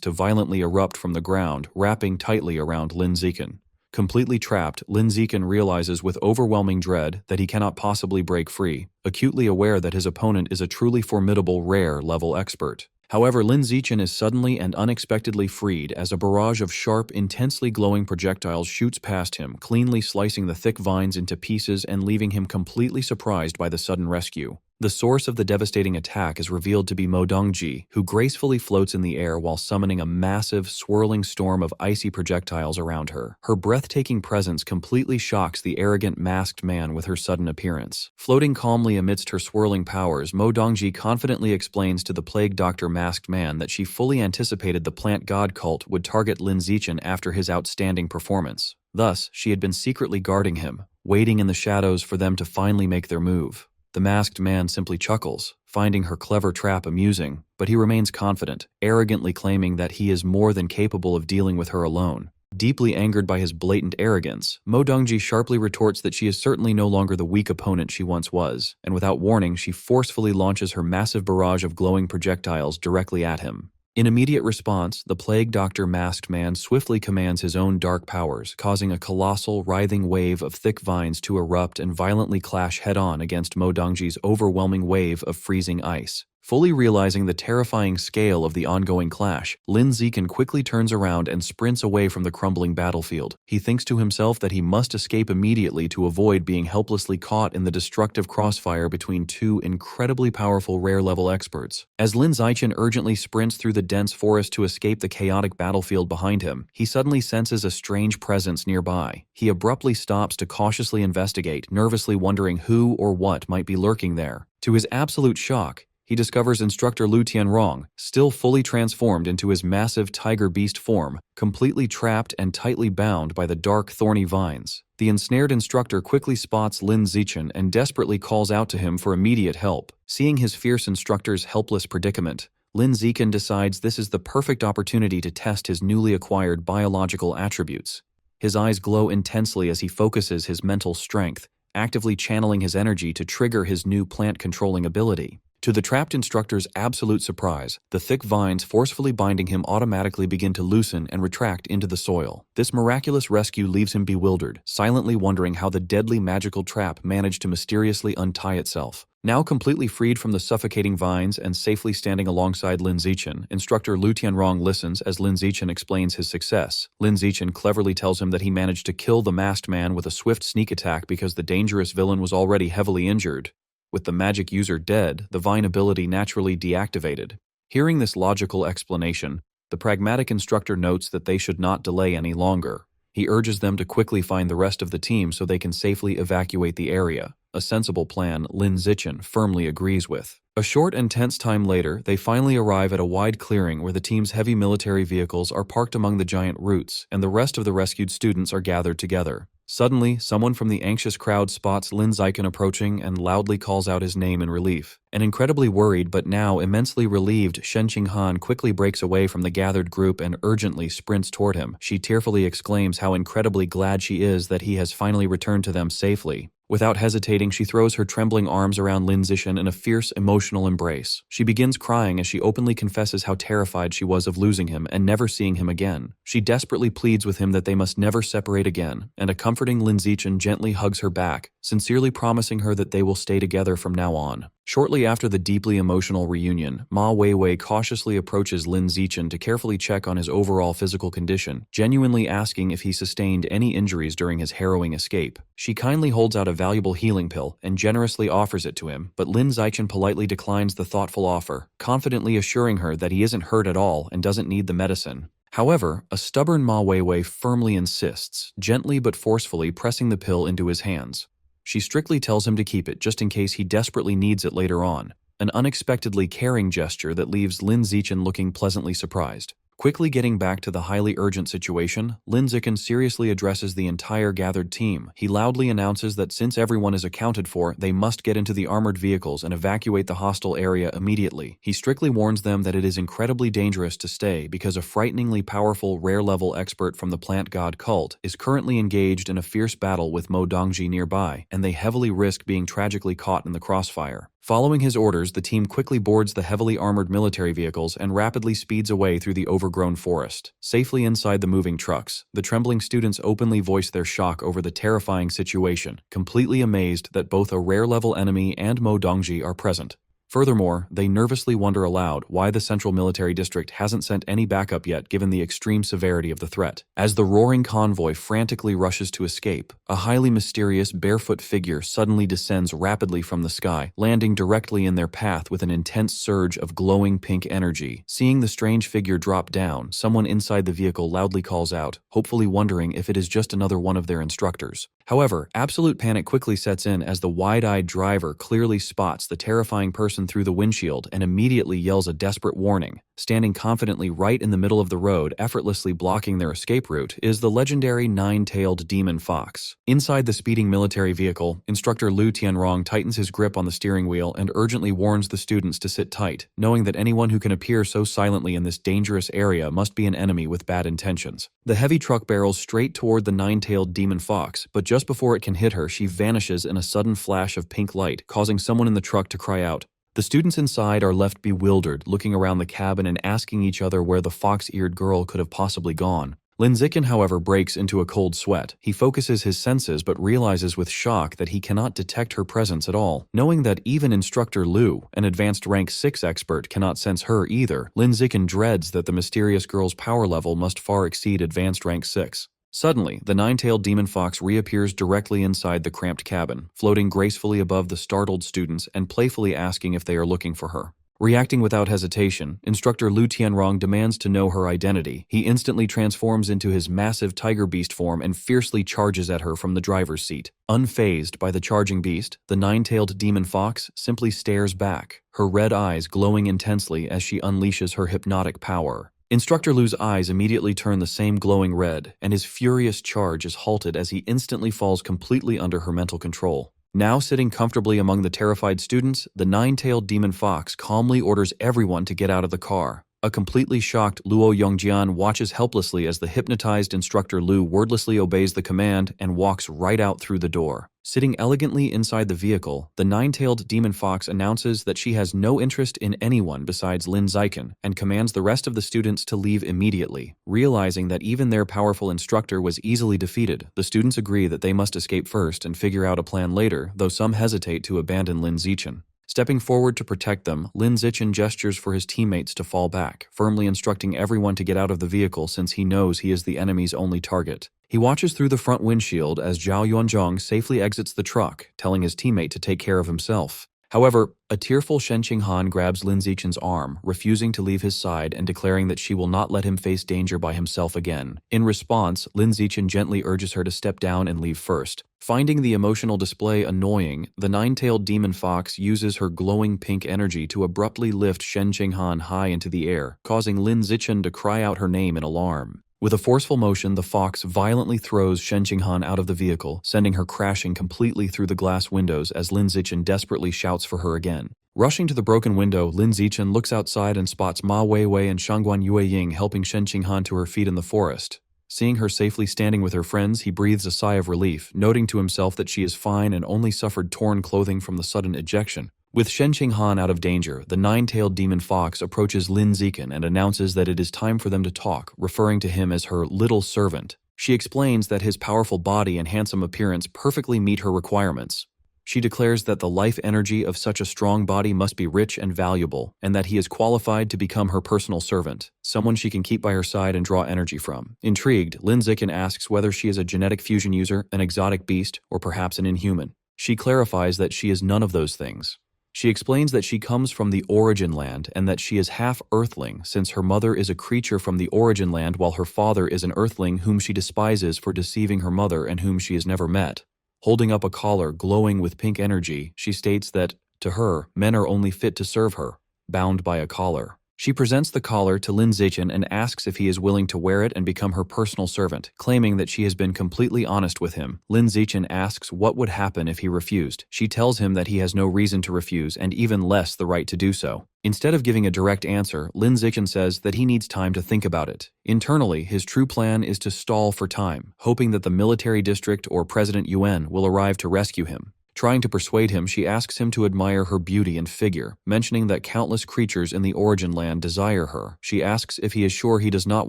to violently erupt from the ground, wrapping tightly around Lin Zichen. Completely trapped, Lin Zichen realizes with overwhelming dread that he cannot possibly break free, acutely aware that his opponent is a truly formidable rare-level expert. However, Lin Zichen is suddenly and unexpectedly freed as a barrage of sharp, intensely glowing projectiles shoots past him, cleanly slicing the thick vines into pieces and leaving him completely surprised by the sudden rescue. The source of the devastating attack is revealed to be Mo Dongji, who gracefully floats in the air while summoning a massive, swirling storm of icy projectiles around her. Her breathtaking presence completely shocks the arrogant masked man with her sudden appearance. Floating calmly amidst her swirling powers, Mo Dongji confidently explains to the Plague Doctor masked man that she fully anticipated the plant god cult would target Lin Zichen after his outstanding performance. Thus, she had been secretly guarding him, waiting in the shadows for them to finally make their move. The masked man simply chuckles, finding her clever trap amusing, but he remains confident, arrogantly claiming that he is more than capable of dealing with her alone. Deeply angered by his blatant arrogance, Mo Dongji sharply retorts that she is certainly no longer the weak opponent she once was, and without warning, she forcefully launches her massive barrage of glowing projectiles directly at him. In immediate response, the Plague Doctor masked man swiftly commands his own dark powers, causing a colossal, writhing wave of thick vines to erupt and violently clash head-on against Mo Dongji's overwhelming wave of freezing ice. Fully realizing the terrifying scale of the ongoing clash, Lin Zichen quickly turns around and sprints away from the crumbling battlefield. He thinks to himself that he must escape immediately to avoid being helplessly caught in the destructive crossfire between 2 incredibly powerful rare-level experts. As Lin Zichen urgently sprints through the dense forest to escape the chaotic battlefield behind him, he suddenly senses a strange presence nearby. He abruptly stops to cautiously investigate, nervously wondering who or what might be lurking there. To his absolute shock, he discovers Instructor Lu Tianrong, still fully transformed into his massive tiger beast form, completely trapped and tightly bound by the dark, thorny vines. The ensnared instructor quickly spots Lin Zichen and desperately calls out to him for immediate help. Seeing his fierce instructor's helpless predicament, Lin Zichen decides this is the perfect opportunity to test his newly acquired biological attributes. His eyes glow intensely as he focuses his mental strength, actively channeling his energy to trigger his new plant-controlling ability. To the trapped instructor's absolute surprise, the thick vines forcefully binding him automatically begin to loosen and retract into the soil. This miraculous rescue leaves him bewildered, silently wondering how the deadly magical trap managed to mysteriously untie itself. Now completely freed from the suffocating vines and safely standing alongside Lin Zichen, instructor Lu Tianrong listens as Lin Zichen explains his success. Lin Zichen cleverly tells him that he managed to kill the masked man with a swift sneak attack because the dangerous villain was already heavily injured. With the magic user dead, the vine ability naturally deactivated. Hearing this logical explanation, the pragmatic instructor notes that they should not delay any longer. He urges them to quickly find the rest of the team so they can safely evacuate the area. A sensible plan Lin Zichen firmly agrees with. A short and tense time later, they finally arrive at a wide clearing where the team's heavy military vehicles are parked among the giant roots, and the rest of the rescued students are gathered together. Suddenly, someone from the anxious crowd spots Lin Zichen approaching and loudly calls out his name in relief. An incredibly worried but now immensely relieved Shen Qinghan quickly breaks away from the gathered group and urgently sprints toward him. She tearfully exclaims how incredibly glad she is that he has finally returned to them safely. Without hesitating, she throws her trembling arms around Lin Zichen in a fierce, emotional embrace. She begins crying as she openly confesses how terrified she was of losing him and never seeing him again. She desperately pleads with him that they must never separate again, and a comforting Lin Zichen gently hugs her back, sincerely promising her that they will stay together from now on. Shortly after the deeply emotional reunion, Ma Weiwei cautiously approaches Lin Zichen to carefully check on his overall physical condition, genuinely asking if he sustained any injuries during his harrowing escape. She kindly holds out a valuable healing pill and generously offers it to him, but Lin Zichen politely declines the thoughtful offer, confidently assuring her that he isn't hurt at all and doesn't need the medicine. However, a stubborn Ma Weiwei firmly insists, gently but forcefully pressing the pill into his hands. She strictly tells him to keep it just in case he desperately needs it later on, an unexpectedly caring gesture that leaves Lin Zichen looking pleasantly surprised. Quickly getting back to the highly urgent situation, Lin Zichen seriously addresses the entire gathered team. He loudly announces that since everyone is accounted for, they must get into the armored vehicles and evacuate the hostile area immediately. He strictly warns them that it is incredibly dangerous to stay because a frighteningly powerful rare-level expert from the plant god cult is currently engaged in a fierce battle with Mo Dongji nearby, and they heavily risk being tragically caught in the crossfire. Following his orders, the team quickly boards the heavily armored military vehicles and rapidly speeds away through the overgrown forest. Safely inside the moving trucks, the trembling students openly voice their shock over the terrifying situation, completely amazed that both a rare-level enemy and Mo Dongji are present. Furthermore, they nervously wonder aloud why the Central Military District hasn't sent any backup yet given the extreme severity of the threat. As the roaring convoy frantically rushes to escape, a highly mysterious barefoot figure suddenly descends rapidly from the sky, landing directly in their path with an intense surge of glowing pink energy. Seeing the strange figure drop down, someone inside the vehicle loudly calls out, hopefully wondering if it is just another one of their instructors. However, absolute panic quickly sets in as the wide-eyed driver clearly spots the terrifying person through the windshield and immediately yells a desperate warning. Standing confidently right in the middle of the road, effortlessly blocking their escape route, is the legendary nine-tailed demon fox. Inside the speeding military vehicle, instructor Lu Tianrong tightens his grip on the steering wheel and urgently warns the students to sit tight, knowing that anyone who can appear so silently in this dangerous area must be an enemy with bad intentions. The heavy truck barrels straight toward the nine-tailed demon fox, but just before it can hit her, she vanishes in a sudden flash of pink light, causing someone in the truck to cry out. The students inside are left bewildered, looking around the cabin and asking each other where the fox-eared girl could have possibly gone. Lin Zichen, however, breaks into a cold sweat. He focuses his senses but realizes with shock that he cannot detect her presence at all. Knowing that even Instructor Lu, an advanced rank 6 expert, cannot sense her either, Lin Zichen dreads that the mysterious girl's power level must far exceed advanced rank 6. Suddenly, the nine-tailed demon fox reappears directly inside the cramped cabin, floating gracefully above the startled students and playfully asking if they are looking for her. Reacting without hesitation, Instructor Lu Tianrong demands to know her identity. He instantly transforms into his massive tiger beast form and fiercely charges at her from the driver's seat. Unfazed by the charging beast, the nine-tailed demon fox simply stares back, her red eyes glowing intensely as she unleashes her hypnotic power. Instructor Lu's eyes immediately turn the same glowing red, and his furious charge is halted as he instantly falls completely under her mental control. Now sitting comfortably among the terrified students, the nine-tailed demon fox calmly orders everyone to get out of the car. A completely shocked Luo Yongjian watches helplessly as the hypnotized instructor Lu wordlessly obeys the command and walks right out through the door. Sitting elegantly inside the vehicle, the nine-tailed demon fox announces that she has no interest in anyone besides Lin Ziken and commands the rest of the students to leave immediately. Realizing that even their powerful instructor was easily defeated, the students agree that they must escape first and figure out a plan later, though some hesitate to abandon Lin Zichen. Stepping forward to protect them, Lin Zichen gestures for his teammates to fall back, firmly instructing everyone to get out of the vehicle since he knows he is the enemy's only target. He watches through the front windshield as Zhao Yuanzhong safely exits the truck, telling his teammate to take care of himself. However, a tearful Shen Qinghan grabs Lin Zichen's arm, refusing to leave his side and declaring that she will not let him face danger by himself again. In response, Lin Zichen gently urges her to step down and leave first. Finding the emotional display annoying, the nine-tailed demon fox uses her glowing pink energy to abruptly lift Shen Qinghan high into the air, causing Lin Zichen to cry out her name in alarm. With a forceful motion, the fox violently throws Shen Qinghan out of the vehicle, sending her crashing completely through the glass windows as Lin Zichen desperately shouts for her again. Rushing to the broken window, Lin Zichen looks outside and spots Ma Weiwei and Shangguan Yueying helping Shen Qinghan to her feet in the forest. Seeing her safely standing with her friends, he breathes a sigh of relief, noting to himself that she is fine and only suffered torn clothing from the sudden ejection. With Shen Qinghan out of danger, the nine-tailed demon fox approaches Lin Zichen and announces that it is time for them to talk, referring to him as her little servant. She explains that his powerful body and handsome appearance perfectly meet her requirements. She declares that the life energy of such a strong body must be rich and valuable, and that he is qualified to become her personal servant, someone she can keep by her side and draw energy from. Intrigued, Lin Zichen asks whether she is a genetic fusion user, an exotic beast, or perhaps an inhuman. She clarifies that she is none of those things. She explains that she comes from the Origin Land and that she is half Earthling since her mother is a creature from the Origin Land while her father is an Earthling whom she despises for deceiving her mother and whom she has never met. Holding up a collar glowing with pink energy, she states that, to her, men are only fit to serve her, bound by a collar. She presents the collar to Lin Zichen and asks if he is willing to wear it and become her personal servant, claiming that she has been completely honest with him. Lin Zichen asks what would happen if he refused. She tells him that he has no reason to refuse and even less the right to do so. Instead of giving a direct answer, Lin Zichen says that he needs time to think about it. Internally, his true plan is to stall for time, hoping that the military district or President Yuan will arrive to rescue him. Trying to persuade him, she asks him to admire her beauty and figure, mentioning that countless creatures in the Origin Land desire her. She asks if he is sure he does not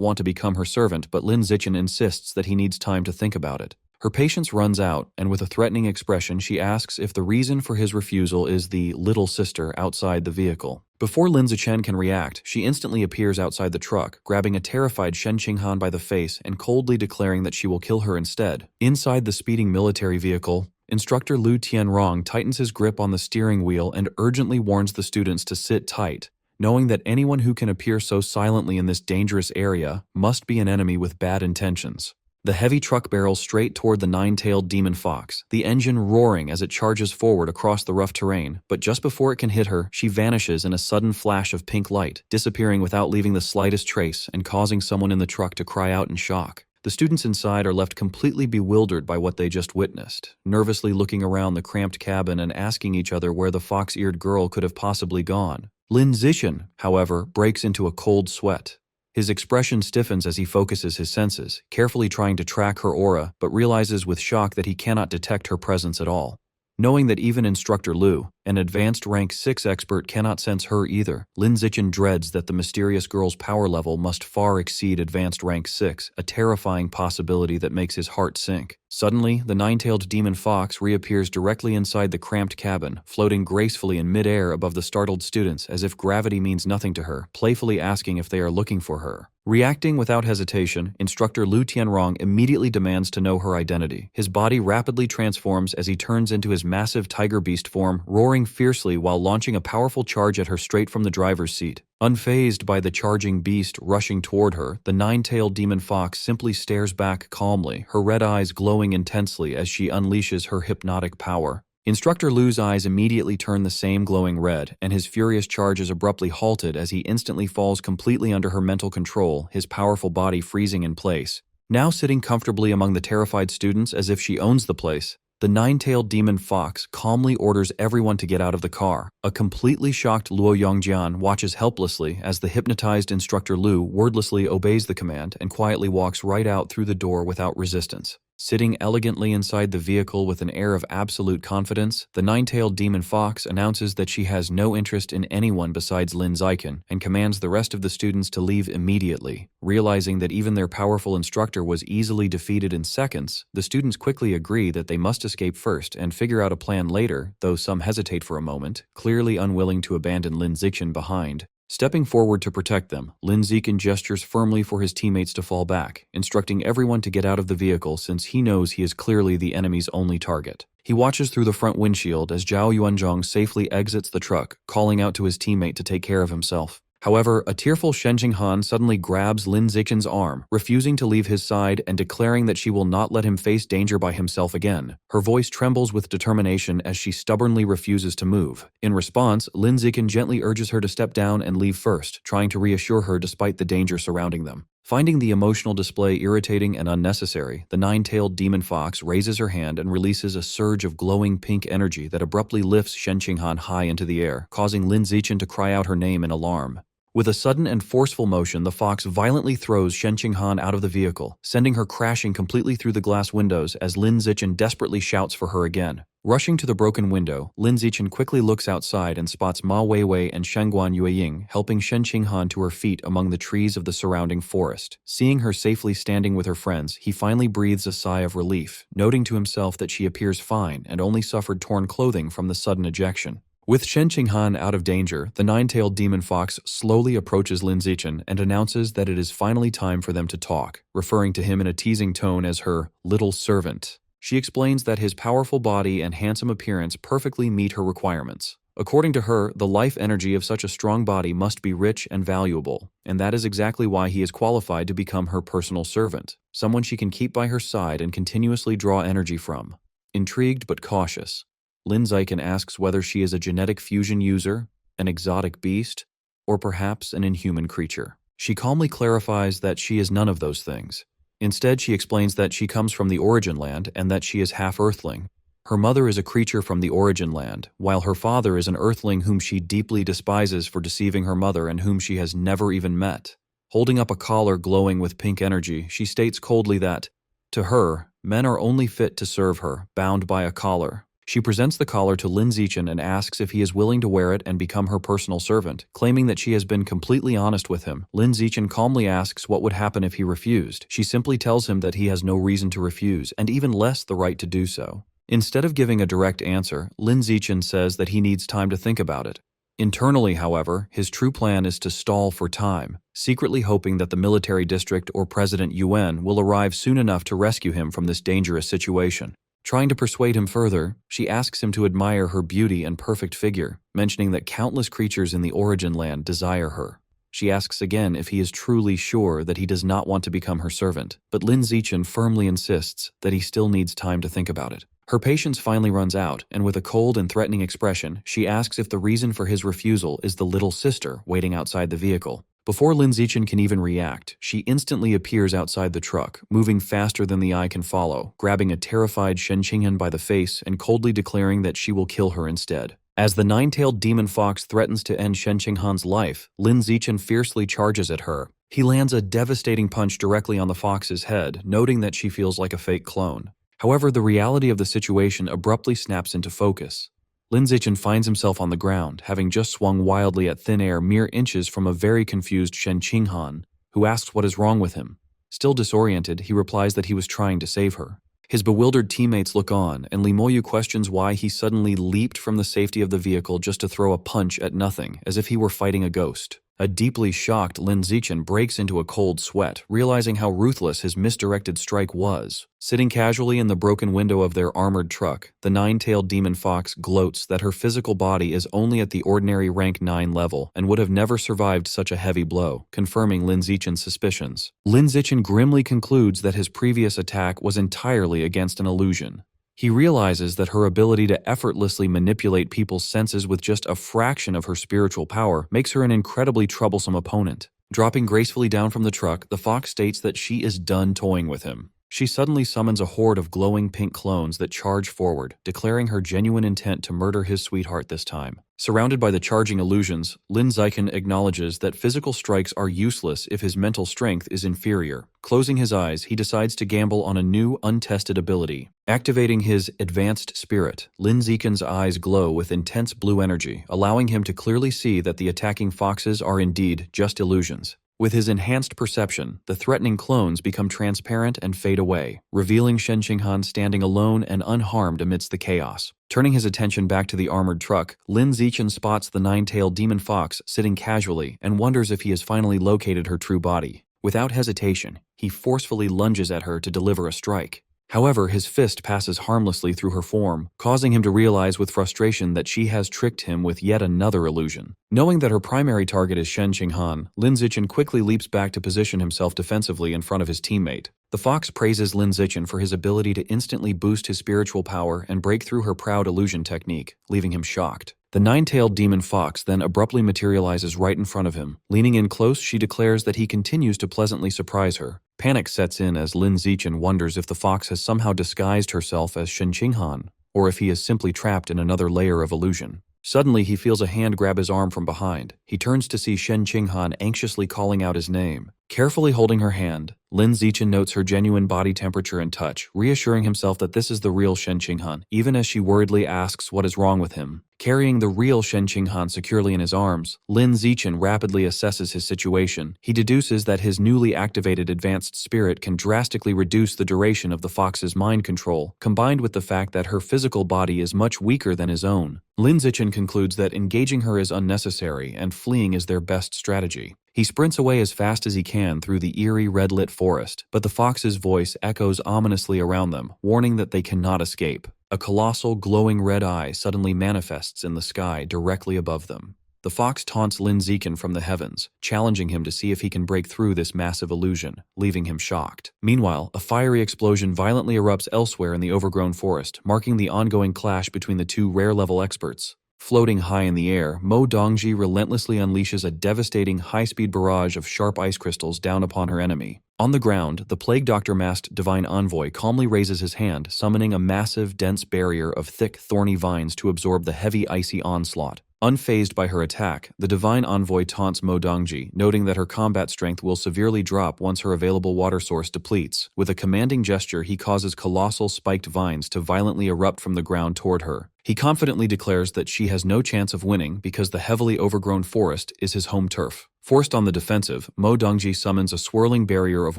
want to become her servant, but Lin Zichen insists that he needs time to think about it. Her patience runs out, and with a threatening expression, she asks if the reason for his refusal is the little sister outside the vehicle. Before Lin Zichen can react, she instantly appears outside the truck, grabbing a terrified Shen Qinghan by the face and coldly declaring that she will kill her instead. Inside the speeding military vehicle, Instructor Lu Tianrong tightens his grip on the steering wheel and urgently warns the students to sit tight, knowing that anyone who can appear so silently in this dangerous area must be an enemy with bad intentions. The heavy truck barrels straight toward the nine-tailed demon fox, the engine roaring as it charges forward across the rough terrain, but just before it can hit her, she vanishes in a sudden flash of pink light, disappearing without leaving the slightest trace and causing someone in the truck to cry out in shock. The students inside are left completely bewildered by what they just witnessed, nervously looking around the cramped cabin and asking each other where the fox-eared girl could have possibly gone. Lin Zichen, however, breaks into a cold sweat. His expression stiffens as he focuses his senses, carefully trying to track her aura, but realizes with shock that he cannot detect her presence at all. Knowing that even Instructor Lu, an advanced rank 6 expert, cannot sense her either, Lin Zichen dreads that the mysterious girl's power level must far exceed advanced rank 6, a terrifying possibility that makes his heart sink. Suddenly, the nine-tailed demon fox reappears directly inside the cramped cabin, floating gracefully in mid-air above the startled students as if gravity means nothing to her, playfully asking if they are looking for her. Reacting without hesitation, Instructor Lu Tianrong immediately demands to know her identity. His body rapidly transforms as he turns into his massive tiger beast form, roaring fiercely while launching a powerful charge at her straight from the driver's seat. Unfazed by the charging beast rushing toward her, the nine-tailed demon fox simply stares back calmly, her red eyes glowing intensely as she unleashes her hypnotic power. Instructor Lu's eyes immediately turn the same glowing red, and his furious charge is abruptly halted as he instantly falls completely under her mental control, his powerful body freezing in place. Now sitting comfortably among the terrified students as if she owns the place, The nine-tailed demon fox calmly orders everyone to get out of the car. A completely shocked Luo Yongjian watches helplessly as the hypnotized instructor Lu wordlessly obeys the command and quietly walks right out through the door without resistance. Sitting elegantly inside the vehicle with an air of absolute confidence, the nine-tailed demon fox announces that she has no interest in anyone besides Lin Ziken and commands the rest of the students to leave immediately. Realizing that even their powerful instructor was easily defeated in seconds, the students quickly agree that they must escape first and figure out a plan later, though some hesitate for a moment, clearly unwilling to abandon Lin Ziken behind. Stepping forward to protect them, Lin Ziken gestures firmly for his teammates to fall back, instructing everyone to get out of the vehicle since he knows he is clearly the enemy's only target. He watches through the front windshield as Zhao Yuanzhong safely exits the truck, calling out to his teammate to take care of himself. However, a tearful Shen Qinghan suddenly grabs Lin Ziken's arm, refusing to leave his side and declaring that she will not let him face danger by himself again. Her voice trembles with determination as she stubbornly refuses to move. In response, Lin Ziken gently urges her to step down and leave first, trying to reassure her despite the danger surrounding them. Finding the emotional display irritating and unnecessary, the nine-tailed demon fox raises her hand and releases a surge of glowing pink energy that abruptly lifts Shen Qinghan high into the air, causing Lin Ziken to cry out her name in alarm. With a sudden and forceful motion, the fox violently throws Shen Qinghan out of the vehicle, sending her crashing completely through the glass windows as Lin Ziken desperately shouts for her again. Rushing to the broken window, Lin Ziken quickly looks outside and spots Ma Weiwei and Shangguan Yueying helping Shen Qinghan to her feet among the trees of the surrounding forest. Seeing her safely standing with her friends, he finally breathes a sigh of relief, noting to himself that she appears fine and only suffered torn clothing from the sudden ejection. With Shen Qinghan out of danger, the nine-tailed demon fox slowly approaches Lin Ziken and announces that it is finally time for them to talk, referring to him in a teasing tone as her little servant. She explains that his powerful body and handsome appearance perfectly meet her requirements. According to her, the life energy of such a strong body must be rich and valuable, and that is exactly why he is qualified to become her personal servant, someone she can keep by her side and continuously draw energy from. Intrigued but cautious, Lin Ziken asks whether she is a genetic fusion user, an exotic beast, or perhaps an inhuman creature. She calmly clarifies that she is none of those things. Instead, she explains that she comes from the origin land and that she is half Earthling. Her mother is a creature from the origin land, while her father is an Earthling whom she deeply despises for deceiving her mother and whom she has never even met. Holding up a collar glowing with pink energy, she states coldly that, to her, men are only fit to serve her, bound by a collar. She presents the collar to Lin Ziken and asks if he is willing to wear it and become her personal servant, claiming that she has been completely honest with him. Lin Ziken calmly asks what would happen if he refused. She simply tells him that he has no reason to refuse, and even less the right to do so. Instead of giving a direct answer, Lin Ziken says that he needs time to think about it. Internally, however, his true plan is to stall for time, secretly hoping that the military district or President Yuan will arrive soon enough to rescue him from this dangerous situation. Trying to persuade him further, she asks him to admire her beauty and perfect figure, mentioning that countless creatures in the origin land desire her. She asks again if he is truly sure that he does not want to become her servant, but Lin Ziken firmly insists that he still needs time to think about it. Her patience finally runs out, and with a cold and threatening expression, she asks if the reason for his refusal is the little sister waiting outside the vehicle. Before Lin Ziken can even react, she instantly appears outside the truck, moving faster than the eye can follow, grabbing a terrified Shen Qinghan by the face and coldly declaring that she will kill her instead. As the nine-tailed demon fox threatens to end Shen Qinghan's life, Lin Ziken fiercely charges at her. He lands a devastating punch directly on the fox's head, noting that she feels like a fake clone. However, the reality of the situation abruptly snaps into focus. Lin Ziken finds himself on the ground, having just swung wildly at thin air mere inches from a very confused Shen Qinghan, who asks what is wrong with him. Still disoriented, he replies that he was trying to save her. His bewildered teammates look on, and Li Moyu questions why he suddenly leaped from the safety of the vehicle just to throw a punch at nothing, as if he were fighting a ghost. A deeply shocked Lin Ziken breaks into a cold sweat, realizing how ruthless his misdirected strike was. Sitting casually in the broken window of their armored truck, the nine-tailed demon fox gloats that her physical body is only at the ordinary rank 9 level and would have never survived such a heavy blow, confirming Lin Zichen's suspicions. Lin Ziken grimly concludes that his previous attack was entirely against an illusion. He realizes that her ability to effortlessly manipulate people's senses with just a fraction of her spiritual power makes her an incredibly troublesome opponent. Dropping gracefully down from the truck, the fox states that she is done toying with him. she suddenly summons a horde of glowing pink clones that charge forward, declaring her genuine intent to murder his sweetheart this time. Surrounded by the charging illusions, Lin Zichen acknowledges that physical strikes are useless if his mental strength is inferior. Closing his eyes, he decides to gamble on a new, untested ability. Activating his advanced spirit, Lin Zichen's eyes glow with intense blue energy, allowing him to clearly see that the attacking foxes are indeed just illusions. With his enhanced perception, the threatening clones become transparent and fade away, revealing Shen Qinghan standing alone and unharmed amidst the chaos. Turning his attention back to the armored truck, Lin Zichen spots the nine-tailed demon fox sitting casually and wonders if he has finally located her true body. Without hesitation, he forcefully lunges at her to deliver a strike. However, his fist passes harmlessly through her form, causing him to realize with frustration that she has tricked him with yet another illusion. Knowing that her primary target is Shen Qinghan, Lin Zichen quickly leaps back to position himself defensively in front of his teammate. The fox praises Lin Zichen for his ability to instantly boost his spiritual power and break through her proud illusion technique, leaving him shocked. The nine-tailed demon fox then abruptly materializes right in front of him. Leaning in close, she declares that he continues to pleasantly surprise her. Panic sets in as Lin Zichen wonders if the fox has somehow disguised herself as Shen Qinghan, or if he is simply trapped in another layer of illusion. Suddenly, he feels a hand grab his arm from behind. He turns to see Shen Qinghan anxiously calling out his name. Carefully holding her hand, Lin Zichen notes her genuine body temperature and touch, reassuring himself that this is the real Shen Qinghan, even as she worriedly asks what is wrong with him. Carrying the real Shen Qinghan securely in his arms, Lin Zichen rapidly assesses his situation. He deduces that his newly activated advanced spirit can drastically reduce the duration of the fox's mind control, combined with the fact that her physical body is much weaker than his own. Lin Zichen concludes that engaging her is unnecessary and fleeing is their best strategy. He sprints away as fast as he can through the eerie red-lit forest, but the fox's voice echoes ominously around them, warning that they cannot escape. A colossal, glowing red eye suddenly manifests in the sky directly above them. The fox taunts Lin Zichen from the heavens, challenging him to see if he can break through this massive illusion, leaving him shocked. Meanwhile, a fiery explosion violently erupts elsewhere in the overgrown forest, marking the ongoing clash between the two rare-level experts. Floating high in the air, Mo Dongji relentlessly unleashes a devastating high-speed barrage of sharp ice crystals down upon her enemy. On the ground, the Plague Doctor-masked Divine Envoy calmly raises his hand, summoning a massive, dense barrier of thick, thorny vines to absorb the heavy, icy onslaught. Unfazed by her attack, the Divine Envoy taunts Mo Dongji, noting that her combat strength will severely drop once her available water source depletes. With a commanding gesture, he causes colossal spiked vines to violently erupt from the ground toward her. He confidently declares that she has no chance of winning because the heavily overgrown forest is his home turf. Forced on the defensive, Mo Dongji summons a swirling barrier of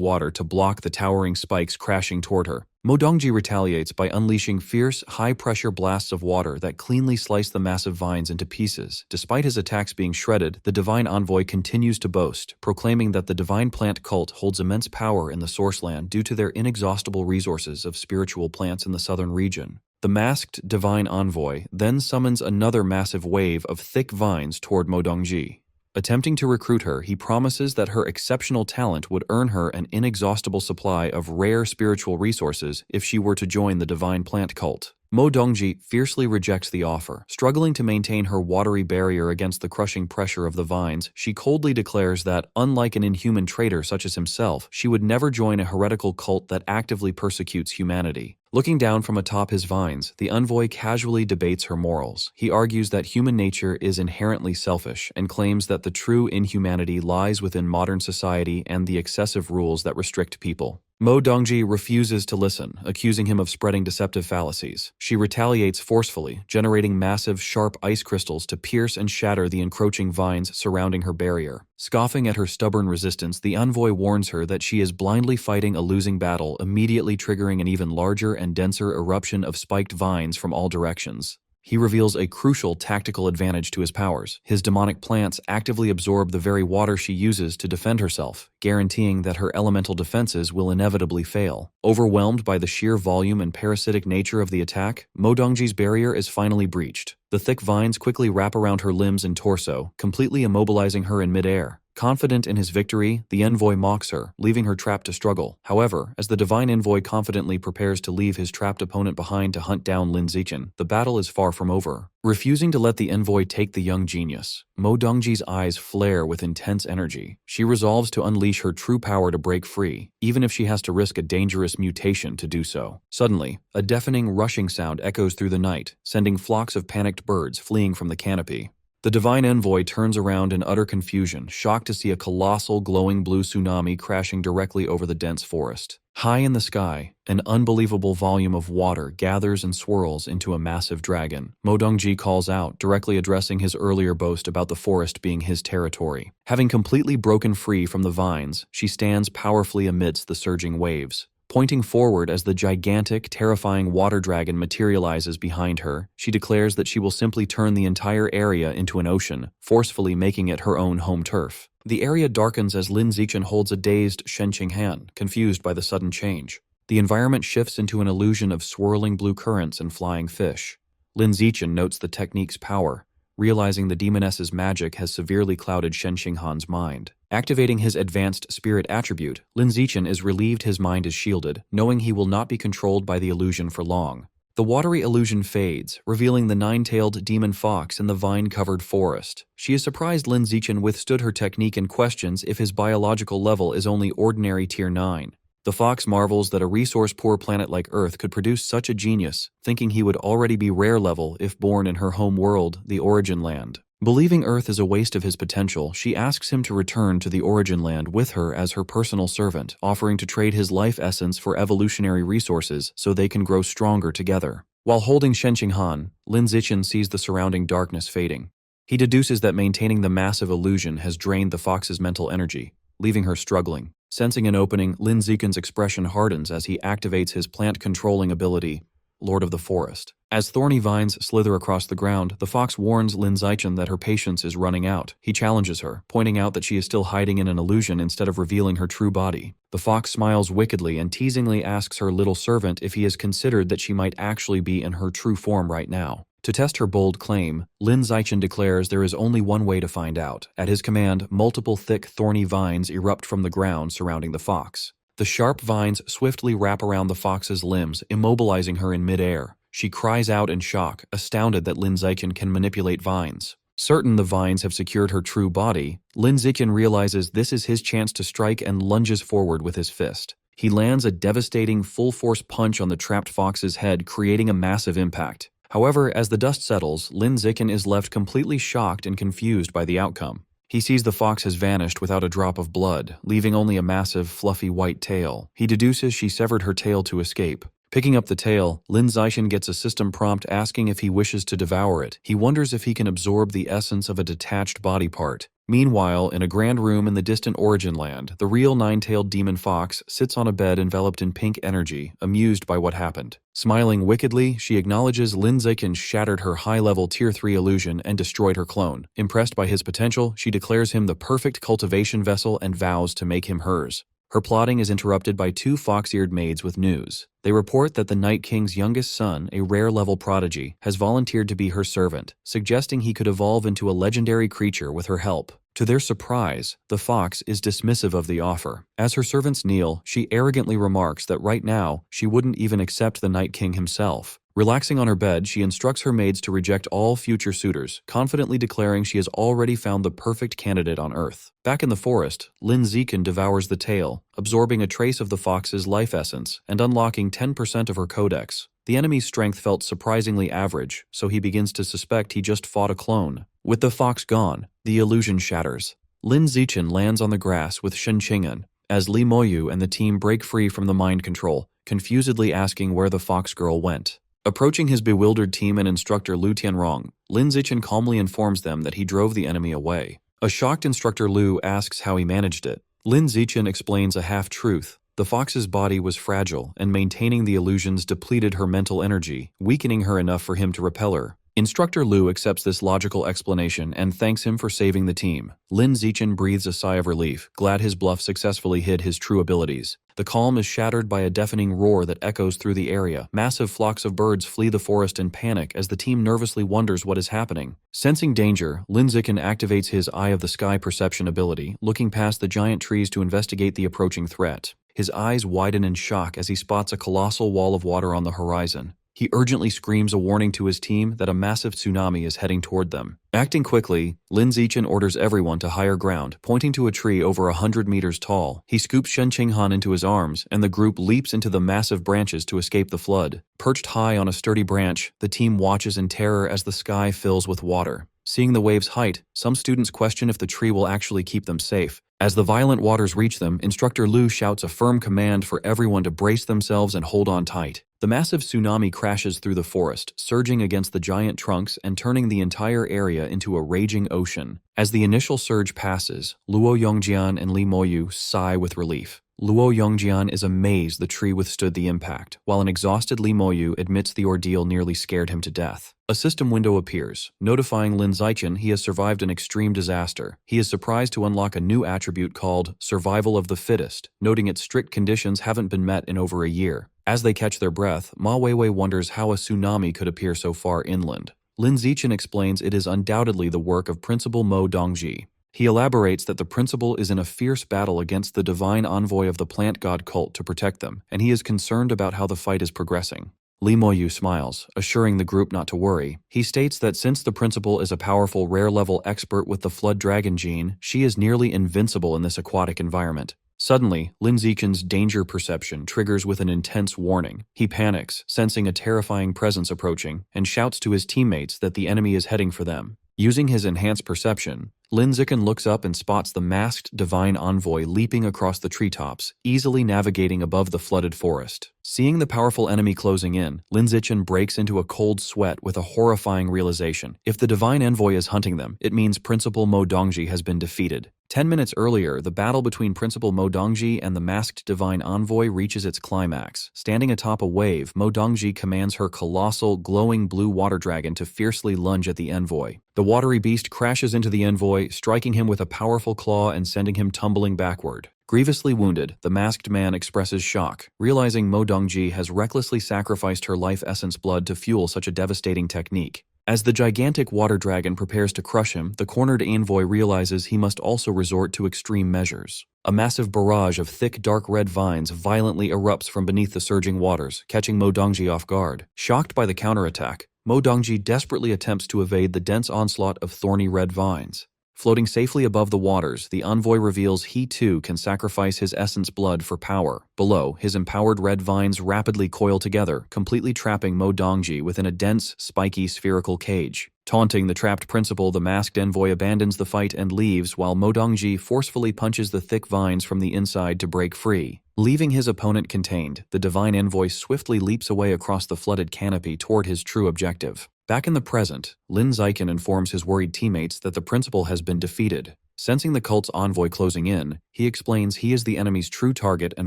water to block the towering spikes crashing toward her. Mo Dongji retaliates by unleashing fierce, high-pressure blasts of water that cleanly slice the massive vines into pieces. Despite his attacks being shredded, the Divine Envoy continues to boast, proclaiming that the Divine Plant Cult holds immense power in the Source Land due to their inexhaustible resources of spiritual plants in the southern region. The masked Divine Envoy then summons another massive wave of thick vines toward Mo Dongji. Attempting to recruit her, he promises that her exceptional talent would earn her an inexhaustible supply of rare spiritual resources if she were to join the Divine Plant Cult. Mo Dongji fiercely rejects the offer. Struggling to maintain her watery barrier against the crushing pressure of the vines, she coldly declares that, unlike an inhuman traitor such as himself, she would never join a heretical cult that actively persecutes humanity. Looking down from atop his vines, the envoy casually debates her morals. He argues that human nature is inherently selfish and claims that the true inhumanity lies within modern society and the excessive rules that restrict people. Mo Dongji refuses to listen, accusing him of spreading deceptive fallacies. She retaliates forcefully, generating massive, sharp ice crystals to pierce and shatter the encroaching vines surrounding her barrier. Scoffing at her stubborn resistance, the envoy warns her that she is blindly fighting a losing battle, immediately triggering an even larger and denser eruption of spiked vines from all directions. He reveals a crucial tactical advantage to his powers. His demonic plants actively absorb the very water she uses to defend herself, guaranteeing that her elemental defenses will inevitably fail. Overwhelmed by the sheer volume and parasitic nature of the attack, Mo Dongji's barrier is finally breached. The thick vines quickly wrap around her limbs and torso, completely immobilizing her in midair. Confident in his victory, the envoy mocks her, leaving her trapped to struggle. However, as the divine envoy confidently prepares to leave his trapped opponent behind to hunt down Lin Zichen, the battle is far from over. Refusing to let the envoy take the young genius, Mo Dongji's eyes flare with intense energy. She resolves to unleash her true power to break free, even if she has to risk a dangerous mutation to do so. Suddenly, a deafening rushing sound echoes through the night, sending flocks of panicked birds fleeing from the canopy. The divine envoy turns around in utter confusion, shocked to see a colossal glowing blue tsunami crashing directly over the dense forest. High in the sky, an unbelievable volume of water gathers and swirls into a massive dragon. Mo Dongji calls out, directly addressing his earlier boast about the forest being his territory. Having completely broken free from the vines, she stands powerfully amidst the surging waves. Pointing forward as the gigantic, terrifying water dragon materializes behind her, she declares that she will simply turn the entire area into an ocean, forcefully making it her own home turf. The area darkens as Lin Zichen holds a dazed Shen Qinghan, confused by the sudden change. The environment shifts into an illusion of swirling blue currents and flying fish. Lin Zichen notes the technique's power, realizing the demoness's magic has severely clouded Shen Qinghan's mind. Activating his advanced spirit attribute, Lin Zichen is relieved his mind is shielded, knowing he will not be controlled by the illusion for long. The watery illusion fades, revealing the nine-tailed demon fox in the vine-covered forest. She is surprised Lin Zichen withstood her technique and questions if his biological level is only ordinary tier 9. The fox marvels that a resource-poor planet like Earth could produce such a genius, thinking he would already be rare level if born in her home world, the Origin Land. Believing Earth is a waste of his potential, she asks him to return to the Origin Land with her as her personal servant, offering to trade his life essence for evolutionary resources so they can grow stronger together. While holding Shen Qinghan, Lin Zichen sees the surrounding darkness fading. He deduces that maintaining the massive illusion has drained the fox's mental energy, leaving her struggling. Sensing an opening, Lin Zichen's expression hardens as he activates his plant-controlling ability, Lord of the Forest. As thorny vines slither across the ground, the fox warns Lin Zichen that her patience is running out. He challenges her, pointing out that she is still hiding in an illusion instead of revealing her true body. The fox smiles wickedly and teasingly asks her little servant if he has considered that she might actually be in her true form right now. To test her bold claim, Lin Zichen declares there is only one way to find out. At his command, multiple thick, thorny vines erupt from the ground surrounding the fox. The sharp vines swiftly wrap around the fox's limbs, immobilizing her in midair. She cries out in shock, astounded that Lin Zichen can manipulate vines. Certain the vines have secured her true body, Lin Zichen realizes this is his chance to strike and lunges forward with his fist. He lands a devastating full-force punch on the trapped fox's head, creating a massive impact. However, as the dust settles, Lin Zichen is left completely shocked and confused by the outcome. He sees the fox has vanished without a drop of blood, leaving only a massive, fluffy white tail. He deduces she severed her tail to escape. Picking up the tail, Lin Zichen gets a system prompt asking if he wishes to devour it. He wonders if he can absorb the essence of a detached body part. Meanwhile, in a grand room in the distant Origin Land, the real nine-tailed demon fox sits on a bed enveloped in pink energy, amused by what happened. Smiling wickedly, she acknowledges Lin Zichen shattered her high-level Tier 3 illusion and destroyed her clone. Impressed by his potential, she declares him the perfect cultivation vessel and vows to make him hers. Her plotting is interrupted by two fox-eared maids with news. They report that the Night King's youngest son, a rare-level prodigy, has volunteered to be her servant, suggesting he could evolve into a legendary creature with her help. To their surprise, the fox is dismissive of the offer. As her servants kneel, she arrogantly remarks that right now, she wouldn't even accept the Night King himself. Relaxing on her bed, she instructs her maids to reject all future suitors, confidently declaring she has already found the perfect candidate on Earth. Back in the forest, Lin Zichen devours the tail, absorbing a trace of the fox's life essence and unlocking 10% of her codex. The enemy's strength felt surprisingly average, so he begins to suspect he just fought a clone. With the fox gone, the illusion shatters. Lin Zichen lands on the grass with Shen Qing'an, as Li Moyu and the team break free from the mind control, confusedly asking where the fox girl went. Approaching his bewildered team and instructor Lu Tianrong, Lin Zichen calmly informs them that he drove the enemy away. A shocked instructor Lu asks how he managed it. Lin Zichen explains a half-truth. The fox's body was fragile, and maintaining the illusions depleted her mental energy, weakening her enough for him to repel her. Instructor Lu accepts this logical explanation and thanks him for saving the team. Lin Zichen breathes a sigh of relief, glad his bluff successfully hid his true abilities. The calm is shattered by a deafening roar that echoes through the area. Massive flocks of birds flee the forest in panic as the team nervously wonders what is happening. Sensing danger, Lin Zichen activates his Eye of the Sky perception ability, looking past the giant trees to investigate the approaching threat. His eyes widen in shock as he spots a colossal wall of water on the horizon. He urgently screams a warning to his team that a massive tsunami is heading toward them. Acting quickly, Lin Zichen orders everyone to higher ground, pointing to a tree over 100 meters tall. He scoops Shen Qinghan into his arms, and the group leaps into the massive branches to escape the flood. Perched high on a sturdy branch, the team watches in terror as the sky fills with water. Seeing the wave's height, some students question if the tree will actually keep them safe. As the violent waters reach them, Instructor Lu shouts a firm command for everyone to brace themselves and hold on tight. The massive tsunami crashes through the forest, surging against the giant trunks and turning the entire area into a raging ocean. As the initial surge passes, Luo Yongjian and Li Moyu sigh with relief. Luo Yongjian is amazed the tree withstood the impact, while an exhausted Li Moyu admits the ordeal nearly scared him to death. A system window appears, notifying Lin Zichen he has survived an extreme disaster. He is surprised to unlock a new attribute called Survival of the Fittest, noting its strict conditions haven't been met in over a year. As they catch their breath, Ma Weiwei wonders how a tsunami could appear so far inland. Lin Zichen explains it is undoubtedly the work of Principal Mo Dongji. He elaborates that the principal is in a fierce battle against the divine envoy of the plant god cult to protect them, and he is concerned about how the fight is progressing. Li Moyu smiles, assuring the group not to worry. He states that since the principal is a powerful rare-level expert with the Flood Dragon gene, she is nearly invincible in this aquatic environment. Suddenly, Lin Zichen's danger perception triggers with an intense warning. He panics, sensing a terrifying presence approaching, and shouts to his teammates that the enemy is heading for them. Using his enhanced perception, Lin Zichen looks up and spots the masked divine envoy leaping across the treetops, easily navigating above the flooded forest. Seeing the powerful enemy closing in, Lin Zichen breaks into a cold sweat with a horrifying realization. If the divine envoy is hunting them, it means Principal Mo Dongji has been defeated. 10 minutes earlier, the battle between Principal Mo Dongji and the masked divine envoy reaches its climax. Standing atop a wave, Mo Dongji commands her colossal, glowing blue water dragon to fiercely lunge at the envoy. The watery beast crashes into the envoy, striking him with a powerful claw and sending him tumbling backward. Grievously wounded, the masked man expresses shock, realizing Mo Dongji has recklessly sacrificed her life essence blood to fuel such a devastating technique. As the gigantic water dragon prepares to crush him, the cornered envoy realizes he must also resort to extreme measures. A massive barrage of thick dark red vines violently erupts from beneath the surging waters, catching Mo Dongji off guard. Shocked by the counterattack, Mo Dongji desperately attempts to evade the dense onslaught of thorny red vines. Floating safely above the waters, the envoy reveals he too can sacrifice his essence blood for power. Below, his empowered red vines rapidly coil together, completely trapping Mo Dongji within a dense, spiky, spherical cage. Taunting the trapped principal, the masked envoy abandons the fight and leaves while Mo Dongji forcefully punches the thick vines from the inside to break free. Leaving his opponent contained, the divine envoy swiftly leaps away across the flooded canopy toward his true objective. Back in the present, Lin Zichen informs his worried teammates that the principal has been defeated. Sensing the cult's envoy closing in, he explains he is the enemy's true target and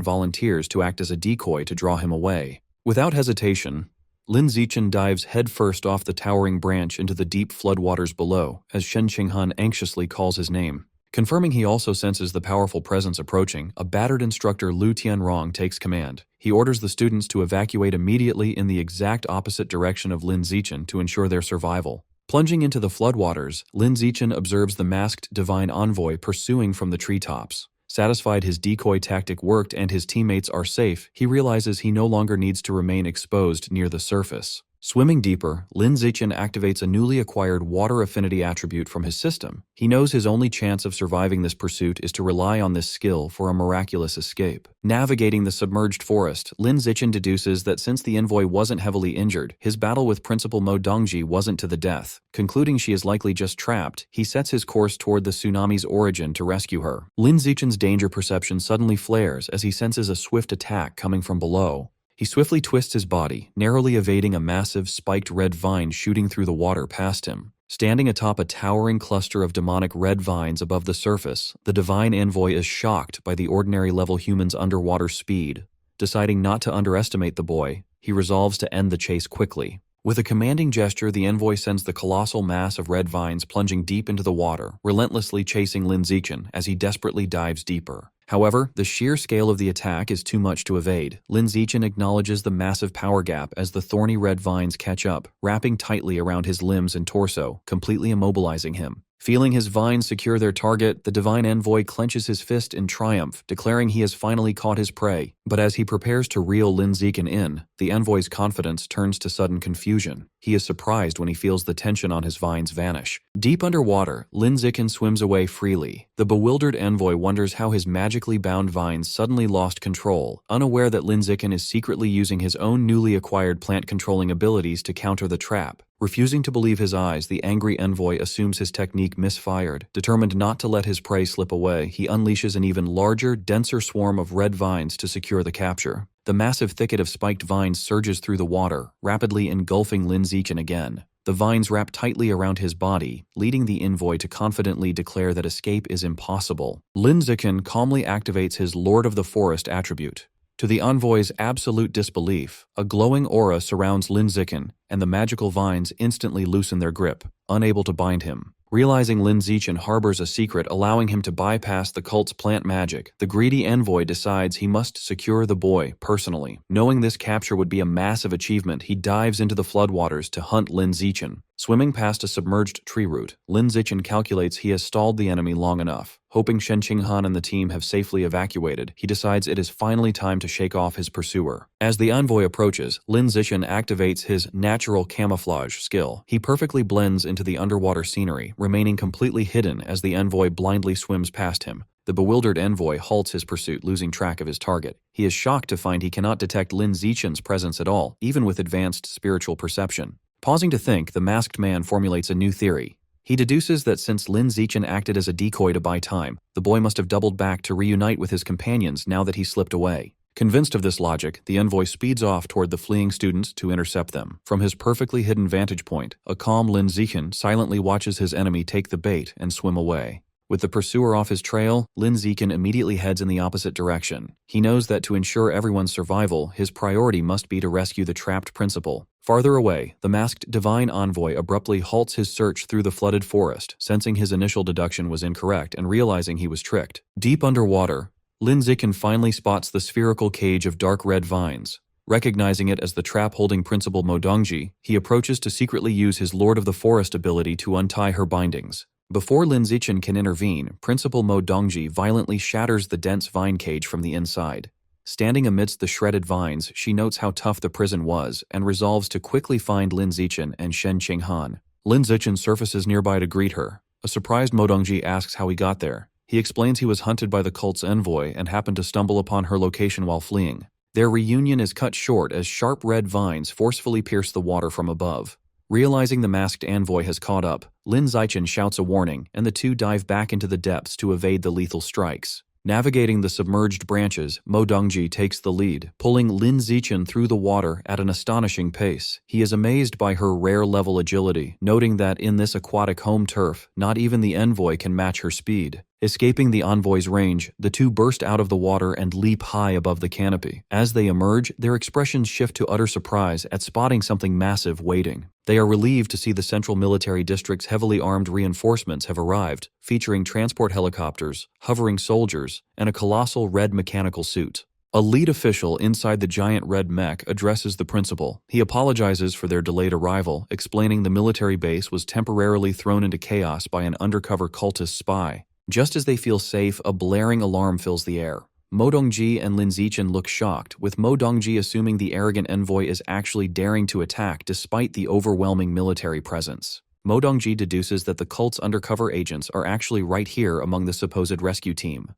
volunteers to act as a decoy to draw him away. Without hesitation, Lin Zichen dives headfirst off the towering branch into the deep floodwaters below, as Shen Qinghan anxiously calls his name. Confirming he also senses the powerful presence approaching, a battered instructor Lu Tianrong takes command. He orders the students to evacuate immediately in the exact opposite direction of Lin Zichen to ensure their survival. Plunging into the floodwaters, Lin Zichen observes the masked divine envoy pursuing from the treetops. Satisfied his decoy tactic worked and his teammates are safe, he realizes he no longer needs to remain exposed near the surface. Swimming deeper, Lin Zichen activates a newly acquired water affinity attribute from his system. He knows his only chance of surviving this pursuit is to rely on this skill for a miraculous escape. Navigating the submerged forest, Lin Zichen deduces that since the envoy wasn't heavily injured, his battle with Principal Mo Dongji wasn't to the death. Concluding she is likely just trapped, he sets his course toward the tsunami's origin to rescue her. Lin Zichen's danger perception suddenly flares as he senses a swift attack coming from below. He swiftly twists his body, narrowly evading a massive, spiked red vine shooting through the water past him. Standing atop a towering cluster of demonic red vines above the surface, the divine envoy is shocked by the ordinary-level human's underwater speed. Deciding not to underestimate the boy, he resolves to end the chase quickly. With a commanding gesture, the envoy sends the colossal mass of red vines plunging deep into the water, relentlessly chasing Lin Zichen as he desperately dives deeper. However, the sheer scale of the attack is too much to evade. Lin Zichen acknowledges the massive power gap as the thorny red vines catch up, wrapping tightly around his limbs and torso, completely immobilizing him. Feeling his vines secure their target, the divine envoy clenches his fist in triumph, declaring he has finally caught his prey. But as he prepares to reel Lin Zichen in, the envoy's confidence turns to sudden confusion. He is surprised when he feels the tension on his vines vanish. Deep underwater, Lin Zichen swims away freely. The bewildered envoy wonders how his magically bound vines suddenly lost control, unaware that Lin Zichen is secretly using his own newly acquired plant-controlling abilities to counter the trap. Refusing to believe his eyes, the angry envoy assumes his technique misfired. Determined not to let his prey slip away, he unleashes an even larger, denser swarm of red vines to secure the capture. The massive thicket of spiked vines surges through the water, rapidly engulfing Lin Zichen again. The vines wrap tightly around his body, leading the envoy to confidently declare that escape is impossible. Lin Zichen calmly activates his Lord of the Forest attribute. To the envoy's absolute disbelief, a glowing aura surrounds Lin Zichen, and the magical vines instantly loosen their grip, unable to bind him. Realizing Lin Zichen harbors a secret allowing him to bypass the cult's plant magic, the greedy envoy decides he must secure the boy personally. Knowing this capture would be a massive achievement, he dives into the floodwaters to hunt Lin Zichen. Swimming past a submerged tree root, Lin Zichen calculates he has stalled the enemy long enough. Hoping Shen Qinghan and the team have safely evacuated, he decides it is finally time to shake off his pursuer. As the envoy approaches, Lin Zichen activates his natural camouflage skill. He perfectly blends into the underwater scenery, remaining completely hidden as the envoy blindly swims past him. The bewildered envoy halts his pursuit, losing track of his target. He is shocked to find he cannot detect Lin Zichen's presence at all, even with advanced spiritual perception. Pausing to think, the masked man formulates a new theory. He deduces that since Lin Zichen acted as a decoy to buy time, the boy must have doubled back to reunite with his companions now that he slipped away. Convinced of this logic, the envoy speeds off toward the fleeing students to intercept them. From his perfectly hidden vantage point, a calm Lin Zichen silently watches his enemy take the bait and swim away. With the pursuer off his trail, Lin Zichen immediately heads in the opposite direction. He knows that to ensure everyone's survival, his priority must be to rescue the trapped principal. Farther away, the masked divine envoy abruptly halts his search through the flooded forest, sensing his initial deduction was incorrect and realizing he was tricked. Deep underwater, Lin Zichen finally spots the spherical cage of dark red vines. Recognizing it as the trap-holding principal Mo Dongji, he approaches to secretly use his Lord of the Forest ability to untie her bindings. Before Lin Zichen can intervene, Principal Mo Dongji violently shatters the dense vine cage from the inside. Standing amidst the shredded vines, she notes how tough the prison was and resolves to quickly find Lin Zichen and Shen Qinghan. Lin Zichen surfaces nearby to greet her. A surprised Mo Dongji asks how he got there. He explains he was hunted by the cult's envoy and happened to stumble upon her location while fleeing. Their reunion is cut short as sharp red vines forcefully pierce the water from above. Realizing the masked envoy has caught up, Lin Zichen shouts a warning, and the two dive back into the depths to evade the lethal strikes. Navigating the submerged branches, Mo Dongji takes the lead, pulling Lin Zichen through the water at an astonishing pace. He is amazed by her rare-level agility, noting that in this aquatic home turf, not even the envoy can match her speed. Escaping the envoy's range, the two burst out of the water and leap high above the canopy. As they emerge, their expressions shift to utter surprise at spotting something massive waiting. They are relieved to see the Central Military District's heavily armed reinforcements have arrived, featuring transport helicopters, hovering soldiers, and a colossal red mechanical suit. A lead official inside the giant red mech addresses the principal. He apologizes for their delayed arrival, explaining the military base was temporarily thrown into chaos by an undercover cultist spy. Just as they feel safe, a blaring alarm fills the air. Mo Dongji and Lin Zichen look shocked, with Mo Dongji assuming the arrogant envoy is actually daring to attack despite the overwhelming military presence. Mo Dongji deduces that the cult's undercover agents are actually right here among the supposed rescue team.